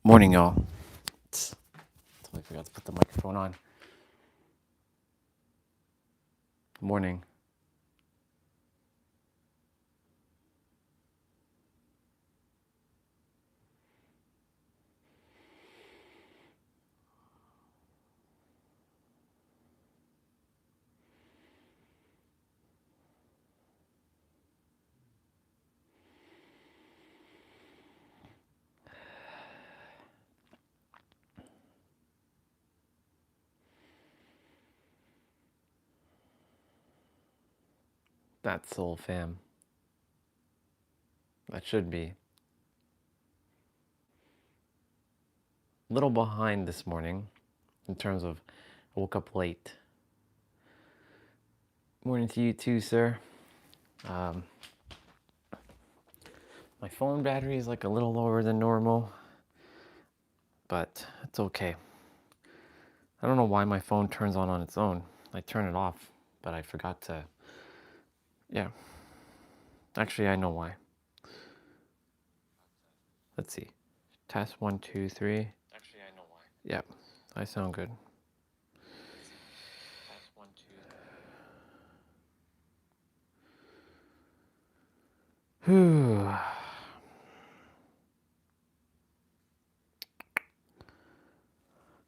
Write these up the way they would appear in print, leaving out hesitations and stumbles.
Morning, y'all. Totally forgot to put the microphone on. Morning. That's Soul Fam. That should be. A little behind this morning in terms of I woke up late. Morning to you too, sir. My phone battery is like a little lower than normal, but it's okay. I don't know why my phone turns on its own. I turn it off, but I forgot to. Yeah. Actually, I know why. Let's see. Test 1, 2, 3. Actually, I know why. Yeah, I sound good. Test 1, 2. Whew.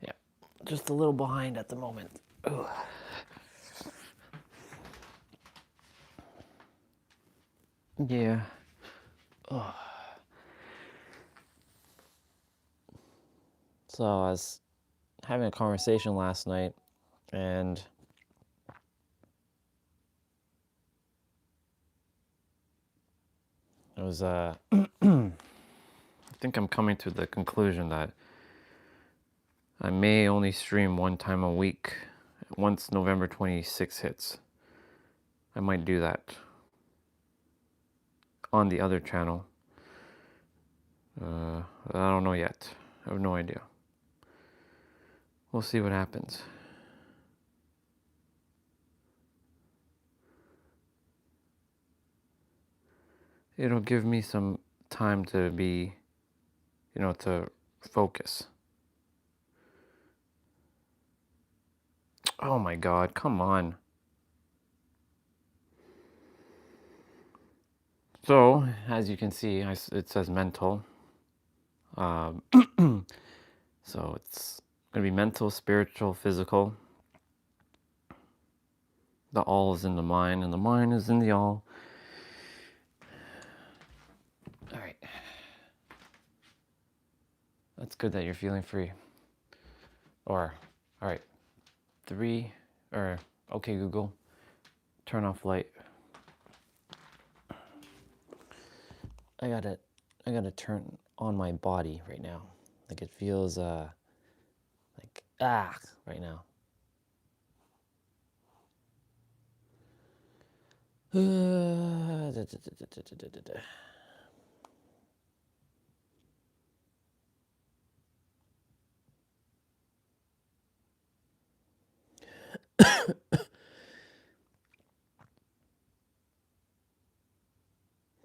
Yeah, just a little behind at the moment. Ooh. Yeah. Oh. So I was having a conversation last night, and it was I think I'm coming to the conclusion that I may only stream one time a week once November 26th hits. I might do that on the other channel. I don't know yet. I have no idea. We'll see what happens. It'll give me some time to be, to focus. Oh my God, come on. So, as you can see, it says mental. So it's going to be mental, spiritual, physical. The all is in the mind, and the mind is in the all. All right. That's good that you're feeling free. All right. Okay, Google, turn off light. I gotta turn on my body right now. Like it feels right now.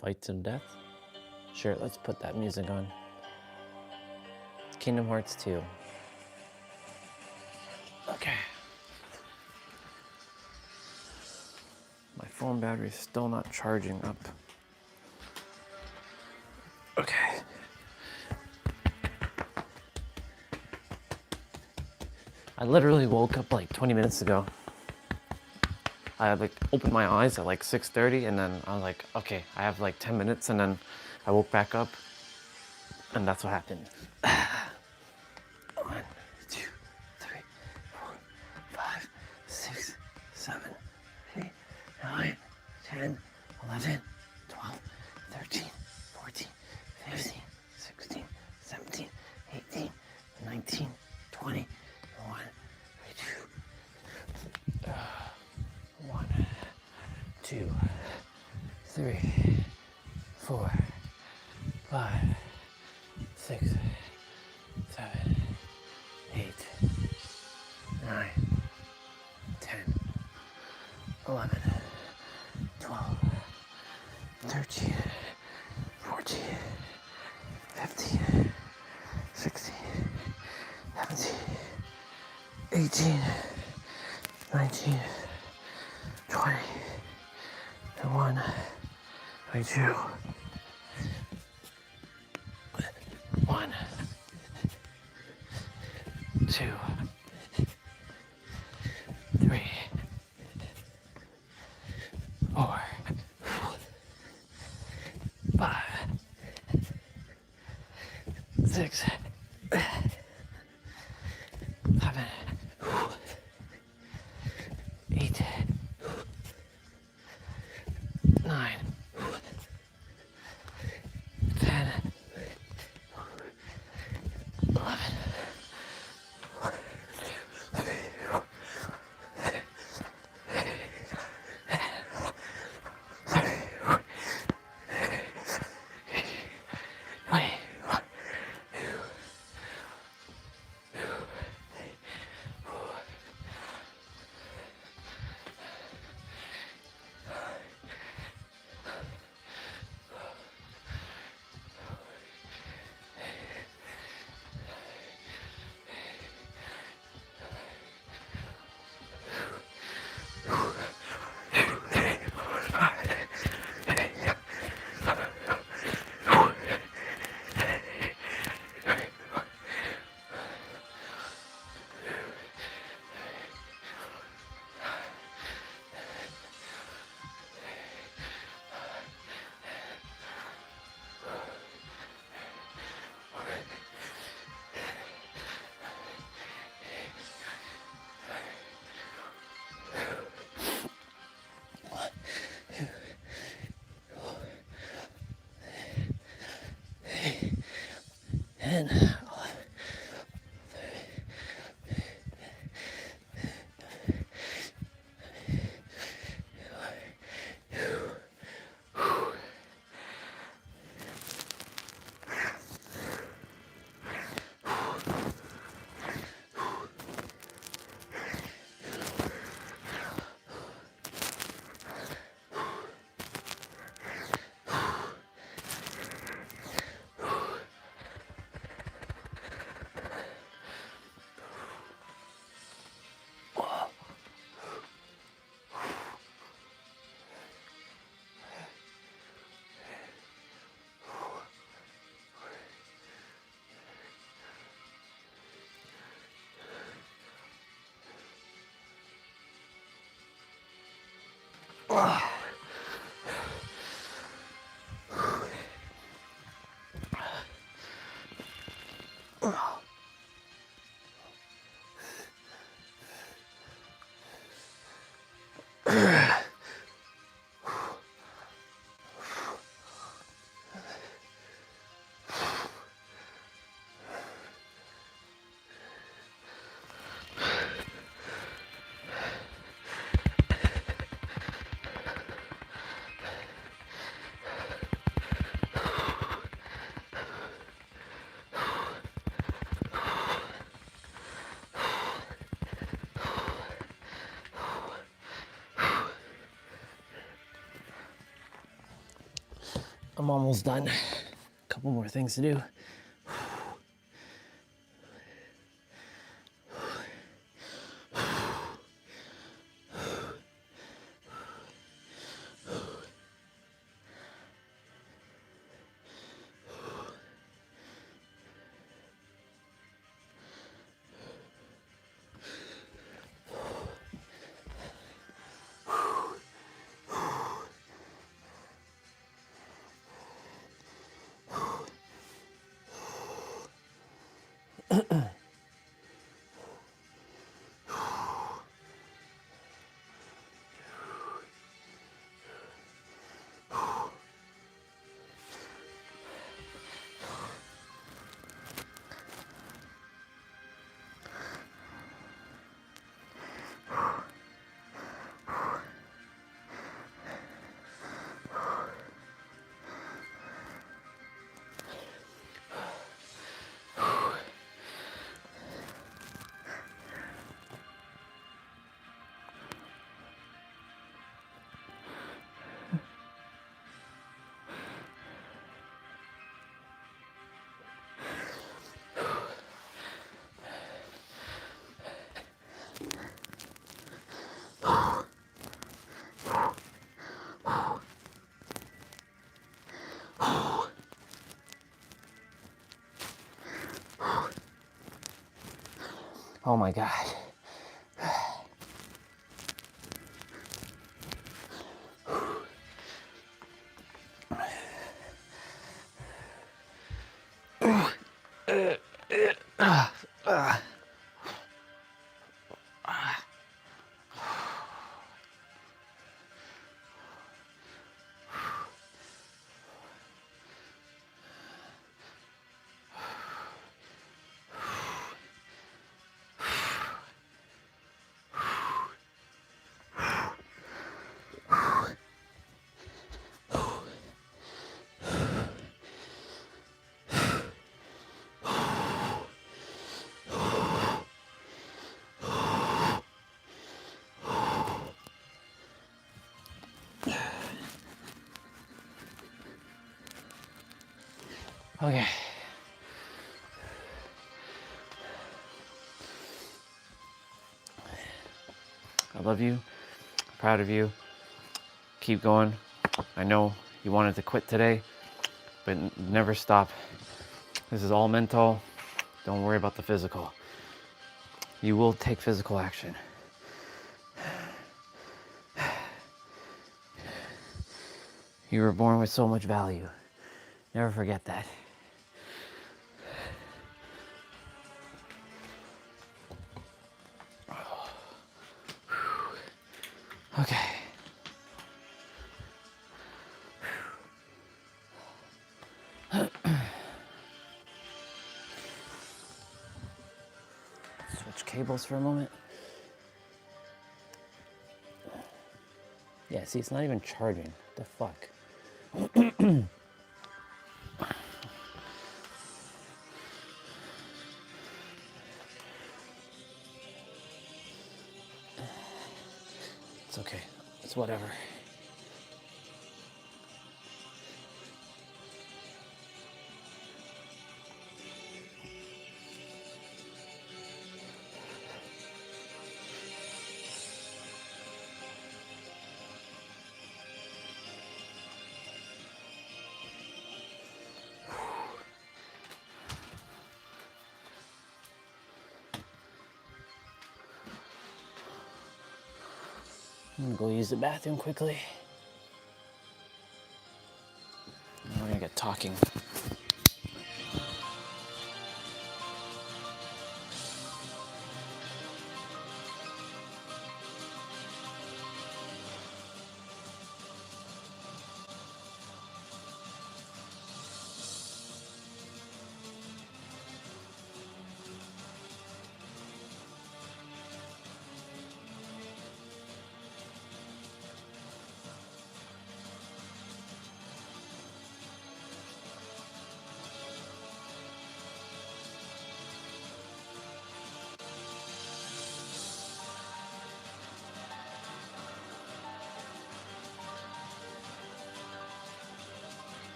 Fight to death? Sure, let's put that music on. Kingdom Hearts 2. Okay. My phone battery is still not charging up. Okay. I literally woke up like 20 minutes ago. I opened my eyes at 6:30, and then I was like, okay, I have 10 minutes, and then I woke back up, and that's what happened. 1, 2, 3, 4, 5, 6, 7, 8, 9, 10, 11, 12, 13, 14, 15, 16, 17, 18, 19, 20, 1, 2, 3, 4, 5, 6, 7, 8, 9, 10, 11, 12, 13, 14, 15, 16, 18, 19, 20, 21, 22, 1, 2, 3, 4, 5, 6, 7, 8, 9, 10, 11, 20. And I'm almost done. A couple more things to do. Oh my God. Okay. I love you. Proud of you. Keep going. I know you wanted to quit today, but never stop. This is all mental. Don't worry about the physical. You will take physical action. You were born with so much value. Never forget that. Okay. Switch cables for a moment. Yeah, see, it's not even charging. What the fuck? It's okay. It's whatever. I'm gonna go use the bathroom quickly. And we're gonna get talking.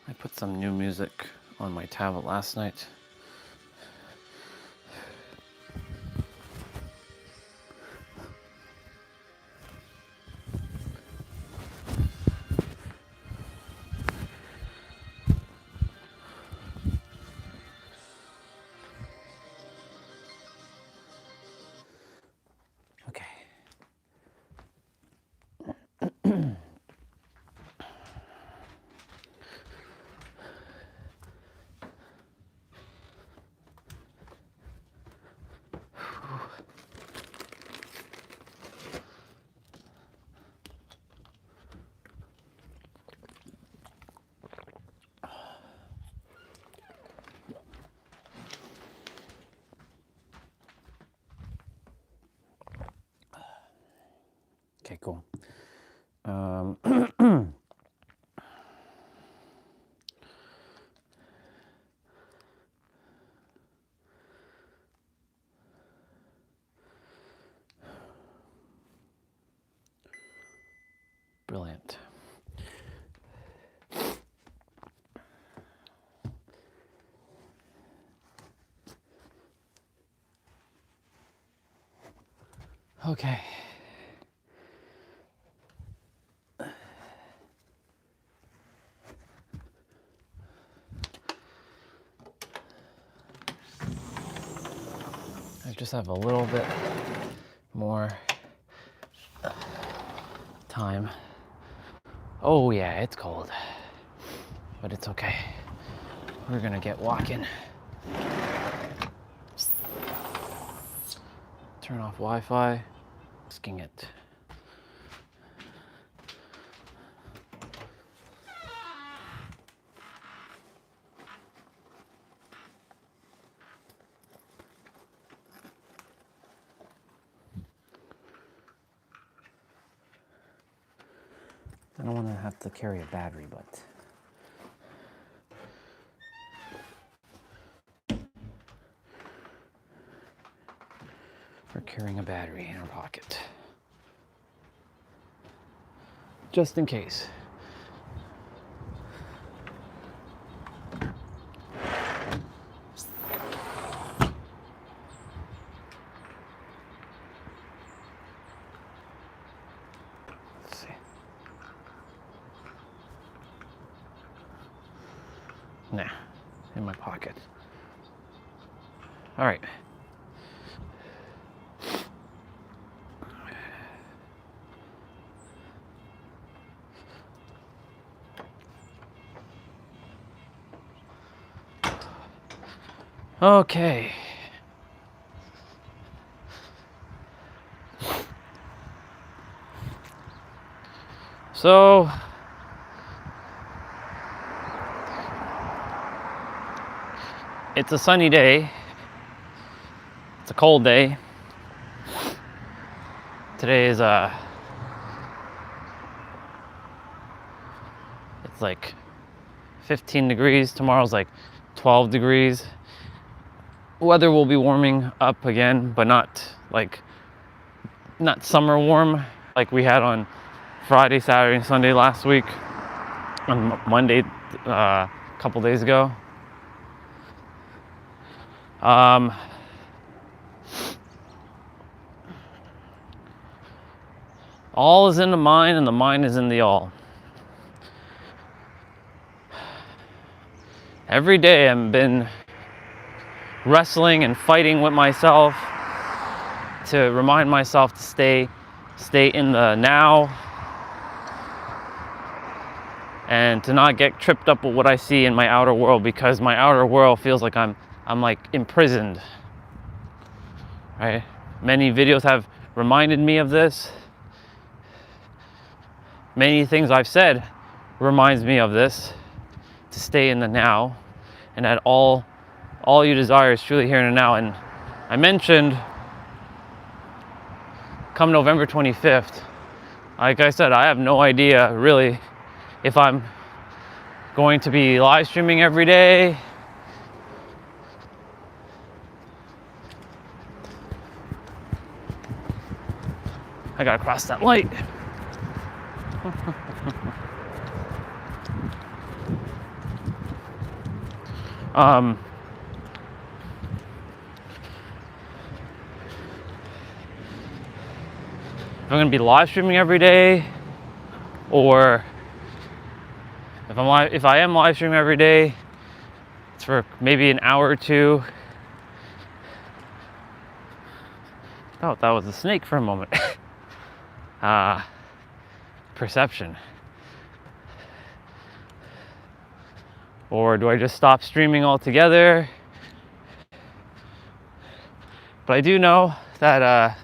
I put some new music on my tablet last night. Okay. Okay, cool. Brilliant. Okay. I just have a little bit more time. Oh yeah, it's cold, but it's okay. We're gonna get walking. Turn off Wi-Fi. Risking it. I don't want to have to carry a battery, but we're carrying a battery in our pocket. Just in case. Let's see. Nah, in my pocket. All right. Okay. So it's a sunny day. It's a cold day. Today is it's like 15 degrees. Tomorrow's like 12 degrees. Weather will be warming up again, but not summer warm like we had on Friday, Saturday, and Sunday last week. On Monday, a couple days ago. All is in the mind, and the mind is in the all. Every day I've been wrestling and fighting with myself to remind myself to stay in the now and to not get tripped up with what I see in my outer world, because my outer world feels like I'm like imprisoned. Right? Many videos have reminded me of this. Many things I've said reminds me of this, to stay in the now, and that all you desire is truly here and now. And I mentioned come November 25th, like I said, I have no idea really if I'm going to be live streaming every day. I gotta cross that light. If I'm gonna be live streaming every day, or if I am live streaming every day, it's for maybe an hour or two. I thought that was a snake for a moment. Perception. Or do I just stop streaming altogether? But I do know that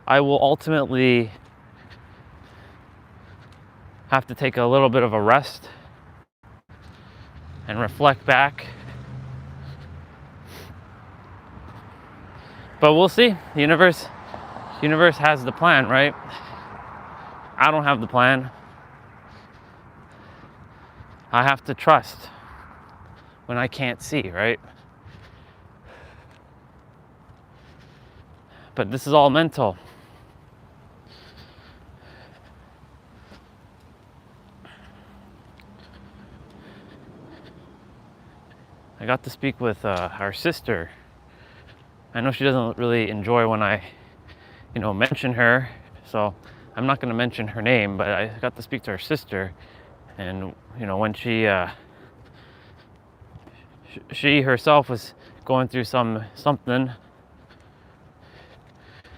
I will ultimately have to take a little bit of a rest and reflect back. But we'll see. The universe has the plan, right? I don't have the plan. I have to trust when I can't see, right? But this is all mental. I got to speak with our sister I know she doesn't really enjoy when I, mention her, so I'm not going to mention her name, but I got to speak to her sister, and, when she herself was going through something,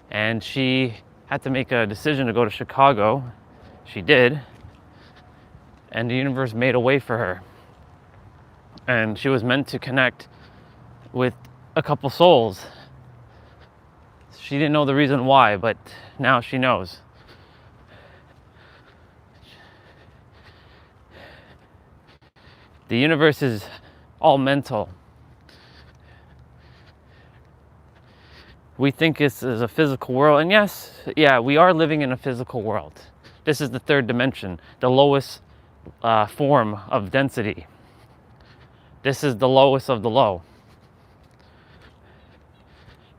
and she had to make a decision to go to Chicago. She did, and the universe made a way for her. And she was meant to connect with a couple souls. She didn't know the reason why, but now she knows. The universe is all mental. We think this is a physical world, and yes, we are living in a physical world. This is the third dimension, the lowest form of density. This is the lowest of the low.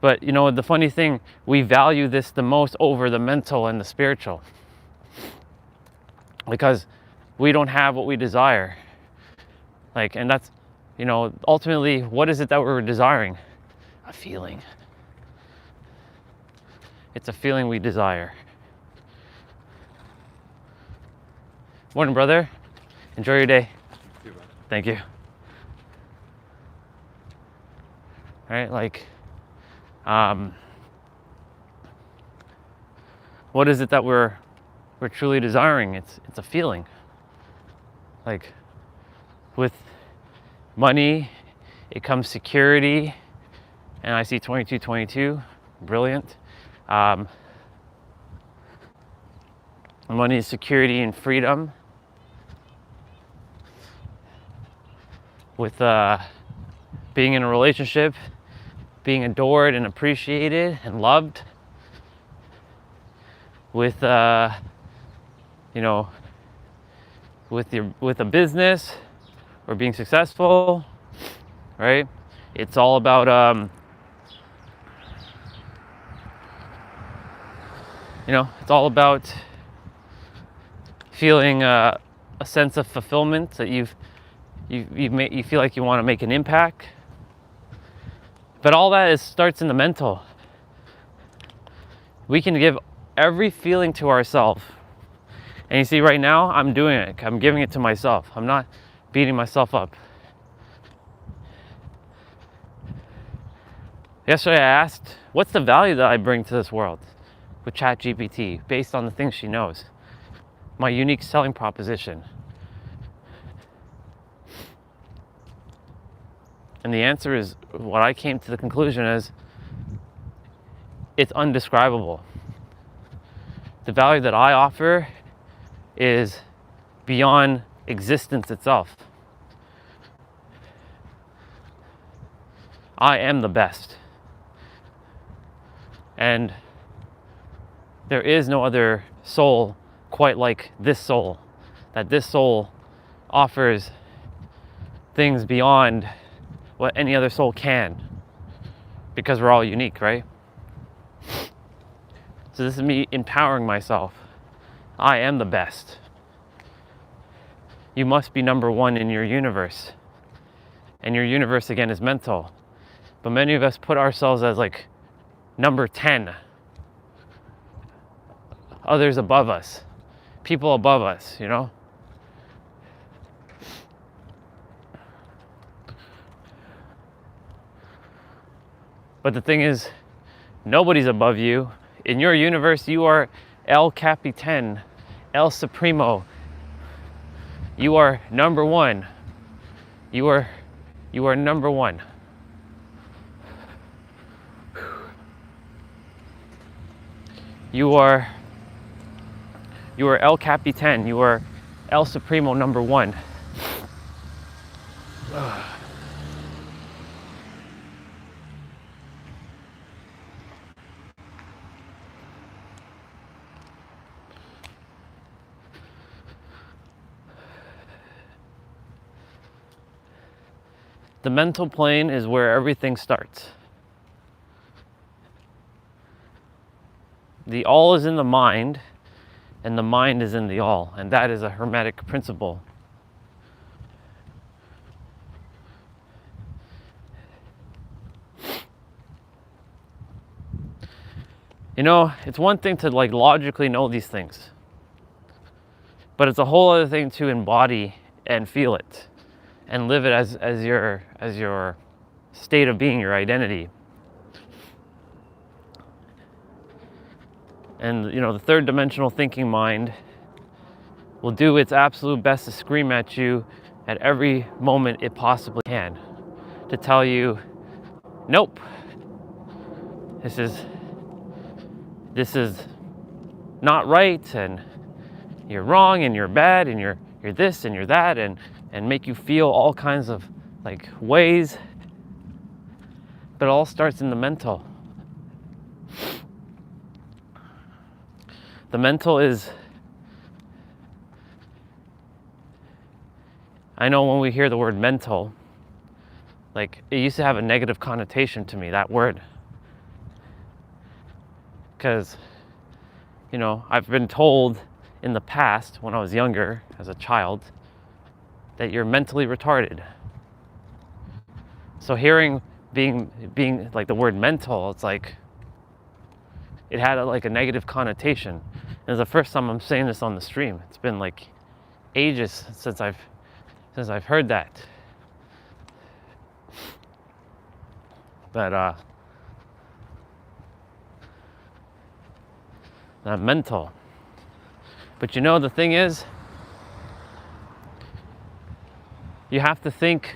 But the funny thing, we value this the most over the mental and the spiritual, because we don't have what we desire. And that's, ultimately, what is it that we're desiring? A feeling. It's a feeling we desire. Morning, brother. Enjoy your day. Thank you. Right? What is it that we're truly desiring? It's a feeling. With money, it comes security, and I see 2222, brilliant. Money is security and freedom. With being in a relationship, being adored and appreciated and loved. With with a business or being successful, right? It's all about it's all about feeling a sense of fulfillment, that you feel like you want to make an impact. But all that starts in the mental. We can give every feeling to ourselves. And you see, right now, I'm doing it. I'm giving it to myself. I'm not beating myself up. Yesterday I asked, what's the value that I bring to this world with ChatGPT, based on the things she knows? My unique selling proposition. And the answer is, what I came to the conclusion is, it's undescribable. The value that I offer is beyond existence itself. I am the best. And there is no other soul quite like this soul. That this soul offers things beyond what any other soul can, because we're all unique, right? So this is me empowering myself. I am the best. You must be number one in your universe. And your universe, again, is mental. But many of us put ourselves as number 10. Others above us. People above us, But the thing is, nobody's above you. In your universe, you are El Capitan, El Supremo. You are number one. You are number one. You are El Capitan. You are El Supremo, number one. The mental plane is where everything starts. The all is in the mind, and the mind is in the all, and that is a Hermetic principle. You know, it's one thing to like logically know these things, but it's a whole other thing to embody and feel it and live it as your state of being, your identity. And you know, the third dimensional thinking mind will do its absolute best to scream at you at every moment it possibly can, to tell you, nope, this is not right, and you're wrong, and you're bad, and you're this and you're that, and make you feel all kinds of like ways. But it all starts in the mental. The mental is, I know when we hear the word mental, like it used to have a negative connotation to me, that word. Because, you know, I've been told in the past, when I was younger, as a child, that you're mentally retarded. So hearing being like the word mental, it's like it had like a negative connotation. And it's the first time I'm saying this on the stream. It's been like ages since I've heard that. But that mental. But you know, the thing is, you have to think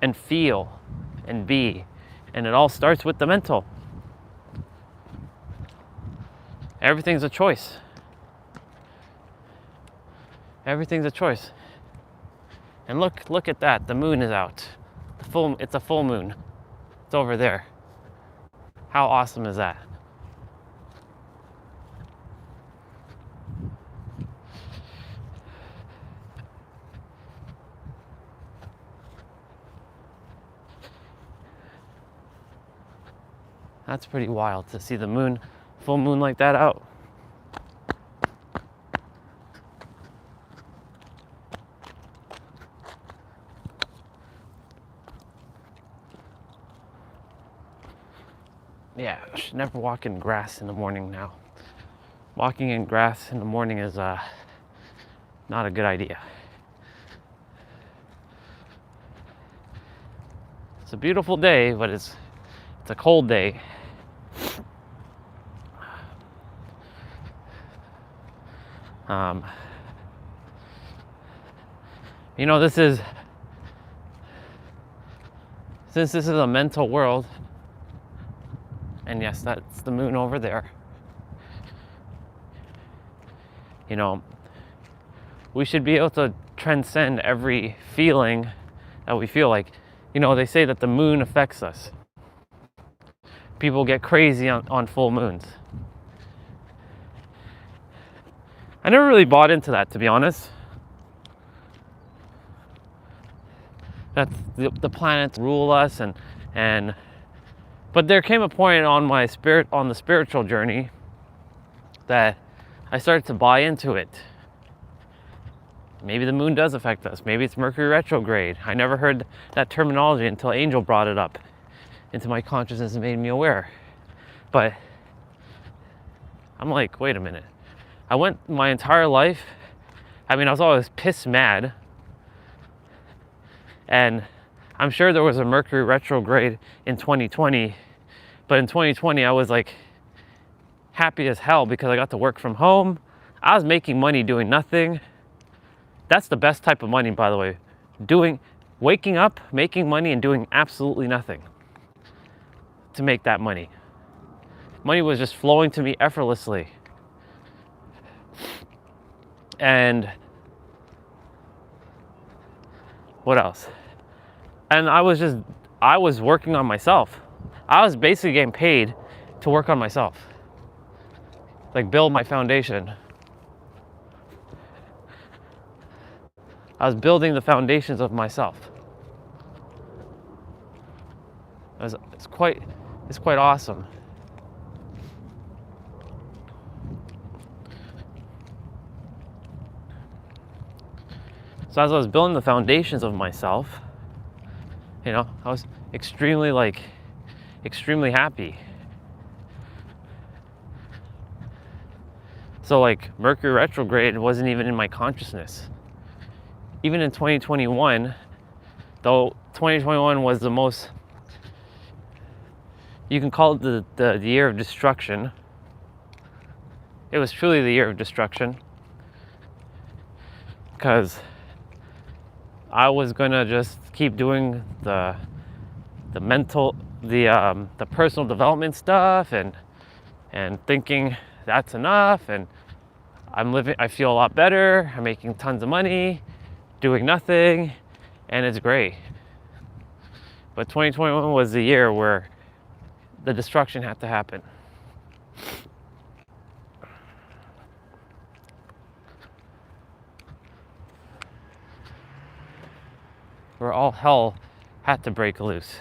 and feel and be, and it all starts with the mental. Everything's a choice. Everything's a choice. And look at that. The moon is out. It's a full moon. It's over there. How awesome is that? That's pretty wild to see the moon, full moon like that out. Yeah, I should never walk in grass in the morning now. Walking in grass in the morning is not a good idea. It's a beautiful day, but it's a cold day. You know, since this is a mental world, and yes, that's the moon over there. You know, we should be able to transcend every feeling that we feel. Like, you know, they say that the moon affects us. People get crazy on full moons. I never really bought into that, to be honest. That the planets rule us, but there came a point on the spiritual journey that I started to buy into it. Maybe the moon does affect us. Maybe it's Mercury retrograde. I never heard that terminology until Angel brought it up into my consciousness and made me aware. But I'm like, wait a minute. I went my entire life, I was always pissed mad. And I'm sure there was a Mercury retrograde in 2020, but in 2020 I was like happy as hell because I got to work from home. I was making money doing nothing. That's the best type of money, by the way. Waking up, making money, and doing absolutely nothing to make that money. Money was just flowing to me effortlessly. And what else? And I was working on myself. I was basically getting paid to work on myself. Like build my foundation. I was building the foundations of myself. It's quite awesome. So as I was building the foundations of myself, I was extremely happy. So like Mercury retrograde wasn't even in my consciousness. Even in 2021, though 2021 was the most, you can call it the year of destruction. It was truly the year of destruction, because I was gonna just keep doing the mental, the personal development stuff, and thinking that's enough, and I feel a lot better, I'm making tons of money, doing nothing, and it's great. But 2021 was the year where the destruction had to happen. Where all hell had to break loose.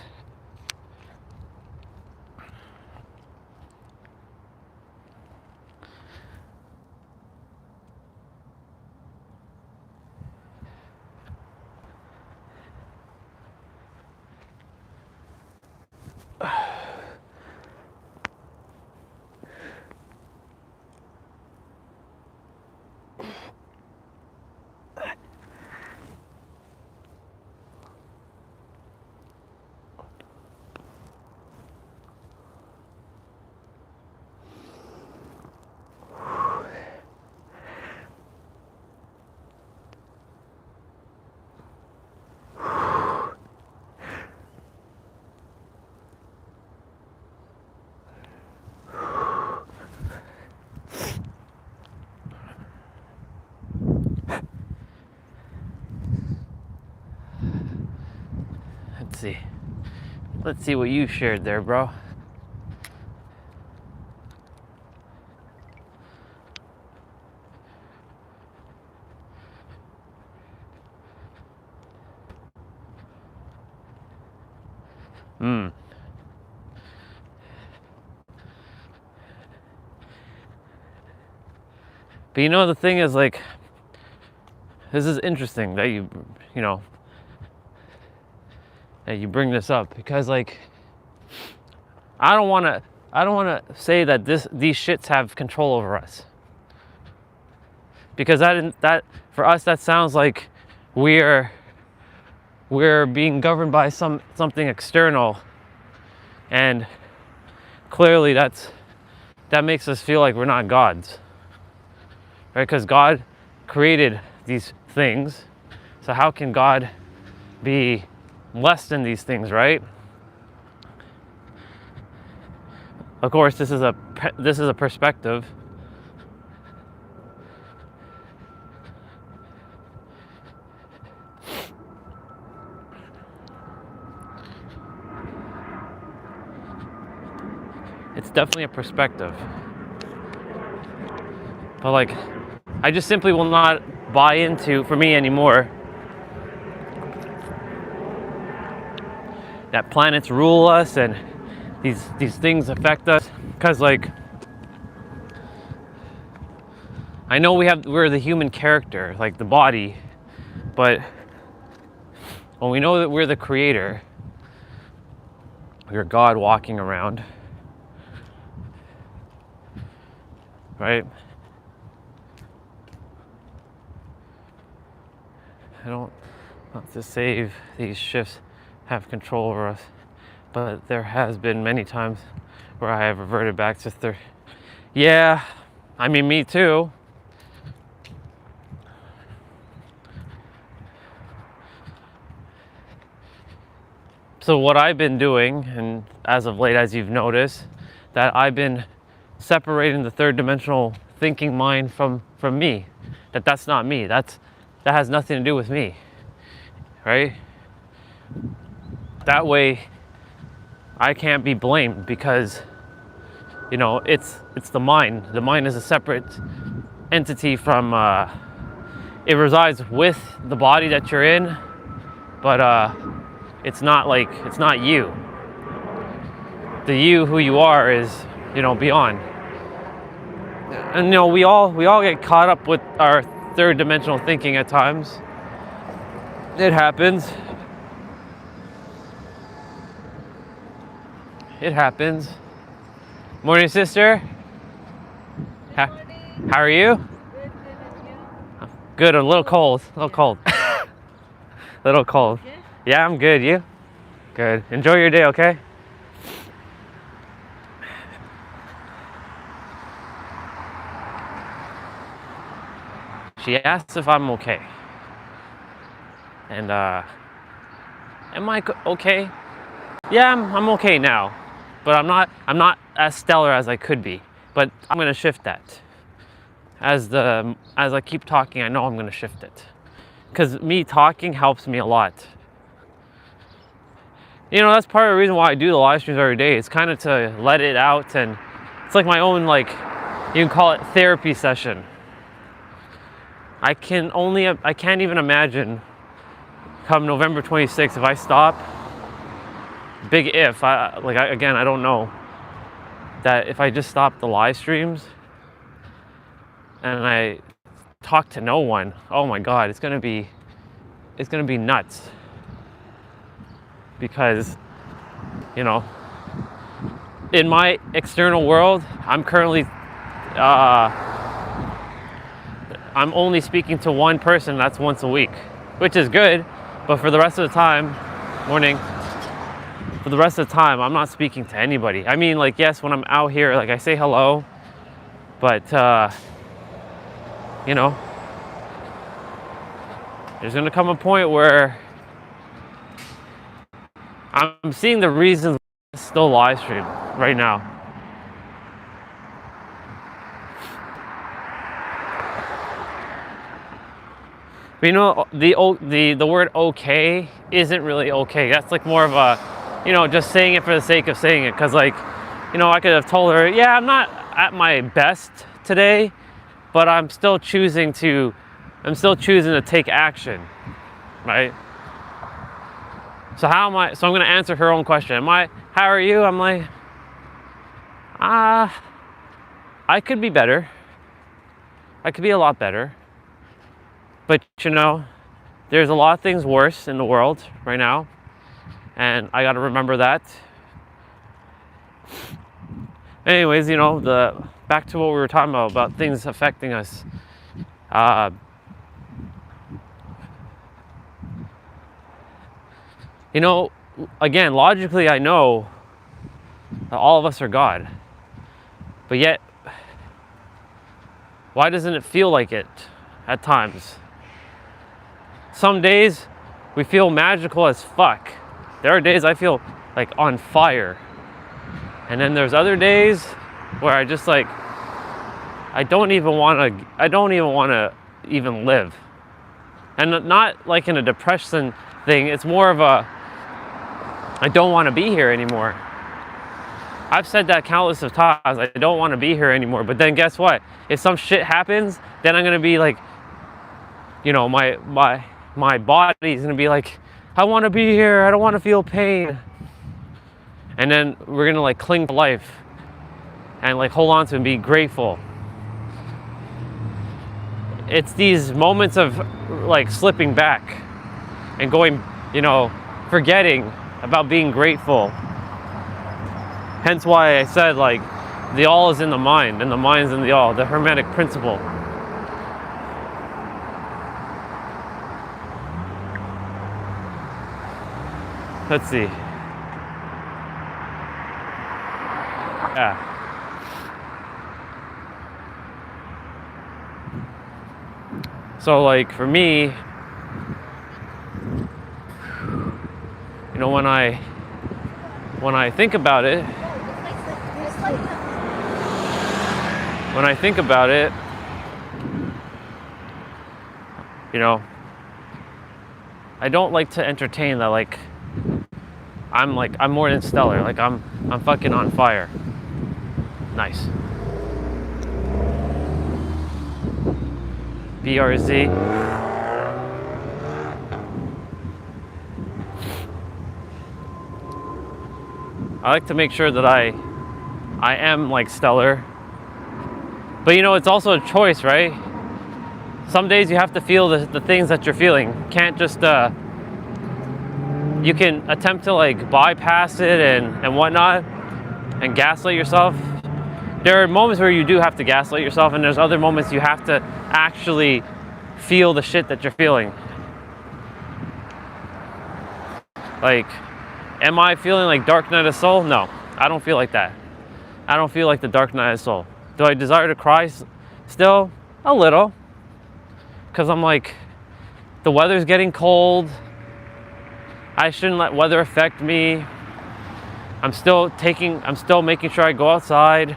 Let's see what you shared there, bro. But you know, the thing is, like, this is interesting that you know, that you bring this up, because like, I don't want to say that these shits have control over us, because that for us, that sounds like we're being governed by something external, and clearly that makes us feel like we're not gods, right? Because God created these things, so how can God be less than these things, right? Of course, this is a perspective. It's definitely a perspective. But like, I just simply will not buy into, for me anymore, that planets rule us and these things affect us. Because like, I know we're the human character, like the body, but when we know that we're the creator, we're God walking around, right? I don't want to say these shifts have control over us, but there has been many times where I have reverted back to yeah, I mean, me too. So what I've been doing, and as of late, as you've noticed, that I've been separating the third dimensional thinking mind from me. That's not me. That has nothing to do with me, right? That way I can't be blamed, because you know, it's the mind. The mind is a separate entity from it resides with the body that you're in, but it's not you. The you who you are is, you know, beyond. And you know, we all get caught up with our third dimensional thinking at times. It happens. It happens. Morning, sister. How are you? Good. A little cold. A little cold. Little cold. Yeah, I'm good. You? Good. Enjoy your day, okay? She asked if I'm okay. And am I okay? Yeah, I'm okay now. But I'm not as stellar as I could be. But I'm gonna shift that. As I keep talking, I know I'm gonna shift it. Because me talking helps me a lot. You know, that's part of the reason why I do the live streams every day. It's kind of to let it out, and it's like my own, like, you can call it therapy session. I can't even imagine come November 26th if I stop. Big if, again, I don't know. That if I just stop the live streams and I talk to no one, oh my God, it's gonna be nuts. Because, you know, in my external world, I'm currently, I'm only speaking to one person. That's once a week, which is good. But for the rest of the time, for the rest of the time, I'm not speaking to anybody. I mean, like, yes, when I'm out here, like, I say hello, but, you know, there's gonna come a point where I'm seeing the reasons why it's still live stream right now. But you know, the word okay isn't really okay. That's like more of a, you know, just saying it for the sake of saying it. Cause like, you know, I could have told her, yeah, I'm not at my best today, but I'm still choosing to take action, right? So so I'm gonna answer her own question. How are you? I'm like, I could be better. I could be a lot better. But you know, there's a lot of things worse in the world right now. And I gotta remember that. Anyways, you know, back to what we were talking about things affecting us. You know, again, logically, I know that all of us are God. But yet, why doesn't it feel like it at times? Some days, we feel magical as fuck. There are days I feel like on fire. And then there's other days where I just like, I don't even want to even live. And not like in a depression thing, it's more of a, I don't want to be here anymore. I've said that countless of times, I don't want to be here anymore. But then guess what? If some shit happens, then I'm going to be like, you know, my body is going to be like, I want to be here. I don't want to feel pain. And then we're going to like cling to life and like hold on to it and be grateful. It's these moments of like slipping back and going, you know, forgetting about being grateful. Hence why I said like the all is in the mind and the mind's in the all, the Hermetic principle. Let's see. Yeah. So like for me, you know, when I think about it, you know, I don't like to entertain that like I'm more than stellar, like I'm fucking on fire. Nice. BRZ. I like to make sure that I am like stellar. But you know, it's also a choice, right? Some days you have to feel the things that you're feeling. You can't just you can attempt to like bypass it and whatnot and gaslight yourself. there are moments where you do have to gaslight yourself, and there's other moments you have to actually feel the shit that you're feeling. Like, am I feeling like Dark Night of Soul? No, I don't feel like that. I don't feel like the Dark Night of Soul. Do I desire to cry still? A little. Because I'm like, the weather's getting cold. I shouldn't let weather affect me. I'm still making sure I go outside,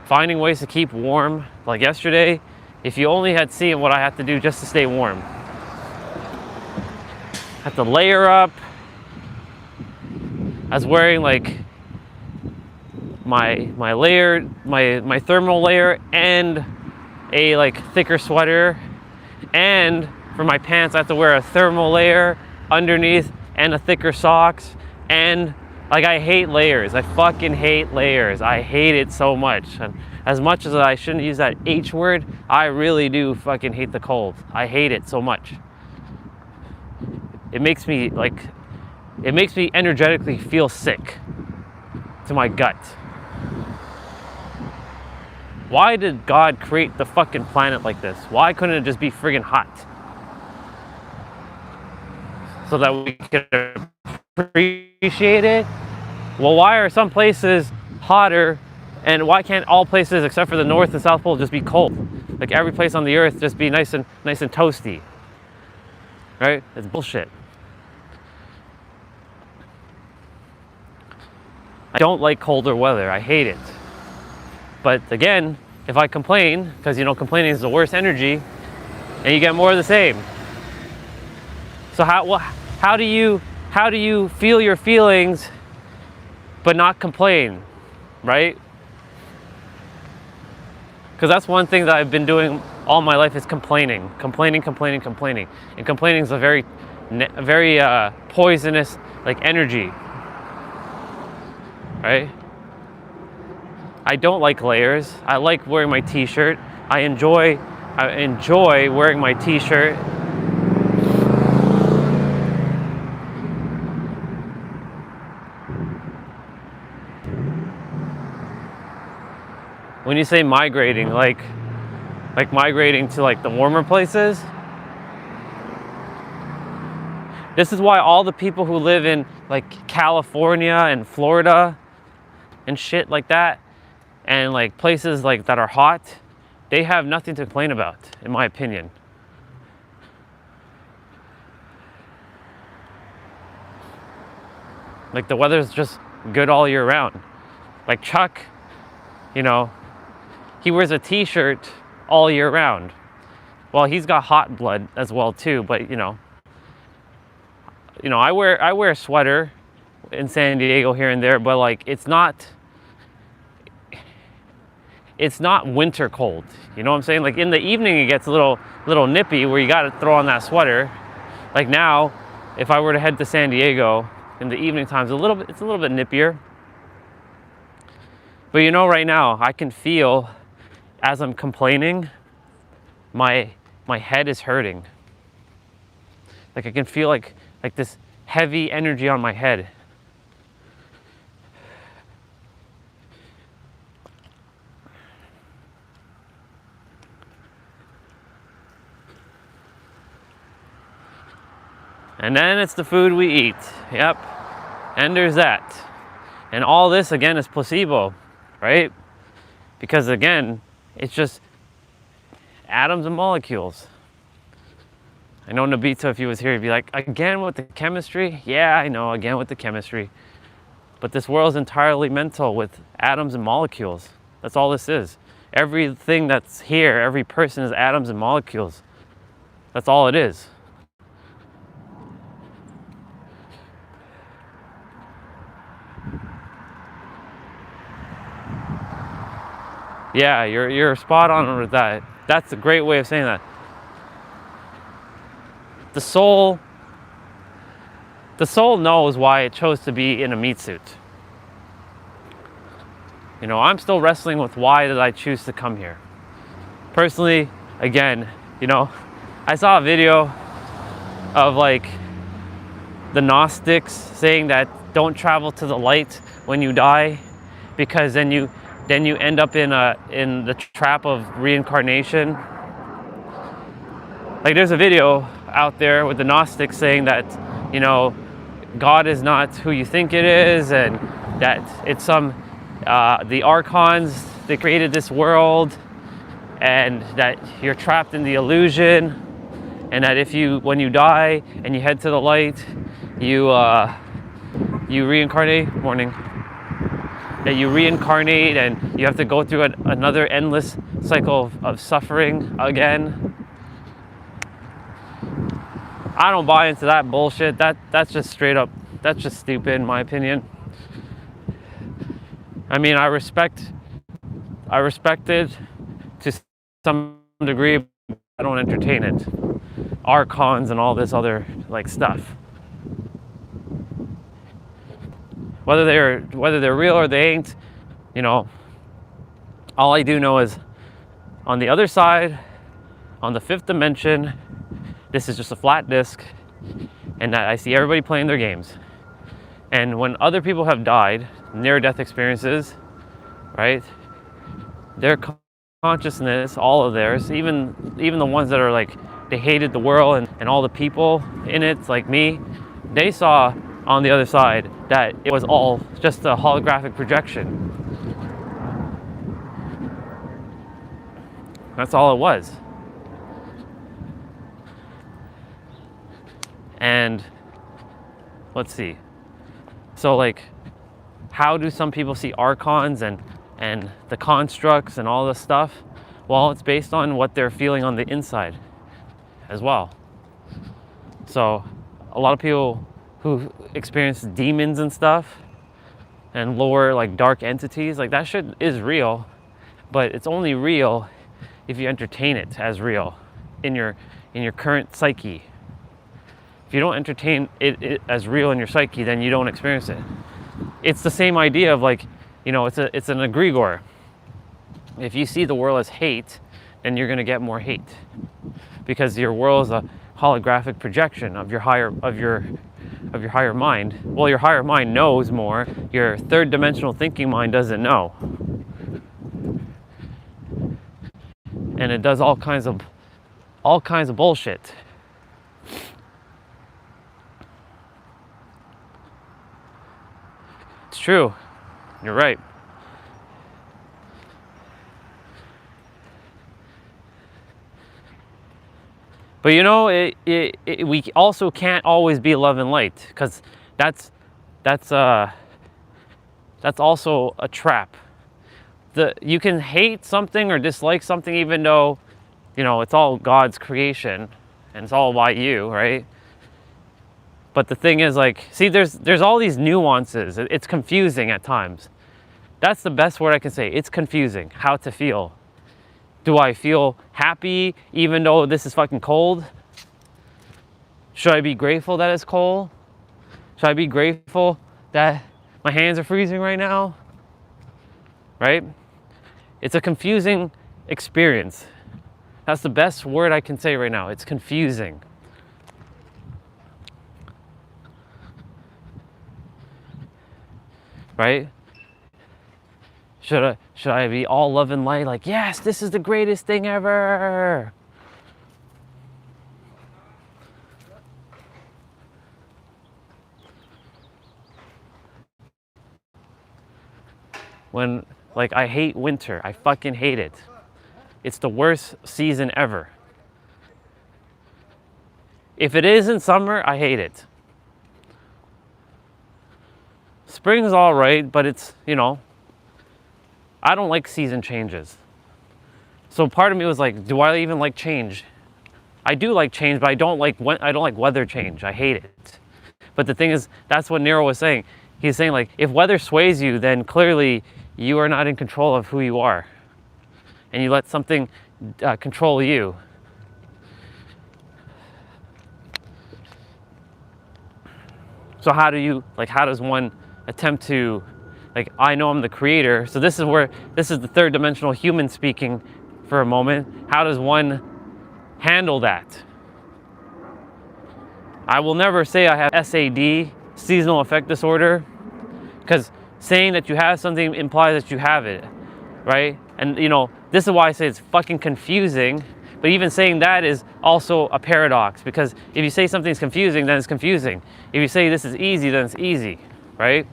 finding ways to keep warm. Like yesterday, if you only had seen what I had to do just to stay warm. I had to layer up. I was wearing like my thermal layer and a like thicker sweater, and for my pants I have to wear a thermal layer underneath and a thicker socks. And like, I hate layers. I fucking hate layers. I hate it so much. And as much as I shouldn't use that H word, I really do fucking hate the cold. I hate it so much. It makes me energetically feel sick to my gut. Why did God create the fucking planet like this? Why couldn't it just be friggin' hot? So that we could appreciate it? Well, why are some places hotter, and why can't all places except for the North and South Pole just be cold? Like, every place on the earth just be nice and toasty. Right? It's bullshit. I don't like colder weather. I hate it. But again, if I complain, because complaining is the worst energy, and you get more of the same. So how do you feel your feelings but not complain, right? Because that's one thing that I've been doing all my life, is complaining. And complaining is a very poisonous like energy, right? I don't like layers. I like wearing my t-shirt. I enjoy wearing my t-shirt. When you say migrating, like migrating to like the warmer places, this is why all the people who live in like California and Florida and shit like that, and like places like that are hot, they have nothing to complain about, in my opinion. Like, the weather's just good all year round. Like Chuck, he wears a t-shirt all year round. Well, he's got hot blood as well too, but I wear a sweater in San Diego here and there, but like, it's not winter cold. You know what I'm saying? Like, in the evening it gets a little nippy where you got to throw on that sweater. Like now, if I were to head to San Diego in the evening times, it's a little bit nippier. But right now I can feel, as I'm complaining, my head is hurting. Like, I can feel like this heavy energy on my head. And then it's the food we eat. Yep. And there's that. And all this, again, is placebo, right? Because, again, it's just atoms and molecules. I know Nabito, if he was here, he'd be like, again with the chemistry? Yeah, I know, again with the chemistry. But this world is entirely mental, with atoms and molecules. That's all this is. Everything that's here, every person, is atoms and molecules. That's all it is. Yeah, you're spot on with that. That's a great way of saying that. The soul knows why it chose to be in a meat suit. I'm still wrestling with why did I choose to come here. Personally, again, I saw a video of like the Gnostics saying that don't travel to the light when you die, because then then you end up in the trap of reincarnation. Like there's a video out there with the Gnostics saying that, you know, God is not who you think it is, and that it's the archons, they created this world, and that you're trapped in the illusion, and that when you die and you head to the light, you reincarnate, that you reincarnate and you have to go through another endless cycle of suffering again. I don't buy into that bullshit. That's just straight up, that's just stupid in my opinion. I mean, I respect it to some degree, but I don't entertain it. Archons and all this other like stuff. Whether they're real or they ain't, you know, all I do know is on the other side, on the fifth dimension, this is just a flat disc, and I see everybody playing their games. And when other people have died, near-death experiences, right? Their consciousness, all of theirs, even the ones that are like, they hated the world and all the people in it, like me, they saw on the other side that it was all just a holographic projection. That's all it was. And let's see. So like, how do some people see archons and the constructs and all this stuff? Well, it's based on what they're feeling on the inside as well. So a lot of people who experience demons and stuff and lower like dark entities, like that shit is real, but it's only real if you entertain it as real in your current psyche. If you don't entertain it as real in your psyche, then you don't experience it. It's the same idea of like, you know, it's an egregor. If you see the world as hate, then you're gonna get more hate, because your world is a holographic projection of your higher mind. Well, your higher mind knows more. Your third dimensional thinking mind doesn't know, and it does all kinds of bullshit. It's true. You're right. But you know, we also can't always be love and light, because that's also a trap. You can hate something or dislike something even though, you know, it's all God's creation and it's all by you, right? But the thing is, like, see, there's all these nuances. It's confusing at times. That's the best word I can say. It's confusing how to feel. Do I feel happy even though this is fucking cold? Should I be grateful that it's cold? Should I be grateful that my hands are freezing right now? Right? It's a confusing experience. That's the best word I can say right now. It's confusing. Right? Should I be all love and light, like, yes, this is the greatest thing ever? When, like, I hate winter. I fucking hate it. It's the worst season ever. If it is in summer, I hate it. Spring's all right, but it's, you know, I don't like season changes. So part of me was like, do I even like change? I do like change, but I don't like weather change. I hate it. But the thing is, that's what Nero was saying. He's saying, like, if weather sways you, then clearly you are not in control of who you are, and you let something control you. So how does one attempt to, like, I know I'm the creator, so this is the third dimensional human speaking for a moment. How does one handle that? I will never say I have SAD, seasonal affect disorder, because saying that you have something implies that you have it. right? And you know, this is why I say it's fucking confusing. But even saying that is also a paradox, because if you say something's confusing, then it's confusing. If you say this is easy, then it's easy, right?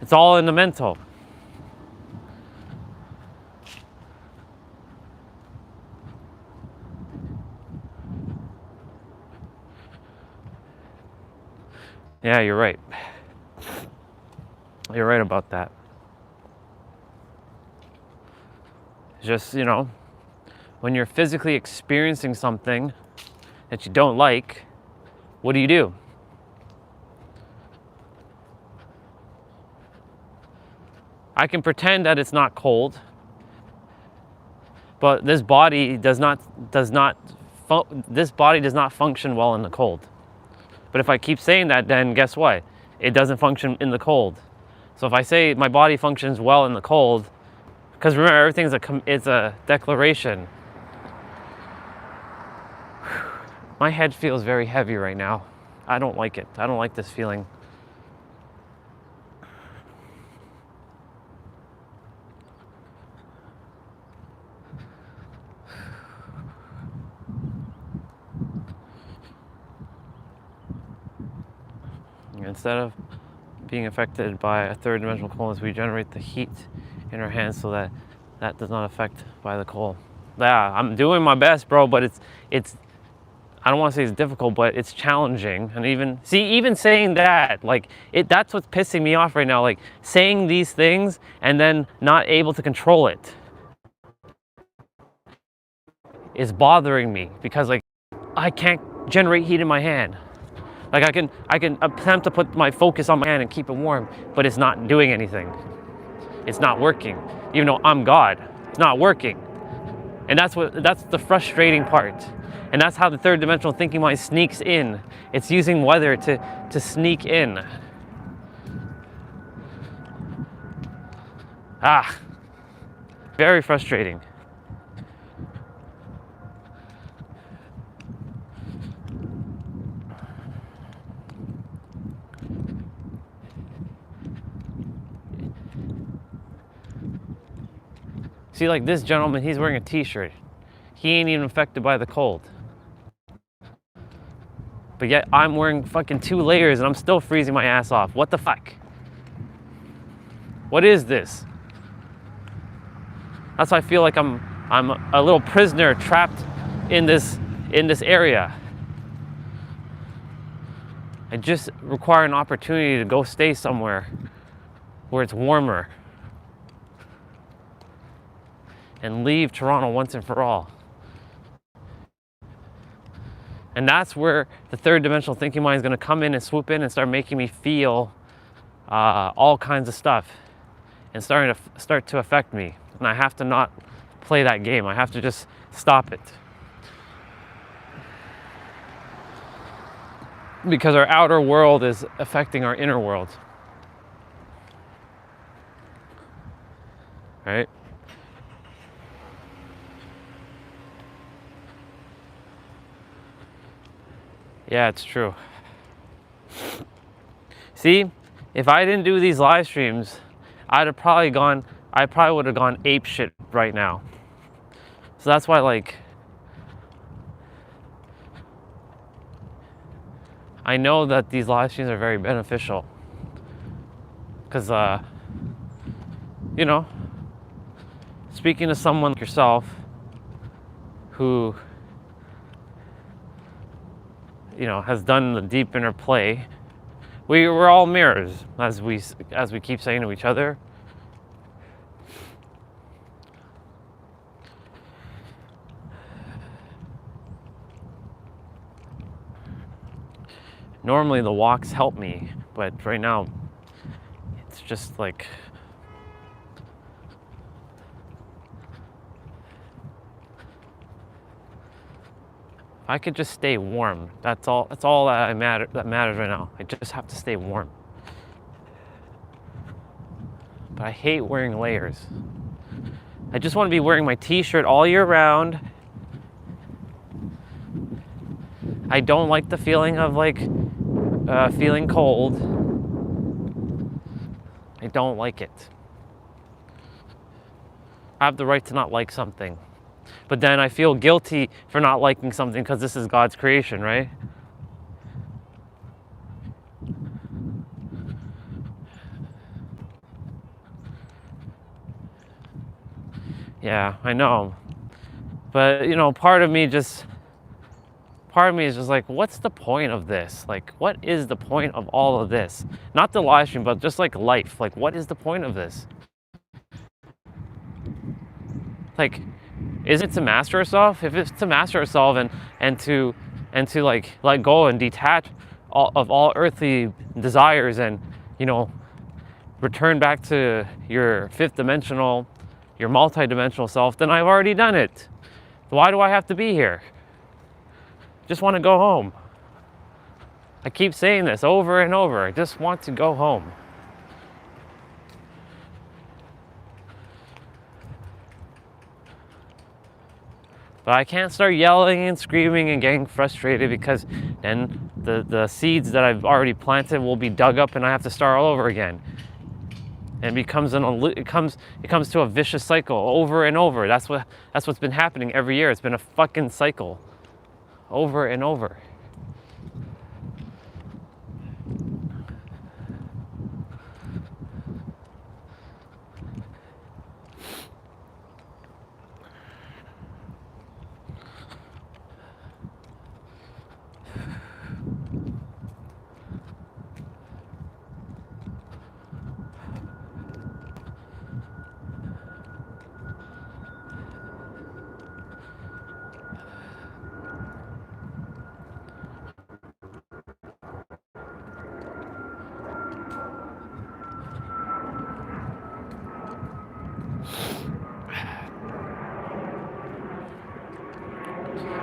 It's all in the mental. Yeah, you're right. You're right about that. Just, you know, when you're physically experiencing something that you don't like, what do? I can pretend that it's not cold, but this body does not function well in the cold. But if I keep saying that, then guess what? It doesn't function in the cold. So if I say my body functions well in the cold, because remember, everything's it's a declaration. My head feels very heavy right now. I don't like it. I don't like this feeling. Instead of being affected by a third dimensional coldness, we generate the heat in our hands so that that does not affect by the cold. Yeah, I'm doing my best, bro, but it's I don't want to say it's difficult, but it's challenging. And even saying that, like, that's what's pissing me off right now, like saying these things and then not able to control it is bothering me, because like I can't generate heat in my hand. Like I can attempt to put my focus on my hand and keep it warm, but it's not doing anything. It's not working. Even though I'm God, it's not working. And that's the frustrating part. And that's how the third dimensional thinking mind sneaks in. It's using weather to sneak in. Very frustrating. See, like this gentleman, he's wearing a t-shirt. He ain't even affected by the cold. But yet I'm wearing fucking 2 layers and I'm still freezing my ass off. What the fuck? What is this? That's why I feel like I'm a little prisoner trapped in this area. I just require an opportunity to go stay somewhere where it's warmer and leave Toronto once and for all. And that's where the third dimensional thinking mind is going to come in and swoop in and start making me feel all kinds of stuff and start to affect me. And I have to not play that game. I have to just stop it. Because our outer world is affecting our inner world. Right? Yeah, it's true. See, if I didn't do these live streams, I probably would have gone ape shit right now. So that's why, like, I know that these live streams are very beneficial. Because, you know, speaking to someone like yourself who, you know, has done the deep inner play, we're all mirrors, as we keep saying to each other. Normally the walks help me, but right now it's just like I could just stay warm. That's all that matters right now. I just have to stay warm. But I hate wearing layers. I just want to be wearing my t-shirt all year round. I don't like the feeling of like feeling cold. I don't like it. I have the right to not like something. But then I feel guilty for not liking something because this is God's creation, right? Yeah, I know. But, you know, part of me is just like, what's the point of this? Like, what is the point of all of this? Not the live stream, but just like life. Like, what is the point of this? Like, is it to master ourselves? If it's to master ourselves and to like let go and detach of all earthly desires and, you know, return back to your fifth dimensional, your multi-dimensional self, then I've already done it. Why do I have to be here? Just want to go home. I keep saying this over and over. I just want to go home. But I can't start yelling and screaming and getting frustrated, because then the seeds that I've already planted will be dug up and I have to start all over again. And it comes to a vicious cycle over and over. That's what's been happening every year. It's been a fucking cycle over and over.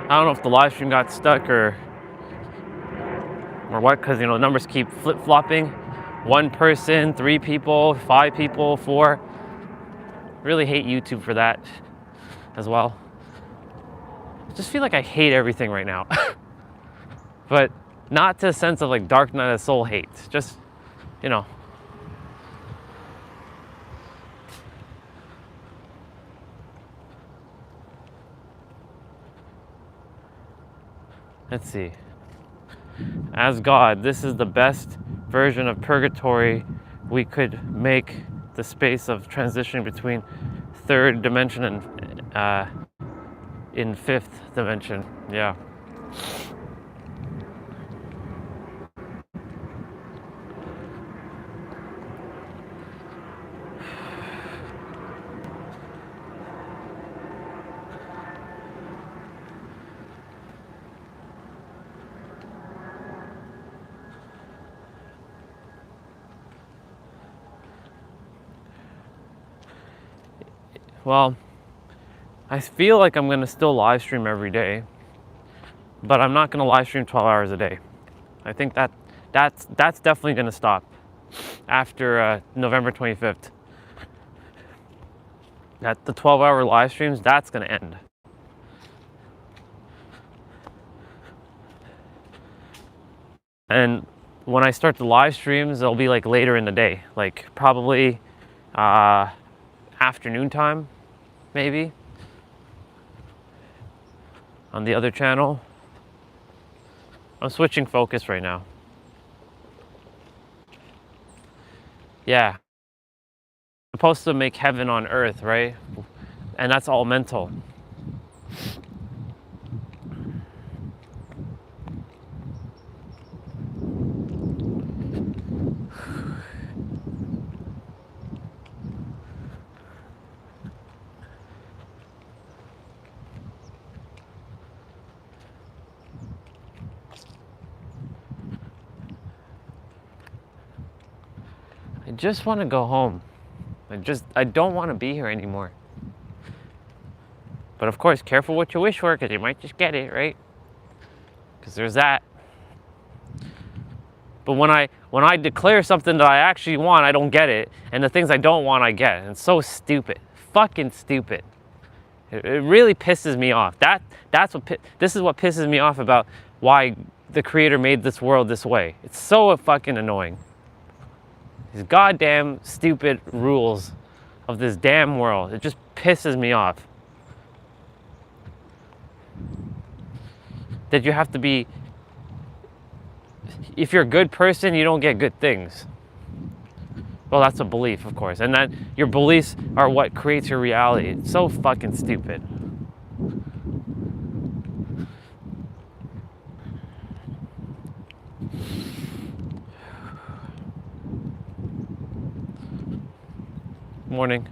I don't know if the live stream got stuck or what, because, you know, the numbers keep flip-flopping. 1 person, 3 people, 5 people, 4. Really hate YouTube for that as well. I just feel like I hate everything right now. But not to a sense of like dark night of soul hate. Just, you know. Let's see. As God, this is the best version of purgatory we could make, the space of transitioning between third dimension and in fifth dimension. Yeah. Well, I feel like I'm going to still live stream every day, but I'm not going to live stream 12 hours a day. I think that's definitely going to stop after November 25th. That the 12-hour live streams, that's going to end. And when I start the live streams, they'll be like later in the day, like probably afternoon time, maybe, on the other channel. I'm switching focus right now. Yeah. I'm supposed to make heaven on earth, right? And that's all mental. I just want to go home. I don't want to be here anymore. But of course, careful what you wish for, because you might just get it, right? Because there's that. But when I declare something that I actually want, I don't get it. And the things I don't want, I get. And it's so stupid. Fucking stupid. It really pisses me off. This is what pisses me off about why the Creator made this world this way. It's so fucking annoying. These goddamn stupid rules of this damn world. It just pisses me off. That you have to be, if you're a good person, you don't get good things. Well, that's a belief, of course, and that your beliefs are what creates your reality. It's so fucking stupid. Morning.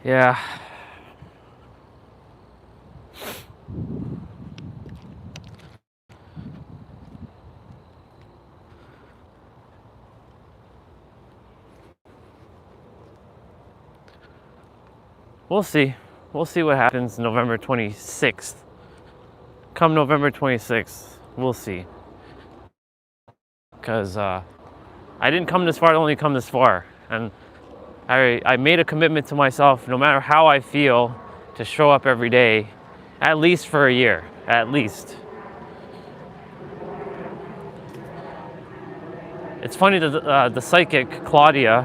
Yeah. We'll see. We'll see what happens November 26th. Come November 26th, we'll see. Because I didn't come this far to only come this far. And I made a commitment to myself, no matter how I feel, to show up every day, at least for a year, at least. It's funny that the psychic, Claudia,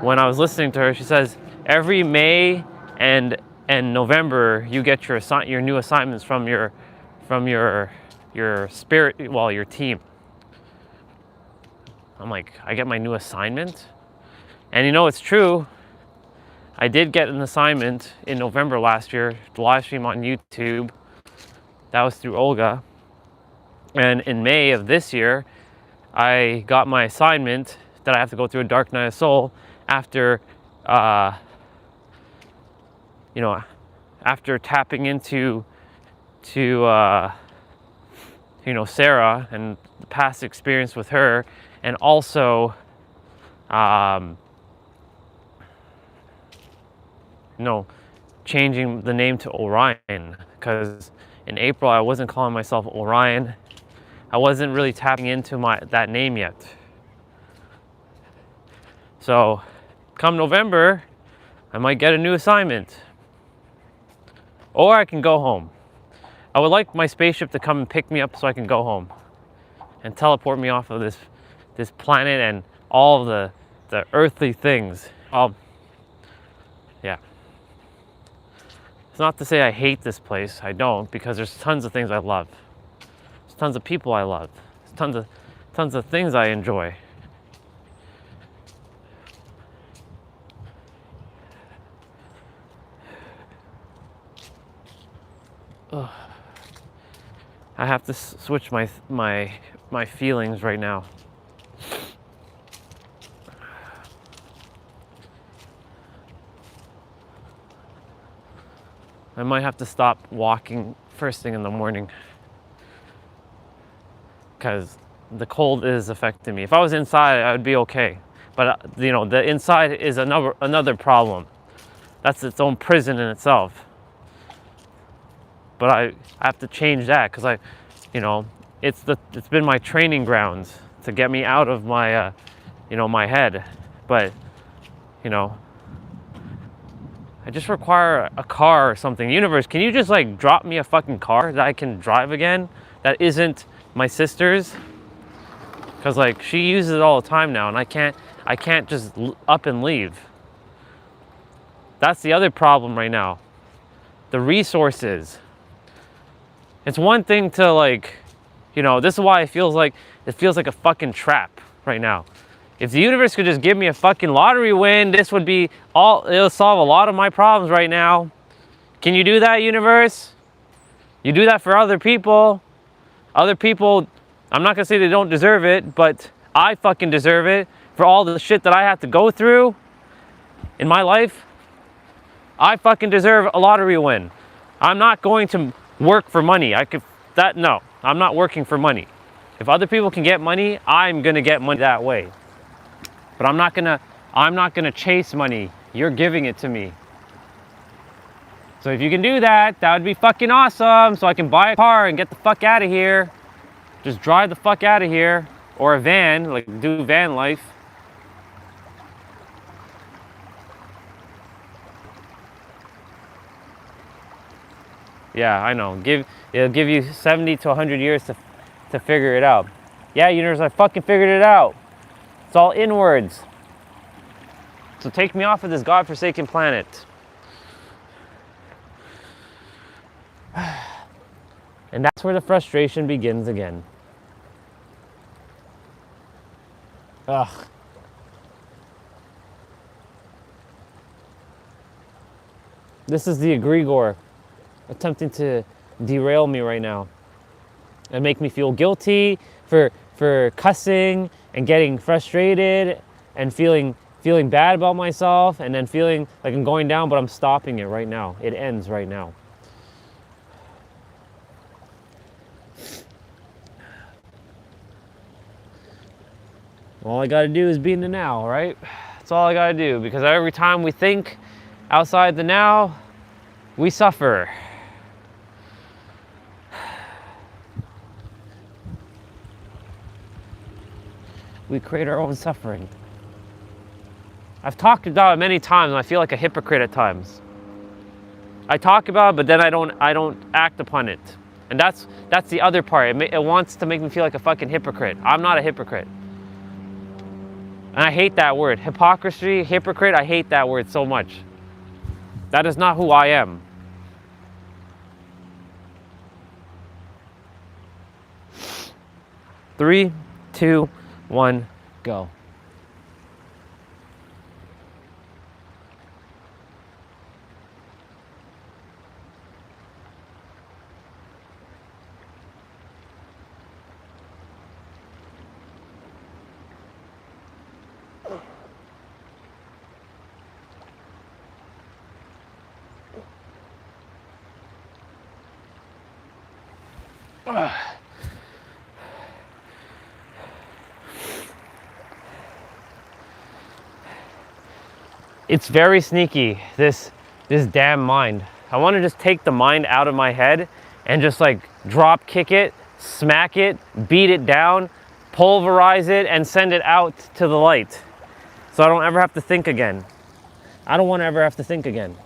when I was listening to her, she says, every May and November, you get your new assignments from your spirit, well, your team. I'm like, I get my new assignment? And you know, it's true. I did get an assignment in November last year, the live stream on YouTube. That was through Olga. And in May of this year, I got my assignment that I have to go through a dark night of soul after, after tapping into Sarah and the past experience with her, and also, changing the name to Orion, because in April I wasn't calling myself Orion. I wasn't really tapping into that name yet. So, come November, I might get a new assignment, or I can go home. I would like my spaceship to come and pick me up so I can go home and teleport me off of this planet and all the earthly things. Yeah. It's not to say I hate this place. I don't, because there's tons of things I love. There's tons of people I love. There's tons of things I enjoy. Ugh. I have to switch my feelings right now. I might have to stop walking first thing in the morning, because the cold is affecting me. If I was inside, I would be okay. But the inside is another problem. That's its own prison in itself. But I have to change that, because it's been my training grounds to get me out of my my head. But I just require a car or something. Universe, can you just drop me a fucking car that I can drive again? That isn't my sister's, because she uses it all the time now, and I can't just up and leave. That's the other problem right now. The resources. It's one thing to this is why it feels like a fucking trap right now. If the universe could just give me a fucking lottery win, it'll solve a lot of my problems right now. Can you do that, universe? You do that for other people. Other people, I'm not gonna say they don't deserve it, but I fucking deserve it for all the shit that I have to go through in my life. I fucking deserve a lottery win. I'm not going to work for money. No, I'm not working for money. If other people can get money, I'm gonna get money that way. But I'm not gonna chase money. You're giving it to me. So if you can do that, that would be fucking awesome. So I can buy a car and get the fuck out of here. Just drive the fuck out of here. Or a van, do van life. Yeah, I know. It'll give you 70 to 100 years to figure it out. Yeah, universe, I fucking figured it out. It's all inwards. So take me off of this godforsaken planet. And that's where the frustration begins again. Ugh. This is the egregore attempting to derail me right now and make me feel guilty for cussing and getting frustrated and feeling bad about myself, and then feeling like I'm going down, but I'm stopping it right now. It ends right now. All I gotta do is be in the now, right? That's all I gotta do, because every time we think outside the now, we suffer. We create our own suffering. I've talked about it many times, and I feel like a hypocrite at times. I talk about it, but then I don't act upon it. And that's the other part. It wants to make me feel like a fucking hypocrite. I'm not a hypocrite. And I hate that word. Hypocrisy, hypocrite, I hate that word so much. That is not who I am. Three, two, one, go. It's very sneaky, this damn mind. I want to just take the mind out of my head and just like drop kick it, smack it, beat it down, pulverize it, and send it out to the light. So I don't ever have to think again. I don't want to ever have to think again.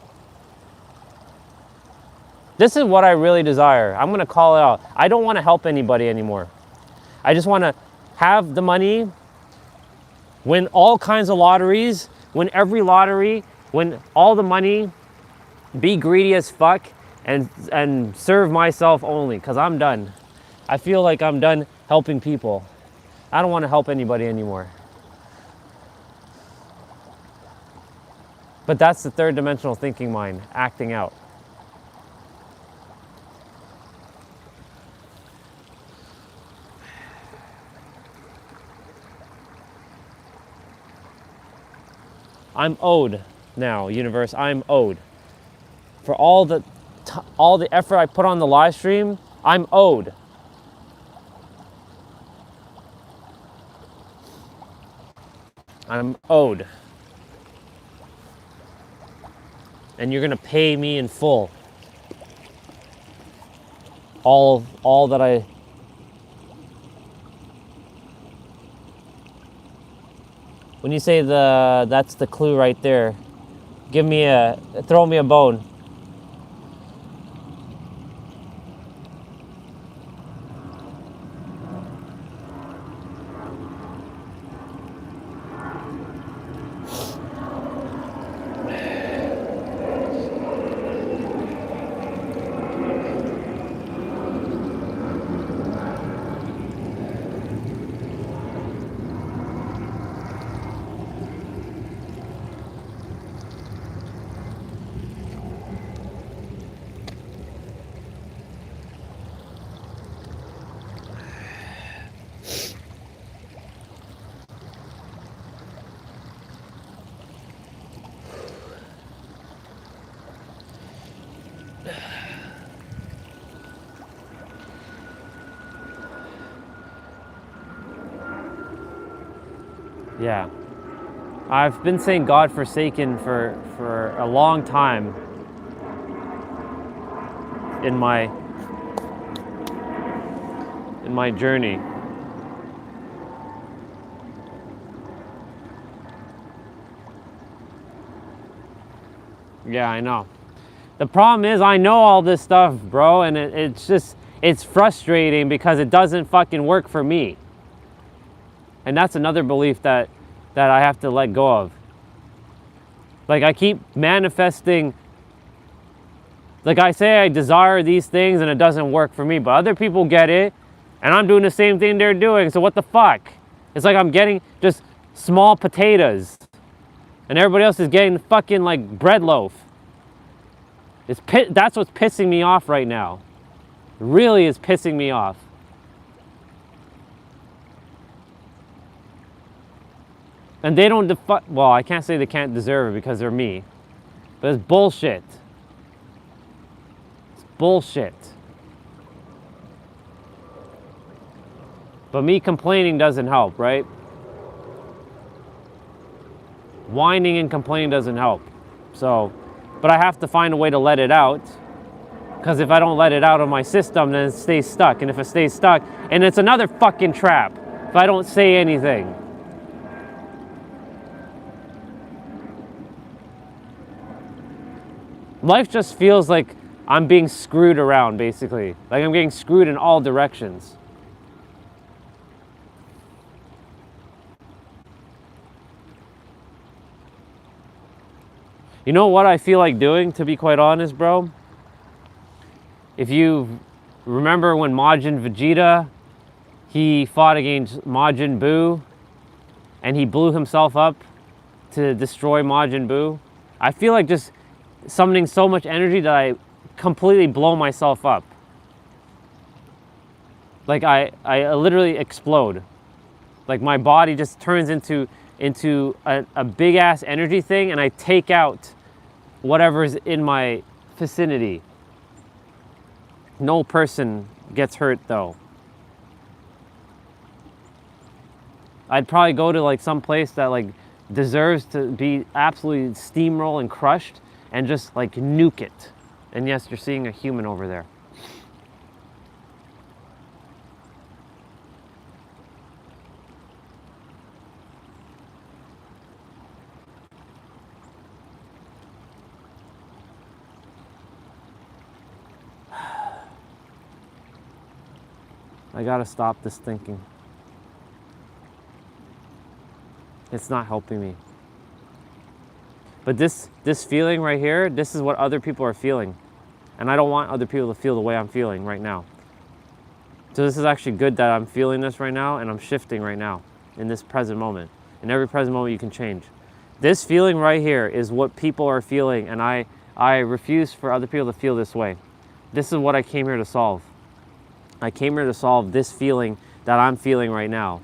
This is what I really desire. I'm going to call it out. I don't want to help anybody anymore. I just want to have the money, win all kinds of lotteries, win every lottery, win all the money, be greedy as fuck, and serve myself only, because I'm done. I feel like I'm done helping people. I don't want to help anybody anymore. But that's the third dimensional thinking mind, acting out. I'm owed now, universe. I'm owed. For all the effort I put on the live stream, I'm owed. I'm owed. And you're gonna pay me in full. All that I... When you say that's the clue right there, throw me a bone. Yeah. I've been saying God forsaken for a long time in my journey. Yeah, I know. The problem is I know all this stuff, bro, and it's frustrating because it doesn't fucking work for me. And that's another belief that I have to let go of. Like, I keep manifesting, like I say I desire these things and it doesn't work for me, but other people get it and I'm doing the same thing they're doing, so what the fuck? It's like I'm getting just small potatoes and everybody else is getting fucking like bread loaf. That's what's pissing me off right now. It really is pissing me off. And they don't well, I can't say they can't deserve it because they're me. But it's bullshit. It's bullshit. But me complaining doesn't help, right? Whining and complaining doesn't help. So, but I have to find a way to let it out. Because if I don't let it out of my system, then it stays stuck. And if it stays stuck, and it's another fucking trap if I don't say anything. Life just feels like I'm being screwed around, basically. Like I'm getting screwed in all directions. You know what I feel like doing, to be quite honest, bro? If you remember when Majin Vegeta, he fought against Majin Buu, and he blew himself up to destroy Majin Buu. I feel like just summoning so much energy that I completely blow myself up. Like I literally explode. Like my body just turns into a big ass energy thing, and I take out whatever's in my vicinity. No person gets hurt though. I'd probably go to like some place that like deserves to be absolutely steamrolled and crushed and just like nuke it. And yes, you're seeing a human over there. I gotta stop this thinking. It's not helping me. But this feeling right here, this is what other people are feeling. And I don't want other people to feel the way I'm feeling right now. So this is actually good that I'm feeling this right now and I'm shifting right now in this present moment. In every present moment you can change. This feeling right here is what people are feeling, and I refuse for other people to feel this way. This is what I came here to solve. I came here to solve this feeling that I'm feeling right now.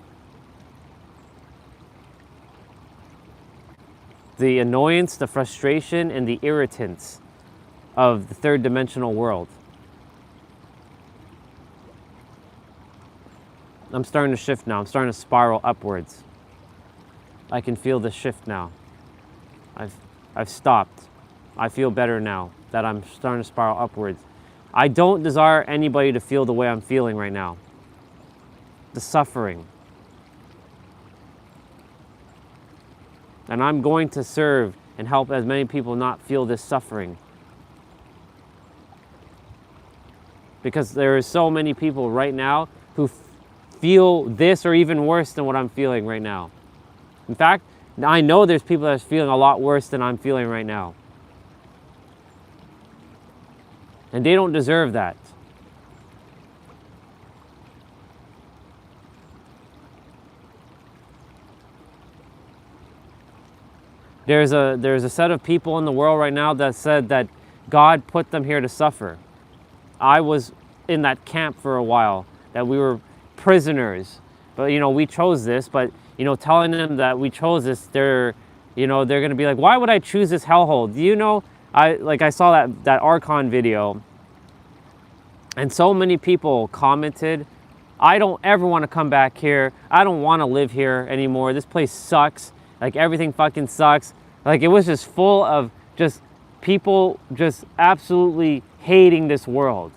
The annoyance, the frustration, and the irritants of the third dimensional world. I'm starting to shift now. I'm starting to spiral upwards. I can feel the shift now. I've stopped. I feel better now that I'm starting to spiral upwards. I don't desire anybody to feel the way I'm feeling right now. The suffering. And I'm going to serve and help as many people not feel this suffering. Because there are so many people right now who feel this or even worse than what I'm feeling right now. In fact, I know there's people that are feeling a lot worse than I'm feeling right now. And they don't deserve that. There's a set of people in the world right now that said that God put them here to suffer. I was in that camp for a while, that we were prisoners. But, we chose this, but, telling them that we chose this, they're going to be like, why would I choose this hellhole? I saw that Archon video, and so many people commented, I don't ever want to come back here. I don't want to live here anymore. This place sucks. Like, everything fucking sucks. Like, it was just full of just people just absolutely hating this world.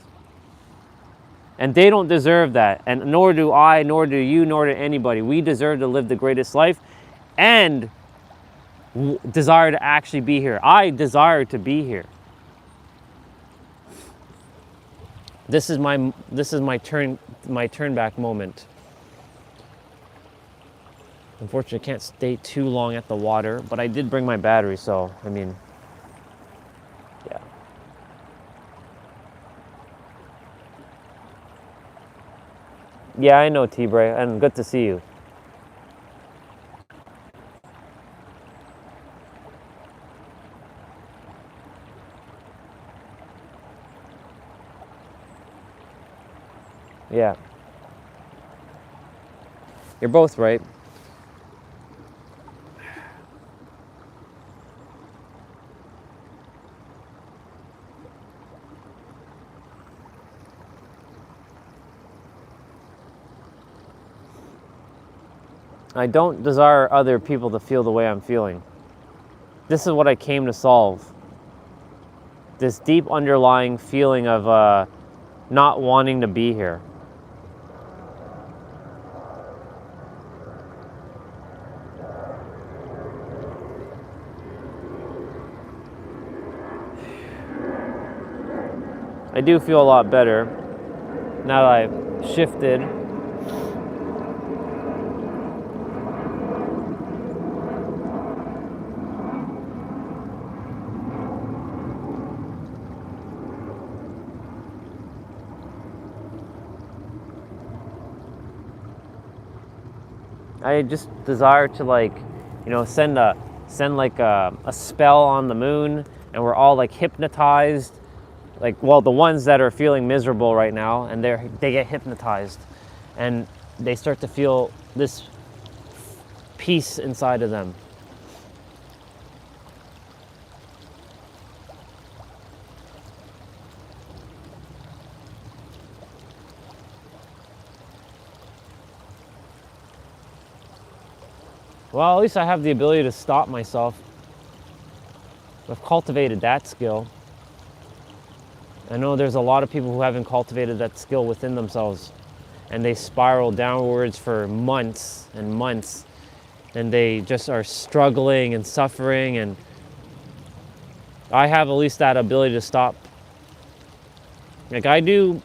And they don't deserve that. And nor do I, nor do you, nor do anybody. We deserve to live the greatest life and desire to actually be here. I desire to be here. This is my turn back moment. Unfortunately, I can't stay too long at the water, but I did bring my battery, so I mean, yeah. Yeah, I know, T-Bray, and good to see you. Yeah. You're both right. I don't desire other people to feel the way I'm feeling. This is what I came to solve. This deep underlying feeling of not wanting to be here. I do feel a lot better now that I've shifted. I just desire to, like, you know, send like a spell on the moon, and we're all like hypnotized. Like, well, the ones that are feeling miserable right now, and they get hypnotized, and they start to feel this peace inside of them. Well, at least I have the ability to stop myself. I've cultivated that skill. I know there's a lot of people who haven't cultivated that skill within themselves, and they spiral downwards for months and months, and they just are struggling and suffering, and I have at least that ability to stop. Like, I do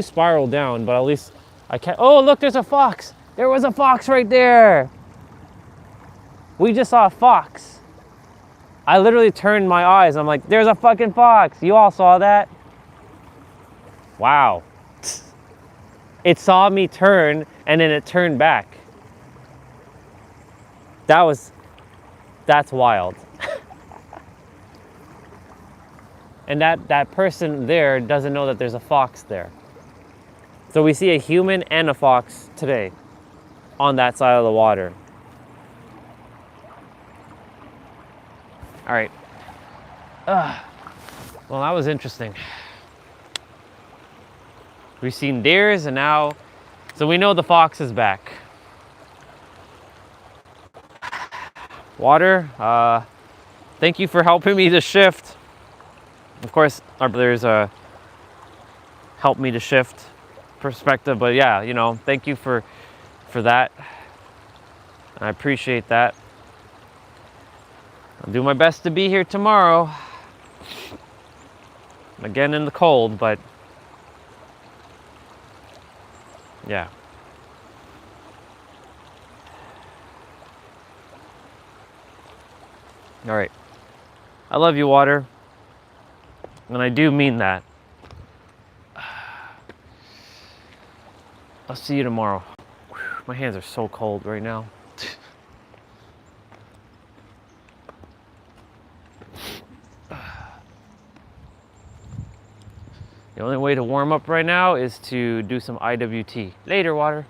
spiral down, but at least I can't. Oh, look, there's a fox. There was a fox right there. We just saw a fox. I literally turned my eyes. I'm like, there's a fucking fox. You all saw that? Wow. It saw me turn, and then it turned back. That's wild. And that person there doesn't know that there's a fox there. So we see a human and a fox today on that side of the water. All right. Well, that was interesting. We've seen deers, and now, so we know the fox is back. Water, thank you for helping me to shift. Of course, our brothers helped me to shift perspective, but yeah, you know, thank you for that. I appreciate that. I'll do my best to be here tomorrow. Again in the cold, but yeah. All right. I love you, water. And I do mean that. I'll see you tomorrow. My hands are so cold right now. The only way to warm up right now is to do some IWT. Later, water.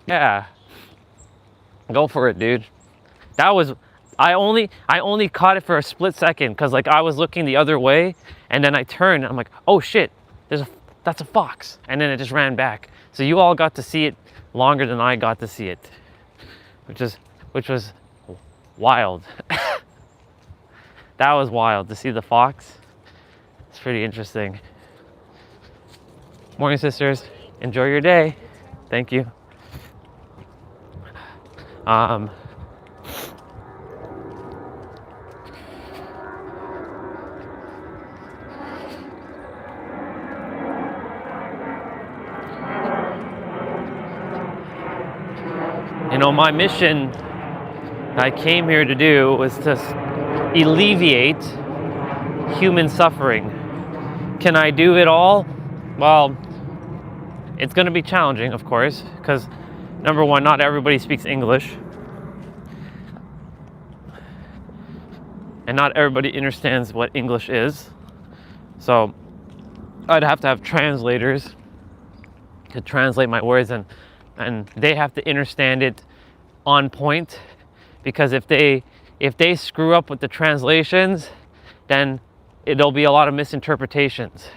Yeah. Go for it, dude. That was, I only caught it for a split second because, like, I was looking the other way, and then I turned and I'm like, oh shit, that's a fox. And then it just ran back. So you all got to see it longer than I got to see it, which was wild. That was wild to see the fox. It's pretty interesting. Morning, sisters. Enjoy your day. Thank you. Um, you know, my mission I came here to do was to alleviate human suffering. Can I do it all? Well, it's going to be challenging, of course, because number one, not everybody speaks English. And not everybody understands what English is. So I'd have to have translators to translate my words, and they have to understand it on point, because if they screw up with the translations, then there'll be a lot of misinterpretations.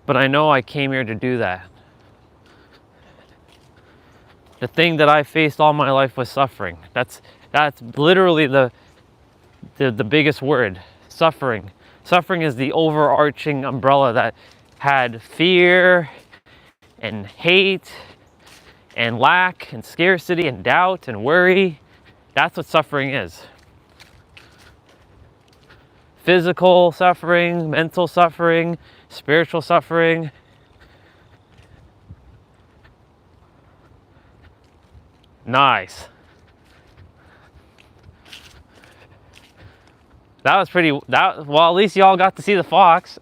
But I know I came here to do that. The thing that I faced all my life was suffering. That's literally the biggest word, suffering. Suffering is the overarching umbrella that had fear and hate and lack and scarcity and doubt and worry. That's what suffering is. Physical suffering, mental suffering, spiritual suffering. Nice. That was pretty, well, at least y'all got to see the fox.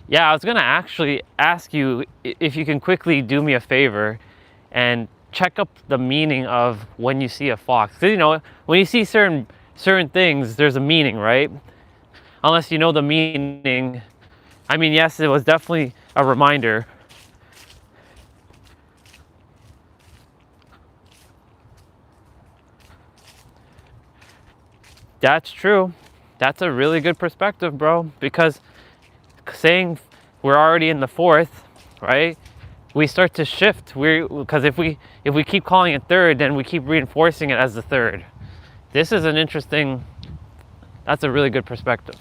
Yeah, I was gonna actually ask you if you can quickly do me a favor and check up the meaning of when you see a fox. 'Cause, you know, when you see certain things, there's a meaning, right? Unless you know the meaning. I mean, yes, it was definitely a reminder. That's true. That's a really good perspective, bro, because saying we're already in the fourth, right? We start to shift. Because if we keep calling it third, then we keep reinforcing it as the third. This is an interesting. That's a really good perspective.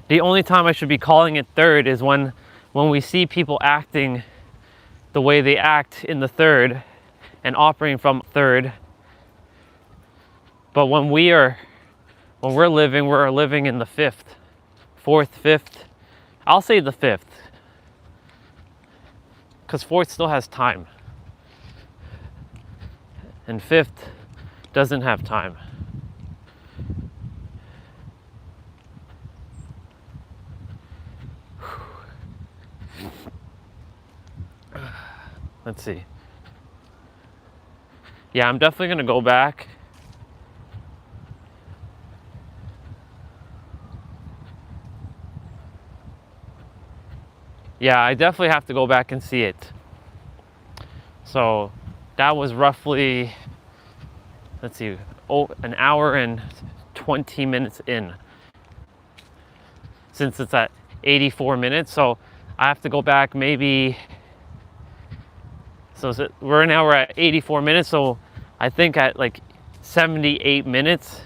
The only time I should be calling it third is when we see people acting the way they act in the third and operating from third. But when we're living in the fifth, fourth, fifth. I'll say the fifth, because fourth still has time, and fifth doesn't have time. Let's see. Yeah, I'm definitely gonna go back. Yeah, I definitely have to go back and see it. So that was roughly, let's see, an hour and 20 minutes in. Since it's at 84 minutes, so I have to go back maybe, so we're now we're at 84 minutes, so I think at like 78 minutes,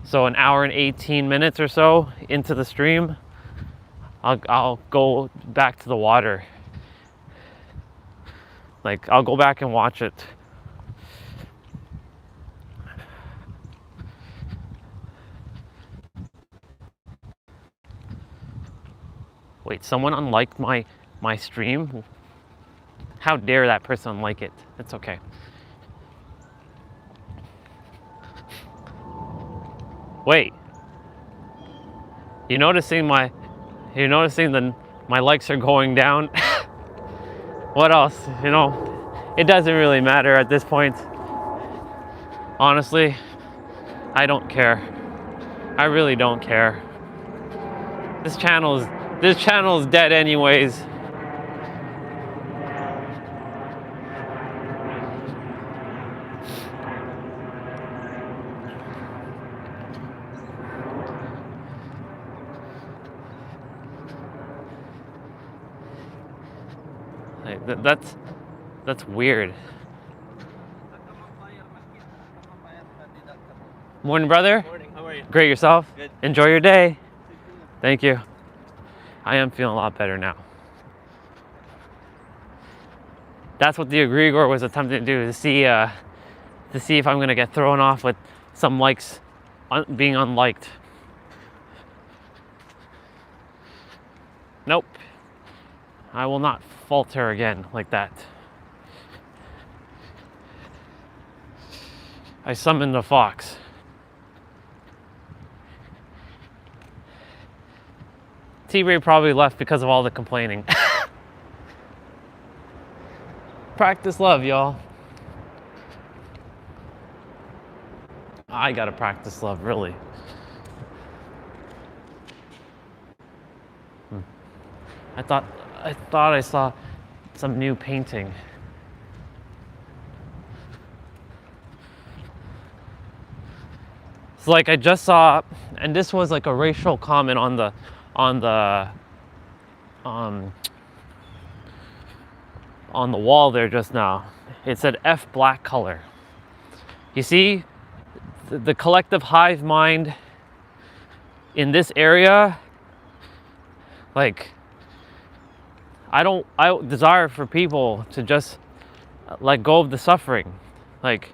so an hour and 18 minutes or so into the stream, I'll go back to the water. Like, I'll go back and watch it. Wait, someone unliked my stream? How dare that person unlike it? It's okay. Wait. You're noticing my likes are going down? What else? You know, it doesn't really matter at this point. Honestly, I don't care. I really don't care. This channel is dead anyways. Like, that's weird. Morning, brother. Morning, how are you? Great, yourself? Good. Enjoy your day. Thank you. I am feeling a lot better now. That's what the egregore was attempting to do, to see if I'm gonna get thrown off with some likes being unliked. Nope. I will not falter again like that. I summoned the fox. T-Ray probably left because of all the complaining. Practice love, y'all. I gotta practice love, really. I thought I saw some new painting. It's like I just saw, and this was like a racial comment on the wall there just now. It said F black color. You see the collective hive mind in this area, like I desire for people to just let go of the suffering. Like,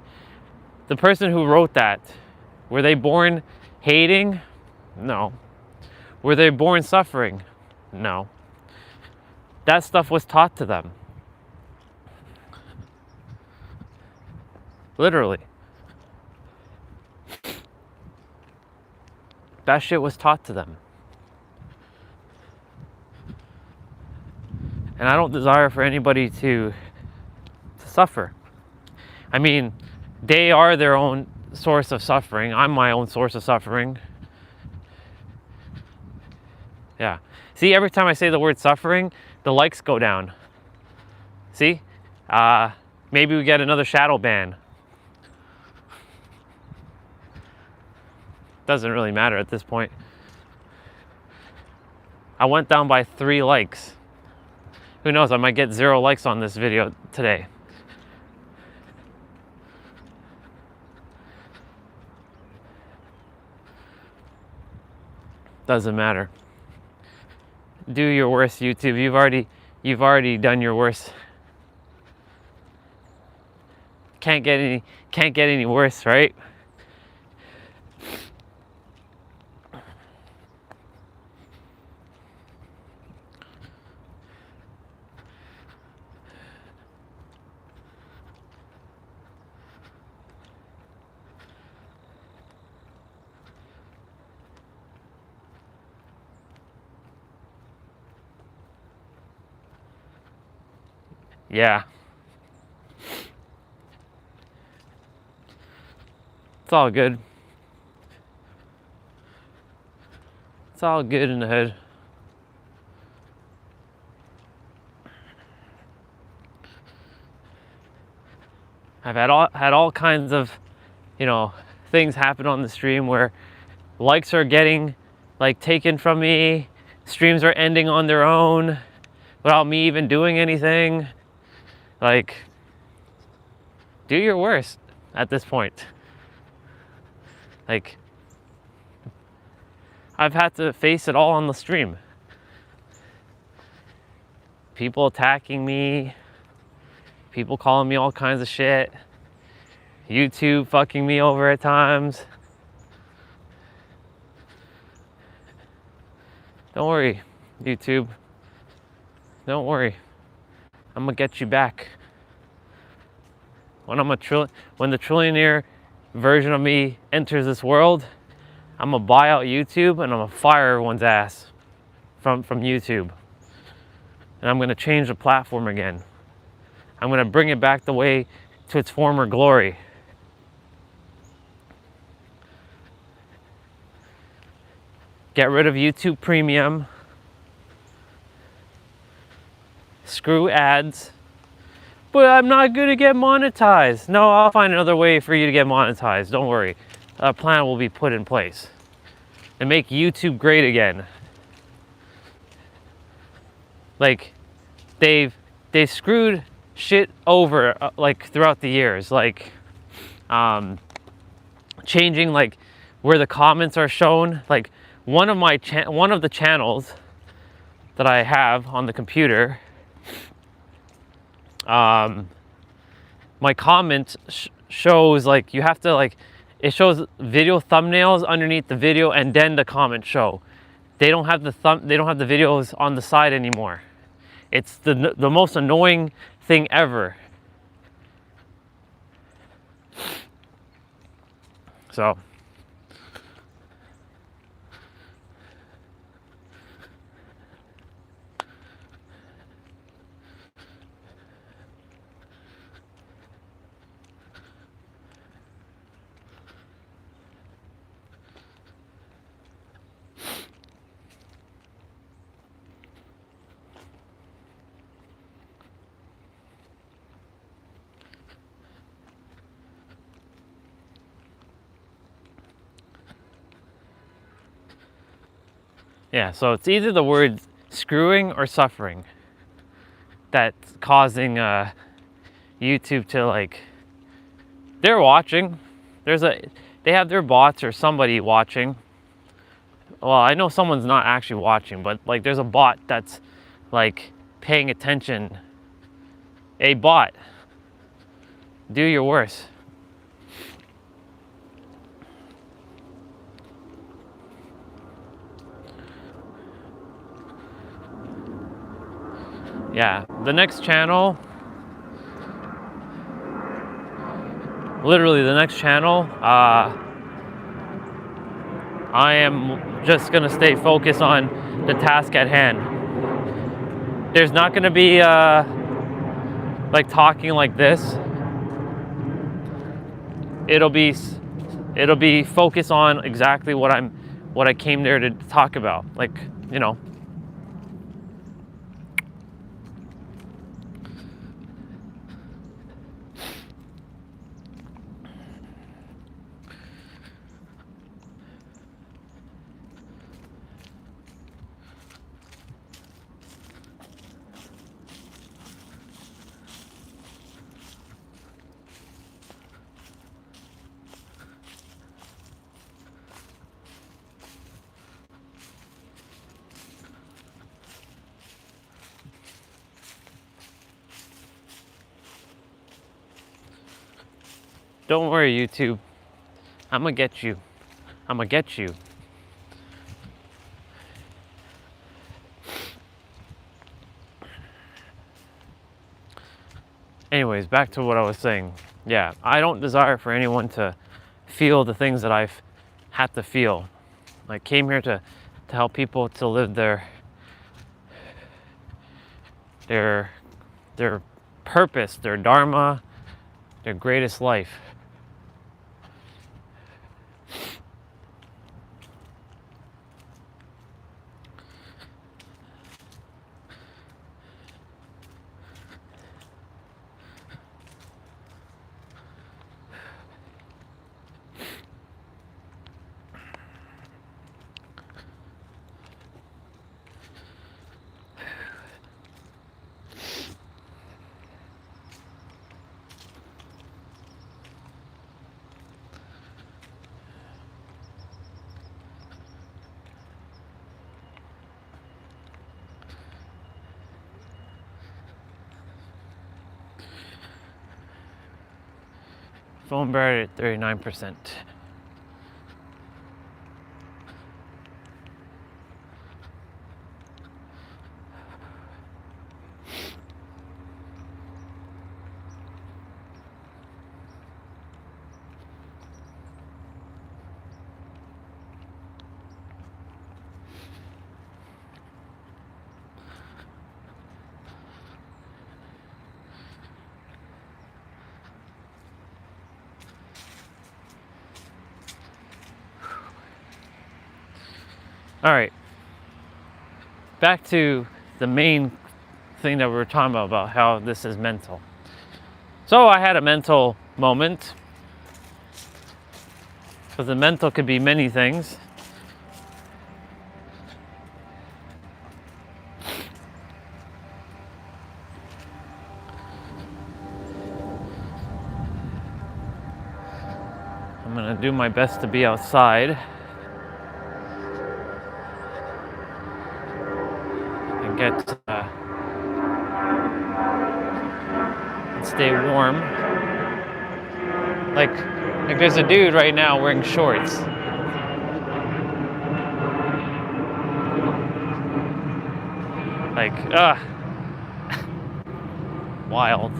the person who wrote that, were they born hating? No. Were they born suffering? No. That stuff was taught to them. Literally. That shit was taught to them. And I don't desire for anybody to suffer. I mean, they are their own source of suffering. I'm my own source of suffering. Yeah. See, every time I say the word suffering, the likes go down. See? Maybe we get another shadow ban. Doesn't really matter at this point. I went down by 3 likes. Who knows, I might get 0 likes on this video today. Doesn't matter. Do your worst, YouTube. You've already done your worst. Can't get any worse, right? Yeah. It's all good. It's all good in the hood. I've had all kinds of, things happen on the stream where likes are getting taken from me, streams are ending on their own without me even doing anything. Do your worst at this point. I've had to face it all on the stream. People attacking me, people calling me all kinds of shit, YouTube fucking me over at times. Don't worry, YouTube. Don't worry. I'm gonna get you back. When the trillionaire version of me enters this world, I'm gonna buy out YouTube and I'm gonna fire everyone's ass from YouTube. And I'm gonna change the platform again. I'm gonna bring it back the way to its former glory. Get rid of YouTube Premium. Screw ads. But I'm not gonna get monetized. No, I'll find another way for you to get monetized. Don't worry. A plan will be put in place and make YouTube great again. they screwed shit over like throughout the years, like changing like where the comments are shown. Like one of the channels that I have on the computer, my comment shows like you have to like, it shows video thumbnails underneath the video and then the comments show. They don't have the videos on the side anymore. It's the most annoying thing ever. So yeah, so it's either the word screwing or suffering that's causing YouTube to like, they're watching. They have their bots or somebody watching. Well, I know someone's not actually watching, but like there's a bot that's like paying attention. A bot, do your worst. Yeah, the next channel, literally the next channel, I am just gonna stay focused on the task at hand. There's not gonna be like talking like this. It'll be focused on exactly what I came there to talk about. Like, you know. Don't worry, YouTube. I'm gonna get you. I'm gonna get you. Anyways, back to what I was saying. Yeah, I don't desire for anyone to feel the things that I've had to feel. I came here to help people to live their purpose, their dharma, their greatest life. Phone battery at 39%. All right, back to the main thing that we were talking about how this is mental. So I had a mental moment, because the mental could be many things. gonna do my best to be outside and get and stay warm. Like there's a dude right now wearing shorts. Like, wild.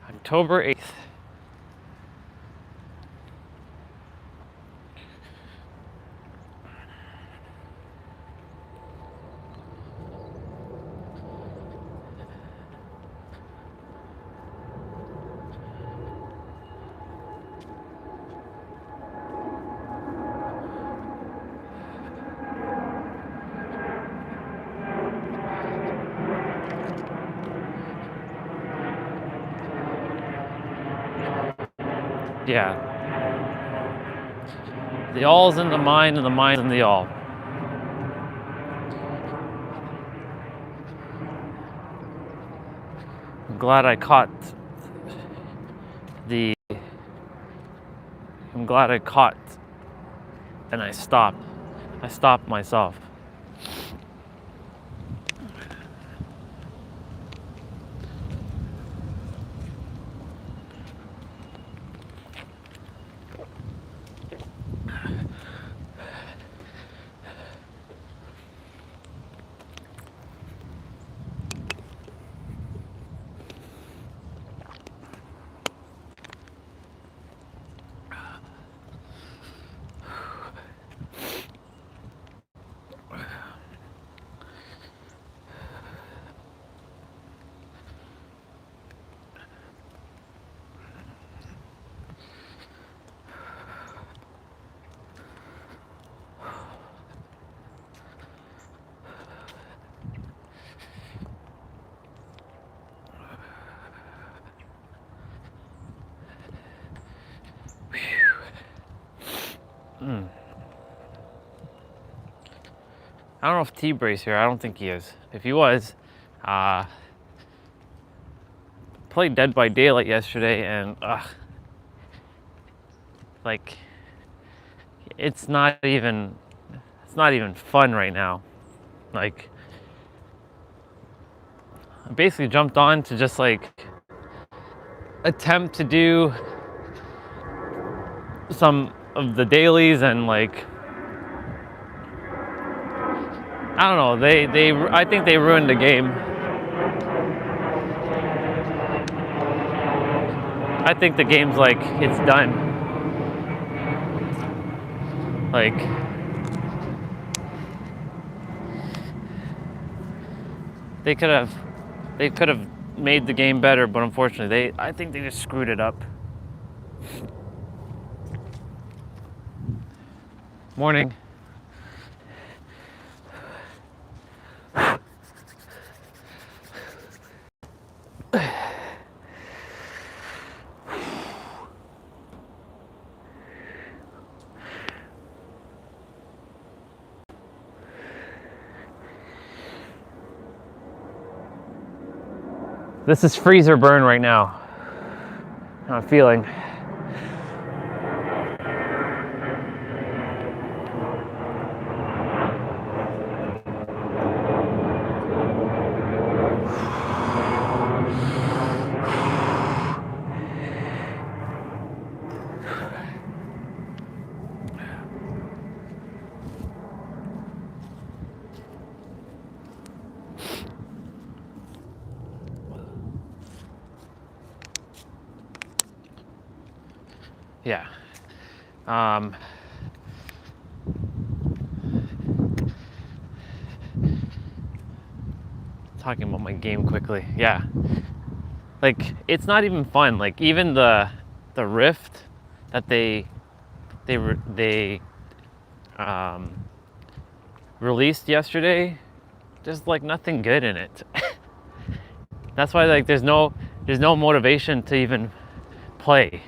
October 8th. Yeah. The all's in the mind and the mind's in the all. I'm glad I caught and I stopped. I stopped myself. I don't know if T-Brace here. I don't think he is. If he was, played Dead by Daylight yesterday, and like it's not even fun right now. Like I basically jumped on to just like attempt to do some of the dailies, and like I don't know, I think they ruined the game. I think the game's like it's done. Like they could have made the game better, but unfortunately I think they just screwed it up. Morning. This is freezer burn right now. How I'm feeling. Yeah. Talking about my game quickly. Yeah. Like it's not even fun. Like even the rift that they released yesterday just like nothing good in it. That's why like there's no motivation to even play.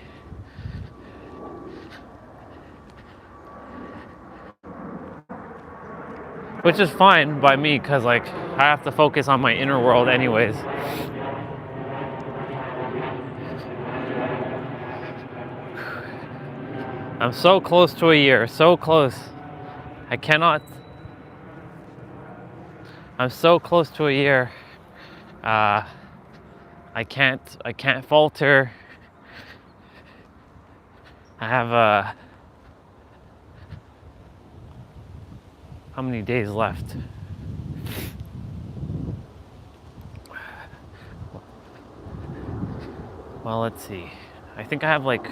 Which is fine by me, because like I have to focus on my inner world anyways. I'm so close to a year, so close. I'm so close to a year. I can't falter. I have how many days left? Well, let's see. I think I have like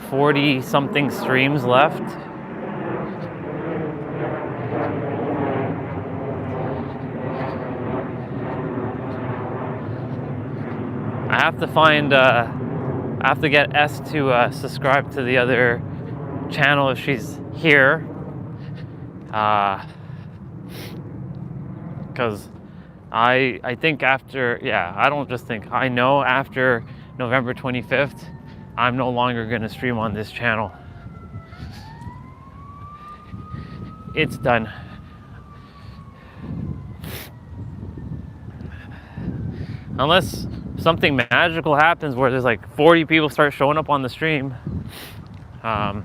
40 something streams left. I have to find, I have to get S to subscribe to the other channel if she's here. Because I think after, I don't just think, I know after November 25th, I'm no longer going to stream on this channel. It's done. Unless something magical happens where there's like 40 people start showing up on the stream. Good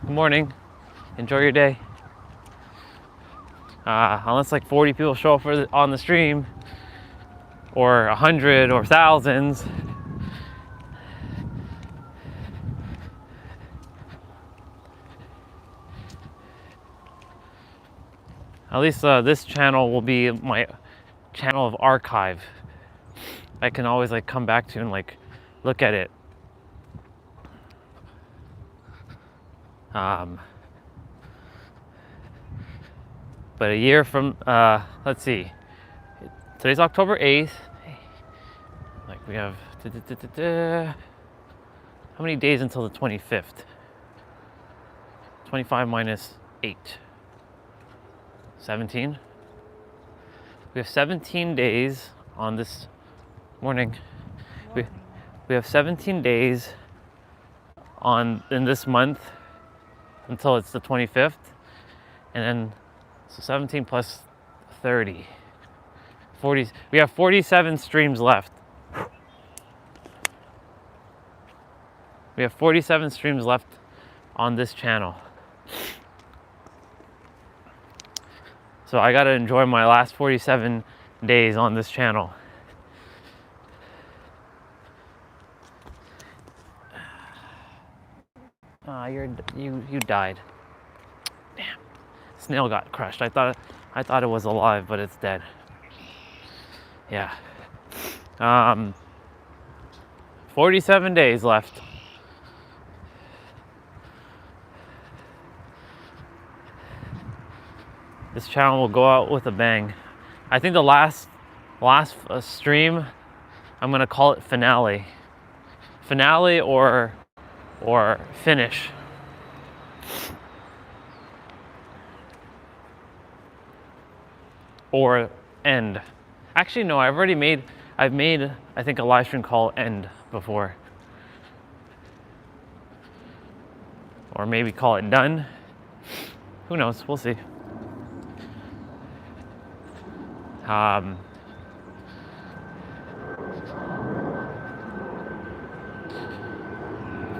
morning. Enjoy your day. Unless like 40 people show up on the stream, or 100 or thousands. At least this channel will be my channel of archive. I can always like come back to and like look at it. But a year from, let's see, today's October 8th. Like we have, how many days until the 25th? 25 minus 8. 17. We have 17 days on this morning. We have 17 days in this month until it's the 25th, and then so 17 plus 30, 40. We have 47 streams left. We have 47 streams left on this channel. So I gotta enjoy my last 47 days on this channel. You died. Damn. Snail got crushed. I thought it was alive, but it's dead. Yeah. 47 days left. This channel will go out with a bang. I think the last stream, I'm gonna call it finale. Finale or finish. Or end. Actually, no, I've made, I think, a live stream called end before. Or maybe call it done. Who knows? We'll see.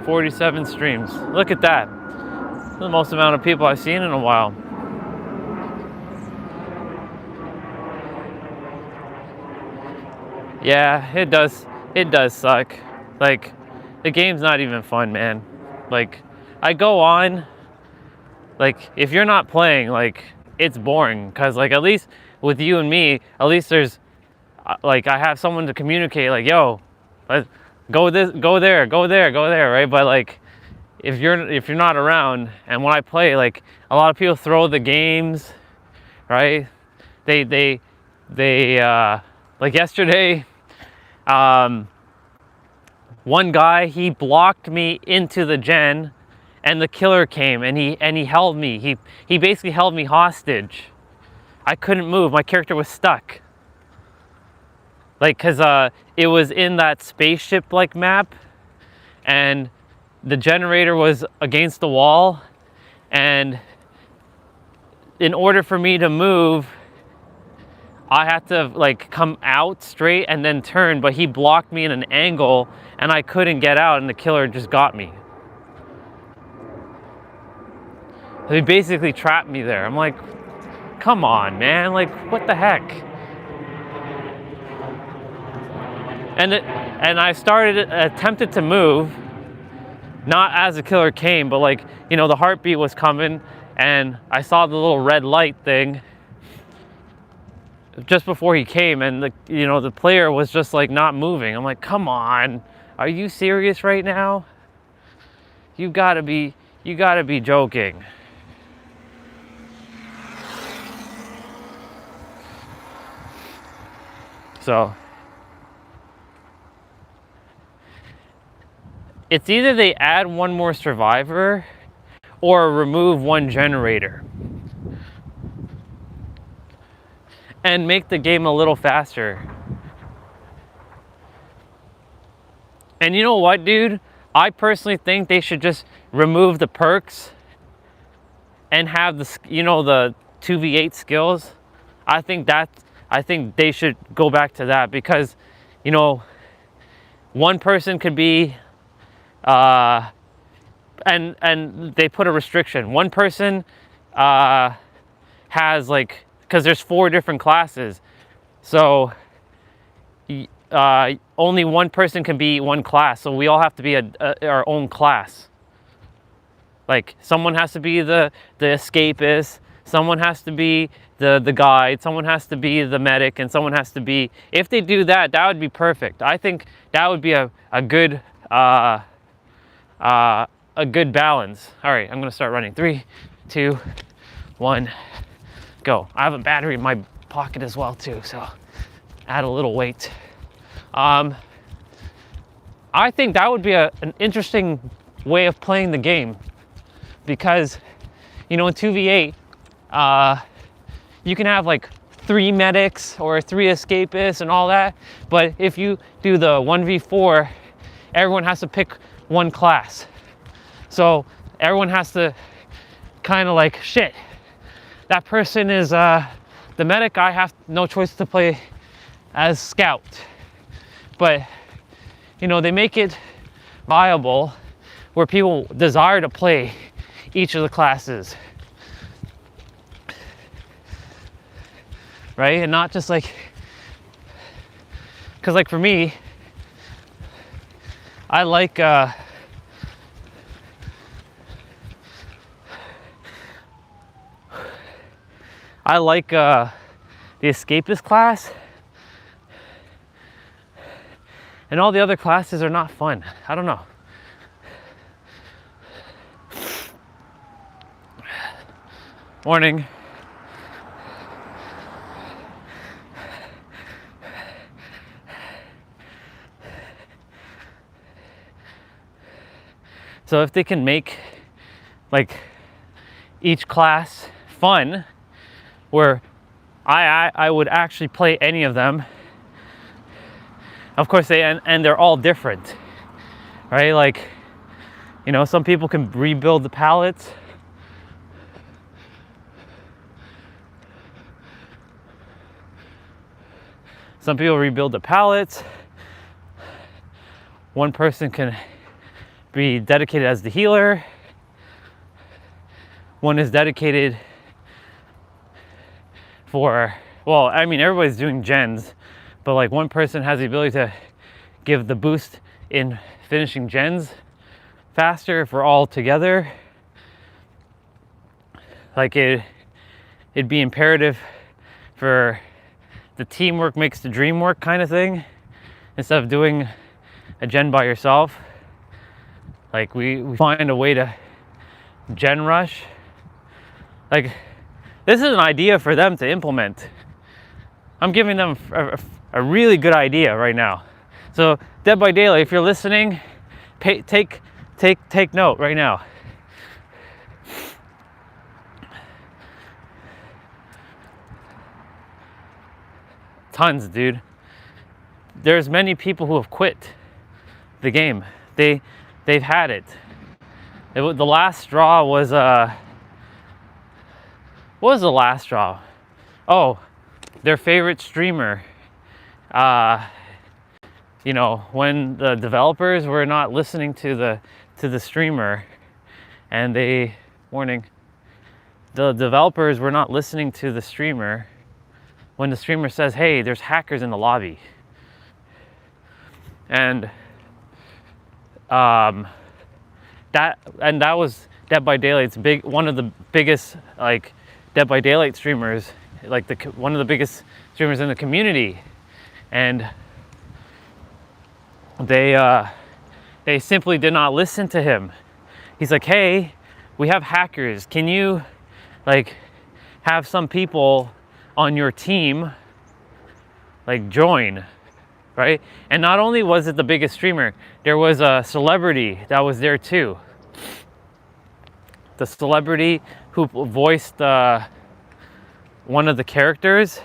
47 streams. Look at that. That's the most amount of people I've seen in a while. Yeah, it does. It does suck. Like, the game's not even fun, man. Like, I go on. Like, if you're not playing, like, it's boring. Cause like, at least with you and me, at least there's, like, I have someone to communicate. Like, yo, let's go there, right? But like, if you're not around, and when I play, like, a lot of people throw the games, right? They like yesterday, one guy, he blocked me into the gen, and the killer came, and he held me. He basically held me hostage. I couldn't move. My character was stuck. Like, cause it was in that spaceship like map, and the generator was against the wall, and in order for me to move, I had to like come out straight and then turn, but he blocked me in an angle and I couldn't get out, and the killer just got me. He basically trapped me there. I'm like, come on, man, like what the heck? And I attempted to move, not as the killer came, but like, you know, the heartbeat was coming, and I saw the little red light thing just before he came, and the player was just like not moving. I'm like, come on, are you serious right now? You gotta be joking. So it's either they add one more survivor or remove one generator and make the game a little faster. And you know what, dude? I personally think they should just remove the perks and have the 2v8 skills. I think they should go back to that, because, you know, one person could be and they put a restriction. One person has, like, because there's 4 different classes, so only one person can be one class, so we all have to be our own class. Like, someone has to be the escapist, someone has to be the guide, someone has to be the medic, and someone has to be, if they do that, that would be perfect. I think that would be a good balance. All right, I'm gonna start running. 3, 2, 1, go. I have a battery in my pocket as well too, so add a little weight. I think that would be an interesting way of playing the game, because, you know, in 2v8, you can have like 3 medics or 3 escapists and all that, but if you do the 1v4, everyone has to pick one class. So everyone has to kind of like, shit, that person is the medic, I have no choice to play as scout. But, you know, they make it viable where people desire to play each of the classes, right? And not just like, because like for me, I like the escapist class, and all the other classes are not fun. I don't know. Morning. So if they can make like each class fun, where I would actually play any of them. Of course, and they're all different, right? Like, you know, some people can rebuild the pallets. Some people rebuild the pallets. One person can be dedicated as the healer. One is dedicated for, well, I mean, everybody's doing gens, but like one person has the ability to give the boost in finishing gens faster if we're all together. Like it'd be imperative for the teamwork makes the dream work kind of thing, instead of doing a gen by yourself. Like we find a way to gen rush. Like, this is an idea for them to implement. I'm giving them a really good idea right now. So Dead by Daylight, if you're listening, take note right now. Tons, dude. There's many people who have quit the game. They've had it. The last straw was what was the last straw? Oh, their favorite streamer. You know, when the developers were not listening to the streamer, and the developers were not listening to the streamer when the streamer says, "Hey, there's hackers in the lobby," and that was Dead by Daylight's one of the biggest like Dead by Daylight streamers, like one of the biggest streamers in the community, and they simply did not listen to him. He's like, "Hey, we have hackers. Can you like have some people on your team like join?" Right? And not only was it the biggest streamer, there was a celebrity that was there too. The celebrity who voiced one of the characters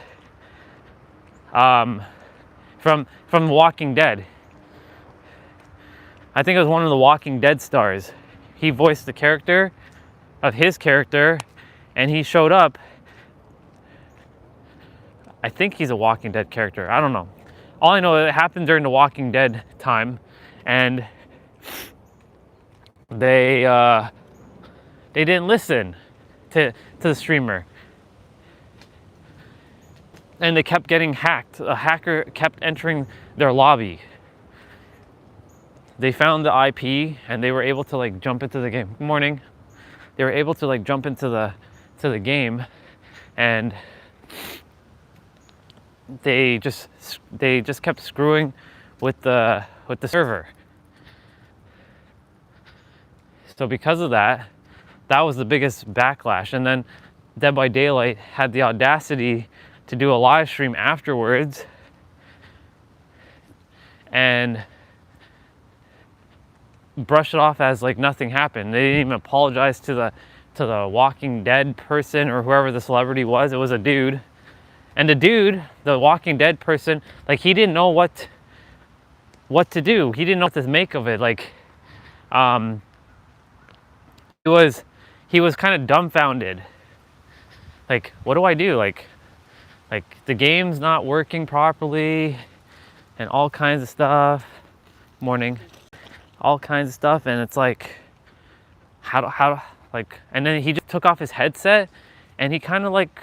from Walking Dead. I think it was one of the Walking Dead stars. He voiced the character of his character, and he showed up. I think he's a Walking Dead character. I don't know. All I know is it happened during the Walking Dead time, and they didn't listen to the streamer, and they kept getting hacked. A hacker kept entering their lobby. They found the IP, and they were able to like jump into the game. Good morning. They were able to like jump into the game, and they just kept screwing with the server. So because of that was the biggest backlash. And then Dead by Daylight had the audacity to do a live stream afterwards and brush it off as like nothing happened. They didn't even apologize to the Walking Dead person or whoever the celebrity was. It was a dude. And the dude, the Walking Dead person, like he didn't know what to do. He didn't know what to make of it. Like, he was kind of dumbfounded. Like, what do I do? Like the game's not working properly, and all kinds of stuff. Morning, all kinds of stuff, and it's like, how like, and then he just took off his headset, and he kind of like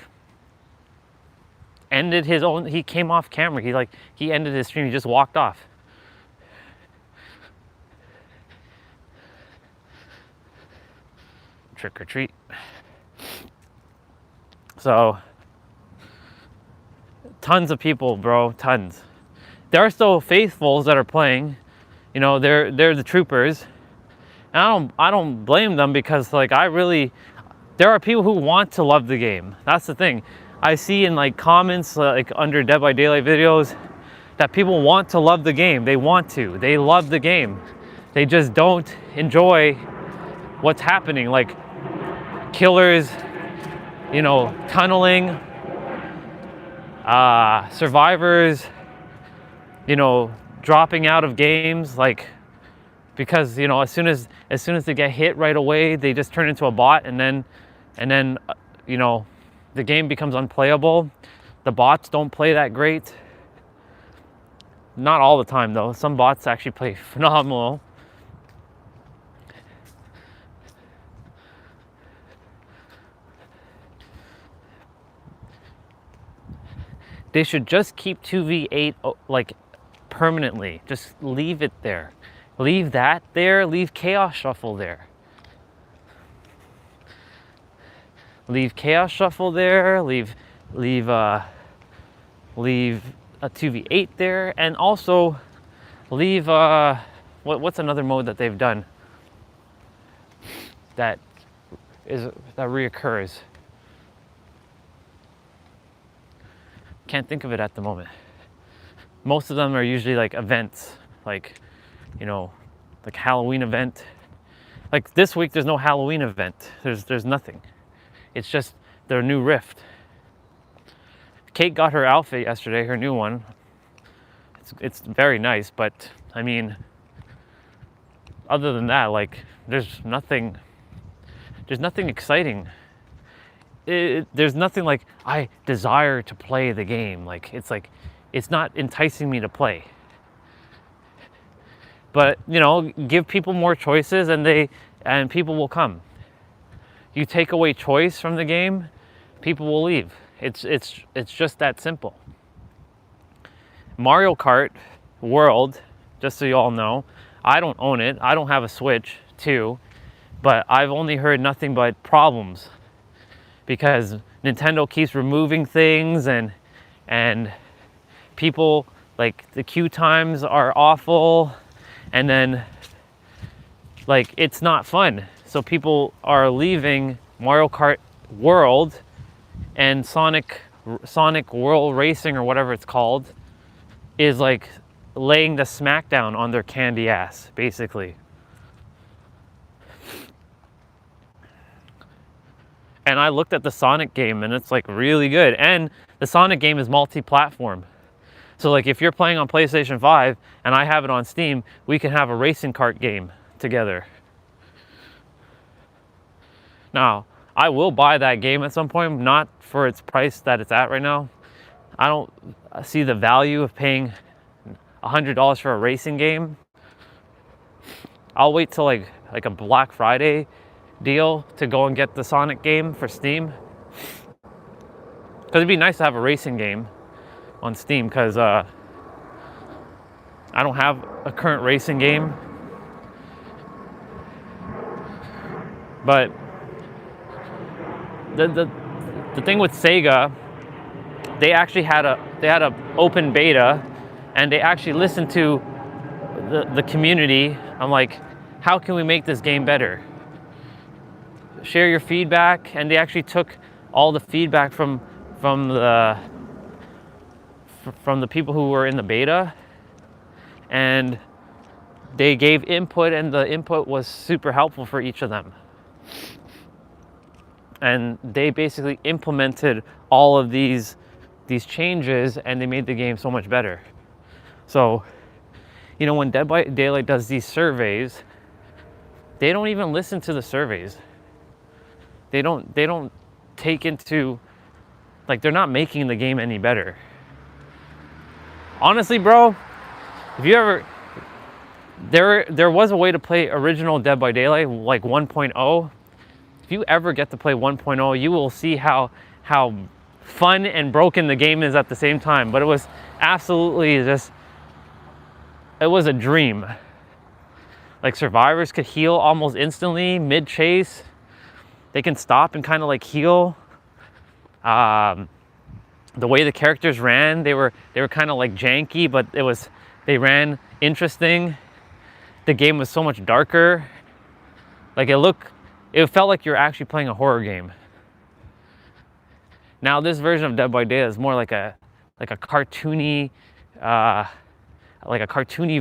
ended his own. He came off camera. He ended his stream. He just walked off. Trick or treat. So tons of people, bro, tons. There are still faithfuls that are playing. You know, they're the troopers. And I don't blame them, because like there are people who want to love the game. That's the thing. I see in like comments like under Dead by Daylight videos that people want to love the game. They love the game. They just don't enjoy what's happening, like killers, you know, tunneling, survivors, you know, dropping out of games, like, because, you know, as soon as they get hit right away, they just turn into a bot, and then you know, the game becomes unplayable. The bots don't play that great. Not all the time though. Some bots actually play phenomenal. They should just keep 2v8 like permanently. Just leave it there. Leave that there. Leave Chaos Shuffle there. Leave Chaos Shuffle there. Leave a 2v8 there, and also leave what's another mode that they've done that reoccurs? Can't think of it at the moment. Most of them are usually like events, like, you know, like Halloween event. Like this week there's no Halloween event. There's nothing. It's just their new rift. Kate got her outfit yesterday, her new one. It's very nice, but I mean, other than that, like, there's nothing exciting. There's nothing like I desire to play the game. Like, it's not enticing me to play. But, you know, give people more choices and people will come. You take away choice from the game, people will leave. It's just that simple. Mario Kart World, just so you all know, I don't own it. I don't have a Switch 2, but I've only heard nothing but problems because Nintendo keeps removing things and people, like, the queue times are awful, and then, like, it's not fun. So people are leaving Mario Kart World and Sonic World Racing, or whatever it's called, is like laying the smackdown on their candy ass, basically. And I looked at the Sonic game and it's like really good. And the Sonic game is multi-platform. So like if you're playing on PlayStation 5 and I have it on Steam, we can have a racing kart game together. Now, I will buy that game at some point, not for its price that it's at right now. I don't see the value of paying $100 for a racing game. I'll wait till like a Black Friday deal to go and get the Sonic game for Steam. Because it'd be nice to have a racing game on Steam, because I don't have a current racing game. But the thing with Sega, they actually had a open beta, and they actually listened to the community. I'm like, how can we make this game better? Share your feedback, and they actually took all the feedback from the people who were in the beta, and they gave input, and the input was super helpful for each of them. And they basically implemented all of these changes, and they made the game so much better. So, you know, when Dead by Daylight does these surveys, they don't even listen to the surveys. They don't take into, like, they're not making the game any better. Honestly, bro, if you ever, there was a way to play original Dead by Daylight, like 1.0. If you ever get to play 1.0, you will see how fun and broken the game is at the same time. But it was absolutely just, it was a dream. Like, survivors could heal almost instantly mid-chase. They can stop and kind of like heal. The way the characters ran, they were kind of like janky, but they ran interesting. The game was so much darker. Like, it felt like you're actually playing a horror game. Now this version of Dead by Daylight is more like a cartoony,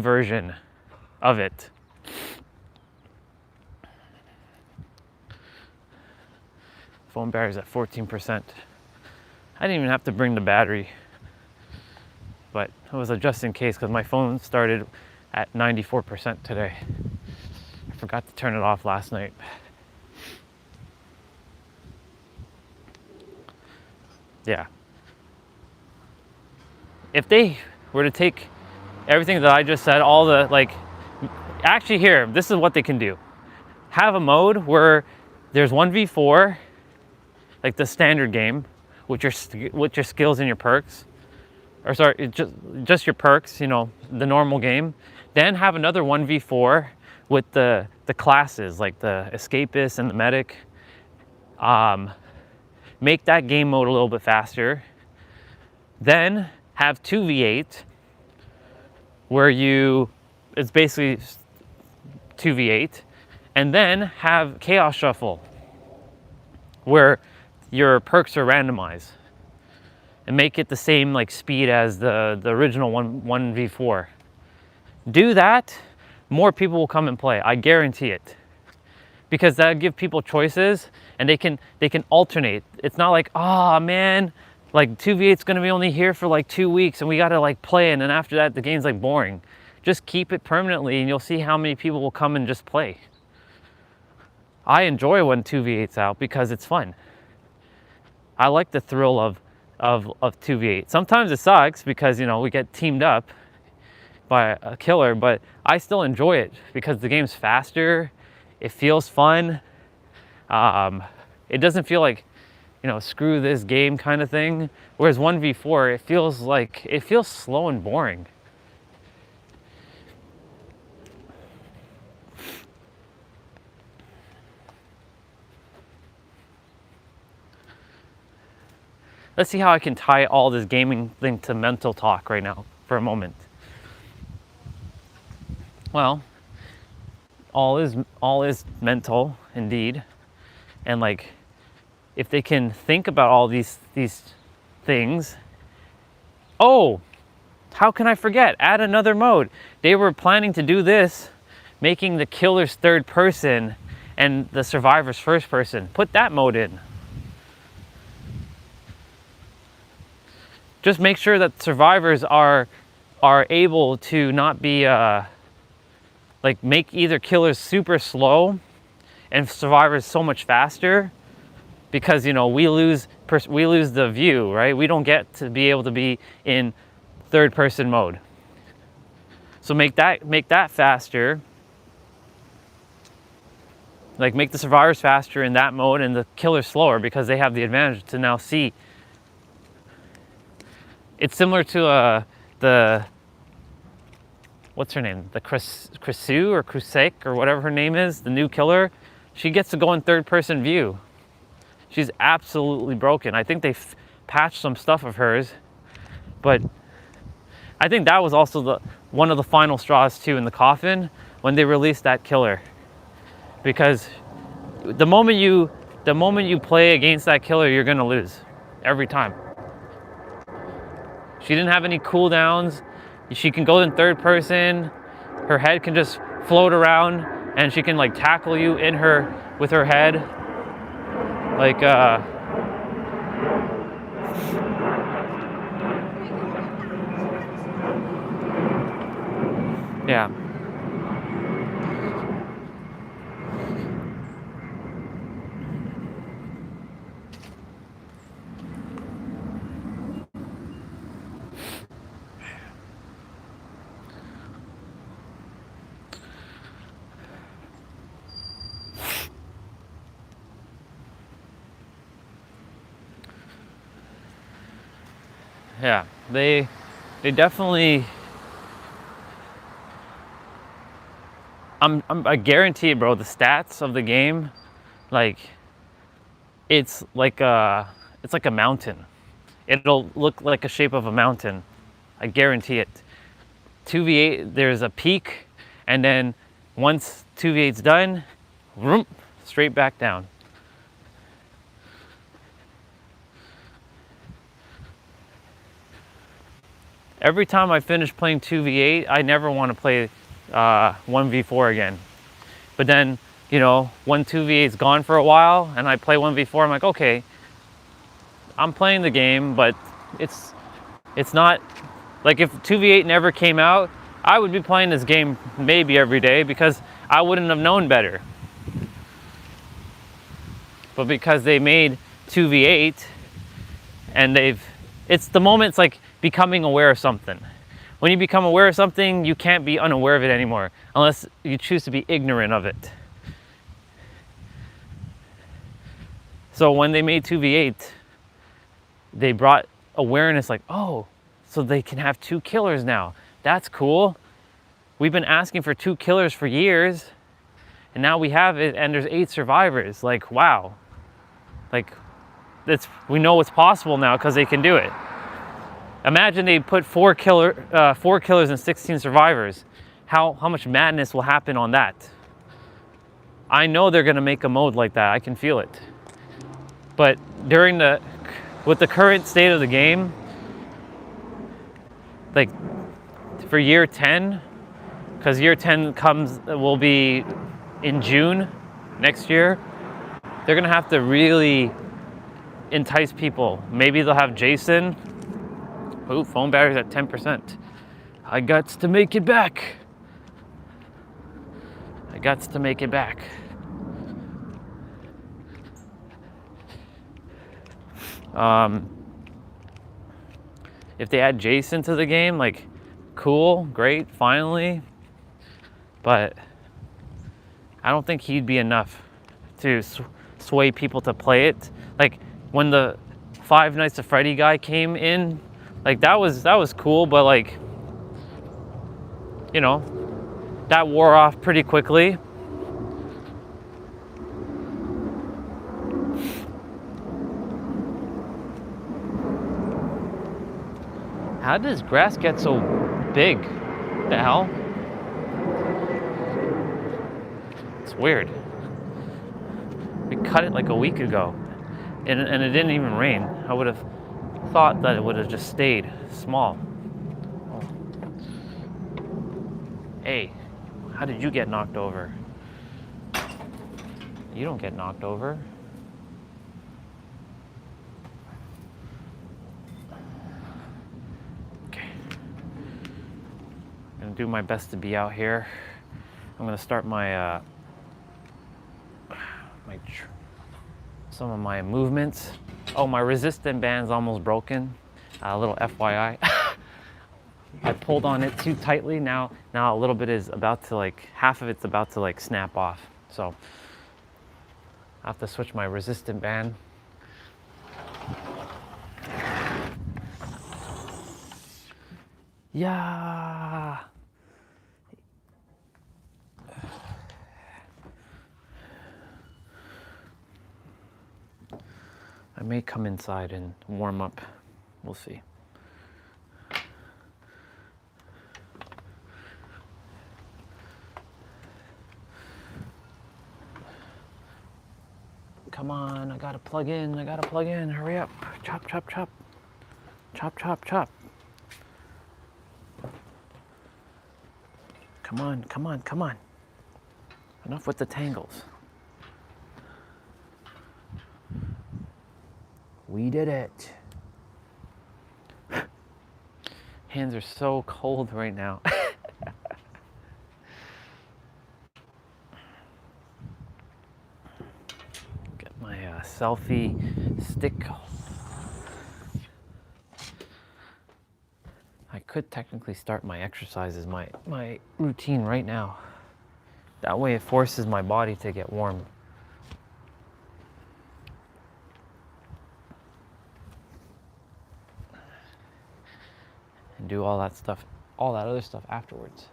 version of it. Phone battery's at 14%. I didn't even have to bring the battery, but it was a just in case, because my phone started at 94% today. I forgot to turn it off last night. Yeah. If they were to take everything that I just said, all the, like, actually here, this is what they can do. Have a mode where there's 1v4, like the standard game, with your skills and your perks. Or sorry, just your perks, you know, the normal game. Then have another 1v4 with the classes, like the escapist and the medic. Make that game mode a little bit faster. Then have 2v8, where it's basically 2v8. And then have Chaos Shuffle, where your perks are randomized. And make it the same like speed as the original 1v4. Do that, more people will come and play. I guarantee it. Because that'll give people choices, and they can alternate. It's not like, oh man, like 2v8's gonna be only here for like 2 weeks and we gotta like play, and then after that the game's like boring. Just keep it permanently and you'll see how many people will come and just play. I enjoy when 2v8's out because it's fun. I like the thrill of 2v8. Sometimes it sucks because, you know, we get teamed up by a killer, but I still enjoy it because the game's faster, it feels fun. It doesn't feel like, you know, screw this game kind of thing. Whereas 1v4, it feels slow and boring. Let's see how I can tie all this gaming thing to mental talk right now for a moment. Well, all is mental indeed. And like, if they can think about all these things. Oh, how can I forget? Add another mode. They were planning to do this, making the killer's third person and the survivor's first person. Put that mode in. Just make sure that survivors are able to not be like make either killers super slow and survivors so much faster, because, you know, we lose the view, right? We don't get to be able to be in third person mode. So make that faster. Like, make the survivors faster in that mode and the killers slower, because they have the advantage to now see. It's similar to the, what's her name? The Krisu or Krusek or whatever her name is, the new killer. She gets to go in third person view. She's absolutely broken. I think they've patched some stuff of hers, but I think that was also one of the final straws too in the coffin when they released that killer. Because the moment you play against that killer, you're gonna lose every time. She didn't have any cooldowns. She can go in third person. Her head can just float around, and she can like tackle you with her head. Like yeah. Yeah, they definitely. I guarantee it, bro. The stats of the game, like, it's like a mountain. It'll look like a shape of a mountain. I guarantee it. 2v8, there's a peak, and then once 2v8's done, vroom, straight back down. Every time I finish playing 2v8, I never want to play 1v4 again. But then, you know, when 2v8 is gone for a while and I play 1v4, I'm like, okay, I'm playing the game, but it's not like, if 2v8 never came out, I would be playing this game maybe every day because I wouldn't have known better. But because they made 2v8 and it's the moment, it's like becoming aware of something. When you become aware of something, you can't be unaware of it anymore unless you choose to be ignorant of it. So when they made 2v8, they brought awareness, like, oh, so they can have 2 killers now. That's cool. We've been asking for 2 killers for years, and now we have it, and there's 8 survivors. Like, wow. Like, we know what's possible now because they can do it. Imagine they put 4 killers and 16 survivors. How much madness will happen on that? I know they're gonna make a mode like that. I can feel it. But with the current state of the game, like for year 10, because year 10 will be in June next year, they're gonna have to really entice people. Maybe they'll have Jason. Ooh, phone battery's at 10%. I gots to make it back. I gots to make it back. If they add Jason to the game, like, cool, great, finally. But I don't think he'd be enough to sway people to play it. Like, when the Five Nights at Freddy guy came in, like, that was cool, but like, you know, that wore off pretty quickly. How does grass get so big? The hell? It's weird. We cut it like a week ago, and it didn't even rain. I would have thought that it would have just stayed small. Oh. Hey, how did you get knocked over? You don't get knocked over. Okay. I'm gonna do my best to be out here. I'm gonna start my some of my movements. Oh, my resistant band's almost broken. A little FYI. I pulled on it too tightly. Now a little bit is about to, like, half of it's about to, like, snap off. So I have to switch my resistant band. Yeah. I may come inside and warm up. We'll see. Come on, I gotta plug in, hurry up. Chop, chop, chop. Chop, chop, chop. Come on, come on, come on. Enough with the tangles. We did it. Hands are so cold right now. Get my selfie stick. I could technically start my exercises, my routine right now. That way it forces my body to get warm. And do all that stuff, all that other stuff afterwards.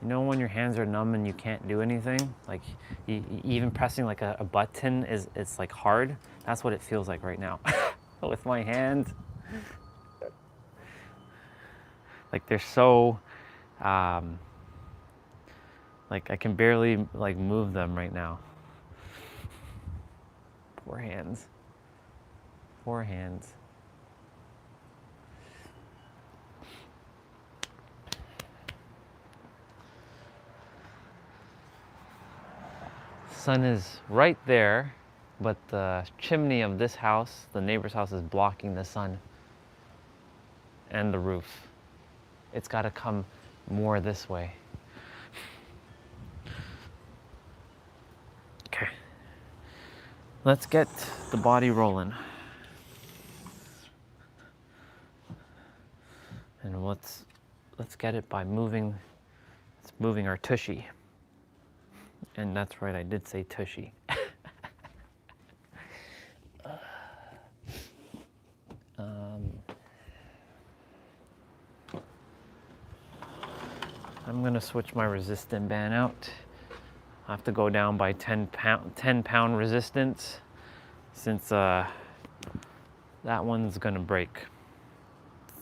You know when your hands are numb and you can't do anything? Like, even pressing like a button it's like hard. That's what it feels like right now with my hands. Like, they're so, like, I can barely, like, move them right now. Poor hands. Poor hands. Sun is right there, but the chimney of this house, the neighbor's house, is blocking the sun and the roof. It's got to come more this way. Okay, let's get the body rolling. And let's get it by moving. It's moving our tushy. And that's right, I did say tushy. I'm gonna switch my resistant band out. I have to go down by 10 pound resistance, since that one's gonna break.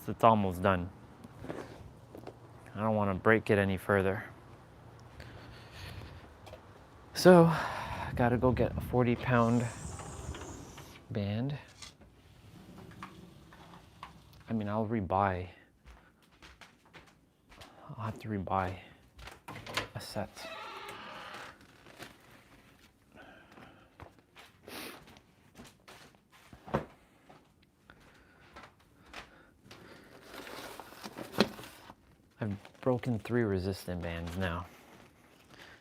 It's almost done. I don't want to break it any further. So I gotta go get a 40-pound band. I mean, I'll rebuy. I'll have to rebuy a set. I've broken 3 resistant bands now.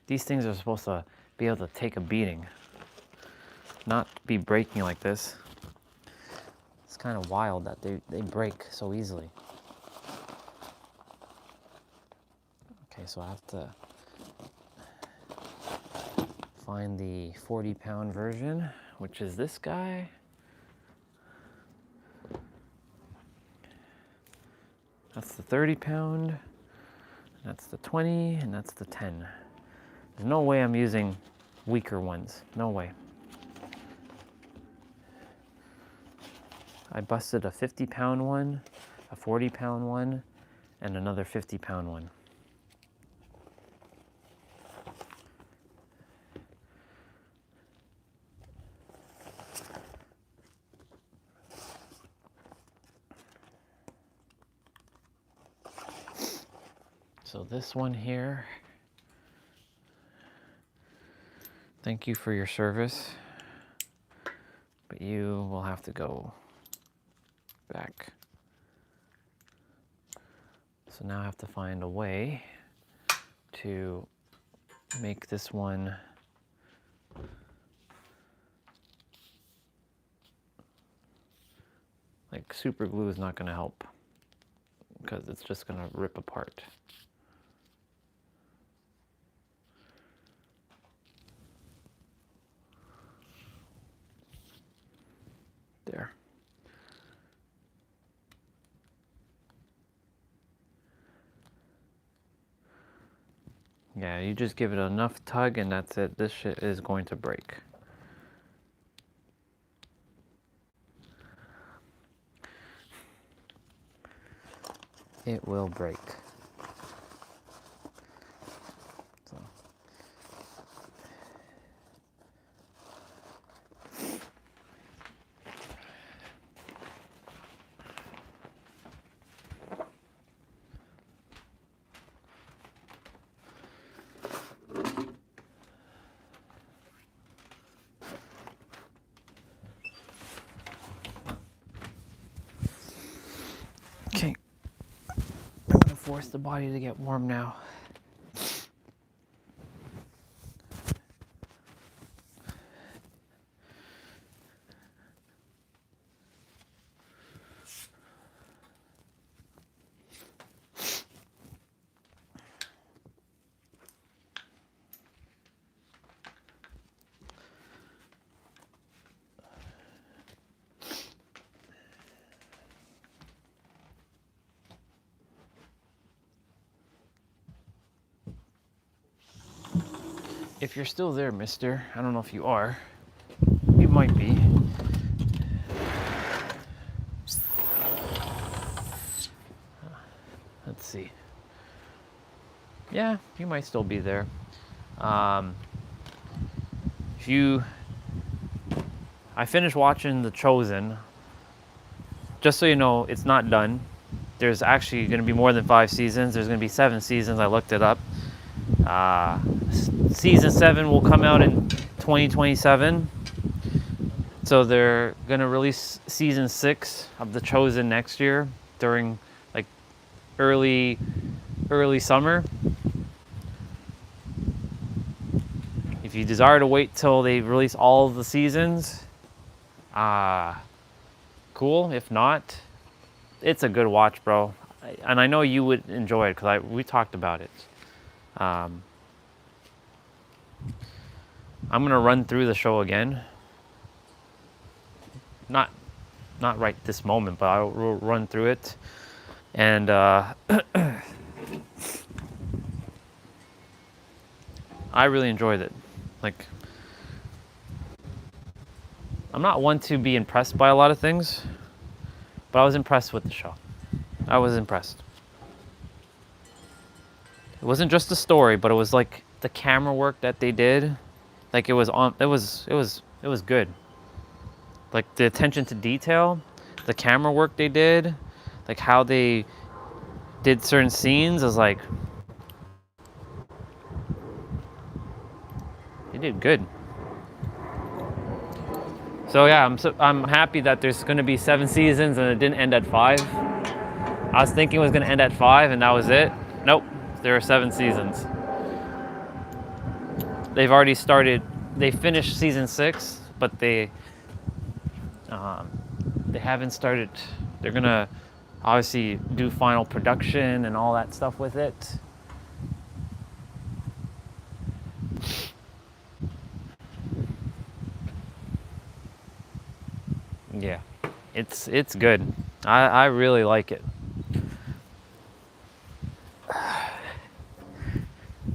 These things are supposed to be able to take a beating, not be breaking like this. It's kind of wild that they break so easily. Okay, so I have to find the 40-pound version, which is this guy. That's the 30-pound, that's the 20, and that's the 10. There's no way I'm using weaker ones, no way. I busted a 50-pound one, a 40-pound one, and another 50-pound one. So this one here, thank you for your service, but you will have to go back. So now I have to find a way to make this one like super glue is not going to help because it's just going to rip apart. There. Yeah, you just give it enough tug and that's it. This shit is going to break. It will break. So. Okay, I'm gonna force the body to get warm now. If you're still there, mister, I don't know if you are. You might be. Let's see. Yeah, you might still be there. I finished watching The Chosen. Just so you know, it's not done. There's actually going to be more than 5 seasons. There's going to be 7 seasons. I looked it up. Season 7 will come out in 2027. So they're going to release season 6 of The Chosen next year during like early summer. If you desire to wait till they release all of the seasons, cool. If not, it's a good watch, bro. And I know you would enjoy it because we talked about it. I'm gonna run through the show again. Not right this moment, but I'll run through it. And I really enjoyed it. Like, I'm not one to be impressed by a lot of things, but I was impressed with the show. I was impressed. It wasn't just the story, but it was like the camera work that they did. Like it was good. Like the attention to detail, the camera work they did, Like how they did certain scenes is like, they did good. So yeah, I'm happy that there's going to be 7 seasons and it didn't end at 5. I was thinking it was going to end at 5 and that was it. Nope, there are 7 seasons. They've already started. They finished season 6, but they haven't started. They're gonna obviously do final production and all that stuff with it. Yeah, it's good. I really like it.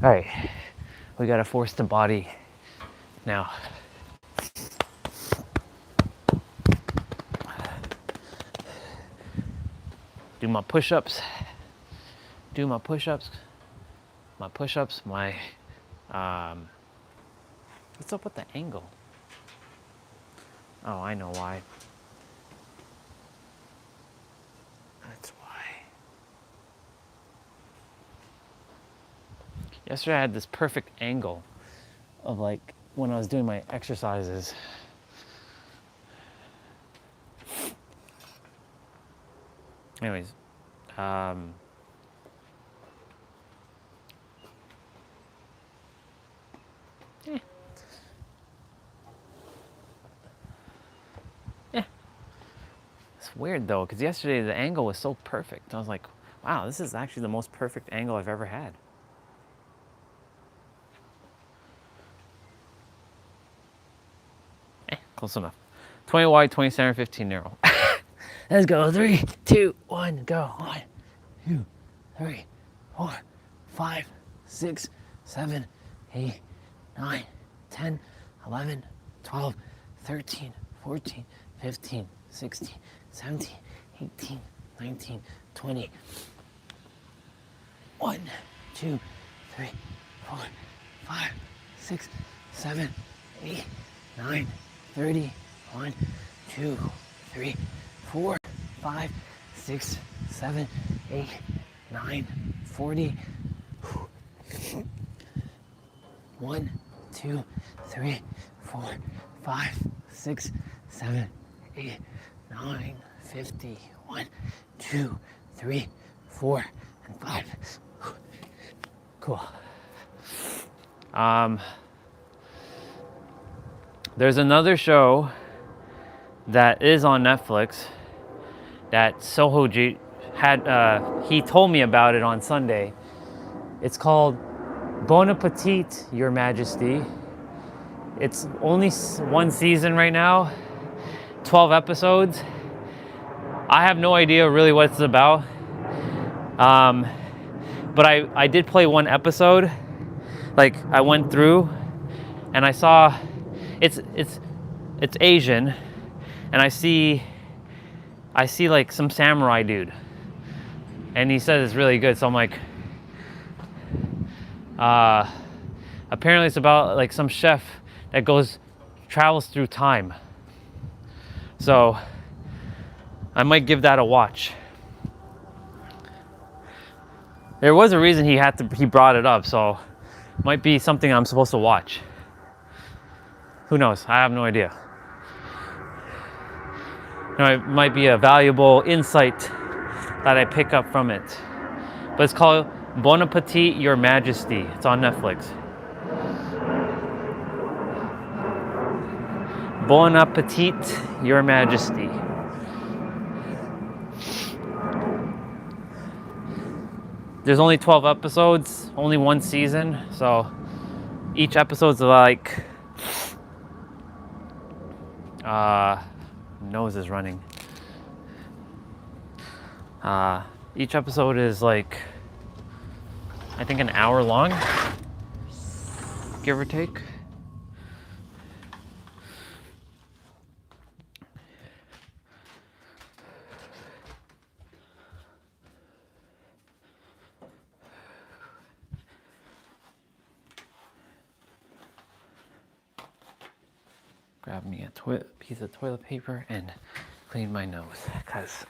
All right, we gotta force the body now. Do my push-ups. Do my push-ups. My push-ups. My what's up with the angle? Oh, I know why. That's why. Yesterday I had this perfect angle of like when I was doing my exercises. Anyways, yeah. It's weird though, because yesterday the angle was so perfect. I was like, wow, this is actually the most perfect angle I've ever had. Close enough. 20 wide, 20 center, 15 narrow. Let's go. 3, 2, 1, go. 1, 2, 3, 4, 5, 6, 7, 8, 9, 10, 11, 12, 13, 14, 15, 16, 17, 18, 19, 20. 1, 2, 3, 4, 5, 6, 7, 8, 9, 30. 1, 2, 3, 4, 5, 6, 7, 8, 9, 40. 1, 2, 3, 4, 5, 6, 7, 8, 9, 50. 1, 2, 3, 4, and 5. Cool. There's another show that is on Netflix that Sohoji had. He told me about it on Sunday. It's called Bon Appetit, Your Majesty. It's only 1 season right now, 12 episodes. I have no idea really what it's about. But I did play 1 episode. Like I went through and I saw it's Asian, and I see like some samurai dude, and he says it's really good. So I'm like, apparently it's about like some chef that travels through time. So I might give that a watch. There was a reason he brought it up, so might be something I'm supposed to watch. Who knows? I have no idea. It might be a valuable insight that I pick up from it. But it's called Bon Appetit, Your Majesty. It's on Netflix. Bon Appetit, Your Majesty. There's only 12 episodes, only 1 season, so each episode's like nose is running. Each episode is like, I think, an hour long, give or take. Grab me a piece of toilet paper and clean my nose, because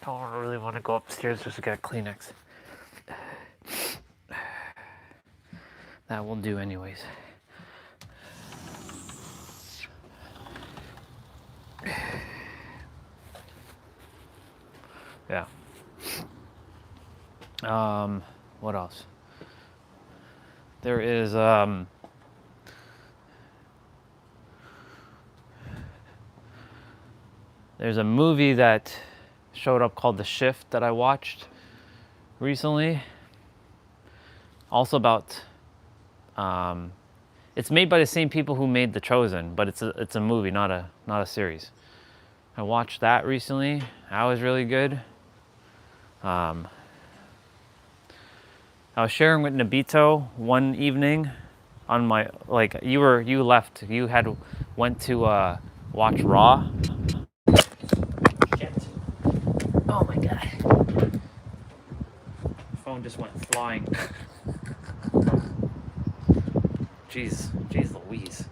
don't really want to go upstairs just to get a Kleenex. That will do anyways. Yeah. What else? There is there's a movie that showed up called The Shift that I watched recently. Also about it's made by the same people who made The Chosen, but it's a movie, not a series. I watched that recently. That was really good. I was sharing with Nabito one evening on my, like, you left, you had went to watch Raw. Shit. Oh my god. Phone just went flying. Jeez Louise.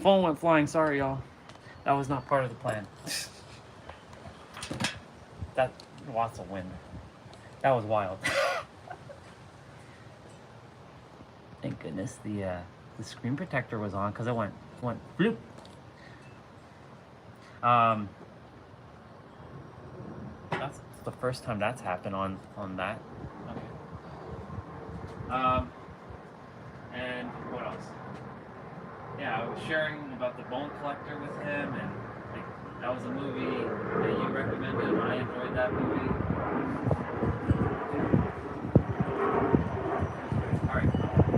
Phone went flying, sorry y'all. That was not part of the plan. That, lots of wind. That was wild. Thank goodness the screen protector was on because it went bloop. That's the first time that's happened on that. Okay. And what else? Yeah, I was sharing about the Bone Collector with him, and like that was a movie that you recommended, and I enjoyed that movie. All right,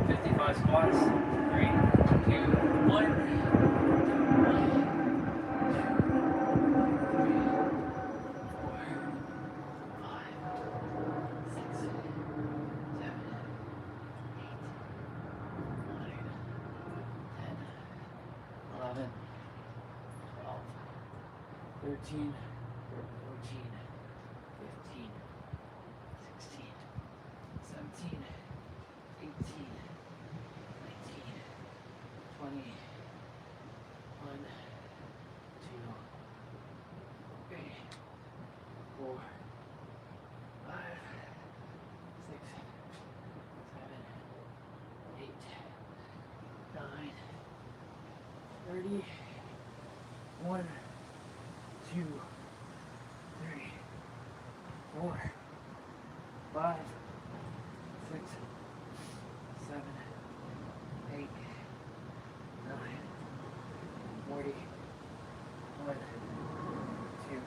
55 squats. 3, 2, 1. 13, 14, 15, 16, 17, 18, 19, 20, 1, 2, 3, 4, 5, 6, 7, 8, 9, 30, 1, 2, 3, 4, 5, 6, 7, 8, 9, 40, 1, 2,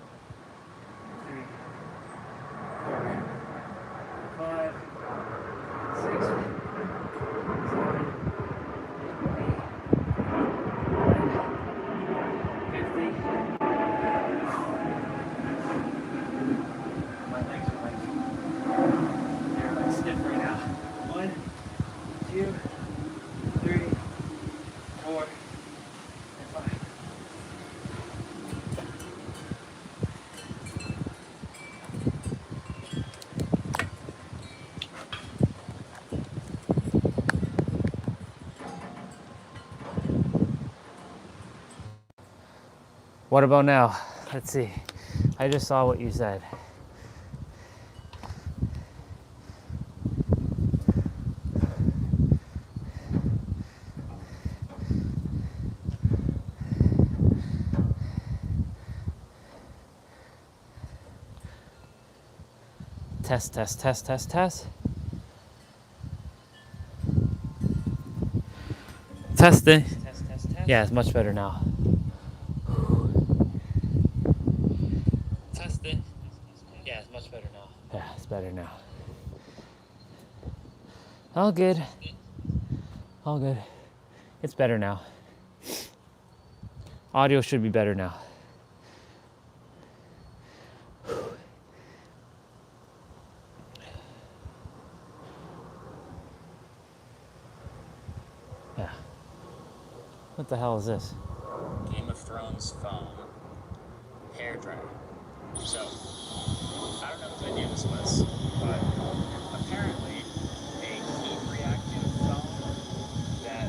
3, 4, 5, 6, 7, 8, 9, 50. My legs are they're like stiff right now. 1, 2, 3, 4, and 5. What about now? Let's see. I just saw what you said. Test. Testing. Test. Yeah, it's much better now. Testing. Yeah, it's much better now. Yeah, it's better now. All good. It's better now. Audio should be better now. Yeah. What the hell is this? Game of Thrones foam hair dryer. So, I don't know whose idea this was, but apparently a heat reactive foam that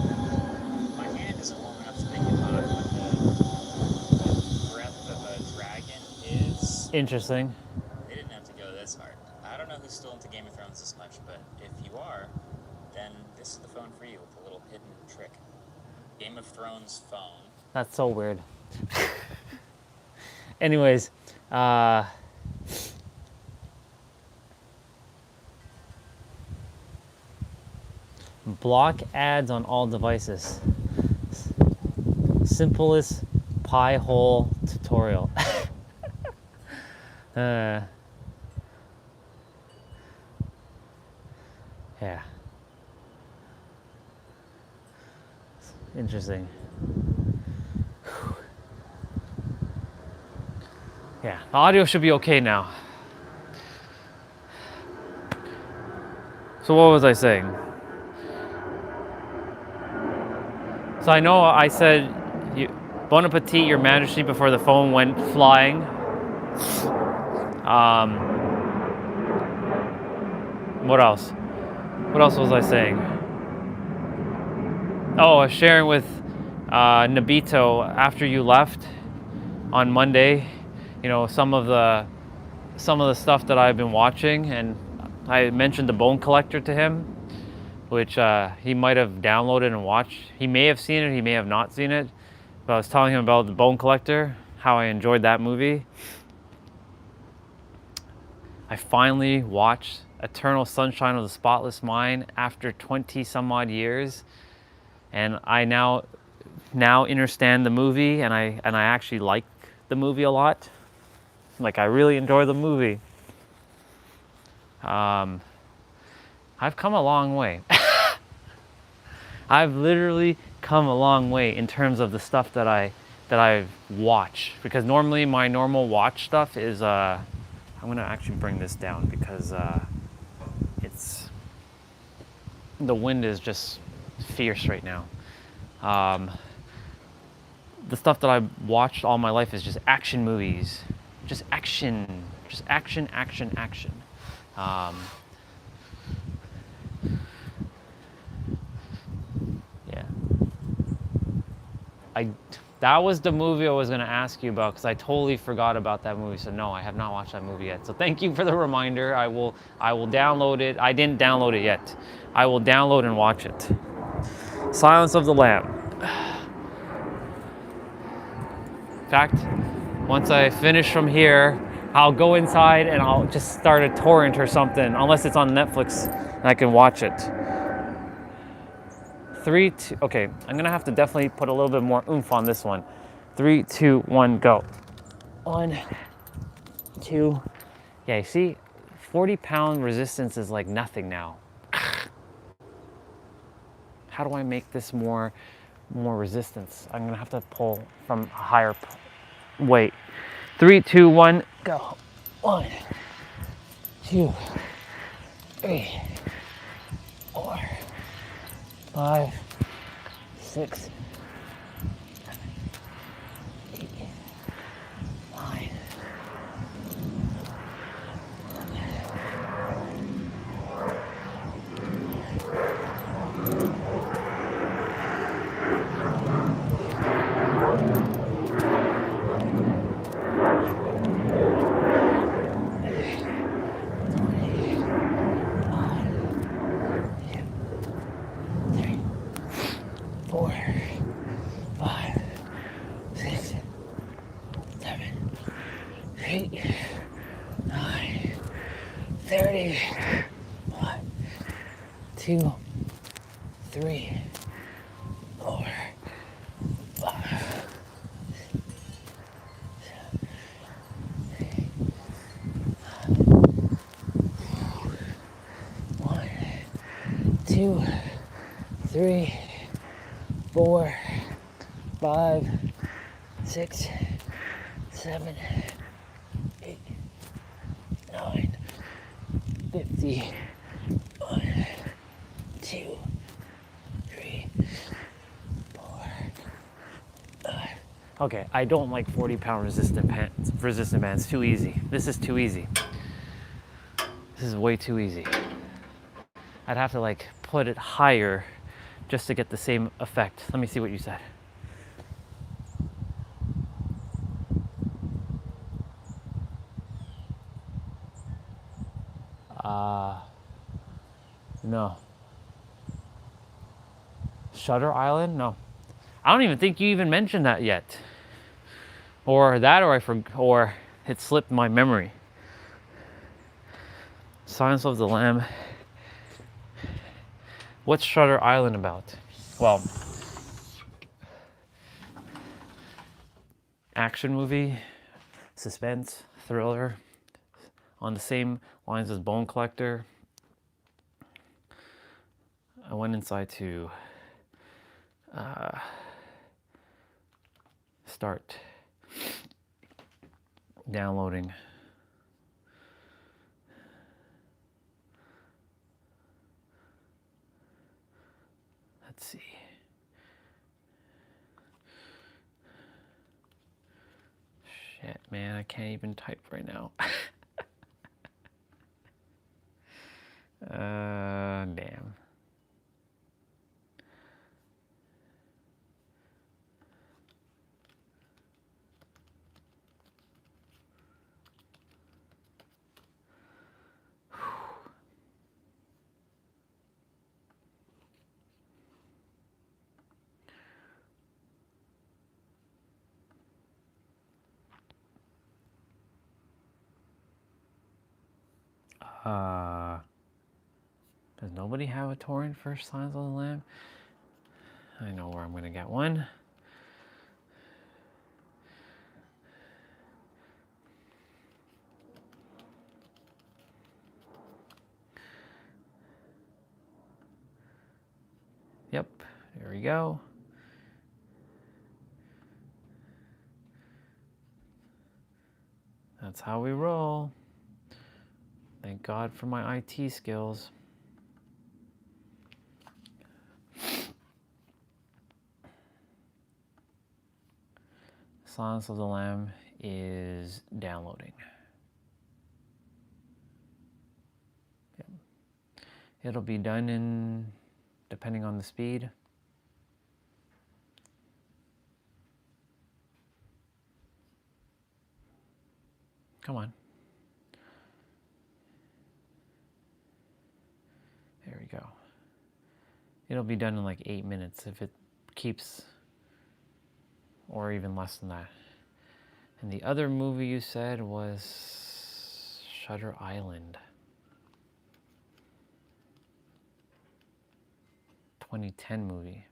my hand isn't warm enough to make it hot, but the breath of a dragon is. Interesting. I don't know who's still into Game of Thrones this much, but if you are, then this is the phone for you with a little hidden trick. Game of Thrones phone. That's so weird. Anyways, block ads on all devices. Simplest pie hole tutorial. Yeah. Interesting. Yeah, the audio should be okay now. So what was I saying? So I know I said, Bon appetit, Your Majesty, before the phone went flying. What else? What else was I saying? Oh, I was sharing with Nabito after you left on Monday. You know, some of the stuff that I've been watching, and I mentioned The Bone Collector to him, which he might have downloaded and watched. He may have seen it, he may have not seen it, but I was telling him about The Bone Collector, how I enjoyed that movie. I finally watched Eternal Sunshine of the Spotless Mind after 20 some odd years, and I now understand the movie, and I actually like the movie a lot. Like, I really enjoy the movie. I've come a long way. I've literally come a long way in terms of the stuff that I watch, because normally my normal watch stuff is I'm gonna actually bring this down because it's, the wind is just fierce right now. The stuff that I've watched all my life is just action movies, just action. Yeah. That was the movie I was going to ask you about, because I totally forgot about that movie. So no, I have not watched that movie yet. So thank you for the reminder. I will download it. I didn't download it yet. I will download and watch it. Silence of the Lamb. In fact, once I finish from here, I'll go inside and I'll just start a torrent or something, unless it's on Netflix and I can watch it. 3, 2, okay, I'm gonna have to definitely put a little bit more oomph on this one. 3, 2, 1, go. 1, 2, yeah, you see, 40-pound resistance is like nothing now. How do I make this more resistance? I'm gonna have to pull from a higher weight. 3, 2, 1, go. 1, 2, 3, 4, 5, 6, 8, 9. One, 2, 3, 4, 5. 1, 2, 3, 4, 5, 6, 7, 8, 9, 50. 1, 2, 3, 4, 5. Okay, I don't like 40-pound resistant bands. Too easy. This is too easy. This is way too easy. I'd have to like put it higher just to get the same effect. Let me see what you said. No. Shutter Island? No. I don't even think you even mentioned that yet. Or that, or or it slipped my memory. Silence of the Lamb. What's Shutter Island about? Well, action movie, suspense, thriller, on the same lines as Bone Collector. I went inside to start downloading. Let's see. Shit, man, I can't even type right now. Damn. Does nobody have a torrent for Silence of the Lamb? I know where I'm gonna get one. Yep, there we go. That's how we roll. Thank God for my IT skills. Silence of the Lamb is downloading. Yep. It'll be done in, depending on the speed, come on. There we go. It'll be done in like 8 minutes if it keeps, or even less than that. And the other movie you said was Shutter Island. 2010 movie.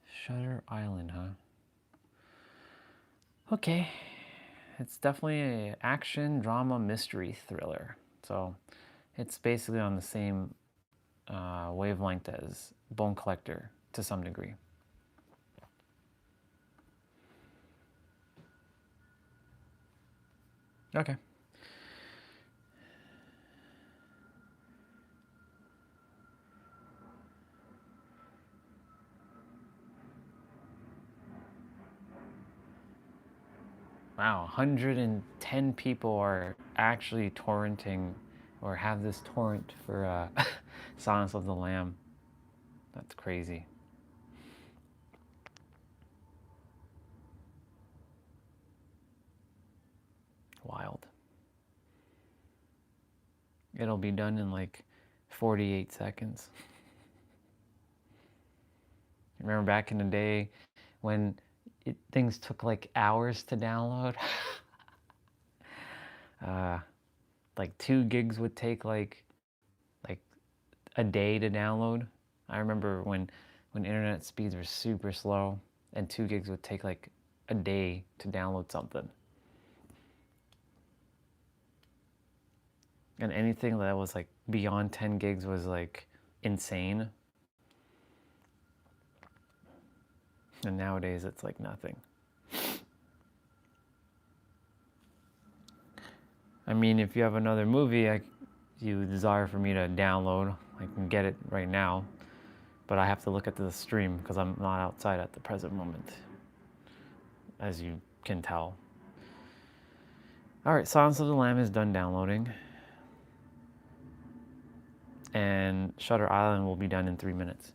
Shutter Island, huh? Okay. It's definitely an action, drama, mystery thriller. So it's basically on the same wavelength as Bone Collector to some degree. Okay. Wow, 110 people are actually torrenting or have this torrent for Silence of the Lamb. That's crazy. Wild. It'll be done in like 48 seconds. Remember back in the day when things took like hours to download? Like 2 gigs would take like a day to download. I remember when internet speeds were super slow and 2 gigs would take like a day to download something. And anything that was like beyond 10 gigs was like insane. And nowadays it's like nothing. I mean, if you have another movie you desire for me to download, I can get it right now. But I have to look at the stream because I'm not outside at the present moment, as you can tell. All right, Silence of the Lamb is done downloading. And Shutter Island will be done in 3 minutes.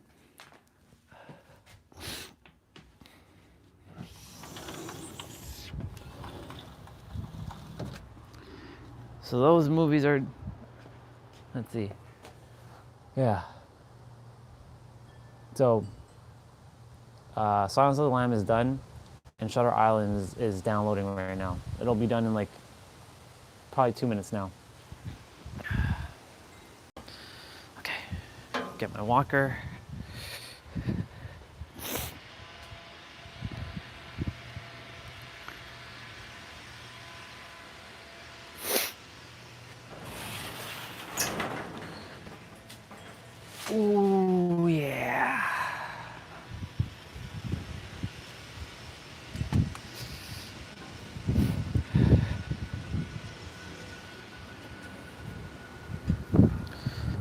So those movies are, let's see. Yeah. So, Silence of the Lamb is done, and Shutter Island is downloading right now. It'll be done in like probably 2 minutes now. Okay, get my walker. Ooh, yeah.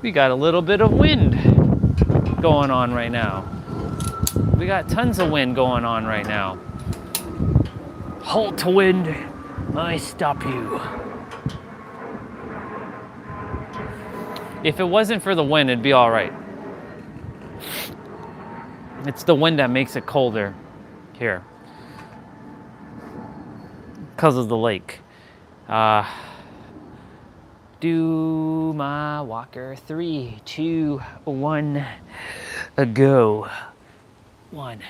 We got a little bit of wind going on right now. We got tons of wind going on right now. Halt to wind, I stop you. If it wasn't for the wind, it'd be all right. It's the wind that makes it colder here because of the lake. Do my walker. 3, 2, 1, go. 1,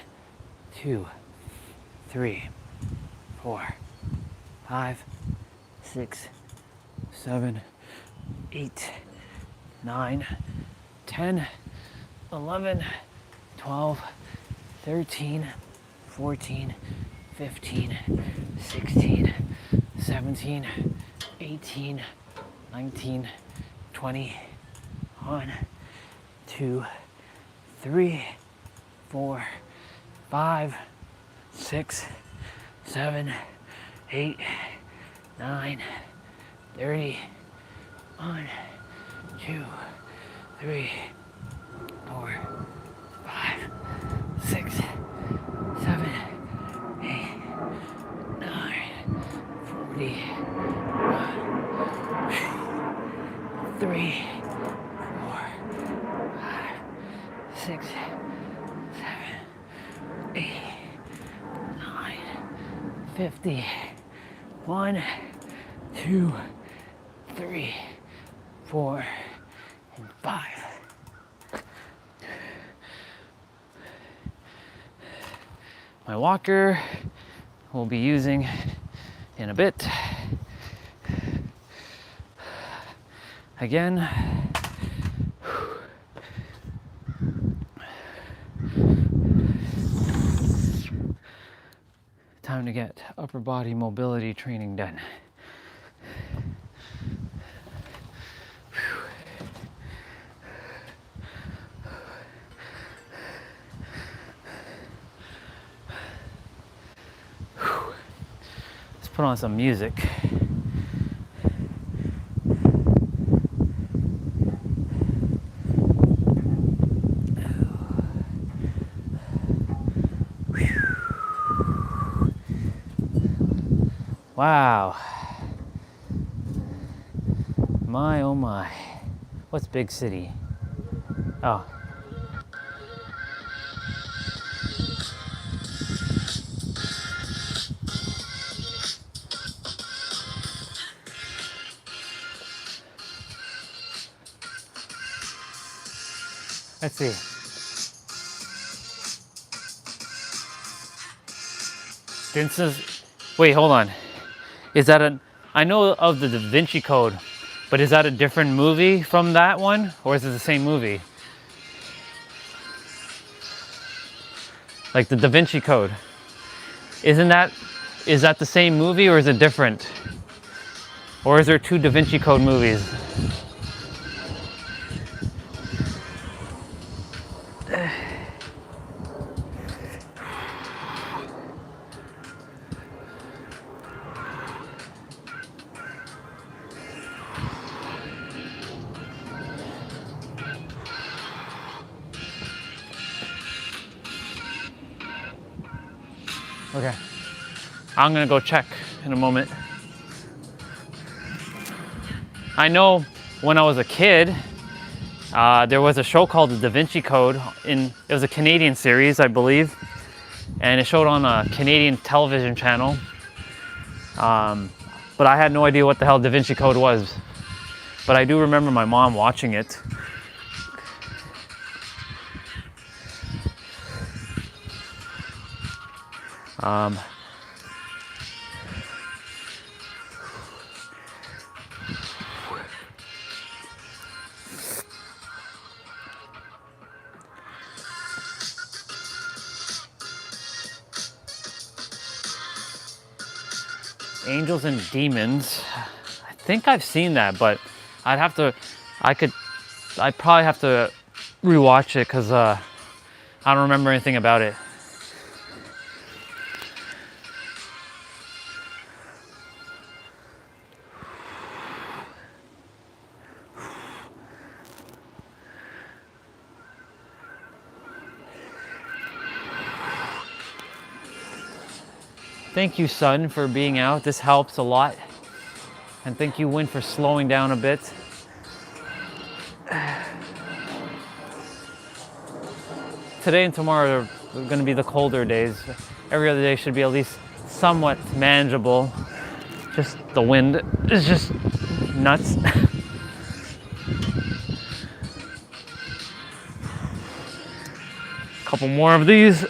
2, 3, 4, 5, 6, 7, 8, 9, 10, 11, 12, 13, 14, 15, 16, 17, 18, 19, 20, 1, 2, 3, 4, 5, 6, 7, 8, 9, 30, 1, 2, 3, 4, 5, 6, 7, 8, 9, 40, 3, 4, 5, 6, 7, 8, 9, 50. 1, 2, 3, 4, and 5. My walker we'll be using in a bit. Again. Time to get upper body mobility training done. Let's put on some music. Wow. My, oh my. What's big city? Oh. Let's see. Wait, hold on. Is that I know of the Da Vinci Code, but is that a different movie from that one? Or is it the same movie? Like the Da Vinci Code. Is that the same movie or is it different? Or is there 2 Da Vinci Code movies? Okay, I'm gonna go check in a moment. I know when I was a kid, there was a show called The Da Vinci Code. It was a Canadian series, I believe, and it showed on a Canadian television channel. but I had no idea what the hell Da Vinci Code was. But I do remember my mom watching it. Angels and Demons. I think I've seen that, but I'd probably have to rewatch it because I don't remember anything about it. Thank you, Sun, for being out. This helps a lot. And thank you, Win, for slowing down a bit. Today and tomorrow are going to be the colder days. Every other day should be at least somewhat manageable. Just the wind is just nuts. Couple more of these.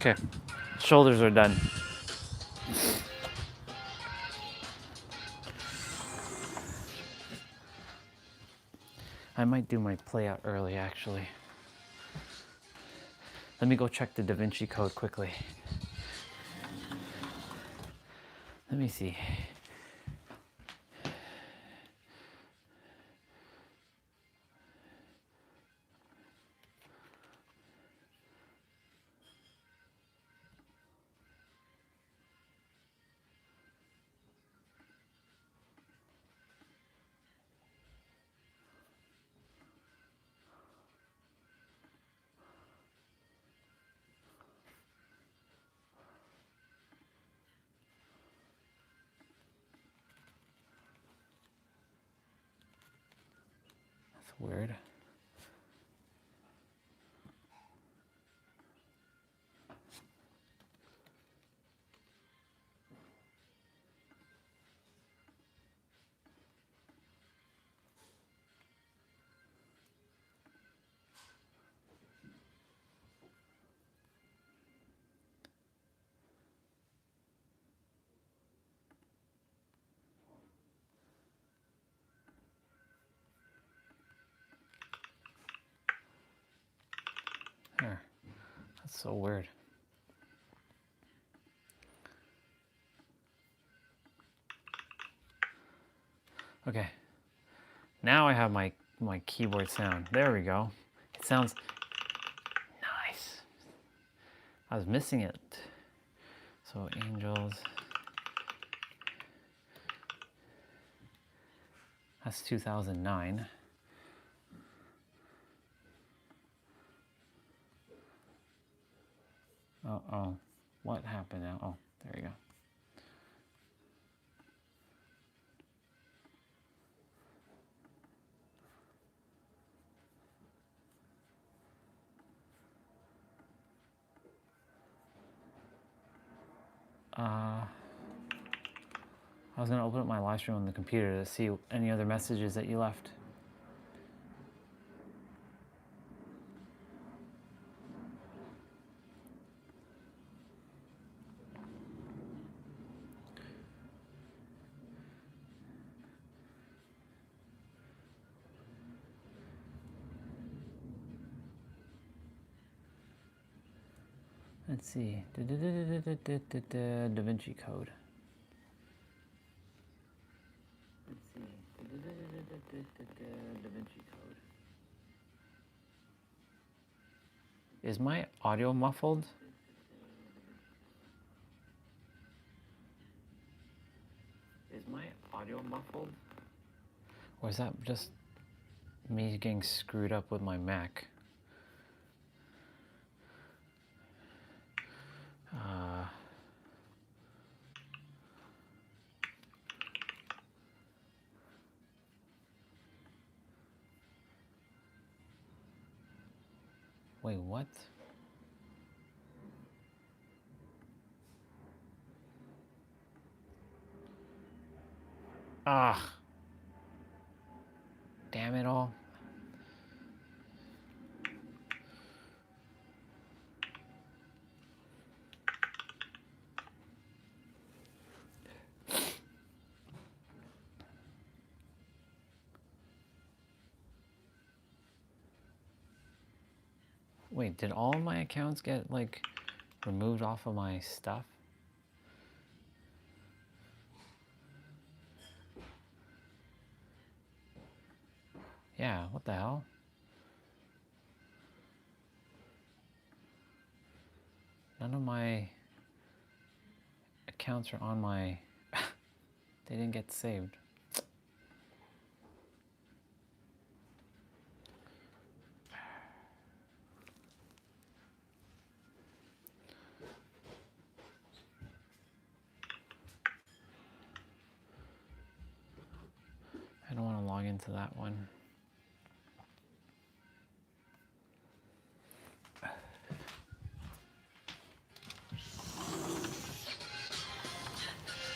Okay, shoulders are done. I might do my play out early, actually. Let me go check the Da Vinci Code quickly. Let me see. That's weird. There. That's so weird. Okay. Now I have my keyboard sound. There we go. It sounds nice. I was missing it. So angels. That's 2009. Uh-oh. What happened now? Oh, there you go. I was gonna open up my live stream on the computer to see any other messages that you left. Let's see. Da Vinci Code. Let's see. Da Vinci Code. Is my audio muffled? Is my audio muffled? Or is that just me getting screwed up with my Mac? Wait, what? Ah. Damn it all. Wait, did all of my accounts get like removed off of my stuff? Yeah, what the hell? None of my accounts are on my... They didn't get saved. I don't want to log into that one.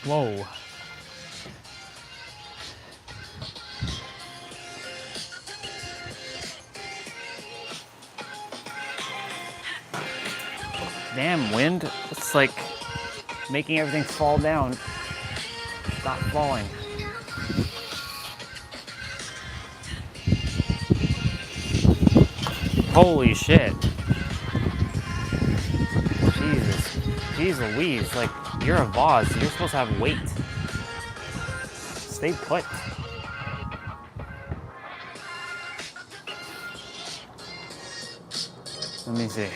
Whoa. Damn, wind. It's like making everything fall down. Stop falling. Holy shit. Jesus. Jeez Louise. Like, you're a vase. You're supposed to have weight. Stay put. Let me see.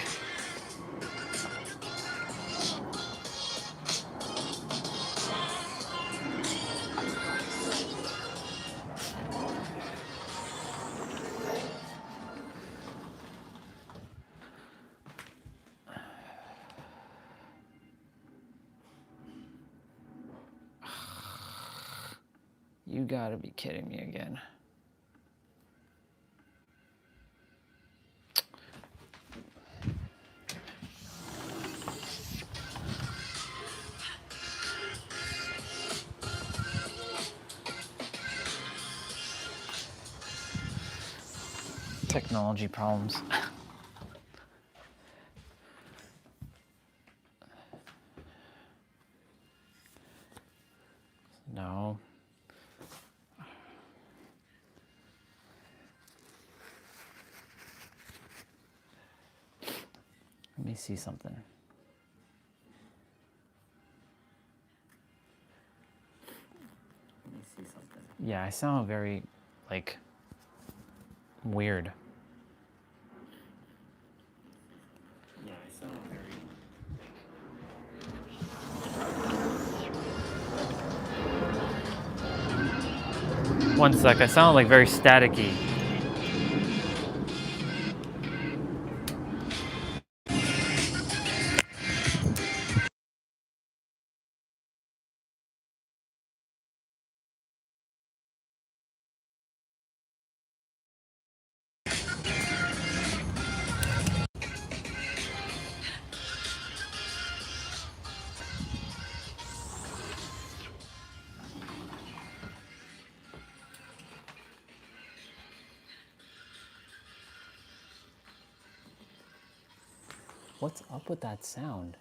You gotta be kidding me again. Technology problems. No. Let me see something. Yeah, I sound very, like, weird. Yeah, I sound very... One sec, I sound like very staticky. What's up with that sound?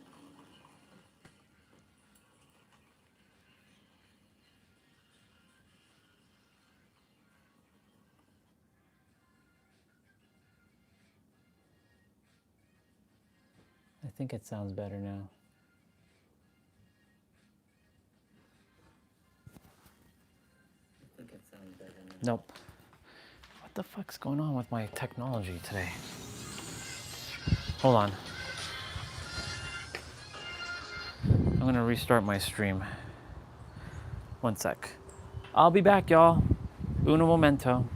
I think it sounds better now. Nope. What the fuck's going on with my technology today? Hold on. I'm gonna restart my stream. One sec. I'll be back, y'all. Uno momento.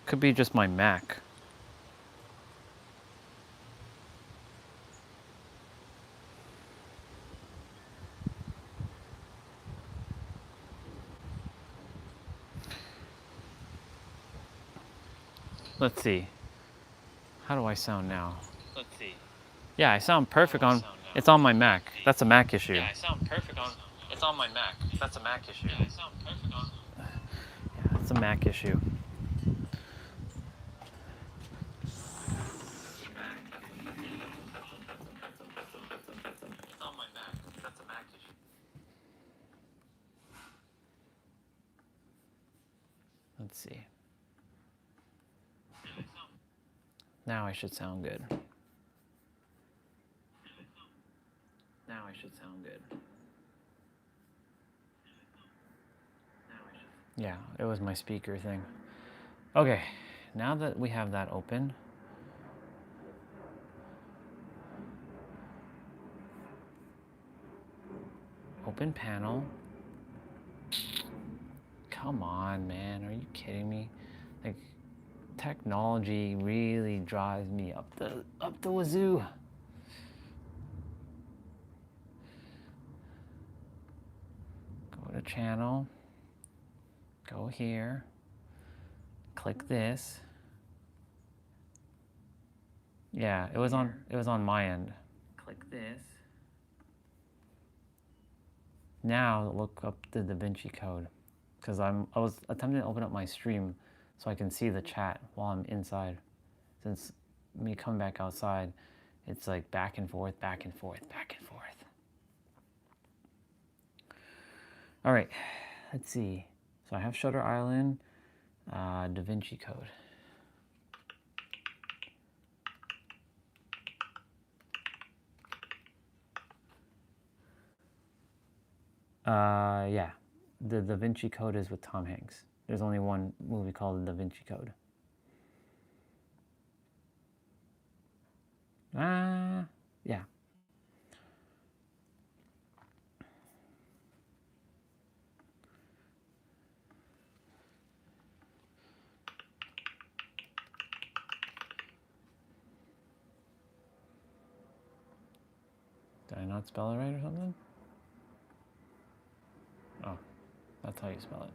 Could be just my Mac. Let's see. How do I sound now? Let's see. Yeah, I sound perfect on. It's on my Mac. That's a Mac issue. Yeah, I sound perfect on. It's on my Mac. That's a Mac issue. Yeah, I sound perfect on. Yeah, it's a Mac issue. It's on my Mac. That's a Mac issue. Let's see. Now I should sound good. Now I should sound good. Yeah, it was my speaker thing. Okay, now that we have that open, open panel. Come on, man, are you kidding me? Like, technology really drives me up the wazoo. Go to channel, go here, click this. Yeah, it was on my end. Click this. Now look up the DaVinci Code, because I was attempting to open up my stream so I can see the chat while I'm inside. Since me coming back outside, it's like back and forth, back and forth, back and forth. All right, let's see. So I have Shutter Island, DaVinci Code. Yeah, the DaVinci Code is with Tom Hanks. There's only one movie called The DaVinci Code. Yeah. Did I not spell it right or something? Oh, that's how you spell it.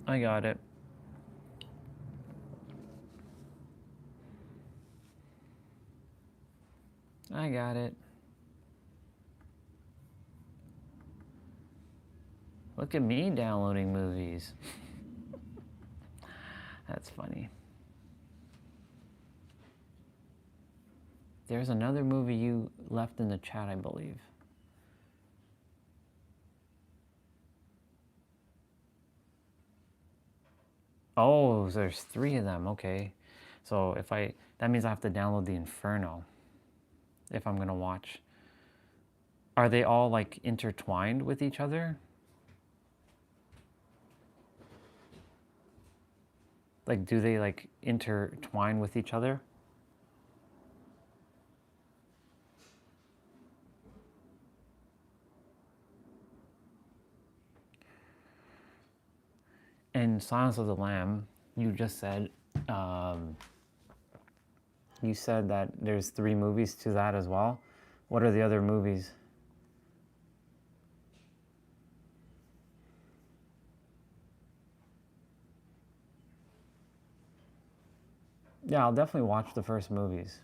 I got it. I got it. Look at me downloading movies. That's funny. There's another movie you left in the chat, I believe. Oh, there's 3 of them. Okay. So that means I have to download the Inferno if I'm gonna watch. Are they all like intertwined with each other? Like, do they like intertwine with each other? In Silence of the Lamb, you just said, you said that there's 3 movies to that as well. What are the other movies? Yeah, I'll definitely watch the first movies.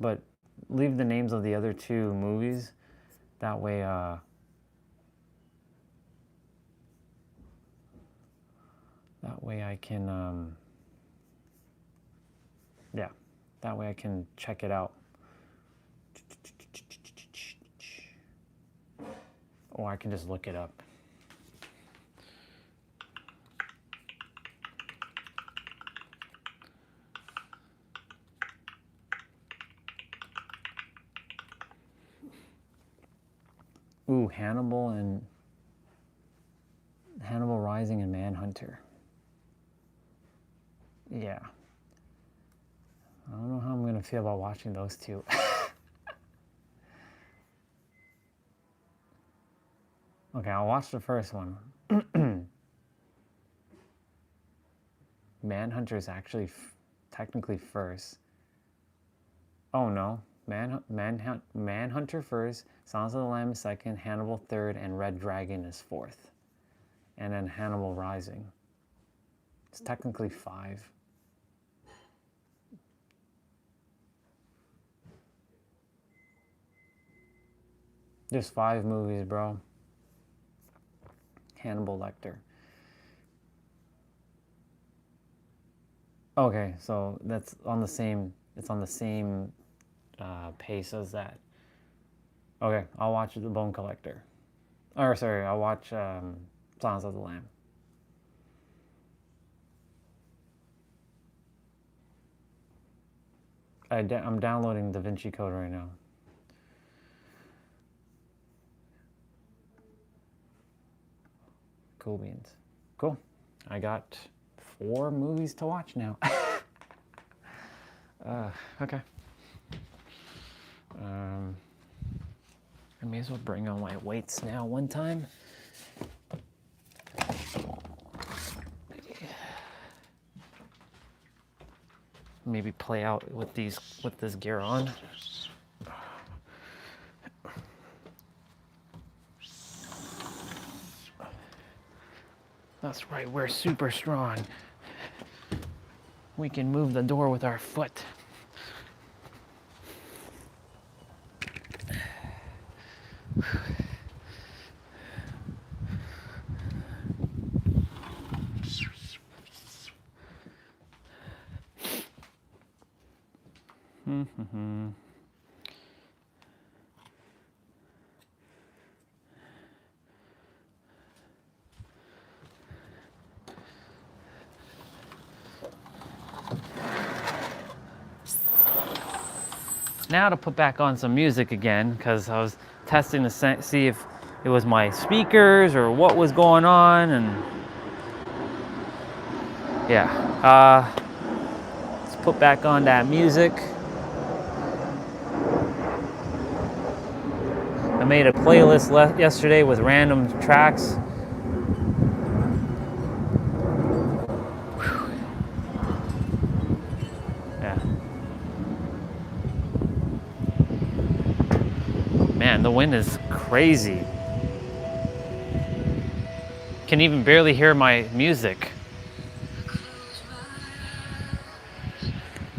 But leave the names of the other 2 movies. That way, I can, yeah, that way I can check it out. Or I can just look it up. Ooh, Hannibal Rising and Manhunter. Yeah. I don't know how I'm gonna feel about watching those 2. Okay, I'll watch the first one. Manhunter is actually technically first. Oh no, Manhunter first, Silence of the Lambs second, Hannibal third, and Red Dragon is fourth. And then Hannibal Rising. It's technically 5. There's 5 movies, bro. Hannibal Lecter. Okay, so that's on the same. It's on the same pace as that. Okay, I'll watch The Bone Collector. Or sorry, I'll watch Silence of the Lamb. I'm downloading Da Vinci Code right now. Cool beans. Cool. I got 4 movies to watch now. Okay. I may as well bring on my weights now one time. Maybe play out with this gear on. That's right, we're super strong. We can move the door with our foot. Now to put back on some music again, because I was testing to see if it was my speakers or what was going on, and yeah, let's put back on that music. I made a playlist yesterday with random tracks. Yeah. Man, the wind is crazy. Can even barely hear my music.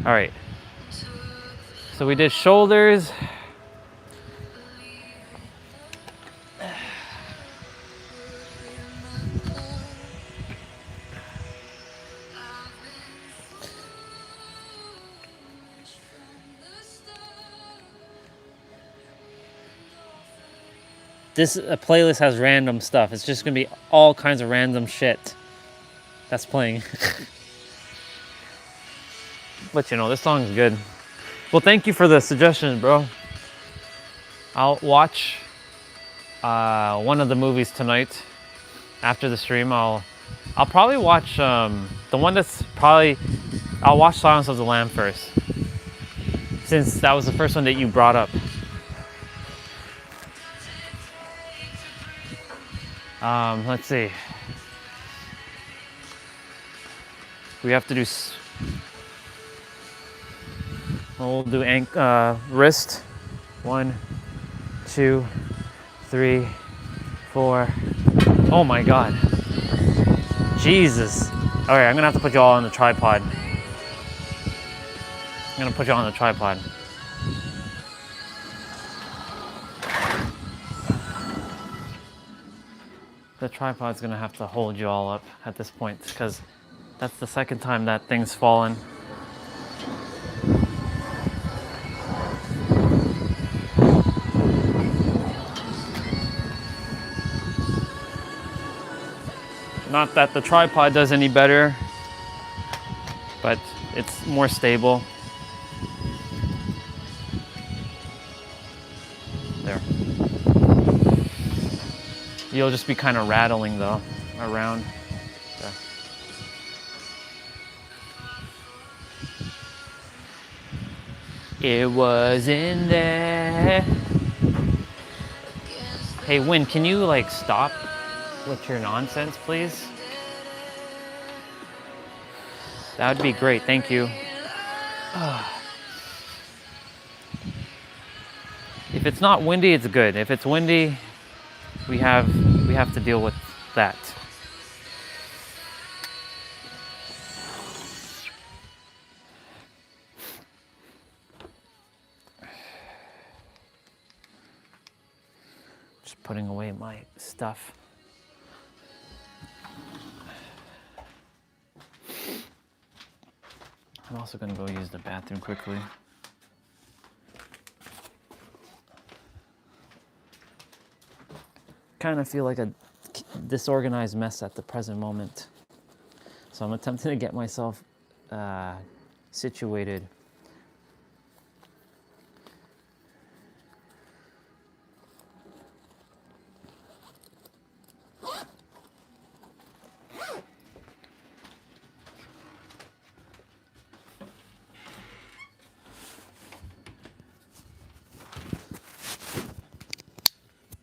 All right. So we did shoulders. This playlist has random stuff. It's just gonna be all kinds of random shit that's playing. But you know, this song is good. Well, thank you for the suggestions, bro. I'll watch one of the movies tonight after the stream. I'll probably watch the one that's probably. I'll watch Silence of the Lamb first, since that was the first one that you brought up. Let's see. We have to do. We'll do wrist. 1, 2, 3, 4. Oh my God. Jesus. All right, I'm gonna have to put you all on the tripod. I'm gonna put you on the tripod. The tripod's gonna have to hold you all up at this point, because that's the second time that thing's fallen. Not that the tripod does any better, but it's more stable. There. You'll just be kind of rattling though around. There. It was in there. Hey, Win, can you like stop with your nonsense, please? That would be great, thank you. it's not windy, it's good. If it's windy, we have to deal with that. Just putting away my stuff. I'm also gonna go use the bathroom quickly. Kind of feel like a disorganized mess at the present moment. So I'm attempting to get myself situated.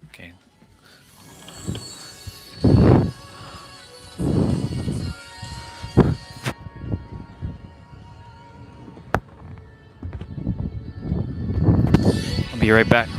Okay. I'll be right back.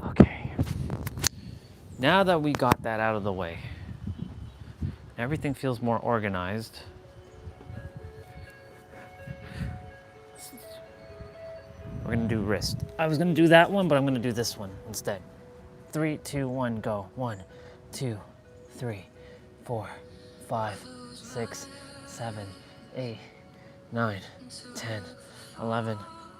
Okay. Now that we got that out of the way, everything feels more organized. We're gonna do wrist. I was gonna do that one, but I'm gonna do this one instead. 3, 2, 1, go. 1, 2, 3, 4, 5, 6, 7, 8, 9, 10, 11,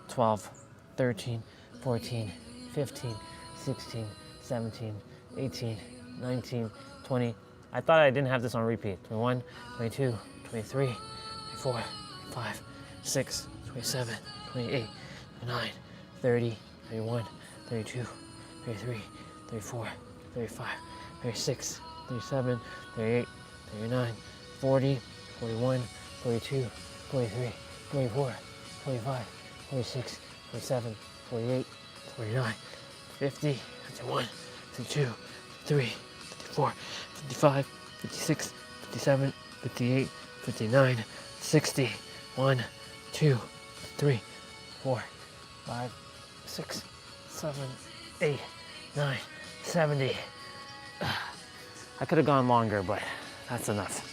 12, 13, 14, 15, 16, 17, 18, 19, 20. I thought I didn't have this on repeat. 21, 22, 23, 24, 25, 6, 27, 28, 29, 30, 31, 32, 33, 34, 35, 36, 37, 38, 39, 40, 41, 42, 43, 44, 45, 46, 47, 48, 49, 50, 51, 52, 53, 54, 55, 56, 57, 58, 59, 60, 1, 2, 3, 4, 5, 6, 7, 8, 9, 70. I could have gone longer, but that's enough.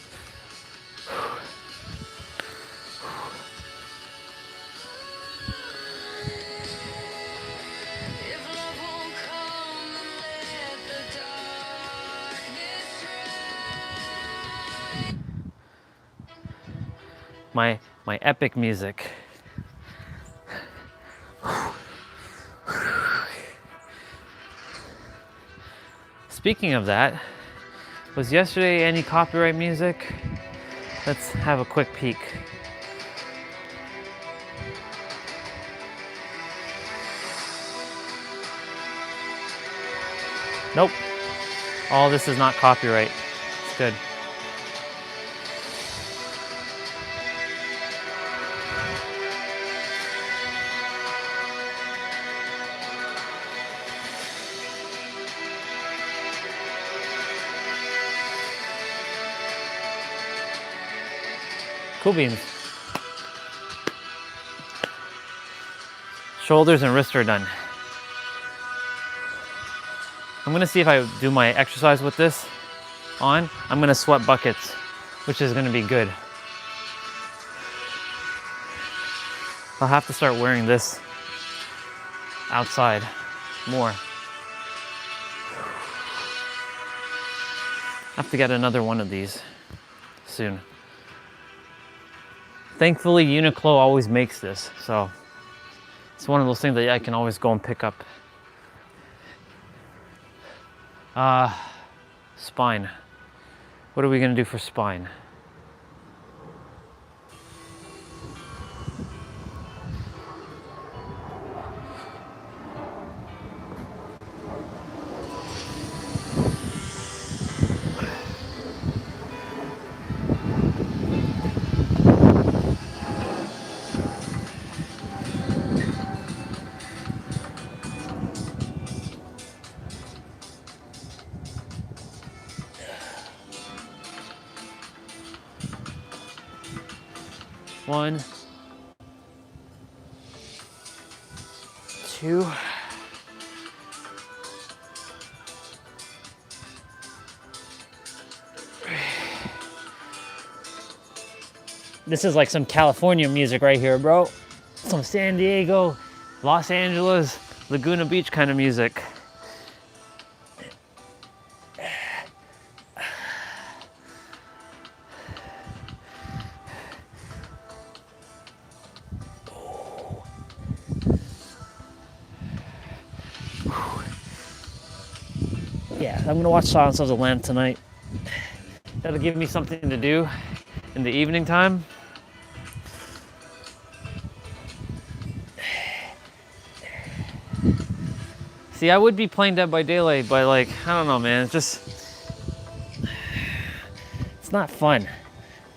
My epic music. Speaking of that, was yesterday any copyright music? Let's have a quick peek. Nope. All this is not copyright. It's good. Cool beans. Shoulders and wrists are done. I'm gonna see if I do my exercise with this on. I'm gonna sweat buckets, which is gonna be good. I'll have to start wearing this outside more. I have to get another one of these soon. Thankfully, Uniqlo always makes this, so it's one of those things that I can always go and pick up. Spine. What are we gonna do for spine? One, two, this is like some California music right here, bro. Some San Diego, Los Angeles, Laguna Beach kind of music. Yeah, I'm gonna watch Silence of the Lambs tonight. That'll give me something to do in the evening time. See, I would be playing Dead by Daylight, but like, I don't know, man. It's not fun.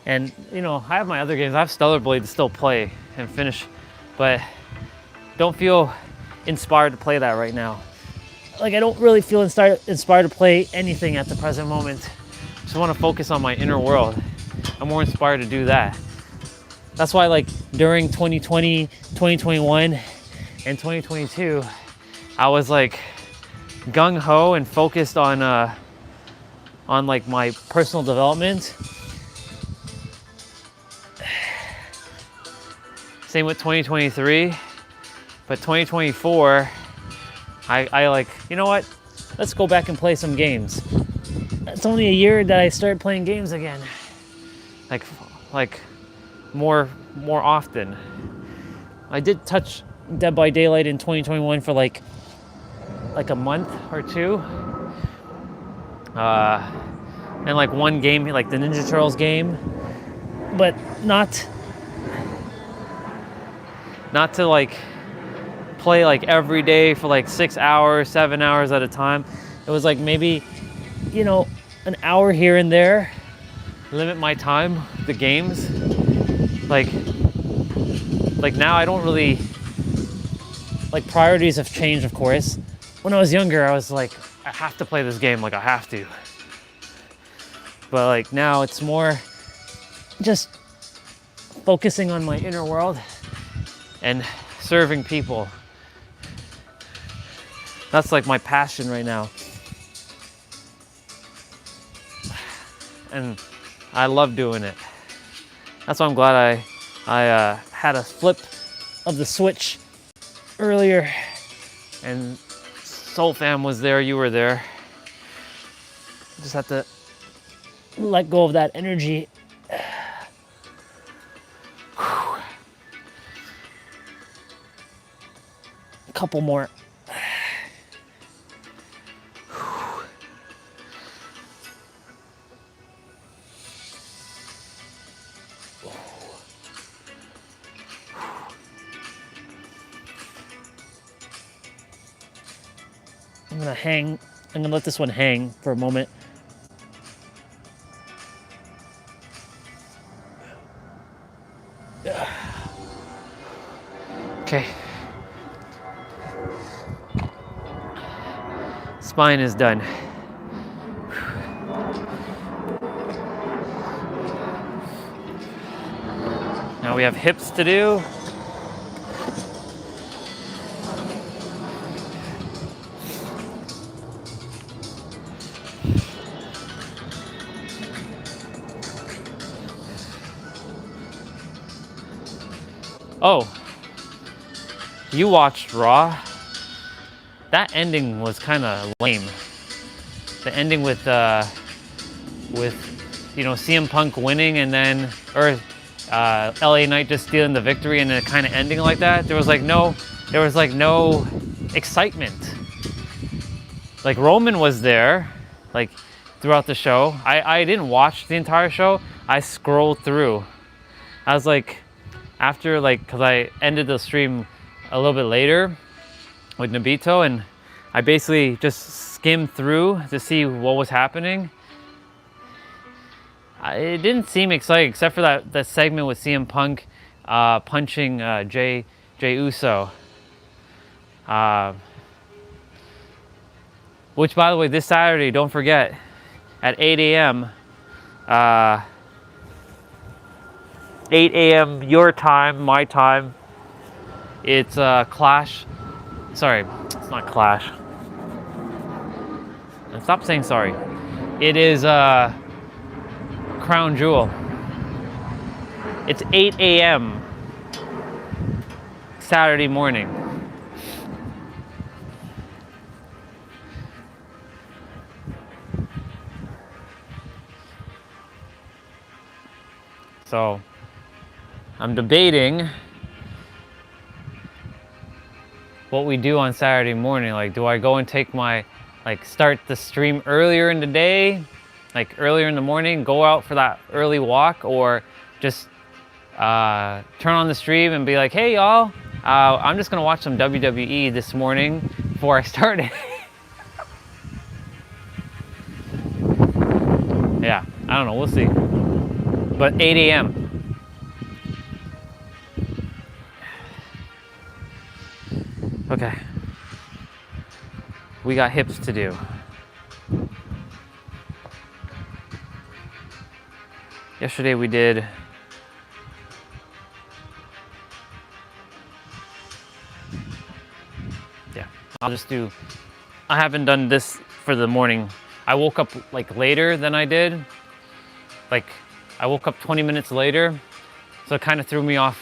And you know, I have my other games. I have Stellar Blade to still play and finish, but don't feel inspired to play that right now. Like, I don't really feel inspired to play anything at the present moment. Just want to focus on my inner world. I'm more inspired to do that. That's why, like, during 2020, 2021, and 2022, I was like gung-ho and focused on like my personal development. Same with 2023, but 2024, I like, you know what? Let's go back and play some games. It's only a year that I started playing games again. Like more often. I did touch Dead by Daylight in 2021 for like a month or two. And like one game, like the Ninja Turtles game, but not to like play like every day for like 6 hours, 7 hours at a time. It was like maybe, you know, an hour here and there. Limit my time, the games. Like now I don't really, like, priorities have changed, of course. When I was younger, I was like, I have to play this game, like I have to. But like now it's more just focusing on my inner world and serving people. That's like my passion right now. And I love doing it. That's why I'm glad I had a flip of the switch earlier, and Soul Fam was there, you were there. Just have to let go of that energy. A couple more. I'm gonna let this one hang for a moment. Okay. Spine is done. Now we have hips to do. Oh, you watched Raw. That ending was kind of lame. The ending with you know, CM Punk winning and then, or LA Knight just stealing the victory and then kind of ending like that. There was like no excitement. Like Roman was there, like throughout the show. I didn't watch the entire show. I scrolled through. I was like, after like, cause I ended the stream a little bit later with Nobito, and I basically just skimmed through to see what was happening. It didn't seem exciting, except for that segment with CM Punk punching Jay Uso. Which, by the way, this Saturday, don't forget, at 8 a.m., 8 a.m. your time, my time, it's Clash. Sorry, it's not Clash. And stop saying sorry. It is Crown Jewel. It's 8 a.m. Saturday morning. So I'm debating what we do on Saturday morning. Like, do I go and take my, like, start the stream earlier in the day, like earlier in the morning, go out for that early walk, or just turn on the stream and be like, hey y'all, I'm just gonna watch some WWE this morning before I start it. Yeah, I don't know, we'll see. But 8 a.m. Okay. We got hips to do. Yesterday we did I haven't done this for the morning. I woke up like later than I did. Like I woke up 20 minutes later, so it kind of threw me off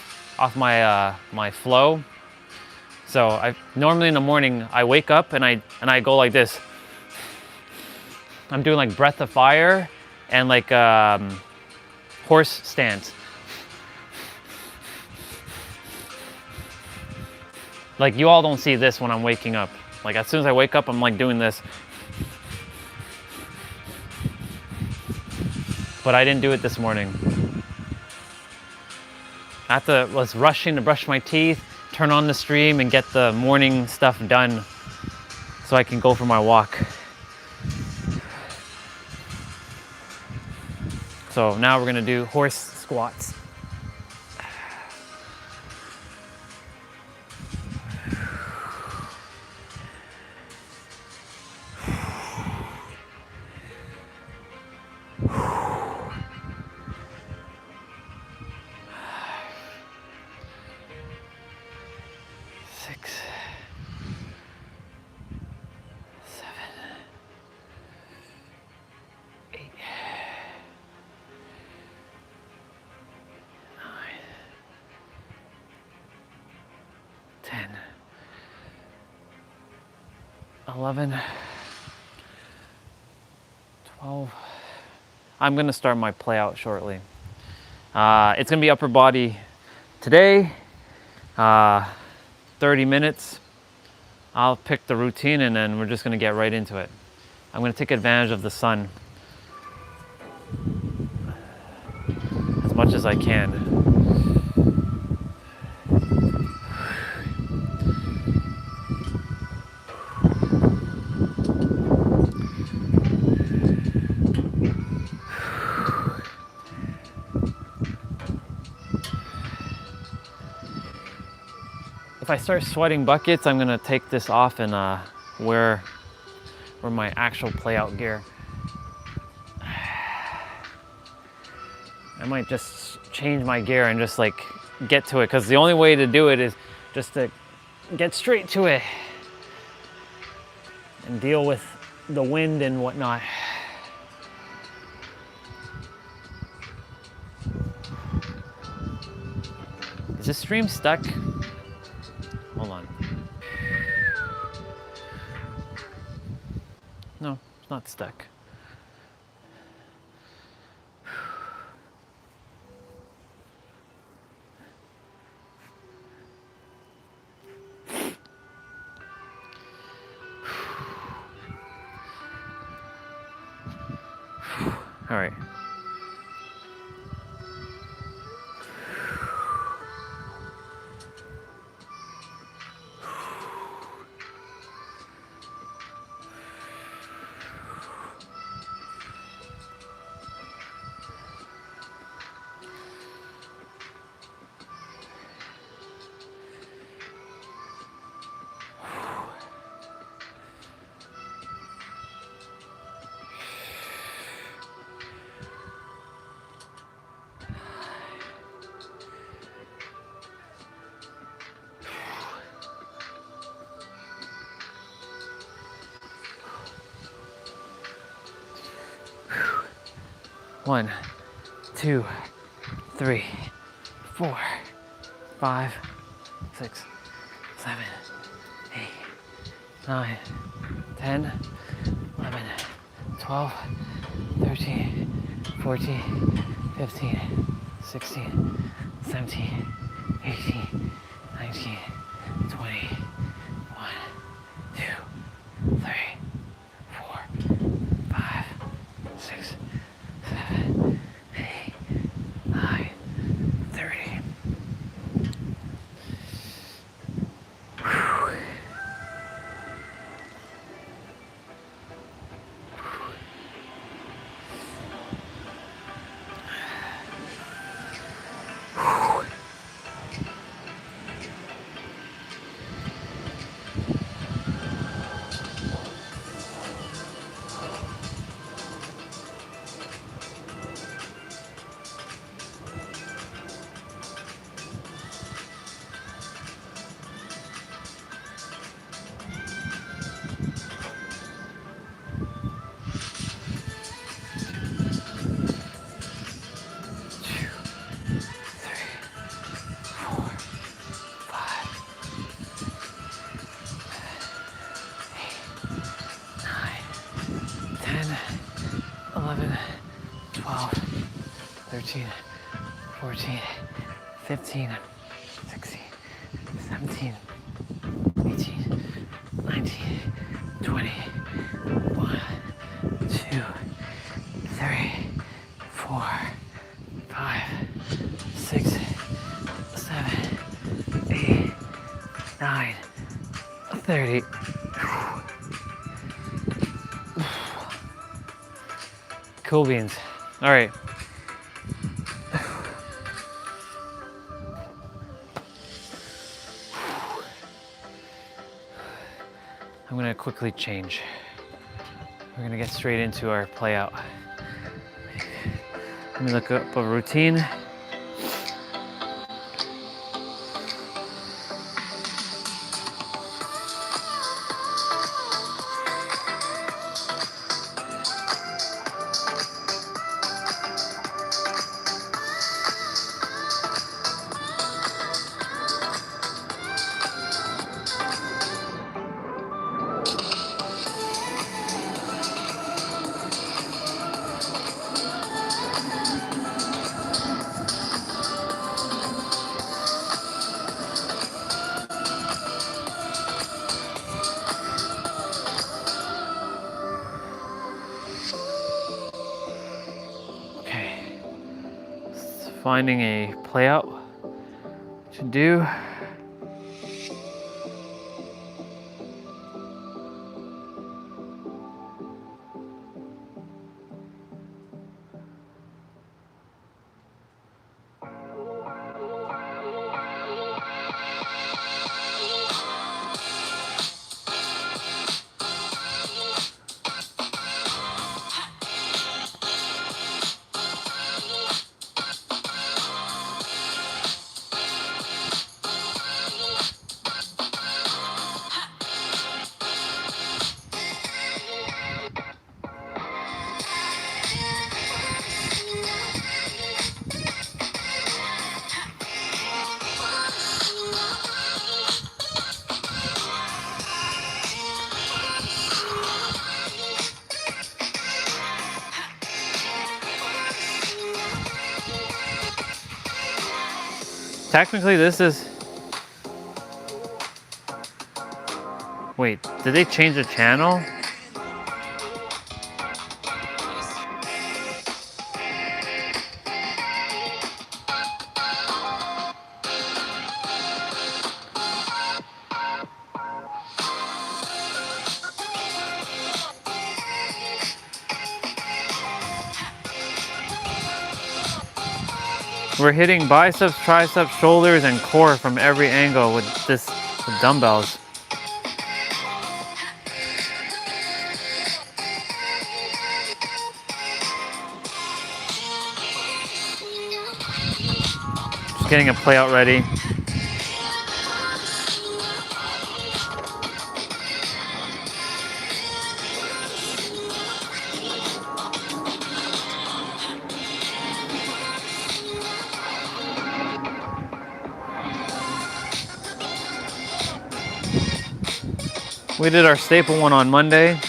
my my flow. So I normally in the morning I wake up and I go like this. I'm doing like breath of fire and like horse stance. Like you all don't see this when I'm waking up. Like as soon as I wake up, I'm like doing this. But I didn't do it this morning. Was rushing to brush my teeth, turn on the stream and get the morning stuff done so I can go for my walk. So now we're gonna do horse squats. I'm gonna start my play out shortly. It's gonna be upper body today, 30 minutes. I'll pick the routine and then we're just gonna get right into it. I'm gonna take advantage of the sun as much as I can. If I start sweating buckets, I'm gonna take this off and wear my actual play out gear. I might just change my gear and just like get to it, because the only way to do it is just to get straight to it and deal with the wind and whatnot. this stream stuck? Hold on. No, it's not stuck. All right. One, 2, 3, 4, 5, 6, 7, 8, 9, 10, 11, 12, 13, 14, 15, 16, 17, 18, 19, 20, 1, 2, 3, 4, 5, 6, 7, 8, 9, 30. Eleven, 12, 13, 14, 15, 16, 17, 18, 19, 20, 1, 2, 3, 4, 5, 6, 7, 8, 9, 30. Cool beans. All right. I'm gonna quickly change. We're gonna get straight into our play out. Let me look up a routine. Finding a play out to do. Technically, this is... Wait, did they change the channel? We're hitting biceps, triceps, shoulders, and core from every angle with dumbbells. Just getting a play out ready. We did our staple one on Monday.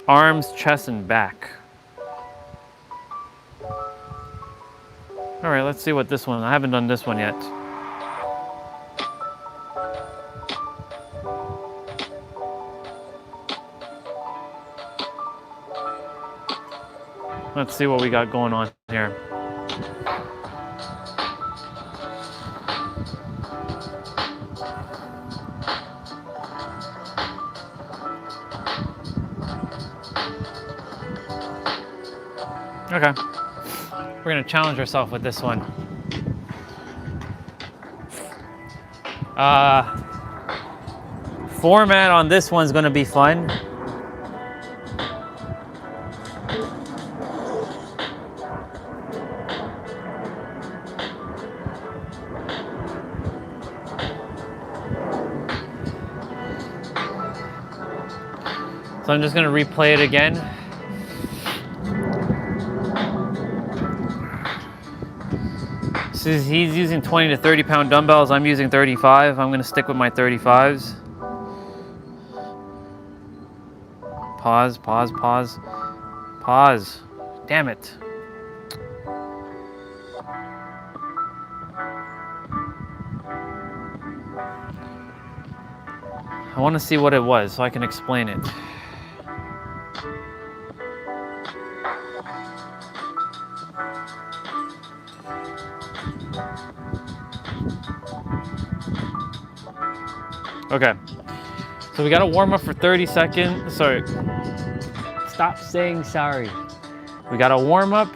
Arms, chest, and back. All right, let's see what this one, I haven't done this one yet. Let's see what we got going on here. Okay, we're gonna challenge ourselves with this one. Format on this one's gonna be fun. So I'm just gonna replay it again. So he's using 20 to 30 pound dumbbells. I'm using 35. I'm gonna stick with my 35s. Pause, pause, pause, pause. Damn it. I wanna see what it was so I can explain it. Okay, so we gotta warm up for 30 seconds. Sorry, stop saying sorry. We gotta warm up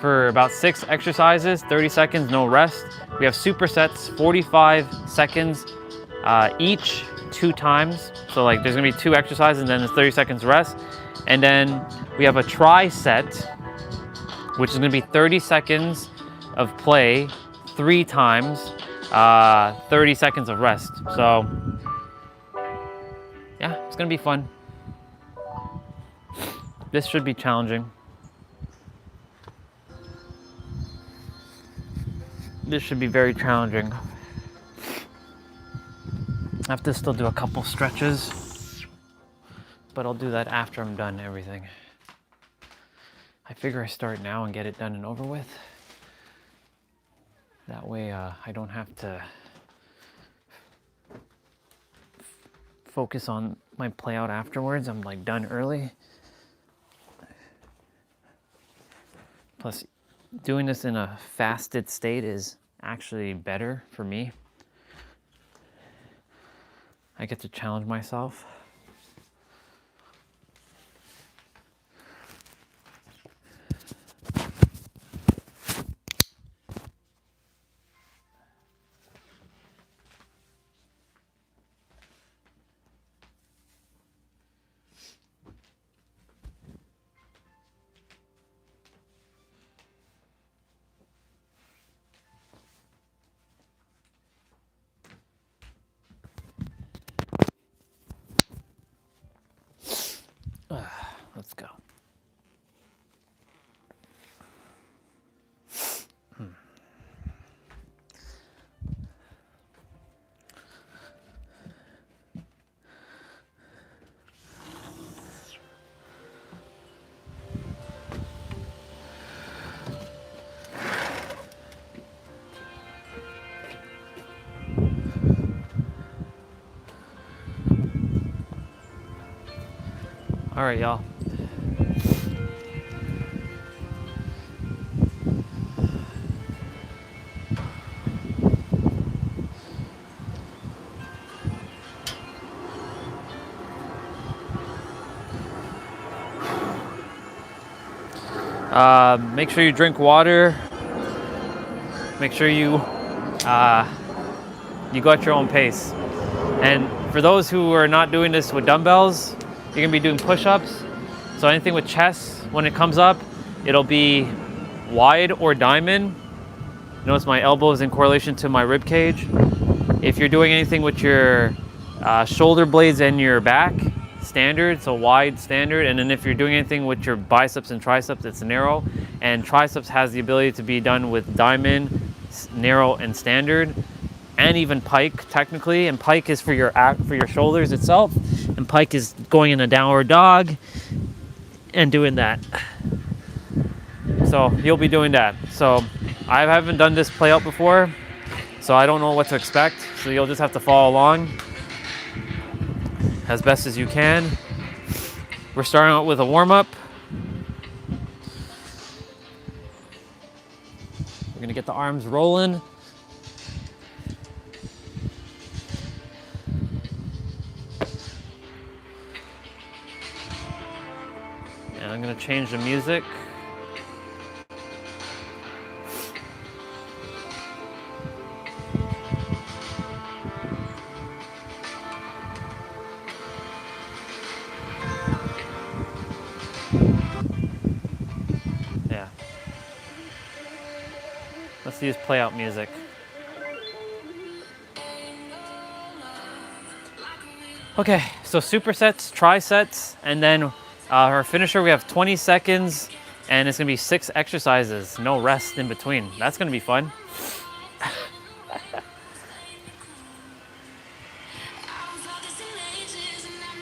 for about 6 exercises, 30 seconds, no rest. We have supersets, 45 seconds each, 2 times. So like there's gonna be 2 exercises and then there's 30 seconds rest. And then we have a try set, which is gonna be 30 seconds of play, 3 times, 30 seconds of rest. So yeah, it's gonna be fun. This should be challenging. This should be very challenging. I have to still do a couple stretches, but I'll do that after I'm done everything. I figure I start now and get it done and over with. That way I don't have to focus on my play out afterwards. I'm like done early. Plus, doing this in a fasted state is actually better for me. I get to challenge myself. Let's go. All right, y'all. Make sure you drink water. Make sure you go at your own pace. And for those who are not doing this with dumbbells, you're gonna be doing push-ups. So anything with chest, when it comes up, it'll be wide or diamond. Notice my elbow is in correlation to my rib cage. If you're doing anything with your shoulder blades and your back, standard, so wide standard. And then if you're doing anything with your biceps and triceps, it's narrow. And triceps has the ability to be done with diamond, narrow, and standard, and even pike technically. And pike is for your shoulders itself. And pike is going in a downward dog and doing that. So you'll be doing that. So I haven't done this play out before, so I don't know what to expect. So you'll just have to follow along as best as you can. We're starting out with a warm-up. We're gonna get the arms rolling. And I'm gonna change the music. Yeah. Let's use play out music. Okay, so supersets, trisets, and then our finisher, we have 20 seconds, and it's gonna be 6 exercises, no rest in between. That's gonna be fun.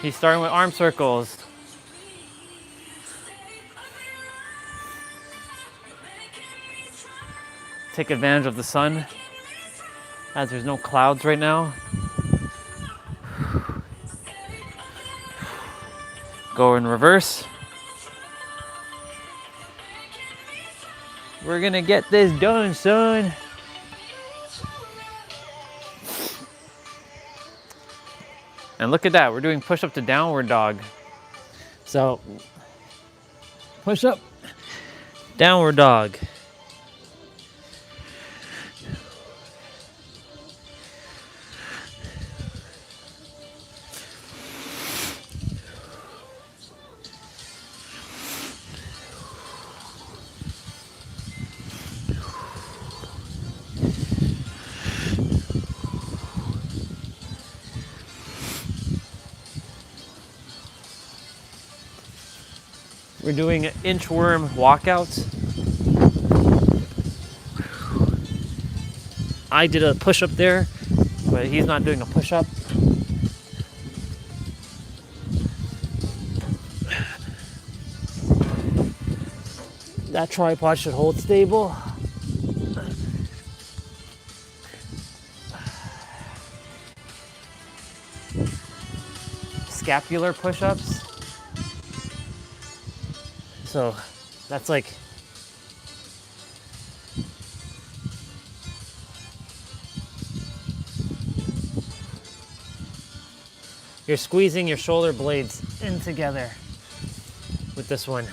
He's starting with arm circles. Take advantage of the sun, as there's no clouds right now. Go in reverse. We're gonna get this done, son. And look at that, we're doing push up to downward dog. So, push up, downward dog. We're doing inchworm walkouts. I did a push-up there, but he's not doing a push-up. That tripod should hold stable. Scapular push-ups. So that's like you're squeezing your shoulder blades in together with this one.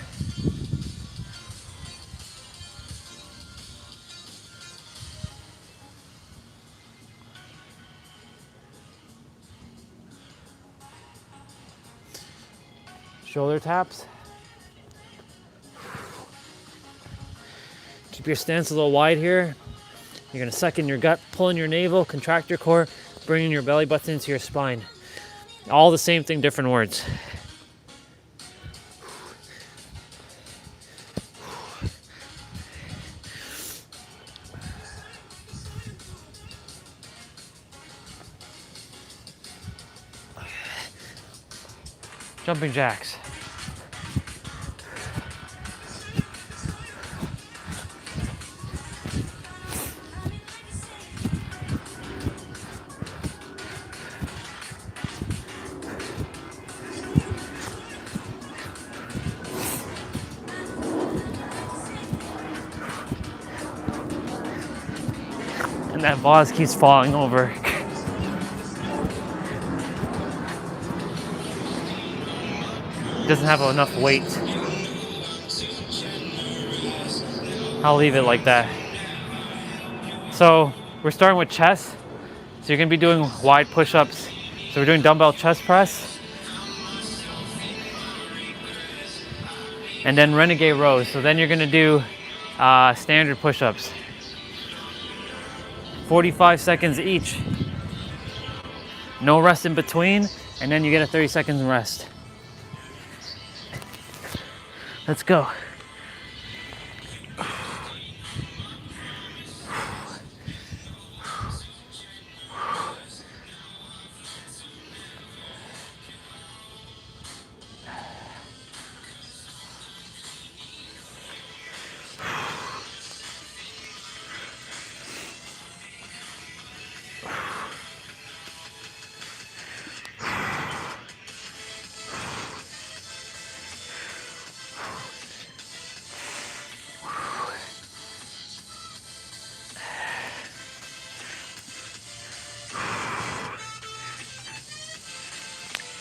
Shoulder taps. Keep your stance a little wide here. You're gonna suck in your gut, pull in your navel, contract your core, bringing your belly button into your spine. All the same thing, different words. Jumping jacks. And that vase keeps falling over. Doesn't have enough weight. I'll leave it like that. So we're starting with chest. So you're gonna be doing wide push-ups. So we're doing dumbbell chest press. And then renegade rows. So then you're gonna do standard push-ups. 45 seconds each. No rest in between, and then you get a 30 seconds rest. Let's go.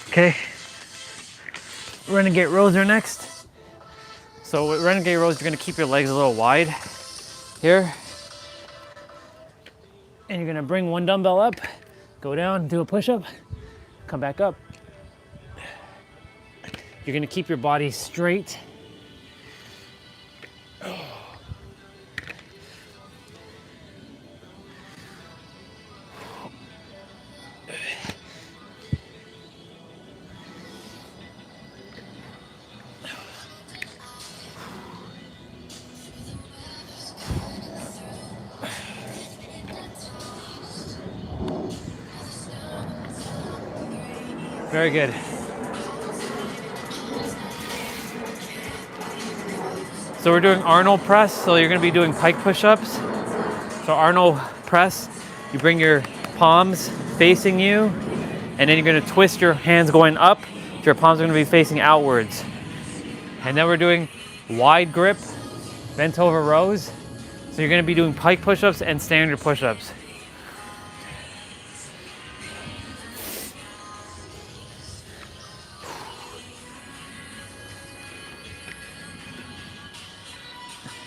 Okay, renegade rows are next. So with renegade rows, you're gonna keep your legs a little wide here. And you're gonna bring one dumbbell up, go down, do a push-up, come back up. You're gonna keep your body straight. Very good. So we're doing Arnold press. So you're gonna be doing pike push-ups. So Arnold press, you bring your palms facing you, and then you're gonna twist your hands going up. Your palms are gonna be facing outwards. And then we're doing wide grip, bent over rows. So you're gonna be doing pike push-ups and standard push-ups.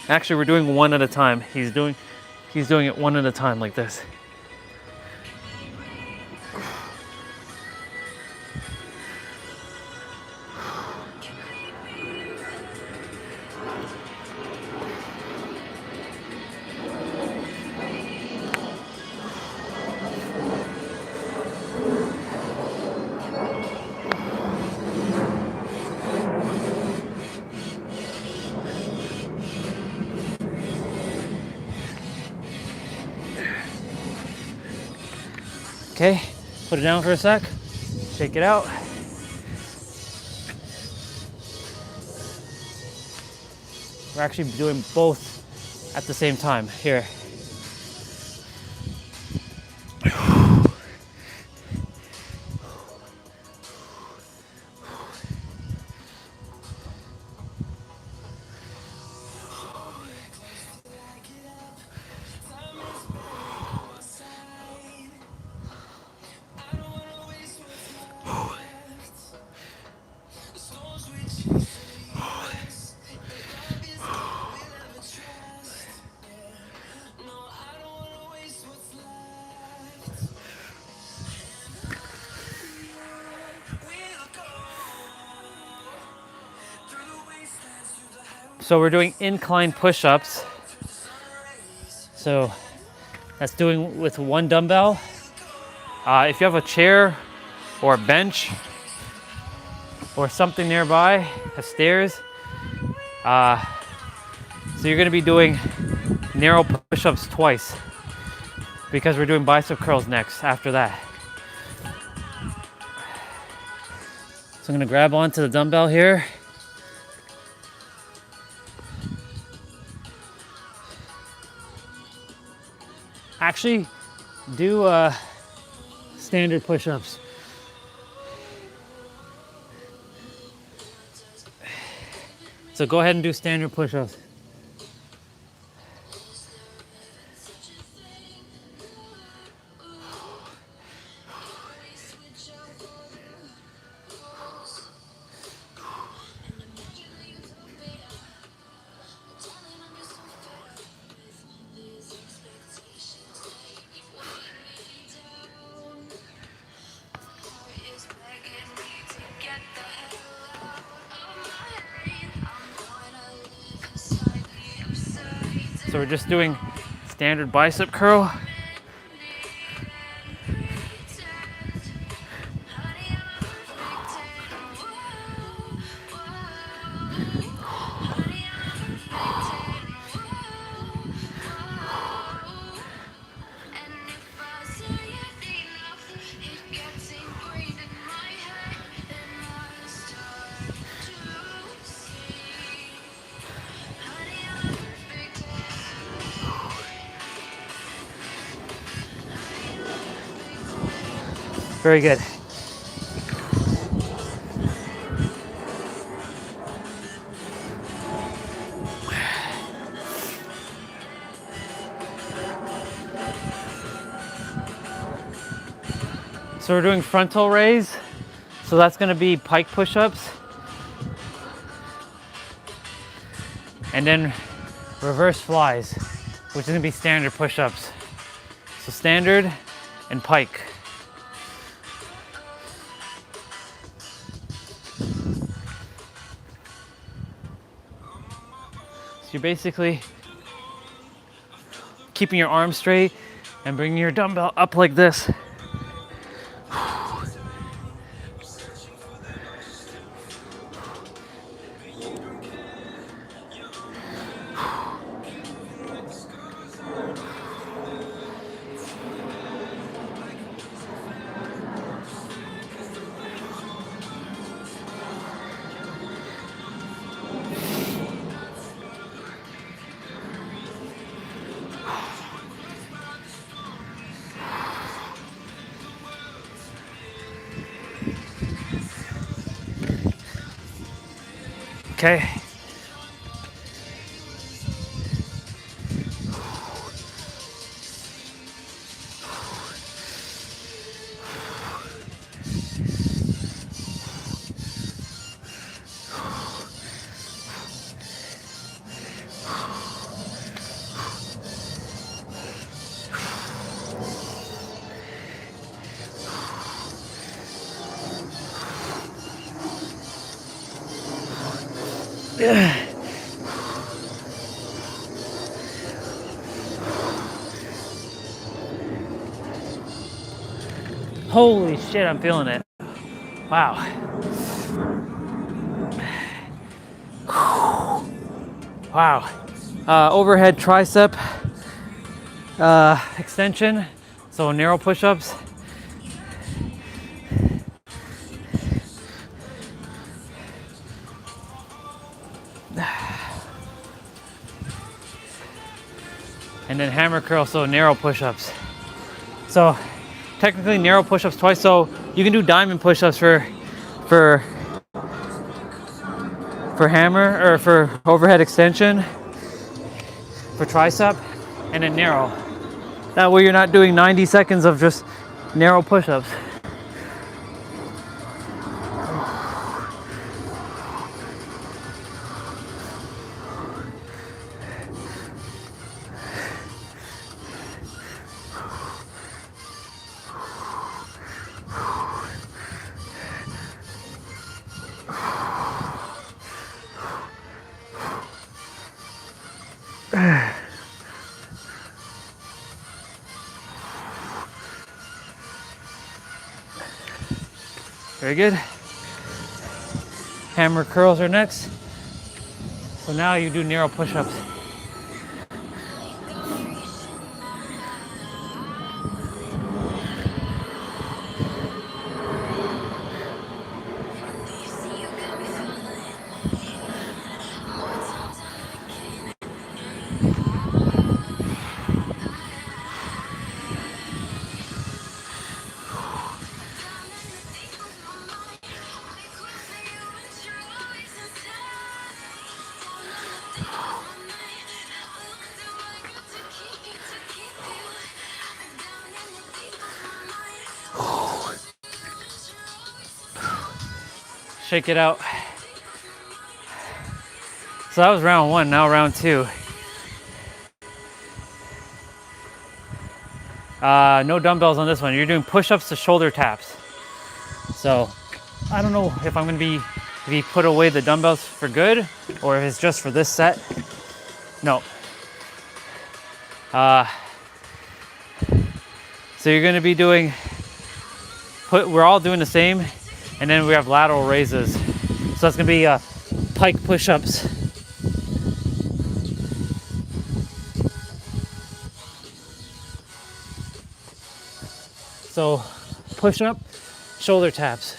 Actually, we're doing one at a time. He's doing it one at a time like this. Okay, put it down for a sec, shake it out. We're actually doing both at the same time. Here. So we're doing incline push-ups. So that's doing with one dumbbell. If you have a chair or a bench or something nearby, a stairs, so you're gonna be doing narrow push-ups twice because we're doing bicep curls next after that. So So I'm gonna grab onto the dumbbell here. Actually, do standard push-ups. So go ahead and do standard push-ups. So we're just doing standard bicep curl. Very good. So we're doing frontal raise. So that's gonna be pike push-ups. And then reverse flies, which is gonna be standard push-ups. So standard and pike. So you're basically keeping your arms straight and bringing your dumbbell up like this. Okay. Holy shit, I'm feeling it. Wow. Wow. Overhead tricep extension, so narrow push-ups. And then hammer curl, so narrow push-ups. So technically narrow push-ups twice, so you can do diamond push-ups for hammer or for overhead extension for tricep, and then narrow. That way you're not doing 90 seconds of just narrow push-ups. Very good. Hammer curls are next. So now you do narrow push-ups. shake it out. So that was round 1, now round 2. No dumbbells on this one. You're doing push-ups to shoulder taps. So I don't know if I'm gonna be, if he put away the dumbbells for good or if it's just for this set. No. So you're gonna be doing, we're all doing the same, and then we have lateral raises. So that's gonna be pike push-ups. So push up, shoulder taps.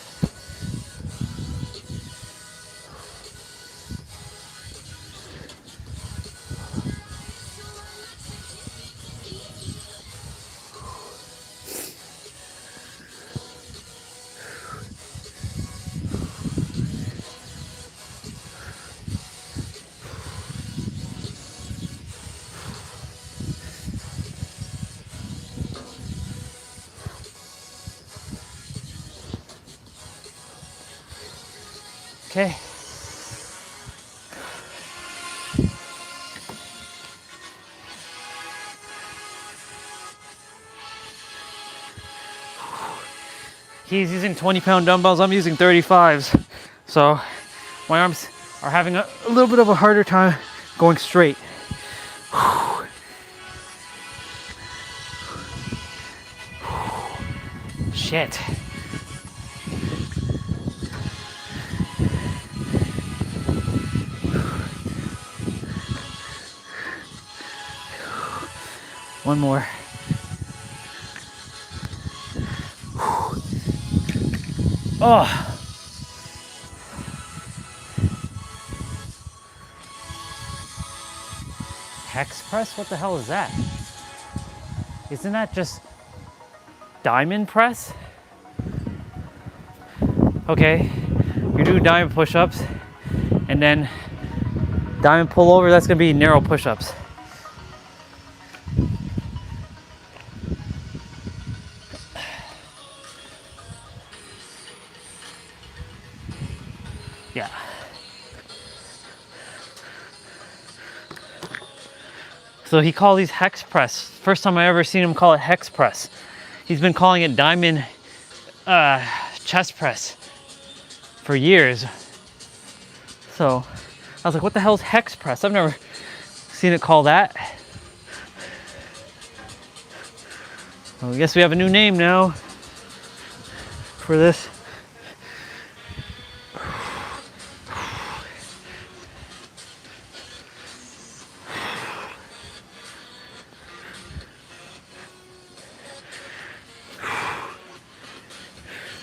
Okay. He's using 20-pound dumbbells, I'm using 35s. So my arms are having a little bit of a harder time going straight. Shit. One more. Oh. Hex press? What the hell is that? Isn't that just diamond press? Okay, you do diamond push-ups and then diamond pull over, that's gonna be narrow push-ups. Yeah. So he called these hex press. First time I ever seen him call it hex press. He's been calling it diamond chest press for years. So I was like, what the hell is hex press? I've never seen it called that. Well, I guess we have a new name now for this.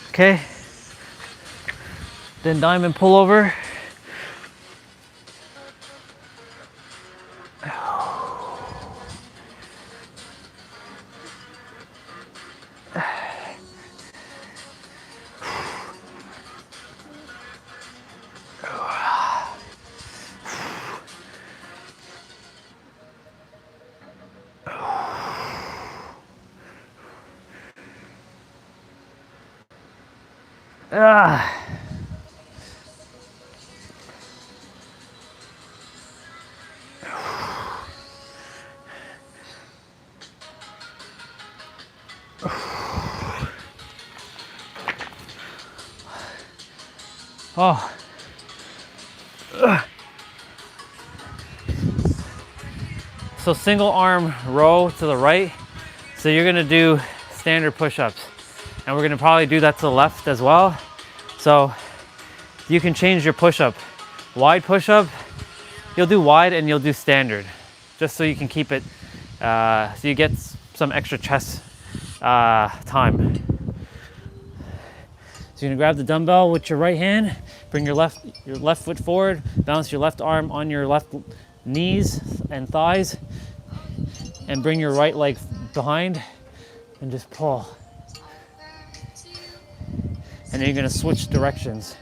Okay, then diamond pull over. Oh. So single arm row to the right. So you're gonna do standard push-ups. And we're gonna probably do that to the left as well. So you can change your push-up. Wide push-up, you'll do wide and you'll do standard. Just so you can keep it, so you get some extra chest time. So you're gonna grab the dumbbell with your right hand, bring your left foot forward, balance your left arm on your left knees and thighs, and bring your right leg behind and just pull. And then you're gonna switch directions.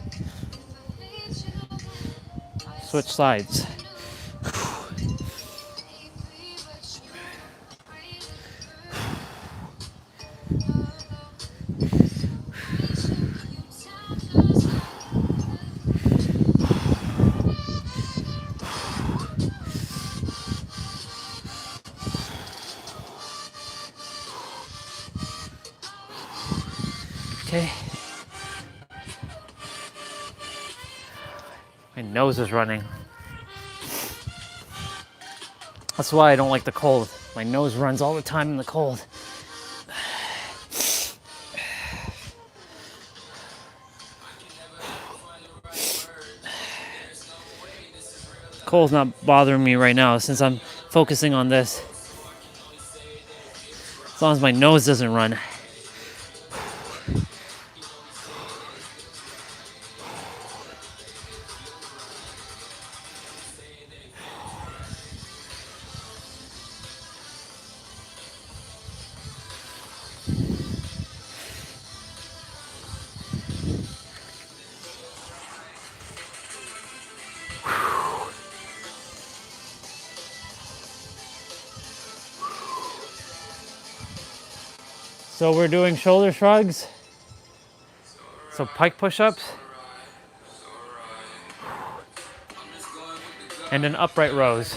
Switch sides. nose is running. That's why I don't like the cold. My nose runs all the time in the cold. Cold's not bothering me right now since I'm focusing on this. As long as my nose doesn't run. So we're doing shoulder shrugs. So pike push-ups. And then upright rows.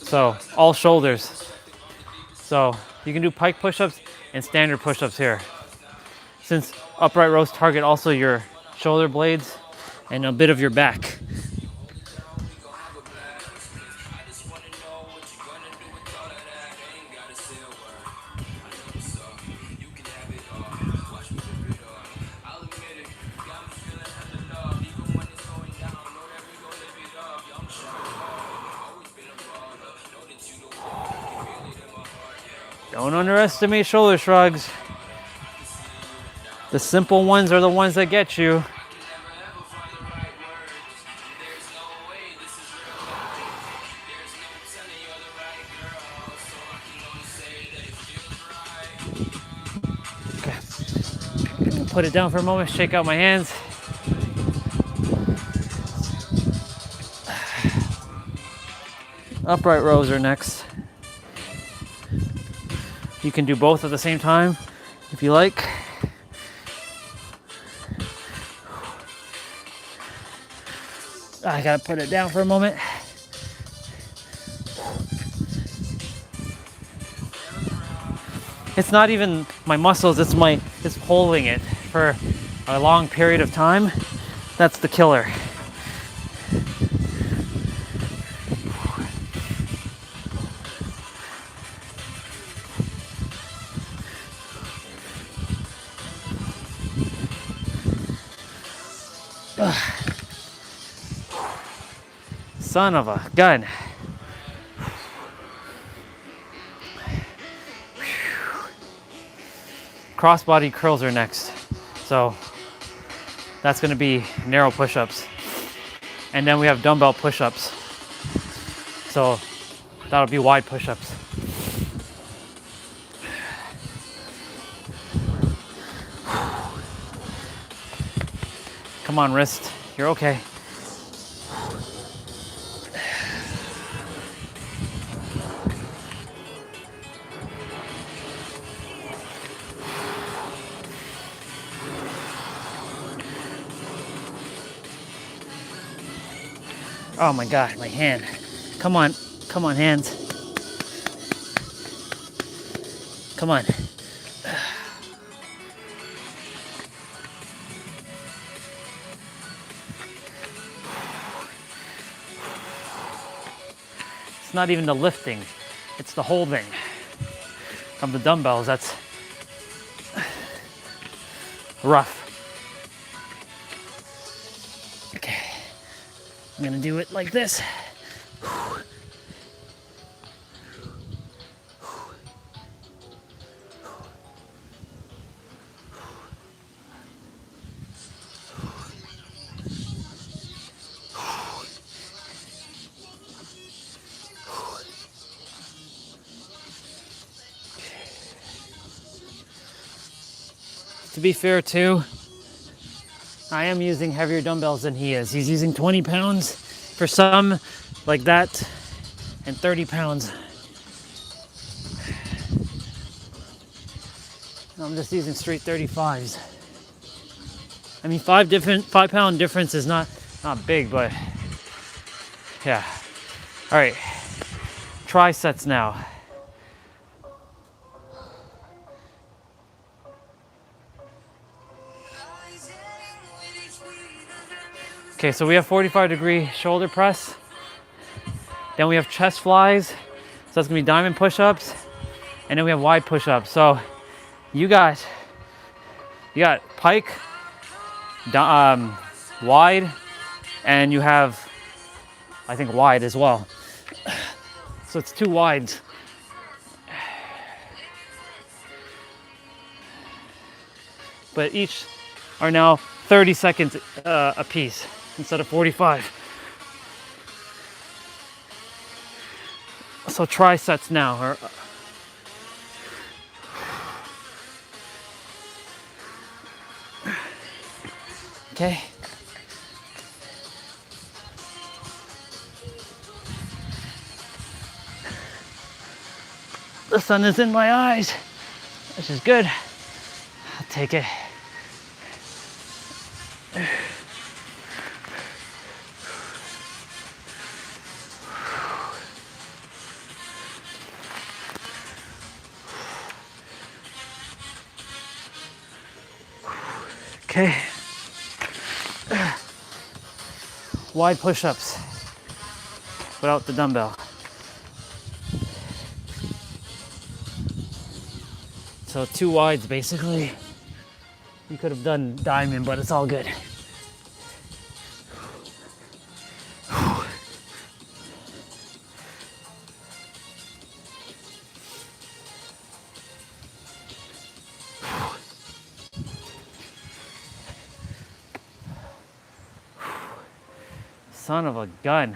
So all shoulders. So you can do pike push-ups and standard push-ups here. Since upright rows target also your shoulder blades and a bit of your back. Don't underestimate shoulder shrugs. The simple ones are the ones that get you. Okay. Put it down for a moment, shake out my hands. Upright rows are next. You can do both at the same time if you like. I gotta put it down for a moment. It's not even my muscles, it's holding it for a long period of time. That's the killer. Son of a gun. Crossbody curls are next. So that's going to be narrow push-ups. And then we have dumbbell push-ups. So that'll be wide push-ups. Come on, wrist. You're okay. Oh my God, my hand. Come on, hands. Come on. It's not even the lifting, it's the holding of the dumbbells. That's rough. Okay, I'm gonna do it like this. To be fair too, I am using heavier dumbbells than he is. He's using 20 pounds for some like that and 30 pounds. I'm just using straight 35s. I mean, 5 pound difference is not big, but yeah. All right, try sets now. Okay, so we have 45-degree shoulder press. Then we have chest flies. So that's gonna be diamond push-ups. And then we have wide push-ups. So you got pike, wide, and you have, I think, wide as well. So it's 2 wides. But each are now 30 seconds a piece instead of 45. So try sets now. Okay. The sun is in my eyes, which is good. I'll take it. Okay. Wide push-ups without the dumbbell. So 2 wides basically. You could have done diamond, but it's all good. Son of a gun.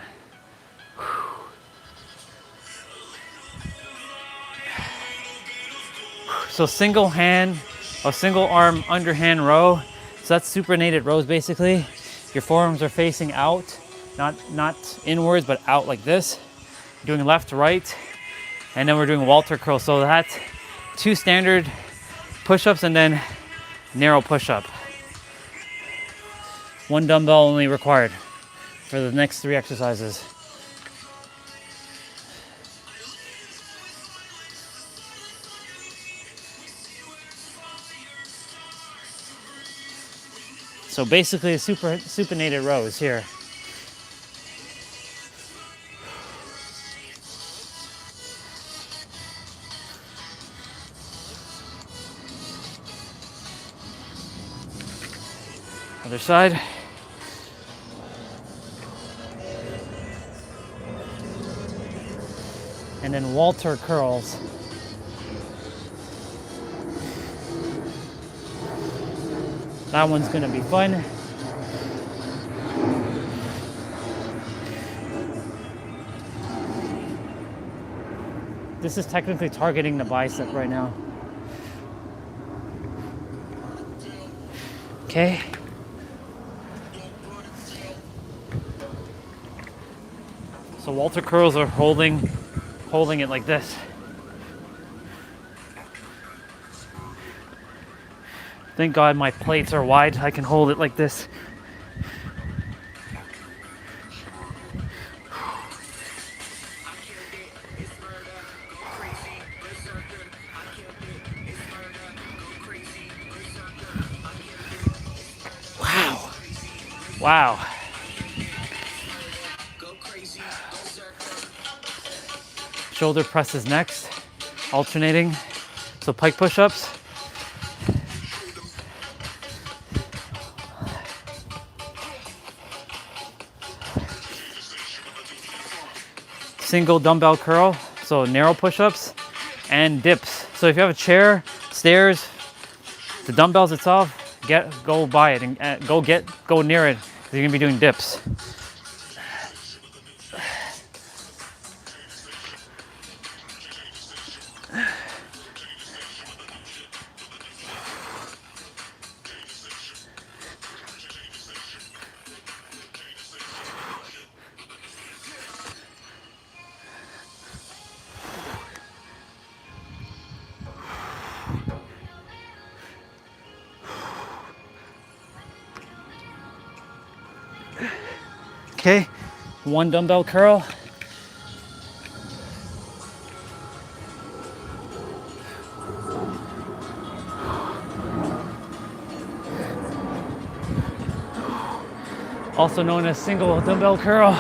So single hand or single arm underhand row. So that's supinated rows basically. Your forearms are facing out, not inwards, but out like this. Doing left to right. And then we're doing Walter curl. So that's 2 standard push-ups and then narrow push-up. 1 dumbbell only required for the next 3 exercises. So basically supinated rows here. Other side. And then Walter curls. That one's gonna be fun. This is technically targeting the bicep right now. Okay. So Walter curls are holding it like this. Thank God my plates are wide. I can hold it like this. Wow. Wow. Shoulder presses next, alternating. So pike push-ups. Single dumbbell curl, so narrow push-ups and dips. So if you have a chair, stairs, the dumbbells itself, go by it and go near it. You're gonna be doing dips. Okay, 1 dumbbell curl. also known as single dumbbell curl.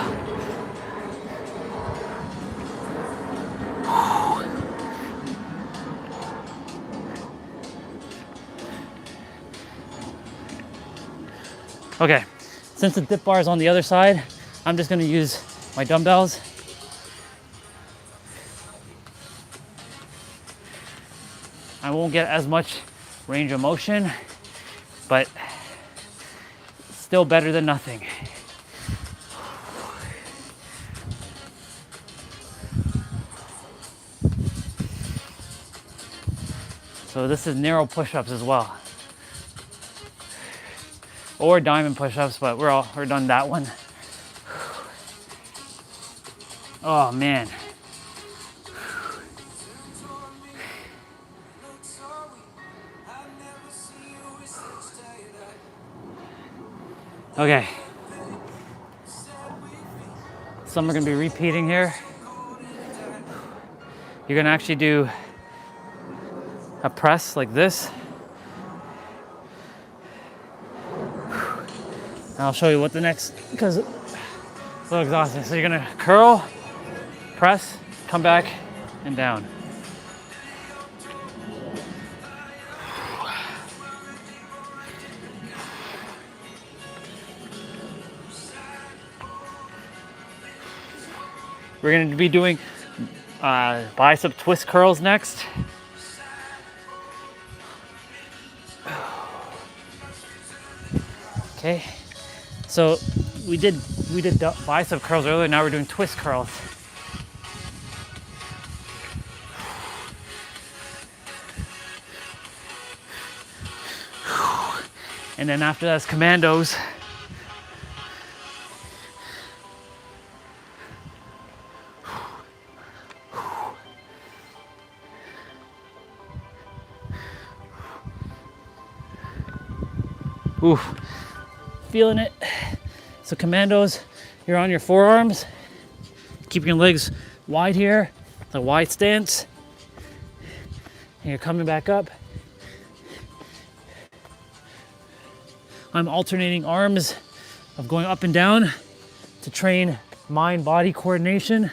Okay, since the dip bar is on the other side, I'm just gonna use my dumbbells. I won't get as much range of motion, but still better than nothing. So this is narrow push-ups as well. Or diamond push-ups, but we're done that one. Oh man. Okay. Some are gonna be repeating here. You're gonna actually do a press like this. And I'll show you what the next, because it's a little exhausting. So you're gonna curl, press, come back, and down. We're gonna be doing bicep twist curls next. Okay, so we did bicep curls earlier. Now we're doing twist curls. And then after that's commandos. Oof, feeling it. So commandos, you're on your forearms. Keep your legs wide here, the wide stance. And you're coming back up. I'm alternating arms of going up and down to train mind-body coordination.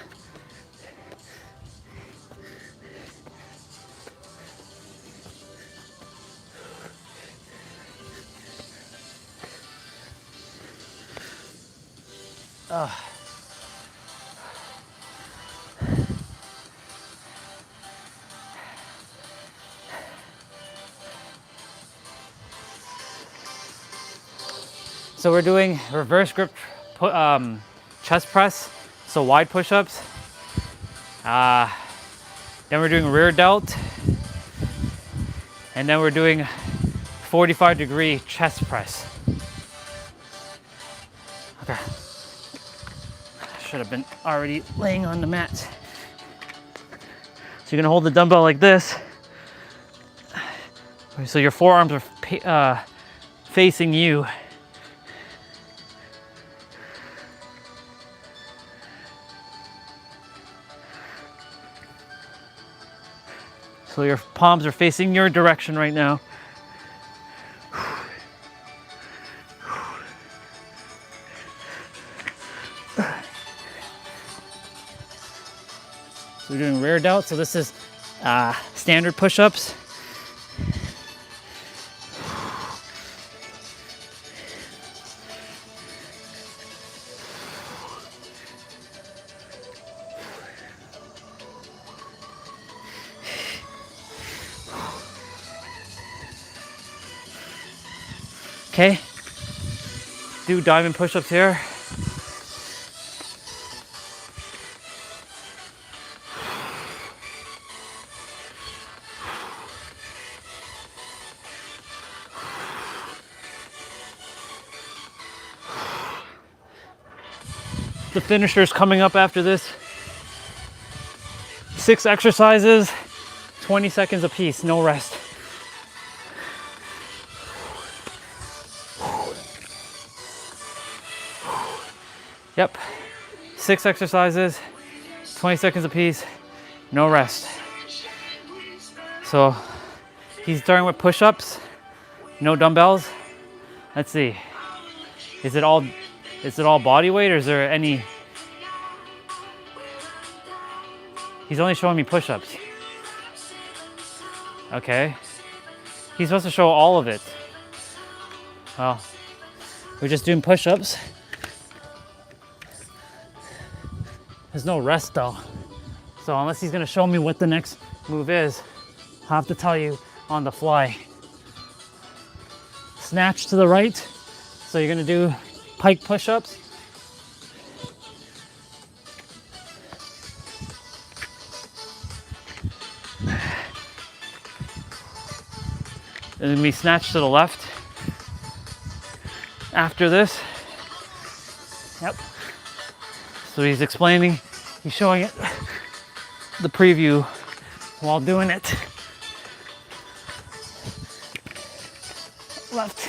So we're doing reverse grip chest press, so wide push-ups. Then we're doing rear delt. And then we're doing 45-degree chest press. Okay. Should have been already laying on the mat. So you're gonna hold the dumbbell like this. So your forearms are facing you. So your palms are facing your direction right now. So we're doing rear delt. So this is standard push-ups. Okay, do diamond push-ups here. The finisher's coming up after this. 6 exercises, 20 seconds a piece, no rest. Yep, 6 exercises, 20 seconds a piece, no rest. So he's starting with push-ups, no dumbbells. Let's see, is it all Is it all body weight or is there any? He's only showing me push-ups. Okay. He's supposed to show all of it. Well, we're just doing push-ups. There's no rest though. So unless he's gonna show me what the next move is, I'll have to tell you on the fly. Snatch to the right. So you're gonna do pike push-ups. And then we snatch to the left. After this, yep. So he's explaining, he's showing it, the preview while doing it. Left.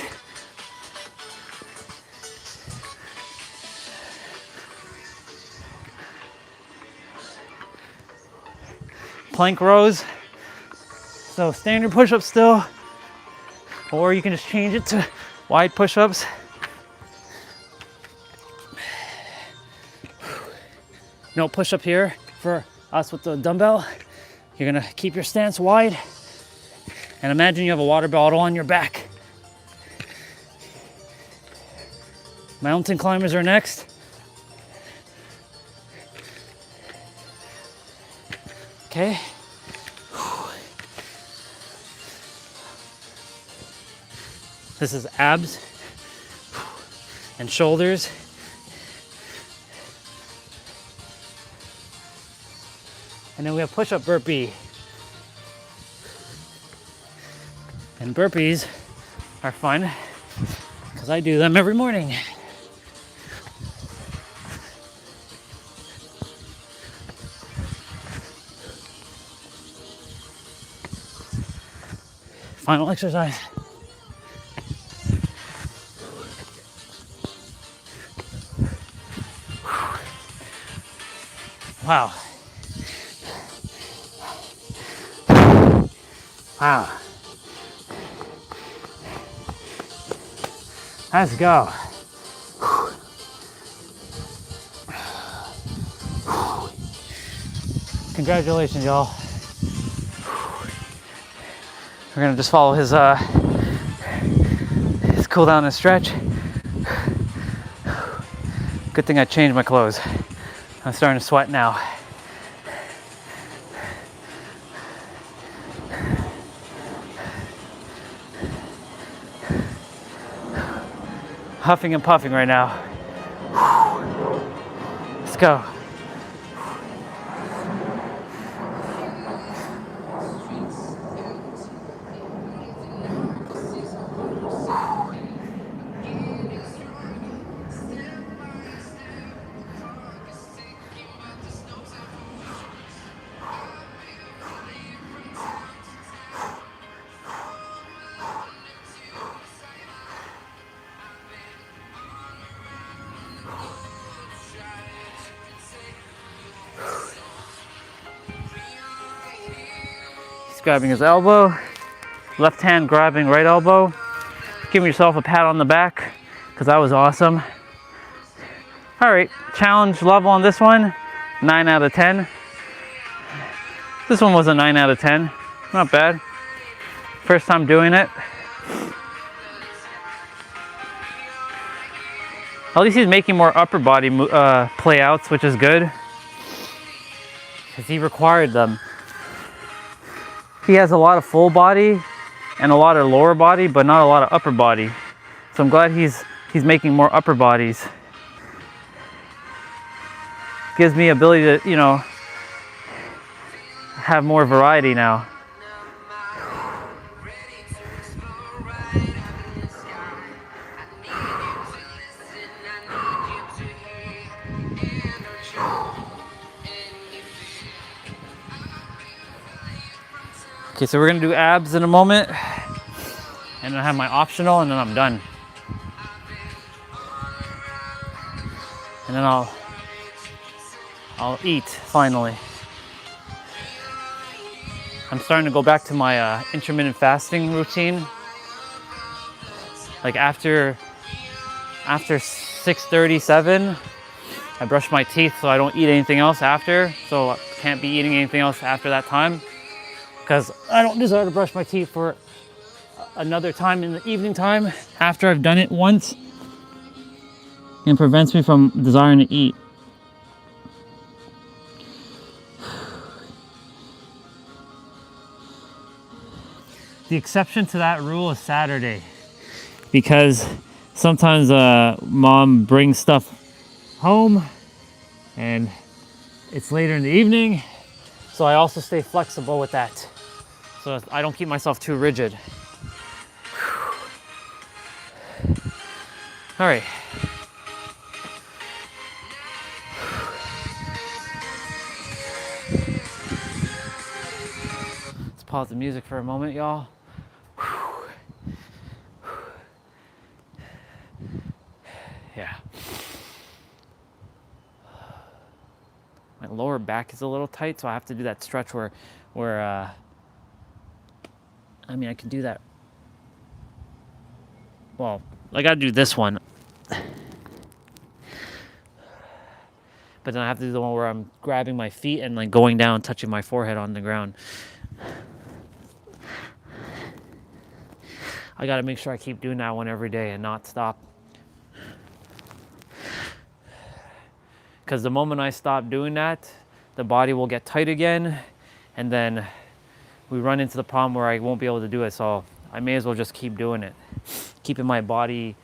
Plank rows. So standard push-ups still, or you can just change it to wide push-ups. No push-up here for us with the dumbbell. You're gonna keep your stance wide and imagine you have a water bottle on your back. Mountain climbers are next. Okay. This is abs and shoulders. And then we have push-up burpee. And burpees are fun because I do them every morning. Final exercise. Wow. Wow. Let's go. Congratulations, y'all. We're gonna just follow his cool down and stretch. Good thing I changed my clothes. I'm starting to sweat now. Huffing and puffing right now. Let's go. Grabbing his elbow, left hand grabbing right elbow. Give yourself a pat on the back because that was awesome. All right, challenge level on this one, 9 out of 10. This one was a 9 out of 10, not bad. First time doing it. At least he's making more upper body playouts, which is good because he required them. He has a lot of full body and a lot of lower body, but not a lot of upper body. So I'm glad he's making more upper bodies. Gives me ability to, you know, have more variety now. Okay, so we're gonna do abs in a moment, and then I have my optional, and then I'm done. And then I'll eat finally. I'm starting to go back to my intermittent fasting routine. Like after 6 6:37. I brush my teeth so I don't eat anything else after. So I can't be eating anything else after that time, because I don't desire to brush my teeth for another time in the evening time after I've done it once. It prevents me from desiring to eat. The exception to that rule is Saturday, because sometimes mom brings stuff home and it's later in the evening, so I also stay flexible with that, so I don't keep myself too rigid. All right. Let's pause the music for a moment, y'all. Yeah. My lower back is a little tight, so I have to do that stretch where I mean, I can do that. Well, I gotta do this one. But then I have to do the one where I'm grabbing my feet and like going down, touching my forehead on the ground. I gotta make sure I keep doing that one every day and not stop. Because the moment I stop doing that, the body will get tight again, and then we run into the problem where I won't be able to do it. So I may as well just keep doing it, keeping my body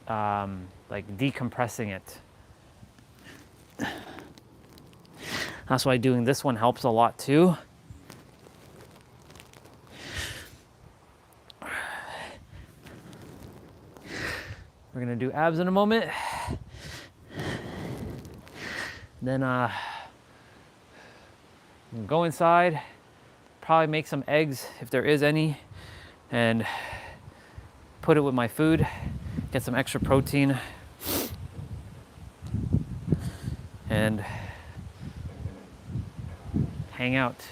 like decompressing it. That's why doing this one helps a lot too. We're gonna do abs in a moment. Then go inside, probably make some eggs if there is any, and put it with my food, get some extra protein, and hang out.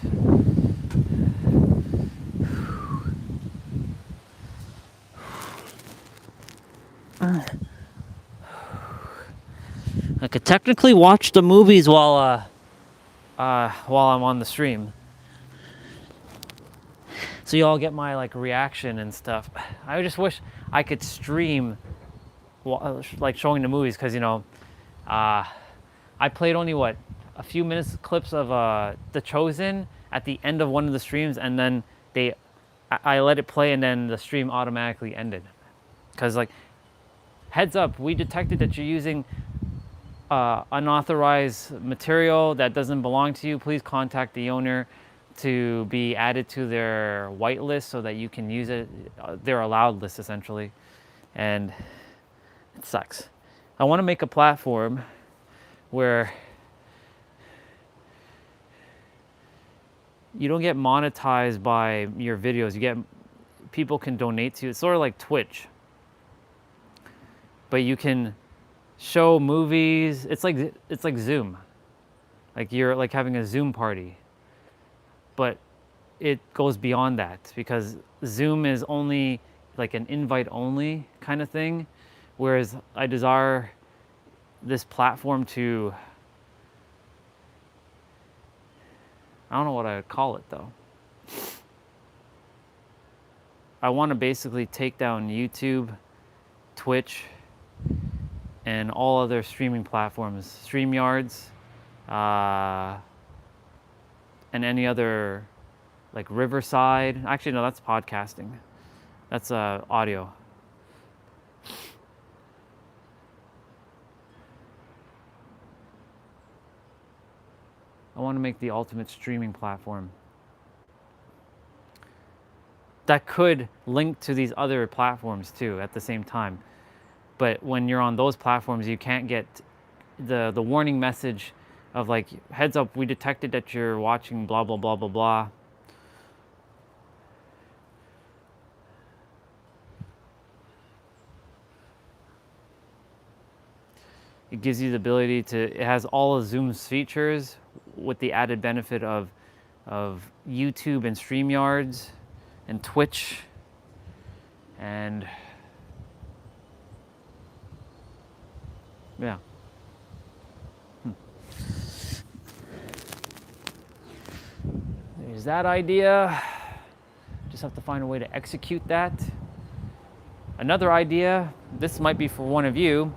I could technically watch the movies while I'm on the stream, so you all get my like reaction and stuff. I just wish I could stream like showing the movies, because you know, I played only a few minutes clips of The Chosen at the end of one of the streams, and then I let it play, and then the stream automatically ended. Because like, heads up, we detected that you're using unauthorized material that doesn't belong to you. Please contact the owner to be added to their whitelist so that you can use it, their allowed list essentially. And it sucks. I want to make a platform where you don't get monetized by your videos. People can donate to you. It's sort of like Twitch, but you can show movies. It's like Zoom. Like you're like having a Zoom party, but it goes beyond that, because Zoom is only like an invite only kind of thing, whereas I desire this platform to, I don't know what I would call it though. I want to basically take down YouTube, Twitch, and all other streaming platforms, StreamYards, and any other, like Riverside. Actually, no, that's podcasting. That's audio. I want to make the ultimate streaming platform that could link to these other platforms too at the same time. But when you're on those platforms, you can't get the warning message of like, heads up, we detected that you're watching blah, blah, blah, blah, blah. It gives you the ability to, it has all of Zoom's features with the added benefit of YouTube and StreamYards and Twitch, and Yeah. There's that idea. Just have to find a way to execute that. Another idea, this might be for one of you,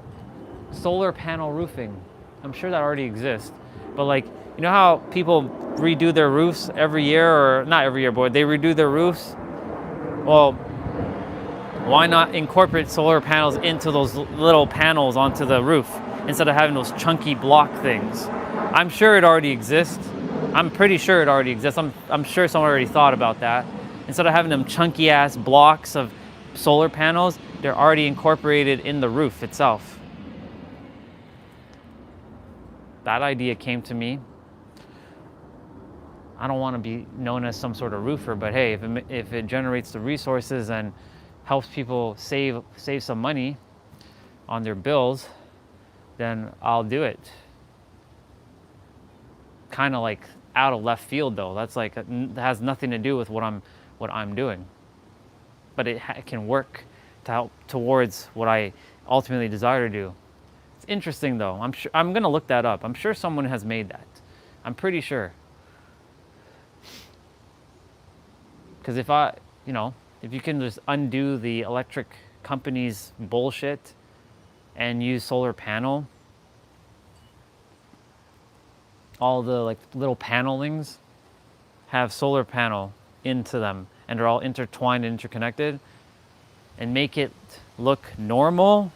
solar panel roofing. I'm sure that already exists, but like, you know how people redo their roofs every year, or not every year, but they redo their roofs? Well, why not incorporate solar panels into those little panels onto the roof instead of having those chunky block things? I'm sure it already exists. I'm pretty sure it already exists. I'm sure someone already thought about that. Instead of having them chunky ass blocks of solar panels, they're already incorporated in the roof itself. That idea came to me. I don't want to be known as some sort of roofer, but hey, if it generates the resources and helps people save some money on their bills, then I'll do it. Kind of like out of left field though. That's like, that has nothing to do with what I'm doing. But it can work to help towards what I ultimately desire to do. It's interesting though. I'm gonna look that up. I'm sure someone has made that. I'm pretty sure. Because if you can just undo the electric company's bullshit and use solar panel, all the like little panelings have solar panel into them and are all intertwined and interconnected, and make it look normal.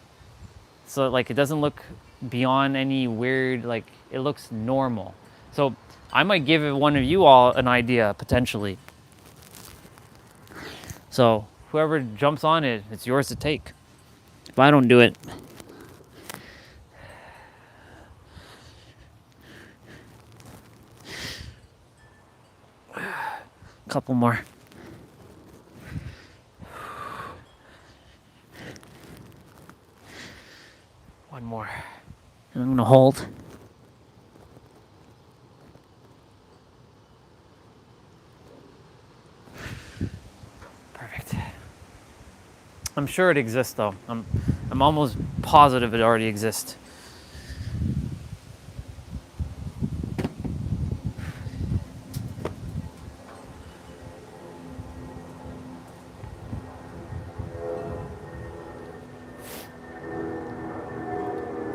So like it doesn't look beyond any weird, like it looks normal. So I might give one of you all an idea potentially. So whoever jumps on it, it's yours to take. If I don't do it, couple more. One more. And I'm gonna hold. Perfect. I'm sure it exists though. I'm almost positive it already exists.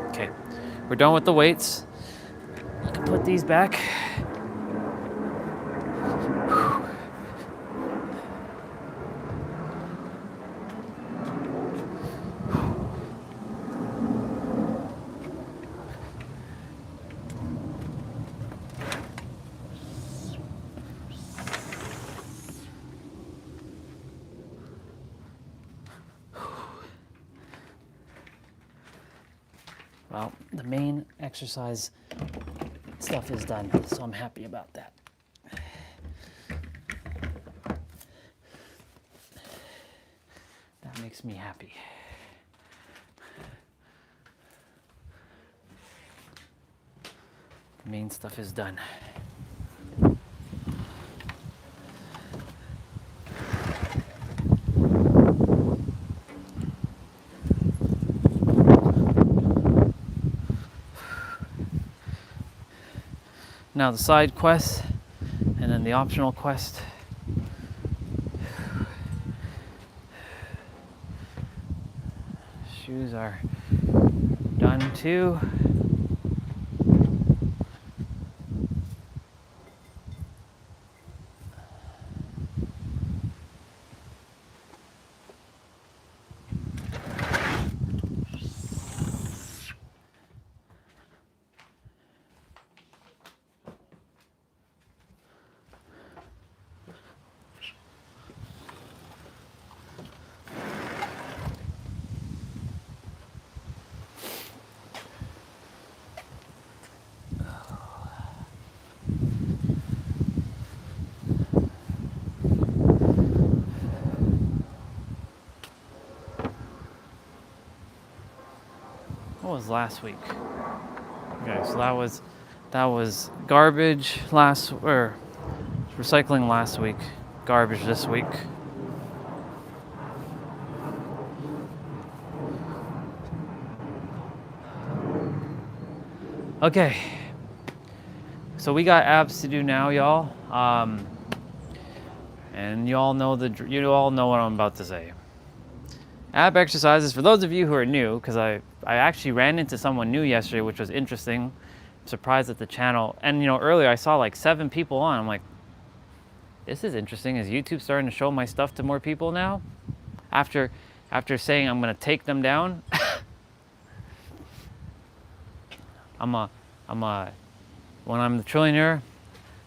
Okay, we're done with the weights. I can put these back. Well, the main exercise stuff is done, so I'm happy about that. That makes me happy. The main stuff is done. Now the side quest, and then the optional quest. Shoes are done too. What was last week? Okay, so that was garbage or recycling last week, garbage this week. Okay, so we got abs to do now, y'all. And you all know what I'm about to say. Ab exercises, for those of you who are new, because I actually ran into someone new yesterday, which was interesting. I'm surprised at the channel. And earlier I saw like 7 people on. I'm like, this is interesting. Is YouTube starting to show my stuff to more people now? After saying I'm gonna take them down. when I'm the trillionaire,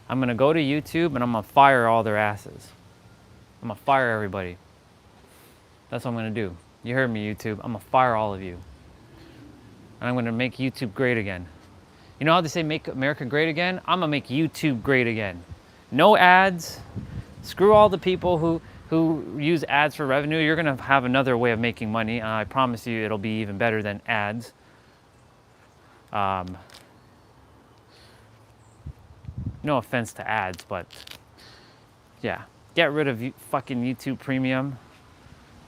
I'm gonna go to YouTube and I'm gonna fire all their asses. I'm gonna fire everybody. That's what I'm gonna do. You heard me, YouTube. I'm gonna fire all of you. And I'm gonna make YouTube great again. You know how they say make America great again? I'm gonna make YouTube great again. No ads. Screw all the people who use ads for revenue. You're gonna have another way of making money. I promise you it'll be even better than ads. No offense to ads, but yeah. Get rid of fucking YouTube Premium.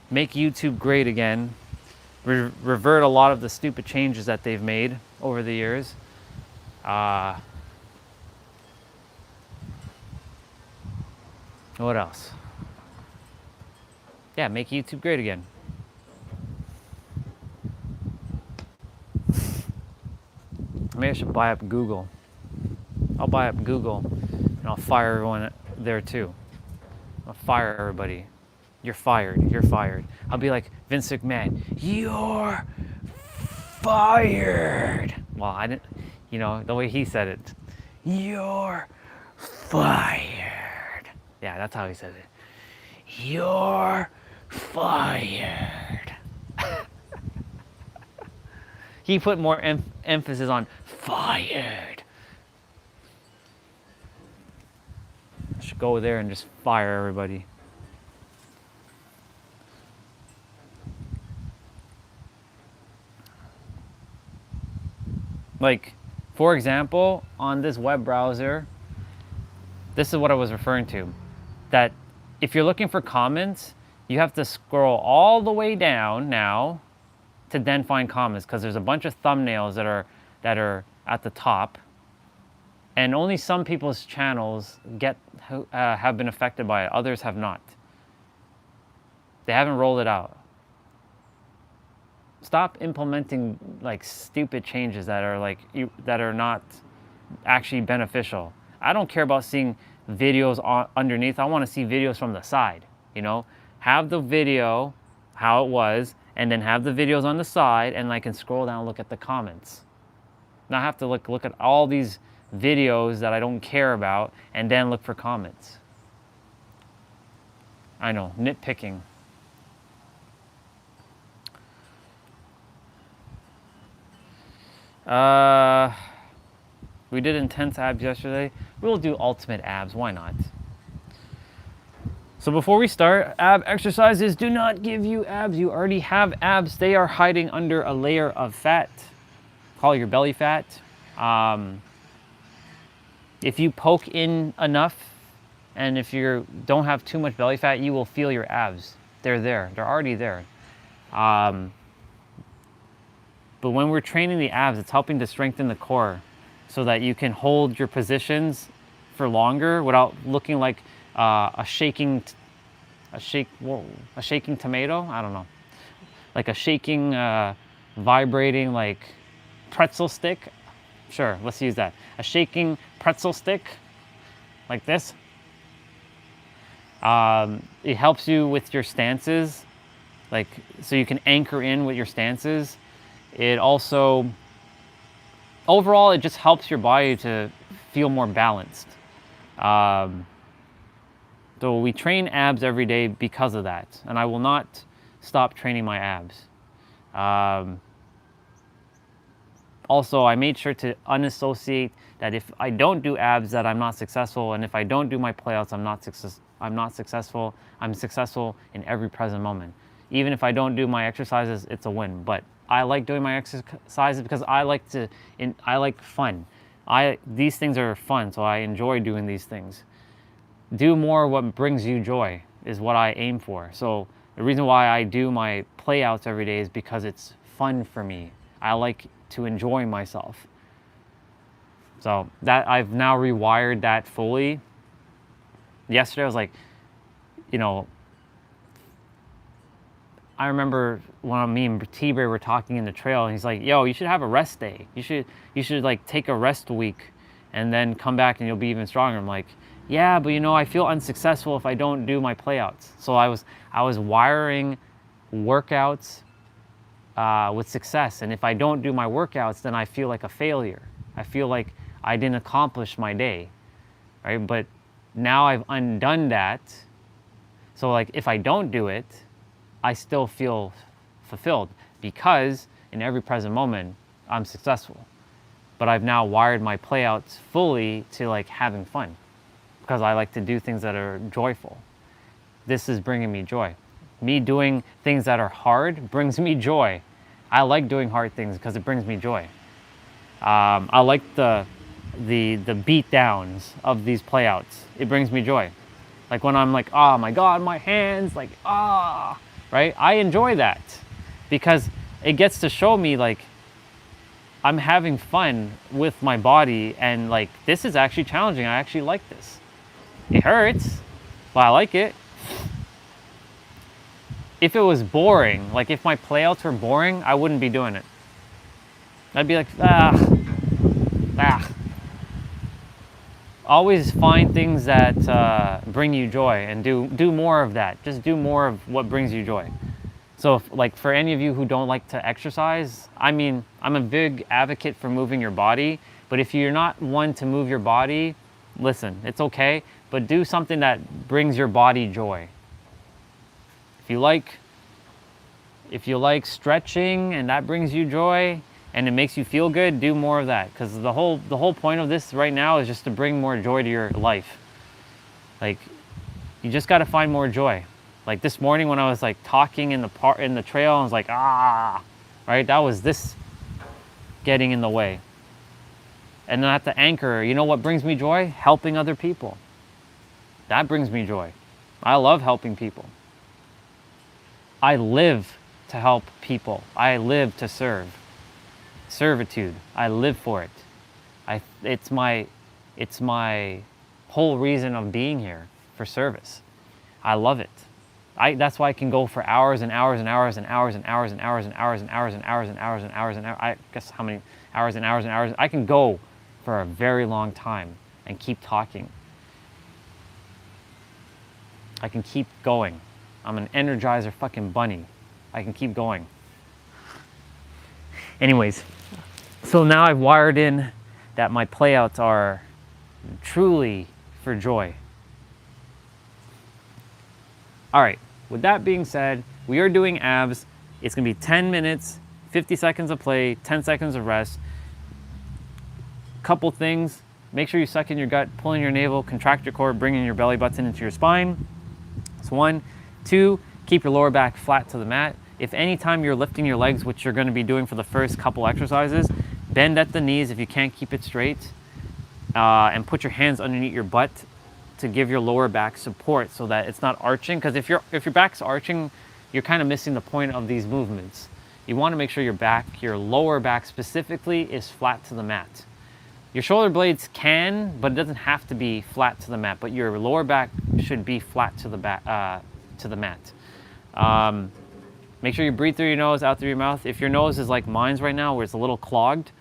Make YouTube great again. Revert a lot of the stupid changes that they've made over the years. What else? Yeah, make YouTube great again. Maybe I should buy up Google. I'll buy up Google and I'll fire everyone there too. I'll fire everybody. You're fired. You're fired. I'll be like Vince McMahon. You're fired. Well, I didn't, the way he said it. You're fired. Yeah, that's how he said it. You're fired. He put more emphasis on fired. I should go there and just fire everybody. Like, for example, on this web browser, this is what I was referring to. That if you're looking for comments, you have to scroll all the way down now to then find comments, because there's a bunch of thumbnails that are at the top, and only some people's channels have been affected by it. Others have not. They haven't rolled it out. Stop implementing like stupid changes that are not actually beneficial. I don't care about seeing videos underneath. I want to see videos from the side. Have the video how it was, and then have the videos on the side, and I can scroll down and look at the comments. Not have to look at all these videos that I don't care about and then look for comments. I know, nitpicking. We did intense abs yesterday. We'll do ultimate abs, why not? So before we start, ab exercises do not give you abs. You already have abs. They are hiding under a layer of fat. Call it your belly fat. If you poke in enough, and if you don't have too much belly fat, you will feel your abs. They're there. They're already there. But when we're training the abs, it's helping to strengthen the core so that you can hold your positions for longer without looking like a shaking tomato. I don't know, like a shaking, vibrating like pretzel stick. Sure, let's use that. A shaking pretzel stick, like this. It helps you with your stances, like so you can anchor in with your stances. It also, overall, it just helps your body to feel more balanced. So we train abs every day because of that, and I will not stop training my abs. Also, I made sure to unassociate that if I don't do abs, that I'm not successful, and if I don't do my playouts, I'm not successful. I'm successful in every present moment. Even if I don't do my exercises, it's a win. But I like doing my exercises because I like fun. These things are fun, so I enjoy doing these things. Do more what brings you joy is what I aim for. So the reason why I do my playouts every day is because it's fun for me. I like to enjoy myself. So that I've now rewired that fully. Yesterday I was like, you know, I remember when me and T-Bray were talking in the trail, and he's like, yo, you should have a rest day. You should like take a rest week and then come back and you'll be even stronger. I'm like, yeah, but you know, I feel unsuccessful if I don't do my playouts. So I was wiring workouts with success. And if I don't do my workouts, then I feel like a failure. I feel like I didn't accomplish my day, right? But now I've undone that. So like if I don't do it, I still feel fulfilled because in every present moment, I'm successful. But I've now wired my playouts fully to like having fun because I like to do things that are joyful. This is bringing me joy. Me doing things that are hard brings me joy. I like doing hard things because it brings me joy. I like the beat downs of these playouts. It brings me joy. Like when I'm like, oh my God, my hands, like, right? I enjoy that because it gets to show me like I'm having fun with my body and like this is actually challenging. I actually like this. It hurts, but I like it. If it was boring, like if my playouts were boring, I wouldn't be doing it. I'd be like, Always find things that bring you joy and do more of that. Just do more of what brings you joy. So if, like for any of you who don't like to exercise, I mean, I'm a big advocate for moving your body, but if you're not one to move your body, listen, it's okay, but do something that brings your body joy. If you like stretching and that brings you joy and it makes you feel good, do more of that. Because the whole point of this right now is just to bring more joy to your life. Like, you just got to find more joy. Like this morning when I was like talking in the trail, I was like, right? That was this getting in the way. And then at the anchor, you know what brings me joy? Helping other people. That brings me joy. I love helping people. I live to help people. I live to serve. Servitude. I live for it. It's my whole reason of being here, for service. I love it. That's why I can go for hours and hours and hours and hours and hours and hours and hours and hours and hours and hours and hours and hours. I guess how many hours and hours and hours. I can go for a very long time and keep talking. I can keep going. I'm an Energizer fucking bunny. I can keep going. Anyways, so now I've wired in that my playouts are truly for joy. All right, with that being said, we are doing abs. It's gonna be 10 minutes, 50 seconds of play, 10 seconds of rest. Couple things, make sure you suck in your gut, pull in your navel, contract your core, bring in your belly button into your spine. That's 1. 2, keep your lower back flat to the mat. If anytime you're lifting your legs, which you're gonna be doing for the first couple exercises, bend at the knees if you can't keep it straight, and put your hands underneath your butt to give your lower back support so that it's not arching. Because if your back's arching, you're kind of missing the point of these movements. You want to make sure your lower back specifically, is flat to the mat. Your shoulder blades can, but it doesn't have to be flat to the mat. But your lower back should be flat to the mat. Make sure you breathe through your nose, out through your mouth. If your nose is like mine's right now, where it's a little clogged,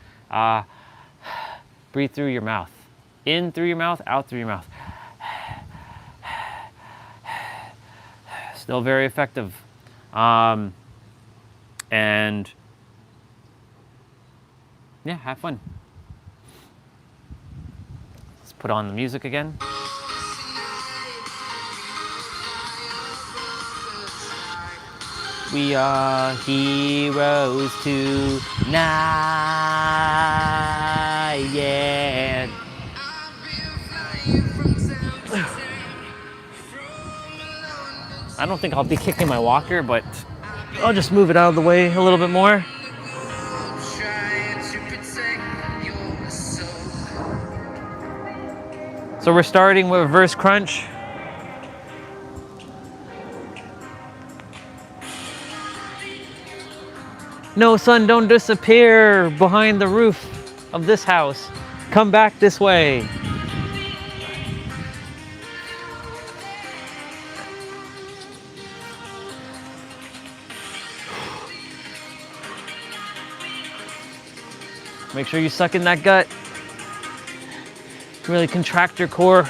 breathe through your mouth. In through your mouth, out through your mouth. Still very effective. And yeah, have fun. Let's put on the music again. We are heroes tonight, yeah. I don't think I'll be kicking my walker, but I'll just move it out of the way a little bit more. So we're starting with reverse crunch. No, son, don't disappear behind the roof of this house. Come back this way. Make sure you suck in that gut. Really contract your core.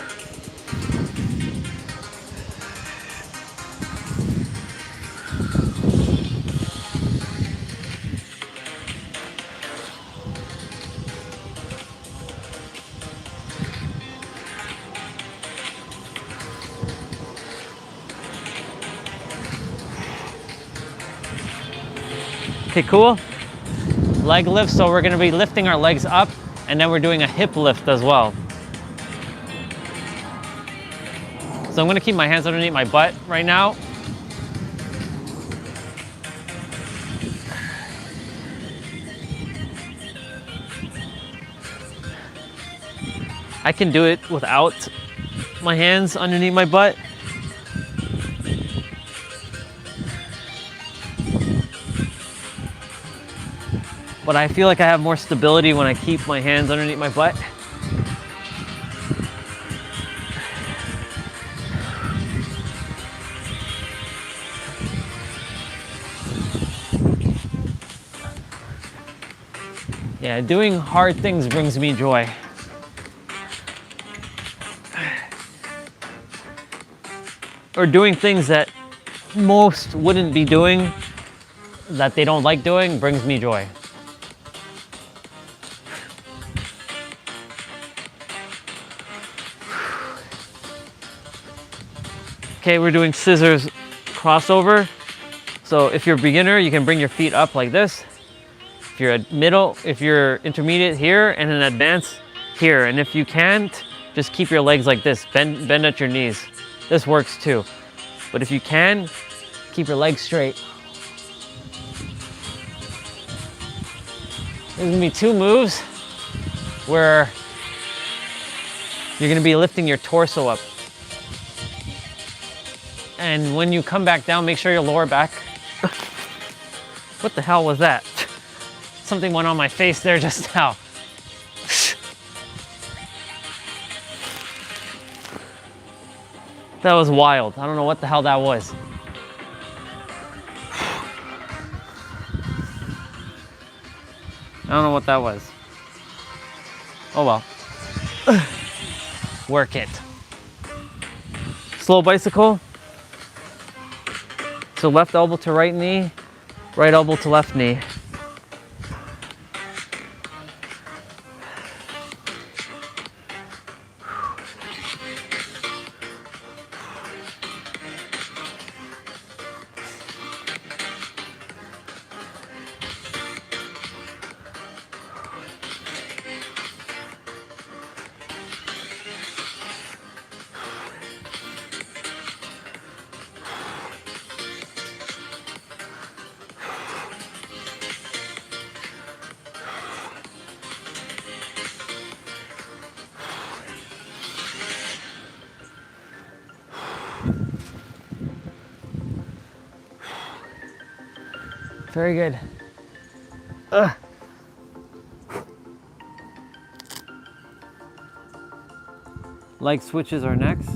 Okay, cool. Leg lift, so we're gonna be lifting our legs up, and then we're doing a hip lift as well. So I'm gonna keep my hands underneath my butt right now. I can do it without my hands underneath my butt. But I feel like I have more stability when I keep my hands underneath my butt. Yeah, doing hard things brings me joy. Or doing things that most wouldn't be doing, that they don't like doing, brings me joy. Okay, we're doing scissors crossover. So if you're a beginner, you can bring your feet up like this. If you're a middle, if you're intermediate here, and an advanced here. And if you can't, just keep your legs like this, bend at your knees. This works too. But if you can, keep your legs straight. There's gonna be two moves where you're gonna be lifting your torso up. And when you come back down, make sure your lower back. What the hell was that? Something went on my face there just now. That was wild. I don't know what the hell that was. I don't know what that was. Oh well. Work it. Slow bicycle. So left elbow to right knee, right elbow to left knee. Very good. Leg switches are next.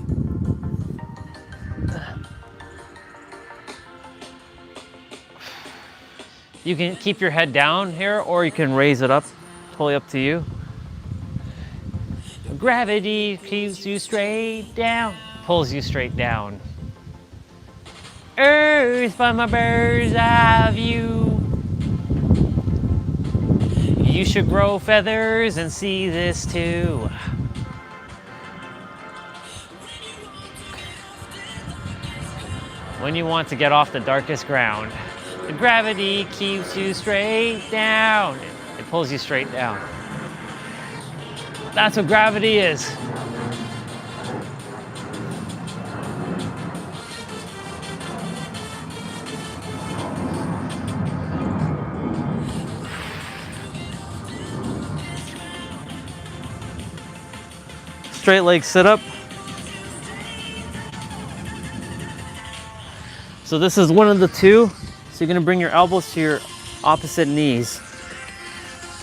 You can keep your head down here, or you can raise it up. Totally up to you. Gravity keeps you straight down, pulls you straight down. Earth from a bird's eye view. You should grow feathers and see this too. When you want to get off the darkest ground, the gravity keeps you straight down. It pulls you straight down. That's what gravity is. Straight leg sit up. So this is one of the two. So you're gonna bring your elbows to your opposite knees.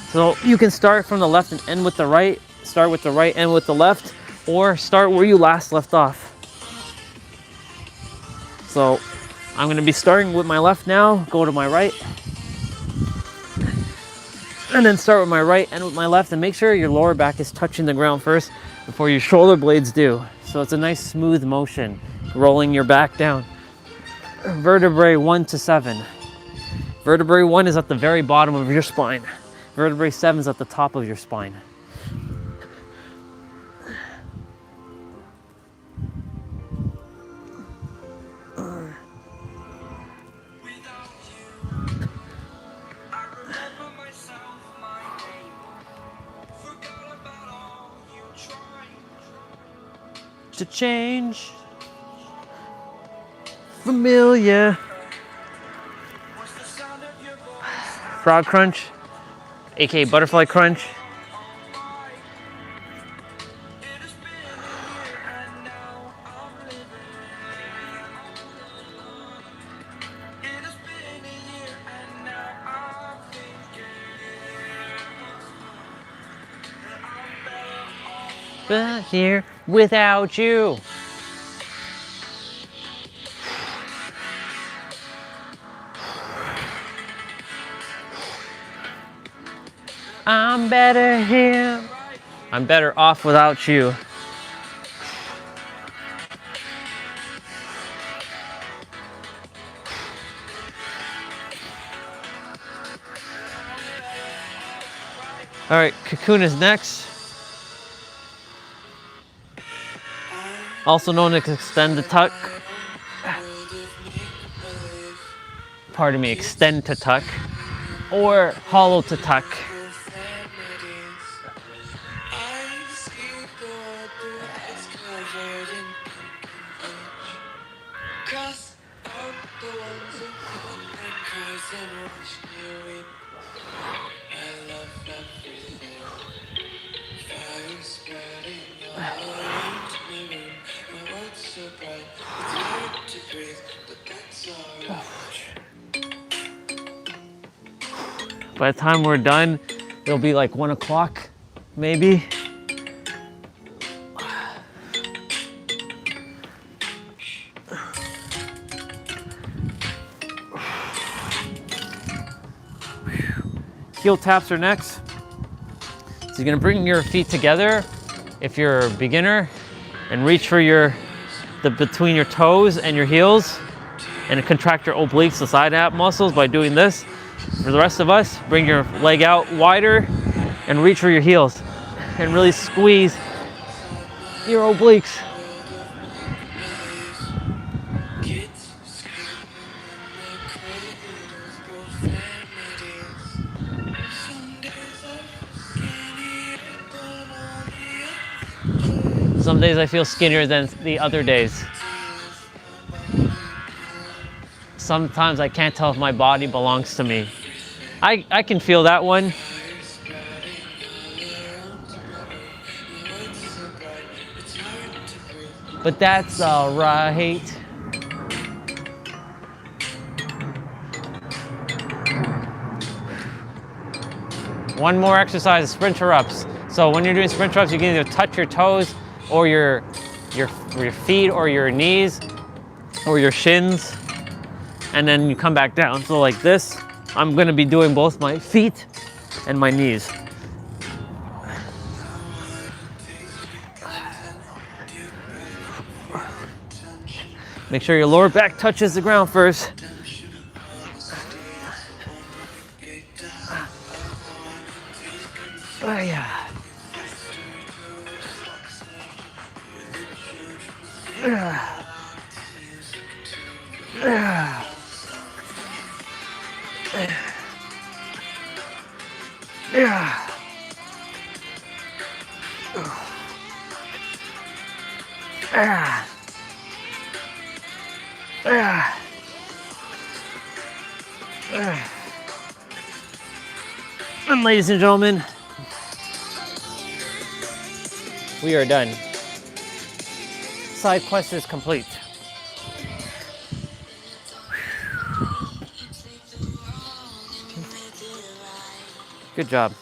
So you can start from the left and end with the right, start with the right and with the left, or start where you last left off. So I'm gonna be starting with my left now, go to my right, and then start with my right and with my left, and make sure your lower back is touching the ground first before your shoulder blades do. So it's a nice smooth motion, rolling your back down. Vertebrae 1 to 7. Vertebrae 1 is at the very bottom of your spine. Vertebrae 7 is at the top of your spine. To change, familiar. Frog crunch, aka butterfly crunch. But here without you. I'm better here. I'm better off without you. All right, cocoon is next. Also known as extend to tuck. Pardon me, extend to tuck. Or hollow to tuck. By the time we're done, it'll be like 1 o'clock, maybe. Heel taps are next. So you're gonna bring your feet together if you're a beginner and reach for between your toes and your heels and contract your obliques, the side ab muscles by doing this. For the rest of us, bring your leg out wider and reach for your heels and really squeeze your obliques. Some days I feel skinnier than the other days. Sometimes I can't tell if my body belongs to me. I can feel that one. But that's all right. One more exercise, sprinter ups. So when you're doing sprinter ups, you can either touch your toes or your feet or your knees or your shins, and then you come back down. So like this, I'm gonna be doing both my feet and my knees. Make sure your lower back touches the ground first. Oh yeah. And ladies and gentlemen, we are done. Side quest is complete. Good job.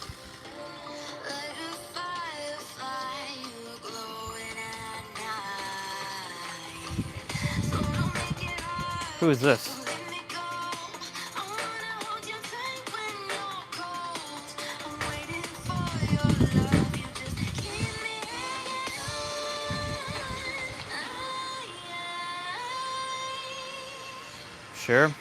Who is this? Sure.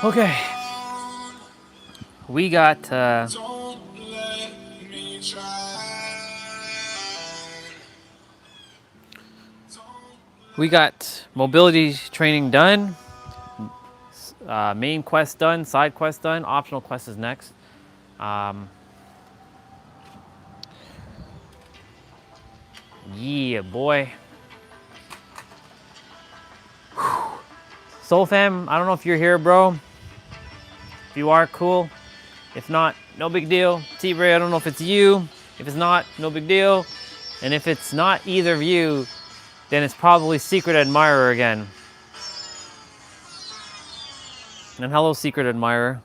Okay. We got mobility training done, main quest done, side quest done, optional quest is next. Yeah, boy. Whew. Soul fam, I don't know if you're here, bro. If you are, cool. If not, no big deal. T-Ray, I don't know if it's you. If it's not, no big deal. And if it's not either of you, then it's probably Secret Admirer again. And hello, secret admirer.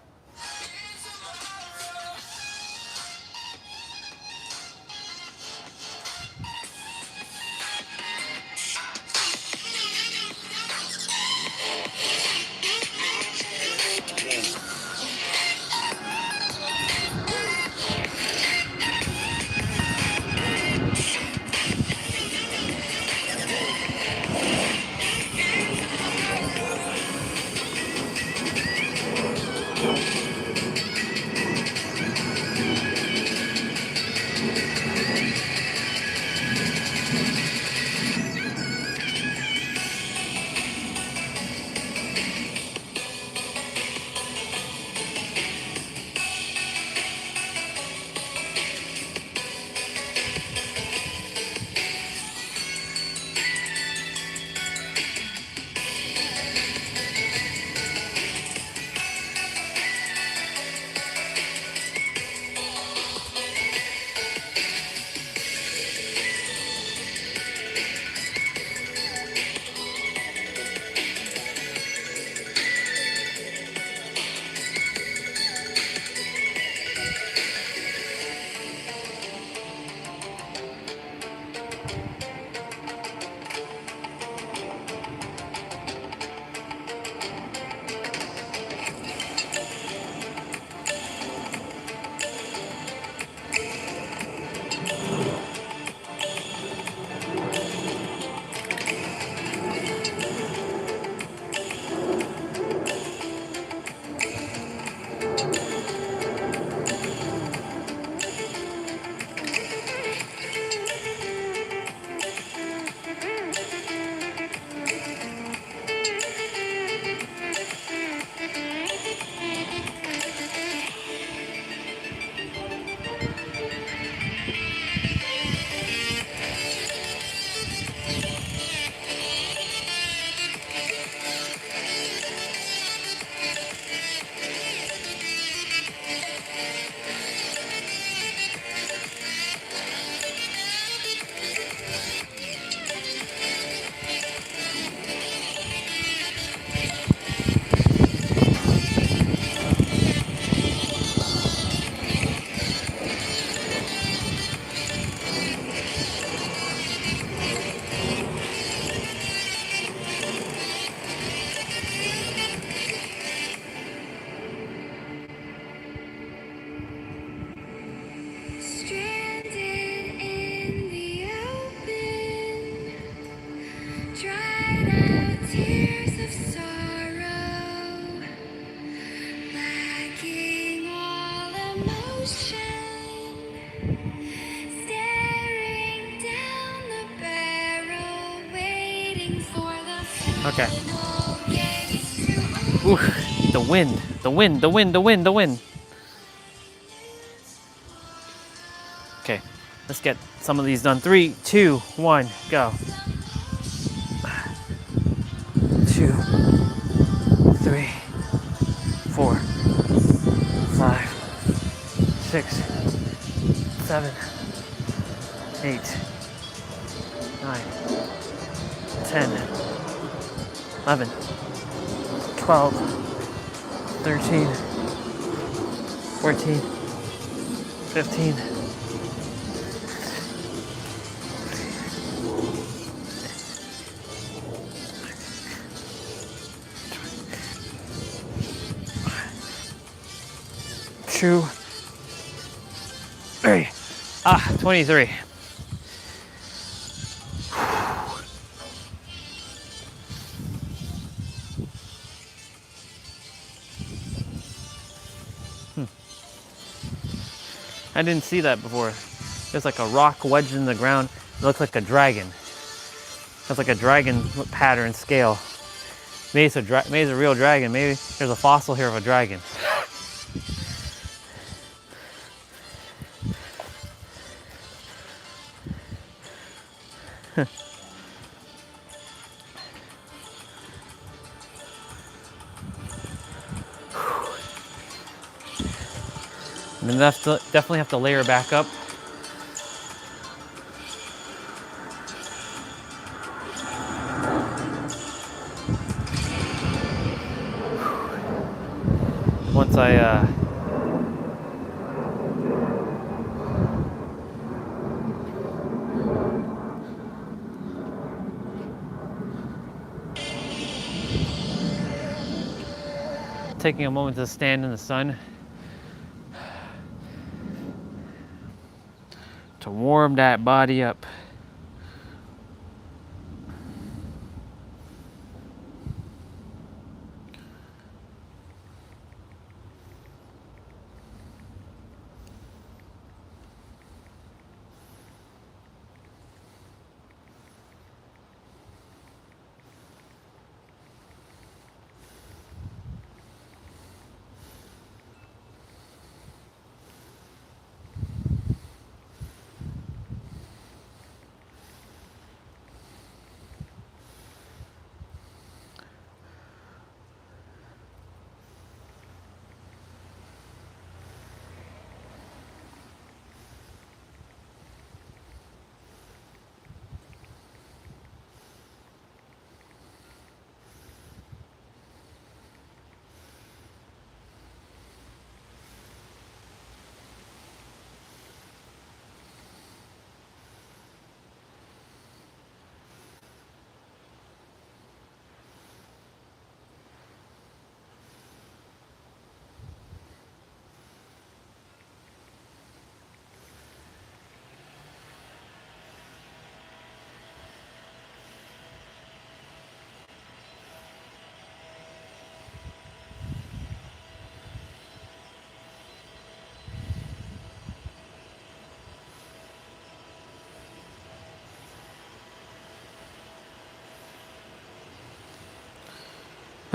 Stranded in the open, dried out tears of sorrow, lacking all emotion, staring down the barrel, waiting for the Okay. final gates to Ooh, the wind, the wind, the wind, the wind, the wind. Okay, let's get some of these done. 3, 2, 1, go. 2, 3, 4, 5, 6, 7, 8, 9, 10, 11, 12, 13, 14, 15, 2, 3, 23. I didn't see that before. There's like a rock wedged in the ground. It looks like a dragon. That's like a dragon pattern scale. Maybe it's a real dragon. Maybe there's a fossil here of a dragon. And then definitely have to layer back up. once I taking a moment to stand in the sun to warm that body up.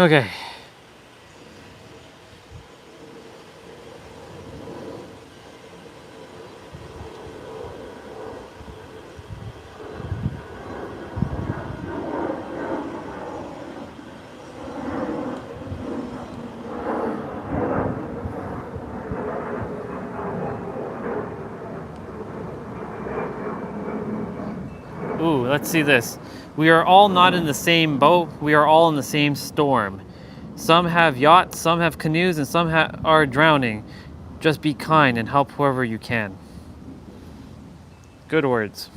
Okay. Ooh, let's see this. We are all not in the same boat. We are all in the same storm. Some have yachts, some have canoes, and some are drowning. Just be kind and help whoever you can. Good words.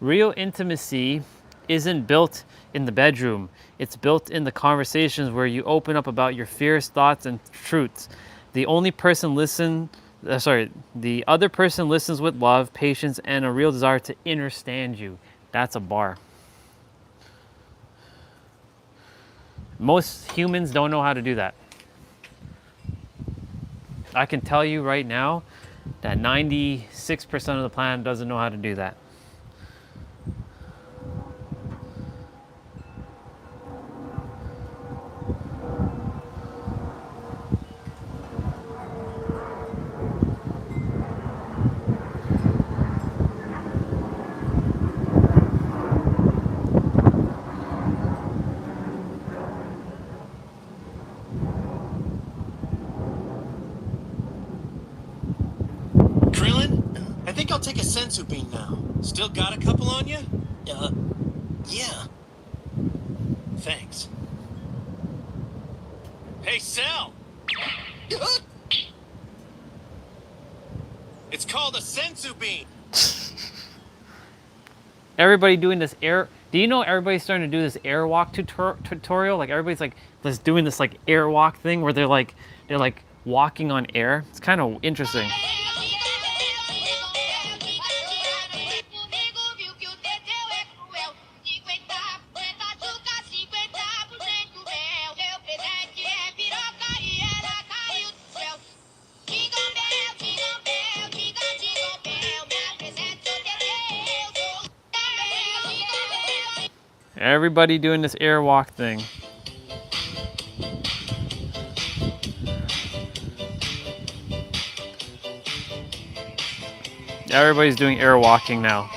Real intimacy isn't built in the bedroom. It's built in the conversations where you open up about your fears, thoughts, and truths. The other person listens with love, patience, and a real desire to understand you. That's a bar. Most humans don't know how to do that. I can tell you right now that 96% of the planet doesn't know how to do that. I think I'll take a sensu bean now. Still got a couple on you? Yeah. Thanks. Hey, Sal! It's called a sensu bean. Everybody doing this air. Do you know everybody's starting to do this airwalk tutorial? Like everybody's like just doing this like airwalk thing where they're like walking on air. It's kind of interesting. everybody doing this air walk thing. Everybody's doing air walking now.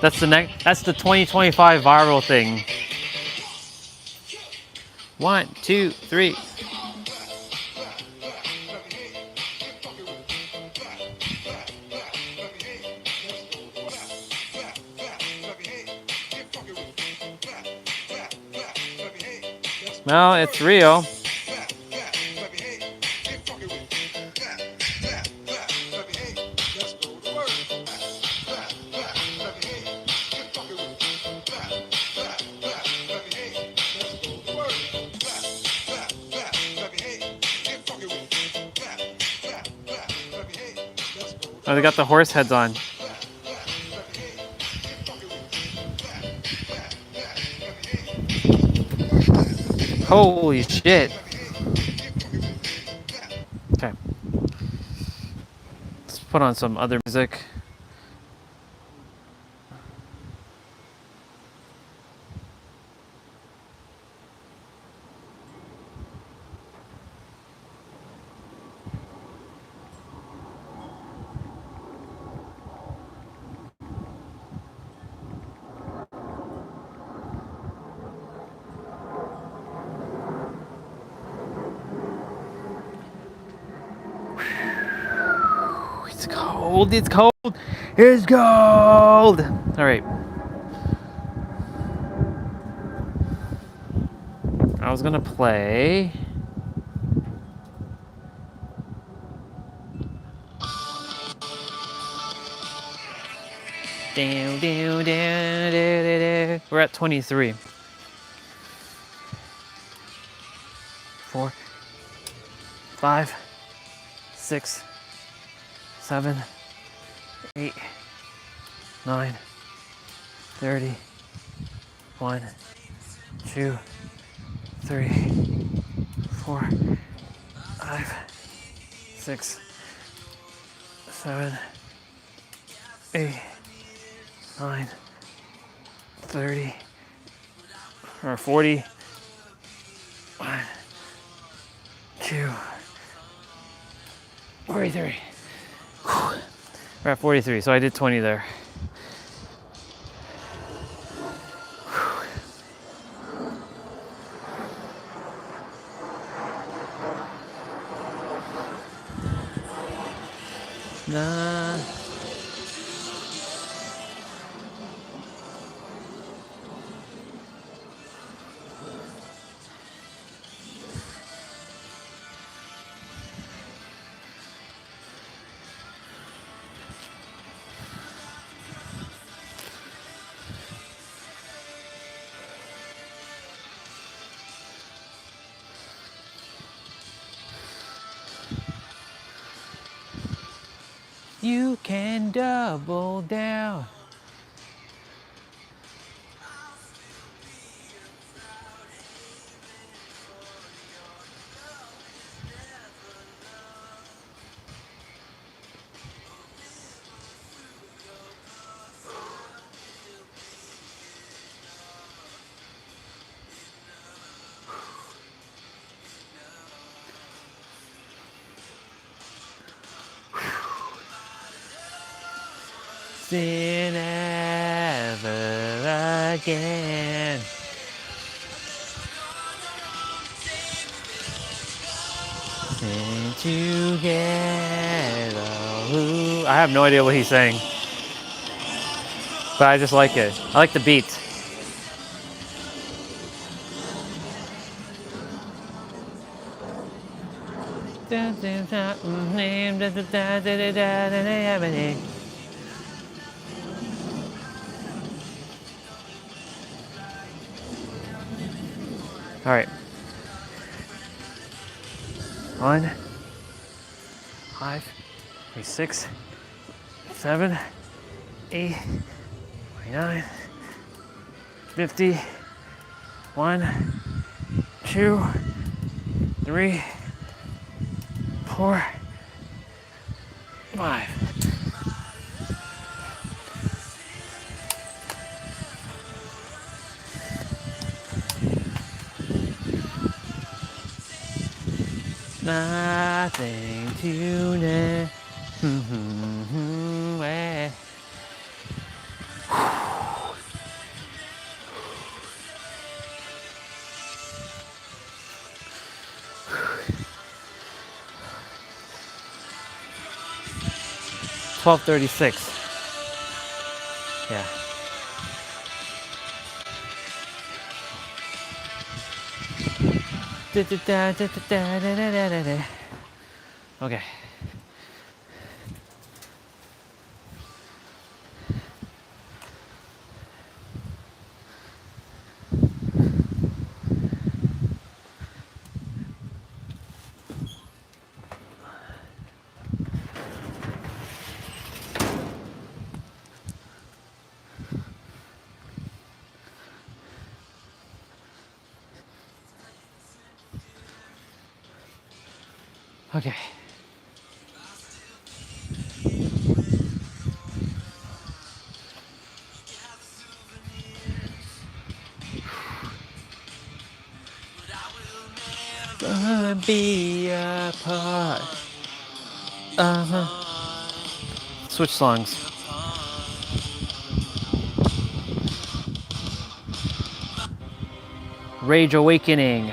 That's the 2025 viral thing. 1, 2, 3. Well, it's real. Oh, they got the horse heads on. Holy shit. Okay. Let's put on some other music. It's cold, it's cold, it's cold. All right. I was gonna play. Down, down, down, down, down, down. We're at 23. 4, 5, 6, 7, 8, 9, 30, 1, 2, 3, 4, 5, 6, 7, 8, 9, 30, or 40, 1, 2, 43. We're at 43, so I did 20 there. Nah. You can double down. Sin ever again. Sin together. Ooh. I have no idea what he's saying, but I just like it. I like the beat. All right. 1, 5, 6, 7, 8, 9, 50. 1, 2, 3, 4, 5. Nothing to know. Eh. 12:36. Yeah. Okay. Okay. Gonna be apart. Switch songs. Rage Awakening.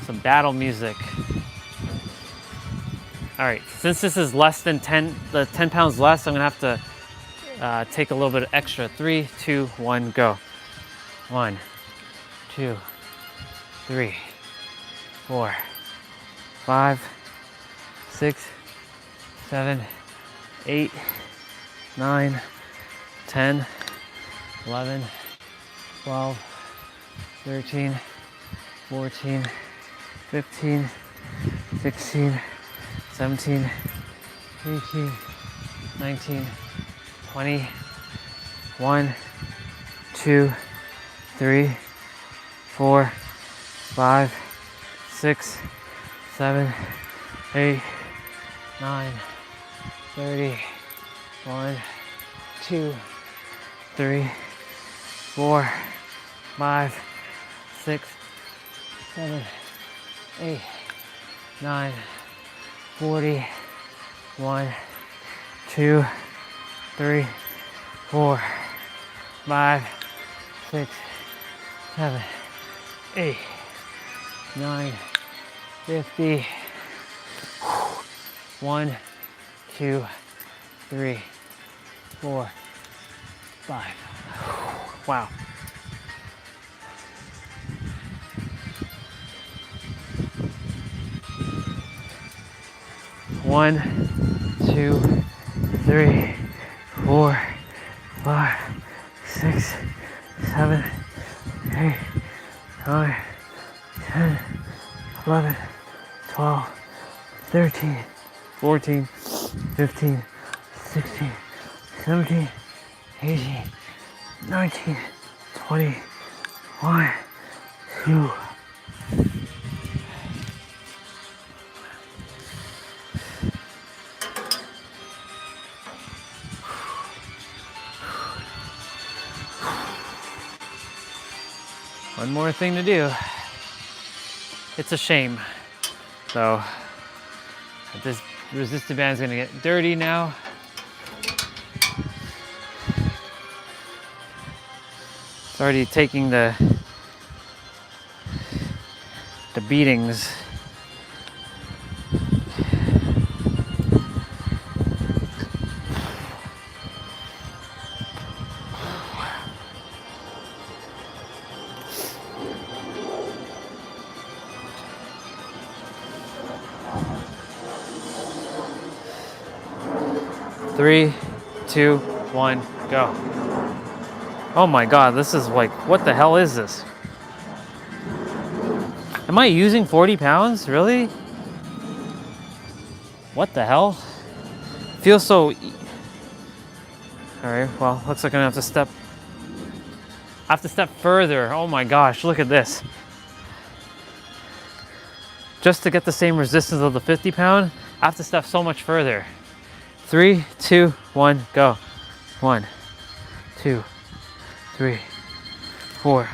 Some battle music. All right, since this is less than 10 pounds less, I'm gonna have to take a little bit extra. 3, 2, 1, go. 1, 2, 3, 4, 5, 6, 7, 8, 9, 10, 11, 12, 13, 14, 15, 16, 17, 18, 19, 20, 1, 2, 3, 4, 5, 6, 7, 8, 9, 30, 1, 2, 3, 4, 5, 6, 7, 8, 9, 40, 1, 2, 3, 4, 5, 6, 7, 8, 9, 50. 1, 2, 3, 4, 5. Wow. One, 2, 3, 4, 5, 6, 7, 8, 9, 10, 11, 12, 13, 14, 15, 16, 17, 18, 19, 20, 1, 2. One more thing to do. It's a shame. So this resistant band is gonna get dirty now. It's already taking the beatings. Three, 2, 1, go. Oh my God, this is like, what the hell is this? Am I using 40 pounds? Really? What the hell? Feels so... All right, well, looks like I'm gonna have to step... I have to step further. Oh my gosh, look at this. Just to get the same resistance of the 50 pound, I have to step so much further. 3, 2, 1, go. 1, 2, 3, 4,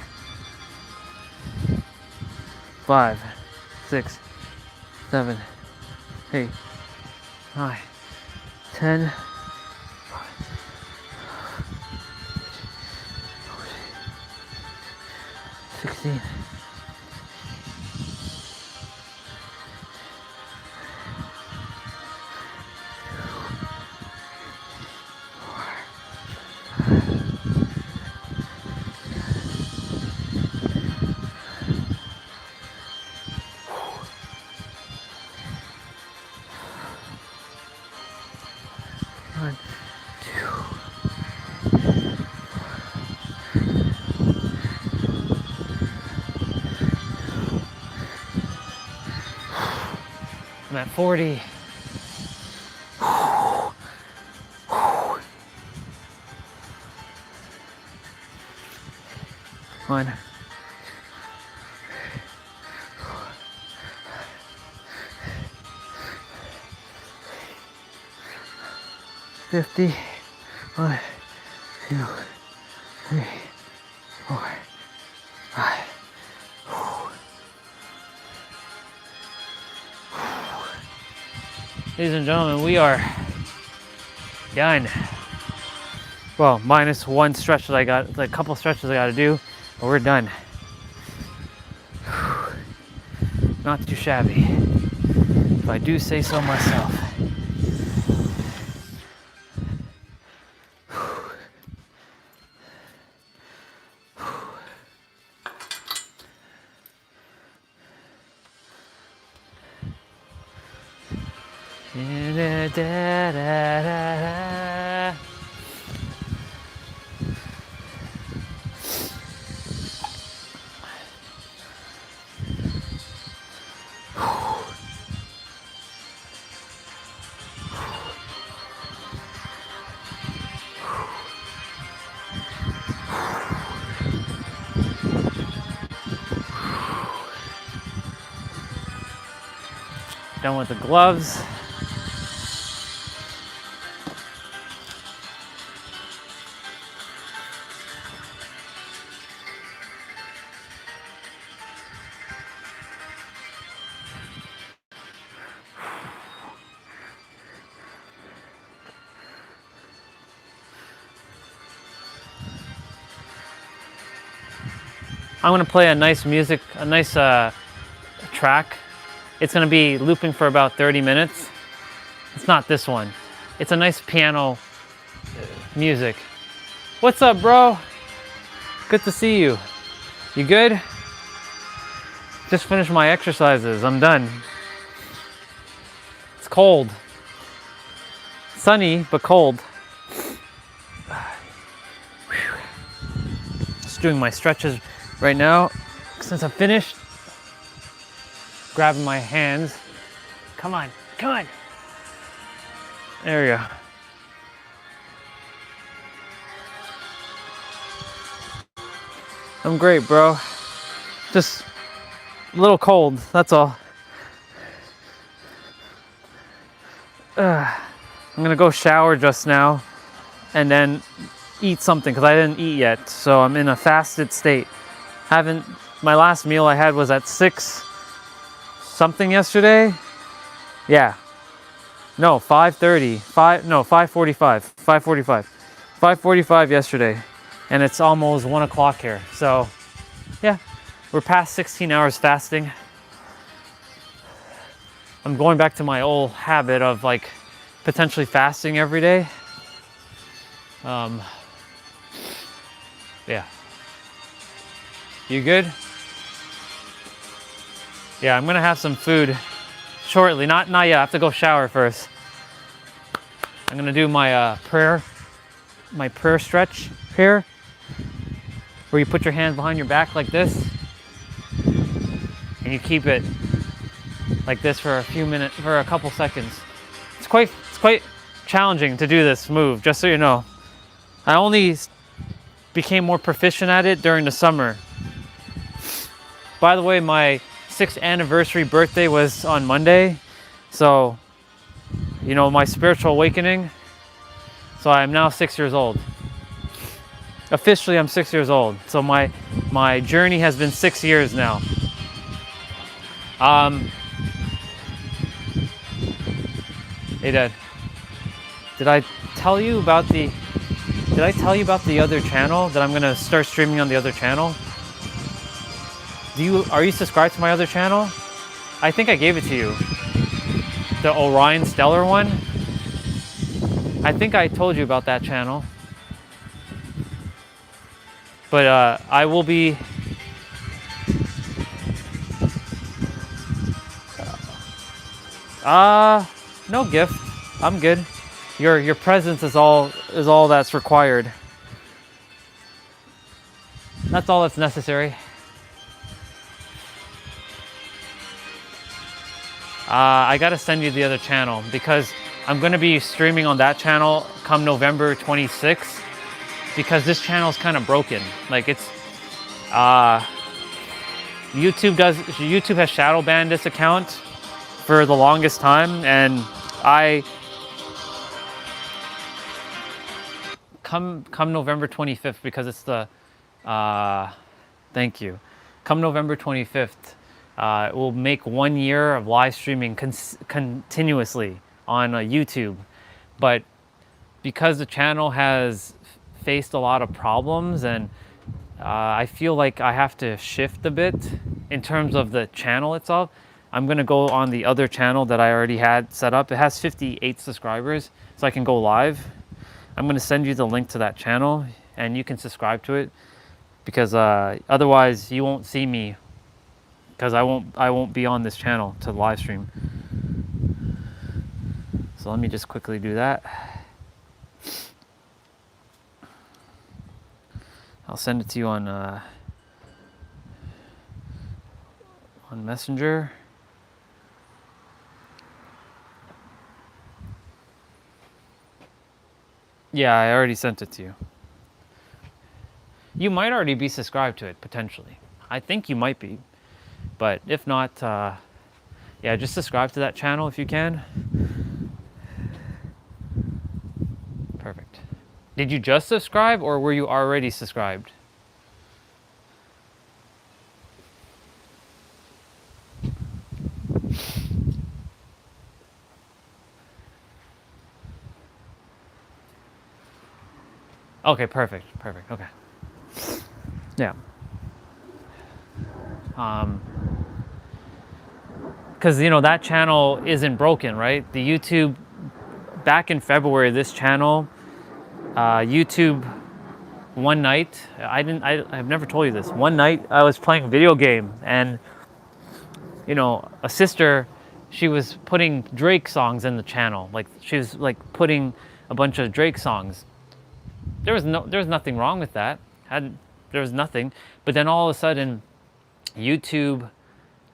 5, 6, 7, 8, 9, 10, 16. One, I'm at 40. One. 50. 1, 2, 3, 4, 5. Ladies and gentlemen, we are done. Well, minus one stretch that I got, a couple stretches I got to do, but we're done. Not too shabby, if I do say so myself. Done with the gloves. I'm gonna play a nice music, a nice track. It's gonna be looping for about 30 minutes. It's not this one. It's a nice piano music. What's up, bro? Good to see you. You good? Just finished my exercises. I'm done. It's cold. Sunny, but cold. Just doing my stretches right now. Since I'm finished, grabbing my hands. Come on, come on. There we go. I'm great, bro. Just a little cold, that's all. I'm gonna go shower just now and then eat something because I didn't eat yet. So I'm in a fasted state. My last meal I had was at 6 something yesterday. Yeah. No, 5:30. 5:45. 5:45. 5:45 yesterday. And it's almost 1 o'clock here. So yeah, we're past 16 hours fasting. I'm going back to my old habit of like potentially fasting every day. Yeah. You good? Yeah, I'm gonna have some food shortly. Not yet. I have to go shower first. I'm gonna do my prayer stretch here, where you put your hands behind your back like this, and you keep it like this for a couple seconds. It's quite challenging to do this move, just so you know. I only became more proficient at it during the summer. By the way, my 6th anniversary birthday was on Monday, so you know, my spiritual awakening. So I'm now 6 years old. Officially, I'm 6 years old. So my journey has been 6 years now. Hey, Dad. Did I tell you about the other channel that I'm gonna start streaming on the other channel? Are you subscribed to my other channel? I think I gave it to you. The Orion Stellar one. I think I told you about that channel. But I will be. No gift. I'm good. Your presence is all that's required. That's all that's necessary. I gotta send you the other channel because I'm gonna be streaming on that channel come November 26th because this channel is kind of broken. Like it's YouTube has shadow banned this account for the longest time, and come November 25th because it's the thank you. Come November 25th. It will make 1 year of live streaming continuously on YouTube. But because the channel has faced a lot of problems and I feel like I have to shift a bit in terms of the channel itself, I'm gonna go on the other channel that I already had set up. It has 58 subscribers, so I can go live. I'm gonna send you the link to that channel and you can subscribe to it because otherwise you won't see me because I won't be on this channel to live stream. So let me just quickly do that. I'll send it to you on Messenger. Yeah, I already sent it to you. You might already be subscribed to it, potentially. I think you might be. But if not, yeah, just subscribe to that channel if you can. Perfect. Did you just subscribe or were you already subscribed? Okay, perfect, okay. Yeah. Because, you know, that channel isn't broken, right? The YouTube, back in February, this channel, YouTube, one night, I've never told you this. One night I was playing a video game and, you know, a sister, she was putting Drake songs in the channel. Like, she was like putting a bunch of Drake songs. There was nothing wrong with that. There was nothing. But then all of a sudden, YouTube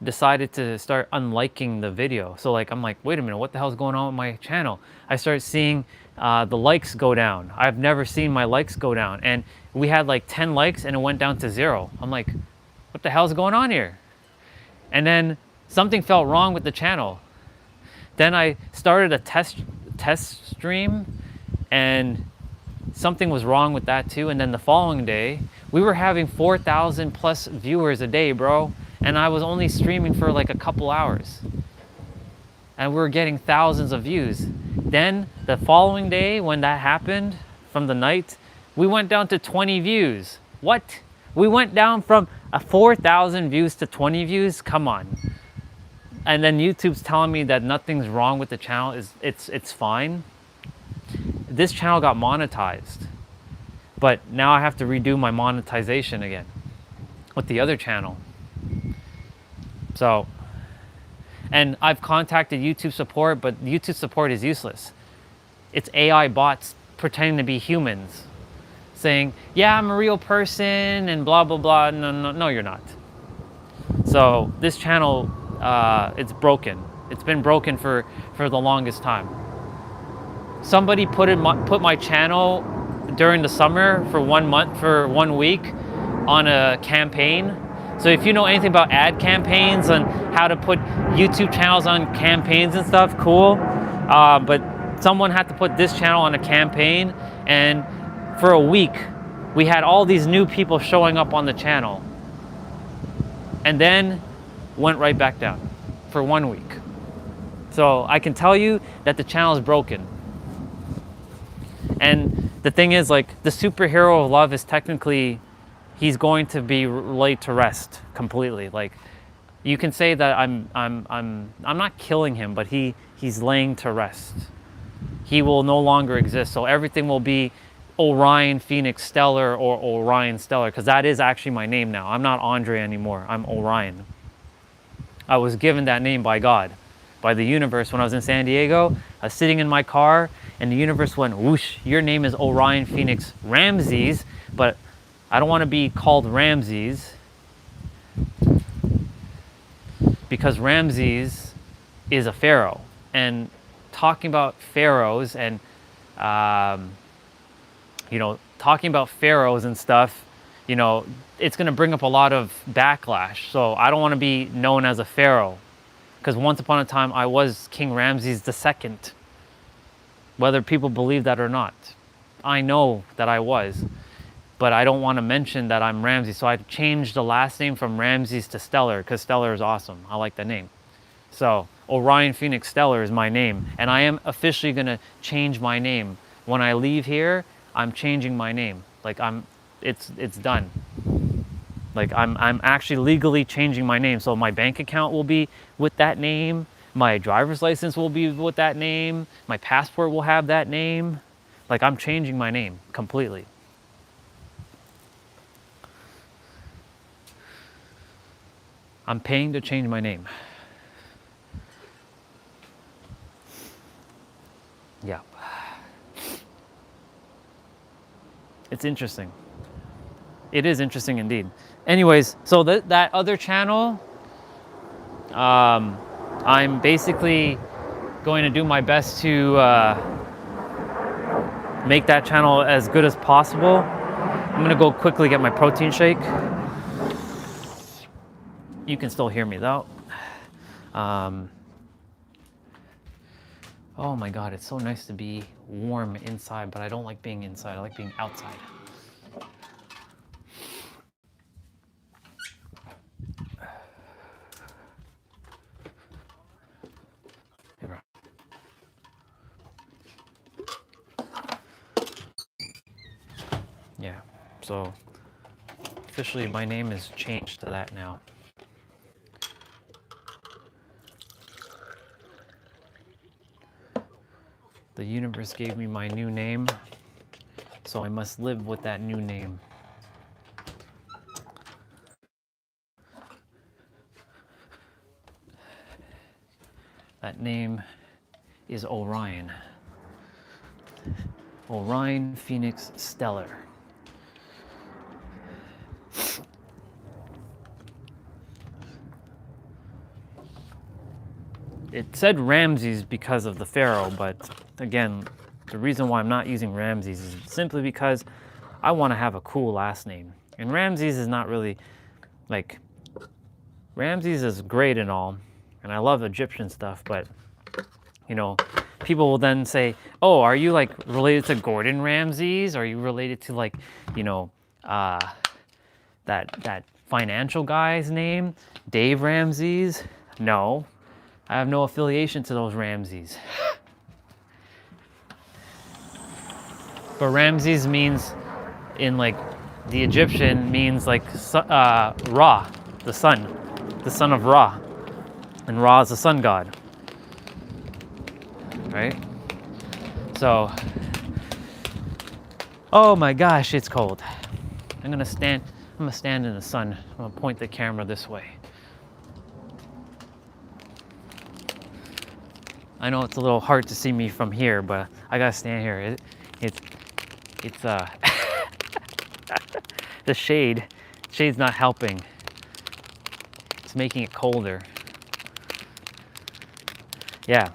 decided to start unliking the video. So like, I'm like, wait a minute, what the hell's going on with my channel? I started seeing the likes go down. I've never seen my likes go down. And we had like 10 likes and it went down to 0. I'm like, what the hell's going on here? And then something felt wrong with the channel. Then I started a test stream and something was wrong with that too. And then the following day, we were having 4,000 plus viewers a day, bro. And I was only streaming for like a couple hours. And we were getting thousands of views. Then the following day when that happened from the night, we went down to 20 views. What? We went down from 4,000 views to 20 views? Come on. And then YouTube's telling me that nothing's wrong with the channel, it's fine. This channel got monetized. But now I have to redo my monetization again with the other channel. So, and I've contacted YouTube support, but YouTube support is useless. It's AI bots pretending to be humans, saying, yeah, I'm a real person and blah, blah, blah. No, you're not. So this channel, it's broken. It's been broken for the longest time. Somebody put my channel during the summer for 1 month, for 1 week on a campaign. So if you know anything about ad campaigns and how to put YouTube channels on campaigns and stuff, cool. But someone had to put this channel on a campaign, and for a week, we had all these new people showing up on the channel, and then went right back down for 1 week. So I can tell you that the channel is broken. And the thing is, like, the superhero of love is technically, he's going to be laid to rest completely. Like, you can say that I'm not killing him, but he's laying to rest. He will no longer exist. So everything will be Orion Phoenix Stellar or Orion Stellar, because that is actually my name now. I'm not Andre anymore. I'm Orion. I was given that name by God, by the universe. When I was in San Diego, I was sitting in my car, and the universe went, whoosh, your name is Orion Phoenix Ramses, but I don't want to be called Ramses, because Ramses is a pharaoh. And talking about pharaohs and, you know, talking about pharaohs and stuff, you know, it's going to bring up a lot of backlash. So I don't want to be known as a pharaoh, because once upon a time I was King Ramses II, whether people believe that or not. I know that I was, but I don't want to mention that I'm Ramses. So I changed the last name from Ramses to Stellar, because Stellar is awesome. I like the name. So Orion Phoenix Stellar is my name, and I am officially going to change my name. When I leave here, I'm changing my name. Like, it's done. Like, I'm actually legally changing my name. So my bank account will be with that name. My driver's license will be with that name. My passport will have that name. Like, I'm changing my name completely. I'm paying to change my name. Yeah. It's interesting. It is interesting indeed. Anyways, so that other channel, I'm basically going to do my best to make that channel as good as possible. I'm gonna go quickly get my protein shake. You can still hear me though. Oh my God, it's so nice to be warm inside, but I don't like being inside. I like being outside. Yeah, so officially my name is changed to that now. The universe gave me my new name, so I must live with that new name. That name is Orion. Orion Phoenix Stellar. It said Ramses because of the pharaoh, but again, the reason why I'm not using Ramses is simply because I want to have a cool last name. And Ramses is not really, like, Ramses is great and all, and I love Egyptian stuff, but, you know, people will then say, oh, are you, like, related to Gordon Ramses? Are you related to, like, you know, that financial guy's name, Dave Ramses? No. I have no affiliation to those Ramses. But Ramses means, in like the Egyptian, means like Ra, the sun of Ra. And Ra is the sun god. Right? So, oh my gosh, it's cold. I'm gonna stand in the sun. I'm gonna point the camera this way. I know it's a little hard to see me from here, but I gotta stand here. It's the shade's not helping. It's making it colder. Yeah.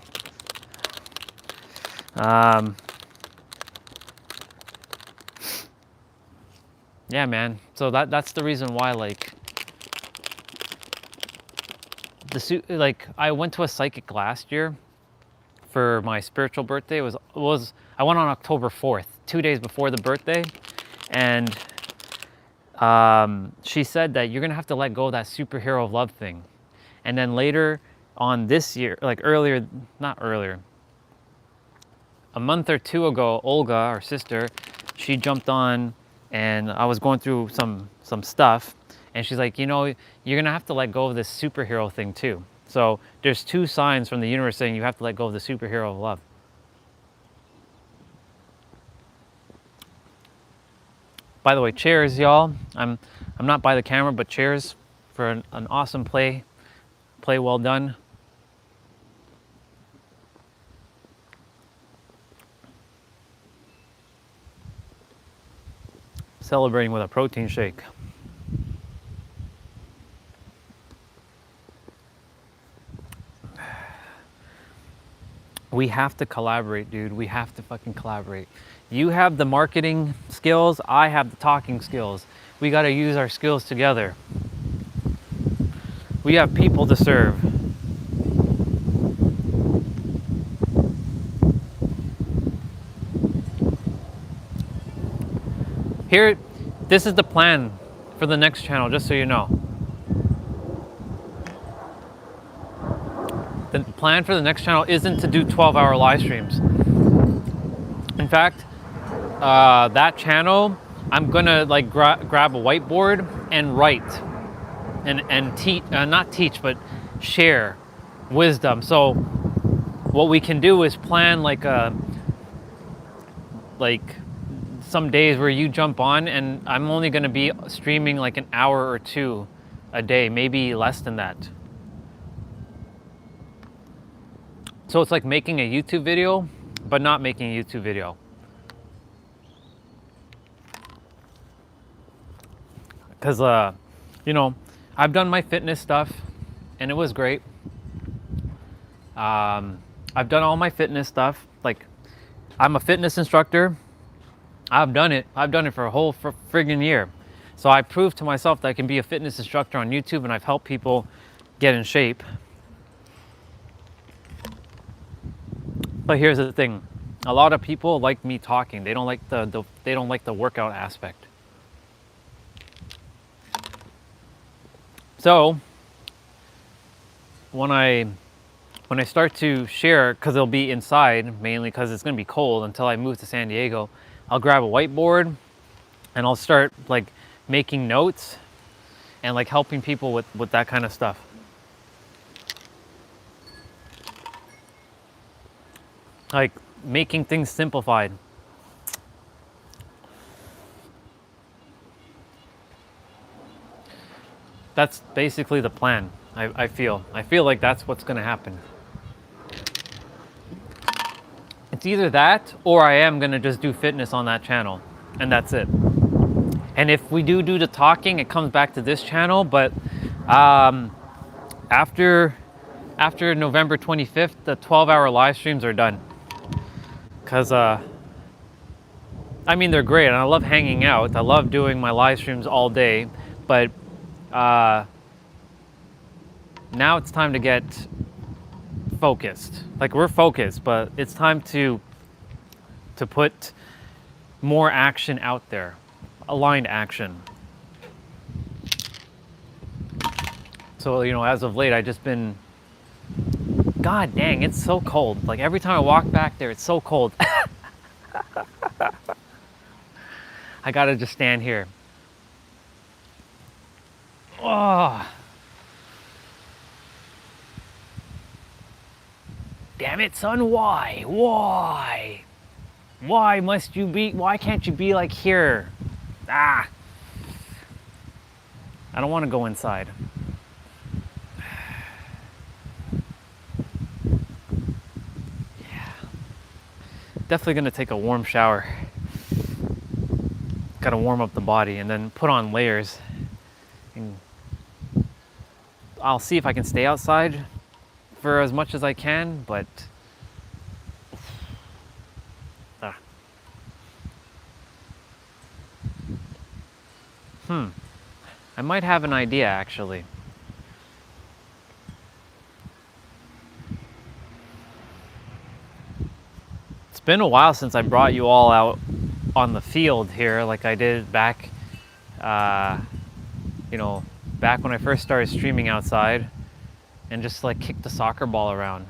Yeah, man. So that's the reason why, like, I went to a psychic last year for my spiritual birthday was I went on October 4th, 2 days before the birthday, and she said that you're gonna have to let go of that superhero love thing. And then later on this year, like earlier, not earlier, a month or two ago, Olga, our sister, she jumped on, and I was going through some stuff, and she's like, you know, you're gonna have to let go of this superhero thing too. So there's 2 signs from the universe saying you have to let go of the superhero of love. By the way, cheers, y'all. I'm not by the camera, but cheers for an awesome play well done. Celebrating with a protein shake. We have to collaborate, dude. We have to fucking collaborate. You have the marketing skills, I have the talking skills. We got to use our skills together. We have people to serve. Here, this is the plan for the next channel, just so you know. The plan for the next channel isn't to do 12-hour live streams. In fact, that channel, I'm gonna like grab a whiteboard and write and teach, not teach, but share wisdom. So what we can do is plan like some days where you jump on, and I'm only gonna be streaming like an hour or 2 a day, maybe less than that. So it's like making a YouTube video, but not making a YouTube video. Because, you know, I've done my fitness stuff, and it was great. I've done all my fitness stuff. Like, I'm a fitness instructor. I've done it for a whole friggin' year. So I proved to myself that I can be a fitness instructor on YouTube, and I've helped people get in shape. But here's the thing, a lot of people like me talking. They don't like the workout aspect. So when I start to share, because it'll be inside mainly because it's gonna be cold until I move to San Diego, I'll grab a whiteboard and I'll start like making notes and like helping people with that kind of stuff. Like making things simplified. That's basically the plan. I feel like that's what's gonna happen. It's either that or I am gonna just do fitness on that channel, and that's it. And if we do the talking, it comes back to this channel, but after November 25th, the 12-hour live streams are done. Because, I mean, they're great, and I love hanging out. I love doing my live streams all day, but now it's time to get focused. Like, we're focused, but it's time to put more action out there, aligned action. So, you know, as of late, I've just been, God dang, it's so cold. Like, every time I walk back there, it's so cold. I gotta just stand here. Oh. Damn it, son, why? Why? Why can't you be like here? Ah. I don't want to go inside. Yeah. Definitely gonna take a warm shower. Gotta warm up the body and then put on layers. And I'll see if I can stay outside for as much as I can, but I might have an idea actually. been a while since I brought you all out on the field here like I did back, you know, back when I first started streaming outside, and just like kick the soccer ball around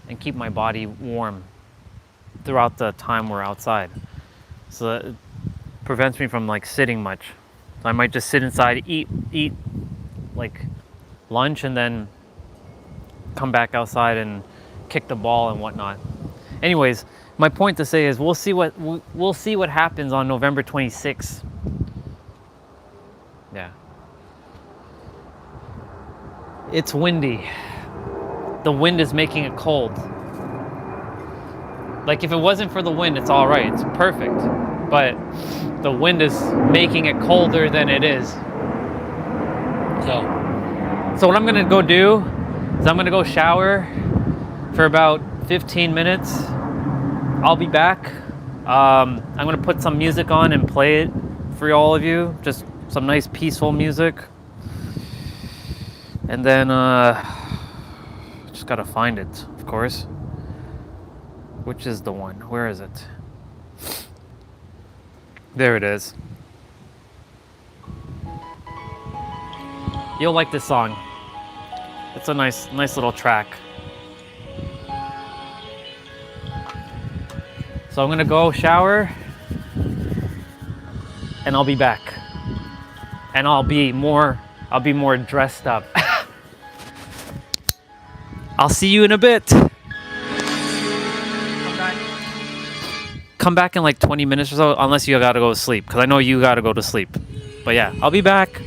and keep my body warm throughout the time we're outside. So that it prevents me from like sitting much. So I might just sit inside, eat like lunch, and then come back outside and kick the ball and whatnot. Anyways, my point to say is we'll see what happens on November 26th. Yeah. It's windy. The wind is making it cold. Like if it wasn't for the wind, it's all right. It's perfect. But the wind is making it colder than it is. So what I'm gonna go do is I'm gonna go shower for about 15 minutes. I'll be back. I'm gonna put some music on and play it for all of you. Just some nice peaceful music. And then just gotta find it, of course. Which is the one? Where is it? There it is. You'll like this song. It's a nice little track. So I'm gonna go shower and I'll be back. And I'll be more dressed up. I'll see you in a bit. Come back in like 20 minutes or so, unless you gotta go to sleep, because I know you gotta go to sleep. But yeah, I'll be back.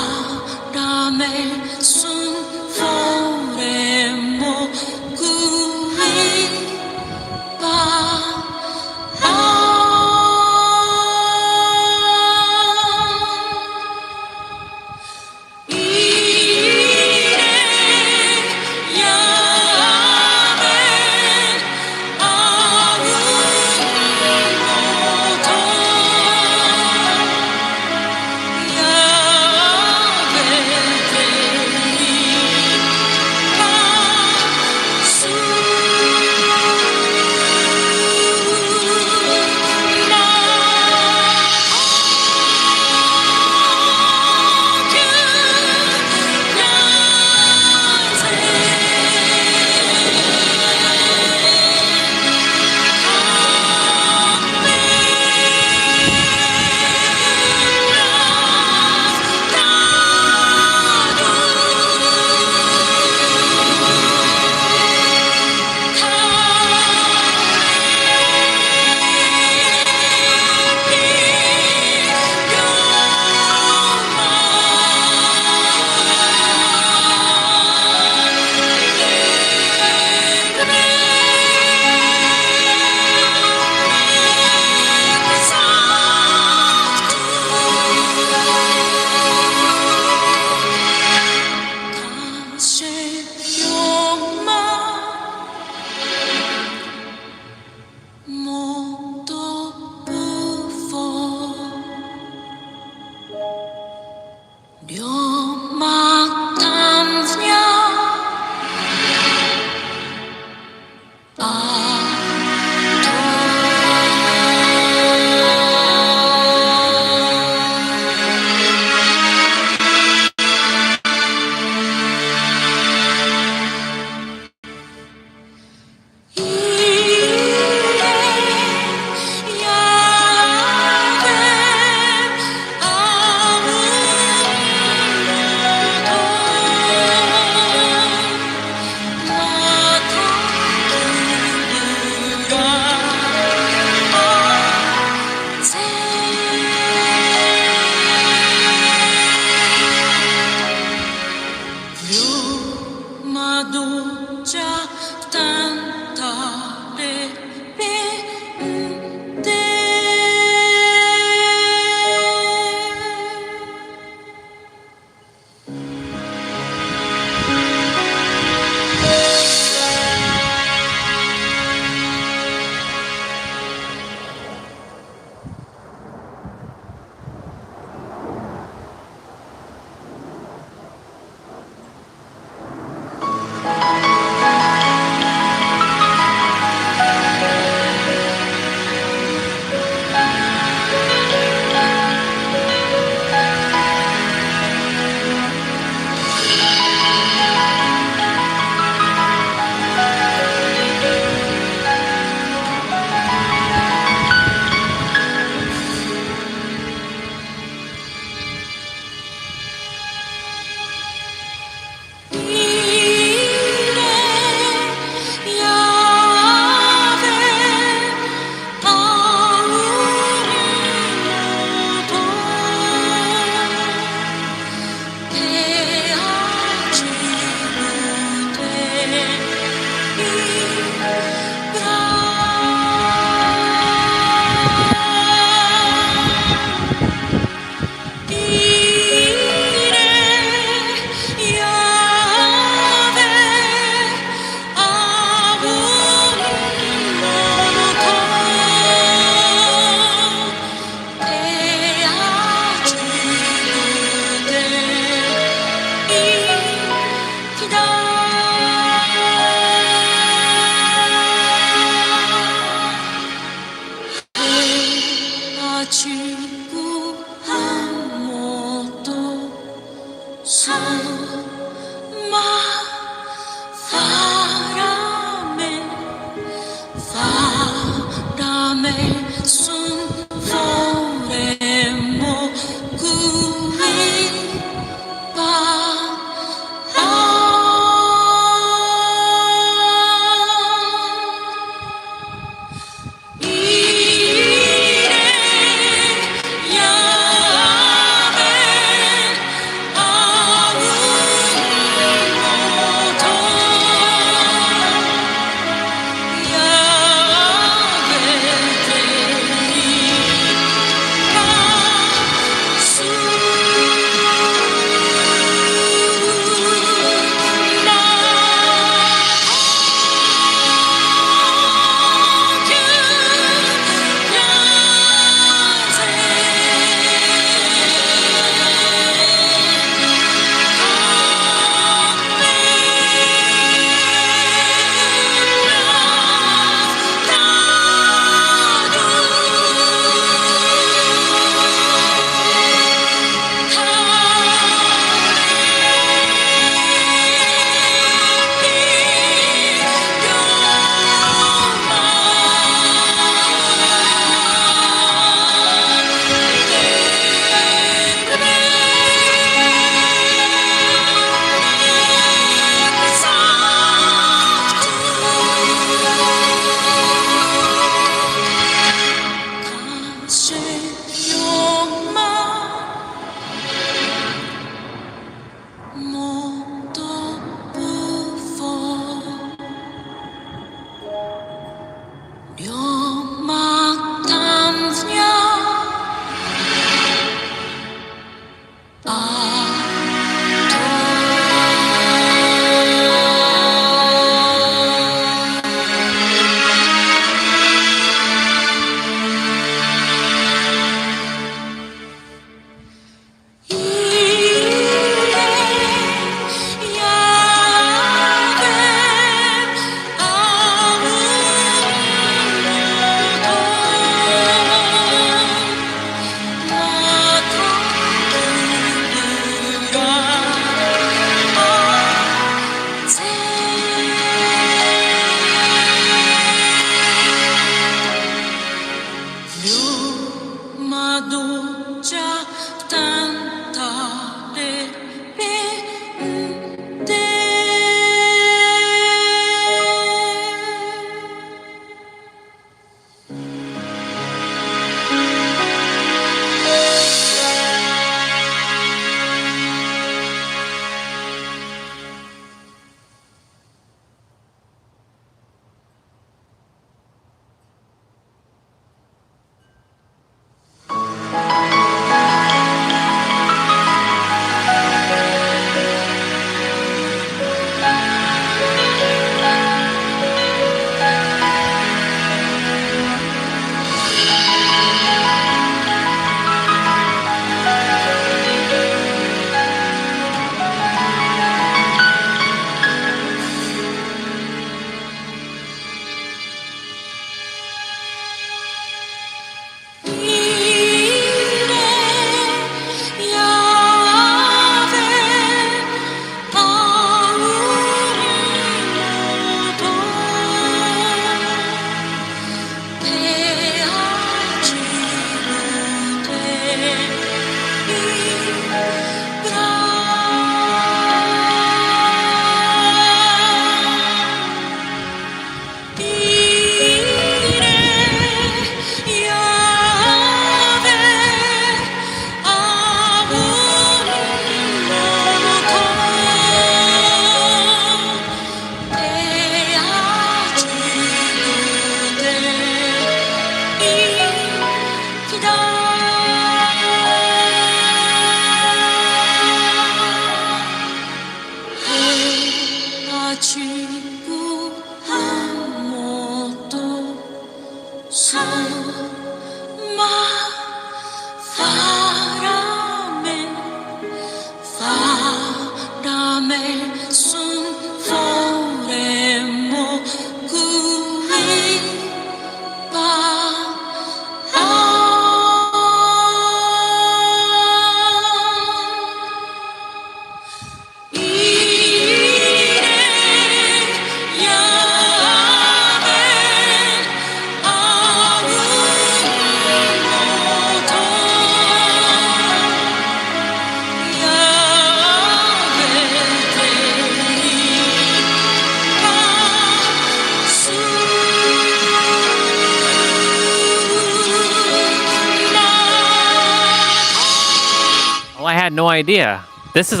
Oh, I had no idea. This is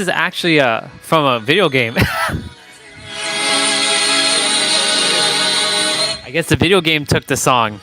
actually from a video game. I guess the video game took the song.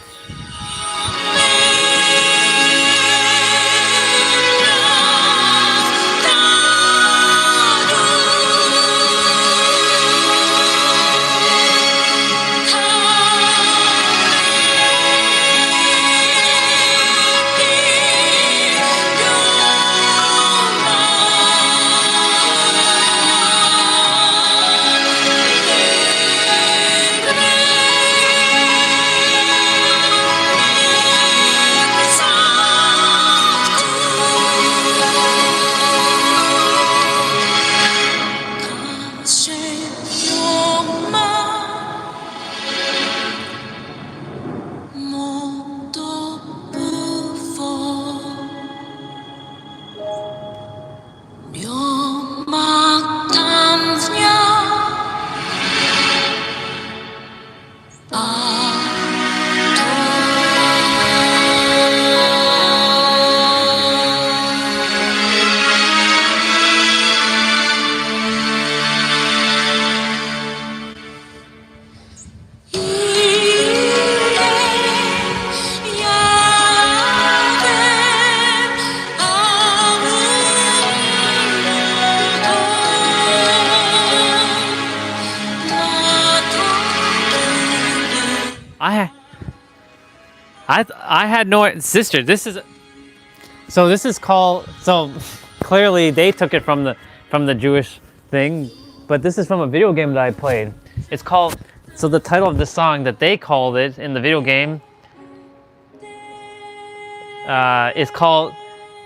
I had no sister. This is called, so clearly they took it from the Jewish thing, but this is from a video game that I played. It's called, so the title of the song that they called it in the video game is called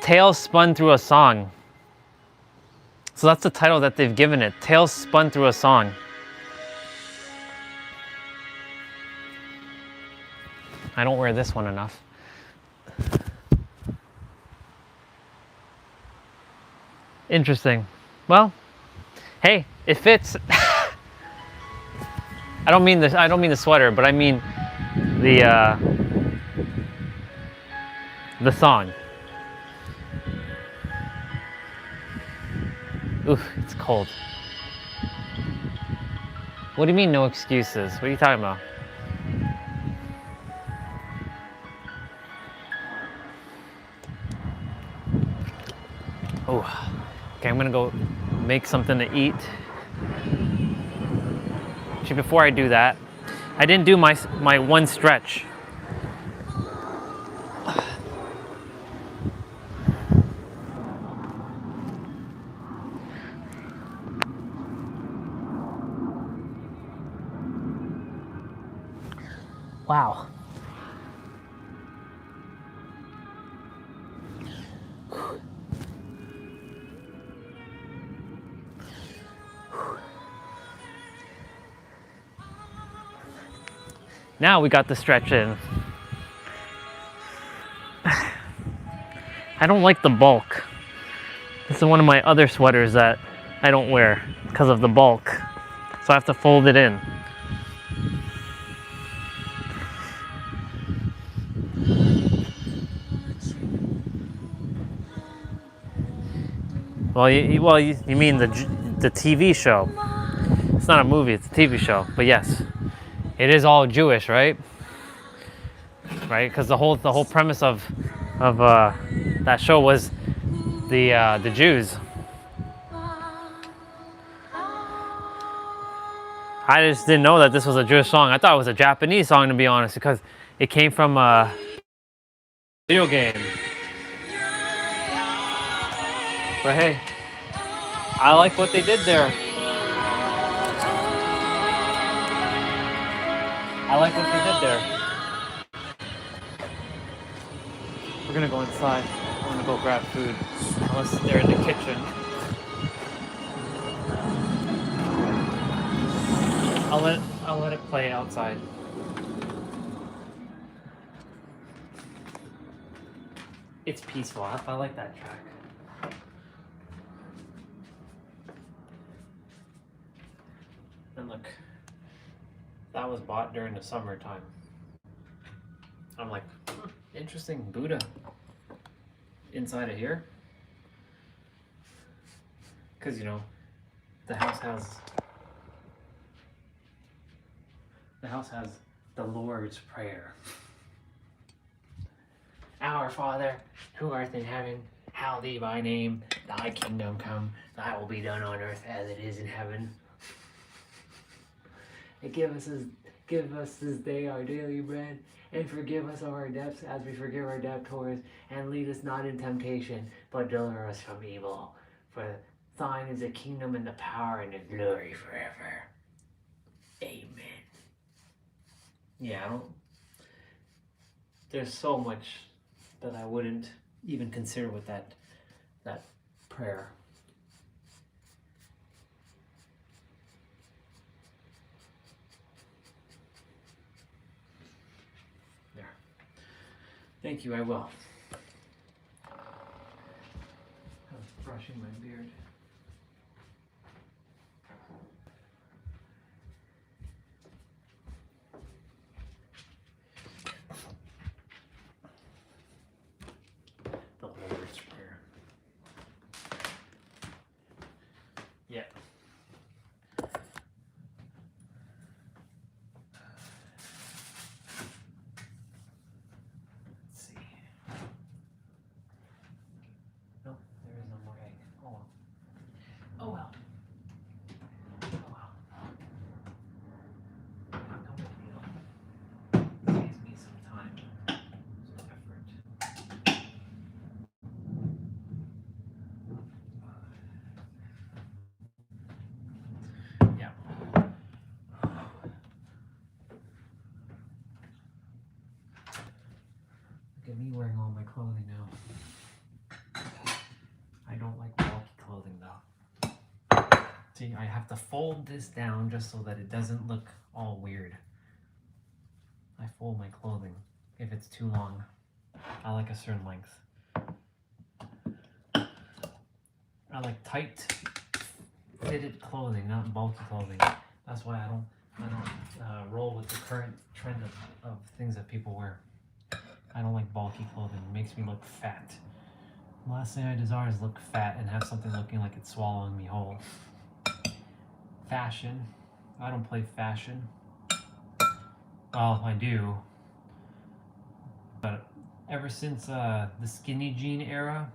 Tales Spun Through a Song. So that's the title that they've given it, Tales Spun Through a Song. I don't wear this one enough. Interesting. Well, hey, it fits. I don't mean the sweater, but I mean the song. Oof, it's cold. What do you mean no excuses? What are you talking about? Oh, okay, I'm gonna go make something to eat. Actually, before I do that, I didn't do my one stretch. Wow. Now we got the stretch in. I don't like the bulk. This is one of my other sweaters that I don't wear because of the bulk. So I have to fold it in. Well, you mean the TV show. It's not a movie, it's a TV show, but yes. It is all Jewish, right? Right, because the whole premise of that show was the Jews. I just didn't know that this was a Jewish song. I thought it was a Japanese song, to be honest, because it came from a video game. But hey, I like what they did there. I like what they did there. We're gonna go inside. I'm gonna go grab food. Unless they're in the kitchen. I'll let it play outside. It's peaceful. I like that track. And look, that was bought during the summertime. I'm like, interesting Buddha inside of here. Because, you know, the house has the Lord's Prayer. Our Father, who art in heaven, hallowed be thy name. Thy kingdom come, thy will be done on earth as it is in heaven. And give us this day our daily bread, and forgive us of our debts as we forgive our debtors, and lead us not in temptation, but deliver us from evil. For thine is the kingdom and the power and the glory forever. Amen. Yeah, there's so much that I wouldn't even consider with that prayer. There. Thank you, I will. I was brushing my beard. The Lord's Prayer. Yeah. Let's see. No, there is no more egg. Oh well. Oh well. Oh well. No big deal. Saves me some time, some effort. Yeah. Look at me wearing all my clothing now. I don't like bulky clothing though. See, I have to fold this down just so that it doesn't look all weird. I fold my clothing if it's too long. I like a certain length. I like tight, fitted clothing, not bulky clothing. That's why I don't roll with the current trend of things that people wear. I don't like bulky clothing. It makes me look fat. The last thing I desire is look fat and have something looking like it's swallowing me whole. Fashion. I don't play fashion. Well, I do. But ever since the skinny jean era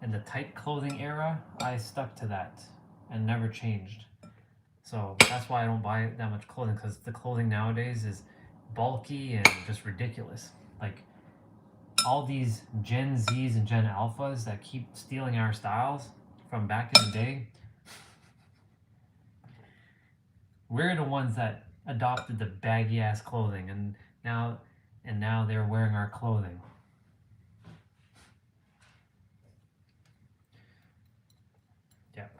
and the tight clothing era, I stuck to that and never changed. So that's why I don't buy that much clothing, because the clothing nowadays is bulky and just ridiculous. Like all these Gen Zs and Gen Alphas that keep stealing our styles from back in the day, we're the ones that adopted the baggy ass clothing, and now they're wearing our clothing. Yep.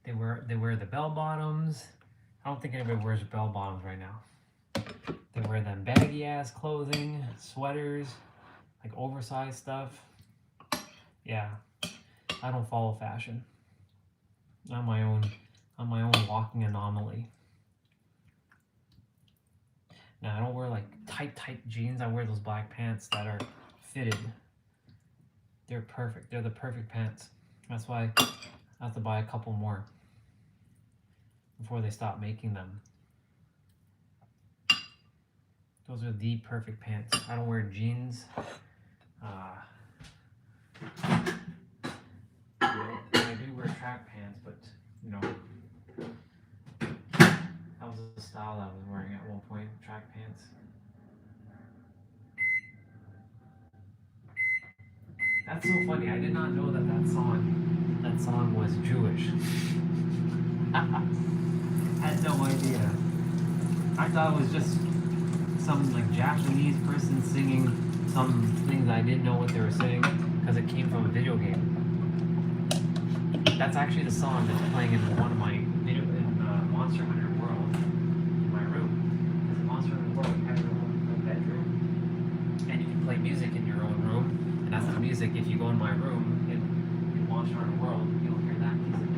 They wear the bell bottoms. I don't think anybody wears bell bottoms right now. They wear them baggy ass clothing, sweaters, like oversized stuff. Yeah. I don't follow fashion. I'm my own walking anomaly. Now I don't wear like tight jeans. I wear those black pants that are fitted. They're perfect. They're the perfect pants. That's why I have to buy a couple more before they stop making them. Those are the perfect pants. I don't wear jeans. I do wear track pants, but you know, that was the style I was wearing at one point, track pants. That's so funny. I did not know that song was Jewish. Had no idea. I thought it was just some like Japanese person singing some things I didn't know what they were saying because it came from a video game. That's actually the song that's playing in one of my video in Monster Hunter World in my room. Because in Monster Hunter World you have your own bedroom and you can play music in your own room, and that's the music. If you go in my room in Monster Hunter World, you'll hear that music.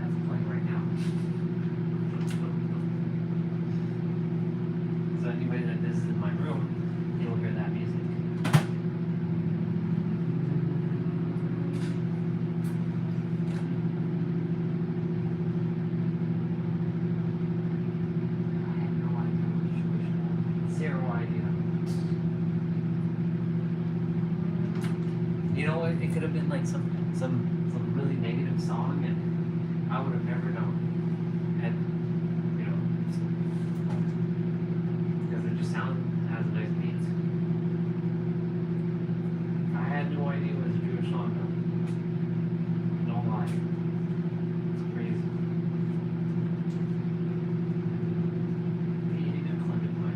That's playing right now. So anybody that visits my room, you'll hear that music. You know what? It could have been like some really negative song, and I would have never known. And you know, because it just has a nice beat. I had no idea it was a Jewish song though. No lie. It's crazy. Eating a clementine.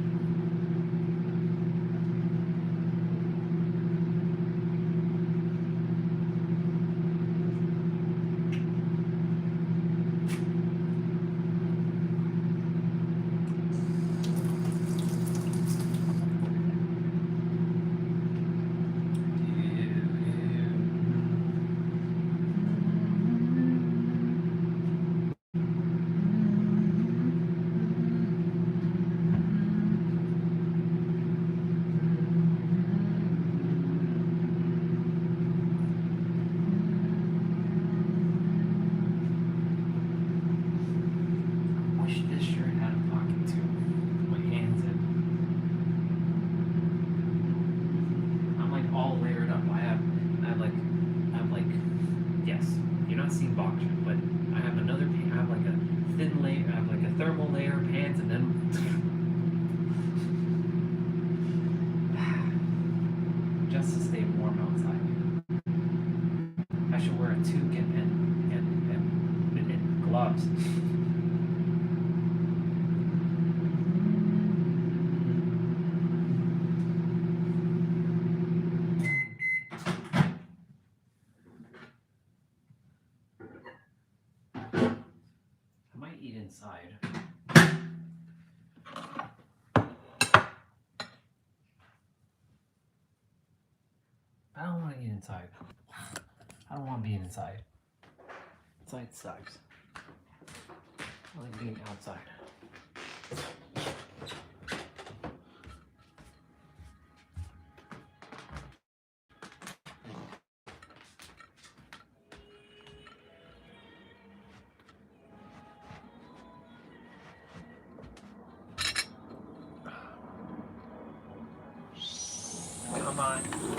Thermal layer, pants, and then just to stay warm outside. I should wear a toque and gloves. I might eat inside. I don't want to eat inside. I don't want to be inside. Inside sucks. I like being outside.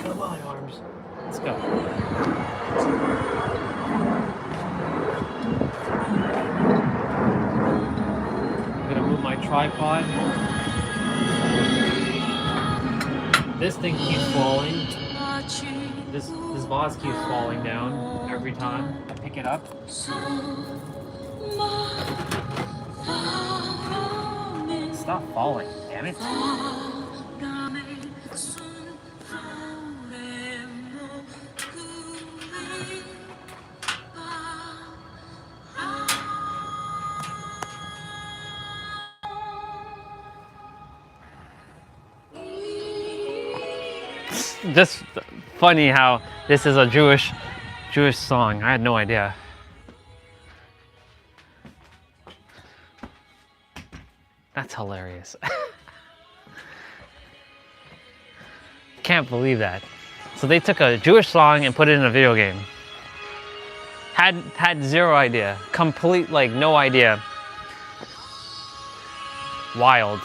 Come on, arms. Let's go. I'm gonna move my tripod. This thing keeps falling. This vase keeps falling down every time I pick it up. Stop falling, damn it. Just funny how this is a Jewish song. I had no idea. That's hilarious. Can't believe that. So they took a Jewish song and put it in a video game. Had zero idea. Complete, like, no idea. Wild.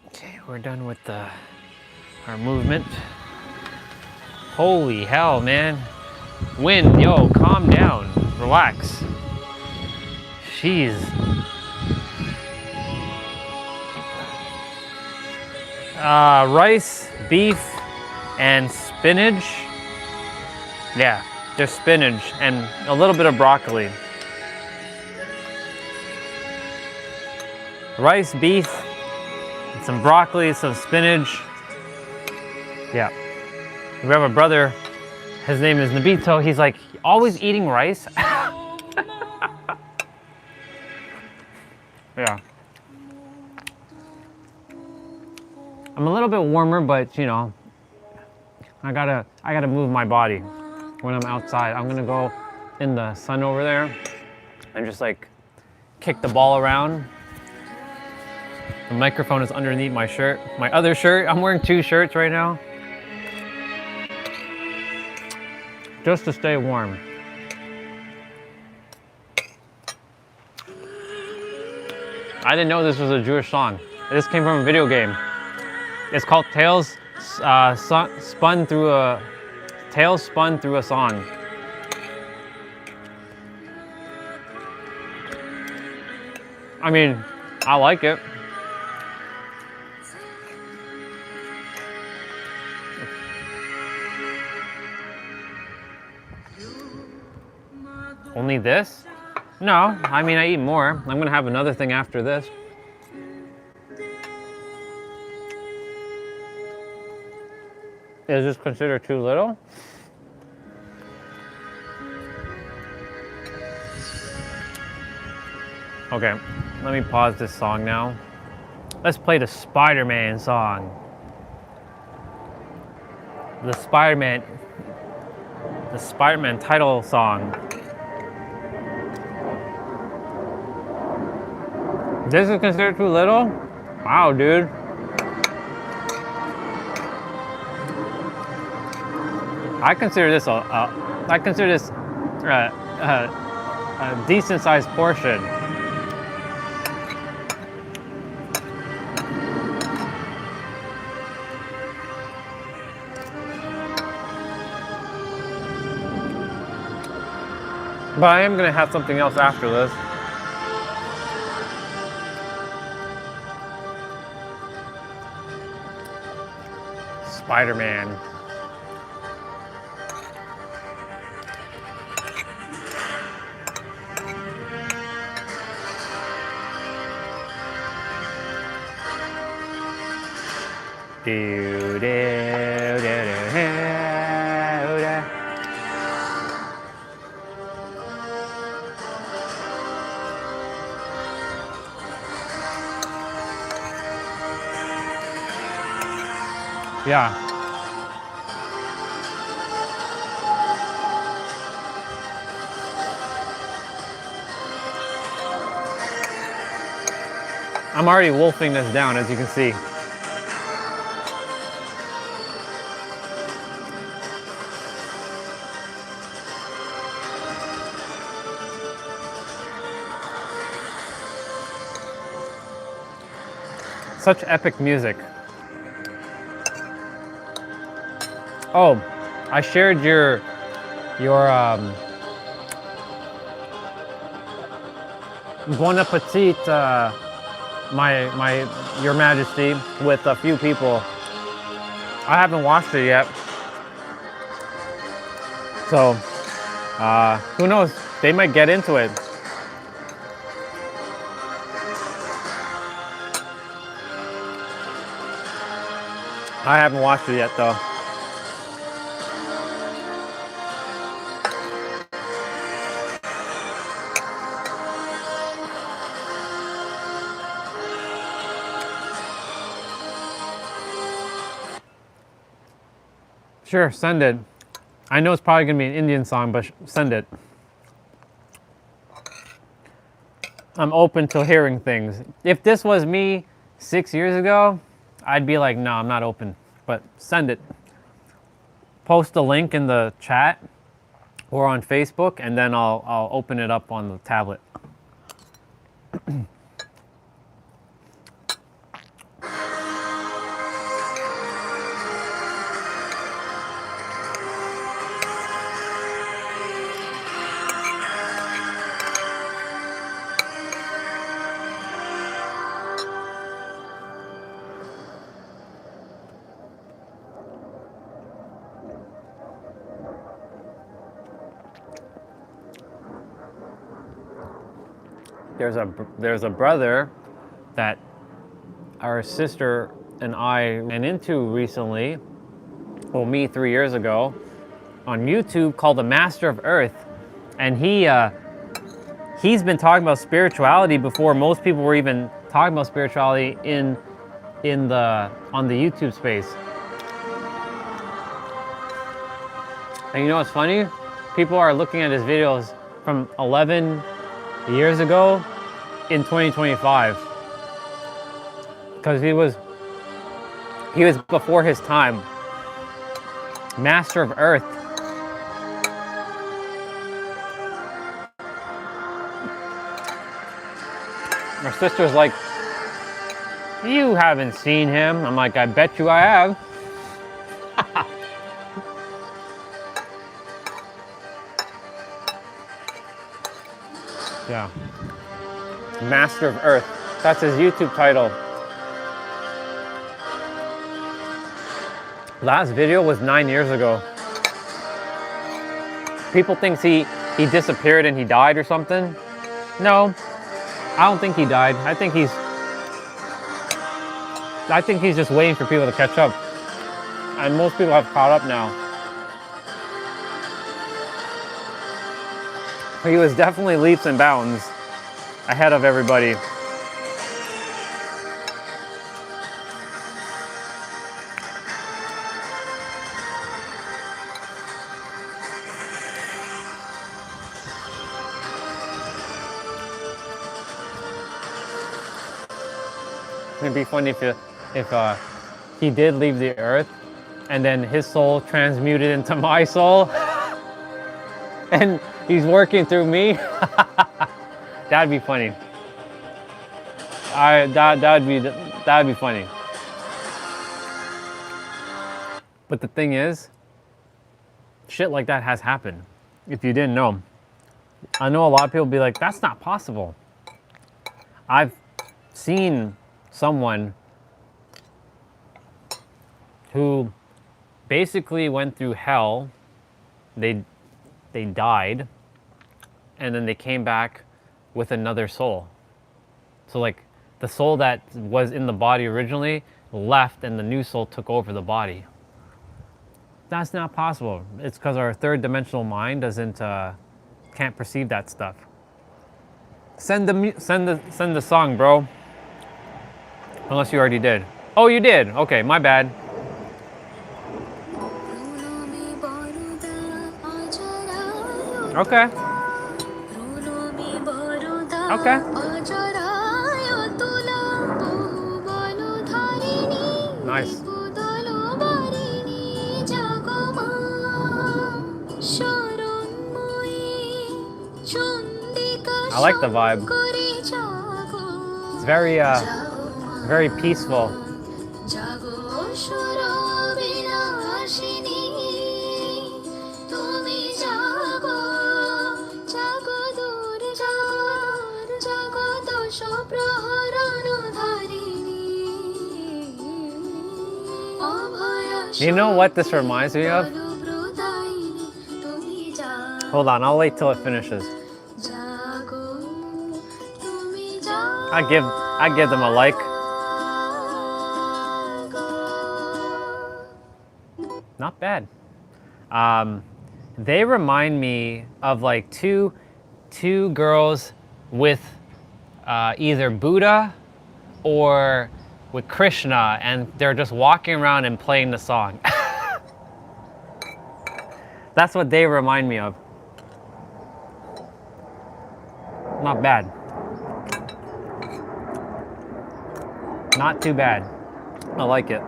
Okay, we're done with our movement. Holy hell, man. Wind, yo, calm down. Relax. Jeez. Rice, beef, and spinach. Yeah, there's spinach and a little bit of broccoli. Rice, beef, and some broccoli, some spinach. Yeah. We have a brother, his name is Nabito. He's like always eating rice. Yeah. I'm a little bit warmer, but you know, I gotta move my body when I'm outside. I'm gonna go in the sun over there and just like kick the ball around. The microphone is underneath my shirt, my other shirt. I'm wearing 2 shirts right now, just to stay warm. I didn't know this was a Jewish song. This came from a video game. It's called Tales Spun Through a Song. I mean, I like it. Only this? No, I mean, I eat more. I'm gonna have another thing after this. Is this considered too little? Okay, let me pause this song now. Let's play the Spider-Man song. The Spider-Man title song. This is considered too little? Wow, dude. I consider this a decent sized portion. But I am gonna have something else after this. Spider-Man. Yeah. I'm already wolfing this down, as you can see. Such epic music. Oh, I shared your Bon Appetit, Your Majesty, with a few people. I haven't watched it yet, so who knows? They might get into it. I haven't watched it yet, though. Sure, send it. I know it's probably gonna be an Indian song, but send it. I'm open to hearing things. If this was me 6 years ago, I'd be like, no, I'm not open, but send it. Post the link in the chat or on Facebook, and then I'll open it up on the tablet. there's a brother that our sister and I ran into recently, well, me 3 years ago, on YouTube, called the Master of Earth, and he's been talking about spirituality before most people were even talking about spirituality on the YouTube space. And you know what's funny? People are looking at his videos from 11 years ago in 2025, because he was before his time. Master of Earth. My sister's like, you haven't seen him. I'm like, I bet you I have. Yeah. Master of Earth. That's his YouTube title. Last video was 9 years ago. People think he disappeared and he died or something. No, I don't think he died. I think he's just waiting for people to catch up. And most people have caught up now. He was definitely leaps and bounds ahead of everybody. It'd be funny if he did leave the earth and then his soul transmuted into my soul and he's working through me. That'd be funny. That'd be funny. But the thing is, shit like that has happened. If you didn't know, I know a lot of people be like, that's not possible. I've seen someone who basically went through hell. They died, and then they came back with another soul. So like the soul that was in the body originally left, and the new soul took over the body. That's not possible. It's because our third dimensional mind can't perceive that stuff. Send the song, bro. Unless you already did. Oh, you did. Okay, my bad. Okay. Okay. Nice. I like the vibe. It's very peaceful. You know what this reminds me of? Hold on, I'll wait till it finishes. I give them a like. Not bad. They remind me of like two girls with either Buddha or with Krishna, and they're just walking around and playing the song. That's what they remind me of. Not bad. Not too bad. I like it.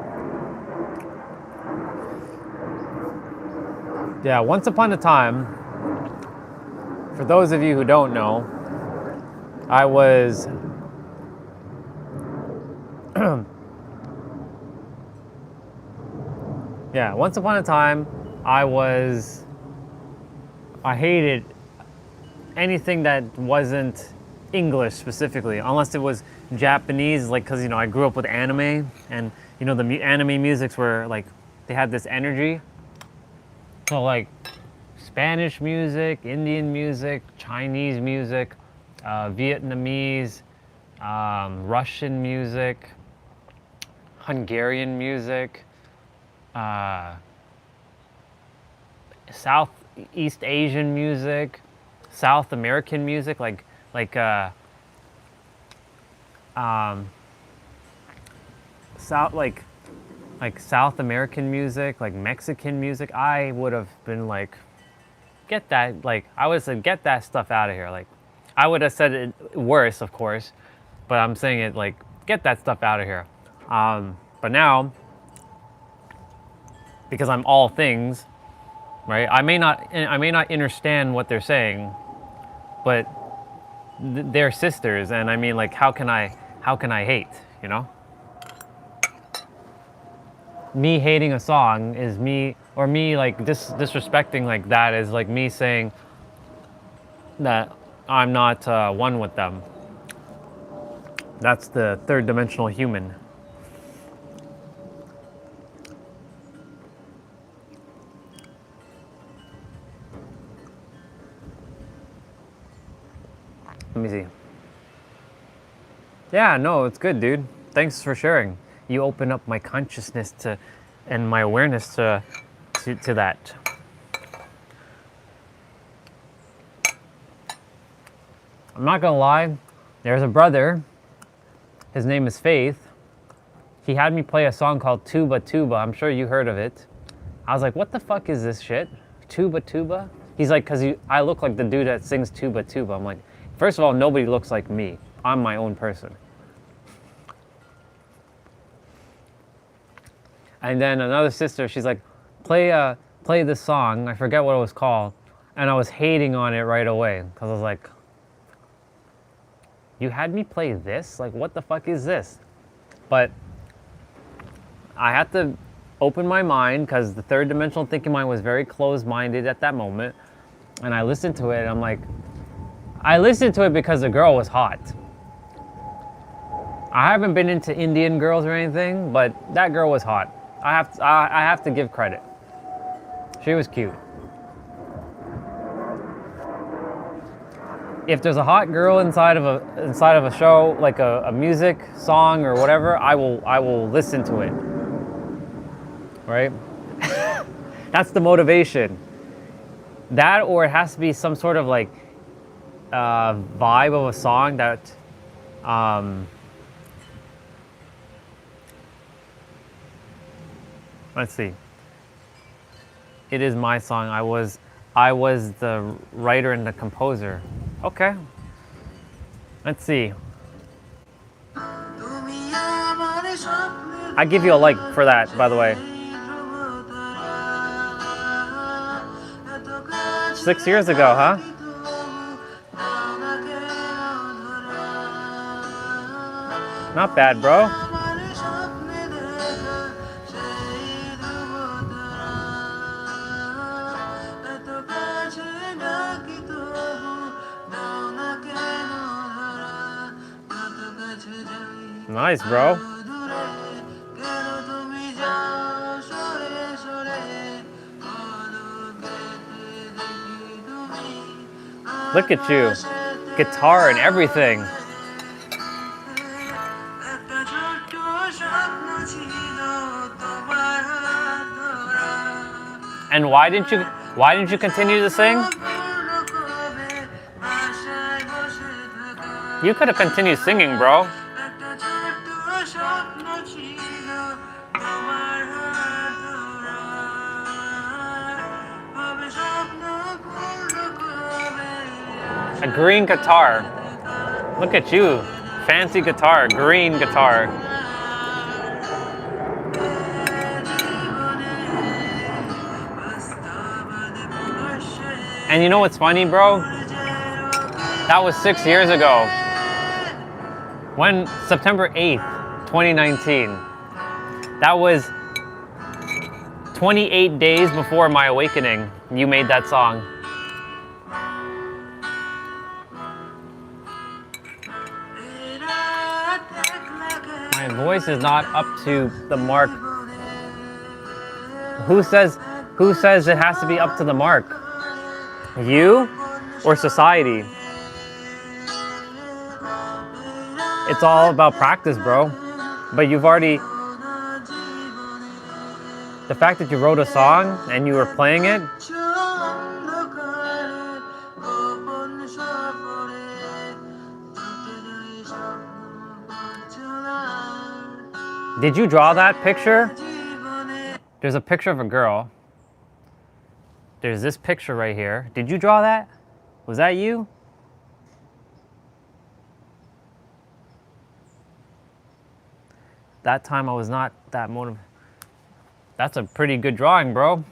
Yeah, once upon a time, for those of you who don't know, I was yeah, once upon a time, I hated anything that wasn't English specifically, unless it was Japanese, like, because, you know, I grew up with anime, and, you know, the anime musics were, like, they had this energy. So, like, Spanish music, Indian music, Chinese music, Vietnamese, Russian music, Hungarian music, Southeast Asian music, South American music, South American music, like Mexican music. I would have been like, get that, like, I would have said, get that stuff out of here. Like, I would have said it worse, of course, but I'm saying it like, get that stuff out of here. But now, because I'm all things, right? I may not understand what they're saying, but they're sisters, and I mean, like, how can I hate? You know? Me hating a song is me, or me like disrespecting like that is like me saying that I'm not one with them. That's the third dimensional human. Let me see. Yeah, no, it's good, dude. Thanks for sharing. You open up my consciousness to, and my awareness to that. I'm not gonna lie, there's a brother, his name is Faith. He had me play a song called Tuba Tuba. I'm sure you heard of it. I was like, what the fuck is this shit? Tuba Tuba? He's like, cause I look like the dude that sings Tuba Tuba. I'm like, first of all, nobody looks like me. I'm my own person. And then another sister, she's like, play this song. I forget what it was called. And I was hating on it right away. Because I was like, you had me play this? Like, what the fuck is this? But I had to open my mind, because the third dimensional thinking mind was very closed-minded at that moment. And I listened to it, and I'm like, I listened to it because the girl was hot. I haven't been into Indian girls or anything, but that girl was hot. I have to give credit. She was cute. If there's a hot girl inside of a show, like a music song or whatever, I will listen to it. Right? That's the motivation. That, or it has to be some sort of like vibe of a song that let's see. It is my song. I was the writer and the composer. Okay. Let's see. I give you a like for that, by the way. 6 years ago, huh? Not bad, bro. Nice, bro. Look at you. Guitar and everything. And why didn't you continue to sing? You could have continued singing, bro. A green guitar. Look at you. Fancy guitar, green guitar. And you know what's funny, bro? That was 6 years ago. When September 8th, 2019. That was 28 days before my awakening. You made that song. My voice is not up to the mark. Who says it has to be up to the mark? You or society? it's all about practice, bro. But you've already, the fact that you wrote a song and you were playing it, did you draw that picture? There's a picture of a girl. There's this picture right here. Did you draw that? Was that you? That time I was not that motivated. That's a pretty good drawing, bro.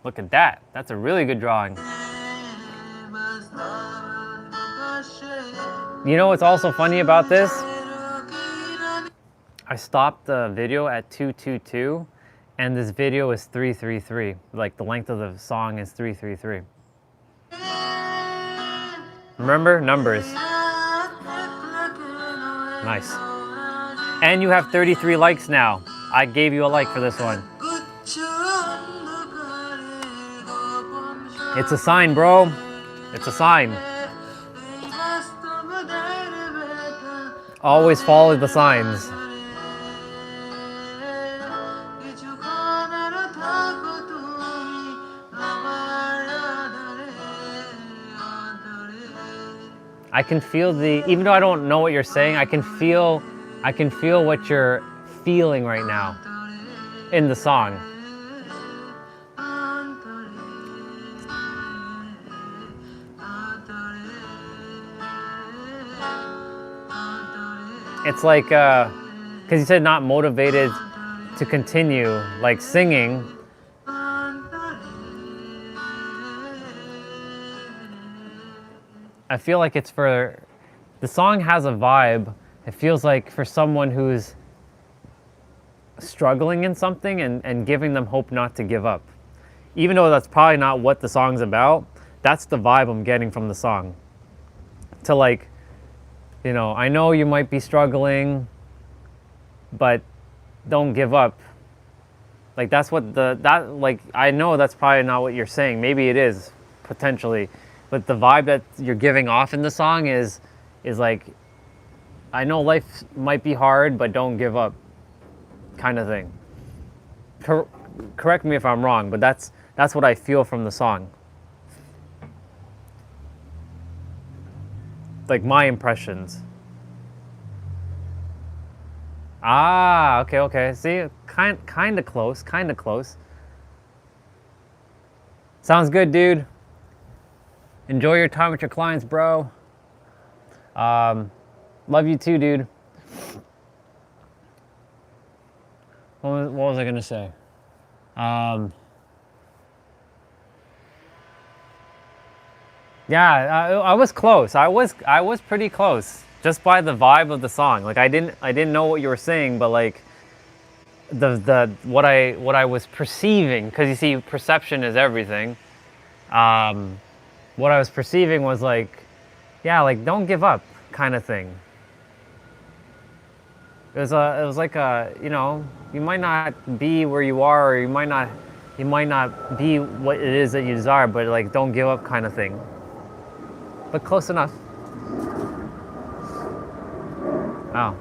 Look at that. That's a really good drawing. You know what's also funny about this? I stopped the video at 222 and this video is 333. Like the length of the song is 333. Remember? Numbers. Nice. And you have 33 likes now. I gave you a like for this one. It's a sign, bro. It's a sign. Always follow the signs. I can feel even though I don't know what you're saying, I can feel what you're feeling right now in the song. It's like, because you said not motivated to continue, like singing. I feel like it's for, the song has a vibe. It feels like for someone who's struggling in something and giving them hope not to give up. Even though that's probably not what the song's about, that's the vibe I'm getting from the song. To like, you know, I know you might be struggling, but don't give up. Like that's what like, I know that's probably not what you're saying. Maybe it is, potentially. But the vibe that you're giving off in the song is like, I know life might be hard, but don't give up, kind of thing. Correct me if I'm wrong, but that's what I feel from the song. Like my impressions. Ah, okay. See, kind of close. Sounds good, dude. Enjoy your time with your clients, bro. Love you too, dude. What was I gonna say? Yeah, I was close. I was pretty close, just by the vibe of the song. Like I didn't know what you were saying, but like what I was perceiving, because you see, perception is everything. What I was perceiving was like, yeah, like don't give up, kind of thing. It was like a, you know, you might not be where you are, or you might not be what it is that you desire, but like don't give up, kind of thing. But close enough. Oh.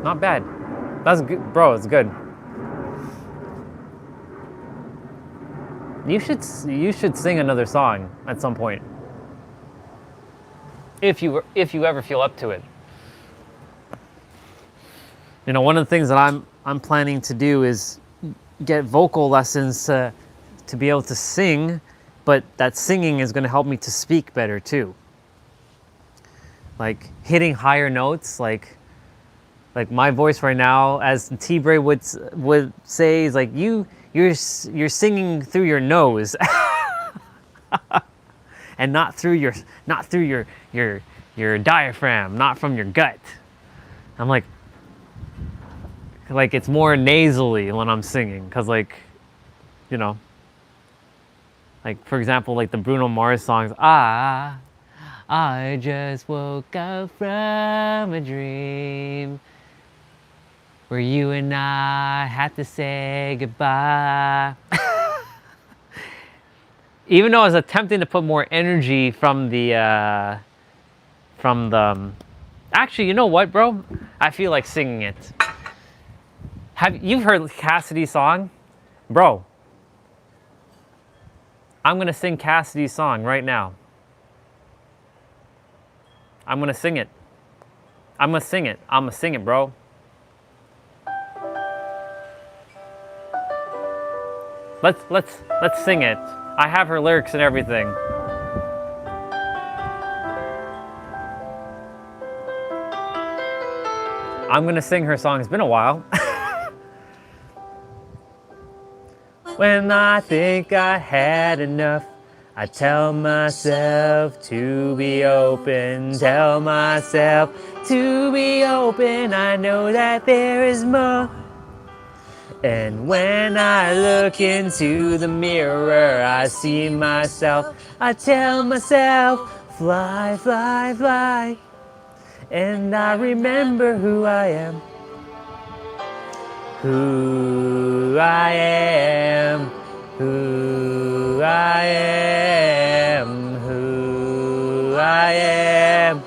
Not bad. That's good, bro. It's good. You should sing another song at some point. If you ever feel up to it. You know, one of the things that I'm planning to do is get vocal lessons to be able to sing, but that singing is going to help me to speak better too. Like hitting higher notes, like my voice right now, as T-Bray would say, is like you're singing through your nose, and not through your diaphragm, not from your gut. I'm like it's more nasally when I'm singing, cause like, you know, like for example, like the Bruno Mars songs. I just woke up from a dream where you and I had to say goodbye. Even though I was attempting to put more energy from the from the. Actually, you know what, bro? I feel like singing it. You've heard Cassidy's song, bro? I'm gonna sing Cassidy's song right now. I'm gonna sing it. I'm gonna sing it. I'm gonna sing it, bro. Let's sing it. I have her lyrics and everything. I'm gonna sing her song. It's been a while. When I think I had enough, I tell myself to be open. Tell myself to be open. I know that there is more. And when I look into the mirror, I see myself. I tell myself, fly, fly, fly. And I remember who I am. Who I am. Who I am. Who I am.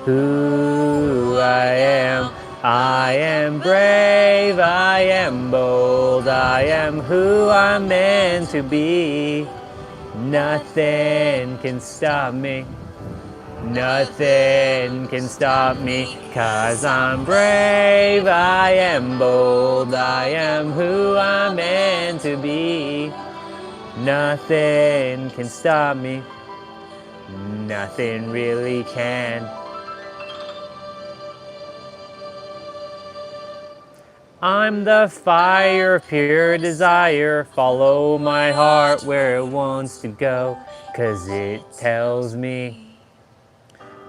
Who I am. I am brave, I am bold, I am who I'm meant to be. Nothing can stop me. Nothing can stop me, 'cause I'm brave, I am bold, I am who I'm meant to be. Nothing can stop me. Nothing really can. I'm the fire of pure desire. Follow my heart where it wants to go, 'cause it tells me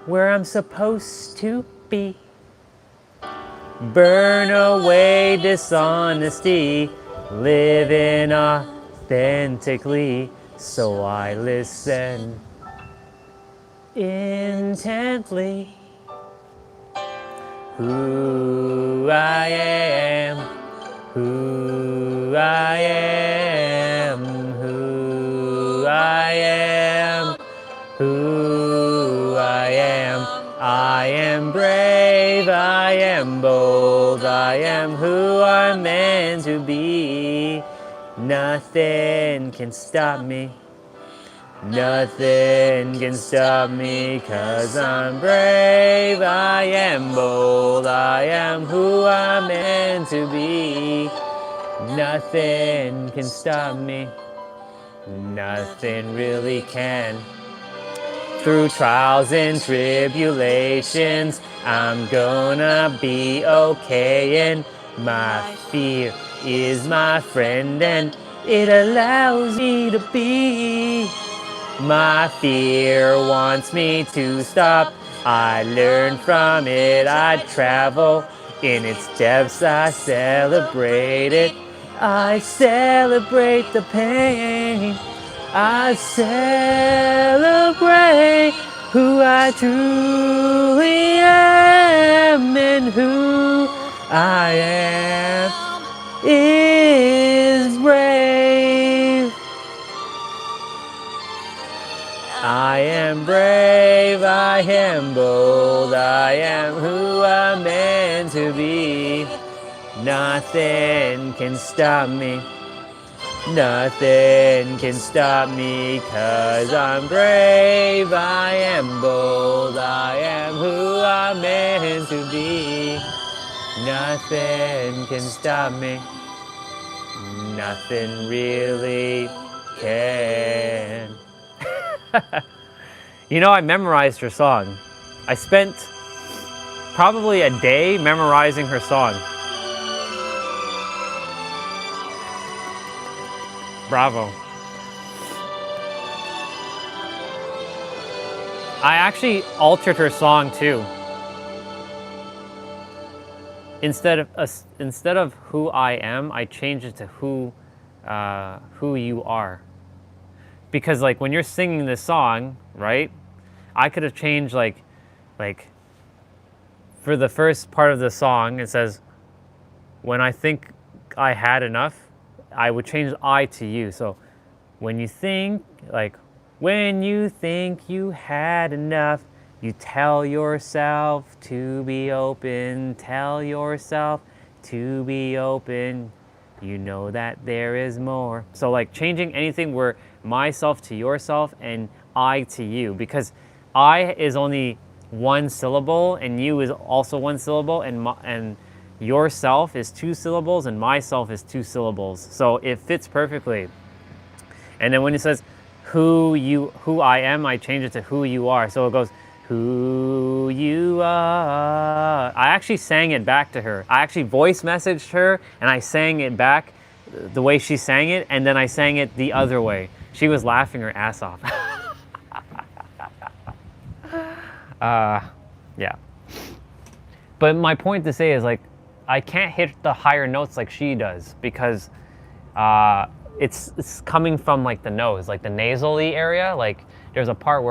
where I'm supposed to be. Burn away dishonesty, living authentically, so I listen intently. Who I am, who I am, who I am, who I am. I am brave, I am bold, I am who I'm meant to be. Nothing can stop me. Nothing can stop me, 'cause I'm brave, I am bold, I am who I'm meant to be. Nothing can stop me. Nothing really can. Through trials and tribulations, I'm gonna be okay, and my fear is my friend, and it allows me to be. My fear wants me to stop. I learn from it, I travel in its depths, I celebrate it. I celebrate the pain. I celebrate who I truly am, and who I am is brave. I am brave, I am bold, I am who I'm meant to be. Nothing can stop me. Nothing can stop me, 'cause I'm brave, I am bold, I am who I'm meant to be. Nothing can stop me. Nothing really can. You know, I memorized her song. I spent probably a day memorizing her song. Bravo. I actually altered her song too. Instead of who I am, I changed it to who you are. Because like when you're singing this song, right? I could have changed like for the first part of the song, it says, when I think I had enough, I would change I to you. So when you think you had enough, You tell yourself to be open, tell yourself to be open. You know that there is more. So like changing anything where myself to yourself and I to you, because I is only one syllable and you is also one syllable, and yourself is two syllables and myself is two syllables. So it fits perfectly. And then when it says who I am, I change it to who you are. So it goes, who you are. I actually sang it back to her. I actually voice messaged her and I sang it back the way she sang it, and then I sang it the other way. She was laughing her ass off. Yeah. But my point to say is like, I can't hit the higher notes like she does, because it's coming from like the nose, like the nasally area. Like there's a part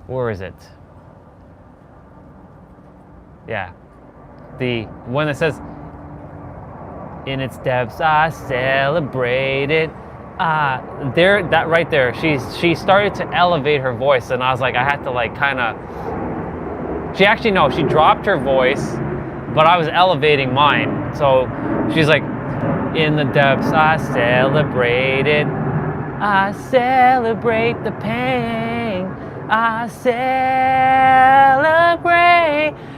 where is it? Yeah. The one that says, in its depths I celebrate it. There, that right there, she started to elevate her voice, and I was like, I had to like kind of, she dropped her voice, but I was elevating mine. So she's like, in the depths I celebrate it. I celebrate the pain. I celebrate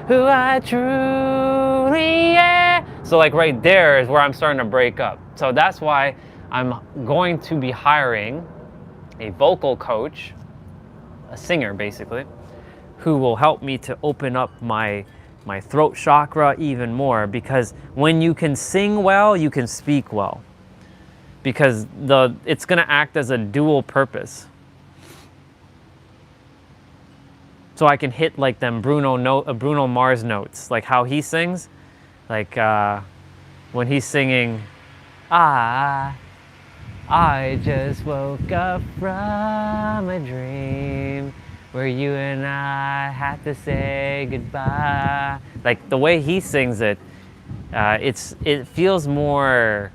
who I truly am. So like right there is where I'm starting to break up. So that's why I'm going to be hiring a vocal coach, a singer basically, who will help me to open up my throat chakra even more, because when you can sing well, you can speak well, because it's going to act as a dual purpose. So I can hit like them Bruno Mars notes, like how he sings, like when he's singing, I just woke up from a dream where you and I had to say goodbye. Like the way he sings it, it feels more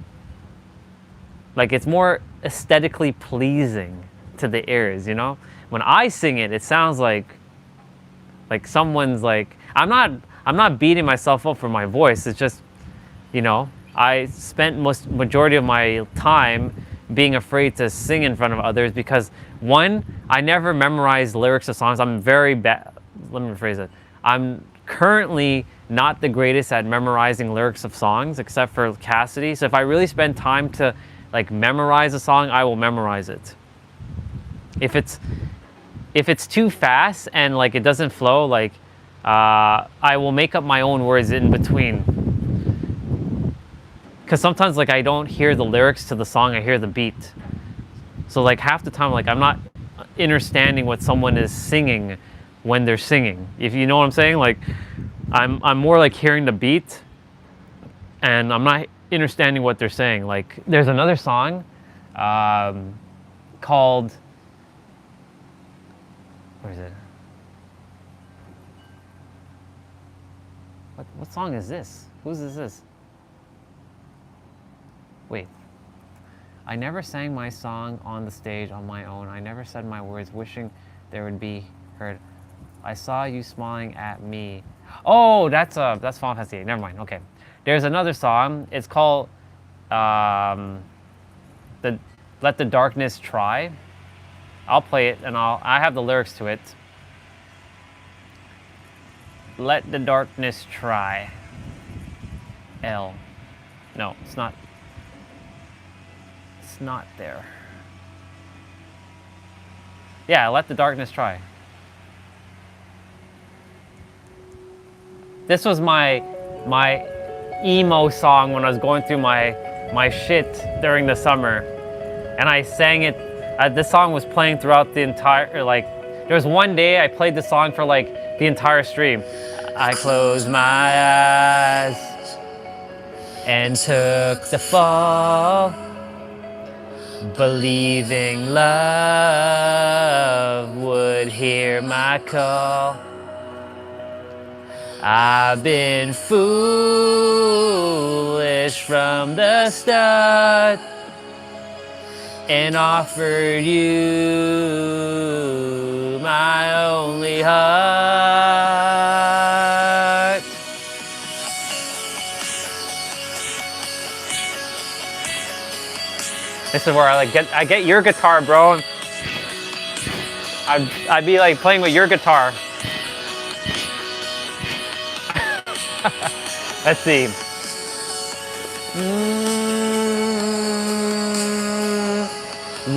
like it's more aesthetically pleasing to the ears, you know? When I sing it, it sounds like someone's like, I'm not beating myself up for my voice. It's just, you know, I spent majority of my time being afraid to sing in front of others because, one, I never memorized lyrics of songs. I'm very bad. Let me rephrase it. I'm currently not the greatest at memorizing lyrics of songs, except for Cassidy. So if I really spend time to like memorize a song, I will memorize it. If it's too fast and like it doesn't flow, like I will make up my own words in between. Because sometimes like I don't hear the lyrics to the song, I hear the beat. So like half the time, like I'm not understanding what someone is singing when they're singing. If you know what I'm saying, like I'm more like hearing the beat, and I'm not understanding what they're saying. Like there's another song called, where is it? What song is this? Whose is this? Wait. I never sang my song on the stage on my own. I never said my words wishing they would be heard. I saw you smiling at me. Oh, that's Final Fantasy VIII. Never mind. Okay. There's another song. It's called Let the Darkness Try. I'll play it and I have the lyrics to it. Let the darkness try. L. No, it's not. It's not there. Yeah, let the darkness try. This was my emo song when I was going through my shit during the summer, and I sang it. This song was playing throughout the entire, like, there was one day I played the song for like the entire stream. I closed my eyes and took the fall, believing love would hear my call. I've been foolish from the start, and offered you my only heart. This is where I get your guitar, bro. I'd be like playing with your guitar. Let's see.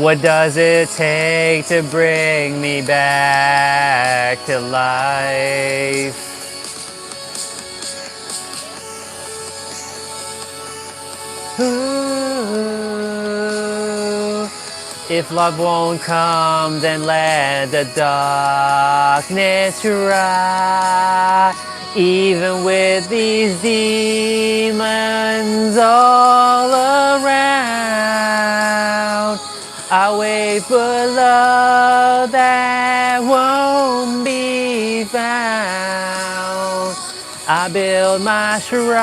What does it take to bring me back to life? Ooh, if love won't come, then let the darkness try. Even with these demons all around, I wait for love that won't be found. I build my shrine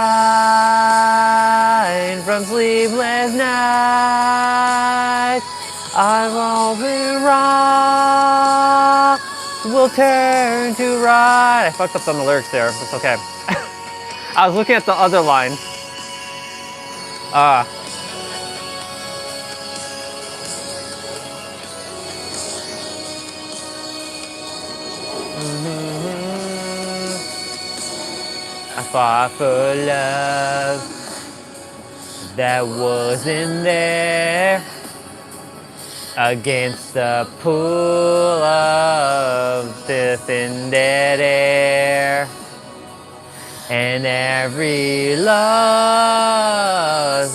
from sleepless nights. I've all been wrong, will turn to right. I fucked up on the lyrics there, it's okay. I was looking at the other line. I fought for love that wasn't there, against the pool of death and dead air. And every loss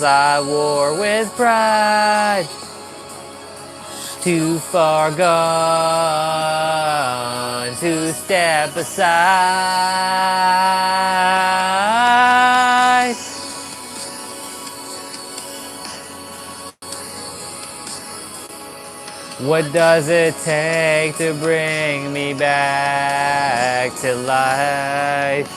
I wore with pride, too far gone to step aside. What does it take to bring me back to life?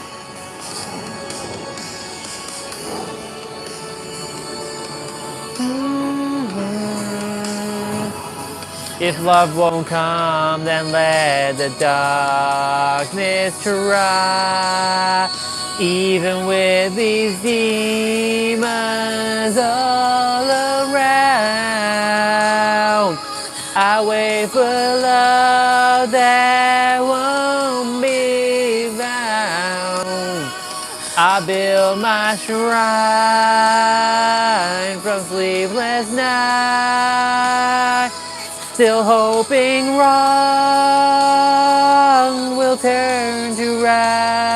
If love won't come, then let the darkness try. Even with these demons all around, I wait for love that won't be found. I build my shrine from sleepless nights, still hoping wrong will turn to right.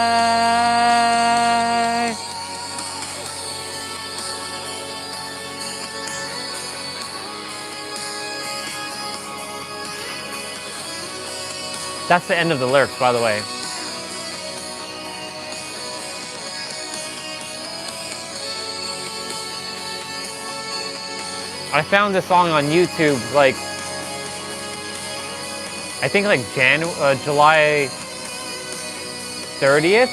That's the end of the lyrics, by the way. I found this song on YouTube, like, I think like July 30th.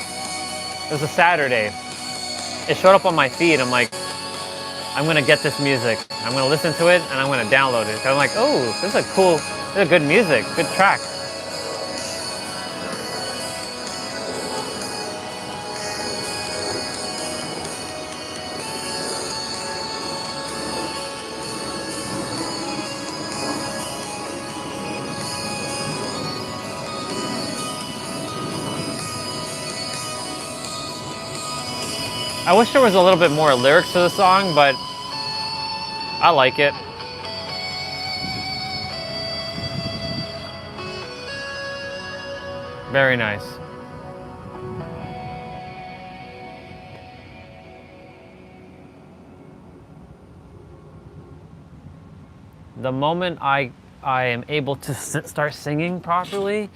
It was a Saturday. It showed up on my feed. I'm like, I'm gonna get this music. I'm gonna listen to it and I'm gonna download it. I'm like, oh, this is this is good music, good track. I wish there was a little bit more lyrics to the song, but I like it. Very nice. The moment I am able to start singing properly,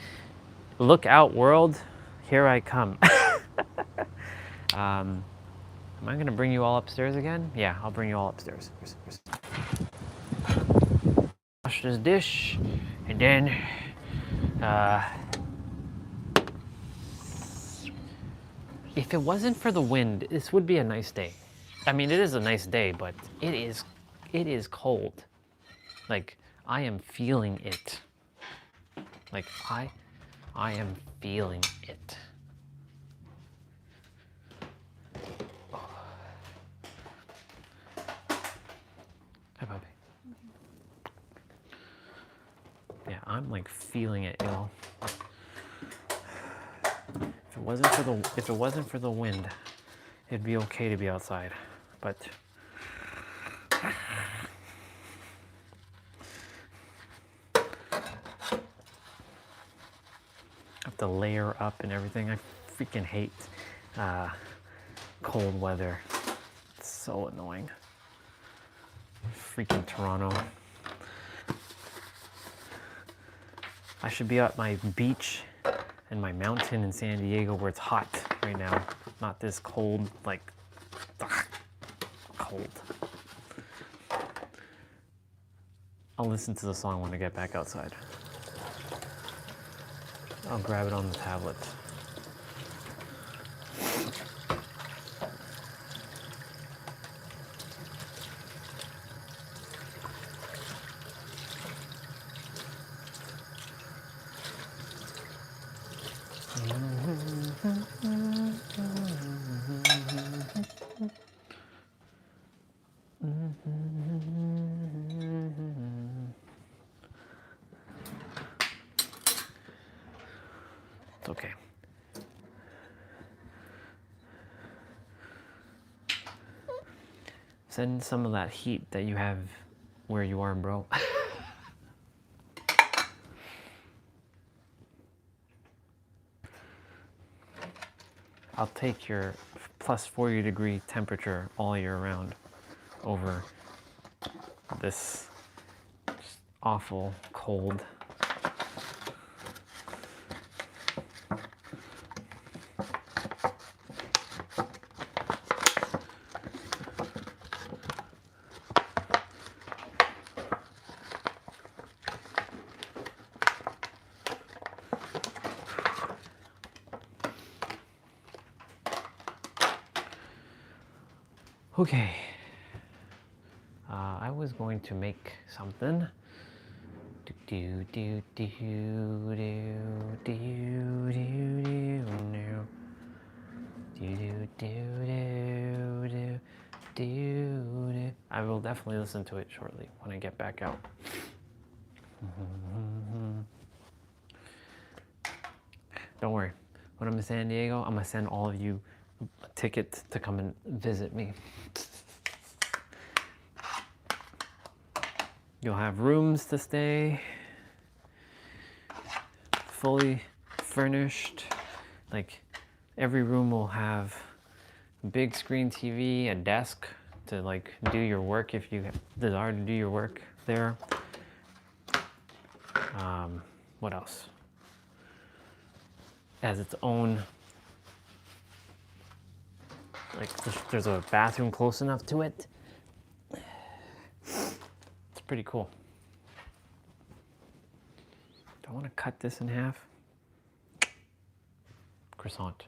look out world, here I come. Am I gonna bring you all upstairs again? Yeah, I'll bring you all upstairs. Wash this dish, and then, if it wasn't for the wind, this would be a nice day. I mean, it is a nice day, but it is cold. Like, I am feeling it. Like, I am feeling it. Hi, puppy. Yeah, I'm like feeling it, y'all. If it wasn't for the wind, it'd be okay to be outside. But have to layer up and everything. I freaking hate cold weather. It's so annoying. Freaking Toronto. I should be at my beach and my mountain in San Diego where it's hot right now. Not this cold, like, cold. I'll listen to the song when I get back outside. I'll grab it on the tablet. It's okay. Send some of that heat that you have where you are, bro. I'll take your plus 40-degree temperature all year round over this awful cold. Okay, I was going to make something. Do do do do do do do do do do do do do. I will definitely listen to it shortly when I get back out. Don't worry, when I'm in San Diego, I'm gonna send all of you a ticket to come and visit me. You'll have rooms to stay, fully furnished. Like, every room will have a big screen TV, a desk to like do your work if you desire to do your work there. What else? It has its own, like, there's a bathroom close enough to it. It's pretty cool. Do I want to cut this in half? Croissant.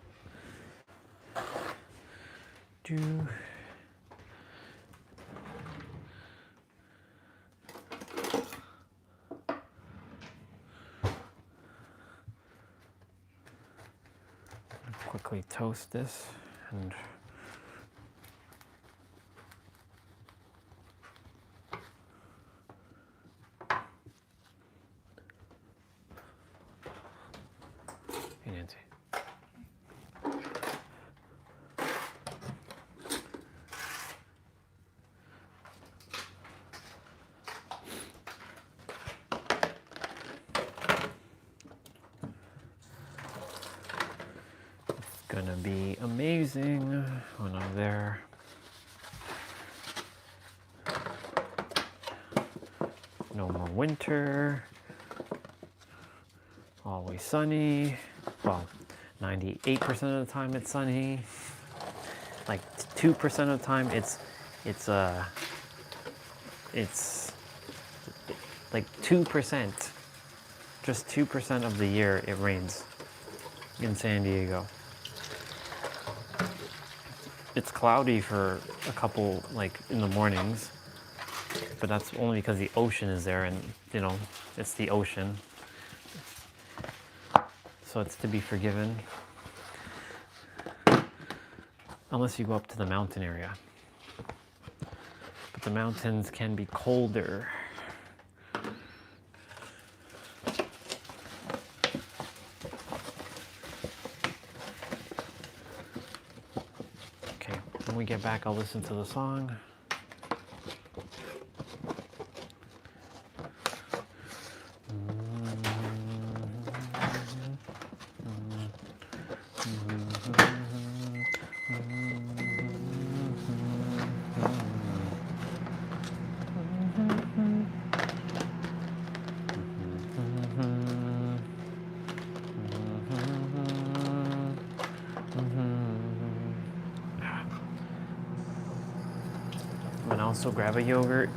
Do. Quickly toast this and hey, Nancy. Gonna be amazing when I'm there. No more winter. Always sunny. Well, 98% of the time it's sunny. Like 2% of the time it's like 2%. Just 2% of the year it rains in San Diego. It's cloudy for a couple, like in the mornings, but that's only because the ocean is there, and you know, it's the ocean. So it's to be forgiven. Unless you go up to the mountain area. But the mountains can be colder. Okay, when we get back, I'll listen to the song. And also grab a yogurt.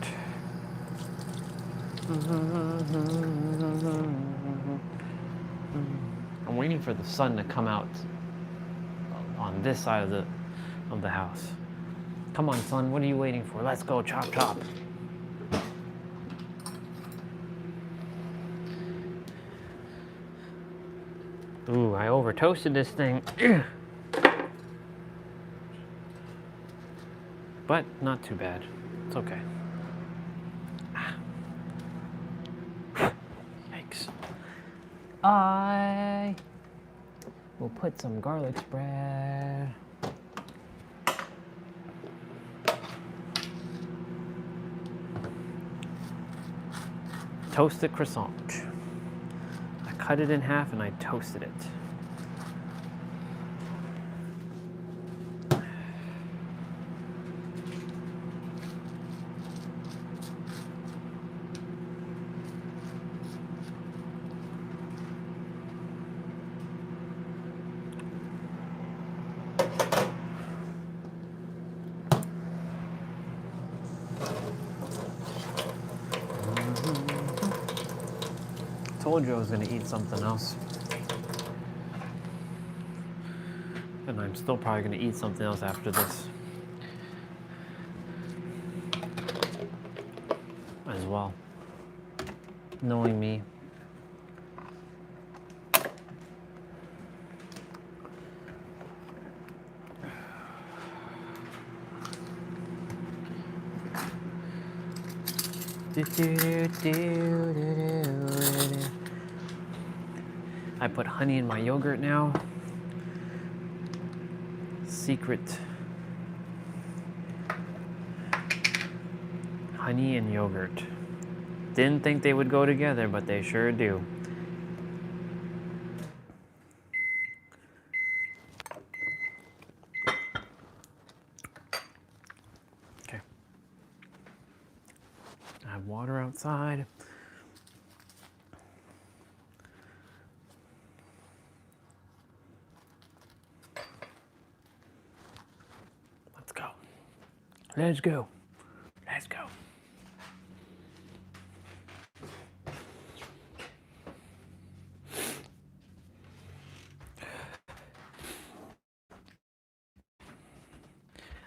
I'm waiting for the sun to come out on this side of the house. Come on, son, what are you waiting for? Let's go, chop chop. Ooh, I over toasted this thing. But not too bad. It's okay. Yikes. I will put some garlic spread. Toasted croissant. I cut it in half and I toasted it. Told you I was going to eat something else. And I'm still probably going to eat something else after this. As well. Knowing me. I put honey in my yogurt now. Secret. Honey and yogurt. Didn't think they would go together, but they sure do. Okay. I have water outside. Let's go. Let's go. Let's go.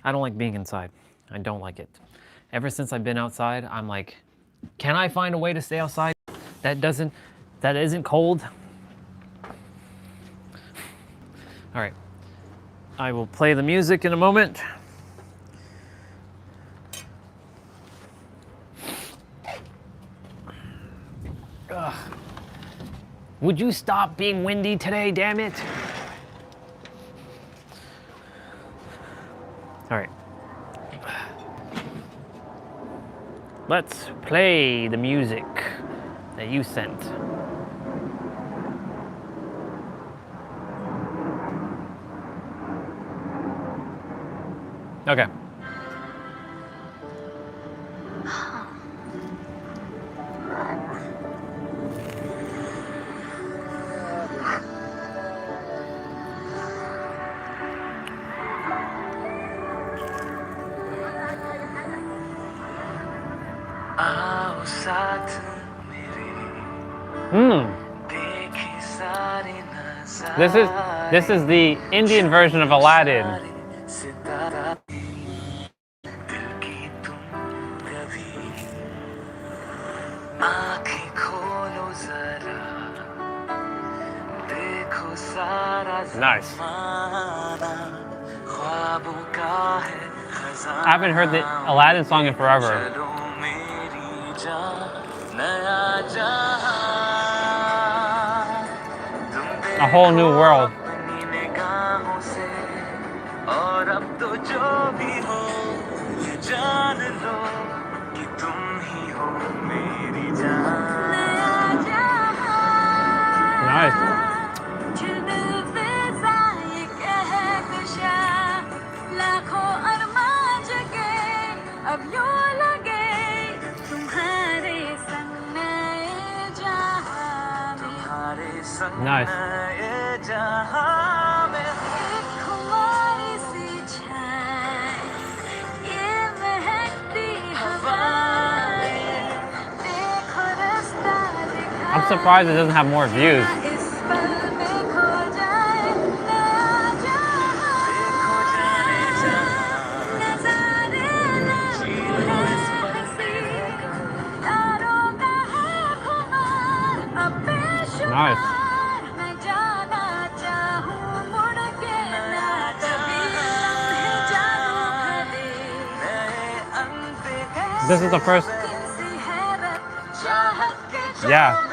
I don't like being inside. I don't like it. Ever since I've been outside, I'm like, can I find a way to stay outside that isn't cold? All right. I will play the music in a moment. Ugh. Would you stop being windy today, damn it? All right. Let's play the music that you sent. Okay. This is the Indian version of Aladdin. आँखें खोलो जरा देखो सारा Nice. ज़माना ख्वाबों का है खजाना I haven't heard the Aladdin song in forever. चलो मेरी जान नया जहां A whole new world. अपनी निगाहों से और अब तो जो भी हो ये जान लो कि तुम ही हो मेरी जान Nice. अब यूं लगे तुम्हारे संग नए जहां में तुम्हारे संग Nice. ये जहां में एक खुमारी सी छाए ये महकती हवाएं देखो रास्ता दिखा I'm surprised it doesn't have more views. इस पल में खो जाए नया जहां देखो जाने नजारे जीलो इस पल हंसी में तारों का है खुमार अब बेशुमार Nice. मैं जाना चाहूँ मुड़ के ना कभी लम्हे जादू भरे नए अंधे This is the first. किसी हैरत चाहत के Yeah.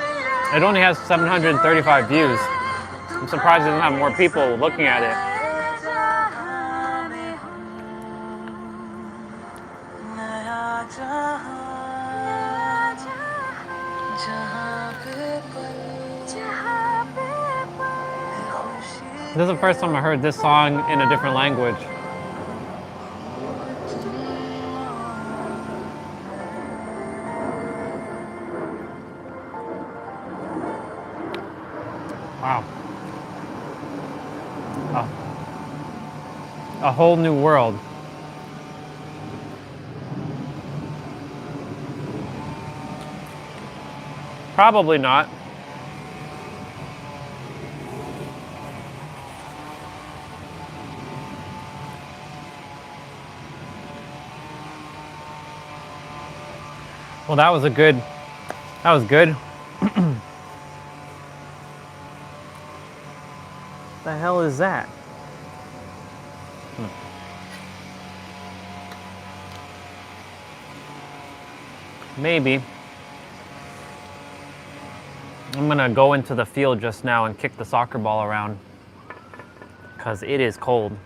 It only has 735 views. I'm surprised it doesn't have more people looking at it. जहां में हूँ नया जहां जहां पे पल जहां पे खुशी This is the first time I heard this song in a different language. Wow. A whole new world. Probably not. Well, that was good. The hell is that? Maybe. I'm gonna go into the field just now and kick the soccer ball around because it is cold.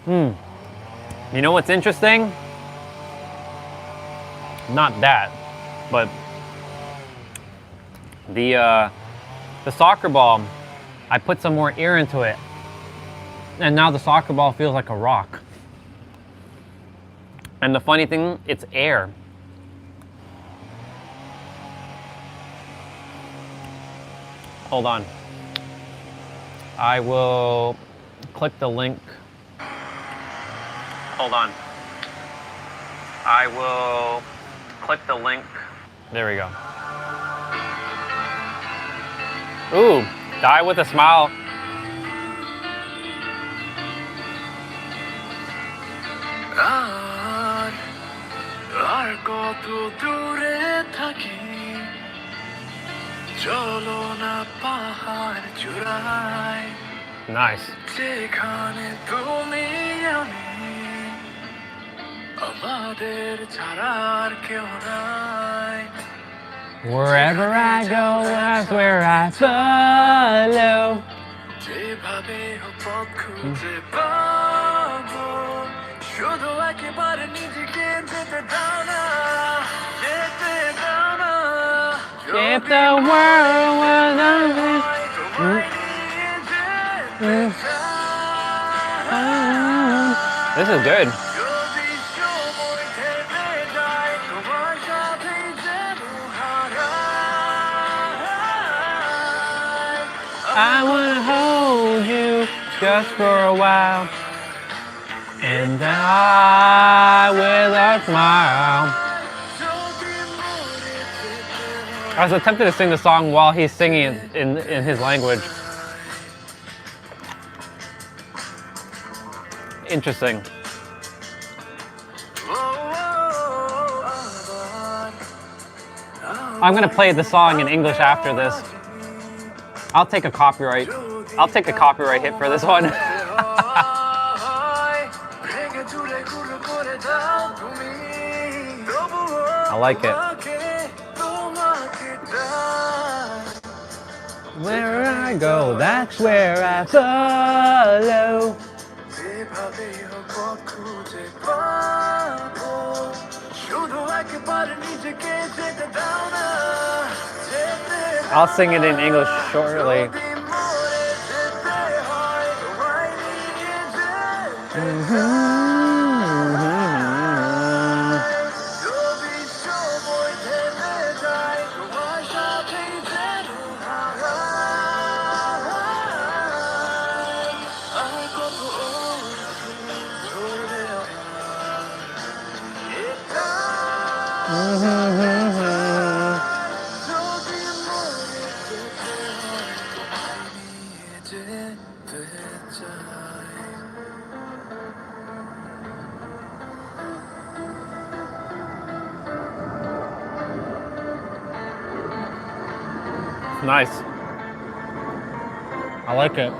You know what's interesting? Not that, but the soccer ball, I put some more air into it, and now the soccer ball feels like a rock. And the funny thing, it's air. Hold on. I will click the link. Hold on. I will click the link. There we go. Ooh, die with a smile. আর কত দূরে থাকি চলো না পাহাড় চূড়ায় Nice. যেখানে তুমি আমি আমাদের ছাড়ার কেউ নাই Wherever I go, that's where I follow. যেভাবে হোক পথ খুঁজে পাবো শুধু একেবারে নিজেকে যেতে দাও না যেতে দাও না If the world was only তোমায় নিয়ে যেতে চাই This is good. যদি সময় থেমে যায় তোমার সাথে যেন হারাই I wanna hold you just for a while, and then I will smile. যদি মরে যেতে I was tempted to sing the song while he's singing it in his language. interesting. I'm gonna play the song in English after this. I'll take a copyright. I'll take a copyright hit for this one. I like it. Where I go, that's where I follow. I'll sing it in English shortly. Nice. I like it.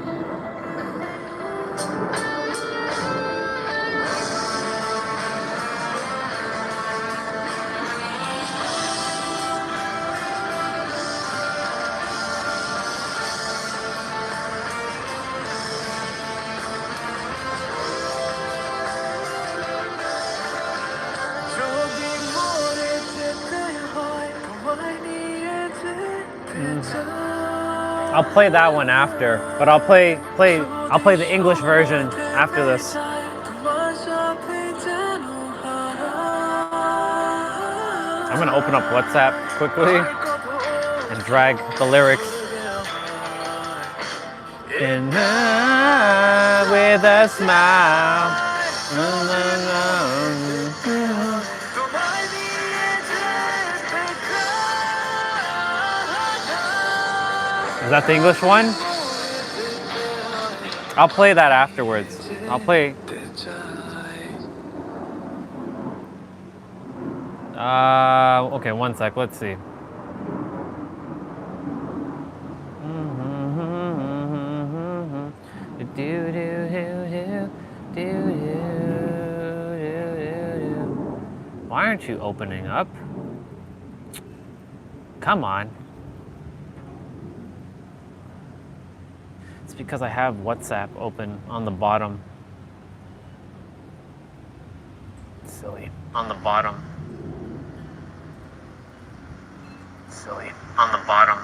I'll play that one after, but I'll play the English version after this. I'm gonna open up WhatsApp quickly and drag the lyrics in with a smile. Is that the English one? I'll play that afterwards. I'll play. Okay, one sec. Let's see. Why aren't you opening up? Come on. It's because I have WhatsApp open on the bottom. Silly. On the bottom. Silly. On the bottom.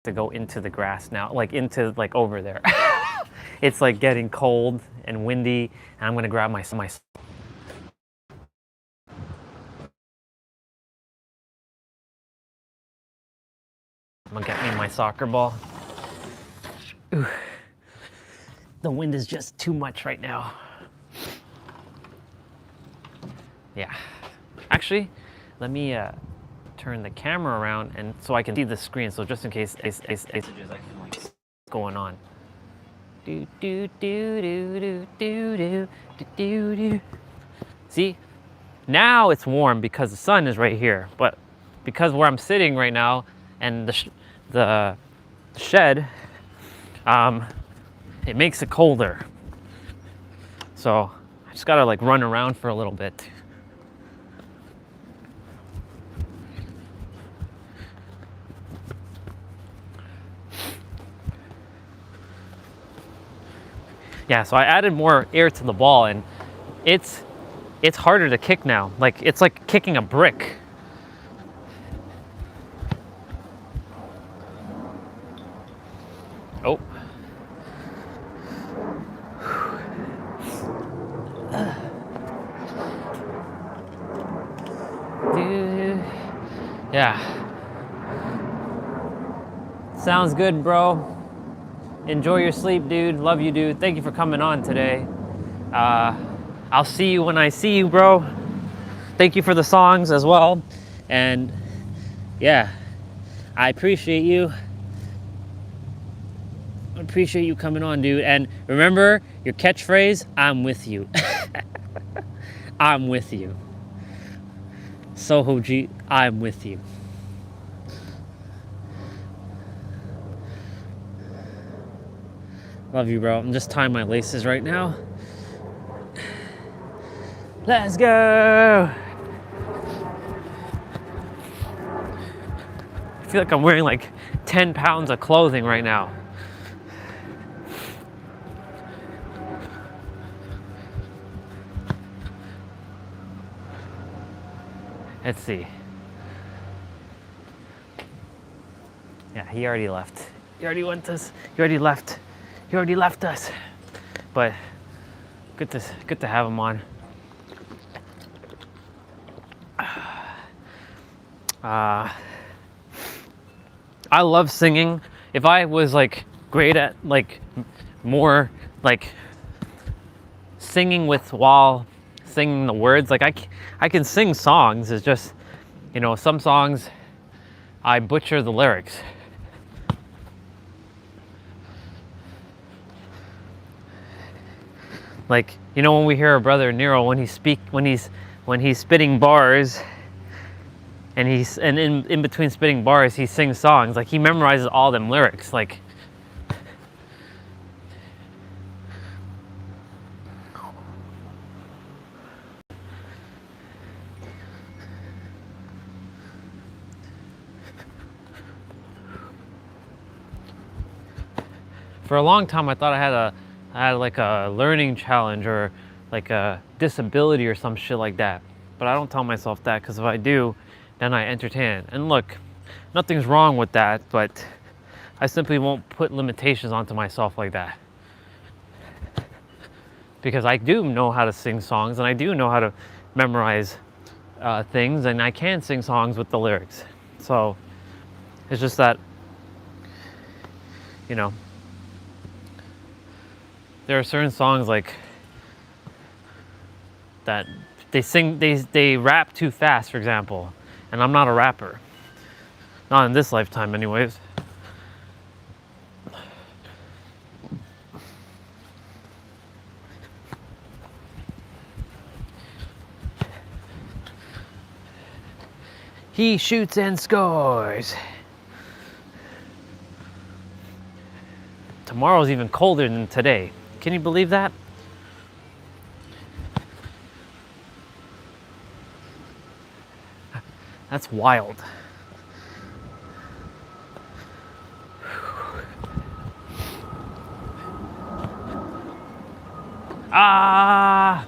to go into the grass now, like into like over there. It's like getting cold and windy, and I'm gonna grab my I'm gonna get me my soccer ball. Ooh. The wind is just too much right now. Yeah. Actually, let me turn the camera around and so I can see the screen. So just in case messages, I can like what's going on. Do do do do do do do do do. See, now it's warm because the sun is right here. But because where I'm sitting right now and the shed, it makes it colder. So I just gotta like run around for a little bit. Yeah, so I added more air to the ball, and it's harder to kick now. Like it's like kicking a brick. Oh. Yeah. Sounds good, bro. Enjoy your sleep, dude. Love you, dude. Thank you for coming on today. I'll see you when I see you, bro. Thank you for the songs as well. And yeah, I appreciate you. I appreciate you coming on, dude. And remember your catchphrase, I'm with you. I'm with you. Soho G, I'm with you. Love you, bro. I'm just tying my laces right now. Let's go. I feel like I'm wearing like 10 pounds of clothing right now. Let's see. Yeah, he already left. He already went us. He already left. He already left us. But good to have him on. I love singing. If I was like great at like more like singing with while singing the words, like I can sing songs. It's just, you know, some songs I butcher the lyrics. Like, you know, when we hear our brother Nero when he's spitting bars, and in between spitting bars he sings songs. Like he memorizes all them lyrics. Like for a long time I thought I had like a learning challenge or like a disability or some shit like that. But I don't tell myself that, because if I do, then I entertain it. And look, nothing's wrong with that, but I simply won't put limitations onto myself like that. Because I do know how to sing songs, and I do know how to memorize things, and I can sing songs with the lyrics. So it's just that, you know, there are certain songs like that they rap too fast, for example, and I'm not a rapper. Not in this lifetime anyways. He shoots and scores. Tomorrow's even colder than today. Can you believe that? That's wild. I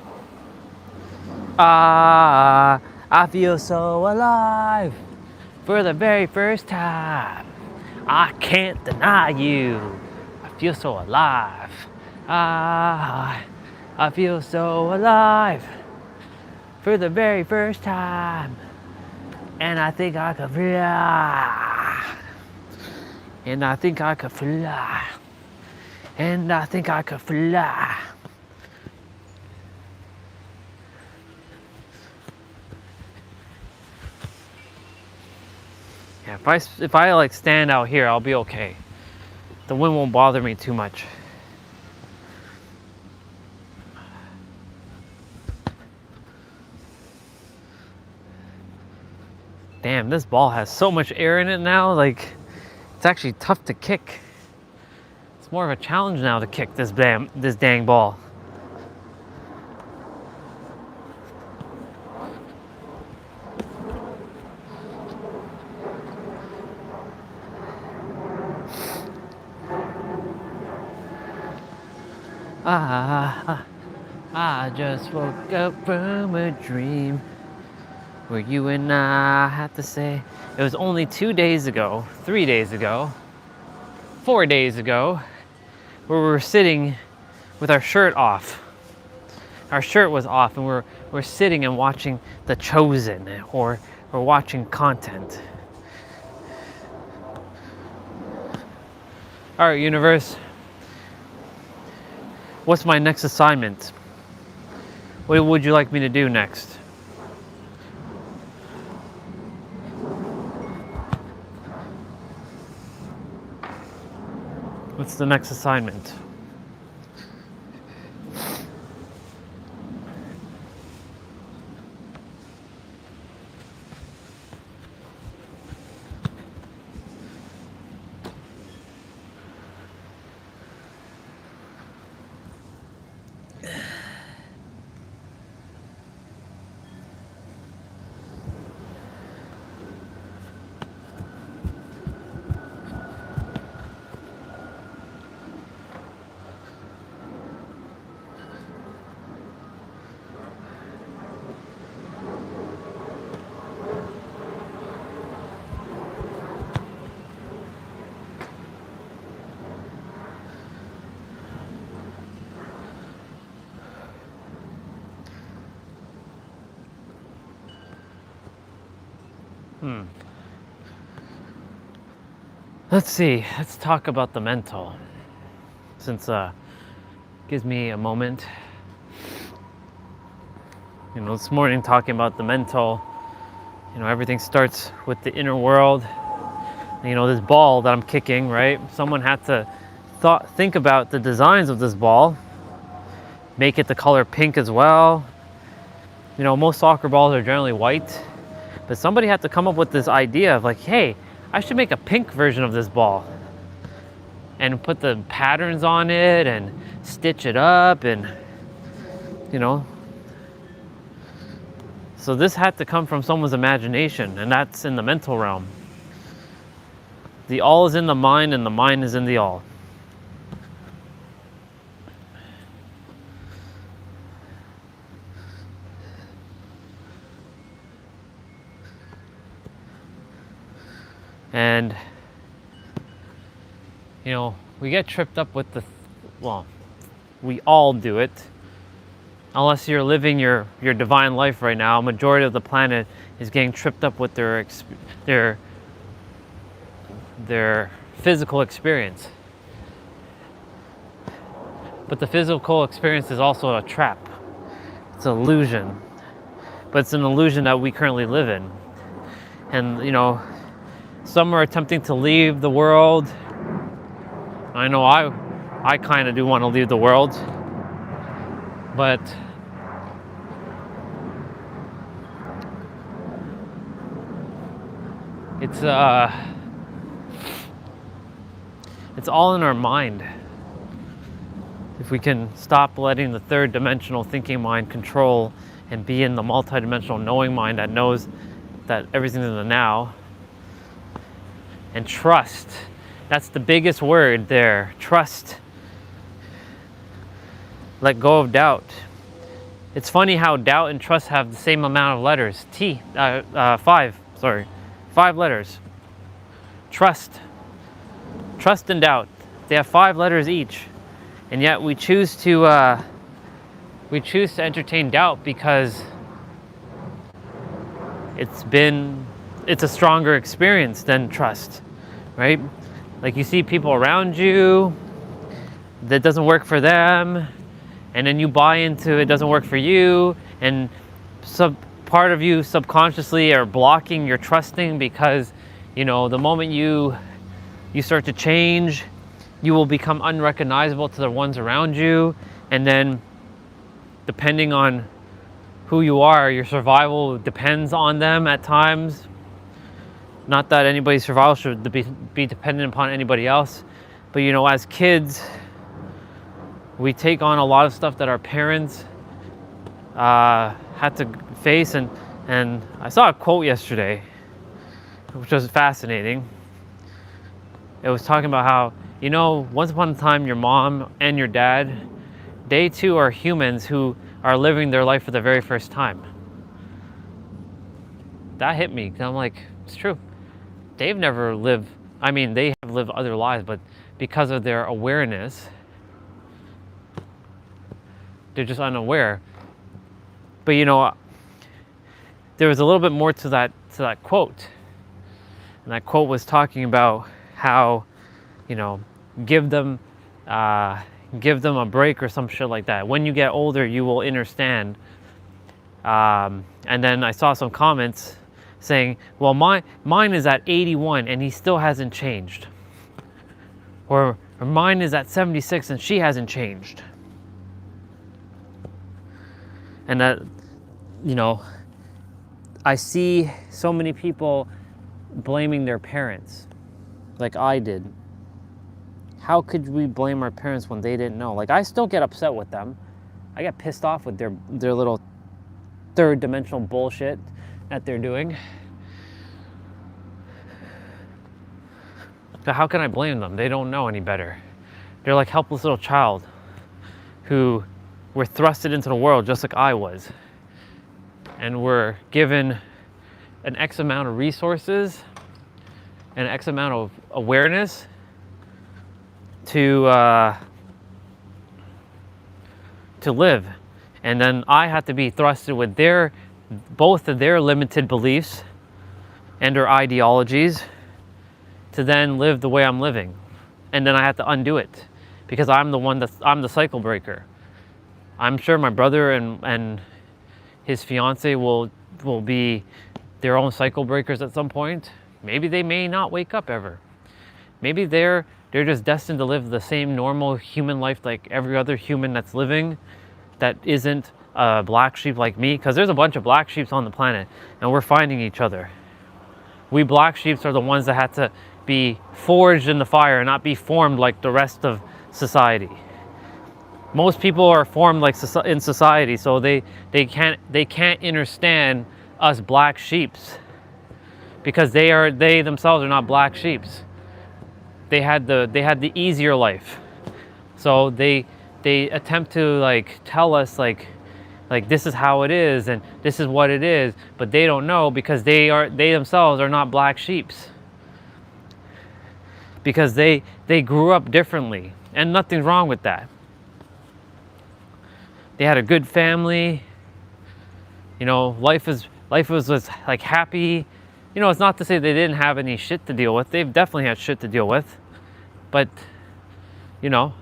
feel so alive for the very first time. I can't deny you. I feel so alive. I feel so alive for the very first time. And I think I could fly. And I think I could fly. And I think I could fly. Yeah, if I like stand out here, I'll be okay. The wind won't bother me too much. Damn, this ball has so much air in it now, like it's actually tough to kick. It's more of a challenge now to kick this dang ball. I just woke up from a dream where you and I had to say it was only 2 days ago, 3 days ago, 4 days ago, where we were sitting with our shirt off. Our shirt was off and we're sitting and watching The Chosen or watching content. All right, universe. What's my next assignment? What would you like me to do next? What's the next assignment? Let's see, let's talk about the mental, since gives me a moment. You know, this morning talking about the mental, you know, everything starts with the inner world. You know, this ball that I'm kicking, right? Someone had to think about the designs of this ball, make it the color pink as well. You know, most soccer balls are generally white, but somebody had to come up with this idea of like, hey, I should make a pink version of this ball and put the patterns on it and stitch it up and, you know. So this had to come from someone's imagination, and that's in the mental realm. The all is in the mind and the mind is in the all. And, you know, we get tripped up with well, we all do it. Unless you're living your divine life right now, a majority of the planet is getting tripped up with their physical experience. But the physical experience is also a trap. It's an illusion. But it's an illusion that we currently live in. And, you know, some are attempting to leave the world. I know I kind of do want to leave the world. But it's all in our mind. If we can stop letting the third dimensional thinking mind control and be in the multidimensional knowing mind that knows that everything's in the now, and trust, that's the biggest word there, trust. Let go of doubt. It's funny how doubt and trust have the same amount of letters. 5 letters. Trust. Trust and doubt. They have 5 letters each, and yet we choose to entertain doubt because it's a stronger experience than trust, right? Like you see people around you that doesn't work for them, and then you buy into it doesn't work for you, and part of you subconsciously are blocking your trusting because, you know, the moment you start to change, you will become unrecognizable to the ones around you, and then depending on who you are, your survival depends on them at times. Not that anybody's survival should be dependent upon anybody else, but you know, as kids, we take on a lot of stuff that our parents had to face, and I saw a quote yesterday, which was fascinating. It was talking about how, you know, once upon a time, your mom and your dad, they too are humans who are living their life for the very first time. That hit me, 'cause I'm like, it's true. They've never lived, I mean, they have lived other lives, but because of their awareness, they're just unaware. But you know, there was a little bit more to that quote. And that quote was talking about how, you know, give them a break or some shit like that. When you get older, you will understand. And then I saw some comments saying, well, mine is at 81 and he still hasn't changed. Or mine is at 76 and she hasn't changed. And that, you know, I see so many people blaming their parents, like I did. How could we blame our parents when they didn't know? Like, I still get upset with them. I get pissed off with their little third dimensional bullshit that they're doing. So how can I blame them? They don't know any better. They're like helpless little child who were thrusted into the world just like I was. And were given an X amount of resources and X amount of awareness to live. And then I had to be thrusted with both of their limited beliefs and their ideologies to then live the way I'm living. And then I had to undo it because I'm the cycle breaker. I'm sure my brother and his fiance will be their own cycle breakers at some point. Maybe they may not wake up ever. Maybe they're just destined to live the same normal human life like every other human that's living, that isn't a black sheep like me, because there's a bunch of black sheeps on the planet and we're finding each other. We black sheeps are the ones that had to be forged in the fire and not be formed like the rest of society. Most people are formed like in society, so they can't understand us black sheeps because they themselves are not black sheeps. They had the easier life, so they attempt to like tell us like this is how it is and this is what it is, but they don't know because they themselves are not black sheeps because they grew up differently, and nothing's wrong with that. They had a good family, you know, life was like happy. You know, it's not to say they didn't have any shit to deal with. They've definitely had shit to deal with. But, you know,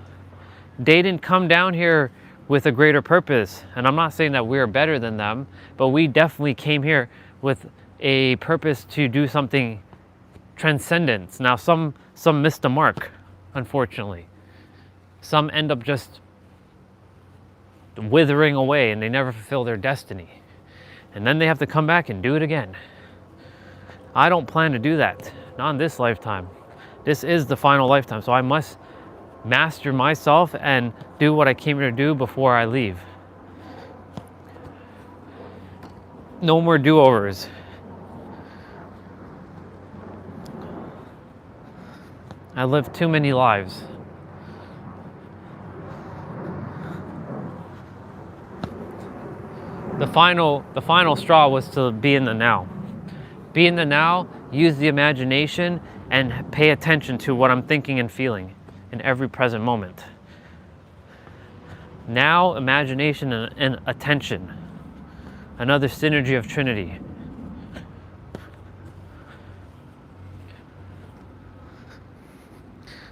they didn't come down here with a greater purpose. And I'm not saying that we're better than them, but we definitely came here with a purpose to do something transcendent. Now, some miss the mark, unfortunately. Some end up just withering away and they never fulfill their destiny. And then they have to come back and do it again. I don't plan to do that, not in this lifetime. This is the final lifetime, so I must master myself and do what I came here to do before I leave. No more do-overs. I lived too many lives. The final straw was to be in the now. Be in the now, use the imagination, and pay attention to what I'm thinking and feeling in every present moment. Now, imagination and attention. Another synergy of Trinity.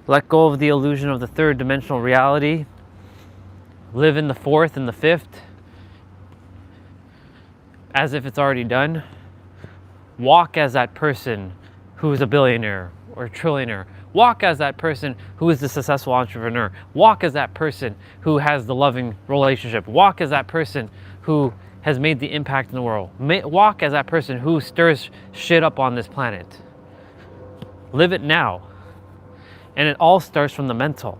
Let go of the illusion of the third dimensional reality. Live in the fourth and the fifth as if it's already done. Walk as that person who is a billionaire or a trillionaire. Walk as that person who is the successful entrepreneur. Walk as that person who has the loving relationship. Walk as that person who has made the impact in the world. Walk as that person who stirs shit up on this planet. Live it now. And it all starts from the mental.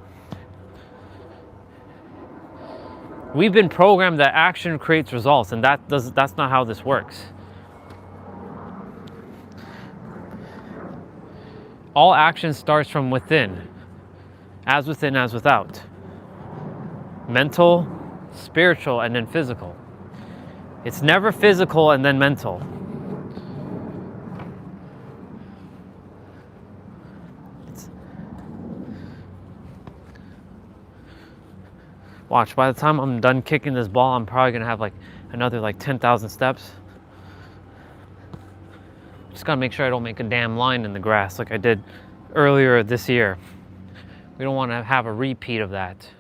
We've been programmed that action creates results, and that's not how this works. All action starts from within, as without. Mental, spiritual, and then physical. It's never physical and then mental. Watch, by the time I'm done kicking this ball, I'm probably gonna have like another like 10,000 steps. Just gotta make sure I don't make a damn line in the grass like I did earlier this year. We don't wanna have a repeat of that.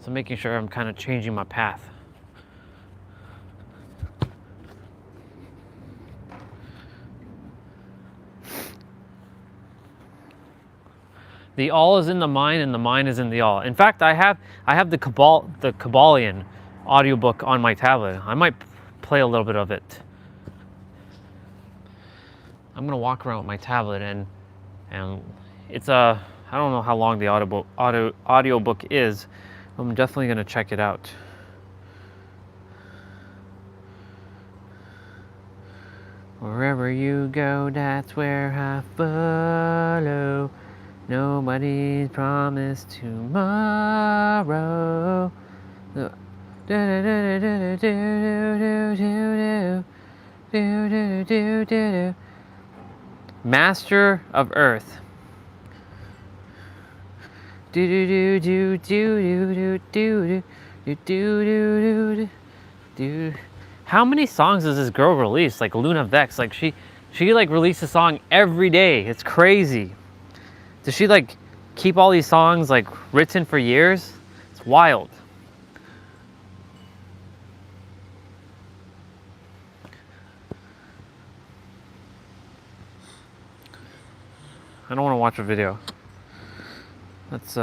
So making sure I'm kind of changing my path. The all is in the mind, and the mind is in the all. In fact, I have the Kabbalion audiobook on my tablet. I might play a little bit of it. I'm gonna walk around with my tablet, and it's I don't know how long the audiobook is. I'm definitely gonna check it out. Wherever you go, that's where I follow. Nobody's promised tomorrow. Master of Earth. How many songs does this girl release? Like Luna Vex, like she like releases a song every day. It's crazy. Does she like keep all these songs like written for years? It's wild. I don't want to watch a video. Let's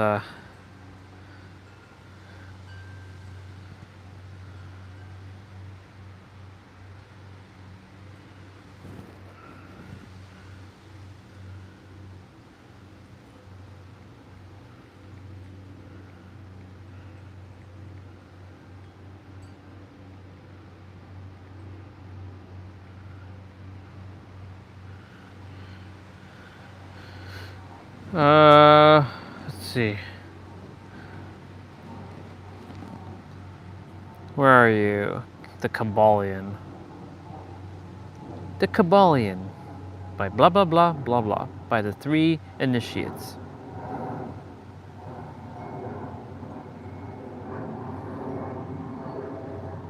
see. Where are you? The Kabbalion. The Kabbalion. By blah blah blah blah blah. By the 3 initiates.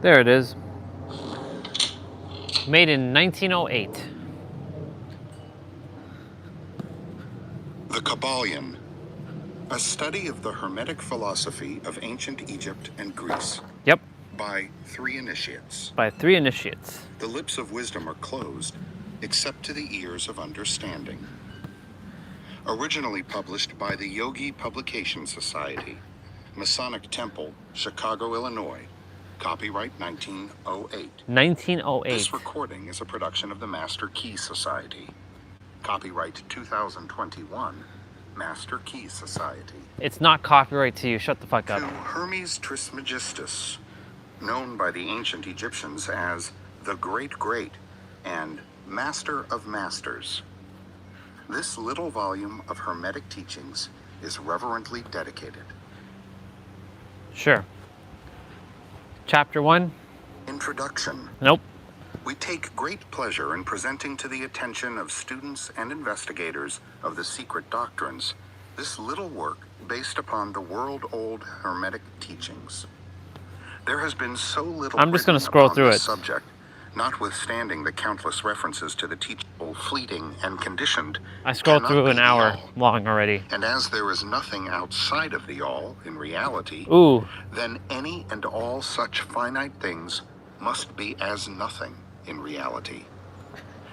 There it is. Made in 1908. The Kabbalion, a study of the Hermetic philosophy of ancient Egypt and Greece. Yep. By 3 initiates. By 3 initiates. The lips of wisdom are closed, except to the ears of understanding. Originally published by the Yogi Publication Society, Masonic Temple, Chicago, Illinois. Copyright 1908. 1908. This recording is a production of the Master Key Society. Copyright 2021, Master Key Society. It's not copyright to you. Shut the fuck up. To Hermes Trismegistus, known by the ancient Egyptians as the Great Great and Master of Masters. This little volume of Hermetic teachings is reverently dedicated. Sure. Chapter 1? Introduction. Nope. We take great pleasure in presenting to the attention of students and investigators of the secret doctrines this little work based upon the world-old Hermetic teachings. There has been so little I'm just gonna written scroll upon through this it. subject, notwithstanding the countless references to the teachable, fleeting, and conditioned, I scrolled cannot through be an the hour all. long already. And as there is nothing outside of the all in reality, Ooh, then any and all such finite things must be as nothing in reality.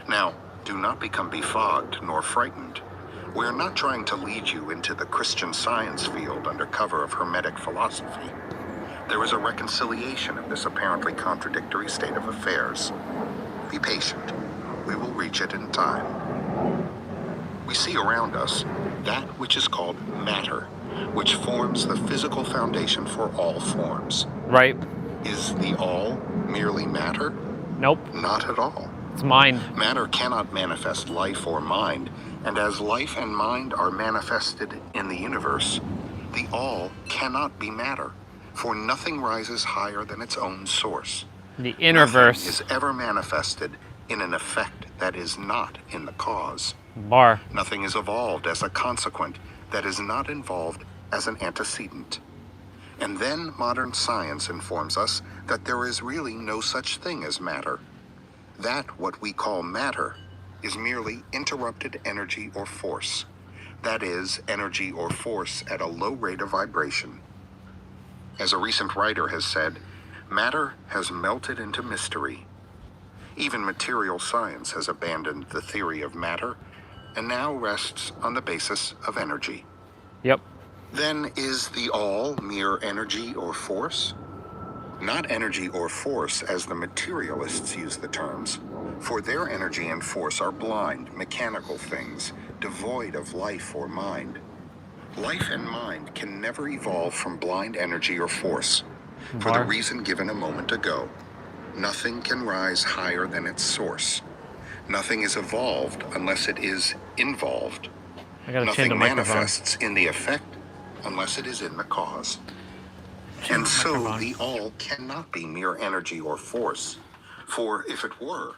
Now, do not become befogged nor frightened. We are not trying to lead you into the Christian Science field under cover of Hermetic philosophy. There is a reconciliation of this apparently contradictory state of affairs. Be patient. We will reach it in time. We see around us that which is called matter, which forms the physical foundation for all forms. right. Is the all merely matter? Nope, Not at all. it's mind. Matter cannot manifest life or mind, and as life and mind are manifested in the universe, the all cannot be matter, for nothing rises higher than its own source. The Nothing innerverse. is ever manifested in an effect that is not in the cause. Bar. Nothing is evolved as a consequent that is not involved as an antecedent. And then modern science informs us that there is really no such thing as matter. That what we call matter is merely interrupted energy or force. That is, energy or force at a low rate of vibration. As a recent writer has said, matter has melted into mystery. Even material science has abandoned the theory of matter and now rests on the basis of energy. Yep. Then is the all mere energy or force? Not energy or force as the materialists use the terms, for their energy and force are blind, mechanical things, devoid of life or mind. Life and mind can never evolve from blind energy or force, for the Bar. reason given a moment ago. Nothing can rise higher than its source. Nothing is evolved unless it is involved. I gotta change the Nothing microphone. manifests in the effect unless it is in the cause. And so microphone. the all cannot be mere energy or force, for if it were,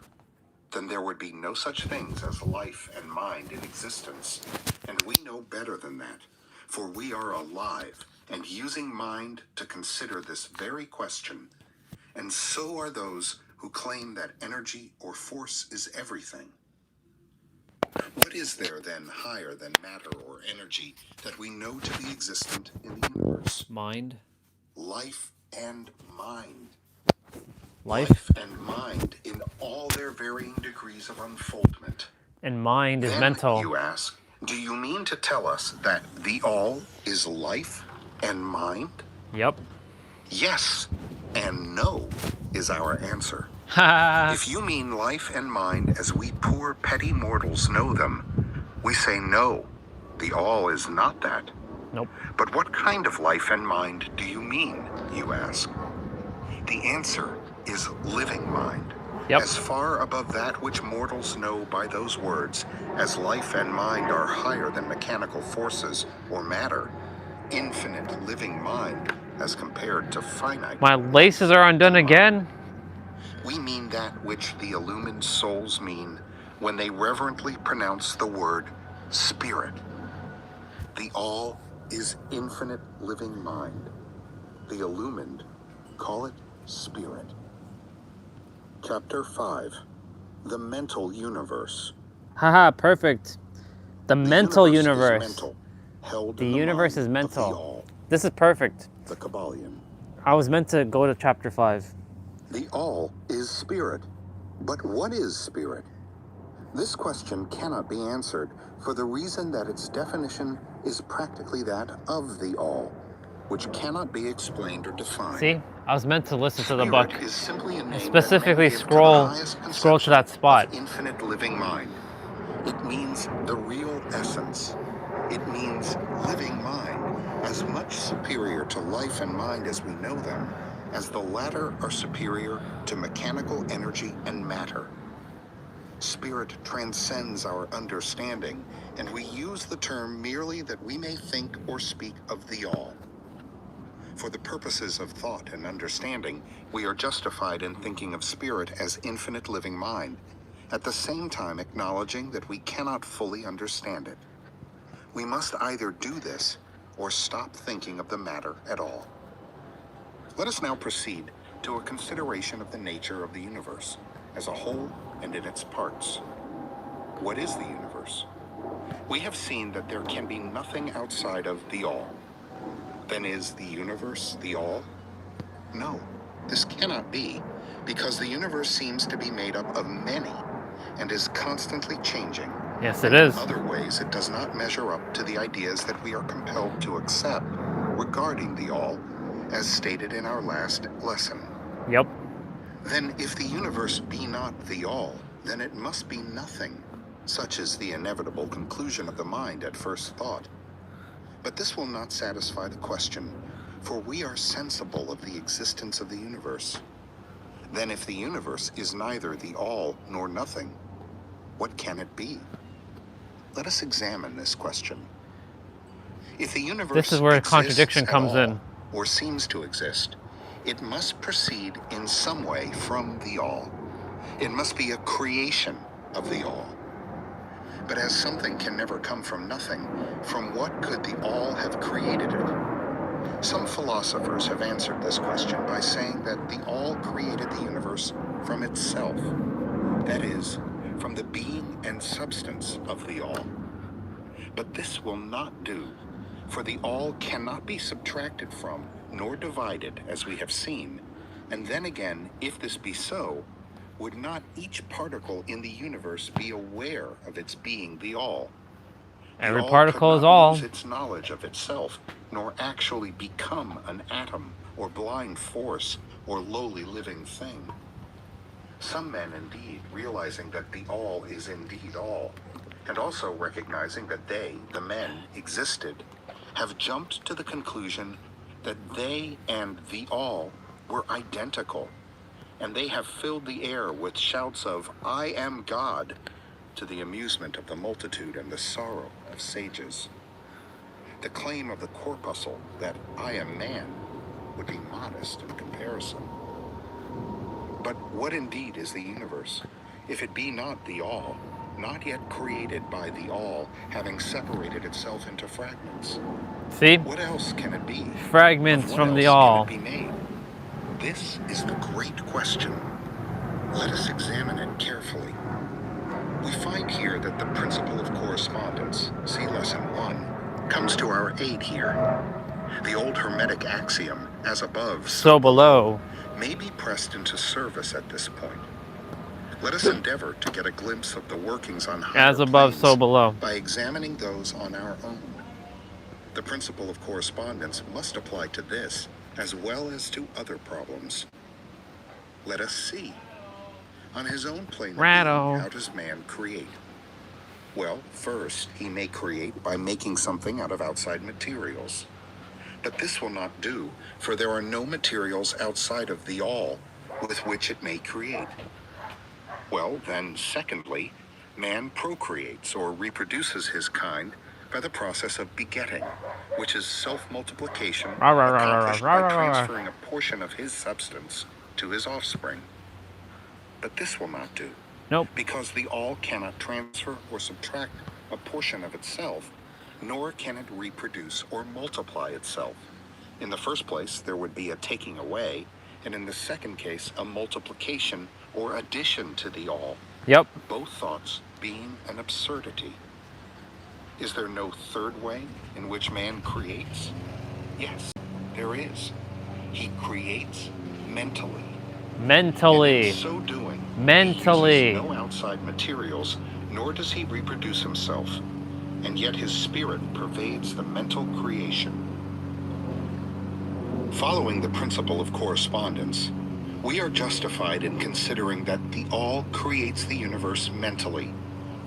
then there would be no such things as life and mind in existence. And we know better than that, for we are alive and using mind to consider this very question. And so are those who claim that energy or force is everything. What is there then higher than matter or energy that we know to be existent in the universe? Mind. Life and mind. Life. And mind in all their varying degrees of unfoldment. And mind is Then, mental. you ask, do you mean to tell us that the all is life and mind? Yep. Yes and no is our answer. Ha. If you mean life and mind as we poor petty mortals know them, we say no, the all is not that. Nope. But what kind of life and mind do you mean, you ask? The answer is living mind. Yep. As far above that which mortals know by those words, as life and mind are higher than mechanical forces or matter, infinite living mind as compared to finite. My laces are undone again. We mean that which the illumined souls mean when they reverently pronounce the word spirit. The all is infinite living mind. The illumined call it spirit. Chapter 5. The Mental Universe. Haha, perfect. The mental Is universe. mental, held The in universe mind is of mental. The all, This is perfect. the Kabbalion. I was meant to go to chapter 5. The all is spirit. But what is spirit? This question cannot be answered for the reason that its definition is practically that of the all, which cannot be explained or defined. See, I was meant to listen to the Spirit book. is simply a name Specifically that men give to the scroll highest to that conception spot. of infinite living mind. It means the real essence. It means living mind, as much superior to life and mind as we know them, as the latter are superior to mechanical energy and matter. Spirit transcends our understanding, and we use the term merely that we may think or speak of the all. For the purposes of thought and understanding, we are justified in thinking of spirit as infinite living mind, at the same time acknowledging that we cannot fully understand it. We must either do this or stop thinking of the matter at all. Let us now proceed to a consideration of the nature of the universe as a whole and in its parts. What is the universe? We have seen that there can be nothing outside of the all. Then is the universe the all? No, this cannot be, because the universe seems to be made up of many and is constantly changing. Yes, it And is. in other ways, it does not measure up to the ideas that we are compelled to accept regarding the all, as stated in our last lesson. Yep. Then if the universe be not the all, then it must be nothing. Such is the inevitable conclusion of the mind at first thought. But this will not satisfy the question, for we are sensible of the existence of the universe. Then if the universe is neither the all nor nothing, what can it be? Let us examine this question. If the universe This is where exists contradiction at comes all, in. or seems to exist, it must proceed in some way from the all. It must be a creation of the all. But as something can never come from nothing, from what could the all have created it? Some philosophers have answered this question by saying that the all created the universe from itself. That is, from the being and substance of the all. But this will not do, for the all cannot be subtracted from, nor divided, as we have seen. And then again, if this be so, would not each particle in the universe be aware of its being the all? The Every all particle could is not all. lose its knowledge of itself, nor actually become an atom, or blind force, or lowly living thing. Some men indeed, realizing that the all is indeed all, and also recognizing that they, the men, existed, have jumped to the conclusion that they and the all were identical, and they have filled the air with shouts of, "I am God," to the amusement of the multitude and the sorrow of sages. The claim of the corpuscle that "I am man" would be modest in comparison. But what indeed is the universe, if it be not the all, not yet created by the all, having separated itself into fragments? See? What else can it be? Fragments Of what from the else all. can it be made? This is the great question. Let us examine it carefully. We find here that the principle of correspondence, see lesson 1, comes to our aid here. The old Hermetic axiom, as above, So below. may be pressed into service at this point. Let us endeavor to get a glimpse of the workings on higher As above, so planes below. by examining those on our own. The principle of correspondence must apply to this as well as to other problems. Let us see. On his own plane of being, Rattle. how does man create? Well, first, he may create by making something out of outside materials. But this will not do, for there are no materials outside of the all with which it may create. Well, then, secondly, man procreates or reproduces his kind by the process of begetting, which is self-multiplication Rah, rah, rah, rah, accomplished rah, by rah, rah. transferring a portion of his substance to his offspring. But this will not do, Nope. because the all cannot transfer or subtract a portion of itself, nor can it reproduce or multiply itself. In the first place, there would be a taking away, and in the second case, a multiplication or addition to the all, Yep. both thoughts being an absurdity. Is there no third way in which man creates? Yes, there is. He creates mentally. And Mentally. in so doing, Mentally. he uses no outside materials, nor does he reproduce himself, and yet his spirit pervades the mental creation. Following the principle of correspondence, we are justified in considering that the all creates the universe mentally,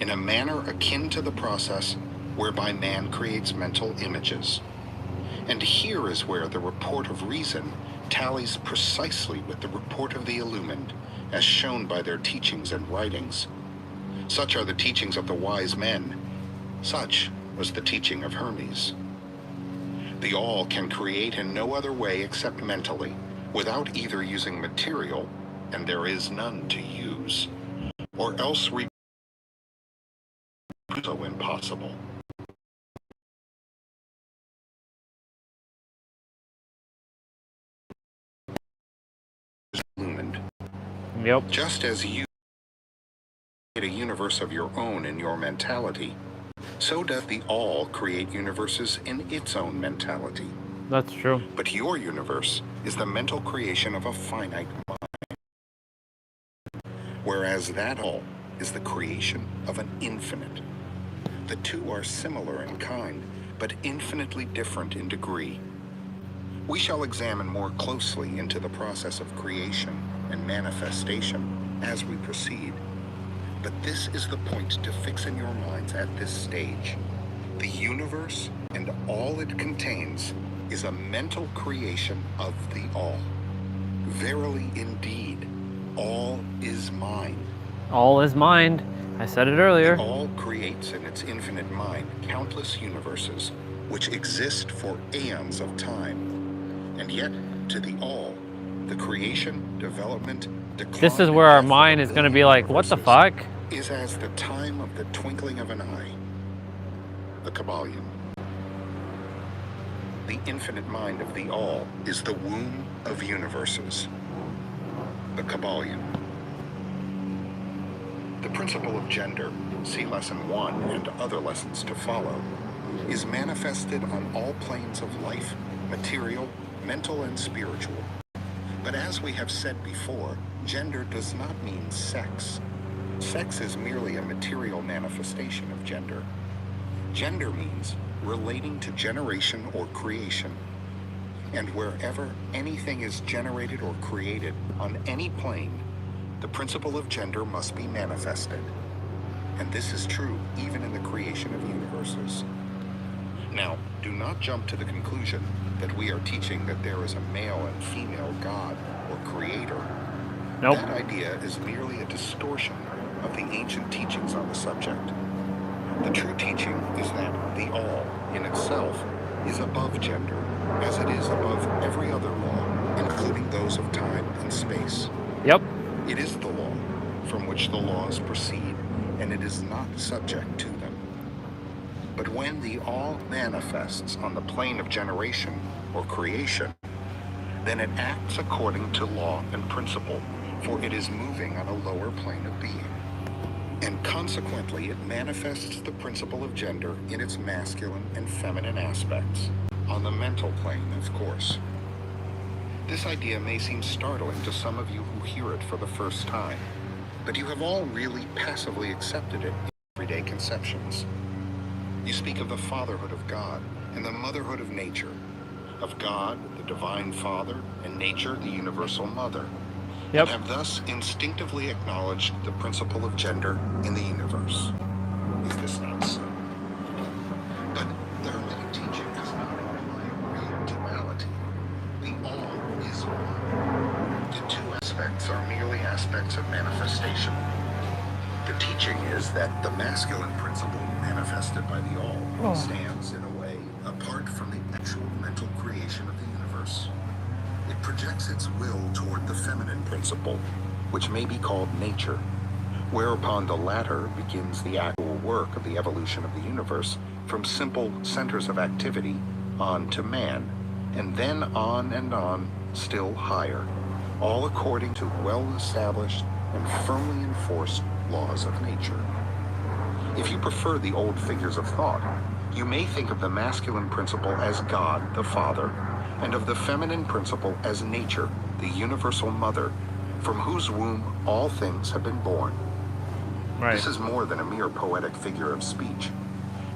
in a manner akin to the process whereby man creates mental images. And here is where the report of reason tallies precisely with the report of the illumined, as shown by their teachings and writings. Such are the teachings of the wise men. Such was the teaching of Hermes. The all can create in no other way except mentally, without either using material, and there is none to use, or else so impossible. Illumined. Yep. Just as you create a universe of your own in your mentality, so does the all create universes in its own mentality. That's true. But your universe is the mental creation of a finite mind, whereas that all is the creation of an infinite. The two are similar in kind, but infinitely different in degree. We shall examine more closely into the process of creation and manifestation as we proceed. But this is the point to fix in your minds at this stage. The universe and all it contains is a mental creation of the all. Verily indeed, all is mind. All is mind. I said it earlier. The all creates in its infinite mind countless universes which exist for aeons of time. And yet, to the all, the creation, development, decline, This is where our and death mind of is going to be like, what the universes fuck? is as the time of the twinkling of an eye. The Kabbalion. The infinite mind of the all is the womb of universes. The Kabbalion. The principle of gender, see lesson 1 and other lessons to follow, is manifested on all planes of life, material, mental, and spiritual. But as we have said before, gender does not mean sex. Sex is merely a material manifestation of gender. Gender means relating to generation or creation. And wherever anything is generated or created on any plane, the principle of gender must be manifested. And this is true even in the creation of universes. Now, do not jump to the conclusion that we are teaching that there is a male and female God or creator. Nope. That idea is merely a distortion of the ancient teachings on the subject. The true teaching is that the all, in itself, is above gender, as it is above every other law, including those of time and space. Yep. It is the law from which the laws proceed, and it is not subject to them. But when the all manifests on the plane of generation or creation, then it acts according to law and principle, for it is moving on a lower plane of being. And consequently, it manifests the principle of gender in its masculine and feminine aspects, on the mental plane, of course. This idea may seem startling to some of you who hear it for the first time, but you have all really passively accepted it in everyday conceptions. You speak of the fatherhood of God and the motherhood of nature, of God, the divine Father, and nature, the universal mother, Yep. and have thus instinctively acknowledged the principle of gender in the universe. Is this not so? But the Hermetic teaching does not imply real duality. The all is one. The two aspects are merely aspects of manifestation. The teaching is that the masculine principle manifested by the all stands, in a way, apart from the actual mental creation of the universe. It projects its will toward the feminine principle, which may be called nature, whereupon the latter begins the actual work of the evolution of the universe from simple centers of activity on to man, and then on and on, still higher, all according to well-established and firmly enforced laws of nature. If you prefer the old figures of thought, you may think of the masculine principle as God, the Father, and of the feminine principle as nature, the universal mother, from whose womb all things have been born. Right. This is more than a mere poetic figure of speech.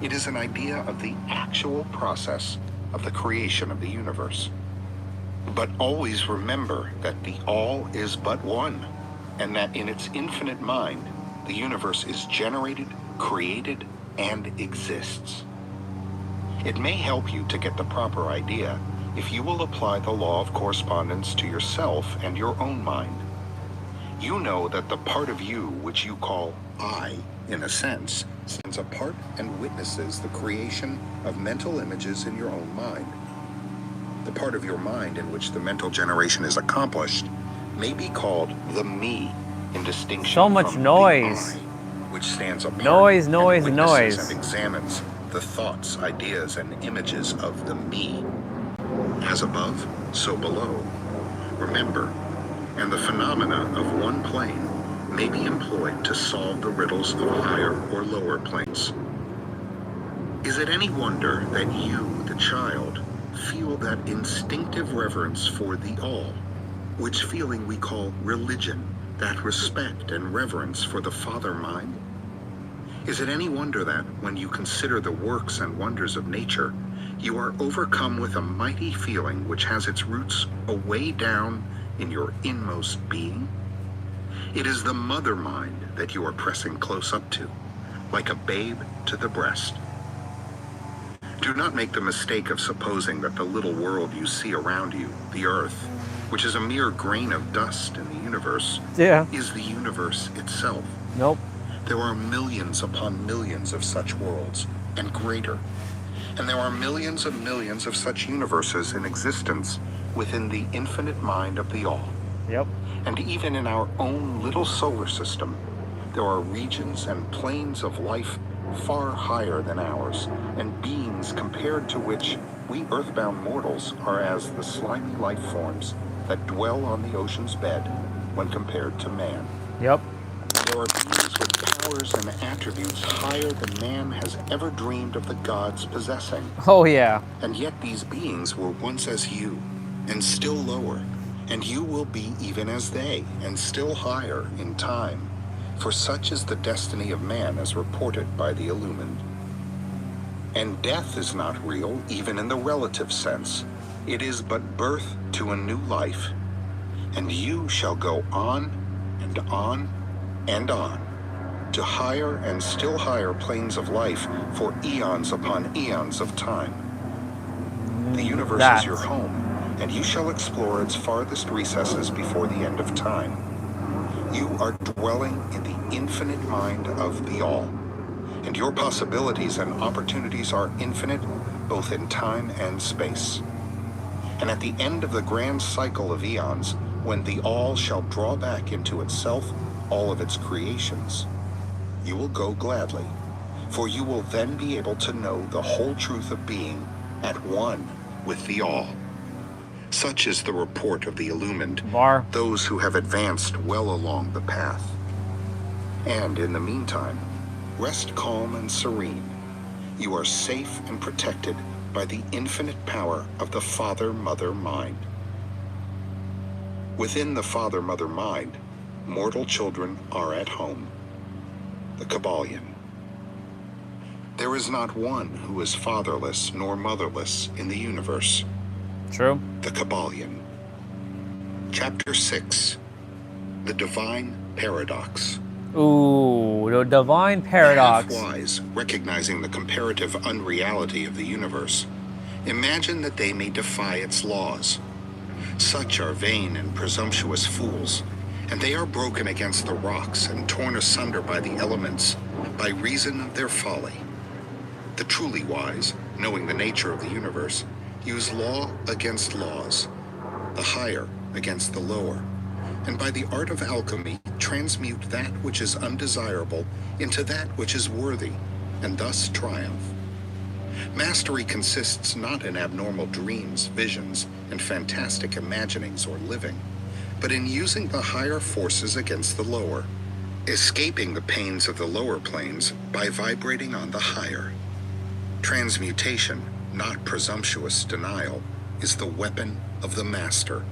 It is an idea of the actual process of the creation of the universe. But always remember that the all is but one, and that in its infinite mind, the universe is generated, created, and exists. It may help you to get the proper idea if you will apply the law of correspondence to yourself and your own mind. You know that the part of you which you call I, in a sense, stands apart and witnesses the creation of mental images in your own mind, the part of your mind in which the mental generation is accomplished, may be called the me, in distinction So much from noise. the I, which stands apart Noise, and noise, witnesses noise. and examines the thoughts, ideas, and images of the me. As above, so below. Remember, and the phenomena of one plane may be employed to solve the riddles of higher or lower planes. Is it any wonder that you, the child, feel that instinctive reverence for the all, which feeling we call religion, that respect and reverence for the Father mind? Is it any wonder that, when you consider the works and wonders of nature, you are overcome with a mighty feeling which has its roots away down in your inmost being? It is the mother mind that you are pressing close up to, like a babe to the breast. Do not make the mistake of supposing that the little world you see around you, the earth, which is a mere grain of dust in the universe, Yeah. is the universe itself. Nope. There are millions upon millions of such worlds, and greater. And there are millions of such universes in existence within the infinite mind of the all. Yep. And even in our own little solar system, there are regions and planes of life far higher than ours, and beings compared to which we earthbound mortals are as the slimy life forms that dwell on the ocean's bed when compared to man. Yep. There are beings with powers and attributes higher than man has ever dreamed of the gods possessing. Oh yeah. And yet these beings were once as you, and still lower, and you will be even as they, and still higher in time. For such is the destiny of man as reported by the illumined. And death is not real, even in the relative sense. It is but birth to a new life. And you shall go on and on and on, to higher and still higher planes of life for eons upon eons of time. The universe is your home, and you shall explore its farthest recesses before the end of time. You are dwelling in the infinite mind of the all, and your possibilities and opportunities are infinite, both in time and space. And at the end of the grand cycle of eons, when the all shall draw back into itself all of its creations, you will go gladly, for you will then be able to know the whole truth of being at one with the all. Such is the report of the illumined, Bar. those who have advanced well along the path. And in the meantime, rest calm and serene. You are safe and protected by the infinite power of the Father-Mother mind. Within the Father-Mother mind, mortal children are at home. The Kabbalion. There is not one who is fatherless nor motherless in the universe. True. The Kabbalion. Chapter 6. The Divine Paradox. Ooh, the divine paradox. The half-wise, recognizing the comparative unreality of the universe, imagine that they may defy its laws. Such are vain and presumptuous fools, and they are broken against the rocks and torn asunder by the elements by reason of their folly. The truly wise, knowing the nature of the universe, use law against laws, the higher against the lower, and by the art of alchemy transmute that which is undesirable into that which is worthy, and thus triumph. Mastery consists not in abnormal dreams, visions, and fantastic imaginings or living, but in using the higher forces against the lower, escaping the pains of the lower planes by vibrating on the higher. Transmutation, not presumptuous denial, is the weapon of the master.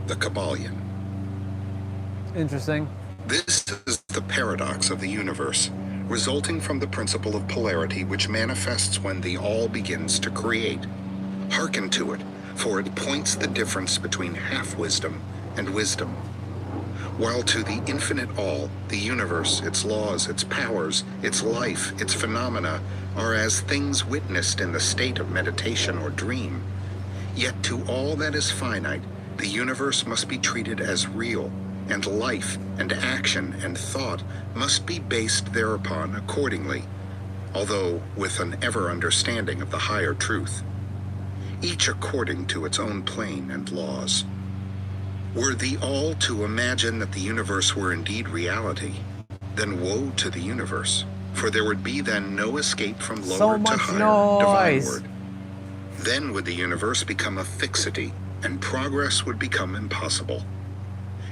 The Kabbalion. Interesting. This is the paradox of the universe, resulting from the principle of polarity which manifests when the all begins to create. Hearken to it, for it points the difference between half-wisdom and wisdom. While to the infinite all, the universe, its laws, its powers, its life, its phenomena, are as things witnessed in the state of meditation or dream, yet to all that is finite, the universe must be treated as real, and life and action and thought must be based thereupon accordingly, although with an ever understanding of the higher truth. each according to its own plane and laws. Were the all to imagine that the universe were indeed reality, then woe to the universe, for there would be then no escape from So lower to much higher divine noise. word. Then would the universe become a fixity, and progress would become impossible.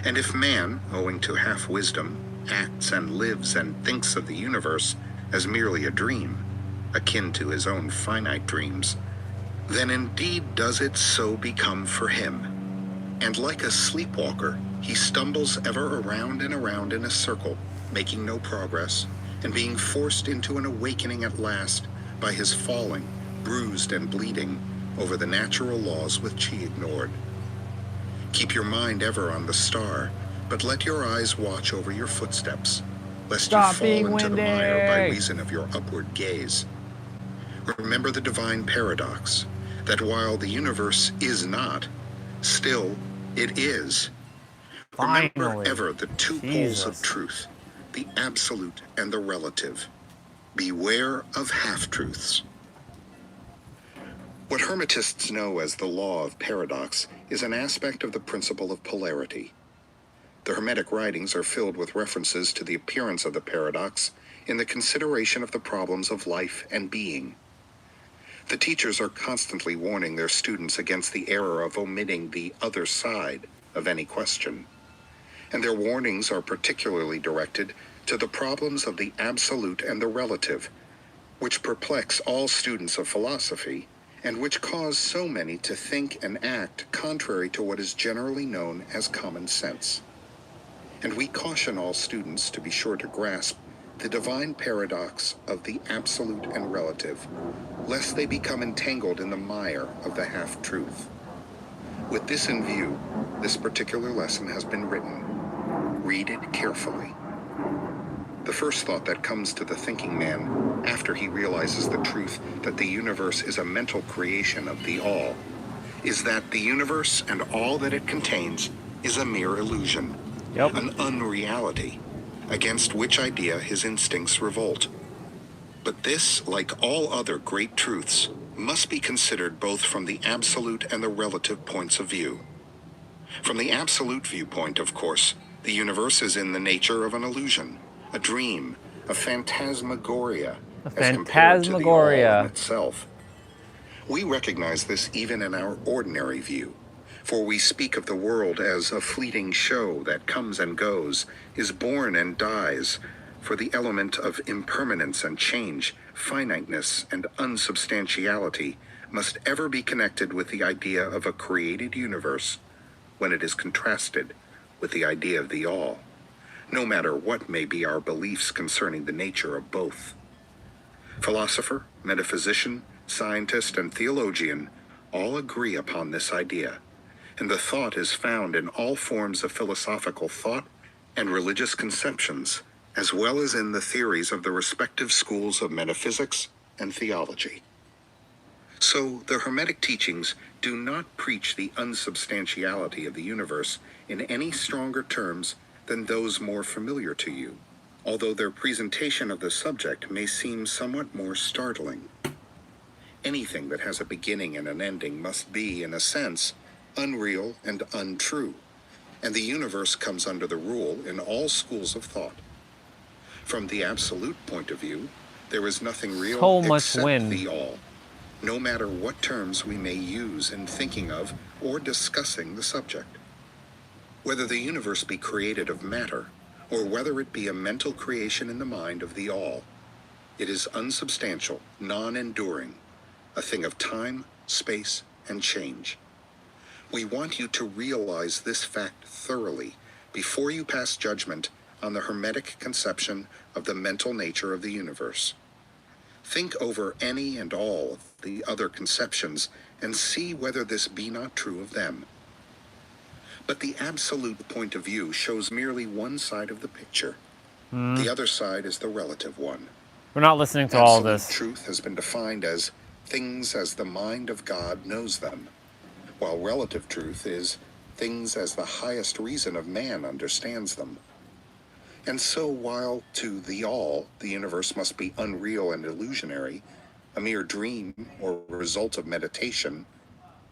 And if man, owing to half-wisdom, acts and lives and thinks of the universe as merely a dream, akin to his own finite dreams, then indeed does it so become for him. And like a sleepwalker, he stumbles ever around and around in a circle, making no progress, and being forced into an awakening at last by his falling, bruised and bleeding, over the natural laws which he ignored. Keep your mind ever on the star, but let your eyes watch over your footsteps, lest Stop you fall being into the mire by windy. reason of your upward gaze. Remember the divine paradox, that while the universe is not, still it is. Remember Finally. ever the two poles of Jesus. truth, the absolute and the relative. Beware of half-truths. What Hermetists know as the law of paradox is an aspect of the principle of polarity. The Hermetic writings are filled with references to the appearance of the paradox in the consideration of the problems of life and being. The teachers are constantly warning their students against the error of omitting the other side of any question. And their warnings are particularly directed to the problems of the absolute and the relative, which perplex all students of philosophy and which cause so many to think and act contrary to what is generally known as common sense. And we caution all students to be sure to grasp the divine paradox of the absolute and relative, lest they become entangled in the mire of the half-truth. With this in view, this particular lesson has been written. Read it carefully. The first thought that comes to the thinking man after he realizes the truth that the universe is a mental creation of the all is that the universe and all that it contains is a mere illusion, an unreality, against which idea his instincts revolt. But this, like all other great truths, must be considered both from the absolute and the relative points of view. From the absolute viewpoint, of course, the universe is in the nature of an illusion, a dream, a phantasmagoria, as compared to the all in itself. We recognize this even in our ordinary view, for we speak of the world as a fleeting show that comes and goes, is born and dies, for the element of impermanence and change, finiteness and unsubstantiality must ever be connected with the idea of a created universe when it is contrasted with the idea of the all, no matter what may be our beliefs concerning the nature of both. Philosopher, metaphysician, scientist, and theologian all agree upon this idea, and the thought is found in all forms of philosophical thought and religious conceptions, as well as in the theories of the respective schools of metaphysics and theology. So, the Hermetic teachings do not preach the unsubstantiality of the universe in any stronger terms than those more familiar to you, although their presentation of the subject may seem somewhat more startling. Anything that has a beginning and an ending must be, in a sense, unreal and untrue, and the universe comes under the rule in all schools of thought. From the absolute point of view, there is nothing real So much except wind. the all, no matter what terms we may use in thinking of or discussing the subject. Whether the universe be created of matter, or whether it be a mental creation in the mind of the all, it is unsubstantial, non-enduring, a thing of time, space, and change. We want you to realize this fact thoroughly before you pass judgment on the Hermetic conception of the mental nature of the universe. Think over any and all of the other conceptions and see whether this be not true of them. But the absolute point of view shows merely one side of the picture. The other side is the relative one. We're not listening to all Absolute this. truth has been defined as things as the mind of God knows them, while relative truth is things as the highest reason of man understands them. And so while to the all, the universe must be unreal and illusionary, a mere dream or result of meditation,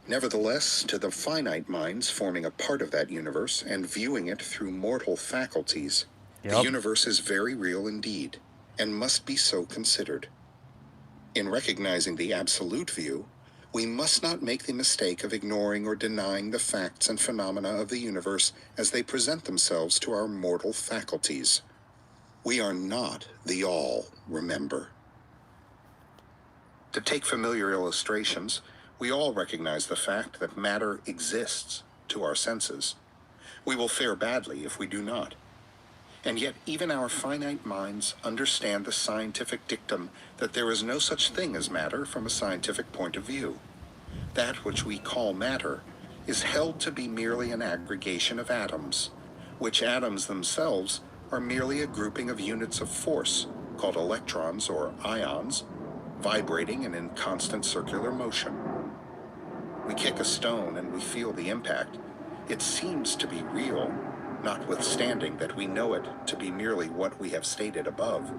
Nevertheless, to the finite minds forming a part of that universe and viewing it through mortal faculties, the Yep. universe is very real indeed, and must be so considered. In recognizing the absolute view, we must not make the mistake of ignoring or denying the facts and phenomena of the universe as they present themselves to our mortal faculties. We are not the all, remember. To take familiar illustrations, we all recognize the fact that matter exists to our senses. We will fare badly if we do not. And yet even our finite minds understand the scientific dictum that there is no such thing as matter from a scientific point of view. That which we call matter is held to be merely an aggregation of atoms, which atoms themselves are merely a grouping of units of force, called electrons or ions, vibrating and in constant circular motion. We kick a stone and we feel the impact. It seems to be real, notwithstanding that we know it to be merely what we have stated above.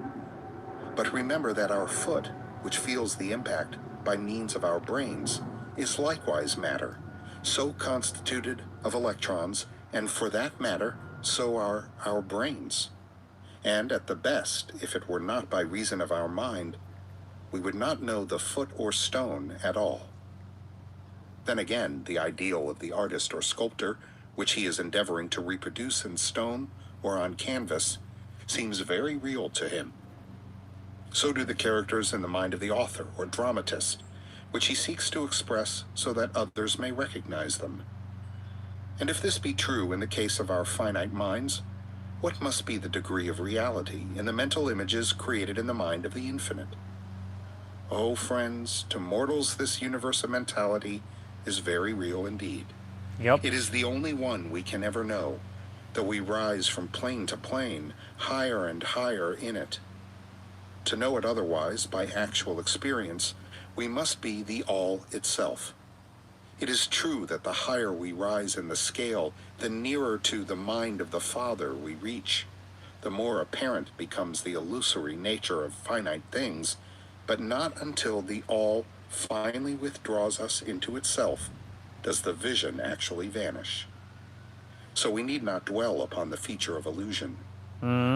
But remember that our foot, which feels the impact by means of our brains, is likewise matter, so constituted of electrons, and for that matter, so are our brains. And at the best, if it were not by reason of our mind, we would not know the foot or stone at all. Then again, the ideal of the artist or sculptor, which he is endeavoring to reproduce in stone or on canvas, seems very real to him. So do the characters in the mind of the author or dramatist, which he seeks to express so that others may recognize them. And if this be true in the case of our finite minds, what must be the degree of reality in the mental images created in the mind of the infinite? Oh, friends, to mortals this universe of mentality is very real indeed. Yep. It is the only one we can ever know, though we rise from plane to plane, higher and higher in it. To know it otherwise, by actual experience, we must be the all itself. It is true that the higher we rise in the scale, the nearer to the mind of the Father we reach, the more apparent becomes the illusory nature of finite things, but not until the all finally withdraws us into itself does the vision actually vanish. So we need not dwell upon the feature of illusion.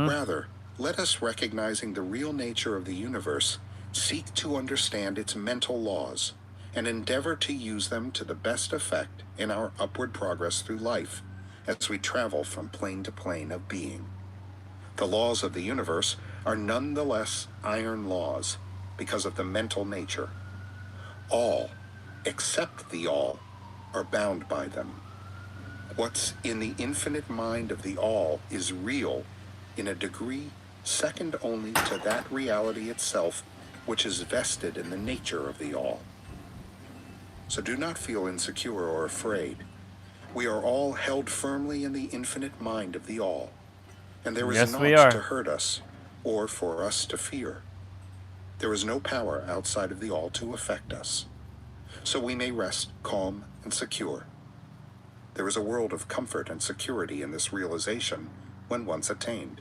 Rather, let us, recognizing the real nature of the universe, seek to understand its mental laws and endeavor to use them to the best effect in our upward progress through life as we travel from plane to plane of being. The laws of the universe are nonetheless iron laws because of the mental nature. All, except the all, are bound by them. What's in the infinite mind of the all is real in a degree second only to that reality itself which is vested in the nature of the all. So do not feel insecure or afraid. We are all held firmly in the infinite mind of the all, and there is Yes, we naught are. to hurt us or for us to fear. There is no power outside of the all to affect us, so we may rest calm and secure. There is a world of comfort and security in this realization when once attained.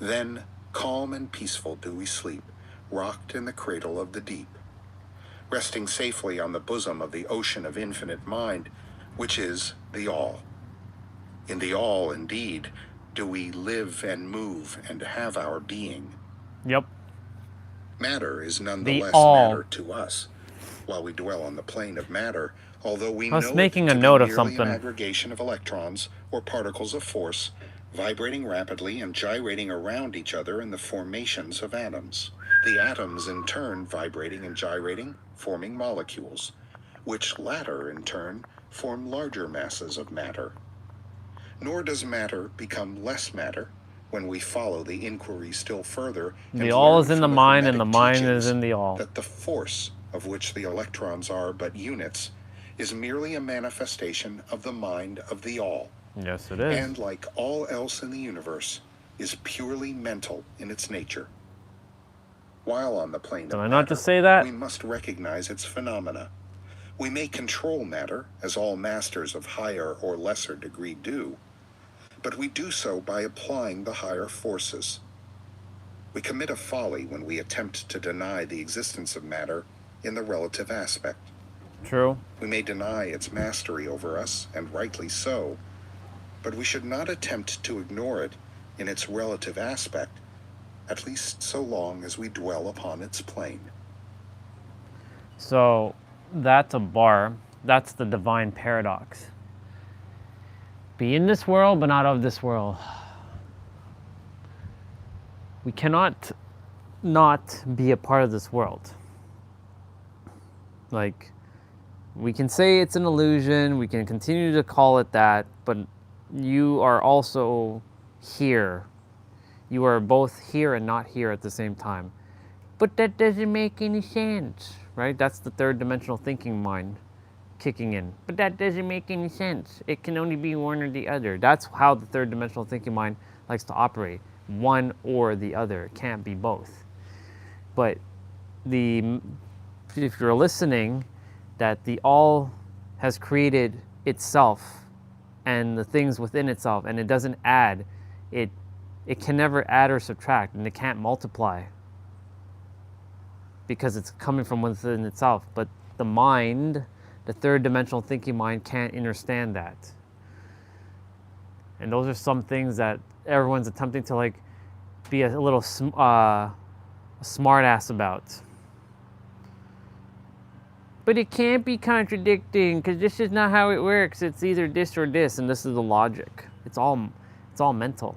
Then, calm and peaceful do we sleep, rocked in the cradle of the deep, resting safely on the bosom of the ocean of infinite mind, which is the all. In the all, indeed, do we live and move and have our being. Yep. Matter is nonetheless all. matter to us, while we dwell on the plane of matter, although we I was know making it a to note be of merely something. an aggregation of electrons or particles of force, vibrating rapidly and gyrating around each other in the formations of atoms. The atoms in turn vibrating and gyrating, forming molecules, which latter in turn form larger masses of matter. Nor does matter become less matter when we follow the inquiry still further and The all learn is in the from mind, and the Hermetic mind teachings is in the all. that the force of which the electrons are but units is merely a manifestation of the mind of the all, Yes, it is. and like all else in the universe, is purely mental in its nature. While on the plane Did of I matter, not just say that? we must recognize its phenomena. We may control matter, as all masters of higher or lesser degree do, but we do so by applying the higher forces. We commit a folly when we attempt to deny the existence of matter in the relative aspect. True. We may deny its mastery over us, and rightly so, but we should not attempt to ignore it in its relative aspect, at least so long as we dwell upon its plane. So that's a bar. That's the divine paradox. Be in this world, but not of this world. We cannot not be a part of this world. Like, we can say it's an illusion, we can continue to call it that, but you are also here. You are both here and not here at the same time. But that doesn't make any sense, right? That's the third dimensional thinking mind kicking in. But that doesn't make any sense. It can only be one or the other. That's how the third dimensional thinking mind likes to operate. One or the other. It can't be both. But if you're listening, that the all has created itself and the things within itself, and it doesn't add. It can never add or subtract, and it can't multiply because it's coming from within itself. But the mind, the third dimensional thinking mind, can't understand that. And those are some things that everyone's attempting to like be a little smart ass about. But it can't be contradicting because this is not how it works. It's either this or this, and this is the logic. It's all mental.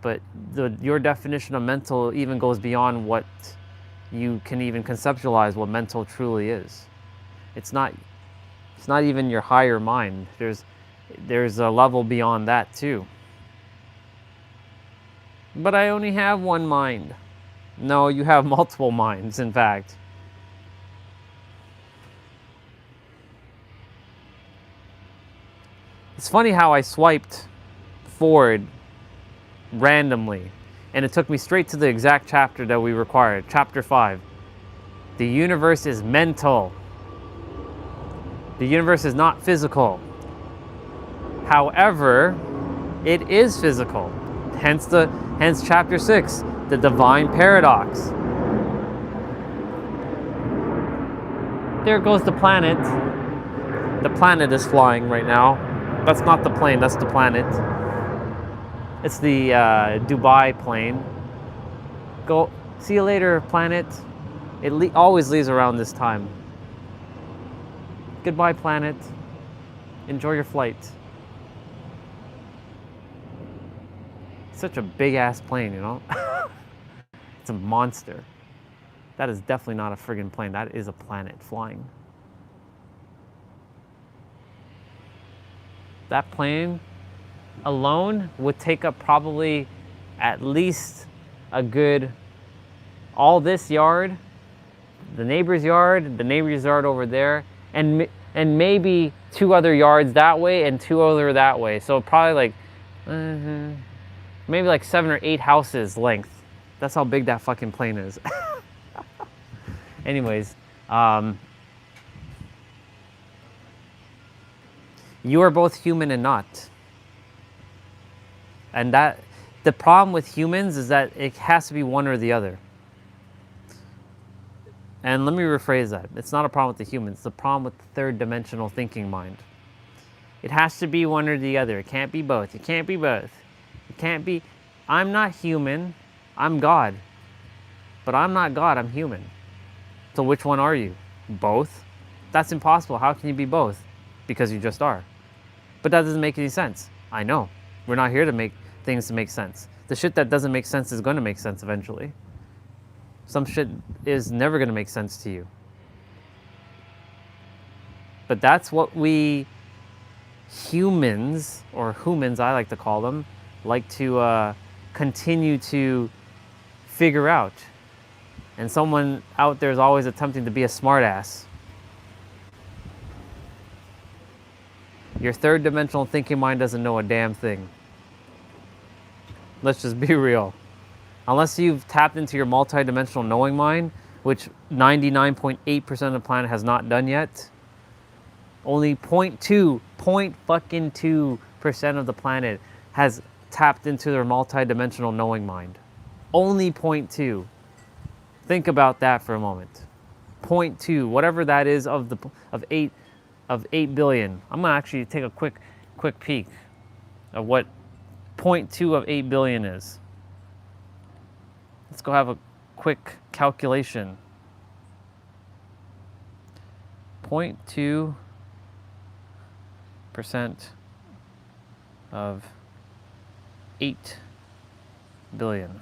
But your definition of mental even goes beyond what you can even conceptualize what mental truly is. It's not even your higher mind. There's a level beyond that too. But I only have one mind. No, you have multiple minds, in fact. It's funny how I swiped forward randomly, and it took me straight to the exact chapter that we required, chapter 5. The universe is mental. The universe is not physical. However, it is physical. Hence chapter 6, the divine paradox. There goes the planet. The planet is flying right now. That's not the plane, that's the planet. It's the Dubai plane. Go, see you later, planet. It always leaves around this time. Goodbye, planet. Enjoy your flight. Such a big ass plane, you know? It's a monster. That is definitely not a friggin' plane. That is a planet flying. That plane alone would take up probably at least a good, all this yard, the neighbor's yard over there, and maybe 2 other yards that way and 2 other that way. So probably like, maybe like 7 or 8 houses length. That's how big that fucking plane is. Anyways, you are both human and not. And that the problem with humans is that it has to be one or the other. And let me rephrase that. It's not a problem with the humans. It's a problem with the third dimensional thinking mind. It has to be one or the other. It can't be both. It can't be both. It can't be, I'm not human. I'm God. But I'm not God. I'm human. So which one are you? Both? That's impossible. How can you be both? Because you just are. But that doesn't make any sense. I know. We're not here to make things to make sense. The shit that doesn't make sense is going to make sense eventually. Some shit is never going to make sense to you. But that's what we humans, or humans I like to call them, like to continue to figure out. And someone out there is always attempting to be a smartass. Your third dimensional thinking mind doesn't know a damn thing. Let's just be real. Unless you've tapped into your multi-dimensional knowing mind, which 99.8% of the planet has not done yet, only 0.2% of the planet has tapped into their multi-dimensional knowing mind. Only 0.2. Think about that for a moment. 0.2, whatever that is of 8 billion. I'm gonna actually take a quick peek of what 0.2 of 8 billion is. Let's go have a quick calculation. 0.2% of 8 billion.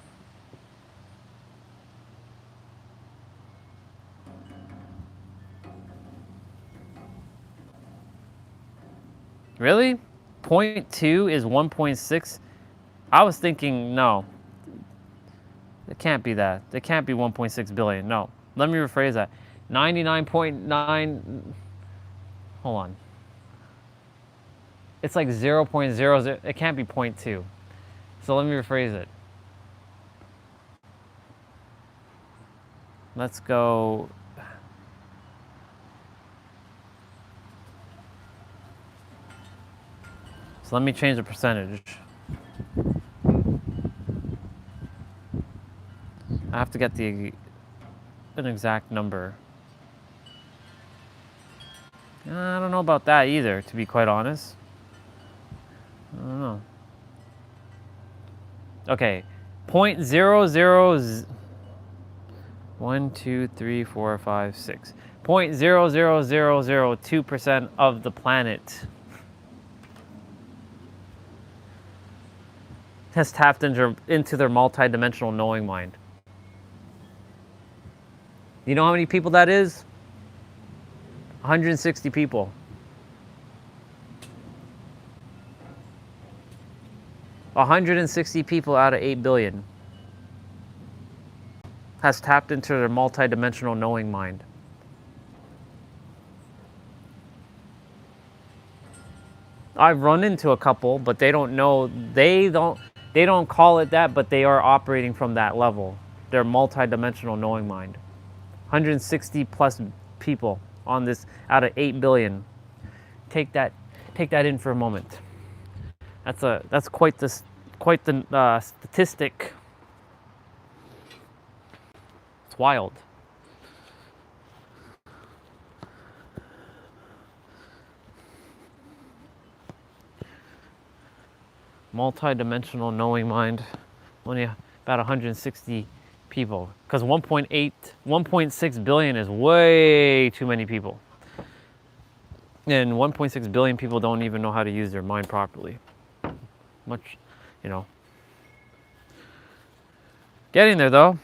Really? 0.2 is 1.6? I was thinking, no. It can't be that. It can't be 1.6 billion. No. Let me rephrase that. 99.9. Hold on. It's like 0.00. It can't be 0.2. So let me rephrase it. Let's go. So let me change the percentage. I have to get an exact number. I don't know about that either, to be quite honest. I don't know. Okay, 0.00. 1, 2, 3, 4, 5, 6. 0.00002% of the planet has tapped into their multi-dimensional knowing mind. You know how many people that is? 160 people. 160 people out of 8 billion has tapped into their multi-dimensional knowing mind. I've run into a couple, but they don't know, they don't call it that, but they are operating from that level. Their multi-dimensional knowing mind. 160 plus people on this out of 8 billion. Take that in for a moment. That's quite the statistic. It's wild. Multi-dimensional knowing mind. Only about 160 people, because 1.6 billion is way too many people, and 1.6 billion people don't even know how to use their mind properly. Much, you know. Getting there though.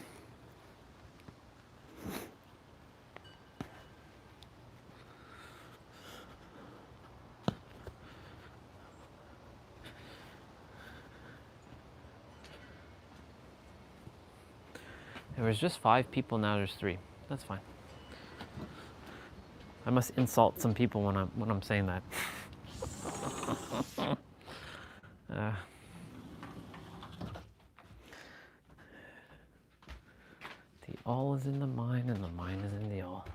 There was just 5 people, now there's 3. That's fine. I must insult some people when I'm saying that. The all is in the mind, and the mind is in the all.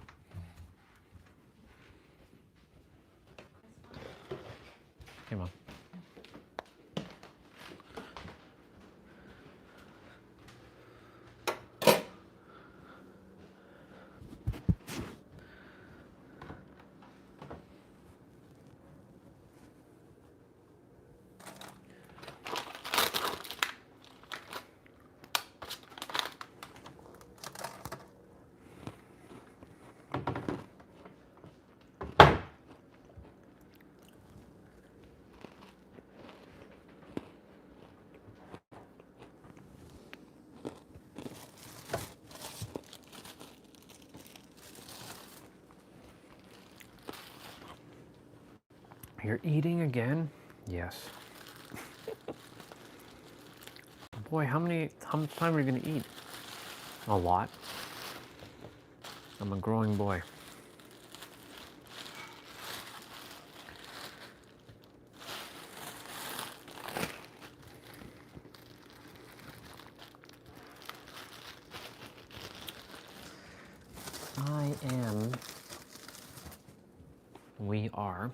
Come on. You're eating again? Yes. Boy, how much time are you gonna eat? A lot. I'm a growing boy. We are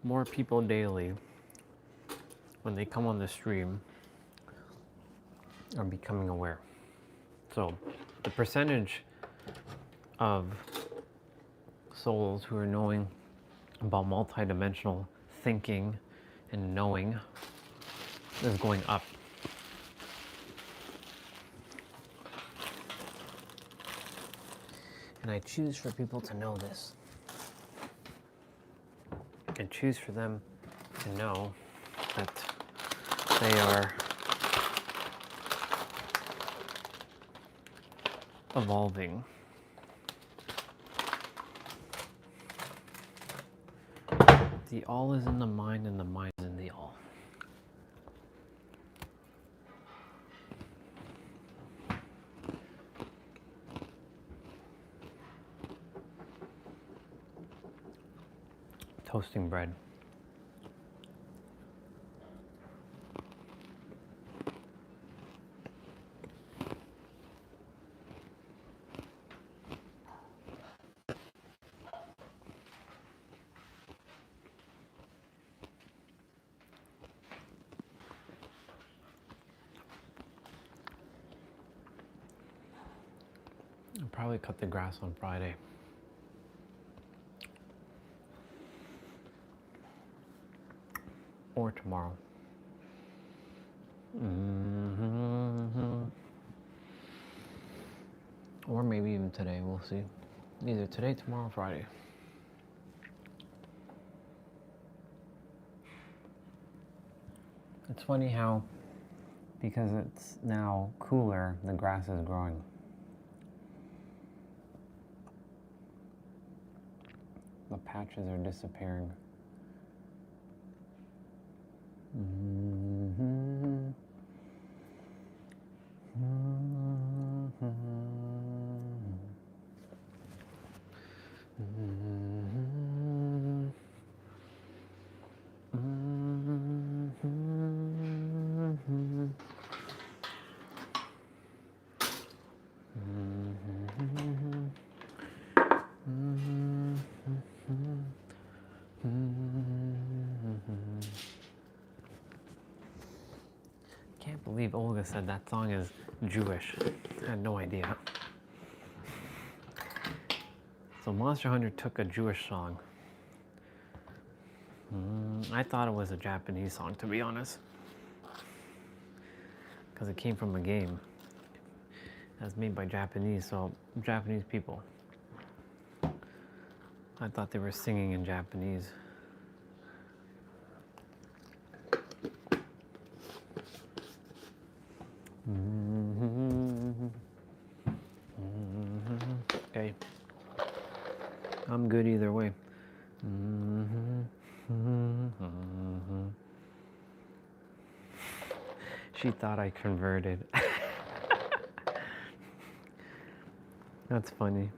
more people daily when they come on the stream are becoming aware. So the percentage of souls who are knowing about multidimensional thinking and knowing is going up. And I choose for people to know this. And choose for them to know that they are evolving. The all is in the mind and the mind is in the all. Toasting bread. I'll probably cut the grass on Friday. Or tomorrow. Or maybe even today, we'll see. Either today, tomorrow, Friday. It's funny how, because it's now cooler, the grass is growing. The patches are disappearing. Can't believe Olga said that song is Jewish. I had no idea. So Monster Hunter took a Jewish song. I thought it was a Japanese song, to be honest, because it came from a game that's made by Japanese, so Japanese people. I thought they were singing in Japanese. Okay. I'm good either way. She thought I converted. That's funny.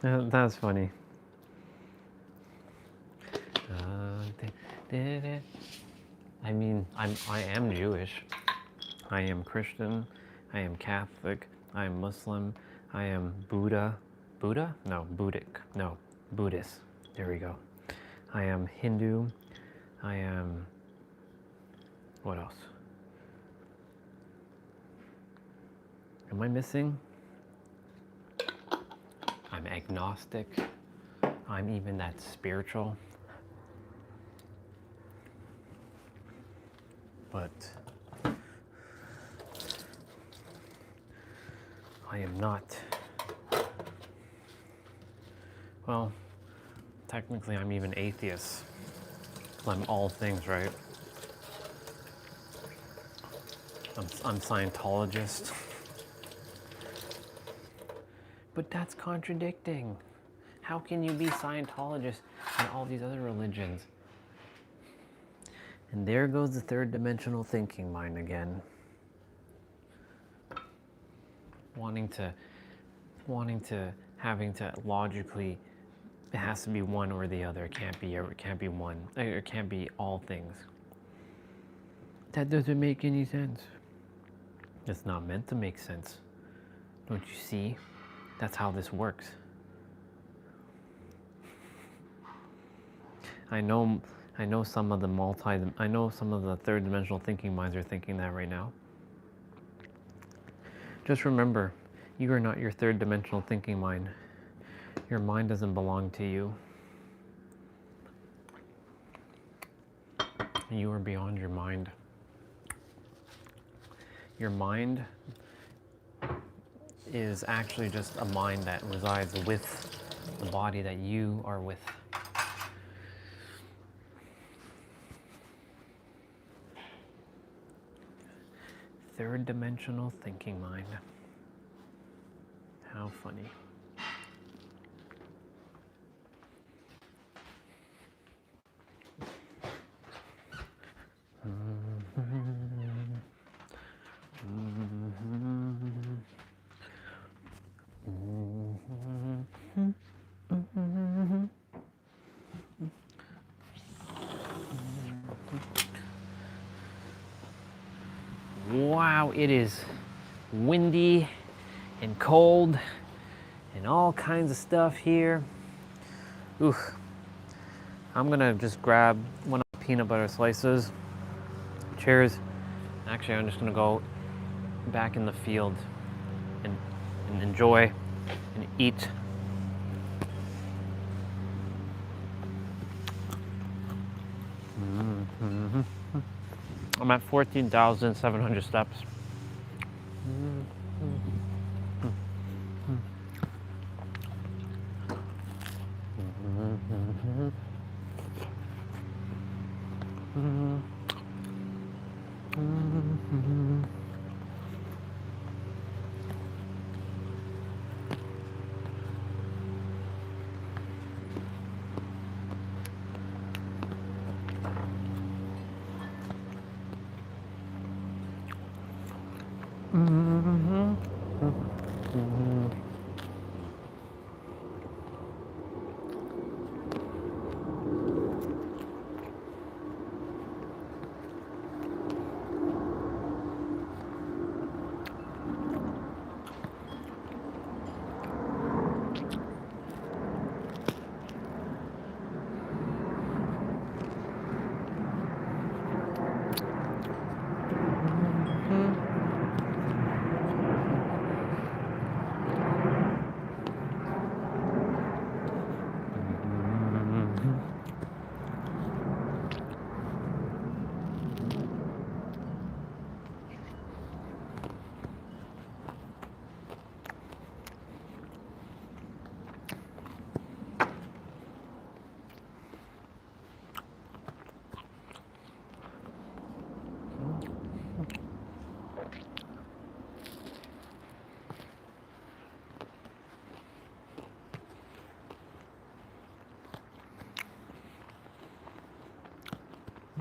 That's funny. I mean, I am Jewish. I am Christian. I am Catholic. I am Muslim. I am Buddha. Buddha? No, Buddhic. No, Buddhist. There we go. I am Hindu. I am... What else? Am I missing? I'm agnostic. I'm even that spiritual. But I am not. Well, technically I'm even atheist. I'm all things, right? I'm Scientologist. But that's contradicting. How can you be Scientologist and all these other religions? And there goes the third dimensional thinking mind again. Wanting to, having to logically, it has to be one or the other. It can't be one. It can't be all things. That doesn't make any sense. It's not meant to make sense. Don't you see? That's how this works. I know some of the third dimensional thinking minds are thinking that right now. Just remember, you are not your third dimensional thinking mind. Your mind doesn't belong to you. You are beyond your mind. Your mind is actually just a mind that resides with the body that you are with. Third dimensional thinking mind. How funny. Wow, it is windy and cold and all kinds of stuff here. Ooh, I'm gonna just grab one of the peanut butter slices. Cheers. Actually, I'm just gonna go back in the field and enjoy and eat. I'm at 14,700 steps.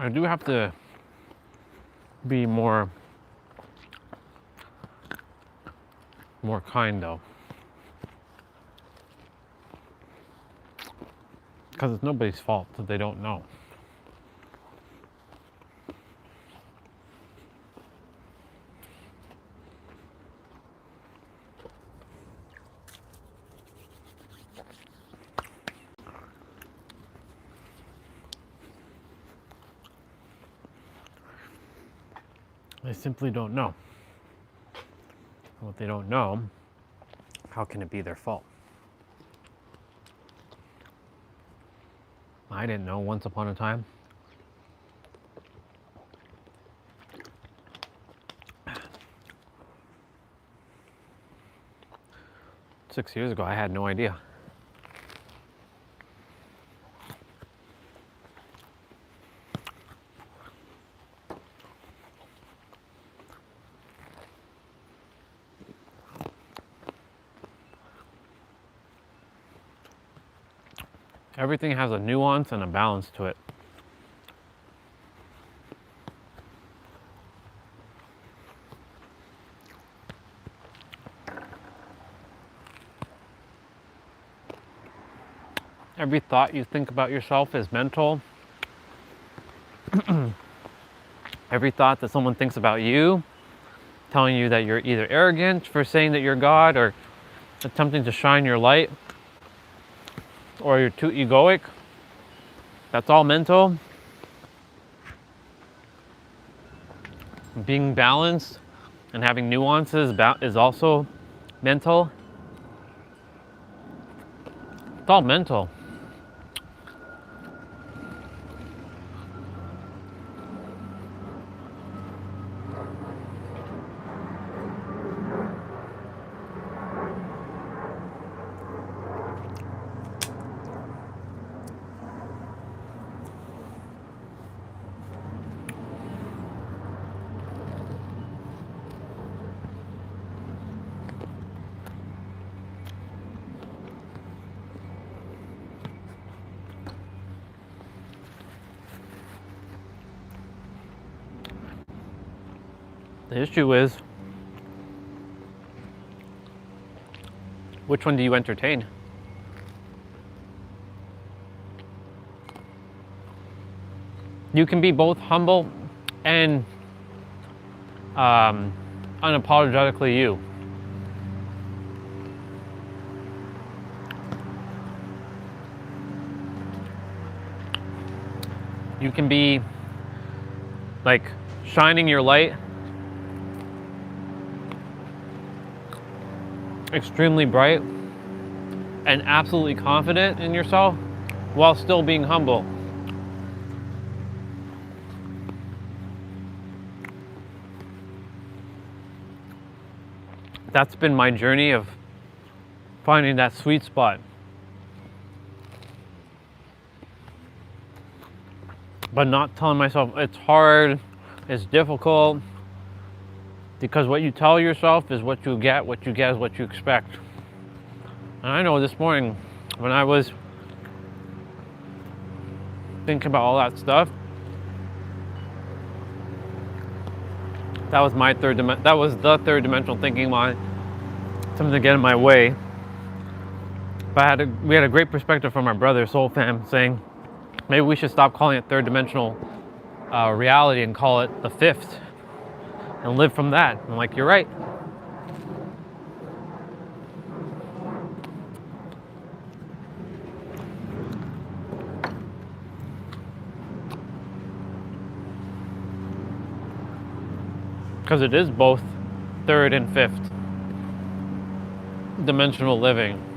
I do have to be more kind though, because it's nobody's fault that they don't know. They simply don't know. What they don't know, how can it be their fault? I didn't know once upon a time. Six years ago, I had no idea. Everything has a nuance and a balance to it. Every thought you think about yourself is mental. Every thought that someone thinks about you, telling you that you're either arrogant for saying that you're God or attempting to shine your light, or you're too egoic, that's all mental. Being balanced and having nuances is also mental. It's all mental. The issue is, which one do you entertain? You can be both humble and unapologetically you. You can be like shining your light, extremely bright and absolutely confident in yourself while still being humble. That's been my journey of finding that sweet spot. But not telling myself it's hard, it's difficult, because what you tell yourself is what you get is what you expect. And I know this morning when I was thinking about all that stuff, that was the third dimensional thinking mind, something to get in my way. But we had a great perspective from our brother Soul Fam saying maybe we should stop calling it third dimensional reality and call it the fifth and live from that. I'm like, you're right. Because it is both third and fifth dimensional living.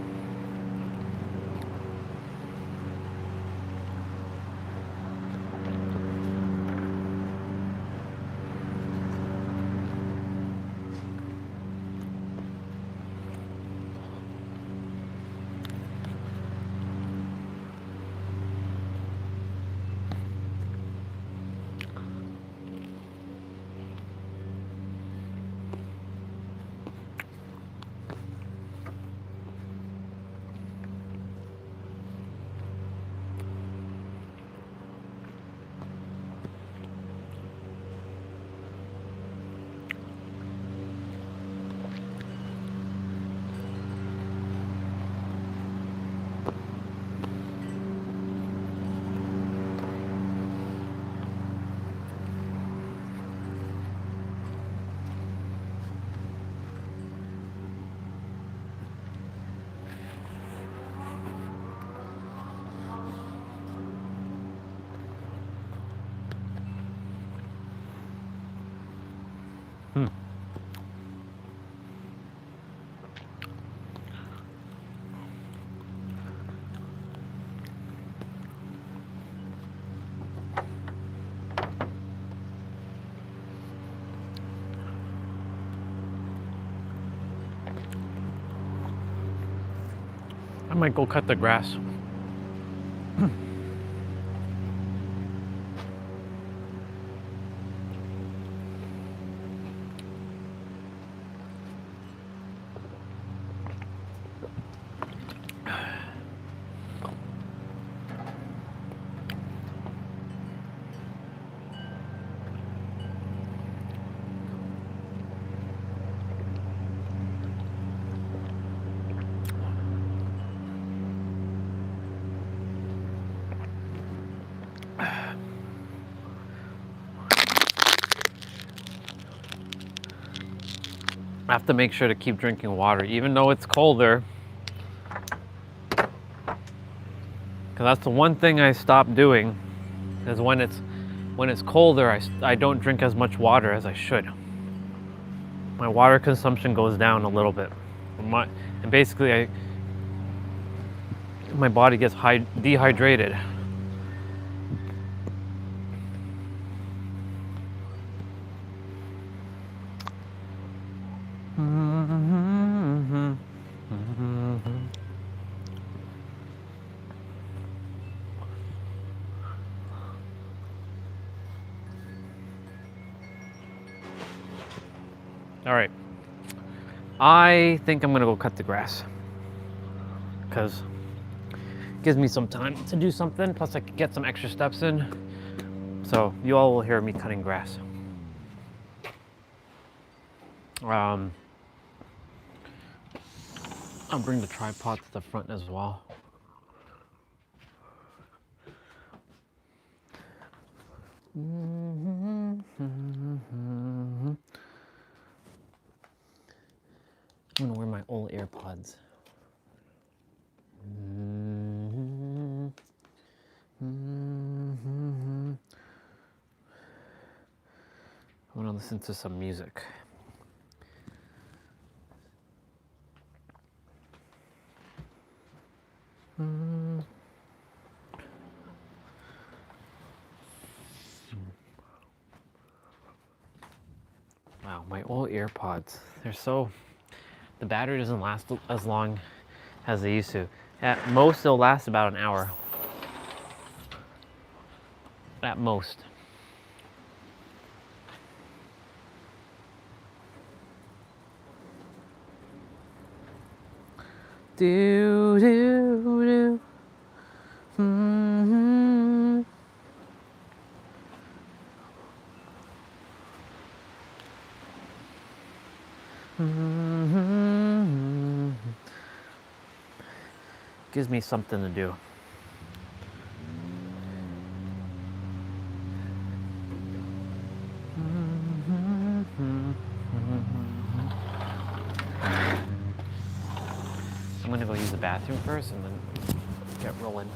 I might go cut the grass. I have to make sure to keep drinking water, even though it's colder. Because that's the one thing I stopped doing, is when it's colder, I don't drink as much water as I should. my water consumption goes down a little bit. And basically my body gets dehydrated. All right, I think I'm gonna go cut the grass because it gives me some time to do something, plus I can get some extra steps in. So you all will hear me cutting grass. I'll bring the tripod to the front as well. I'm gonna wear my old AirPods. I want to listen to some music. Wow, my old AirPods. They're so... The battery doesn't last as long as they used to. At most, they'll last about an hour. At most. Do do do. Mm-hmm. Mm-hmm. Gives me something to do. I'm gonna go use the bathroom first and then get rolling.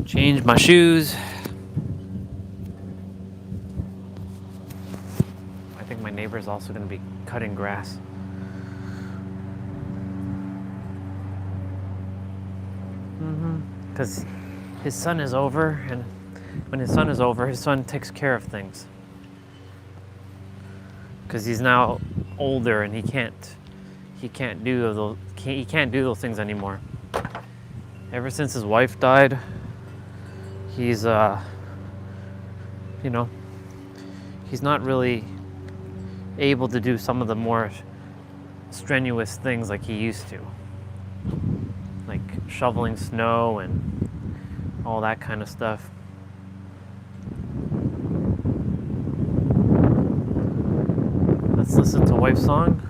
Change my shoes. I think my neighbor is also going to be cutting grass. Because his son is over, and when his son is over, his son takes care of things. Because he's now older and he can't do those things anymore. Ever since his wife died, he's he's not really able to do some of the more strenuous things like he used to, like shoveling snow and all that kind of stuff. wife's song.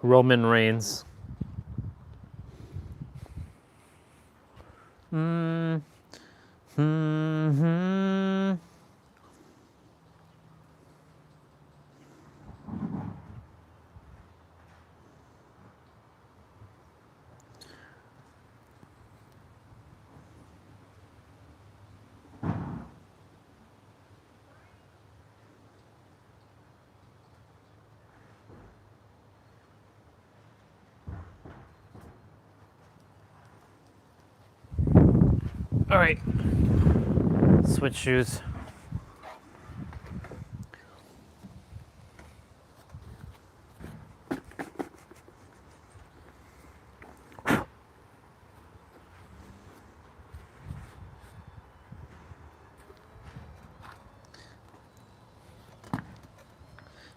Roman Reigns. All right, switch shoes.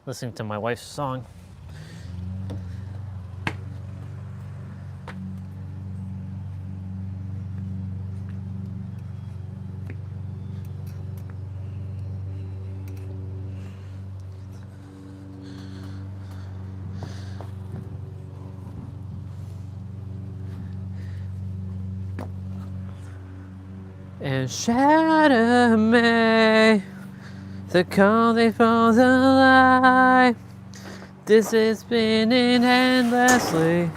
Listening to my wife's song. And shatter me, the calling from the light. This is spinning endlessly.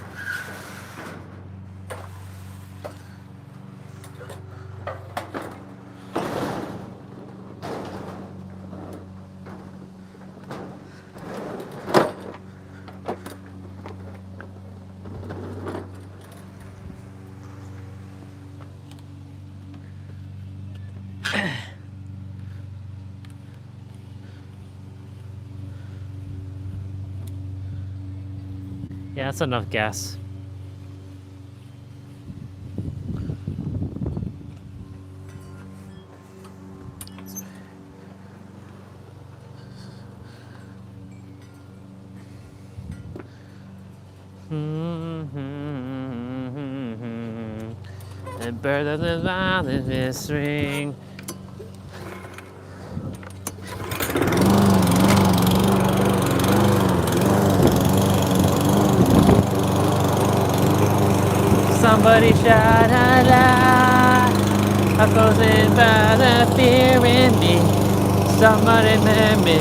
Yeah, that's enough gas. And bird of the violet is ring. Somebody shout out loud. I'm frozen by the fear in me. Somebody made me.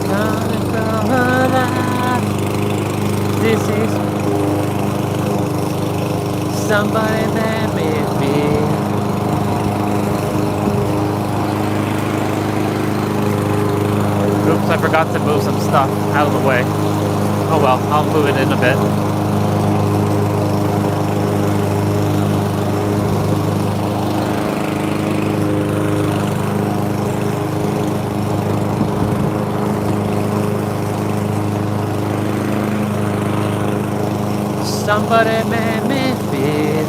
Coming from alive. This is somebody made me feel. Oops, I forgot to move some stuff out of the way. Oh well, I'll move it in a bit. Somebody made me feel.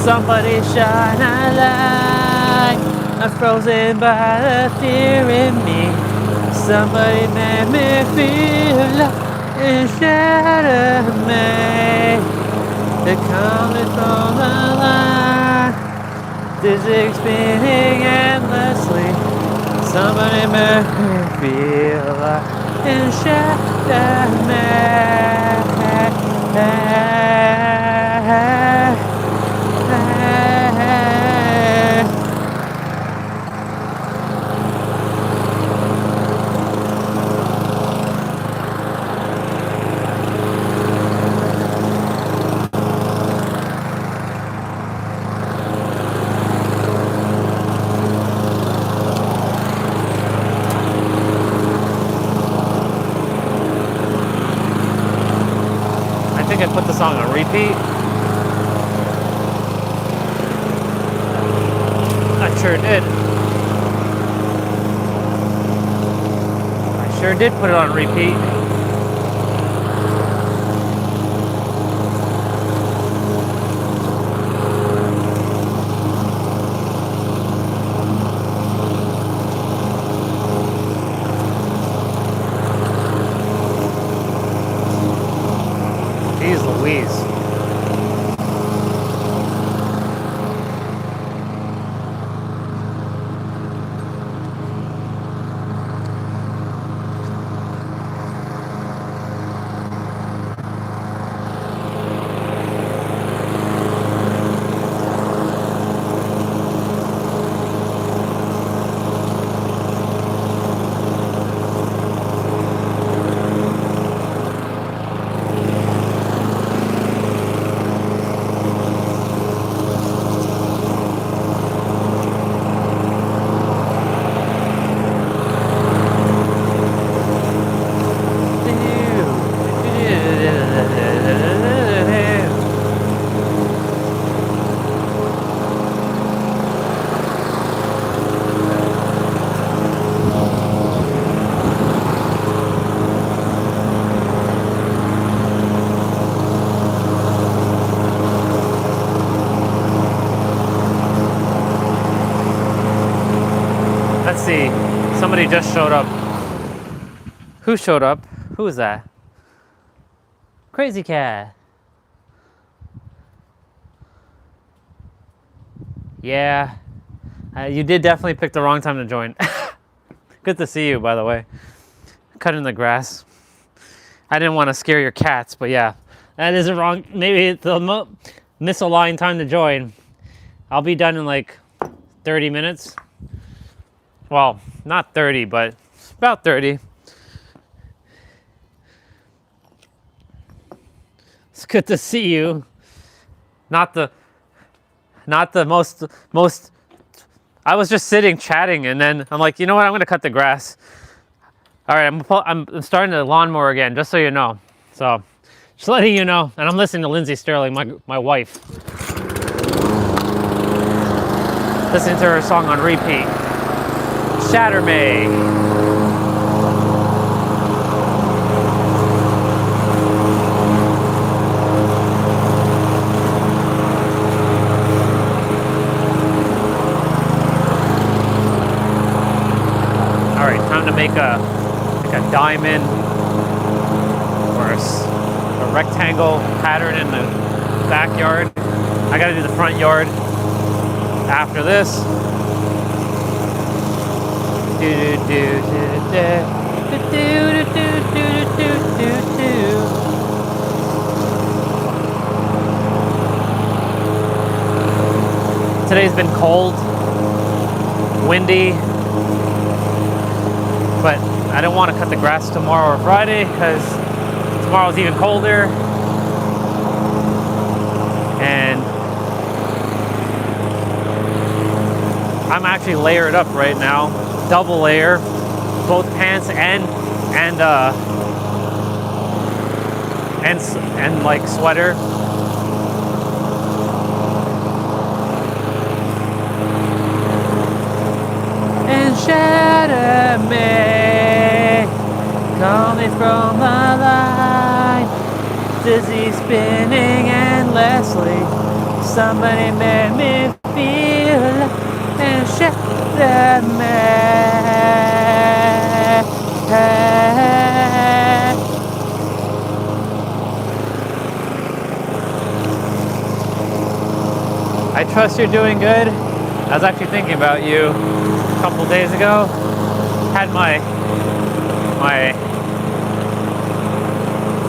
Somebody shine a light. I'm frozen by the fear in me. Somebody made me feel and shatter me. They're coming from the light. dizzy, spinning endlessly. Somebody make me feel like in I think I put the song on repeat. I sure did. I sure did put it on repeat. Jeez Louise. Let's see. Somebody just showed up. Who showed up? Who is that? Crazy Cat. Yeah. You did definitely pick the wrong time to join. Good to see you, by the way. Cutting the grass. I didn't want to scare your cats, but yeah. That is wrong. Maybe it's the misaligned time to join. I'll be done in like 30 minutes. Well, not 30, but about 30. It's good to see you. Not the most. I was just sitting chatting, and then I'm like, you know what? I'm gonna cut the grass. All right, I'm starting the lawnmower again, just so you know. So, just letting you know. And I'm listening to Lindsay Sterling, my wife. Listening to her song on repeat. Shatter Me. All right, time to make a diamond or a rectangle pattern in the backyard. I gotta do the front yard after this. Today's been cold, windy, but I don't want to cut the grass tomorrow or Friday because tomorrow's even colder. And I'm actually layered up right now, double layer, both pants and like sweater. And shatter me, call me from the line, dizzy, spinning endlessly. Somebody made me feel and shatter me. I trust you're doing good. I was actually thinking about you a couple days ago. Had my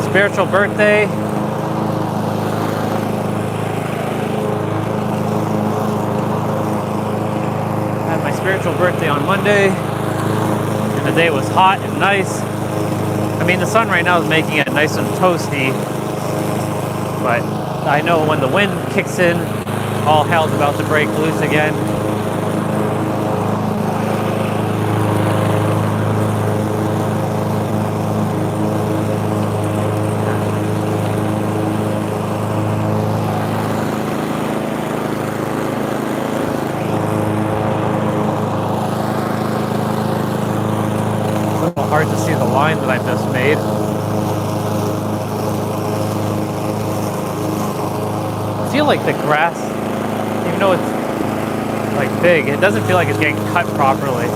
spiritual birthday. Had my spiritual birthday on Monday, and the day was hot and nice. I mean, the sun right now is making it nice and toasty, but I know when the wind kicks in, all hell's about to break loose again. It's a little hard to see the line that I just made. I feel like the grass, even though it's like big, it doesn't feel like it's getting cut properly.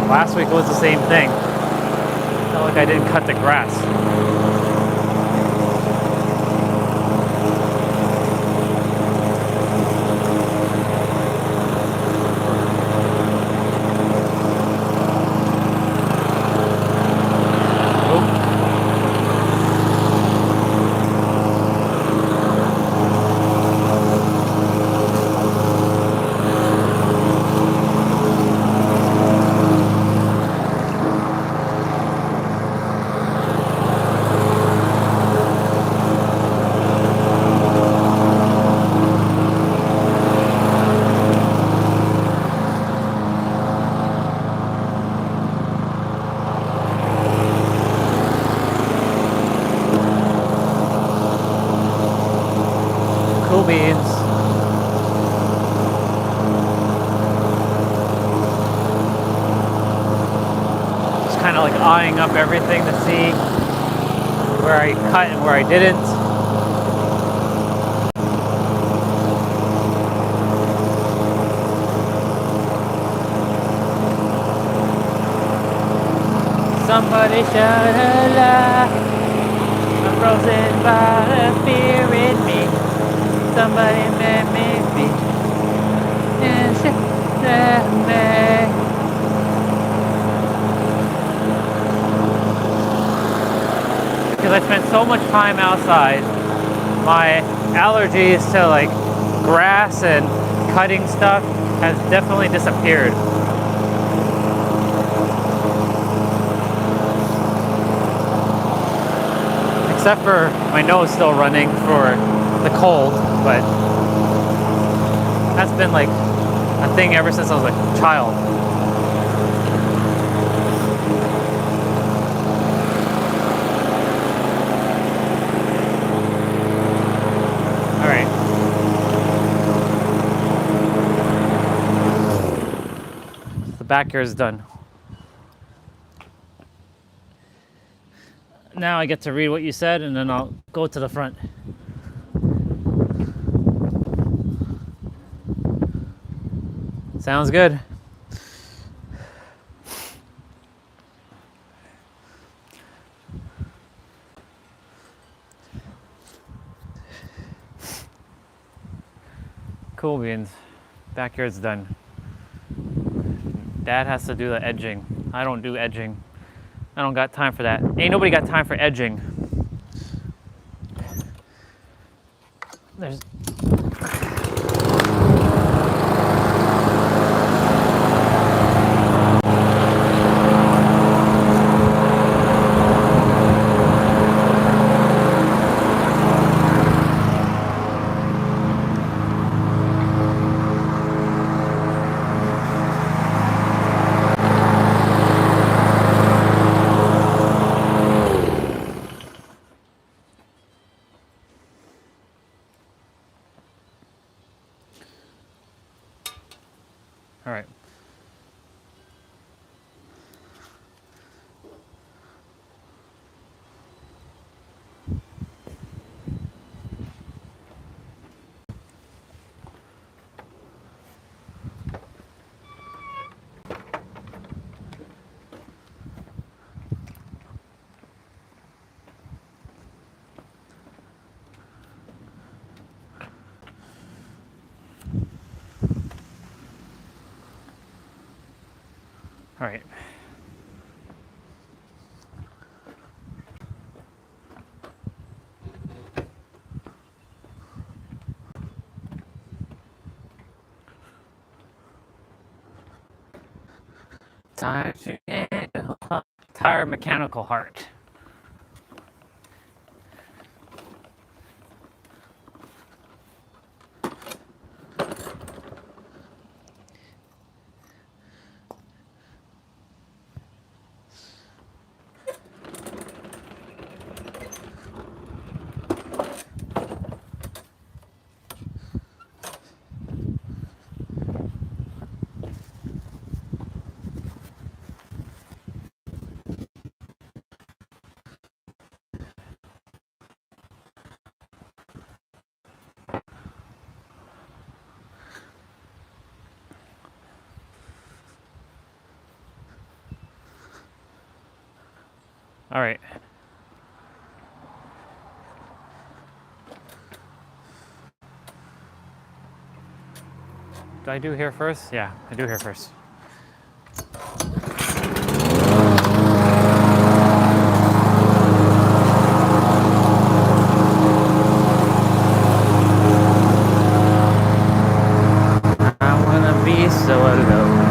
Last week was the same thing. Felt like I didn't cut the grass. Cool beans. Just kind of like eyeing up everything to see where I cut and where I didn't. Somebody shout aloud. I'm frozen by the fear in me. Somebody made me be. And shut me. Because I spent so much time outside, my allergies to like grass and cutting stuff has definitely disappeared. Except for my nose still running for the cold, but that's been like a thing ever since I was a child. All right. The back here is done. Now I get to read what you said, and then I'll go to the front. Sounds good. Cool beans. Backyard's done. Dad has to do the edging. I don't do edging. I don't got time for that. Ain't nobody got time for edging. There's all right. All right. Time to get a tired mechanical heart. All right. Do I do here first? Yeah, I do here first. I wanna be so alone.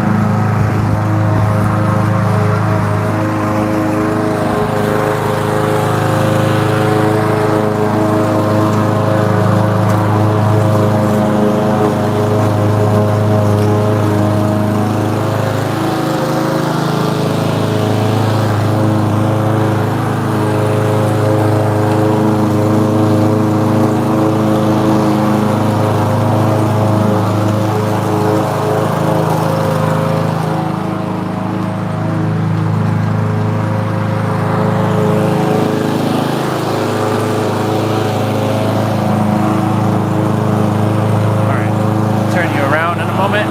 All right. Turn you around in a moment.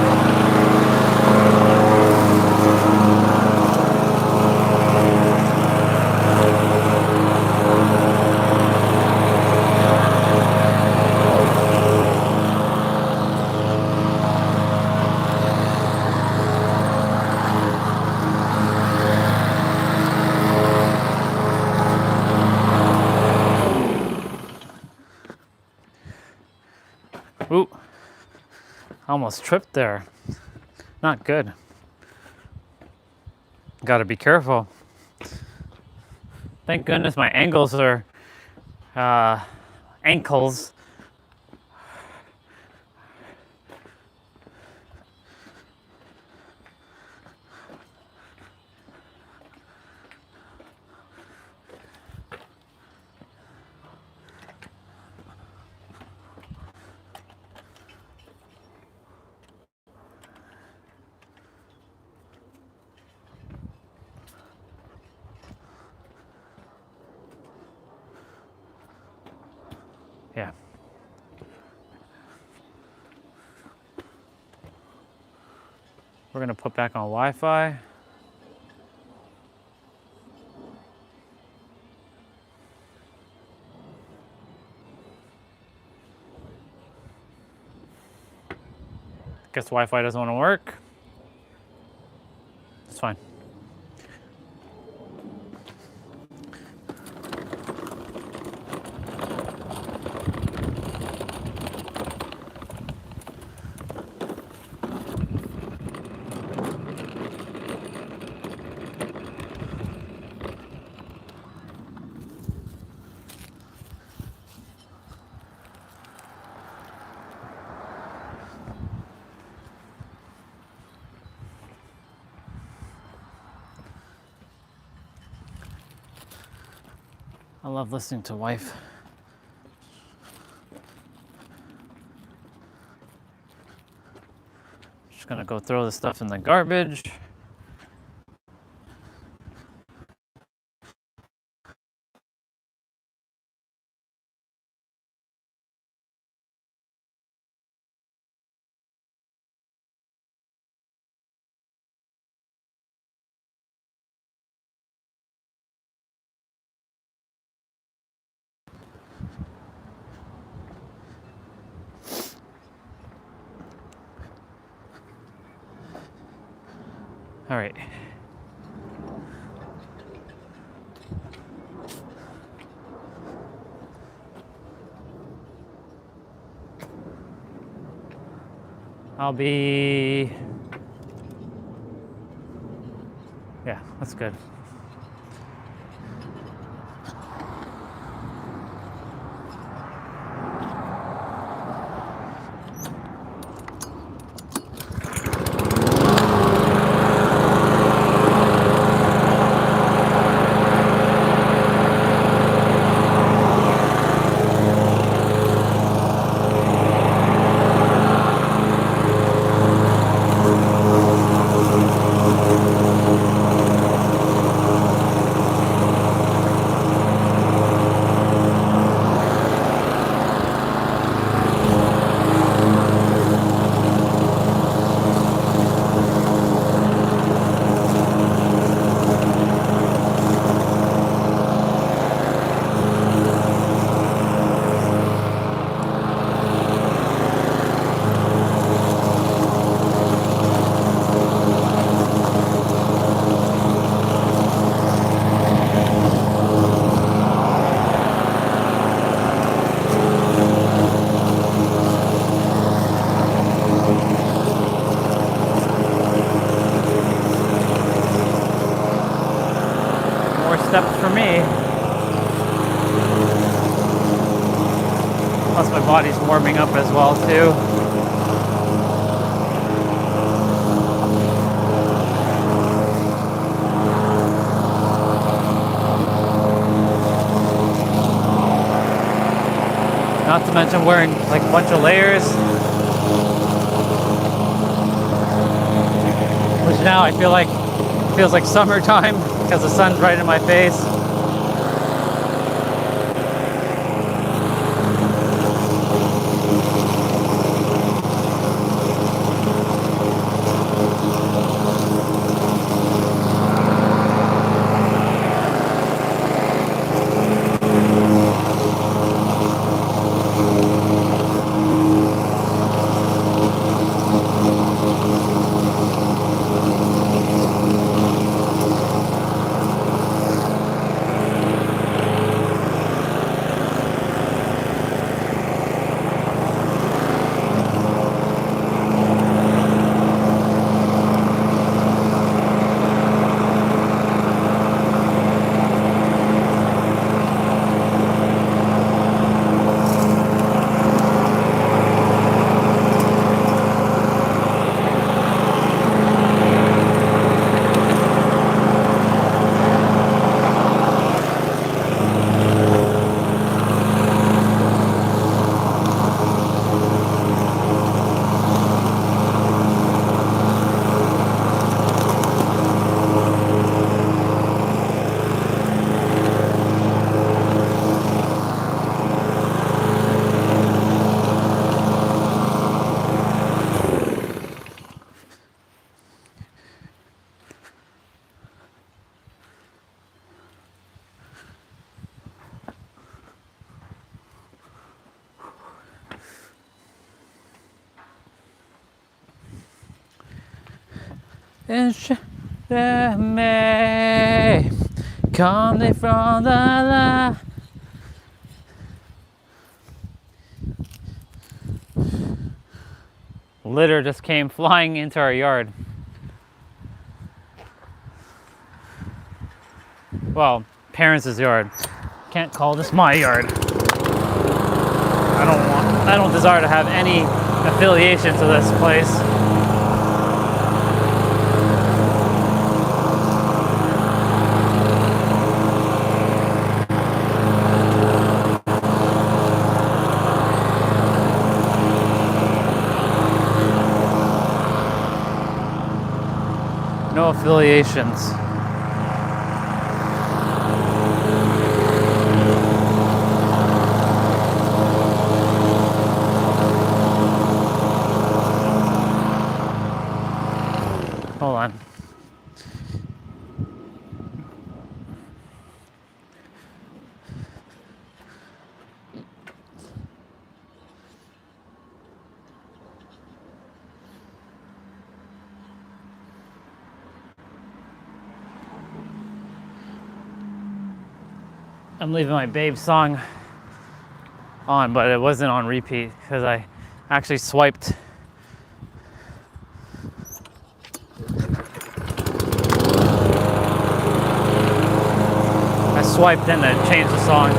Ooh, almost tripped there. Not good. Gotta be careful. Thank goodness my ankles are ankles. Yeah. We're gonna put back on Wi-Fi. Guess Wi-Fi doesn't want to work. It's fine. I love listening to wife. Just gonna go throw the stuff in the garbage. All right. I'll be, yeah, that's good. More steps for me. Plus my body's warming up as well too. Not to mention wearing like a bunch of layers. Which now I feel like feels like summertime because the sun's right in my face. Me come from the land. Litter just came flying into our yard. Well, parents' yard. Can't call this my yard. I don't desire to have any affiliation to this place. No affiliations. Hold on. I'm leaving my babe song on, but it wasn't on repeat because I actually swiped swiped in to change the song.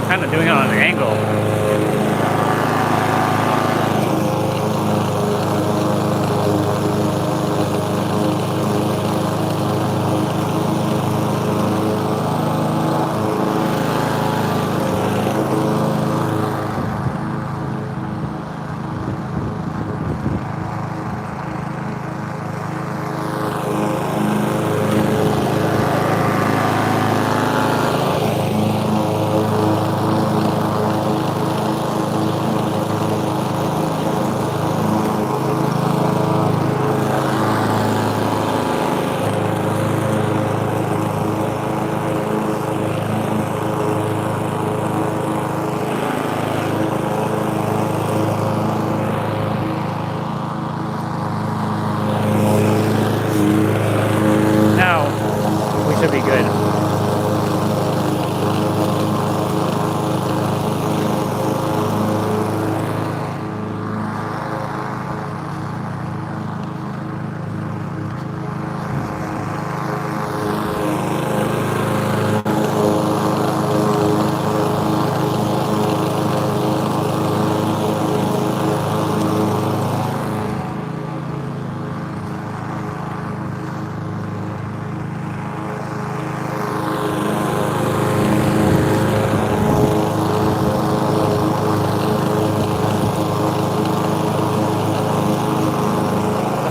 Kind of doing it on an angle. Should be good.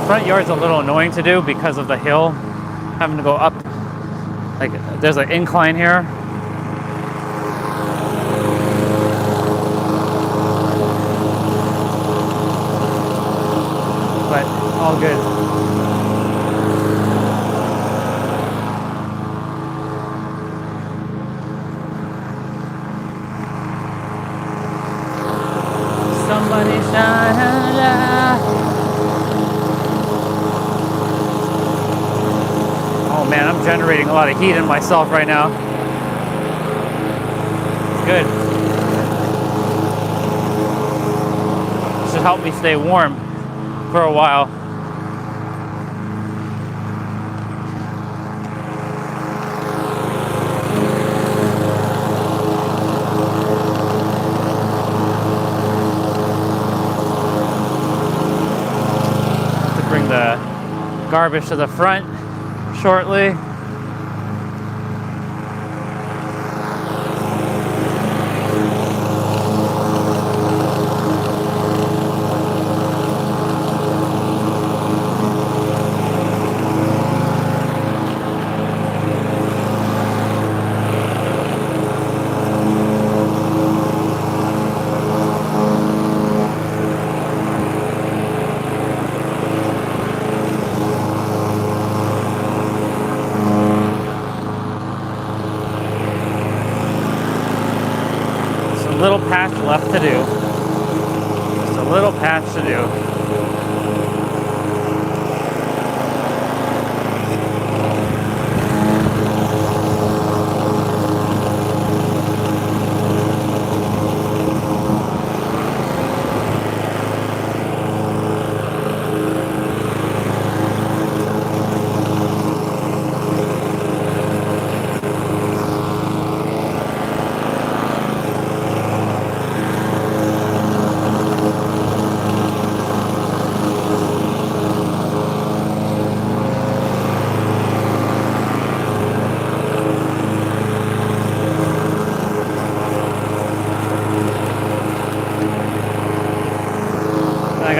Front yard's a little annoying to do because of the hill, having to go up. Like there's an incline here. But all good. Somebody shine a light. Oh man, I'm generating a lot of heat in myself right now. Good. Should help me stay warm for a while. To bring the garbage to the front shortly. Little patch left to do. Just a little patch to do.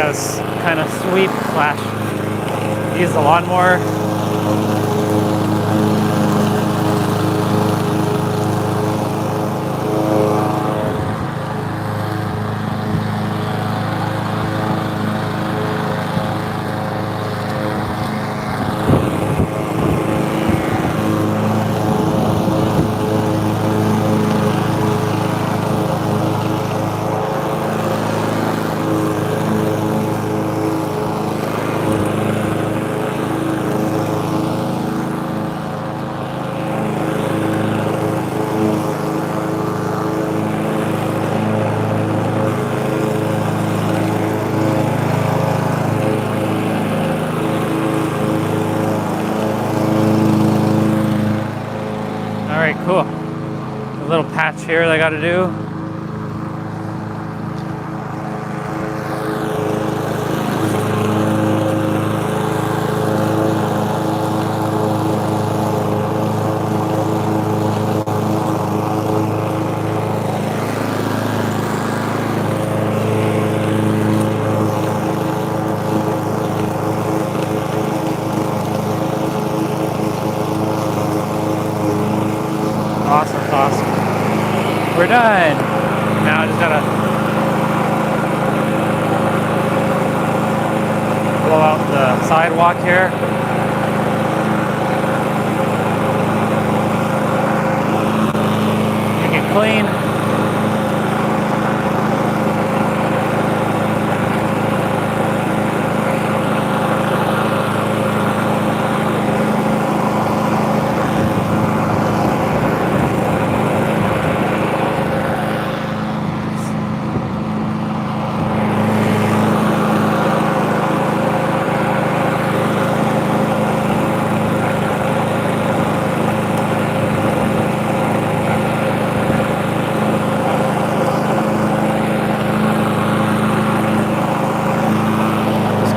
as kind of sweep slash use the lawnmower. All right, cool. A little patch here that I got to do. Awesome. We're done. Now I just gotta blow out the sidewalk here. Make it clean.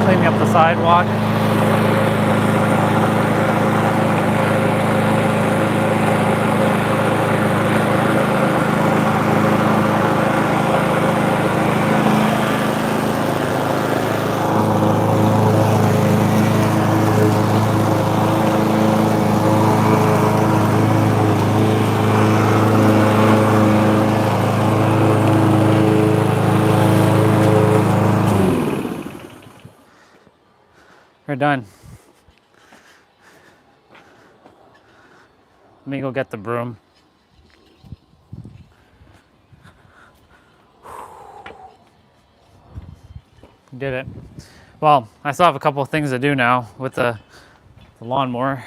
Cleaning up the sidewalk. We're done. Let me go get the broom. Did it. Well, I still have a couple of things to do now with the lawnmower.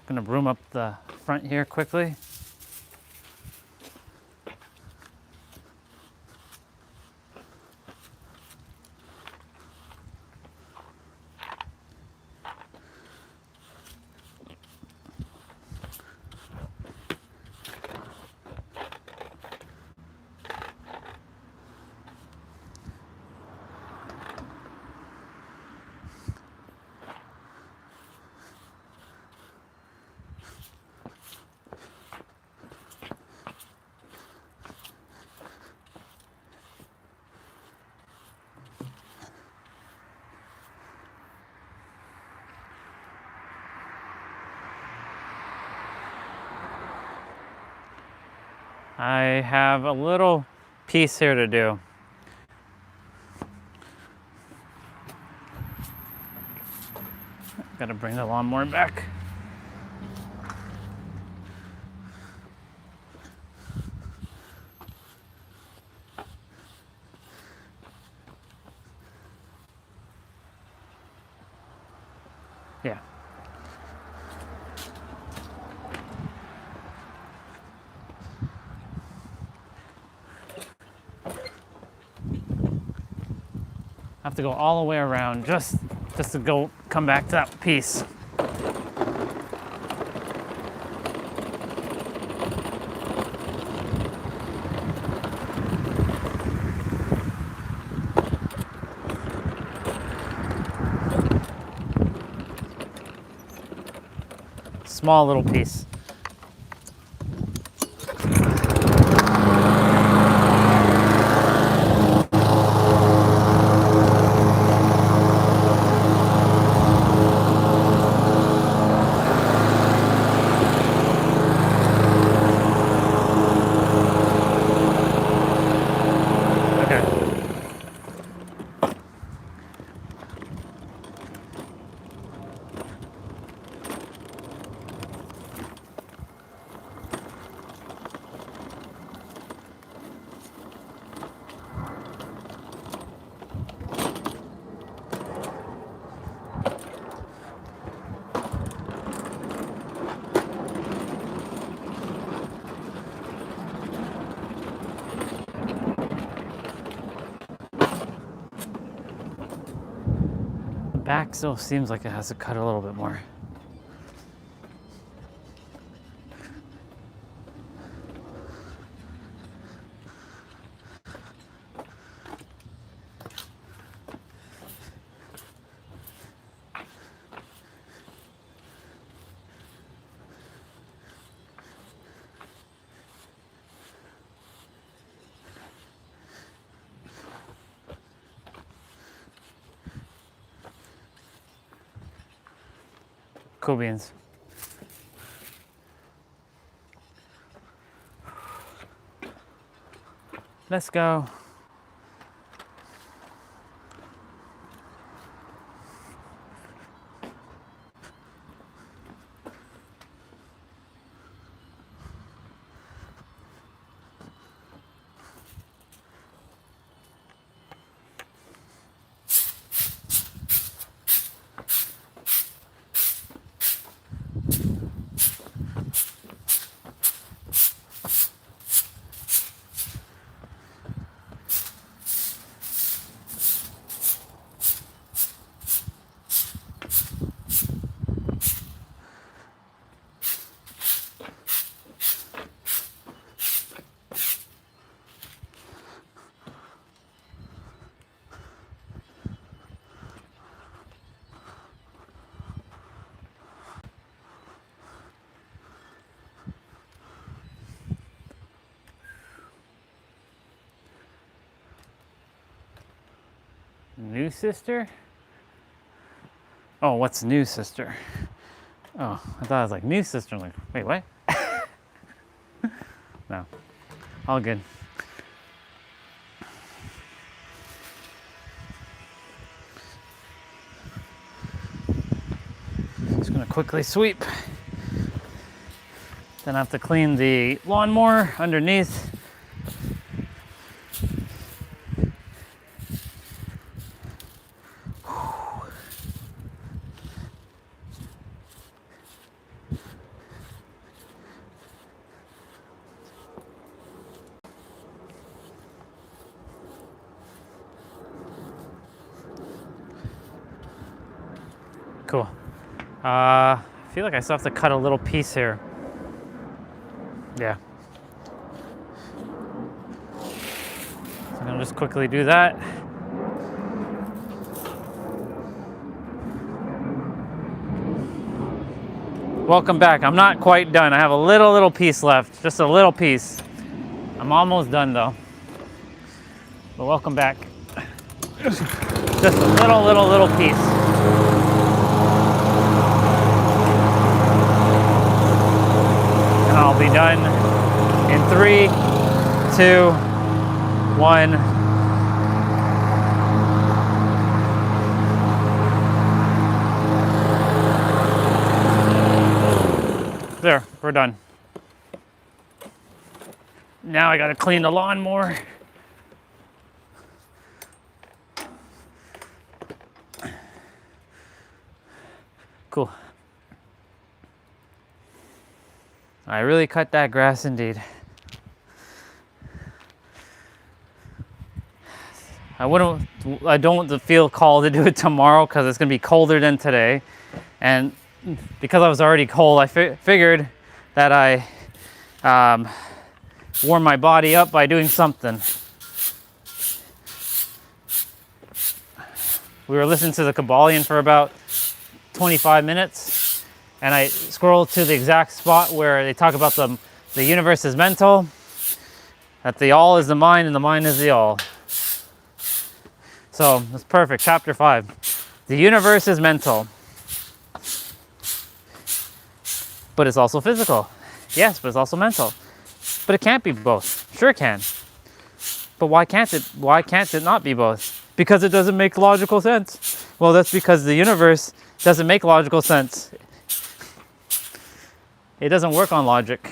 Gonna broom up the front here quickly. I have a little piece here to do. Gotta bring the lawnmower back. Yeah. I have to go all the way around just to come back to that piece. Small little piece. Okay. The back still seems like it has to cut a little bit more. Cool beans. Let's go. New sister? Oh, what's new sister? Oh, I thought I was like, new sister. I'm like, wait, what? No, all good. Just gonna quickly sweep. Then I have to clean the lawnmower underneath. Cool. I feel like I still have to cut a little piece here. Yeah. So I'm gonna just quickly do that. Welcome back. I'm not quite done. I have a little piece left, just a little piece. I'm almost done though. But welcome back. Just a little piece. And I'll be done in 3, 2, 1. There, we're done. Now I gotta clean the lawnmower. Cool. I really cut that grass indeed. I don't feel called to do it tomorrow because it's going to be colder than today. And because I was already cold, I figured that I warm my body up by doing something. We were listening to the Kabbalion for about 25 minutes, and I scrolled to the exact spot where they talk about the universe is mental, that the all is the mind and the mind is the all. So that's perfect. Chapter 5. The universe is mental, but it's also physical. Yes, but it's also mental. But it can't be both. Sure it can. But why can't it? Why can't it not be both? Because it doesn't make logical sense. Well, that's because the universe doesn't make logical sense. It doesn't work on logic.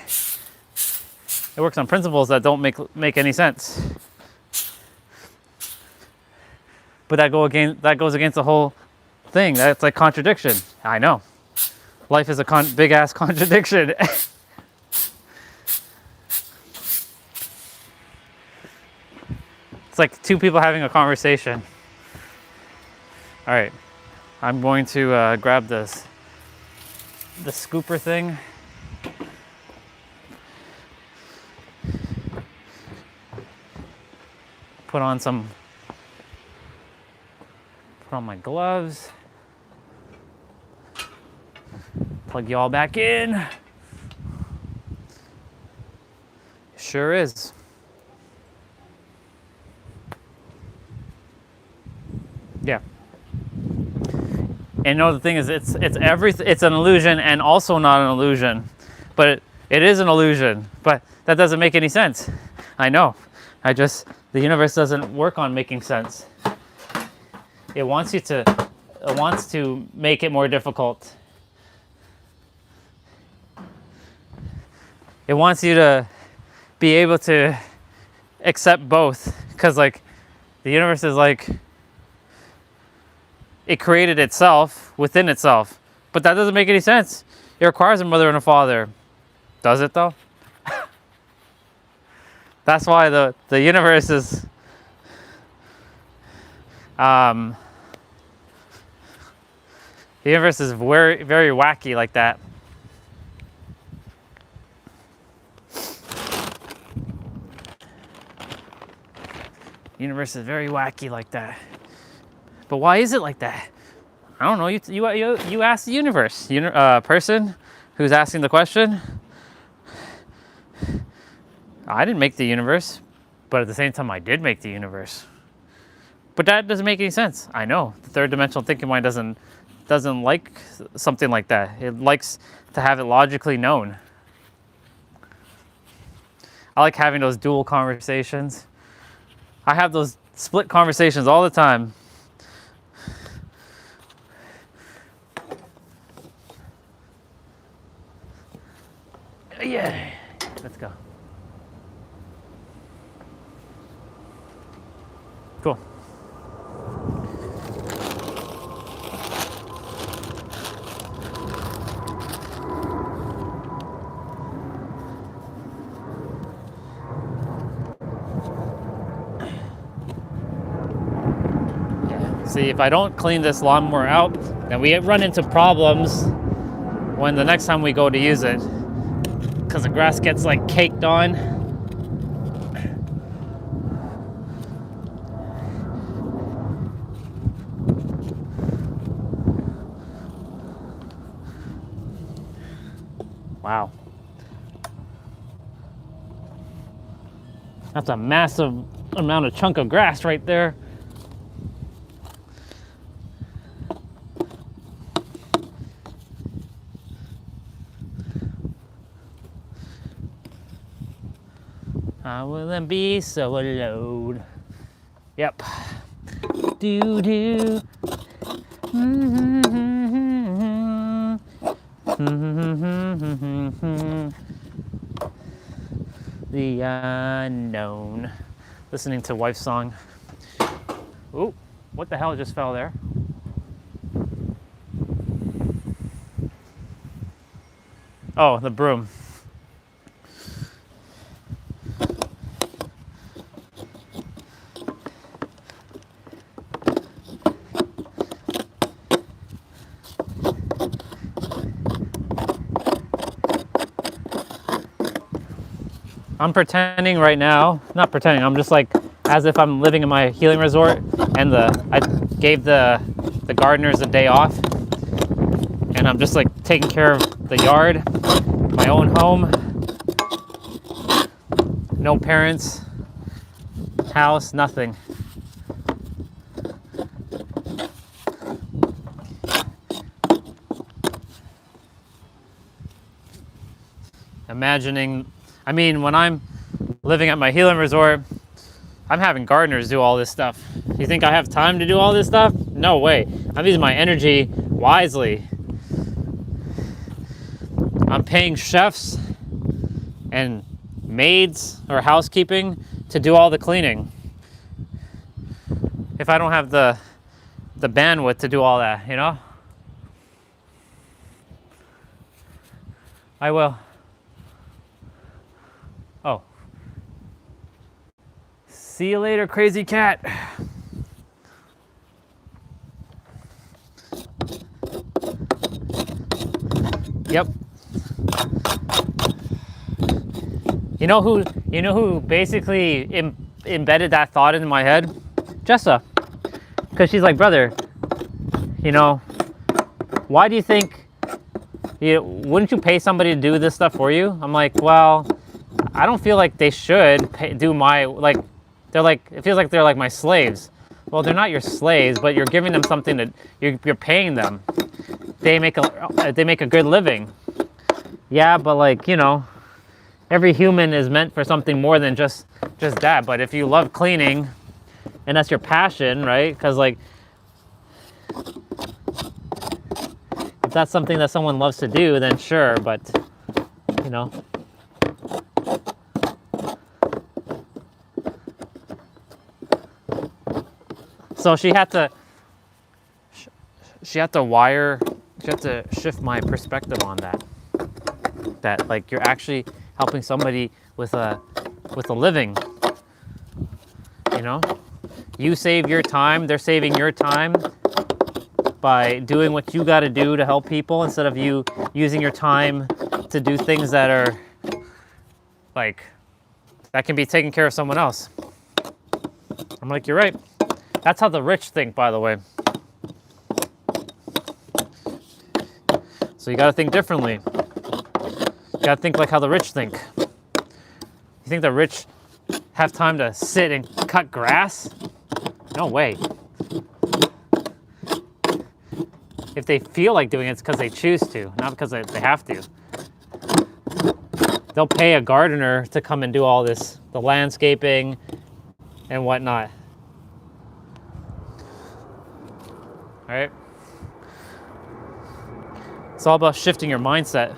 It works on principles that don't make any sense. But that goes against the whole thing. That's like contradiction. I know. Life is a big ass contradiction. It's like two people having a conversation. All right, I'm going to grab the scooper thing. Put on my gloves. Plug you all back in. Sure is. Yeah. And you know the thing is, it's an illusion and also not an illusion, but it is an illusion. But that doesn't make any sense. I know. The universe doesn't work on making sense. It wants to make it more difficult. It wants you to be able to accept both, because like the universe is like, it created itself within itself, but that doesn't make any sense. It requires a mother and a father. Does it though? That's why the universe is the universe is very, very wacky like that. The universe is very wacky like that. But why is it like that? I don't know. You ask the universe. Person who's asking the question. I didn't make the universe, but at the same time, I did make the universe. But that doesn't make any sense. I know. The third dimensional thinking mind doesn't like something like that. It likes to have it logically known. I like having those dual conversations. I have those split conversations all the time. Yeah, let's go. Cool. See, if I don't clean this lawnmower out, then we run into problems when the next time we go to use it, because the grass gets like caked on. Wow. That's a massive amount of chunk of grass right there. I wouldn't be so alone. Yep. Do do. The unknown. Listening to wife's song. Ooh, what the hell just fell there? Oh, the broom. I'm pretending right now, not pretending, I'm just like as if I'm living in my healing resort and I gave the gardeners a day off and I'm just like taking care of the yard, my own home, no parents, house, nothing. Imagining, I mean, when I'm living at my healing resort, I'm having gardeners do all this stuff. You think I have time to do all this stuff? No way. I'm using my energy wisely. I'm paying chefs and maids or housekeeping to do all the cleaning. If I don't have the bandwidth to do all that, you know? I will. Oh. See you later, crazy cat. Yep. You know who basically embedded that thought into my head? Jessa. Because she's like, brother, you know, why do you think, wouldn't you pay somebody to do this stuff for you? I'm like, well, I don't feel like they should do my, like, they're like, it feels like they're like my slaves. Well, they're not your slaves, but you're giving them something that you're paying them. They make a good living. Yeah, but like, you know, every human is meant for something more than just that. But if you love cleaning and that's your passion, right? Because like, if that's something that someone loves to do, then sure, but you know. So she had to shift my perspective on that. That like you're actually helping somebody with a living. You know? You save your time, they're saving your time by doing what you got to do to help people instead of you using your time to do things that are like that can be taking care of someone else. I'm like, you're right. That's how the rich think, by the way. So you got to think differently. You got to think like how the rich think. You think the rich have time to sit and cut grass? No way. If they feel like doing it, it's because they choose to, not because they have to. They'll pay a gardener to come and do all this, the landscaping and whatnot. All right? It's all about shifting your mindset.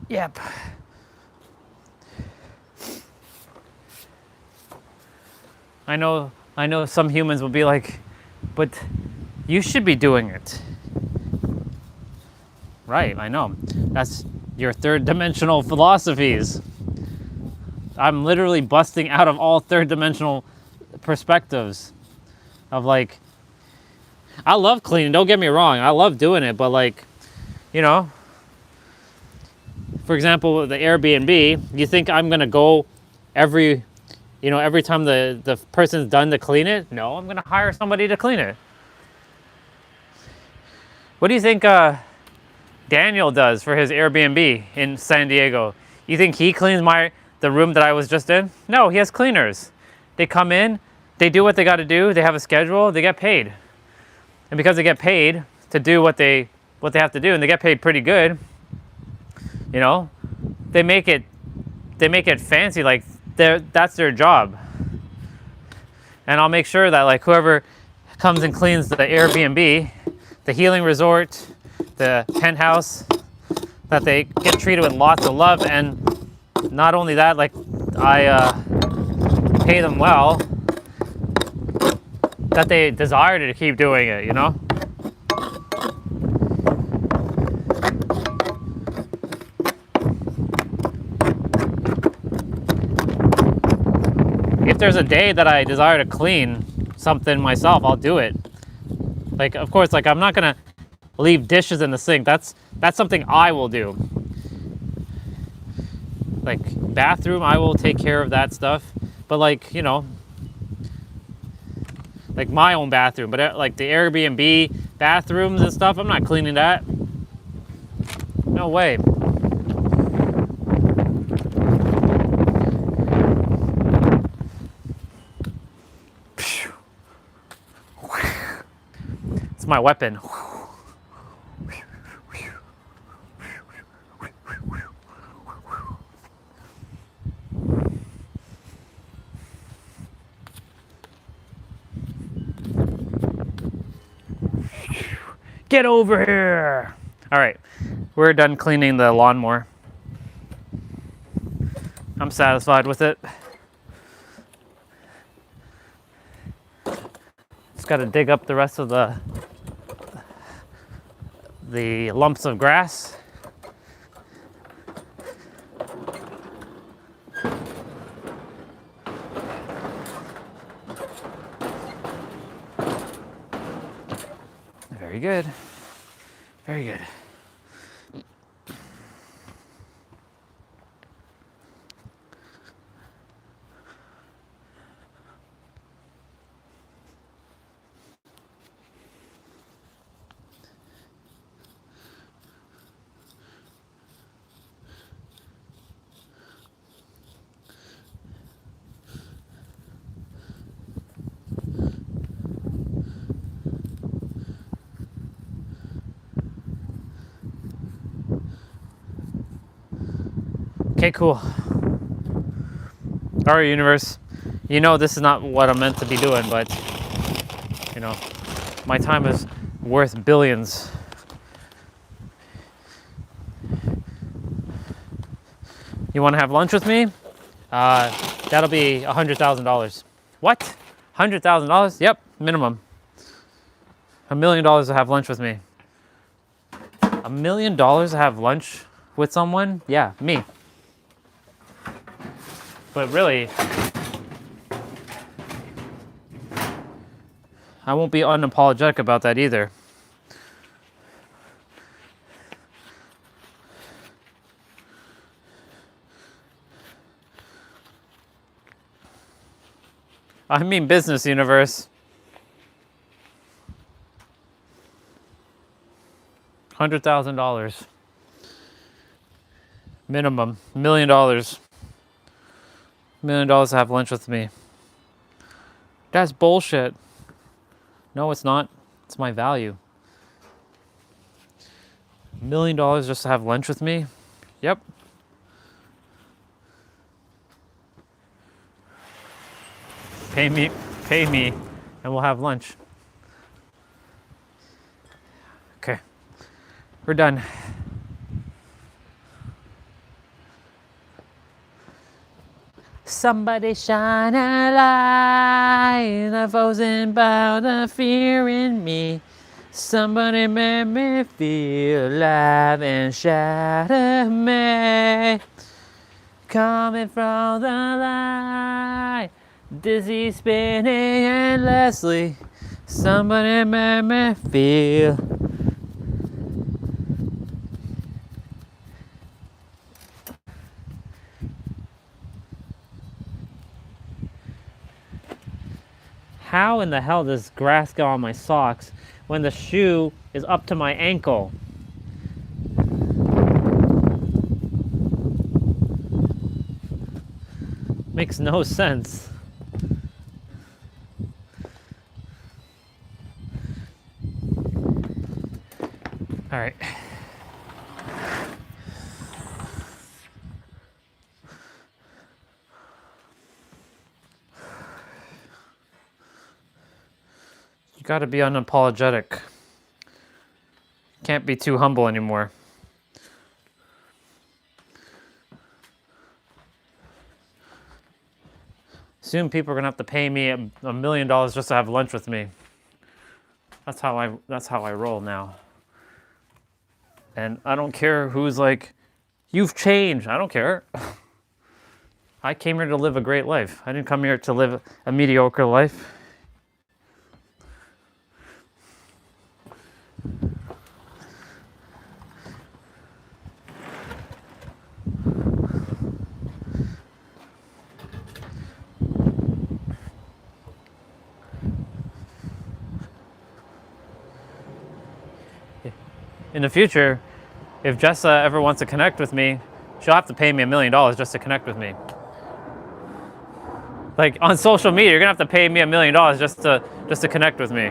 Yep. I know some humans will be like, but you should be doing it. Right, I know. That's your third dimensional philosophies. I'm literally busting out of all third dimensional perspectives of like, I love cleaning, don't get me wrong. I love doing it, but like, you know, for example, the Airbnb, you think I'm gonna go every time the person's done to clean it? No, I'm gonna hire somebody to clean it. What do you think Daniel does for his Airbnb in San Diego? You think he cleans the room that I was just in? No, he has cleaners. They come in, they do what they got to do, they have a schedule, they get paid. And because they get paid to do what they have to do, and they get paid pretty good, you know, they make it fancy, like that's their job. And I'll make sure that like whoever comes and cleans the Airbnb, the healing resort, the penthouse, that they get treated with lots of love. And not only that, like I pay them well, that they desire to keep doing it, you know? If there's a day that I desire to clean something myself, I'll do it. Like, of course, like I'm not gonna leave dishes in the sink. That's something I will do. Like bathroom, I will take care of that stuff. But like, you know, like my own bathroom, but like the Airbnb bathrooms and stuff, I'm not cleaning that. No way. It's my weapon. Get over here. All right, we're done cleaning the lawnmower. I'm satisfied with it. Just got to dig up the rest of the lumps of grass. Very good. Very good. Okay, cool. All right, universe. You know this is not what I'm meant to be doing, but you know, my time is worth billions. You want to have lunch with me? That'll be $100,000. What? $100,000? Yep, minimum. $1 million to have lunch with me. $1 million to have lunch with someone? Yeah, me. But really, I won't be unapologetic about that either. I mean business, universe. $100,000. Minimum. $1 million. $1 million to have lunch with me. That's bullshit. No, it's not. It's my value. $1 million just to have lunch with me? Yep. Pay me, and we'll have lunch. Okay, we're done. Somebody shine a light, the frozen bout of fear in me. Somebody make me feel alive and shatter me. Coming from the light, dizzy, spinning endlessly. Somebody make me feel. How in the hell does grass go on my socks when the shoe is up to my ankle? Makes no sense. All right. You got to be unapologetic. Can't be too humble anymore. Soon people are gonna have to pay me $1 million just to have lunch with me. That's how I roll now. And I don't care who's like, you've changed. I don't care. I came here to live a great life. I didn't come here to live a mediocre life. In the future, if Jessa ever wants to connect with me, she'll have to pay me $1 million just to connect with me. Like on social media, you're gonna have to pay me $1 million just to connect with me.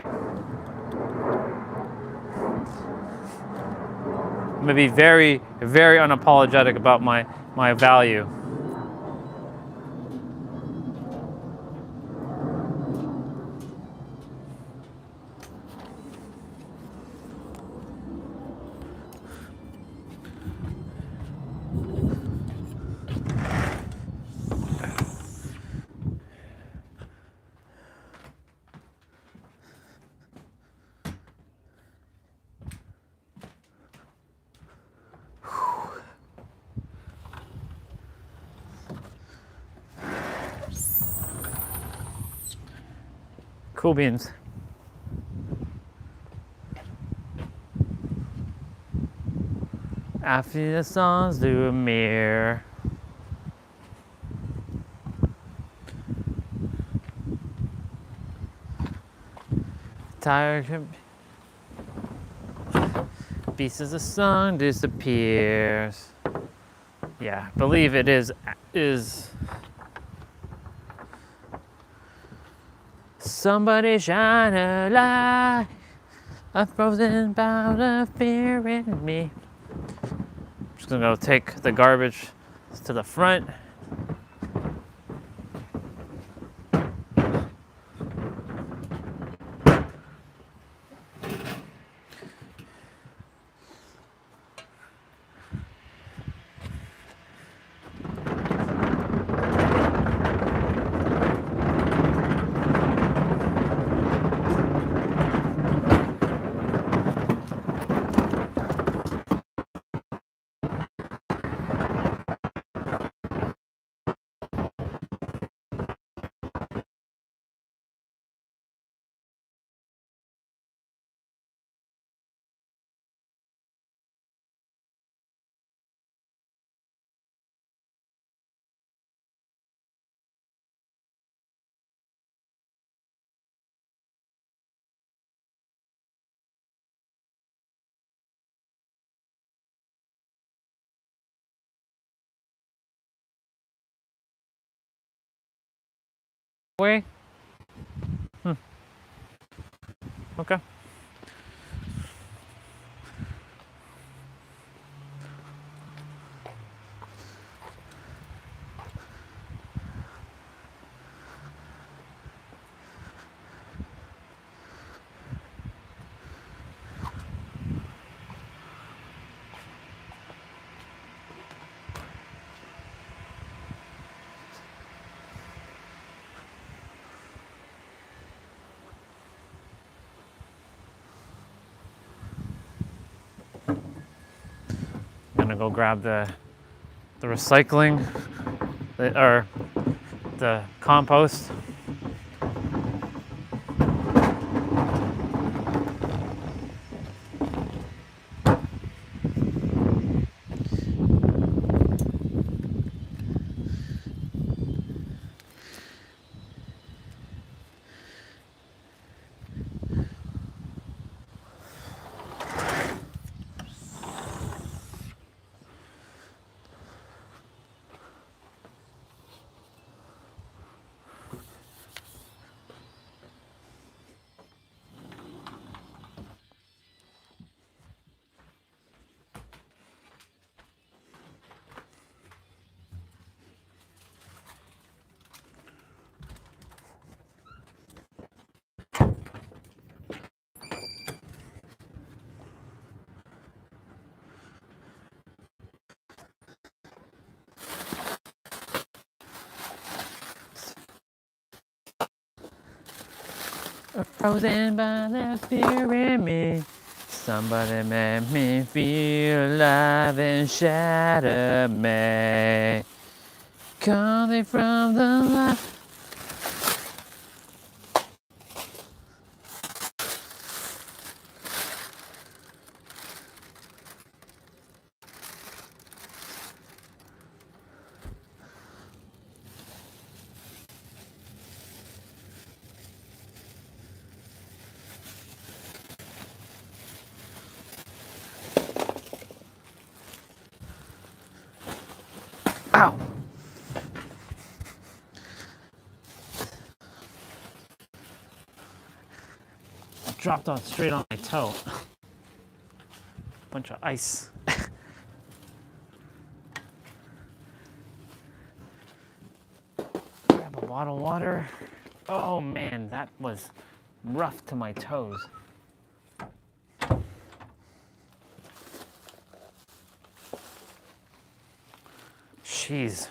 I'm gonna be very, very unapologetic about my value. Cool beans. After the songs through a mirror. Tired pieces of song disappears. Yeah, believe it is somebody shine a light, a frozen bound of fear in me. I'm just gonna go take the garbage to the front. Way? Okay. I'm gonna go grab the recycling, or the compost. Frozen by the fear in me. Somebody made me feel alive and shattered me. Calling from the light. Ow! Dropped on straight on my toe. Bunch of ice. Grab a bottle of water. Oh man, that was rough to my toes. Jeez.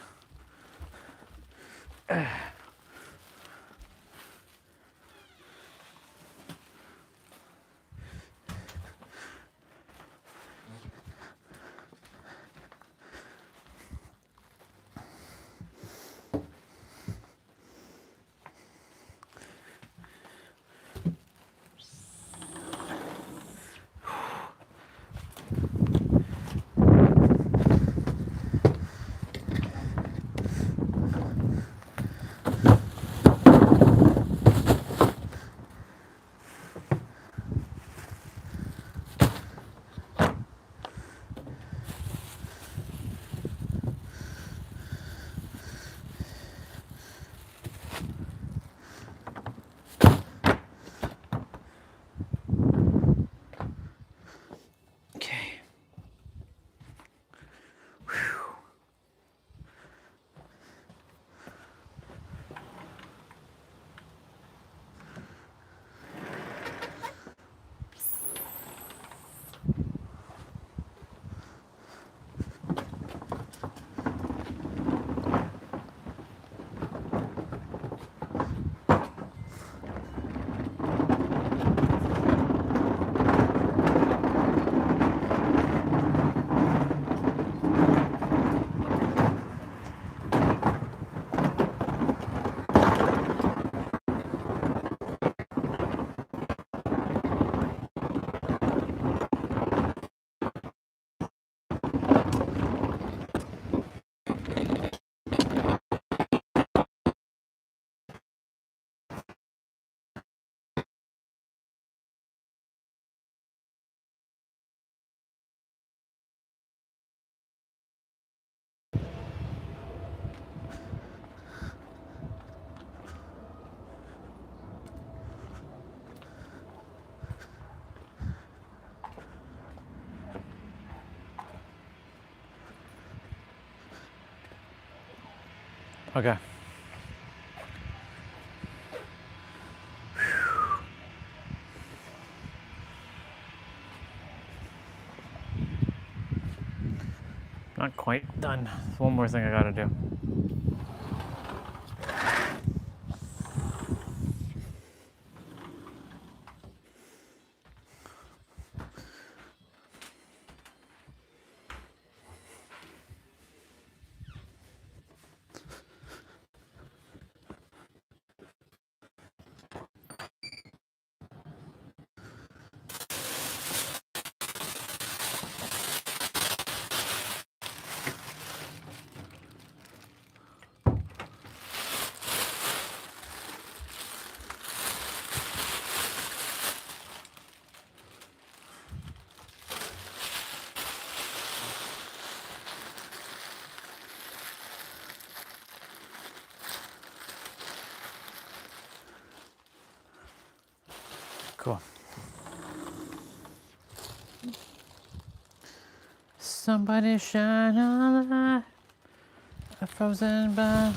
Okay. Whew. Okay. Not quite done. There's one more thing I gotta do. Cool. Somebody shine a light, a frozen by.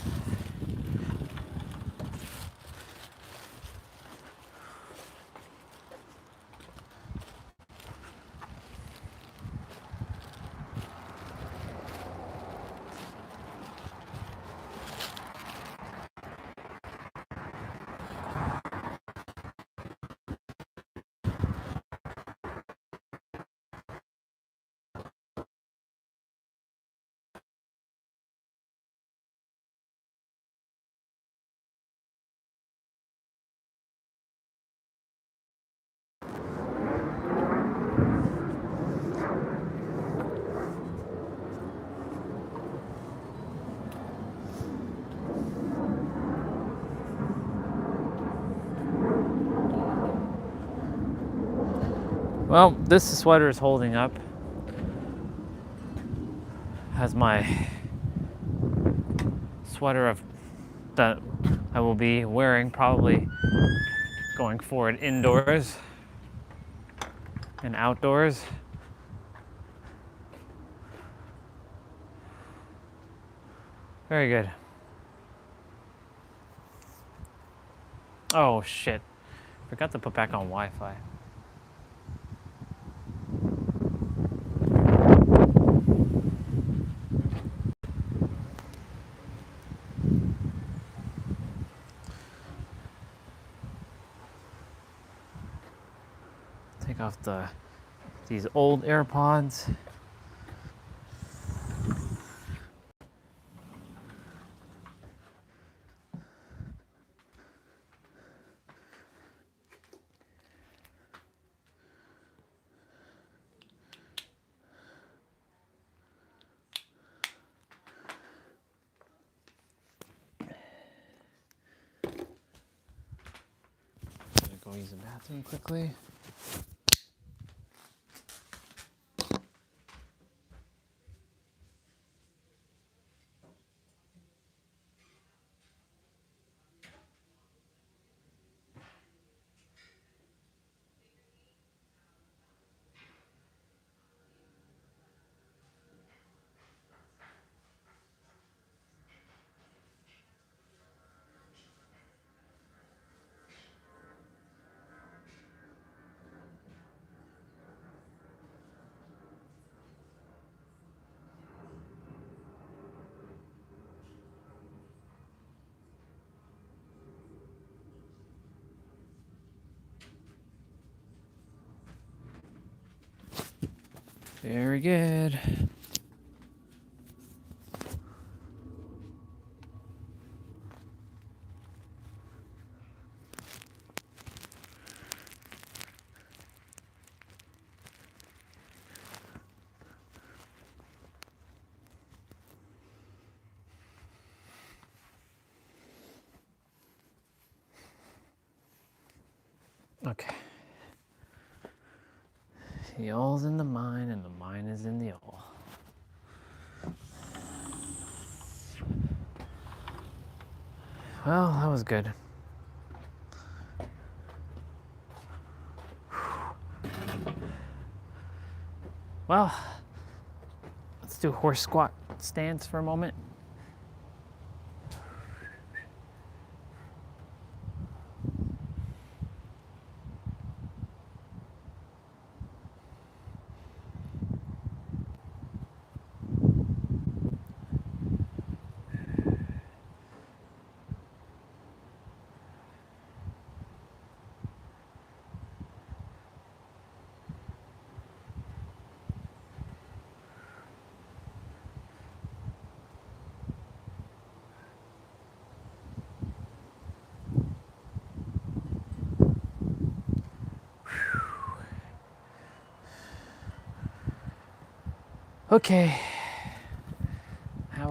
Well, this sweater is holding up. Has my sweater that I will be wearing probably going forward indoors and outdoors. Very good. Oh shit. Forgot to put back on Wi-Fi. Take off these old AirPods. Go use the bathroom quickly. Very good. Okay. The all's in the mind and the mind is in the all. Well, that was good. Well, let's do horse squat stance for a moment. Okay. That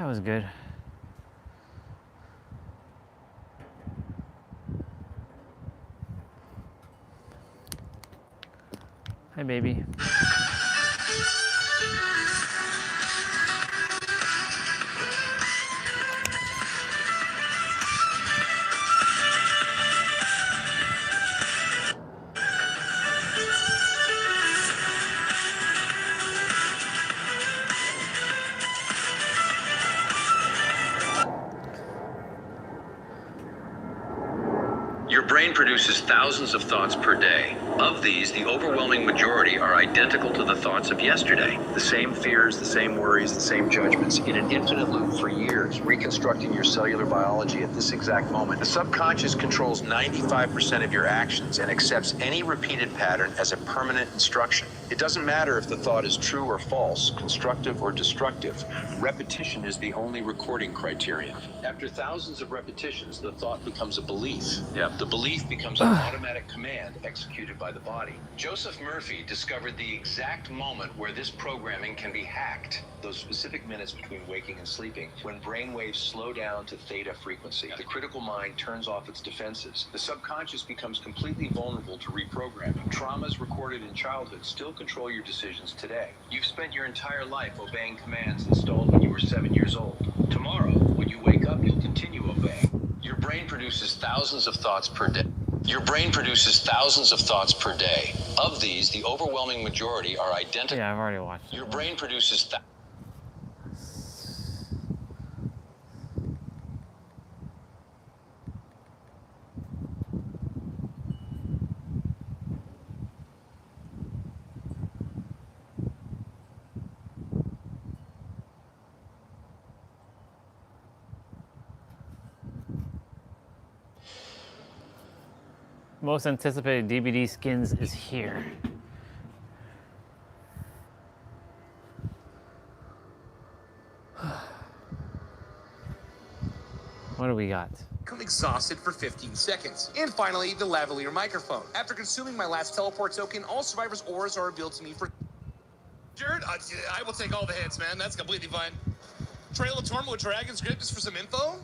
was good. Hi, baby. Your brain produces thousands of thoughts per day. Of these, the overwhelming majority are identical to the thoughts of yesterday. The same fears, the same worries, the same judgments in an infinite loop for years, reconstructing your cellular biology at this exact moment. The subconscious controls 95% of your actions and accepts any repeated pattern as a permanent instruction. It doesn't matter if the thought is true or false, constructive or destructive. Repetition is the only recording criterion. After thousands of repetitions, the thought becomes a belief. The belief becomes an automatic command executed by the body. Joseph Murphy discovered the exact moment where this programming can be hacked. Those specific minutes between waking and sleeping, when brain waves slow down to theta frequency, the critical mind turns off its defenses. The subconscious becomes completely vulnerable to reprogramming. Traumas recorded in childhood still control your decisions today. You've spent your entire life obeying commands installed when you were 7 years old. Tomorrow, when you wake up, you'll continue obeying. Your brain produces thousands of thoughts per day. Your brain produces thousands of thoughts per day. Of these, the overwhelming majority are identical. Yeah, I've already watched Your it. brain produces Most anticipated DVD skins is here. What do we got? Become exhausted for 15 seconds. And finally, the lavalier microphone. After consuming my last teleport token, all survivors' auras are revealed to me for... Jared, I will take all the hits, man. That's completely fine. Trail of Torment with Dragon's Grip just for some info?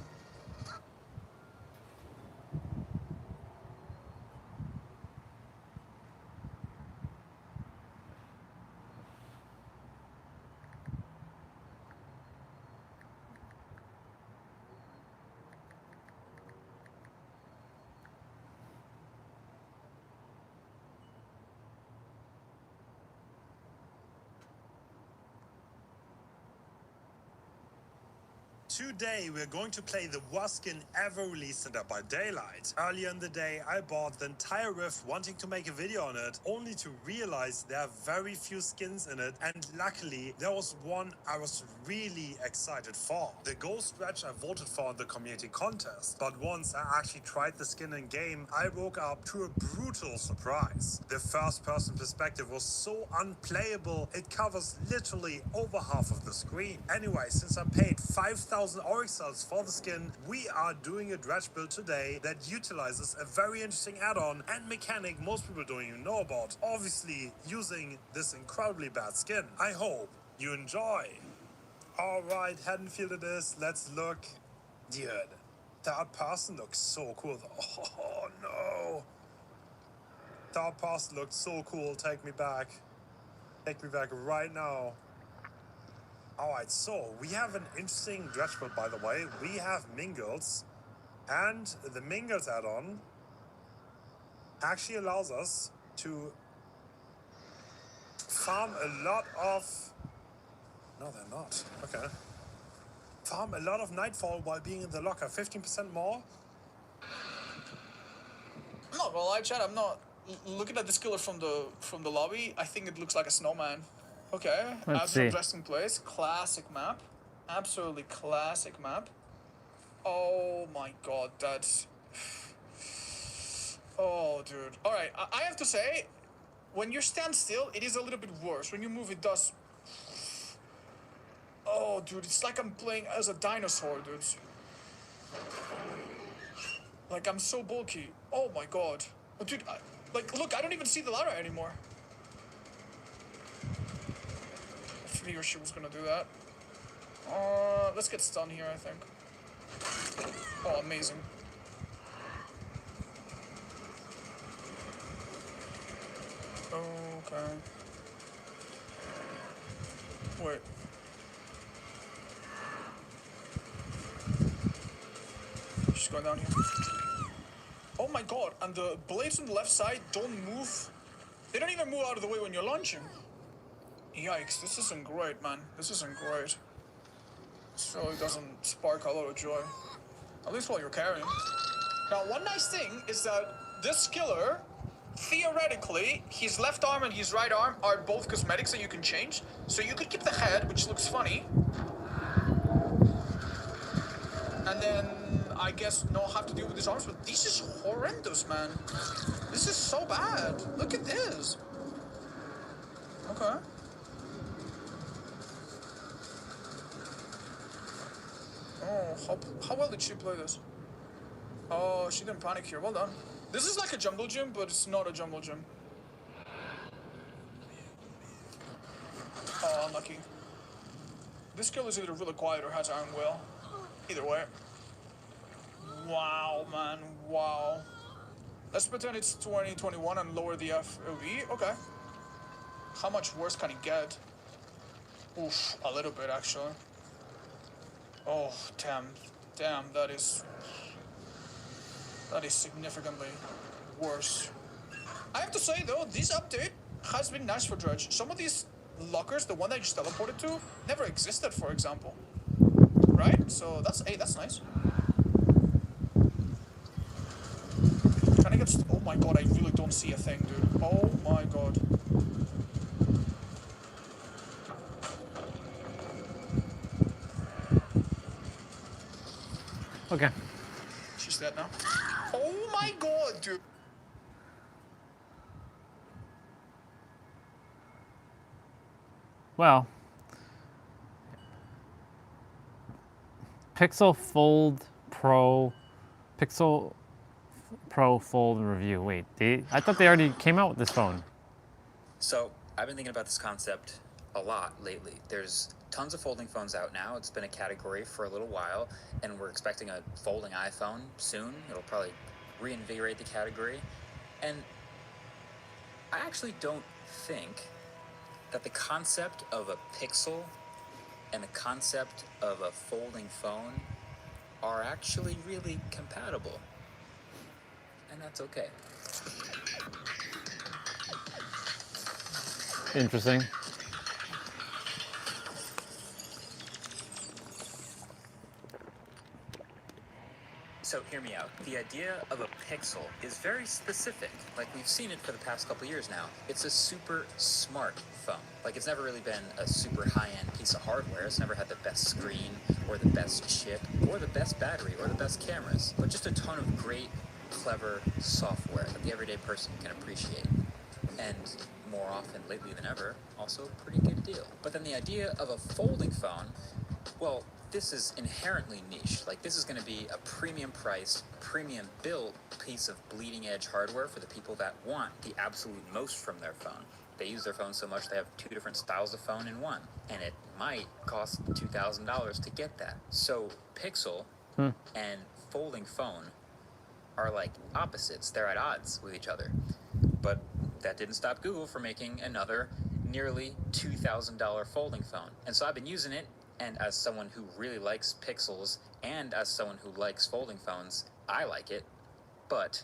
Today we're going to play the worst skin ever released in Dead by Daylight. Earlier in the day I bought the entire rift wanting to make a video on it, only to realize there are very few skins in it, and luckily there was one I was really excited for. The Ghost Stretch I voted for in the community contest, but once I actually tried the skin in game, I woke up to a brutal surprise. The first person perspective was so unplayable, it covers literally over half of the screen. Anyway, since I paid 5,000 Auric cells for the skin, we are doing a dredge build today that utilizes a very interesting add-on and mechanic most people don't even know about, obviously using this incredibly bad skin. I hope you enjoy. Alright, Haddonfield it is, let's look. Dude, that person looks so cool though. Oh no. That person looks so cool, take me back. Take me back right now. Alright, so we have an interesting dredge build, by the way. We have Mingles, and the Mingles add-on actually allows us to farm a lot of... No, they're not. Okay. Farm a lot of Nightfall while being in the locker. 15% more. I'm not gonna lie, Chad, I'm not... Looking at this killer from the lobby, I think it looks like a snowman. Okay, Let's see. As resting place, classic map, absolutely classic map. Oh my god, that's... Oh, dude. Alright, I have to say, when you stand still, it is a little bit worse. When you move, it does... Oh, dude, it's like I'm playing as a dinosaur, dude. Like, I'm so bulky. Oh my god. Oh, dude, like, look, I don't even see the ladder anymore. I figured she was gonna do that. Let's get stunned here, I think. Oh, amazing. Okay. Wait. She's going down here. Oh my god, and the blades on the left side don't move. They don't even move out of the way when you're launching. Yikes, this isn't great, man. This isn't great. This really doesn't spark a lot of joy. At least while you're carrying. Now, one nice thing is that this killer, theoretically, his left arm and his right arm are both cosmetics that you can change. So you could keep the head, which looks funny. And then, I guess, not have to deal with his arms. But this is horrendous, man. This is so bad. Look at this. Okay. Oh, how well did she play this? Oh, she didn't panic here. Well done. This is like a jungle gym, but it's not a jungle gym. lucky. This girl is either really quiet or has her own will. Either way. Wow, man, wow. Let's pretend it's 2021 and lower the FOV. Okay. How much worse can it get? Oof, a little bit actually. Oh, damn. Damn, that is significantly worse. I have to say though, this update has been nice for Dredge. Some of these lockers, the one that I just teleported to, never existed, for example. Right? So that's nice. Can I get oh my god, I really don't see a thing, dude. Oh my god. Okay. She's dead now. Oh my god, dude. Well, Pixel Fold Pro Fold review. Wait, I thought they already came out with this phone. So I've been thinking about this concept a lot lately. There's tons of folding phones out now. It's been a category for a little while, and we're expecting a folding iPhone soon. It'll probably reinvigorate the category. And I actually don't think that the concept of a Pixel and the concept of a folding phone are actually really compatible. And that's okay. Interesting. So hear me out. The idea of a Pixel is very specific. Like we've seen it for the past couple years now. It's a super smart phone. Like it's never really been a super high-end piece of hardware. It's never had the best screen or the best chip or the best battery or the best cameras, but just a ton of great, clever software that the everyday person can appreciate. And more often lately than ever, also a pretty good deal. But then the idea of a folding phone, well, this is inherently niche. Like this is going to be a premium priced, premium built piece of bleeding edge hardware for the people that want the absolute most from their phone. They use their phone so much they have two different styles of phone in one, and it might cost $2,000 to get that. So Pixel and folding phone are like opposites. They're at odds with each other. But that didn't stop Google from making another nearly $2,000 folding phone. And so I've been using it, and as someone who really likes Pixels and as someone who likes folding phones, I like it. But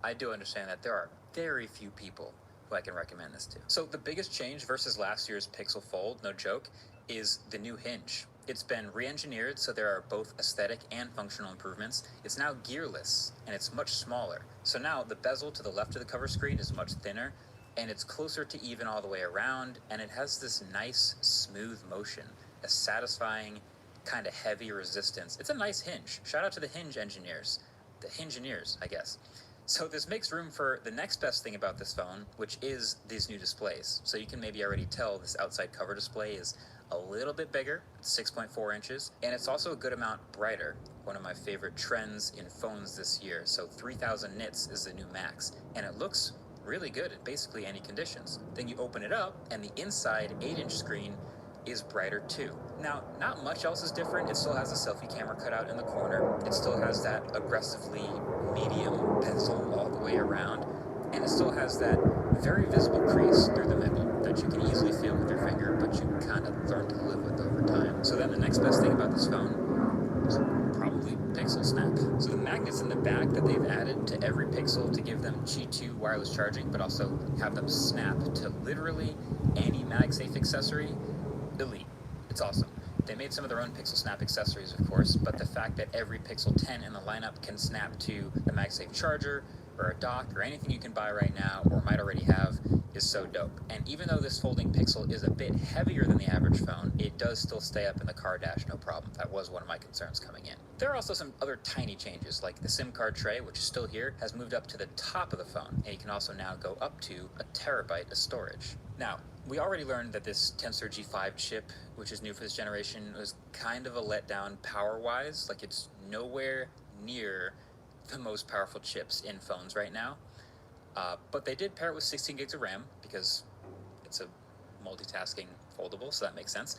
I do understand that there are very few people who I can recommend this to. So the biggest change versus last year's Pixel Fold, no joke, is the new hinge. It's been re-engineered so there are both aesthetic and functional improvements. It's now gearless and it's much smaller. So now the bezel to the left of the cover screen is much thinner and it's closer to even all the way around, and it has this nice smooth motion, a satisfying kind of heavy resistance. It's a nice hinge. Shout out to the hinge engineers. The hinge-engineers, I guess. So this makes room for the next best thing about this phone, which is these new displays. So you can maybe already tell this outside cover display is a little bit bigger, 6.4 inches, and it's also a good amount brighter. One of my favorite trends in phones this year. So 3000 nits is the new max, and it looks really good in basically any conditions. Then you open it up, and the inside 8-inch screen is brighter too. Now, not much else is different. It still has a selfie camera cut out in the corner. It still has that aggressively medium bezel all the way around. And it still has that very visible crease through the middle that you can easily feel with your finger, but you kind of learn to live with over time. So then the next best thing about this phone is probably Pixel Snap. So the magnets in the back that they've added to every Pixel to give them Qi2 wireless charging, but also have them snap to literally any MagSafe accessory, elite. It's awesome. They made some of their own Pixel Snap accessories, of course, but the fact that every Pixel 10 in the lineup can snap to a MagSafe charger or a dock or anything you can buy right now or might already have is so dope. And even though this folding Pixel is a bit heavier than the average phone, it does still stay up in the car dash, no problem. That was one of my concerns coming in. There are also some other tiny changes, like the SIM card tray, which is still here, has moved up to the top of the phone, and you can also now go up to a terabyte of storage. Now, we already learned that this Tensor G5 chip, which is new for this generation, was kind of a letdown power-wise. Like, it's nowhere near the most powerful chips in phones right now. But they did pair it with 16 gigs of RAM, because it's a multitasking foldable, so that makes sense.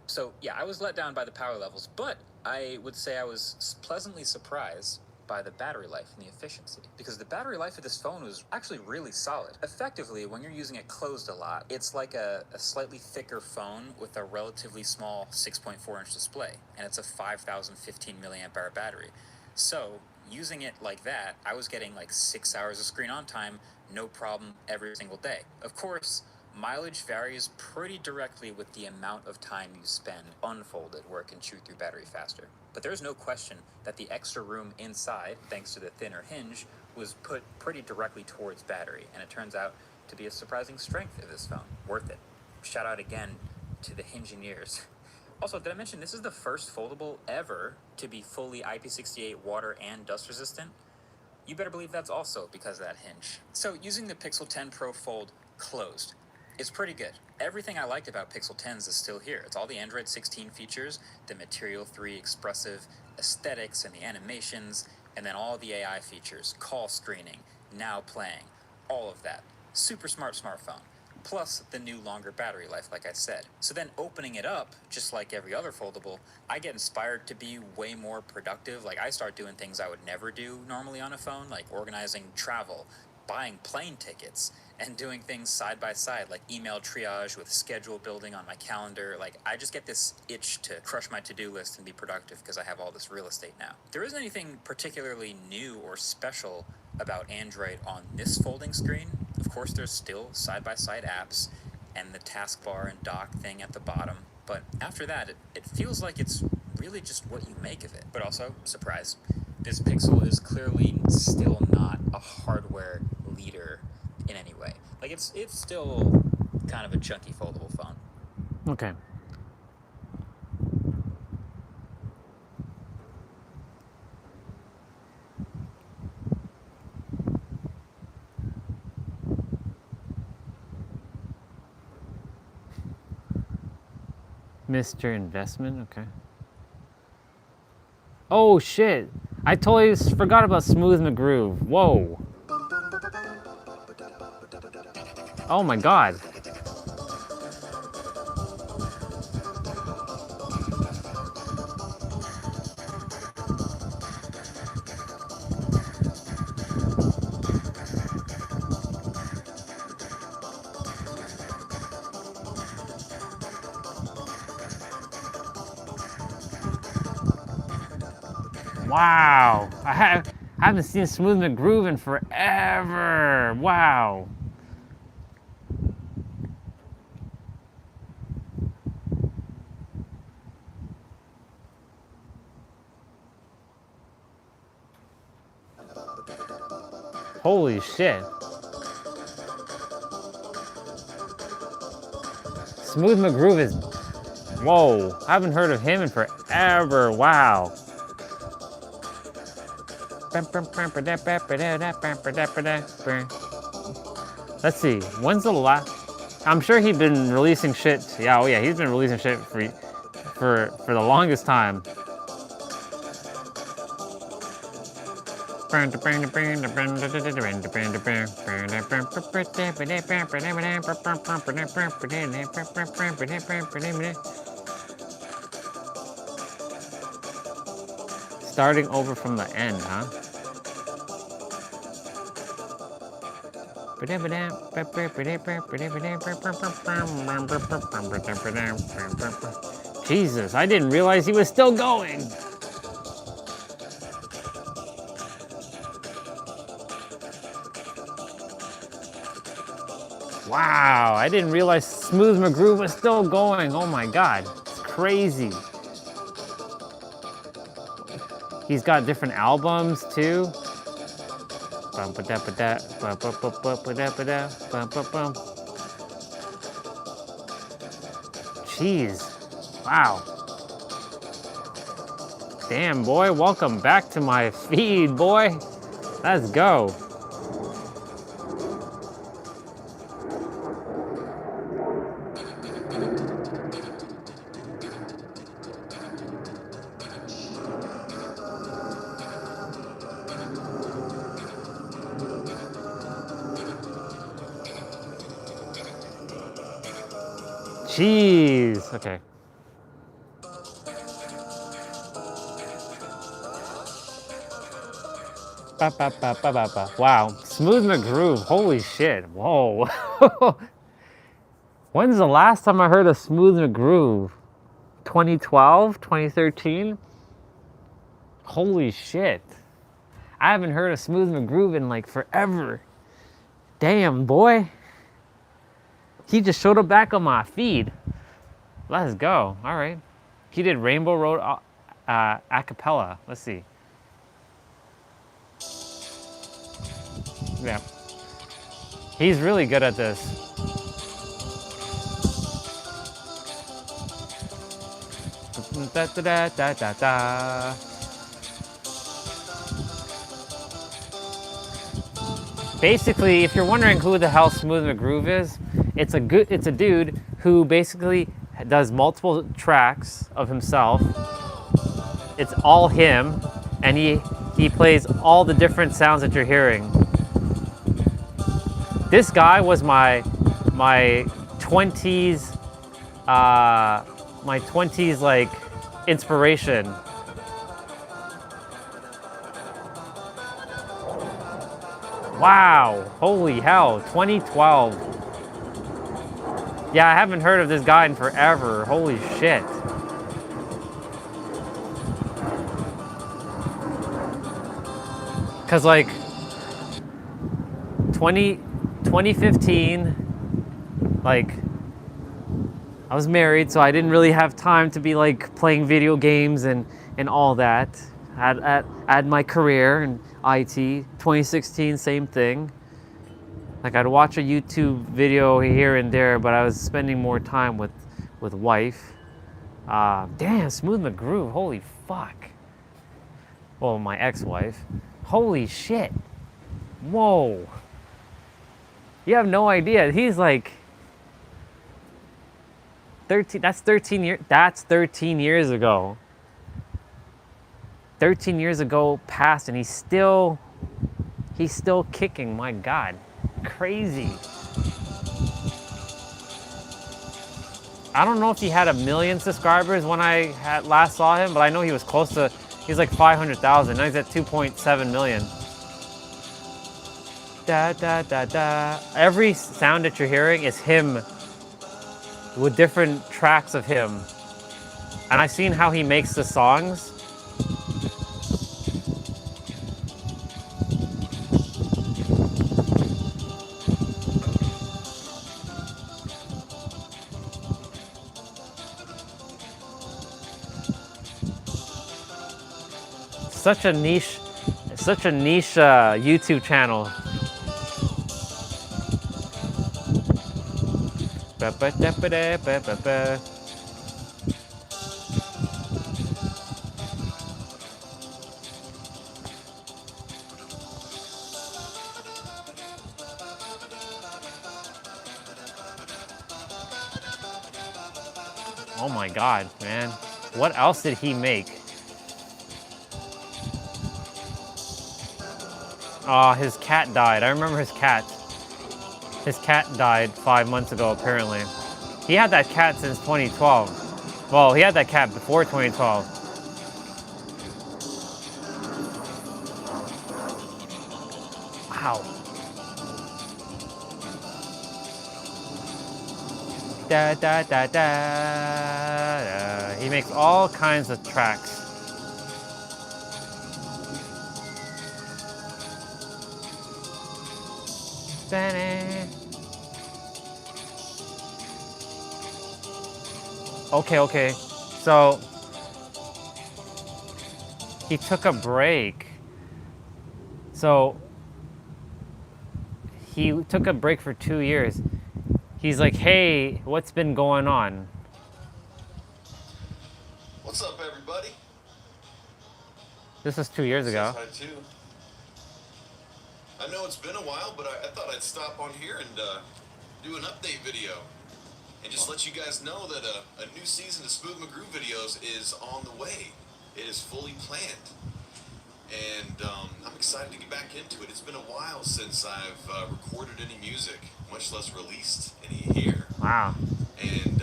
So yeah, I was let down by the power levels, but I would say I was pleasantly surprised by the battery life and the efficiency, because the battery life of this phone was actually really solid. Effectively, when you're using it closed a lot, it's like a slightly thicker phone with a relatively small 6.4-inch display, and it's a 5,015 milliamp hour battery. So using it like that, I was getting like 6 hours of screen on time, no problem, every single day. Of course, mileage varies pretty directly with the amount of time you spend unfolded, where it can chew through battery faster. But there's no question that the extra room inside, thanks to the thinner hinge, was put pretty directly towards battery, and it turns out to be a surprising strength of this phone. Worth it. Shout out again to the Hingineers. Also, did I mention this is the first foldable ever to be fully IP68 water and dust resistant? You better believe that's also because of that hinge. So using the Pixel 10 Pro Fold closed, it's pretty good. Everything I liked about Pixel 10s is still here. It's all the Android 16 features, the Material 3 expressive aesthetics and the animations, and then all the AI features, call screening, now playing, all of that. Super smart smartphone. Plus the new longer battery life, like I said. So then opening it up, just like every other foldable, I get inspired to be way more productive. Like I start doing things I would never do normally on a phone, like organizing travel, buying plane tickets, and doing things side by side, like email triage with schedule building on my calendar. Like I just get this itch to crush my to-do list and be productive because I have all this real estate now. There isn't anything particularly new or special about Android on this folding screen. Of course, there's still side-by-side apps and the taskbar and dock thing at the bottom. But after that, it feels like it's really just what you make of it. But also, surprise, this Pixel is clearly still not a hardware leader in any way. Like it's still kind of a chunky foldable phone. Okay. Mr. Investment, okay. Oh shit! I totally forgot about Smooth McGroove. Whoa. Oh my god. Wow. I haven't seen Smooth McGroove in forever. Wow. Holy shit. Smooth McGroove is, whoa, I haven't heard of him in forever, wow. Let's see, when's the last, I'm sure he's been releasing shit, yeah, oh yeah, he's been releasing shit for the longest time. Starting over from the end, huh? Jesus, I didn't realize he was still going. Wow, I didn't realize Smooth McGroove was still going. Oh my god, it's crazy. He's got different albums too. Jeez, wow. Damn, boy, welcome back to my feed, boy. Let's go. Jeez. Okay. Ba, ba, ba, ba, ba, ba. Wow. Smooth McGroove. Holy shit. Whoa. When's the last time I heard of Smooth McGroove? 2012? 2013? Holy shit. I haven't heard of Smooth McGroove in like forever. Damn, boy. He just showed up back on my feed. Let's go. All right. He did Rainbow Road a cappella. Let's see. Yeah. He's really good at this. Da, da, da, da, da, da. Basically, if you're wondering who the hell Smooth McGroove is, it's a dude who basically does multiple tracks of himself. It's all him, and he plays all the different sounds that you're hearing. This guy was my 20s like inspiration. Wow, holy hell, 2012. Yeah, I haven't heard of this guy in forever. Holy shit. Cause like 2015, like I was married, so I didn't really have time to be like playing video games and all that. I had my career in IT. 2016, same thing. Like I'd watch a YouTube video here and there, but I was spending more time with wife. Damn, Smooth McGroove, holy fuck. Well, my ex-wife. Holy shit. Whoa. You have no idea. He's like 13, that's 13 years ago. 13 years ago passed and he's still kicking, my God. Crazy. I don't know if he had 1 million subscribers when I last saw him, but I know he was close to, he's like 500,000. Now he's at 2.7 million. Da, da, da, da. Every sound that you're hearing is him with different tracks of him. And I've seen how he makes the songs. Such a niche YouTube channel. Oh my God, man. What else did he make? Oh, his cat died. I remember his cat. His cat died 5 months ago, apparently. He had that cat since 2012. Well, he had that cat before 2012. Wow. Da, da, da, da. He makes all kinds of tracks. Okay. So he took a break. So he took a break for 2 years. He's like, hey, what's been going on? What's up, everybody? This was 2 years ago. Hi, too. I know it's been a while, but I thought I'd stop on here and do an update video. And just let you guys know that a new season of Smooth McGroove videos is on the way. It is fully planned. And I'm excited to get back into it. It's been a while since I've recorded any music, much less released any here. Wow. And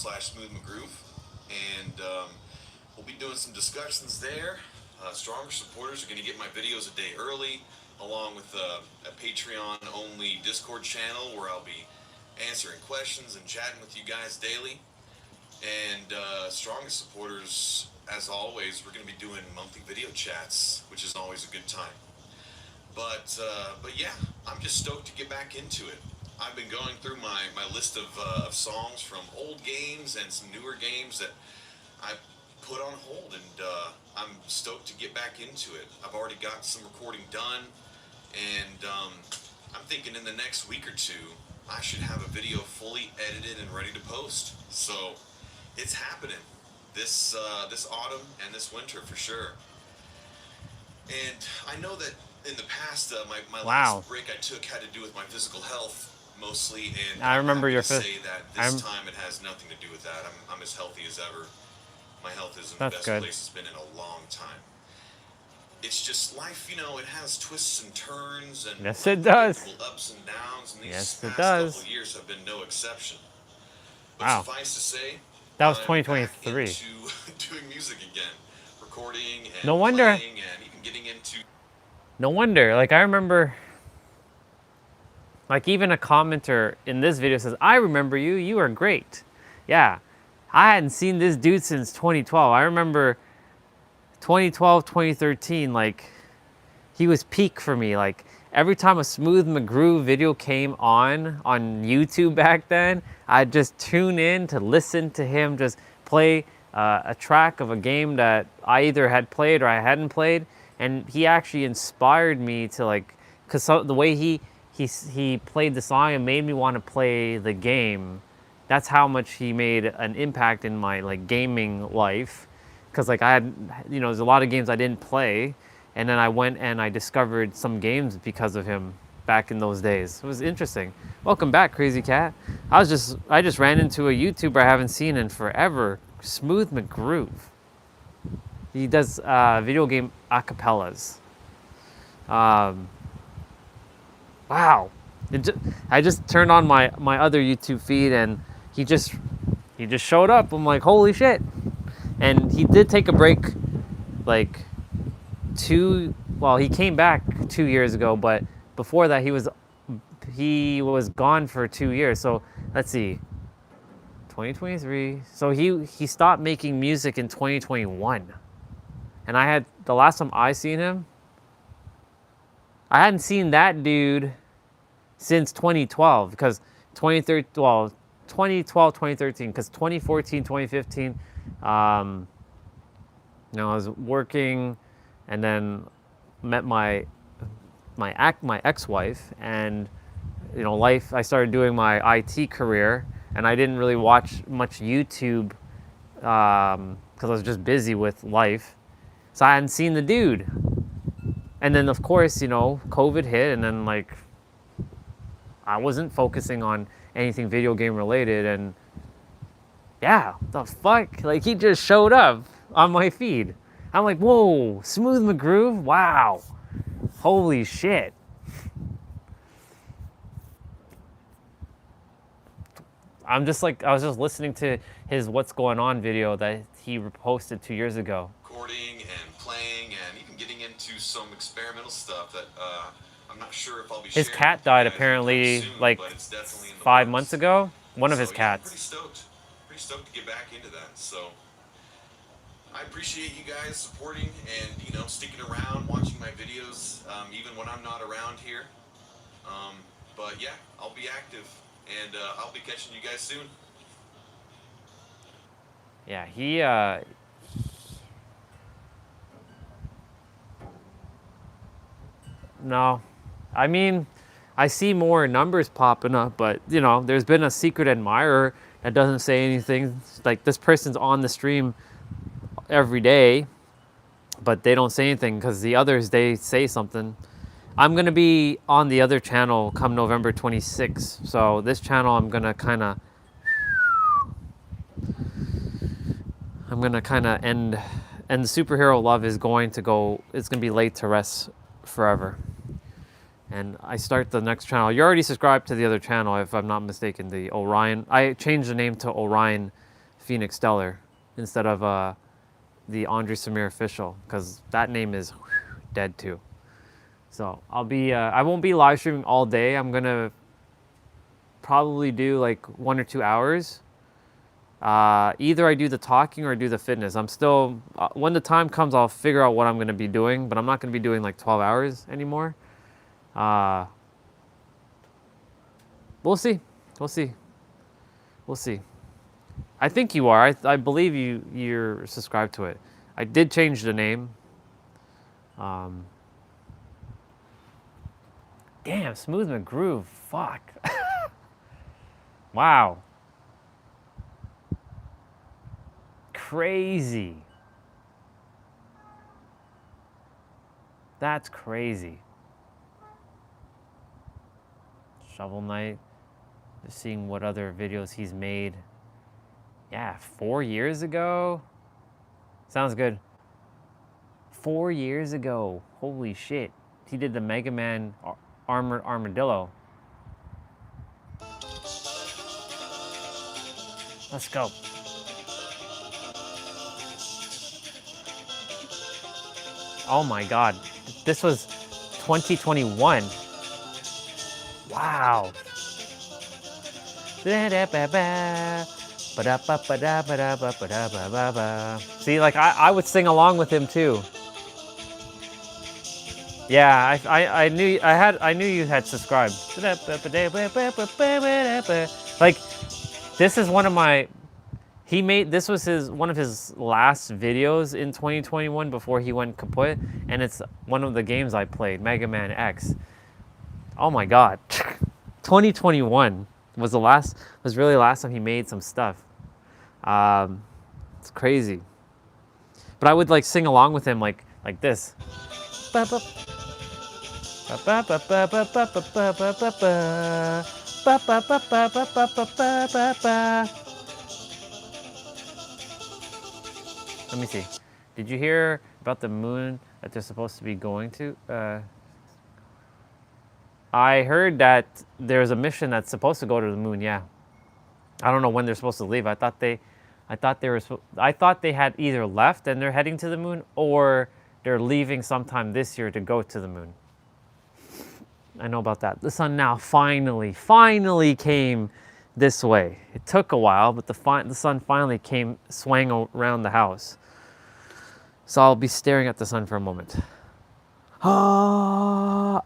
youtube.com/smoothmcgroove, and we'll be doing some discussions there. Stronger supporters are going to get my videos a day early, along with a Patreon-only Discord channel where I'll be answering questions and chatting with you guys daily. And strongest supporters, as always, we're going to be doing monthly video chats, which is always a good time. But yeah, I'm just stoked to get back into it. I've been going through my list of songs from old games and some newer games that I put on hold, and I'm stoked to get back into it. I've already got some recording done, and I'm thinking in the next week or two, I should have a video fully edited and ready to post. So it's happening this autumn and this winter for sure. And I know that in the past, my last break I took had to do with my physical health mostly, and I remember your say that this time it has nothing to do with that. I'm as healthy as ever. My health is in the best place it's been in a long time. It's just life, you know, it has twists and turns and yes, it does. Ups and downs, and these yes, past it does. couple of years have been no exception. But Wow. suffice to say, that was I'm 2023. back into doing music again, recording and no wonder. playing and even getting into. No wonder. Like I remember, like even a commenter in this video says, "I remember you. You are great." Yeah, I hadn't seen this dude since 2012. I remember 2012, 2013. Like he was peak for me. Like every time a Smooth McGrew video came on YouTube back then, I'd just tune in to listen to him just play a track of a game that I either had played or I hadn't played. And he actually inspired me to like, cause the way he played the song and made me want to play the game. That's how much he made an impact in my like gaming life. Cause like I had, you know, there's a lot of games I didn't play, and then I went and I discovered some games because of him back in those days. It was interesting. Welcome back, Crazy Cat. I just ran into a YouTuber I haven't seen in forever, Smooth McGroove. He does video game acapellas. Wow. I just turned on my other YouTube feed and he just showed up. I'm like, holy shit. And he did take a break like he came back 2 years ago, but before that he was gone for 2 years. So let's see. 2023. So he stopped making music in 2021. And the last time I seen him, I hadn't seen that dude since 2012, because 2012, 2013, because 2014, 2015, you know, I was working and then met my ex-wife, and you know, I started doing my IT career, and I didn't really watch much YouTube because I was just busy with life. So I hadn't seen the dude. And then of course, you know, COVID hit, and then like I wasn't focusing on anything video game related, and yeah, the fuck? Like he just showed up on my feed. I'm like, whoa, Smooth McGroove? Wow. Holy shit. I was just listening to his What's Going On video that he posted 2 years ago. Recording and playing and even getting into some experimental stuff that I'm not sure if I'll beIs sharing. His cat died apparently soon, like 5 months ago. One of his cats. Pretty stoked to get back into that. So I appreciate you guys supporting and, you know, sticking around, watching my videos, even when I'm not around here. But yeah, I'll be active, and I'll be catching you guys soon. Yeah, no, I mean, I see more numbers popping up, but you know, there's been a secret admirer that doesn't say anything. Like this person's on the stream every day, but they don't say anything because the others, they say something. I'm gonna be on the other channel come November 26th. So this channel, I'm gonna kind of end the superhero love is going to go. It's gonna be laid to rest forever. And I start the next channel. You're already subscribed to the other channel, if I'm not mistaken, the Orion. I changed the name to Orion Phoenix Stellar instead of the Andre Samir official, because that name is dead too. So I won't be live streaming all day. I'm gonna probably do like 1 or 2 hours. Either I do the talking or I do the fitness. I'm still, when the time comes, I'll figure out what I'm gonna be doing, but I'm not gonna be doing like 12 hours anymore. We'll see. We'll see. We'll see. I think you are. I believe you're subscribed to it. I did change the name. Damn, Smooth McGroove. Fuck. Wow. Crazy. That's crazy. Shovel Knight. Just seeing what other videos he's made. Yeah, 4 years ago. Sounds good. 4 years ago. Holy shit. He did the Mega Man Armored Armadillo. Let's go. Oh my god. This was 2021. Wow. See, like I would sing along with him too. Yeah, I knew you had subscribed. Like, this is one of my, this was one of his last videos in 2021 before he went kaput, and it's one of the games I played, Mega Man X. Oh my god. 2021 was really the last time he made some stuff. It's crazy. But I would like sing along with him like this. Let me see. Did you hear about the moon that they're supposed to be going to? I heard that there's a mission that's supposed to go to the moon. Yeah, I don't know when they're supposed to leave. I thought they had either left and they're heading to the moon, or they're leaving sometime this year to go to the moon. I know about that. The sun now finally came this way. It took a while, but the sun finally came swaying around the house. So I'll be staring at the sun for a moment. Ah.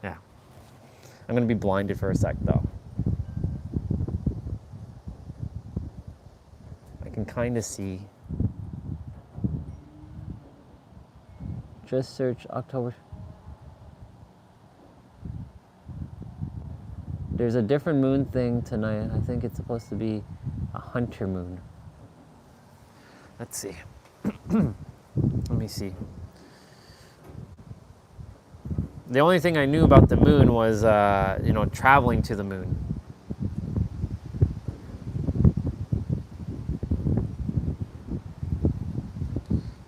Yeah. I'm gonna be blinded for a sec though. I can kind of see. Just search October. There's a different moon thing tonight. I think it's supposed to be a hunter moon. Let's see. Let me see. The only thing I knew about the moon was, traveling to the moon.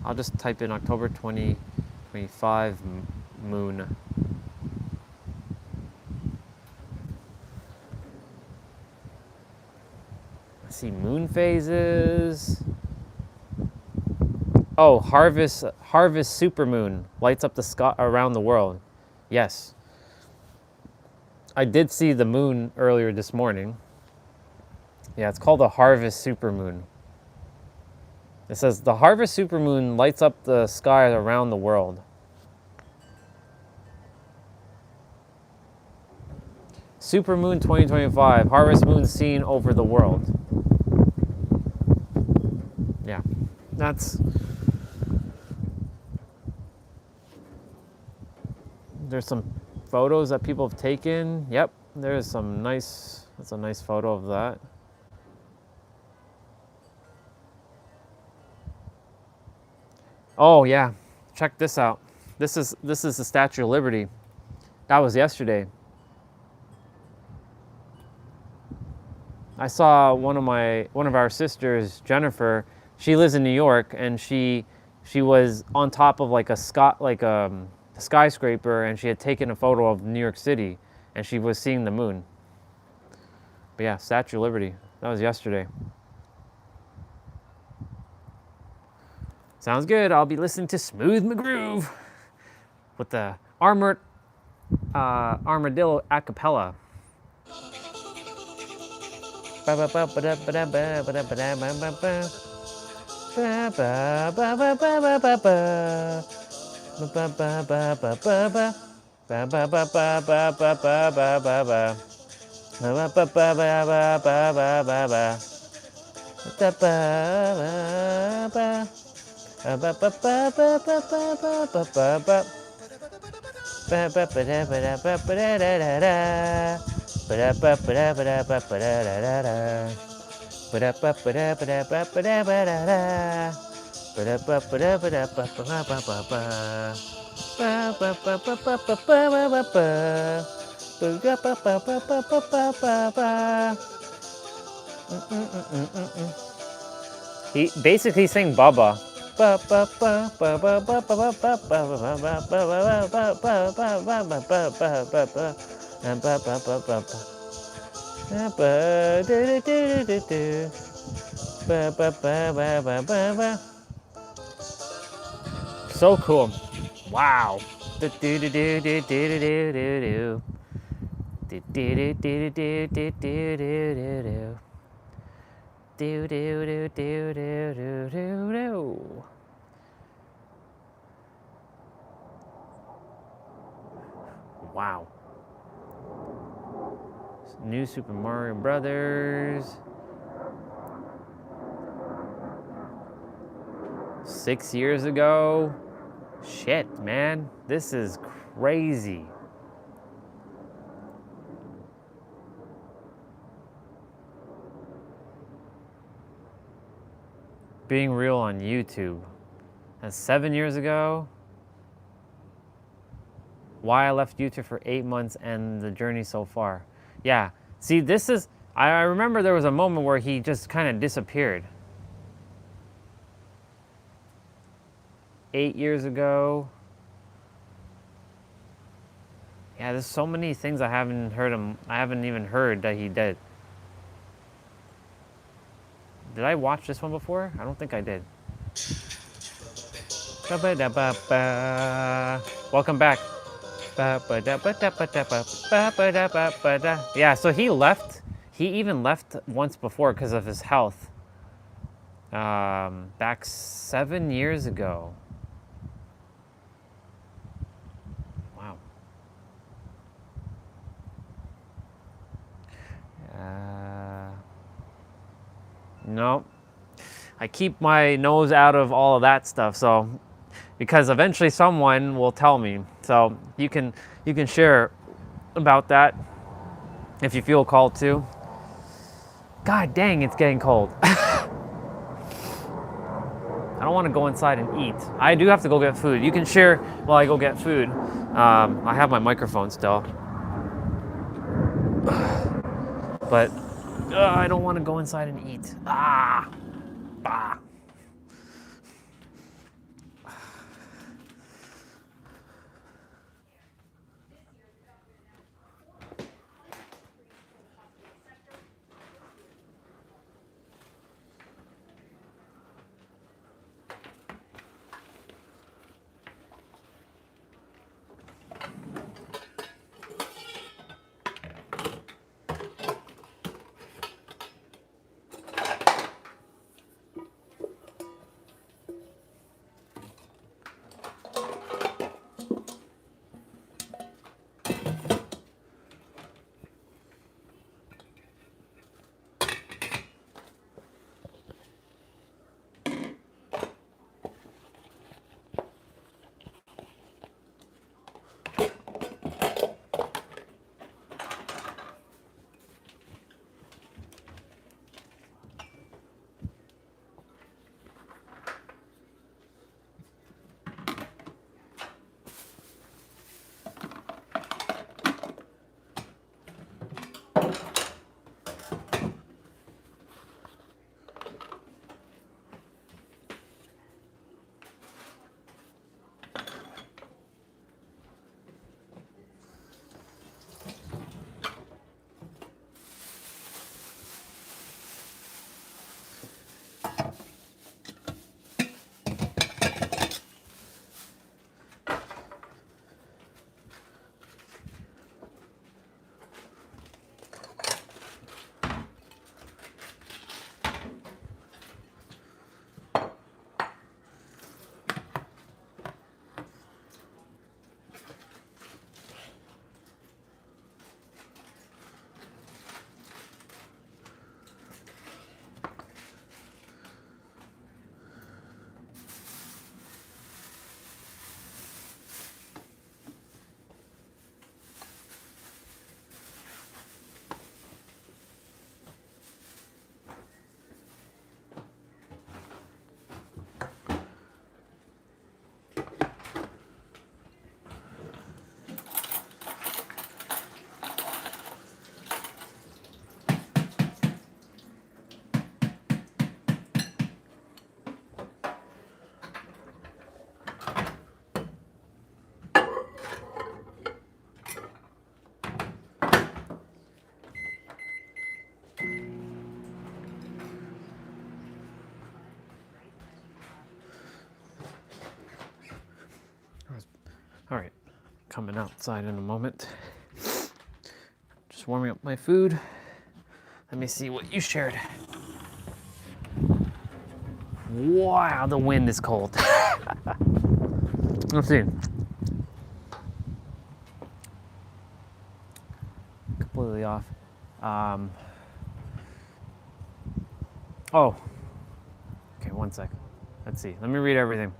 I'll just type in October 2025 moon. Let's see, moon phases. Oh, harvest supermoon lights up the sky around the world. Yes. I did see the moon earlier this morning. Yeah, it's called a harvest supermoon. It says the harvest supermoon lights up the sky around the world. Supermoon 2025, harvest moon seen over the world. Yeah, there's some photos that people have taken. Yep, that's a nice photo of that. Oh yeah, check this out. This is the Statue of Liberty. That was yesterday. I saw one of our sisters, Jennifer. She lives in New York, and she was on top of like a skyscraper, and she had taken a photo of New York City, and she was seeing the moon. But yeah, Statue of Liberty. That was yesterday. Sounds good. I'll be listening to Smooth McGroove with the armadillo a cappella. He basically sang Baba. So cool. Wow. Wow. New Super Mario Brothers. 6 years ago. Shit, man. This is crazy. Being real on YouTube. That's 7 years ago. Why I left YouTube for 8 months and the journey so far. Yeah. See, this is... I remember there was a moment where he just kind of disappeared. 8 years ago. Yeah, there's so many things I haven't even heard that he did. Did I watch this one before? I don't think I did. Welcome back. Yeah, so he left. He even left once before because of his health. Back 7 years ago. Wow. No. I keep my nose out of all of that stuff, so because eventually someone will tell me. So you can share about that if you feel called to. God dang, it's getting cold. I don't want to go inside and eat. I do have to go get food. You can share while I go get food. I have my microphone still. But I don't want to go inside and eat. Bah. All right, coming outside in a moment. Just warming up my food. Let me see what you shared. Wow, the wind is cold. Let's see. Completely off. Oh. Okay, one sec. Let's see. Let me read everything.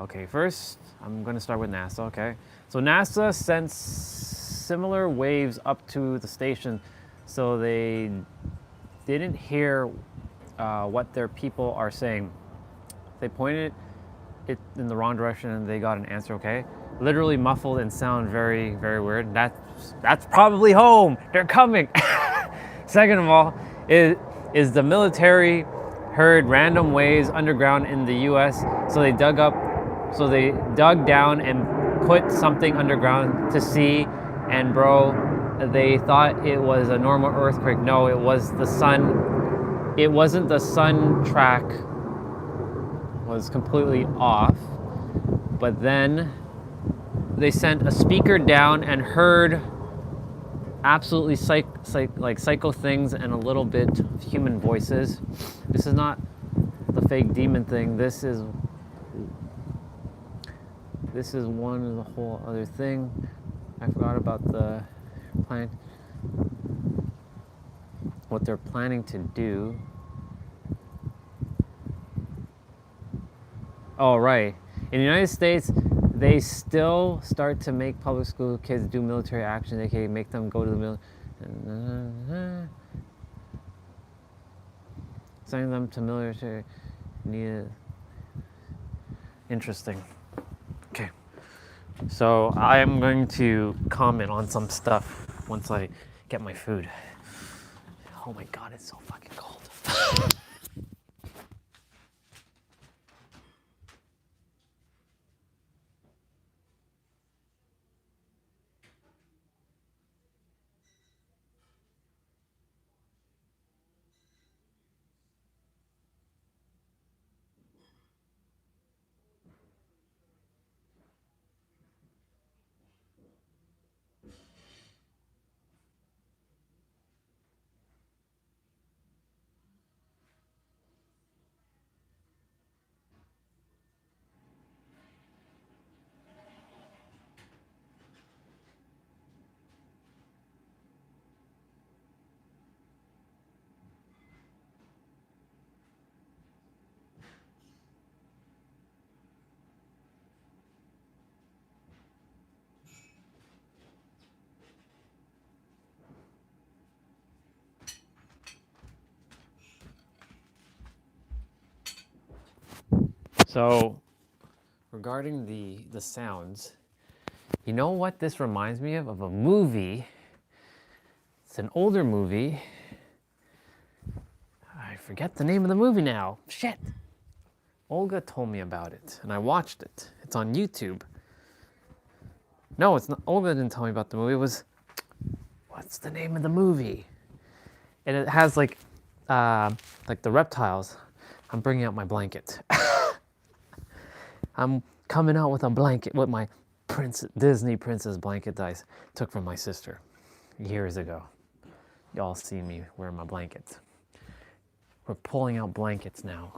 Okay, first, I'm going to start with NASA, okay? So NASA sent similar waves up to the station, so they didn't hear what their people are saying. They pointed it in the wrong direction and they got an answer, okay? Literally muffled and sound very, very weird. That's probably home. They're coming. Second of all, is the military heard random waves underground in the US, so they dug down and put something underground to see, and bro, they thought it was a normal earthquake. No, it was the sun. It wasn't the sun track was completely off, but then they sent a speaker down and heard absolutely psycho things and a little bit of human voices. This is not the fake demon thing. This is one of the whole other thing. I forgot about the plan. What they're planning to do. Oh, right. In the United States, they still start to make public school kids do military action. They can make them go to the military. Sending them to military. Interesting. Okay. So I am going to comment on some stuff once I get my food. Oh my God, it's so fucking cold. So, regarding the sounds, you know what this reminds me of? Of a movie. It's an older movie. I forget the name of the movie now. Shit. Olga told me about it, and I watched it. It's on YouTube. No, it's not. Olga didn't tell me about the movie. It was, what's the name of the movie? And it has like the reptiles. I'm bringing out my blanket. I'm coming out with a blanket, with my Disney princess blanket that I took from my sister years ago. Y'all see me wearing my blankets. We're pulling out blankets now.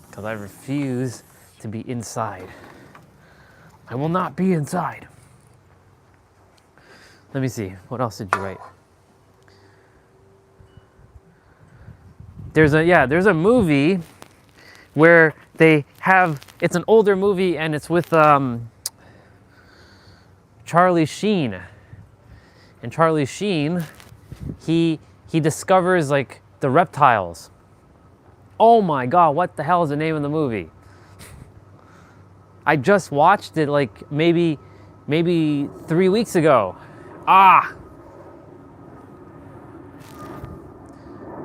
Because I refuse to be inside. I will not be inside. Let me see, what else did you write? There's a movie where they have, it's an older movie and it's with Charlie Sheen. And Charlie Sheen, he discovers like the reptiles. Oh my God, what the hell is the name of the movie? I just watched it like maybe 3 weeks ago.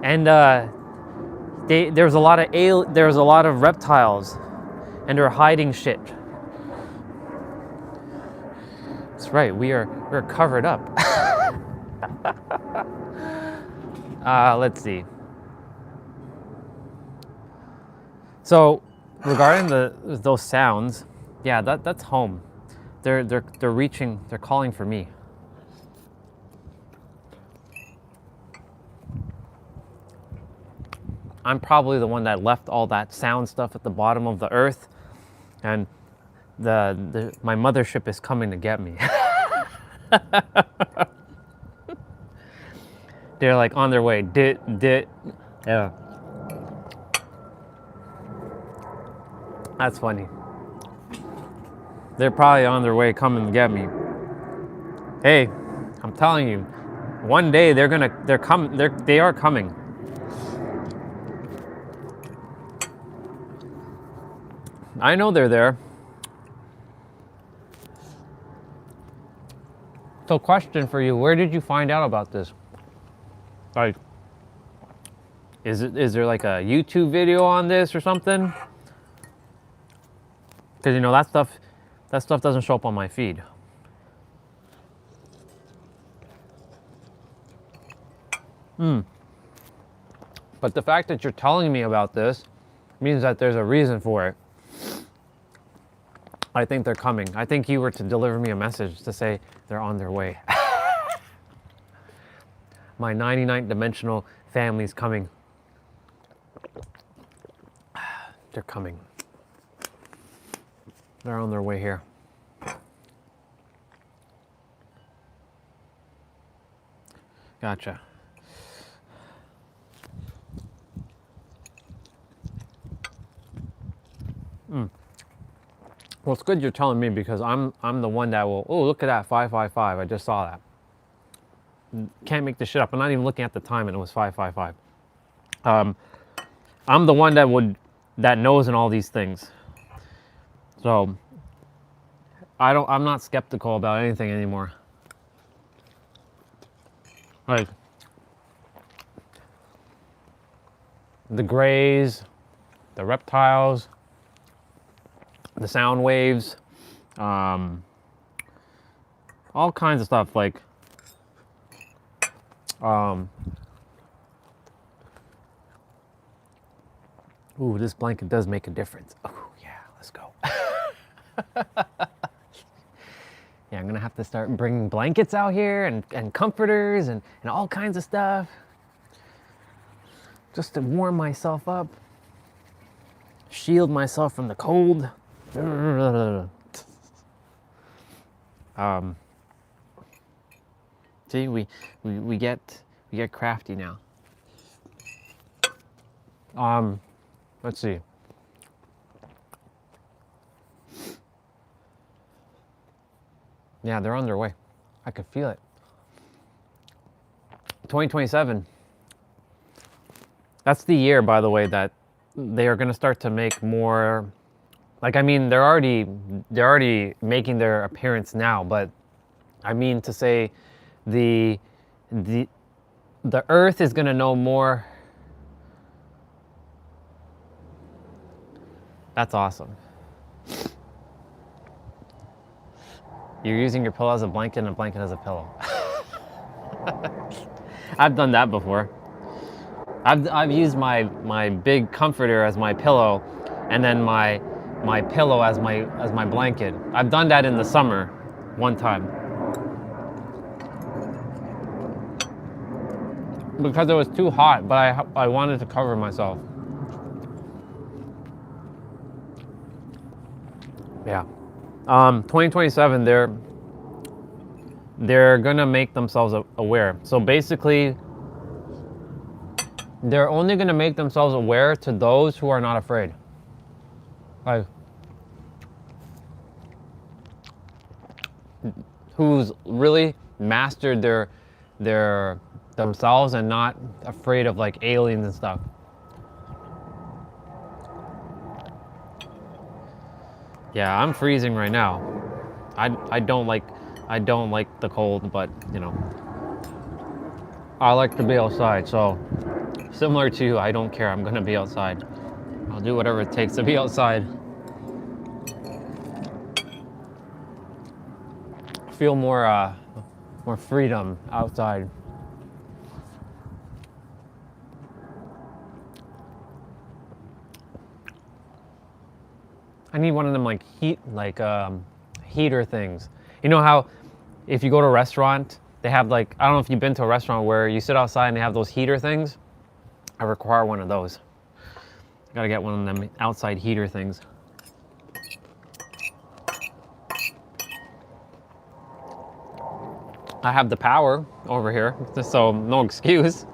And there's a lot of reptiles, and they're hiding shit. That's right, we're covered up. Let's see. So regarding those sounds, yeah, that's home. They're reaching, they're calling for me. I'm probably the one that left all that sound stuff at the bottom of the earth, and my mothership is coming to get me. They're like on their way. Yeah. That's funny. They're probably on their way coming to get me. Hey, I'm telling you, one day they are coming. I know they're there. So question for you, where did you find out about this? Like, is there like a YouTube video on this or something? Because you know that stuff doesn't show up on my feed. But the fact that you're telling me about this means that there's a reason for it. I think they're coming. I think you were to deliver me a message to say they're on their way. My 99th dimensional family's coming. They're coming. They're on their way here. Gotcha. Well, it's good you're telling me because I'm the one that will, oh, look at that, 555. I just saw that. Can't make this shit up. I'm not even looking at the time and it was 555. I'm the one that knows in all these things. So I'm not skeptical about anything anymore. Like the grays, the reptiles, the sound waves, all kinds of stuff like ooh, this blanket does make a difference. Oh yeah, let's go. Yeah, I'm gonna have to start bringing blankets out here and comforters and all kinds of stuff just to warm myself up, shield myself from the cold. See, we get crafty now. Let's see. Yeah, they're on their way. I could feel it. 2027. That's the year, by the way, that they are going to start to make more. Like, I mean, they're already making their appearance now, but I mean to say, the Earth is going to know more. That's awesome. You're using your pillow as a blanket and a blanket as a pillow. I've done that before. I've used my big comforter as my pillow, and then my pillow as my blanket. I've done that in the summer, one time. Because it was too hot, but I wanted to cover myself. Yeah. 2027, they're gonna make themselves aware. So basically, they're only gonna make themselves aware to those who are not afraid. Like, who's really mastered their themselves and not afraid of like aliens and stuff. Yeah, I'm freezing right now. I don't like the cold, but you know, I like to be outside. So similar to you, I don't care. I'm gonna be outside. I'll do whatever it takes to be outside. Feel more freedom outside. I need one of them like heater things. You know how if you go to a restaurant, they have like, I don't know if you've been to a restaurant where you sit outside and they have those heater things. I require one of those. I gotta get one of them outside heater things. I have the power over here, so no excuse.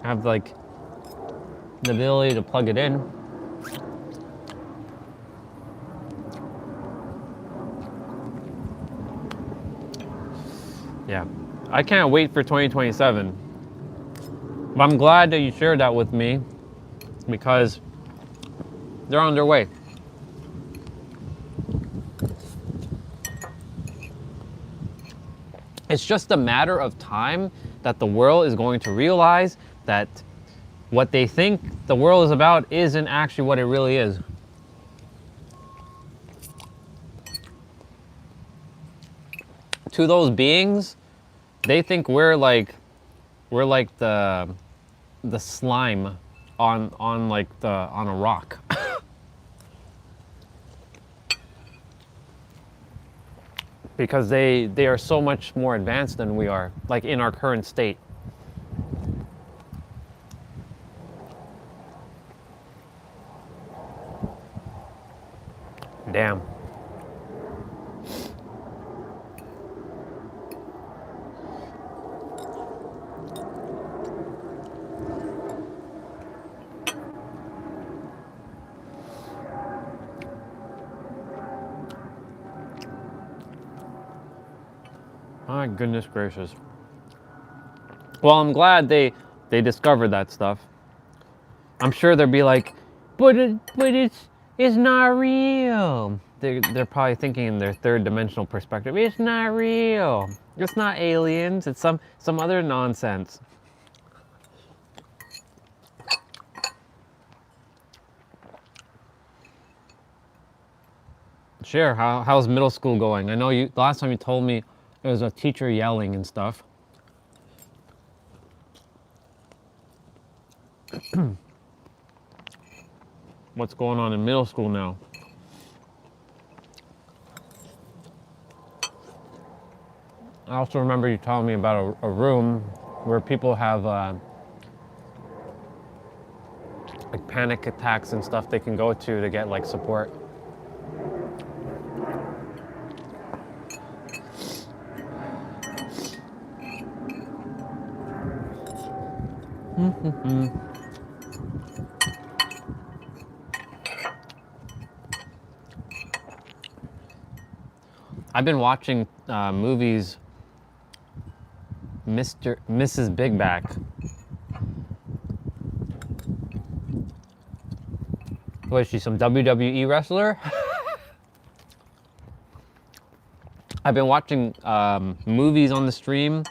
I have like the ability to plug it in. Yeah, I can't wait for 2027. But I'm glad that you shared that with me because they're on their way. It's just a matter of time that the world is going to realize that what they think the world is about isn't actually what it really is. To those beings, they think we're like the slime on a rock. Because they are so much more advanced than we are, like in our current state. Damn. My goodness gracious. Well, I'm glad they discovered that stuff. I'm sure they'll be like, but it's not real. They're probably thinking in their third dimensional perspective. It's not real. It's not aliens. It's some other nonsense. Sure. How's middle school going? I know the last time you told me there was a teacher yelling and stuff. What's going on in middle school now? I also remember you telling me about a room where people have like panic attacks and stuff they can go to get like support. I've been watching movies. Mrs. Big Back. What is she, some WWE wrestler? I've been watching movies on the stream.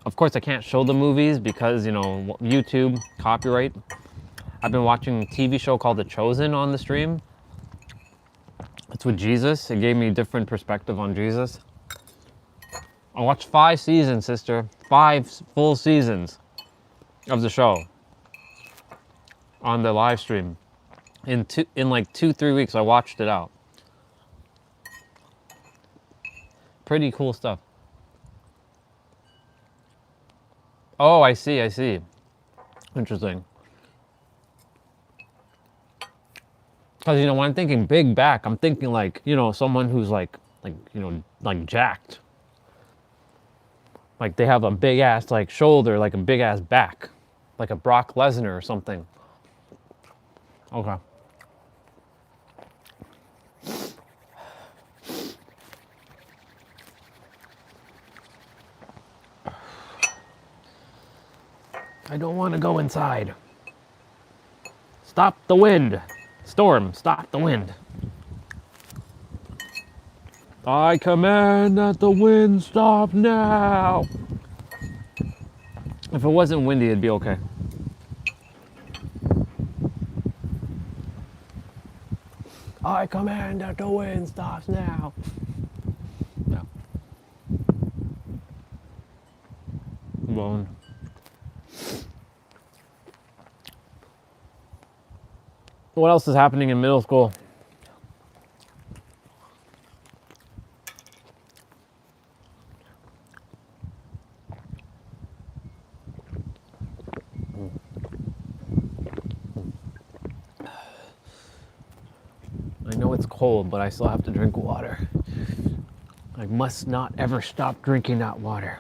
Of course, I can't show the movies because, you know, YouTube, copyright. I've been watching a TV show called The Chosen on the stream. It's with Jesus. It gave me a different perspective on Jesus. I watched 5 seasons, sister. 5 full seasons of the show on the live stream. In like 2-3 weeks, I watched it out. Pretty cool stuff. Oh, I see. Interesting. Because, you know, when I'm thinking big back, I'm thinking like, you know, someone who's like, you know, like jacked. Like they have a big ass like shoulder, like a big ass back. Like a Brock Lesnar or something. Okay. I don't want to go inside. Stop the wind. Storm, stop the wind. I command that the wind stop now. If it wasn't windy, it'd be okay. I command that the wind stops now. No. Bone. What else is happening in middle school? I know it's cold, but I still have to drink water. I must not ever stop drinking that water.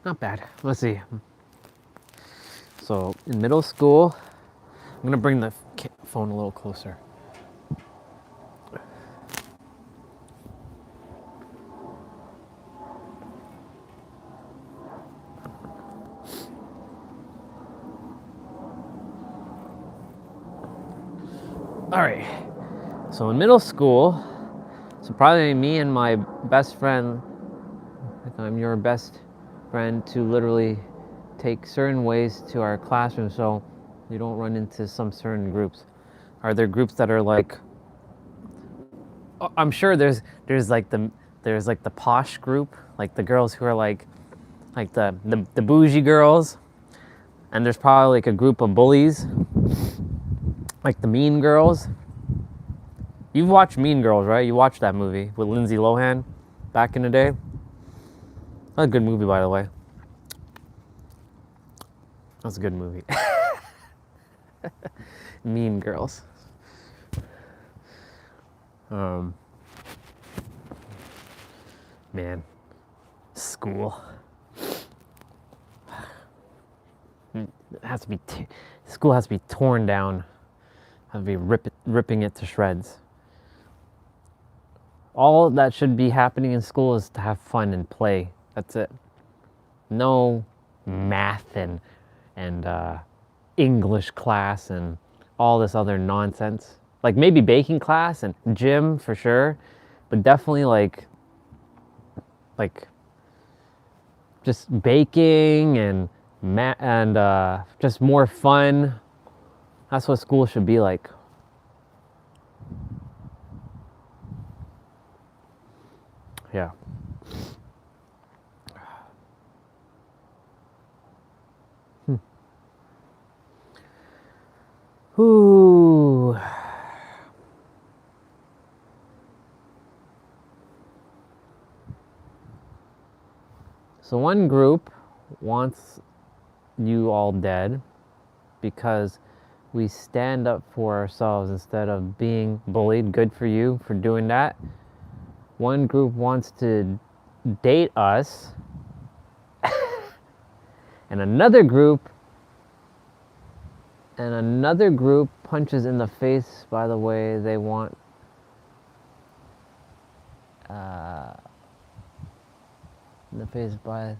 Not bad. Let's see. So in middle school, I'm gonna bring the phone a little closer. All right. So in middle school, so probably me and my best friend, like I'm your best friend, to literally take certain ways to our classroom so you don't run into some certain groups. Are there groups that are like, I'm sure there's like the posh group, like the girls who are like the bougie girls, and there's probably like a group of bullies, like the mean girls. You've watched Mean Girls, right? You watched that movie with Lindsay Lohan back in the day. That's a good movie, by the way. That's a good movie. Mean Girls. Man, school. It has to be school has to be torn down. Has to be ripping it to shreds. All that should be happening in school is to have fun and play. That's it. No math and English class and all this other nonsense. Like maybe baking class and gym for sure, but definitely like just baking and just more fun. That's what school should be like. Yeah. Ooh. So one group wants you all dead because we stand up for ourselves instead of being bullied. Good for you for doing that. One group wants to date us, and another group punches in the face by the way they want in the face by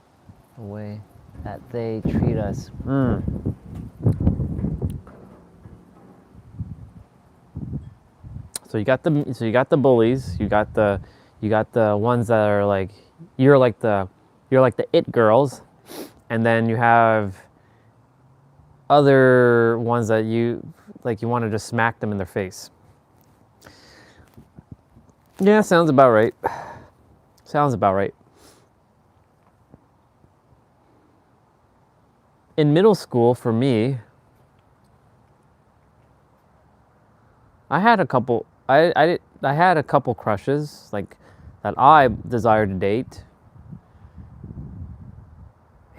the way that they treat us. So you got the bullies, you got the ones that are like you're like the it girls, and then you have other ones that you want to just smack them in their face. Yeah, sounds about right. Sounds about right. In middle school, for me, I had a couple. I had a couple crushes like that I desired to date.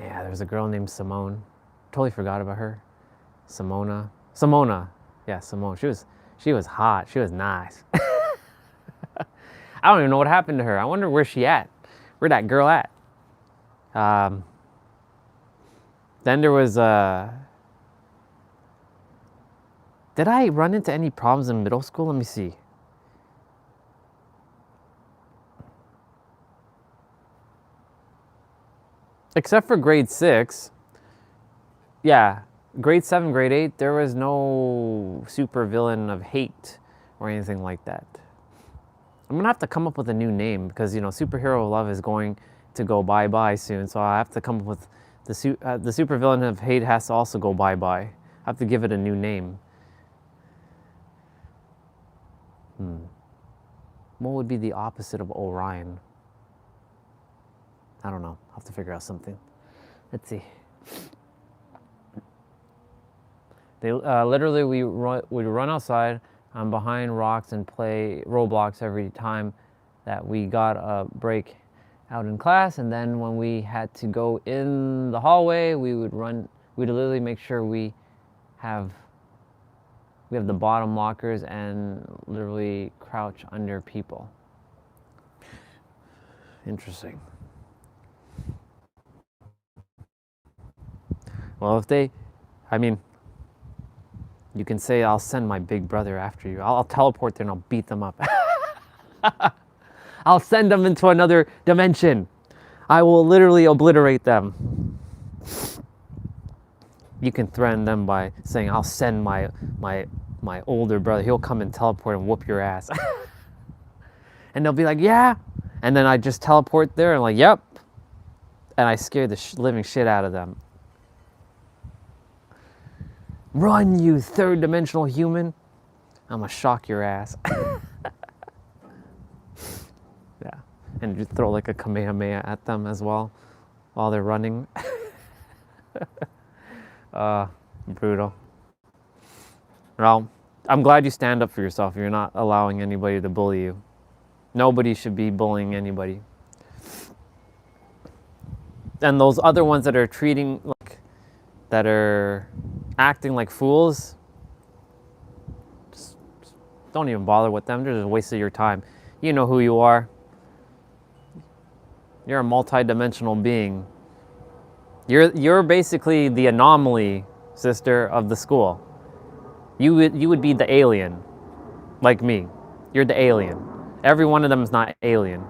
Yeah, there's a girl named Simone. Totally forgot about her. Simona. Yeah, Simone. She was hot. She was nice. I don't even know what happened to her. I wonder where she at. Where that girl at? Then there was did I run into any problems in middle school? Let me see. Except for grade 6. Yeah, grade 7, grade 8, there was no super villain of hate or anything like that. I'm gonna have to come up with a new name because superhero love is going to go bye-bye soon. So I have to come up with the super villain of hate has to also go bye-bye. I have to give it a new name. What would be the opposite of Orion? I don't know. I'll have to figure out something. Let's see. They literally we run outside behind rocks and play Roblox every time that we got a break out in class, and then when we had to go in the hallway, we'd literally make sure we have the bottom lockers and literally crouch under people. Interesting. Well, you can say, I'll send my big brother after you. I'll teleport there and I'll beat them up. I'll send them into another dimension. I will literally obliterate them. You can threaten them by saying, I'll send my older brother. He'll come and teleport and whoop your ass. And they'll be like, yeah. And then I just teleport there and like, yep. And I scare the living shit out of them. Run, you third dimensional human. I'm gonna shock your ass. Yeah. And you throw like a Kamehameha at them as well while they're running. Brutal. Well, I'm glad you stand up for yourself. You're not allowing anybody to bully you. Nobody should be bullying anybody. And those other ones that are that are acting like fools, just don't even bother with them. They're just a waste of your time. You know who you are. You're a multi-dimensional being. You're basically the anomaly, sister, of the school. You would be the alien, like me. You're the alien. Every one of them is not alien.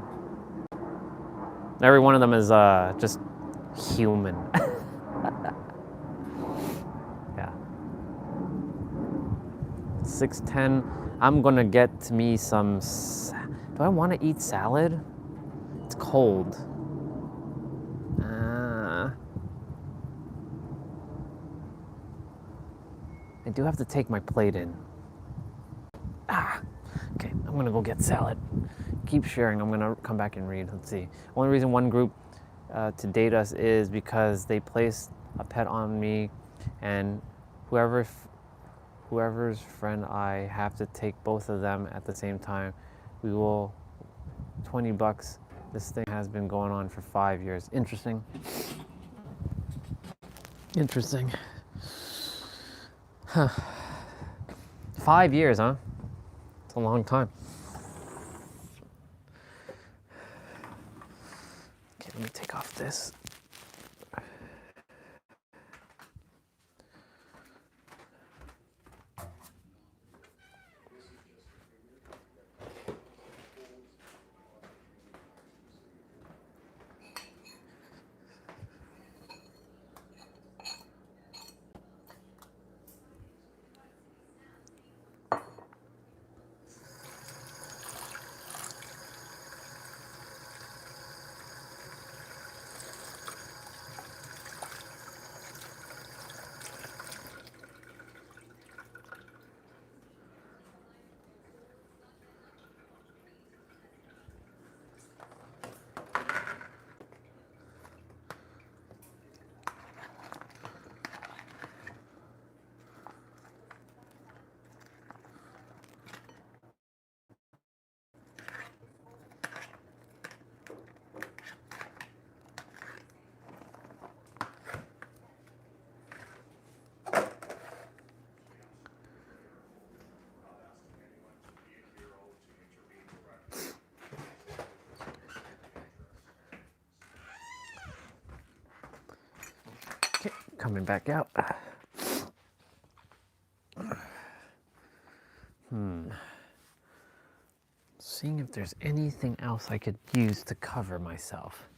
Every one of them is just human. Yeah. 6:10. I'm gonna get me some. Do I want to eat salad? It's cold. I do have to take my plate in. Okay, I'm gonna go get salad. Keep sharing. I'm gonna come back and read. Let's see. Only reason one group to date us is because they placed a pet on me, and whoever's friend I have to take both of them at the same time. We will $20. This thing has been going on for 5 years. Interesting. Interesting. Huh. 5 years, huh? It's a long time. Okay, let me take off this. Coming back out. Seeing if there's anything else I could use to cover myself.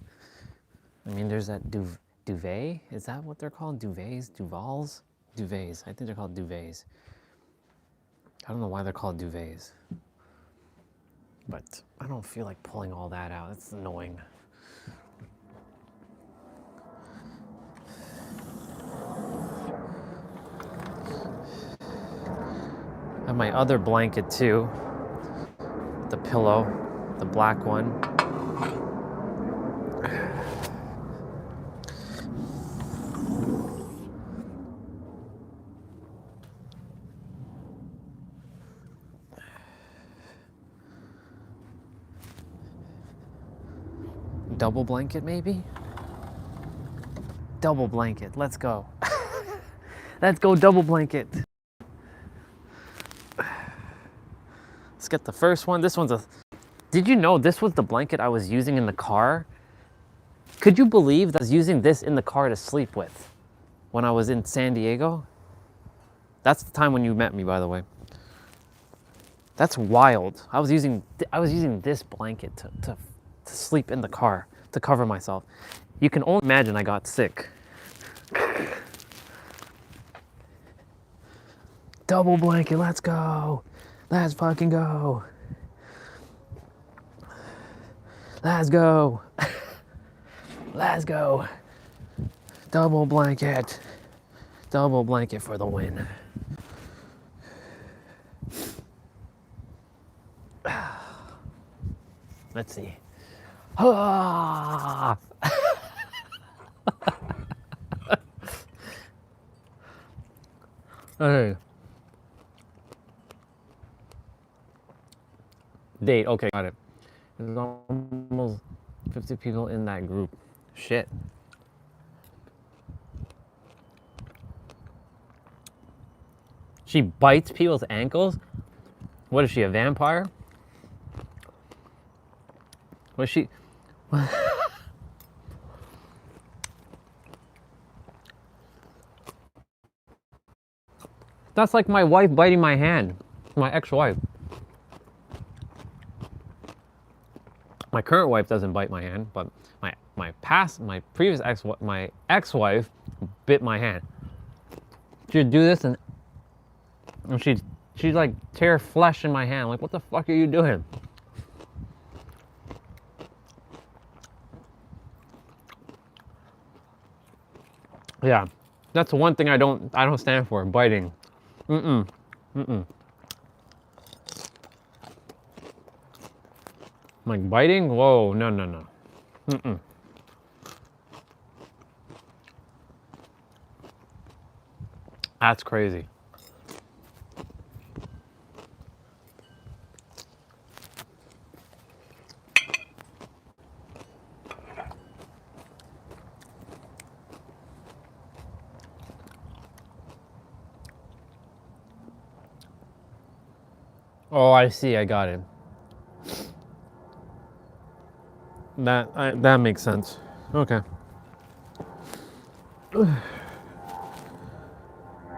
I mean, there's that duvet. Is that what they're called? Duvets? Duvals? Duvets. I think they're called duvets. I don't know why they're called duvets. But I don't feel like pulling all that out. It's annoying. I have my other blanket too. The pillow, the black one. double blanket maybe? Double blanket, let's go. Let's go double blanket. Let's get the first one. This one's a... Did you know this was the blanket I was using in the car? Could you believe that I was using this in the car to sleep with when I was in San Diego? That's the time when you met me, by the way. That's wild. I was using this blanket to sleep in the car to cover myself. You can only imagine I got sick. Double blanket, let's go. Let's fucking go. Let's go. Let's go. Double blanket. Double blanket for the win. Let's see. Ah! Okay. Date, okay, got it. There's almost 50 people in that group. Shit. She bites people's ankles? What is she, a vampire? Was she... That's like my wife biting my hand. My ex-wife. My current wife doesn't bite my hand, but my previous ex-wife bit my hand. She'd do this and she'd like tear flesh in my hand. Like, what the fuck are you doing? Yeah, that's one thing I don't stand for, biting. Like biting? Whoa, no. That's crazy. Oh, I see. I got it. That makes sense. Okay.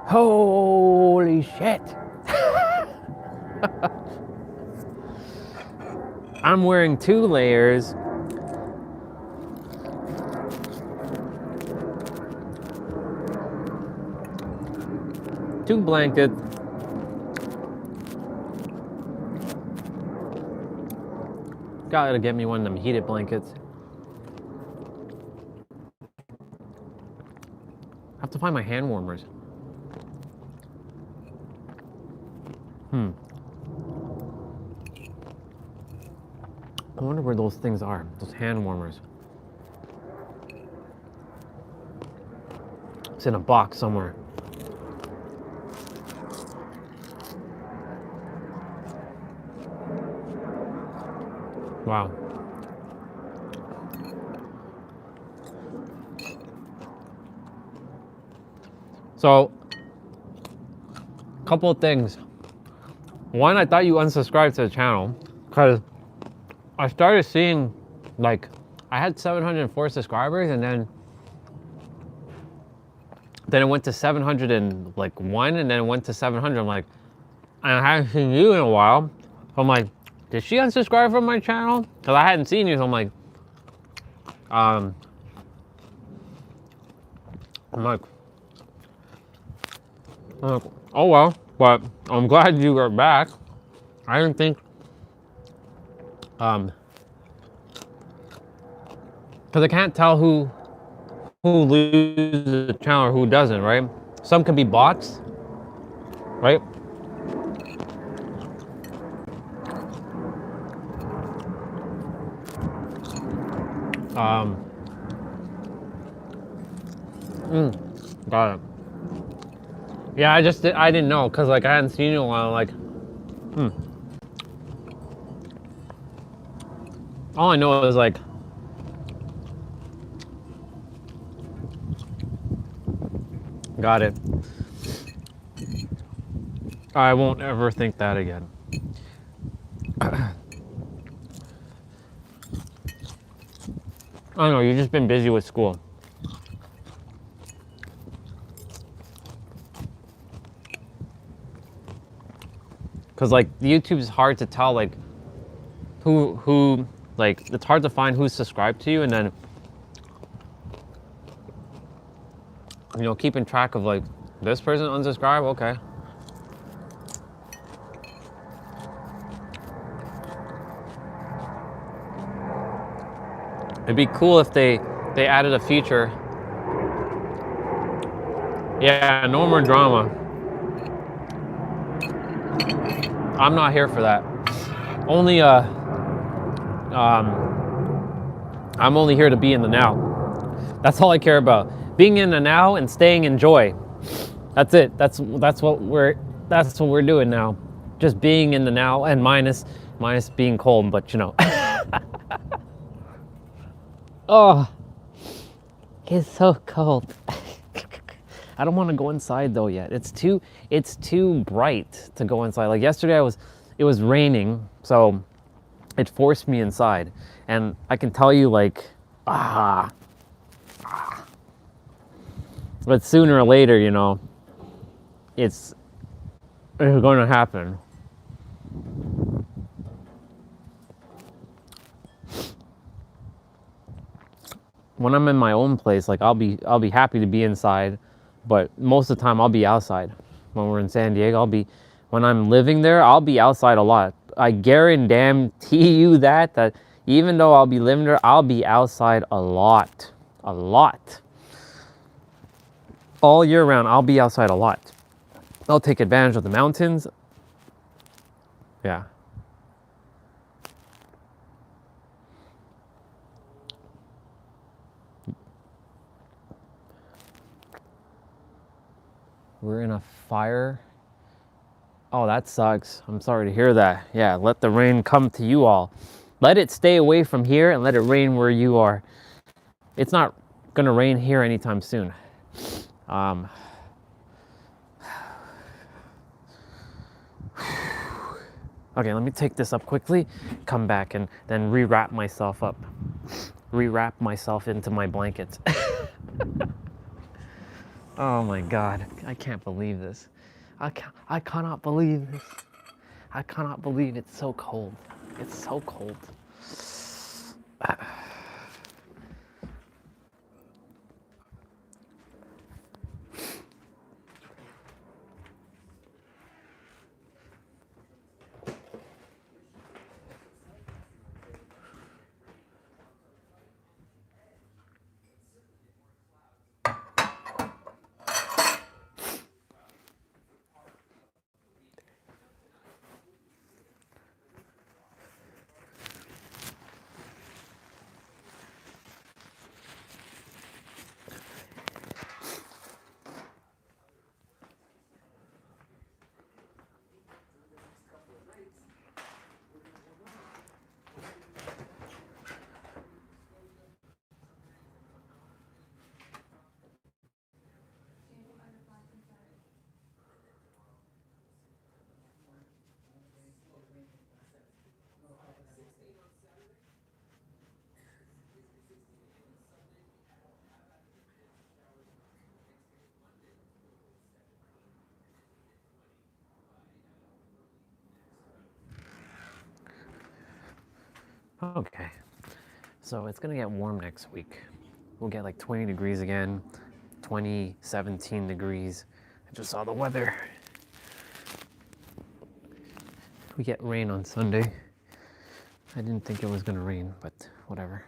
Holy shit. I'm wearing 2 layers. Two blankets. Gotta get me one of them heated blankets. I have to find my hand warmers. I wonder where those things are, those hand warmers. It's in a box somewhere. Wow. So, couple of things. One, I thought you unsubscribed to the channel because I started seeing, like, I had 704 subscribers and then it went to 701 and then it went to 700. I'm like, I haven't seen you in a while. So I'm like, did she unsubscribe from my channel? Because I hadn't seen you, so I'm like, oh well, but I'm glad you are back. I didn't think, because I can't tell who loses the channel or who doesn't, right? Some can be bots, right? Got it. Yeah, I didn't know because like I hadn't seen you in a while. Like, all I know is like Got it. I won't ever think that again. I don't know, you've just been busy with school. Cause like YouTube is hard to tell like who like it's hard to find who's subscribed to you, and then you know keeping track of like this person unsubscribe. Okay. It'd be cool if they added a feature. Yeah, no more drama. I'm not here for that. Only I'm only here to be in the now. That's all I care about. Being in the now and staying in joy. That's it. That's what we're doing now. Just being in the now and minus being cold, but you know. Oh, it's so cold. I don't want to go inside though yet. It's too bright to go inside. Like yesterday it was raining, so it forced me inside. And I can tell you like but sooner or later, you know, it's going to happen. When I'm in my own place, like I'll be happy to be inside, but most of the time I'll be outside. When we're in San Diego, when I'm living there, I'll be outside a lot. I guarantee you that even though I'll be living there, I'll be outside a lot. All year round, I'll be outside a lot. I'll take advantage of the mountains. Yeah. We're in a fire. Oh, that sucks. I'm sorry to hear that. Yeah, let the rain come to you all. Let it stay away from here and let it rain where you are. It's not gonna rain here anytime soon. Okay, let me take this up quickly, come back and then rewrap myself up. Rewrap myself into my blankets. Oh my God, I can't believe this. I cannot believe this. I cannot believe it's so cold. It's so cold. Okay, so it's gonna get warm next week. We'll get like 20 degrees again, 20, 17 degrees. I just saw the weather. We get rain on Sunday. I didn't think it was gonna rain, but whatever.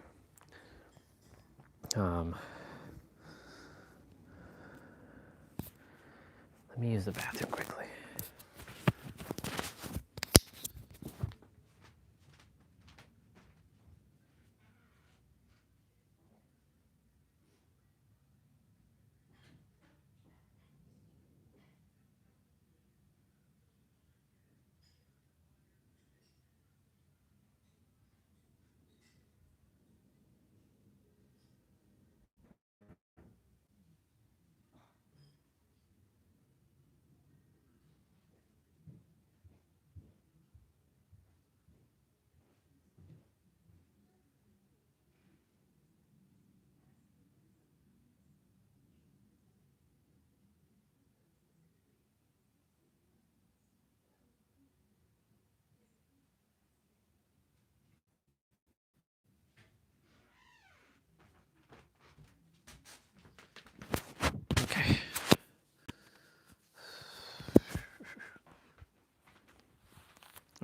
Let me use the bathroom quickly.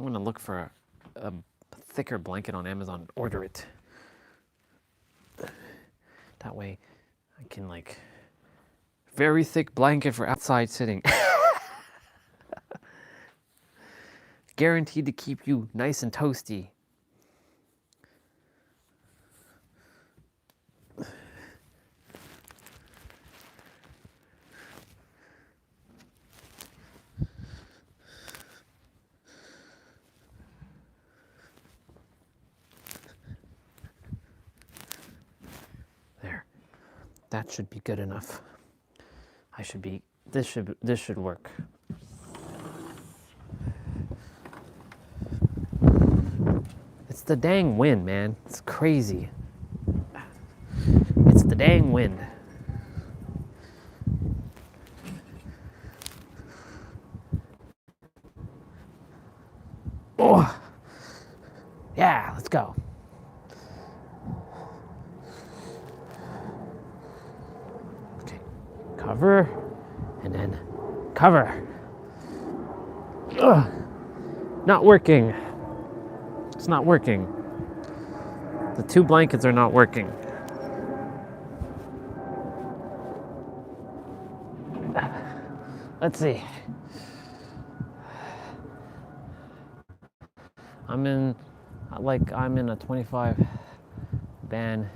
I'm gonna look for a thicker blanket on Amazon, order it. That way I can like, very thick blanket for outside sitting. Guaranteed to keep you nice and toasty. There. That should be good enough. This should work. It's the dang wind, man. It's crazy. It's the dang wind. Oh, yeah, let's go. Okay, cover, and then cover. Ugh, not working. It's not working. The two blankets are not working. Let's see. I'm in a 25 band.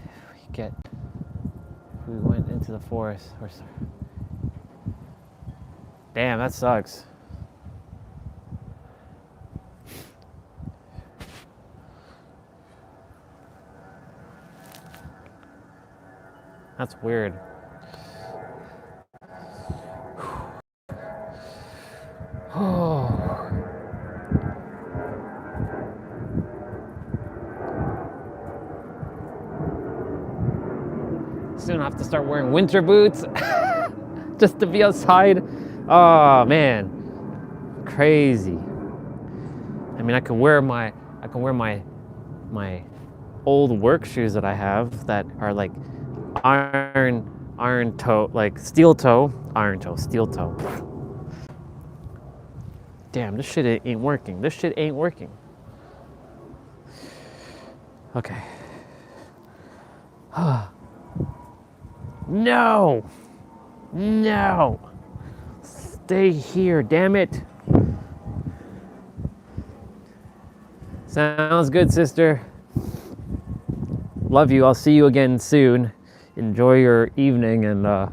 We went into the forest. Damn, that sucks. That's weird. Soon I have to start wearing winter boots just to be outside. Oh man, crazy. I mean, I can wear my old work shoes that I have that are like iron toe, like steel toe, iron toe, steel toe. Damn, this shit ain't working. This shit ain't working. Okay. No! No! Stay here, damn it. Sounds good, sister. Love you. I'll see you again soon. Enjoy your evening, and yeah.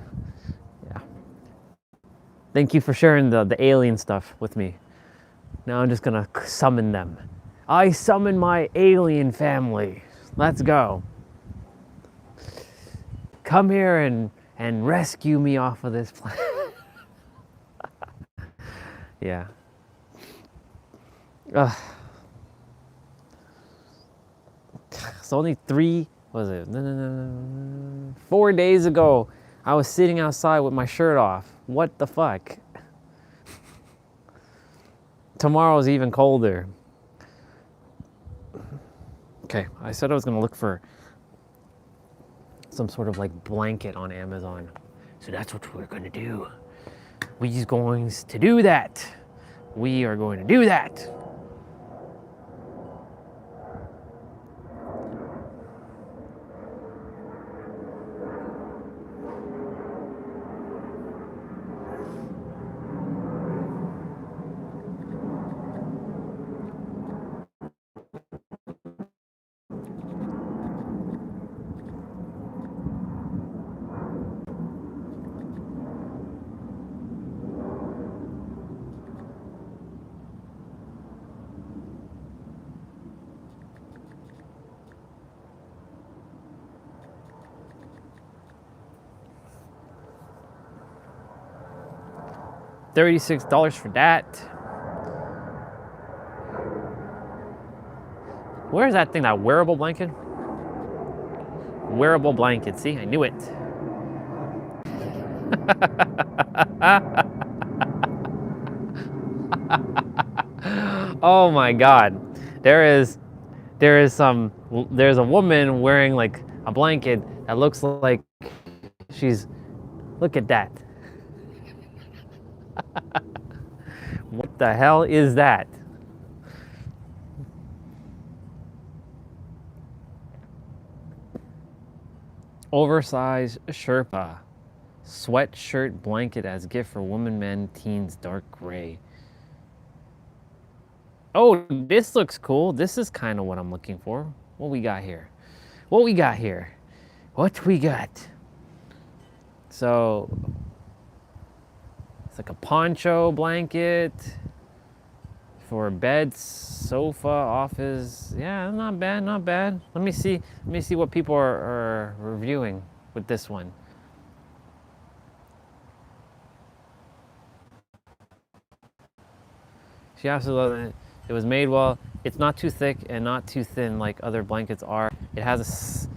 Thank you for sharing the alien stuff with me. Now I'm just gonna summon them. I summon my alien family. Let's go. Come here and rescue me off of this planet. Yeah. It's only 4 days ago, I was sitting outside with my shirt off. What the fuck? Tomorrow's even colder. Okay, I said I was gonna look for some sort of like blanket on Amazon. So that's what we're gonna do. We're going to do that. We are going to do that. $36 for that. Where's that thing, that wearable blanket? Wearable blanket, see, I knew it. Oh my God. There's a woman wearing like a blanket that looks like look at that. What the hell is that? Oversized Sherpa. Sweatshirt blanket as gift for women, men, teens, dark gray. Oh, this looks cool. This is kind of what I'm looking for. What we got here? What we got here? What we got? So, it's like a poncho blanket for bed, sofa, office. Yeah, not bad, not bad. Let me see what people are reviewing with this one. She absolutely loved it. It was made well. It's not too thick and not too thin like other blankets are. It has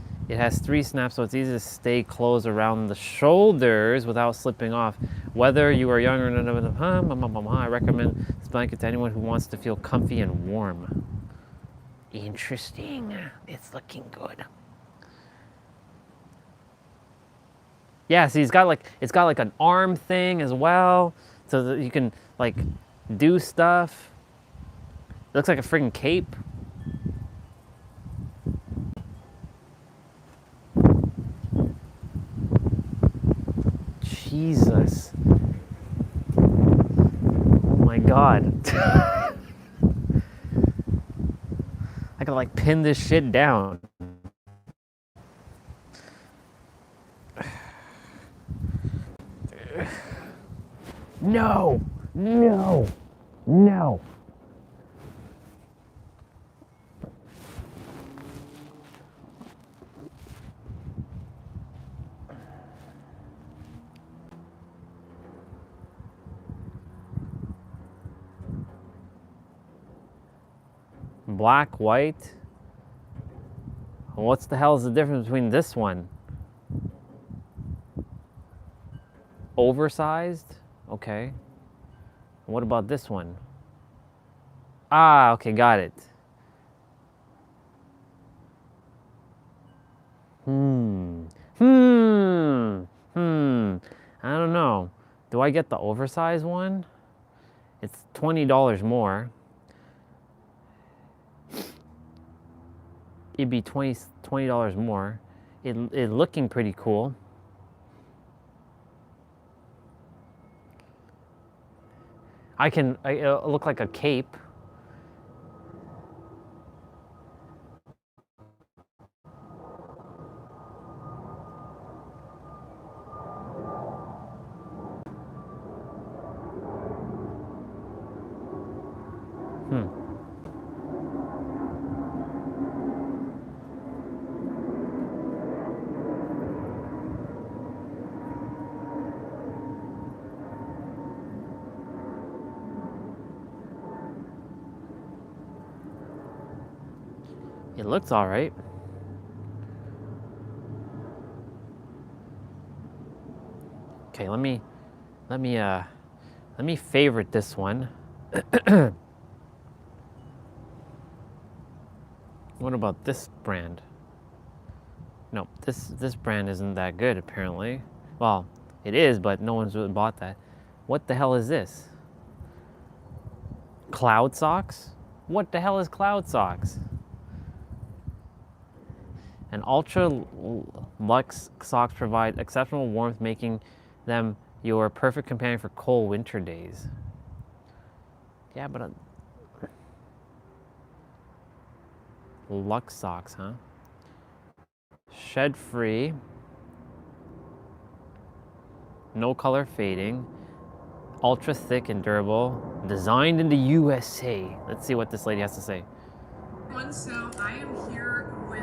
3 snaps, so it's easy to stay closed around the shoulders without slipping off. Whether you are young or I recommend this blanket to anyone who wants to feel comfy and warm. Interesting. It's looking good. Yeah, see, it's got like an arm thing as well, so that you can like do stuff. It looks like a friggin' cape. Jesus. Oh my God. I gotta like pin this shit down. No, no, no. Black, white. What's the hell is the difference between this one? Oversized? Okay. What about this one? Ah, okay, got it. I don't know. Do I get the oversized one? It's $20 more. It'd be $20 more. It looking pretty cool. It'll look like a cape. It looks all right. Okay, let me favorite this one. What about this brand? No, this brand isn't that good apparently. Well, it is, but no one's really bought that. What the hell is this? Cloud socks? What the hell is Cloud socks? And ultra luxe socks provide exceptional warmth, making them your perfect companion for cold winter days. Yeah, but luxe socks, huh? Shed free, no color fading, ultra thick and durable, designed in the USA. Let's see what this lady has to say. So I am here with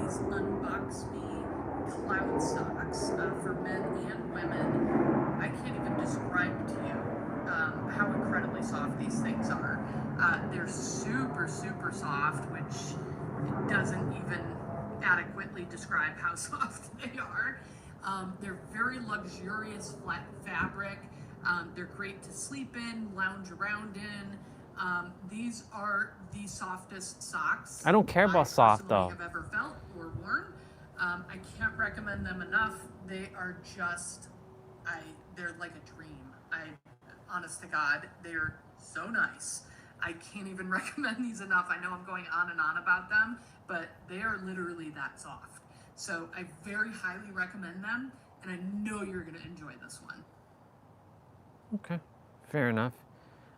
these Unbox Me cloud socks for men and women. I can't even describe to you how incredibly soft these things are. They're super, super soft, which doesn't even adequately describe how soft they are. They're very luxurious flat fabric. They're great to sleep in, lounge around in. These are the softest socks I don't care about soft though. I've ever felt or worn. I can't recommend them enough. They are just, they're like a dream. Honest to God, they're so nice. I can't even recommend these enough. I know I'm going on and on about them, but they are literally that soft. So I very highly recommend them, and I know you're going to enjoy this one. Okay, fair enough.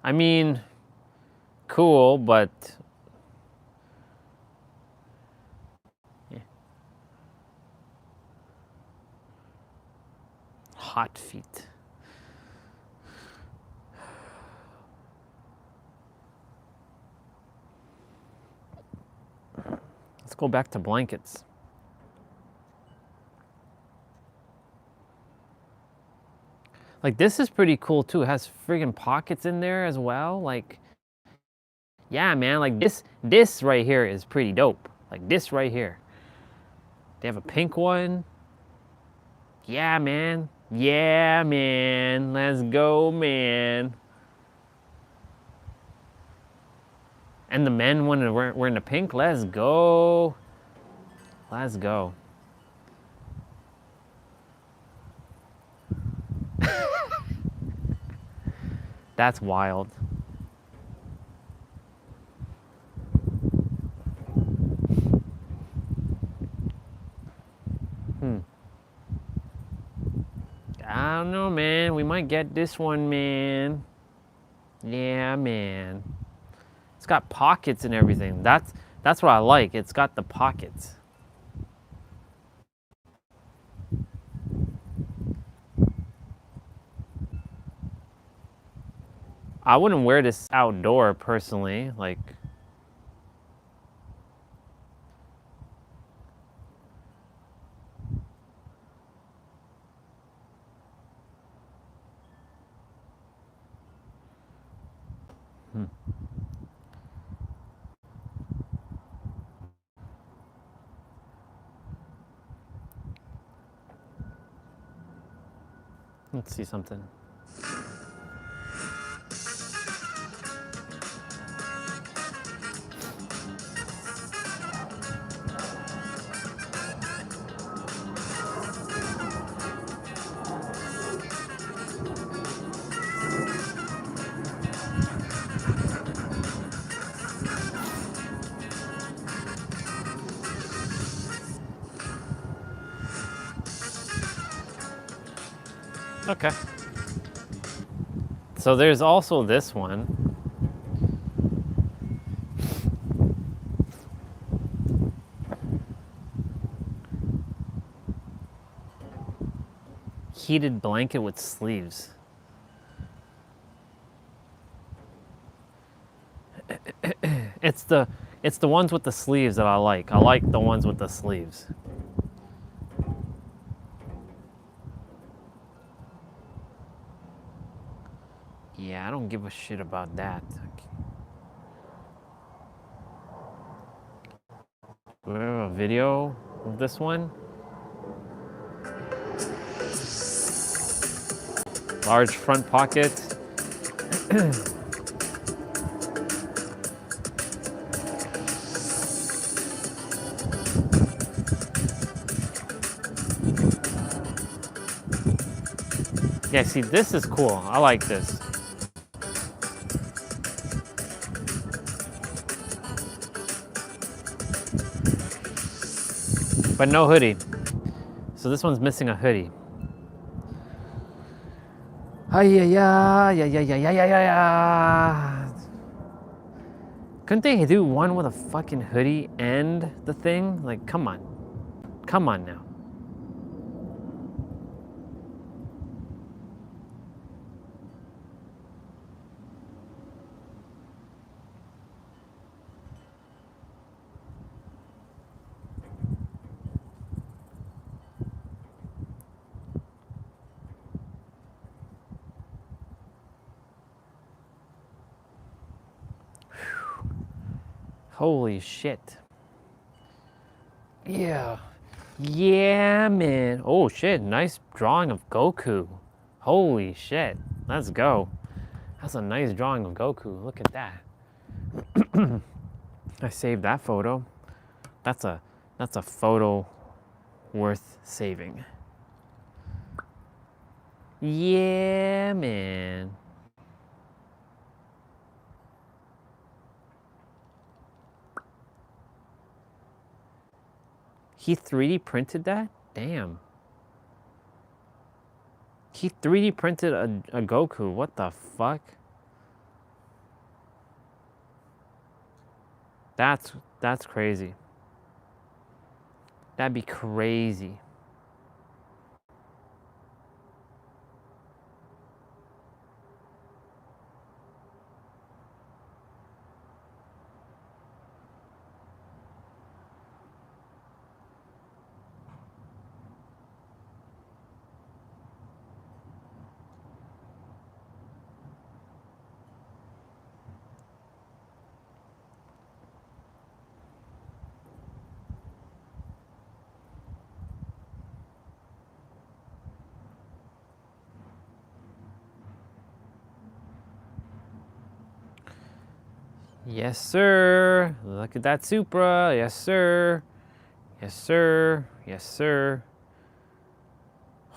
I mean, cool, but yeah. Hot feet. Let's go back to blankets. Like, this is pretty cool too. It has friggin' pockets in there as well. Like, yeah, man, like this right here is pretty dope. Like this right here. They have a pink one. Yeah, man. Yeah, man. Let's go, man. And the men when we're in the pink. Let's go. Let's go. That's wild. I don't know, man. We might get this one, man. Yeah, man. It's got pockets and everything. That's what I like. It's got the pockets. I wouldn't wear this outdoor personally. Like, let's see something. Okay. So there's also this one. Heated blanket with sleeves. It's the ones with the sleeves that I like. I like the ones with the sleeves. Yeah, I don't give a shit about that. Do we have a video of this one? Large front pocket. Yeah, see, this is cool. I like this. But no hoodie. So this one's missing a hoodie. Couldn't they do one with a fucking hoodie and the thing? Like, come on. Come on now. Holy shit. Yeah. Yeah, man. Oh shit, nice drawing of Goku. Holy shit. Let's go. That's a nice drawing of Goku. Look at that. I saved that photo. That's a photo worth saving. Yeah, man. He 3D printed that? Damn. He 3D printed a Goku. What the fuck? That's crazy. That'd be crazy. Yes, sir. Look at that Supra. Yes, sir. Yes, sir. Yes, sir.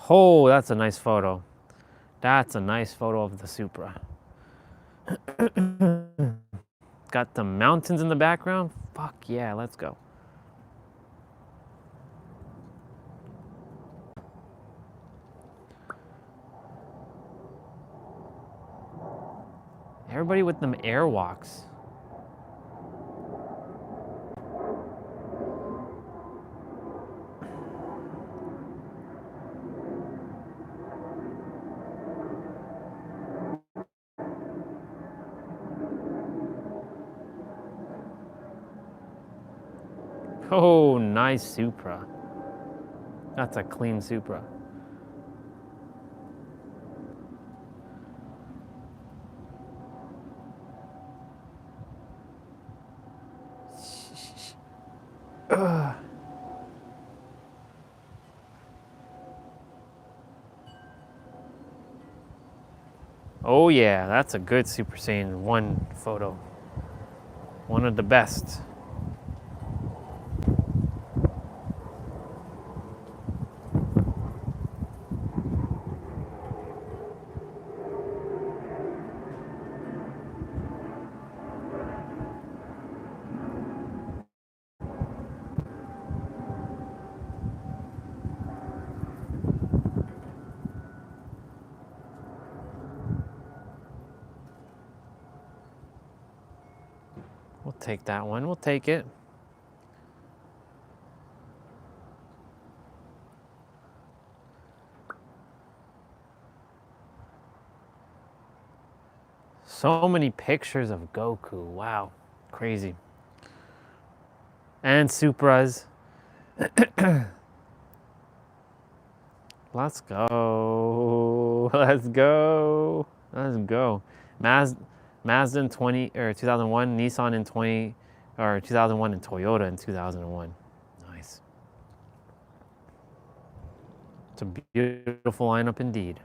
Oh, that's a nice photo. That's a nice photo of the Supra. Got the mountains in the background. Fuck yeah, let's go. Everybody with them airwalks. Oh, nice Supra. That's a clean Supra. Ugh. Oh yeah, that's a good Super Saiyan 1 photo. One of the best. We'll take that one, we'll take it. So many pictures of Goku, wow, crazy. And Supras. Let's go, let's go, let's go. Mazda in 2001, Nissan in 2001, and Toyota in 2001. Nice. It's a beautiful lineup indeed.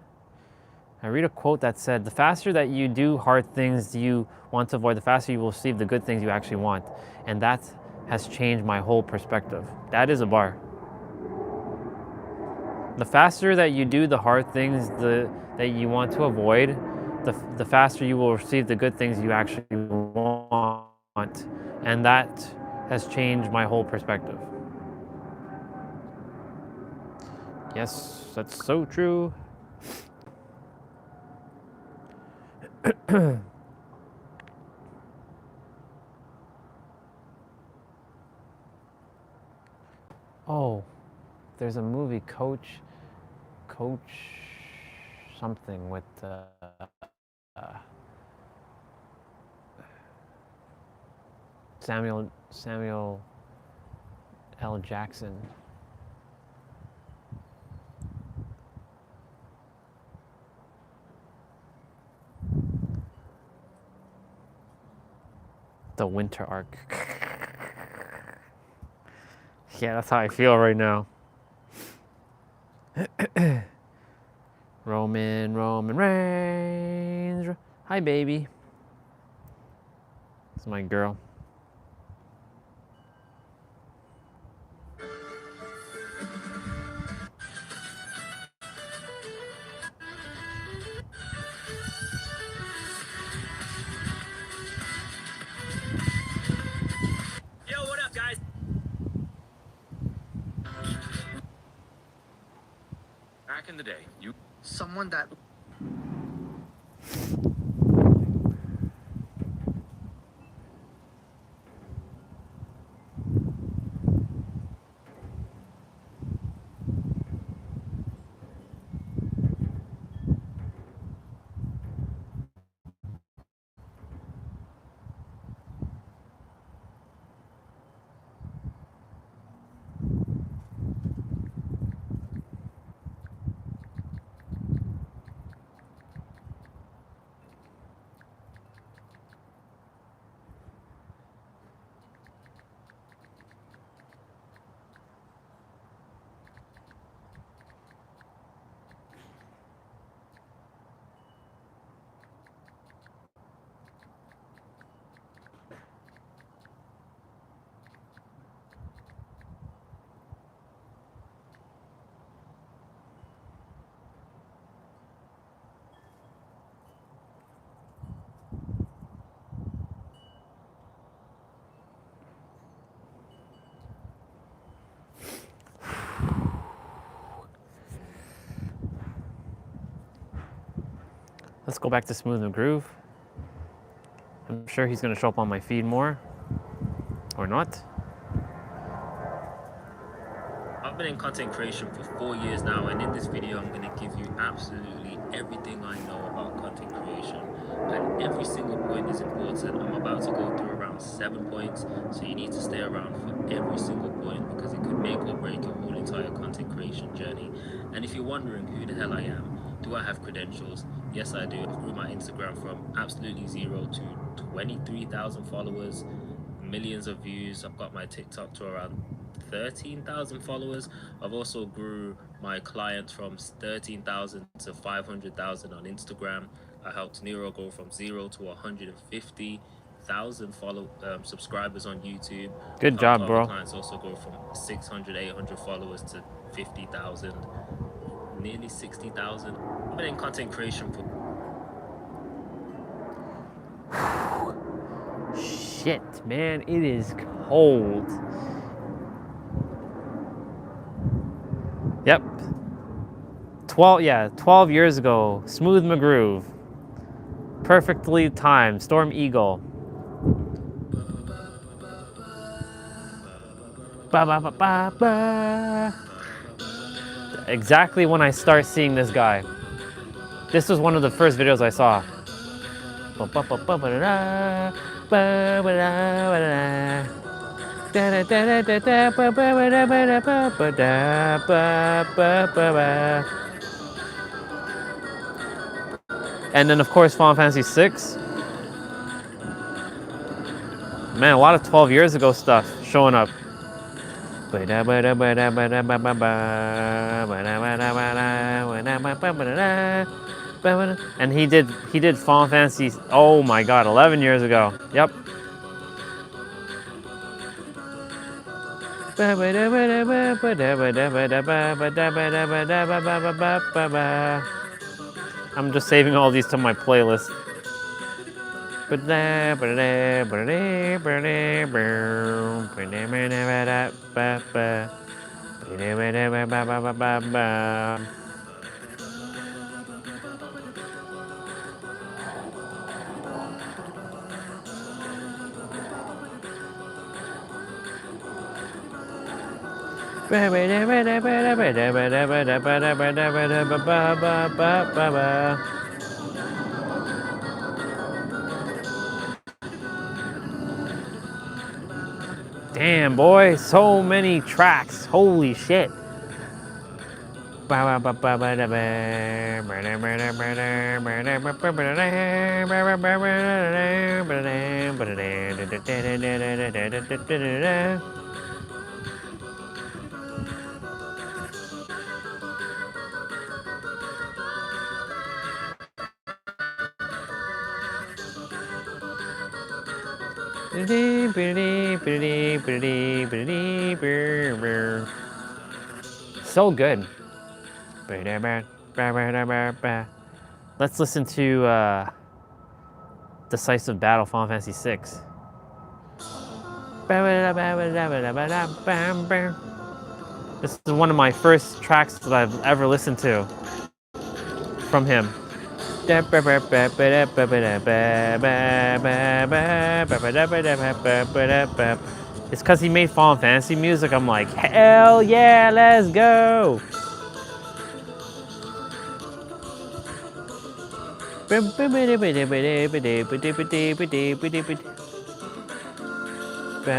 I read a quote that said, the faster that you do hard things you want to avoid, the faster you will receive the good things you actually want. And that has changed my whole perspective. That is a bar. The faster that you do the hard things that you want to avoid, the faster you will receive the good things you actually want. And that has changed my whole perspective. Yes, that's so true. Oh, there's a movie, Coach something with Samuel L. Jackson. The winter arc. Yeah, that's how I feel right now. Roman Reigns. Hi, baby. This is my girl. Yo, what up, guys? Back in the day, Someone that Let's go back to Smooth and Groove. I'm sure he's gonna show up on my feed more, or not. I've been in content creation for 4 years now, and in this video I'm going to give you absolutely everything I know about content creation, and every single point is important. I'm about to go through around 7 points, so you need to stay around for every single point because it could make or break your whole entire content creation journey. And if you're wondering who the hell I am, do I have credentials? Yes, I do. I grew my Instagram from absolutely 0 to 23,000 followers, millions of views. I've got my TikTok to around 13,000 followers. I've also grew my clients from 13,000 to 500,000 on Instagram. I helped Nero go from 0 to 150,000 subscribers on YouTube. Good job, Helped bro. other clients also go from 600, 800 followers to 50,000, nearly 60,000. I've been in content creation for Shit, man, it is cold. Yep. 12 years ago, Smooth McGroove. Perfectly timed, Storm Eagle. Ba ba ba ba ba. Exactly when I start seeing this guy. This was one of the first videos I saw. Ba ba ba ba ba da ba ba da ba da. Da da da da da ba ba ba da ba da ba ba da ba ba ba ba. And then of course Final Fantasy VI. Man, a lot of 12 years ago stuff showing up. And he did Final Fantasy, oh my god, 11 years ago. Yep. I'm just saving all these to my playlist. Damn, boy, so many tracks. Holy shit. So good. Let's listen to Decisive Battle, Final Fantasy VI. This is one of my first tracks that I've ever listened to from him. It's because he made Final Fantasy music. I'm like, hell yeah, let's go. Oh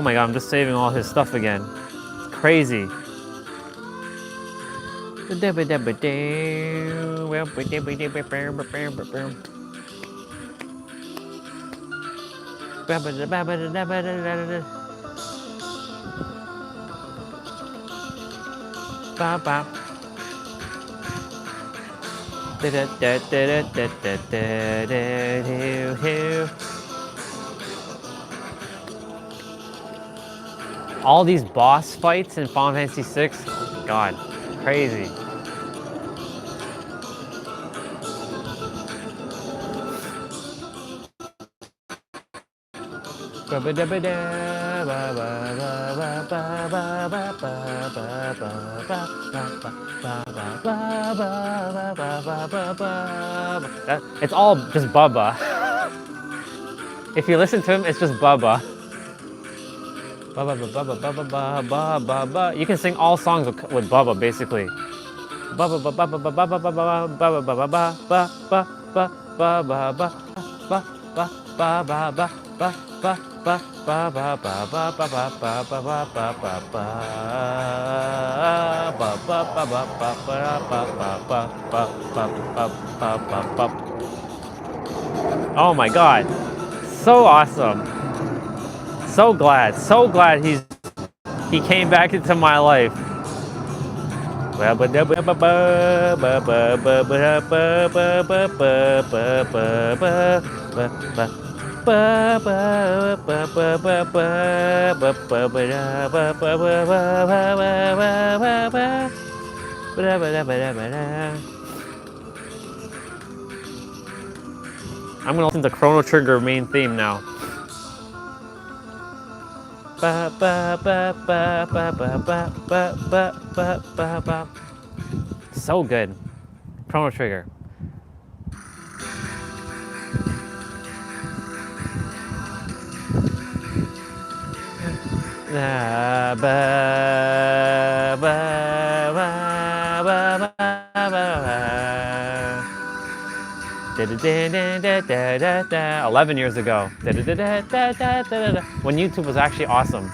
my god, I'm just saving all his stuff again. It's crazy. All these boss fights in Final Fantasy VI, oh god, crazy. It's all just Bubba. If you listen to him, it's just Bubba. You can sing all songs with Bubba, basically. Oh my god, so awesome. So glad he came back into my life. I'm gonna listen to Chrono Trigger main theme now. So good. Chrono Trigger. Da 11 years ago. When YouTube was actually awesome.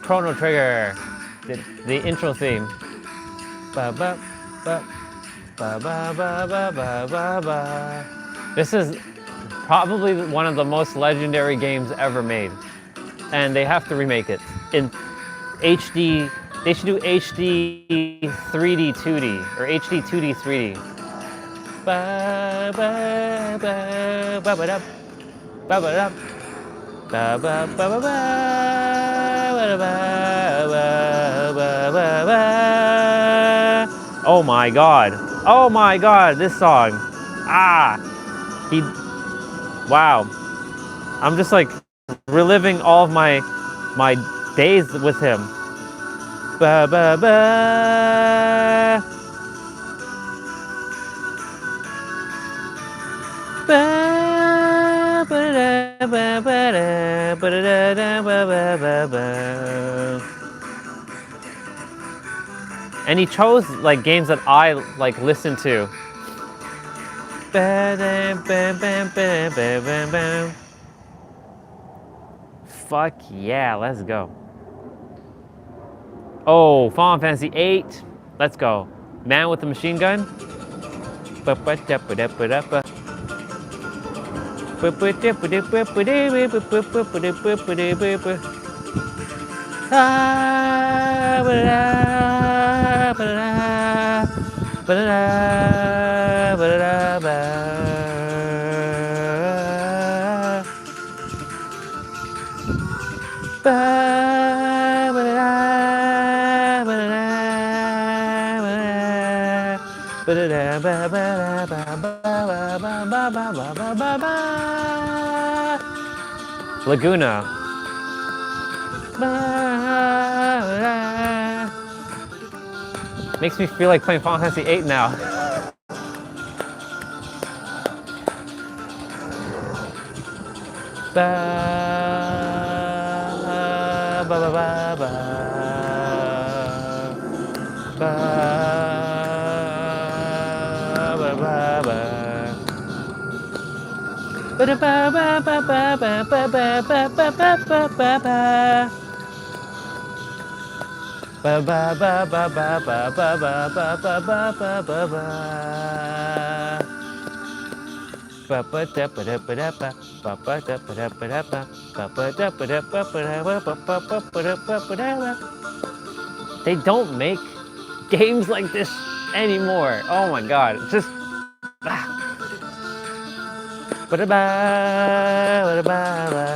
Chrono Trigger, the intro theme. This is probably one of the most legendary games ever made, and they have to remake it in HD. They should do HD 3D 2D or HD 2D 3D. Oh my god. Oh my god, this song. Wow. I'm just like reliving all of my days with him. And he chose like games that I like listen to. Fuck yeah, let's go. Oh, Final Fantasy VIII. Let's go. Man with the machine gun. Ah, ba-da, ba-da, ba-da, ba-da, ba. Ba, ba-da, ba-da, ba-da, ba-da, ba-da, ba, ba, ba, ba, ba, ba, ba, ba, ba. Laguna. Makes me feel like playing Final Fantasy VIII now. Ba, ba, ba, ba, ba. Ba, ba, ba, ba. Ba, da, ba, ba, ba, ba, ba, ba, ba, ba, ba, ba, ba, ba, ba. Ba ba ba ba ba ba ba ba ba ba ba ba ba ba. Ba ba da ba da ba da ba. Ba ba da ba da ba da ba. Ba ba da ba da ba ba da ba ba ba ba ba da ba ba da ba. They don't make games like this anymore. Oh my god, it's just. Ba da ba ba da ba ba.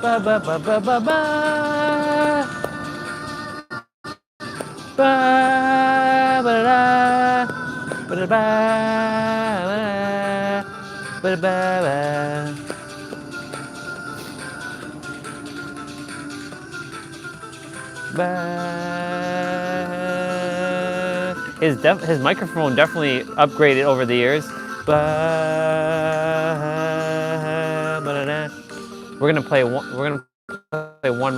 Ba ba ba ba ba ba. Ba ba da ba da ba ba da ba ba. His microphone definitely upgraded over the years. We're gonna play one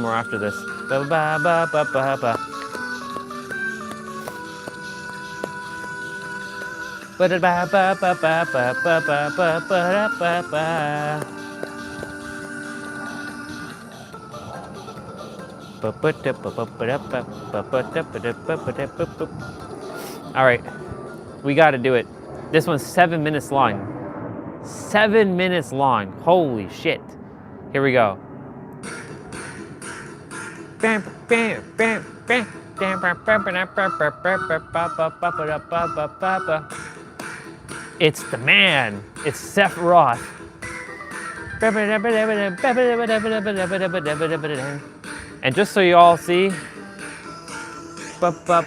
more after this. Ba ba ba ba ba ba. Ba da ba ba ba ba ba ba ba ba ba ba ba. All right, we got to do it. This one's 7 minutes long. 7 minutes long. Holy shit. Here we go. It's the man. It's Seth Roth. And just so you all see, lots of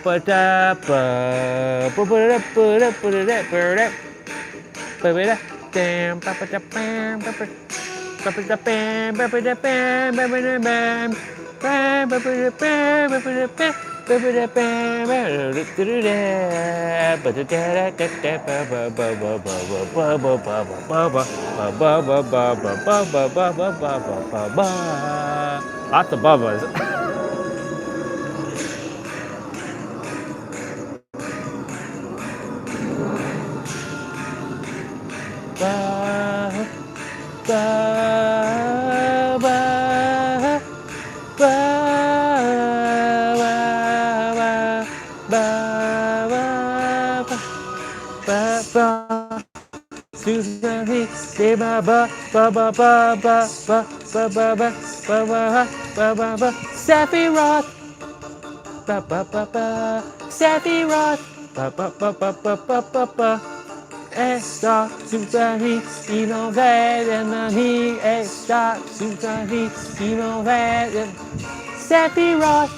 bubbas. Sephiroth, Sephiroth, Esta Sutani, Innovation, Esta Sutani, Innovation, Sephiroth,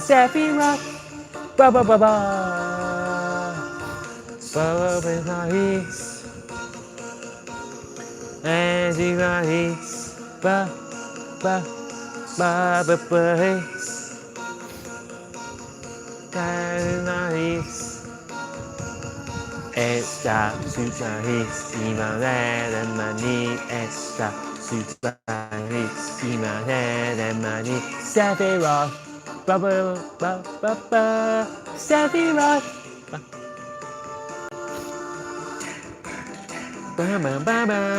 Sephiroth, Esta superissima mani, esta superissima mani, Sephiroth, Sephiroth. Ba ba ba ba ba ba ba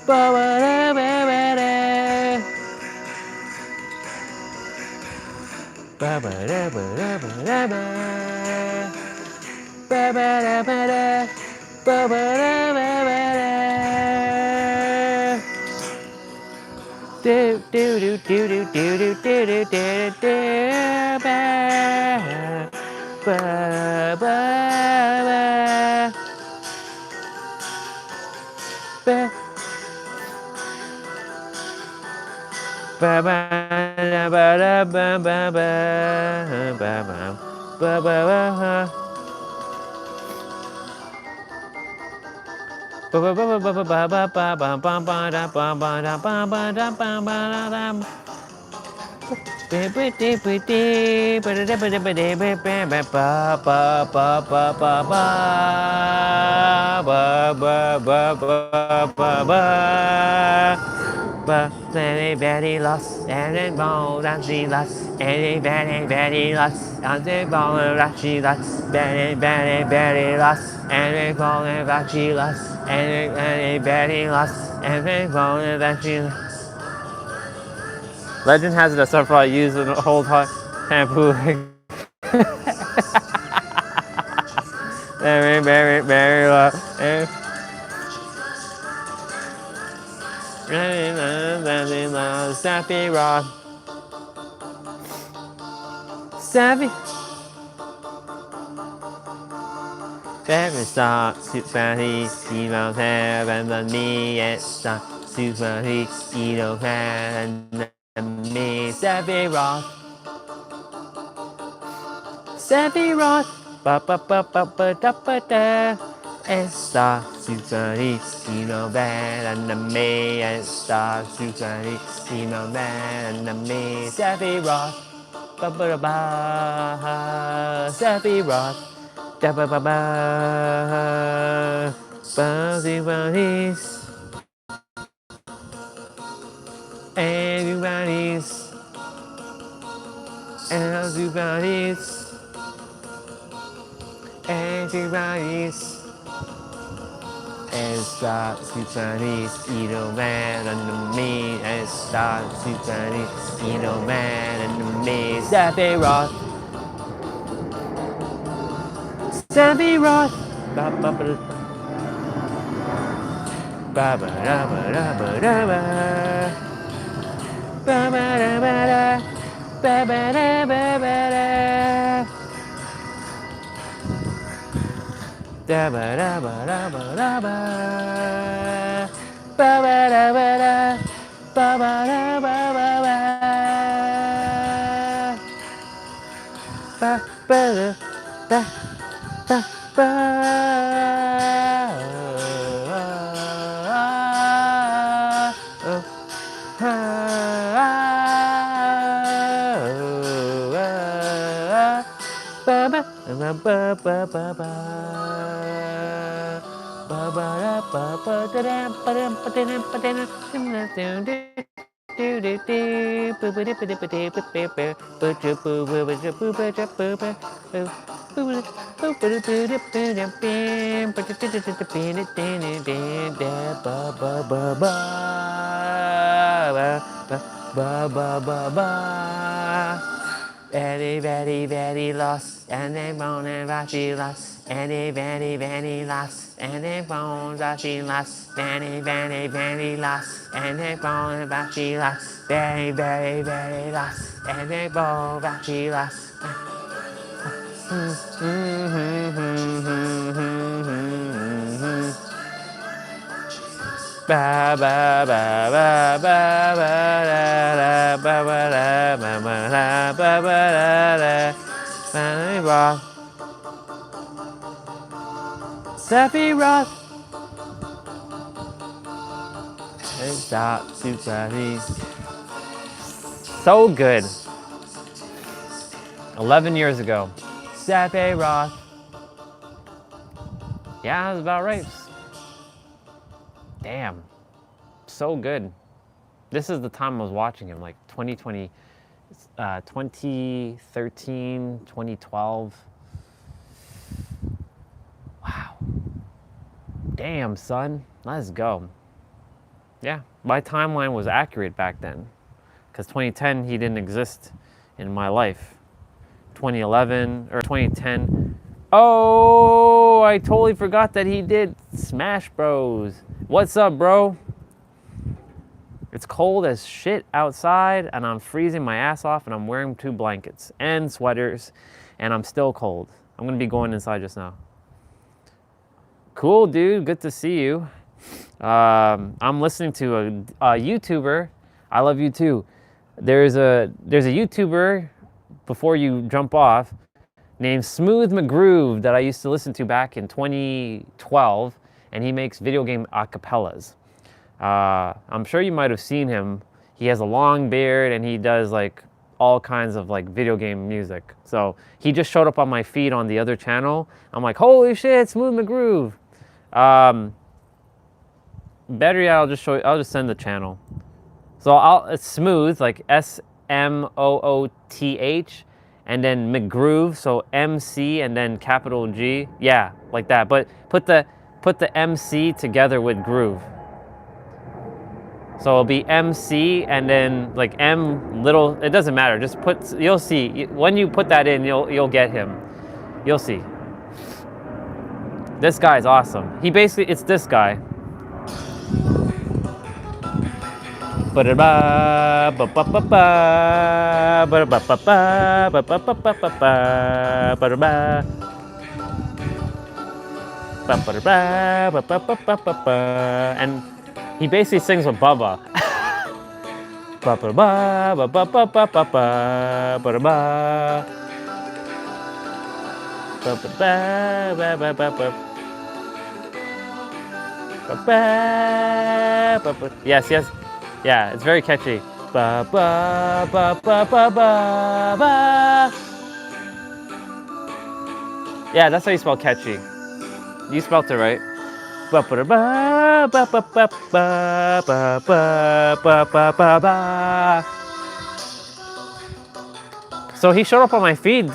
ba Very, very lost, and then ball that she lost, and very, very lost, and then ball that she lost, very, very, very lost, and then ball that she lost, and then very, very lost, and then ball that she lost. Legend has it that Sunflower used an old hot shampoo. Very, very, very lost. Sappy Rock. Sappy. Very stop, super heat, you don't have and me, it's stop, super heat, you don't have and me, Sappy Rock. Sappy Rock. Ba ba ba ba ba da ba da. It's super heat, you know better than me. It's super heat, you know better than me. Sappy Rock. Ba ba da ba. Sappy Rock. Da ba ba ba. Ba super heat. Everybody's. Everybody's. Everybody's. It's super heat, you know better than me. It's super heat, you know better than me. Sappy Rock. Sappy Rock. Ba ba ba ba ba da ba da ba da ba. Ba ba da ba da. Ba ba da ba ba da. Da ba da ba da ba da ba. Ba ba da ba da. Ba ba da ba ba ba. Ba ba da ba ba ba. Very, very, very lost, and they won't ever she lost. Very, very, very lost, and they won't ever she lost. Very, very, very lost, and they won't ever she lost. Very, very, very lost, and they won't ever she lost. Ba ba ba ba ba ba da ba ba da ba ba da ba ba da Sappy Rock. Sappy Rock. Stop super heat. So good. 11 years ago. Sappy Rock. Yeah, that was about right. Damn. So good. This is the time I was watching him, like 2020, 2013, 2012. Wow. Damn, son. Let's go. Yeah, my timeline was accurate back then. Because 2010, he didn't exist in my life. 2011 or 2010. Oh, I totally forgot that he did Smash Bros. What's up, bro? It's cold as shit outside and I'm freezing my ass off and I'm wearing 2 blankets and sweaters and I'm still cold. I'm gonna be going inside just now. Cool, dude, good to see you. I'm listening to a YouTuber. I love you too. There's a YouTuber, before you jump off, named Smooth McGroove that I used to listen to back in 2012, and he makes video game acapellas. I'm sure you might have seen him. He has a long beard and he does like all kinds of like video game music. So he just showed up on my feed on the other channel. I'm like, holy shit, Smooth McGroove. Better yet, I'll just send the channel. So it's Smooth, like SMOOTH, and then McGroove, so MC and then capital G. Yeah, like that. But put the MC together with groove. So it'll be MC and then like M little, it doesn't matter. Just you'll see. When you put that in, you'll get him. You'll see. This guy's awesome. It's this guy. And he basically sings with Bubba. Yes, yes. Yeah, it's very catchy. Yeah, that's how you spell catchy. You spelled it right. So he showed up on my feed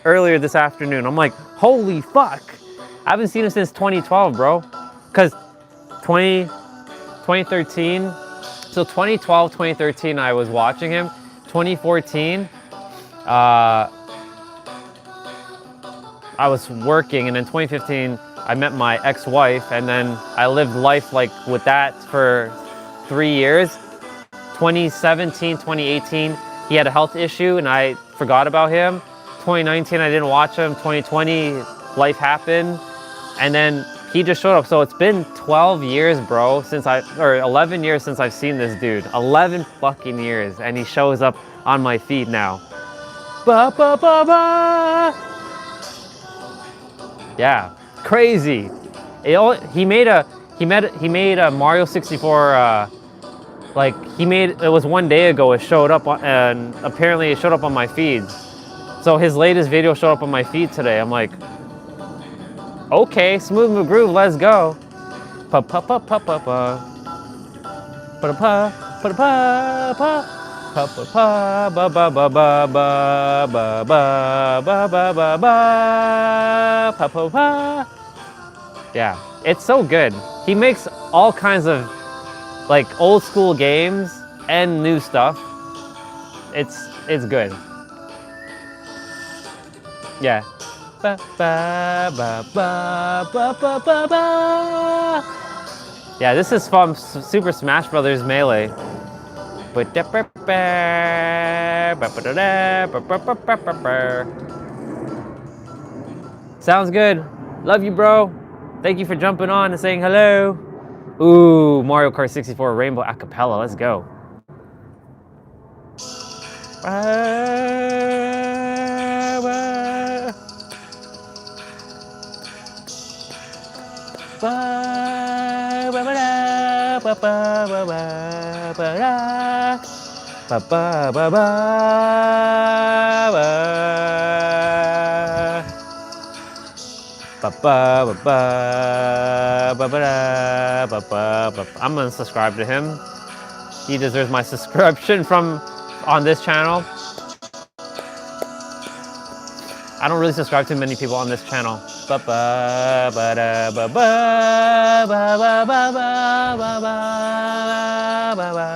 earlier this afternoon. I'm like, holy fuck. I haven't seen him since 2012, bro. Because 2013, so 2012, 2013, I was watching him. 2014, I was working, and then 2015, I met my ex-wife, and then I lived life like with that for 3 years. 2017, 2018, he had a health issue, and I forgot about him. 2019, I didn't watch him. 2020, life happened, and then he just showed up. So it's been 12 years, bro, or 11 years since I've seen this dude. 11 fucking years, and he shows up on my feed now. Yeah, crazy. He made a Mario 64. It was 1 day ago. It showed up, and apparently it showed up on my feed. So his latest video showed up on my feed today. I'm like, okay, Smooth McGroove, let's go. Yeah, it's so good. He makes all kinds of like old school games and new stuff. It's good. Yeah. Yeah, this is from Super Smash Brothers Melee. Sounds good. Love you, bro. Thank you for jumping on and saying hello. Ooh, Mario Kart 64 Rainbow Acapella. Let's go. I'm gonna subscribe to him. He deserves my subscription on this channel. I don't really subscribe to many people on this channel, ba ba ba da ba ba ba ba ba ba ba ba ba ba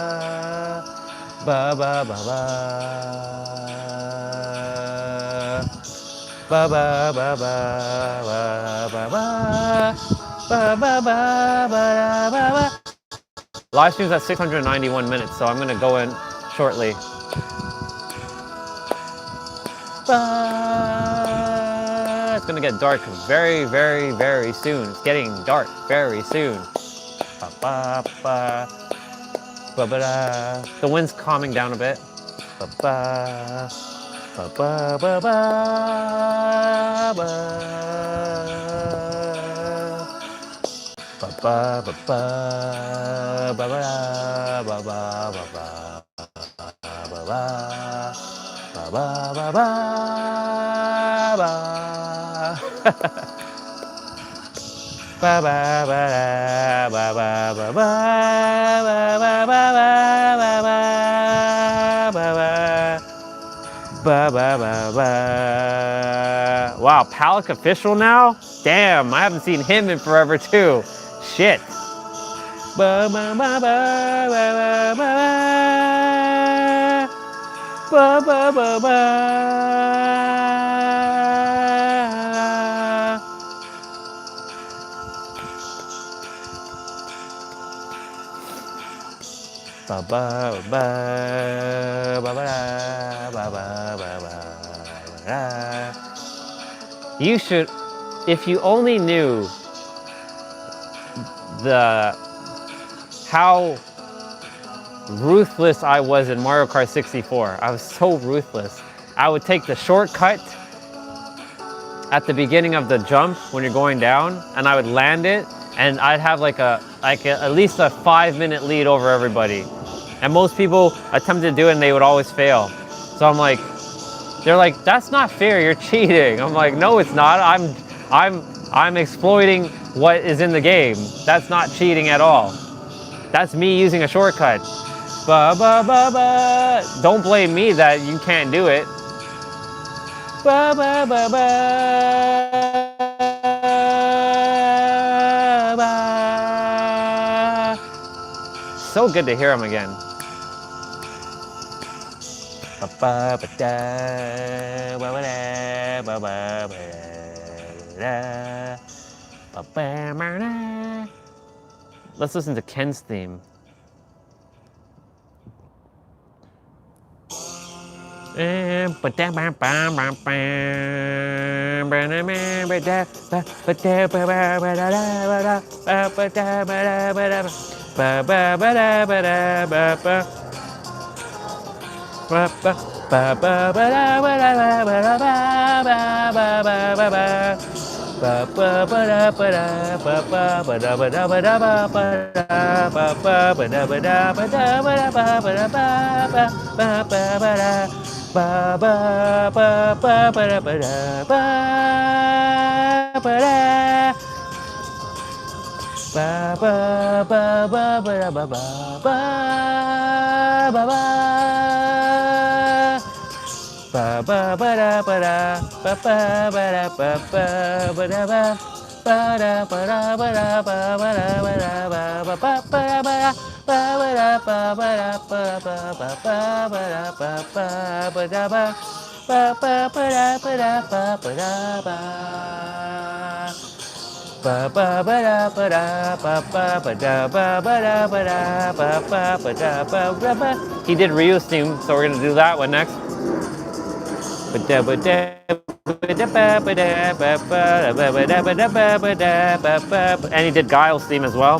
ba ba ba ba. Ba ba ba ba ba ba ba ba ba ba ba ba. Live stream's at 691 minutes, so I'm gonna go in shortly. It's gonna get dark very, very, very soon. It's getting dark very soon. Ba ba ba ba ba da. The wind's calming down a bit. Ba ba ba ba ba ba ba. Ba ba ba ba ba ba ba ba ba ba ba ba ba ba ba ba. Ba ba ba ba ba ba ba ba ba ba ba ba ba. Wow, Palik official now? Damn, I haven't seen him in forever too. Shit. Ba ba ba ba ba ba ba ba ba ba. Ba ba ba ba ba ba ba ba ba. You should, if you only knew how ruthless I was in Mario Kart 64. I was so ruthless. I would take the shortcut at the beginning of the jump when you're going down, and I would land it, and I'd have at least a 5-minute lead over everybody. And most people attempted to do it, and they would always fail. So I'm like, they're like, that's not fair. You're cheating. I'm like, no, it's not. I'm exploiting what is in the game. That's not cheating at all. That's me using a shortcut. Ba ba ba ba. Don't blame me that you can't do it. Ba ba ba ba ba. So good to hear him again. Ba ba ba da ba ba da ba ba ba da ba ba ba da. Let's listen to Ken's theme. He did Ryu's theme, so we're gonna do that one next. And he did Guile's theme as well.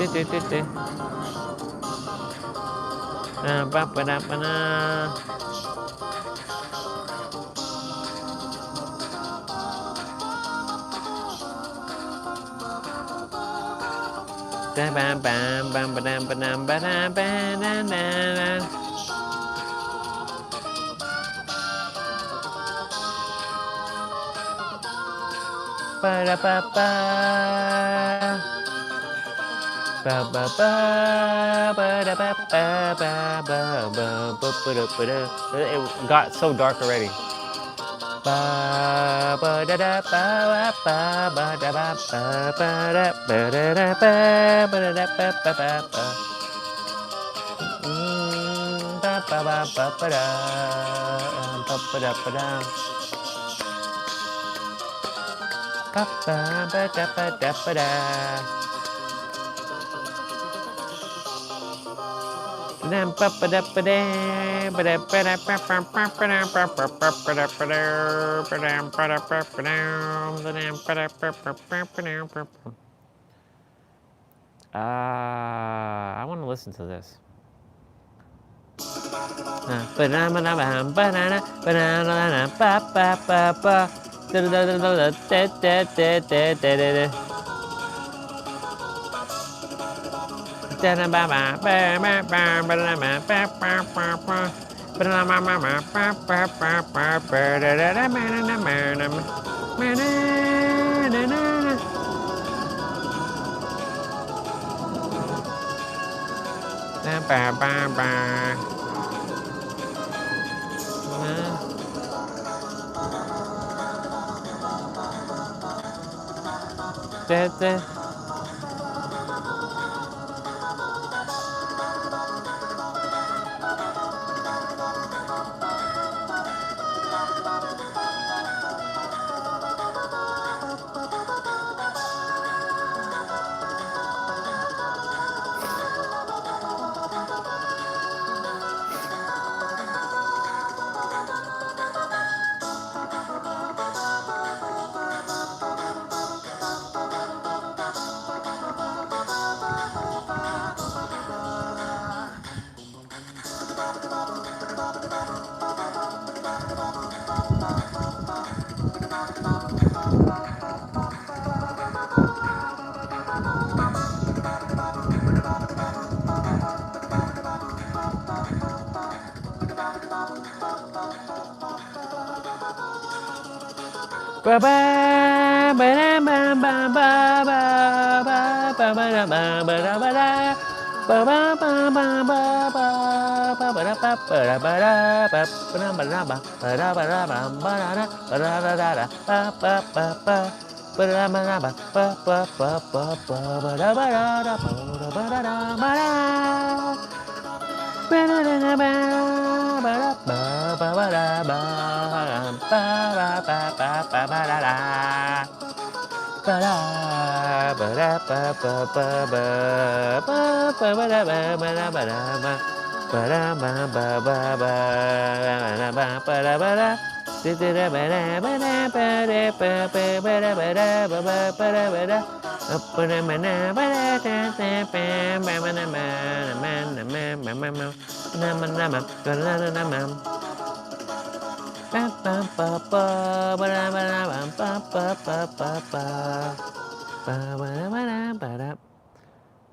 It got so dark already. I want to listen to this.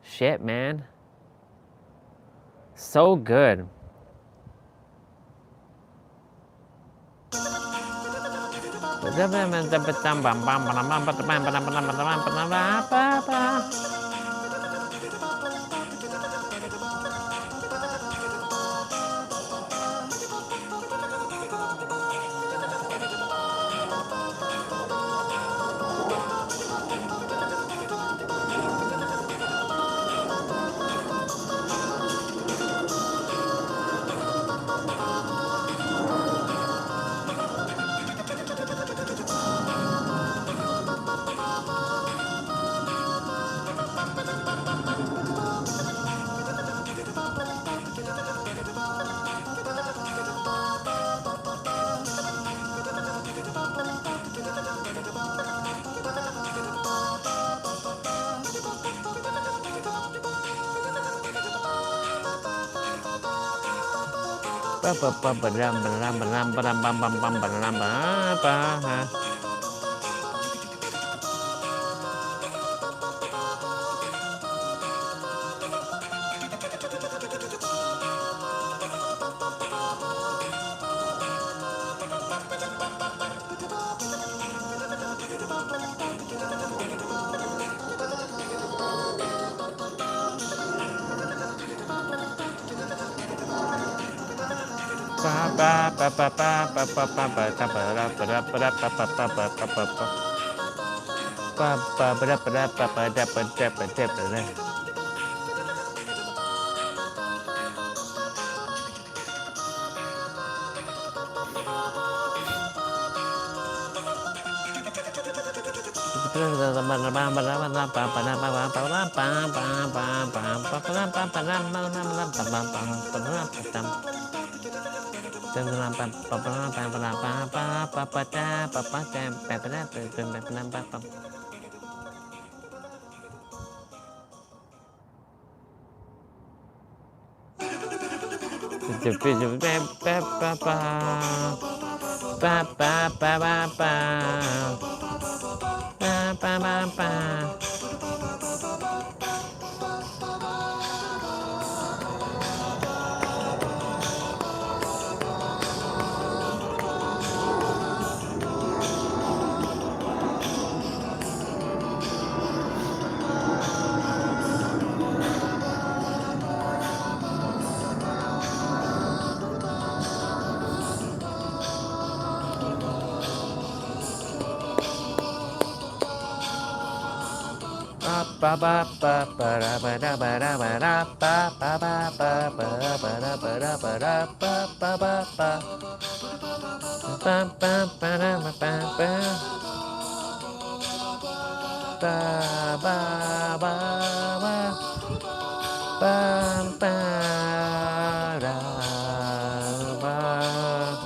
Shit, man. So good.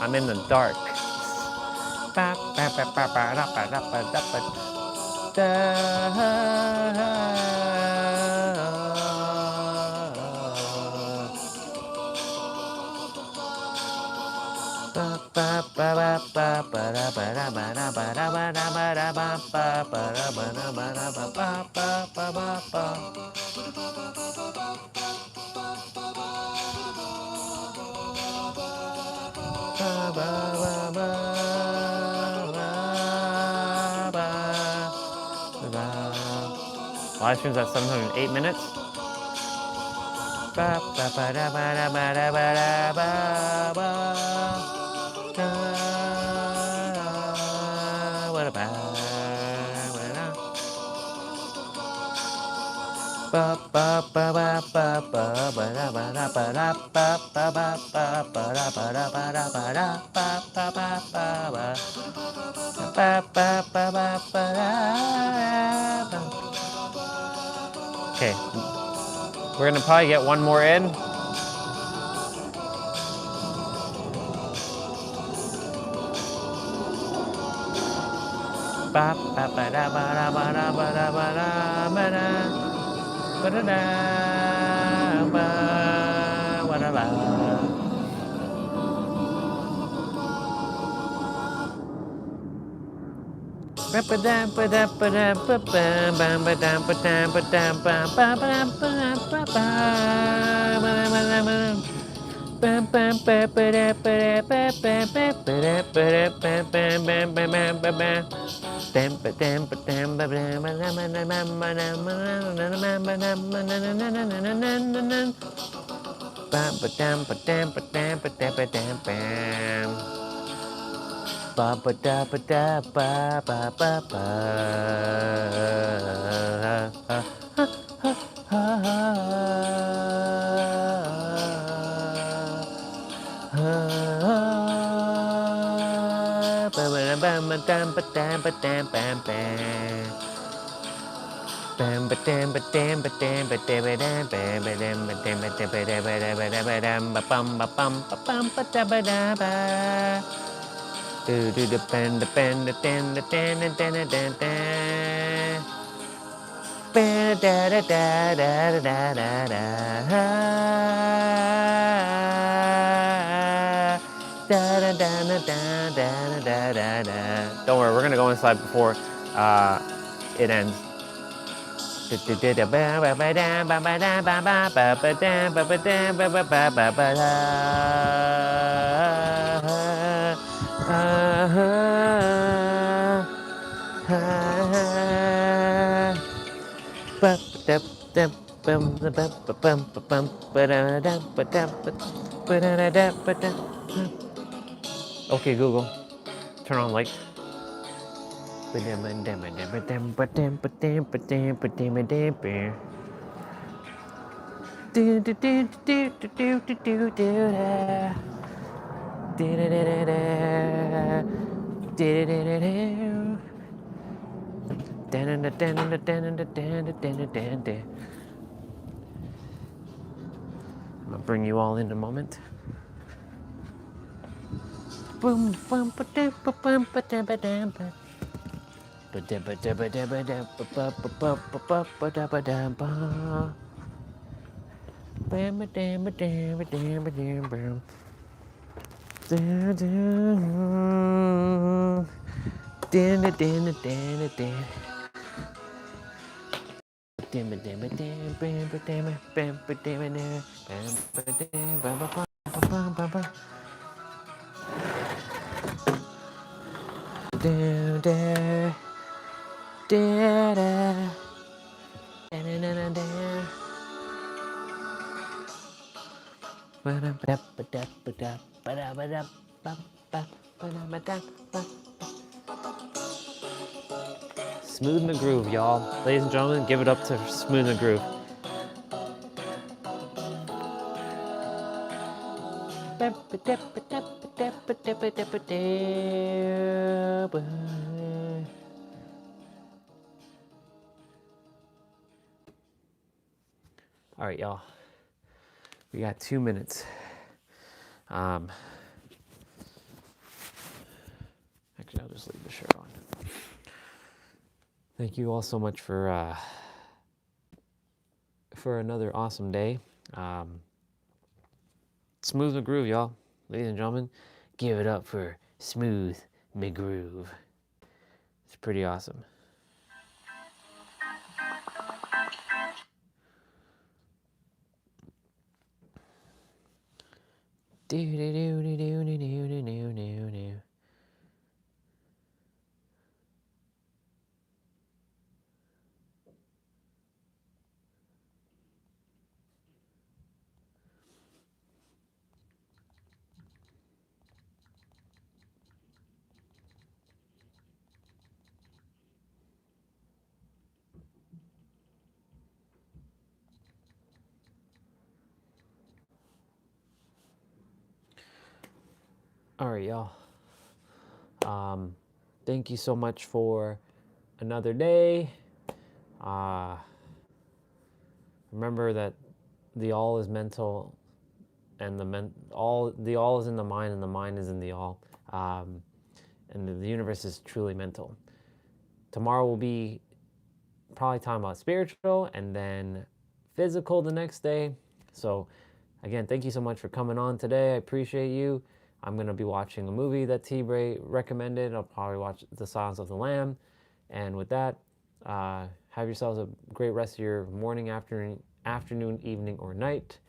I'm in the dark. Live streams at 708 minutes. What about? Okay, we're gonna probably get one more in. Don't worry, we're gonna go inside before it ends. Okay, Google, turn on lights. I'm gonna bring you all in a moment. Boom, boom, ba-dum, ba-bum, ba-dum, ba-dum, ba. Ba-dum, ba-dum, ba-dum, ba-dum, ba-ba, ba-ba, ba-ba, ba-da, ba-dum, ba. Bam, ba-dum, ba-dum, ba-dum, ba-dum, bam. Da-dum. Da-da-da-da-da-da. Dum, ba-dum, ba-dum, bam, ba-dum, bam, ba-dum, ba-dum, bam, ba-dum, ba-ba, ba-ba, ba-ba. Da-da. Da-da. Da-da-da-da-da. Smooth the groove, y'all. Ladies and gentlemen, give it up to Smooth the Groove. All right, y'all. We got 2 minutes. Actually, I'll just leave the shirt on. Thank you all so much for another awesome day. Smooth McGroove, y'all. Ladies and gentlemen, give it up for Smooth McGroove. It's pretty awesome. Do-do-do-do-do-do-do-do-do. All right, y'all. Thank you so much for another day. Remember that the all is mental, and the all is in the mind, and the mind is in the all. And the universe is truly mental. Tomorrow will be probably talking about spiritual, and then physical the next day. So again, thank you so much for coming on today. I appreciate you. I'm going to be watching a movie that T-Bray recommended. I'll probably watch The Silence of the Lamb. And with that, have yourselves a great rest of your morning, afternoon, evening, or night.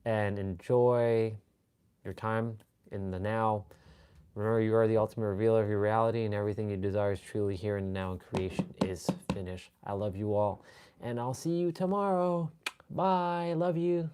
And enjoy your time in the now. Remember, you are the ultimate revealer of your reality, and everything you desire is truly here and now, and creation is finished. I love you all, and I'll see you tomorrow. Bye. I love you.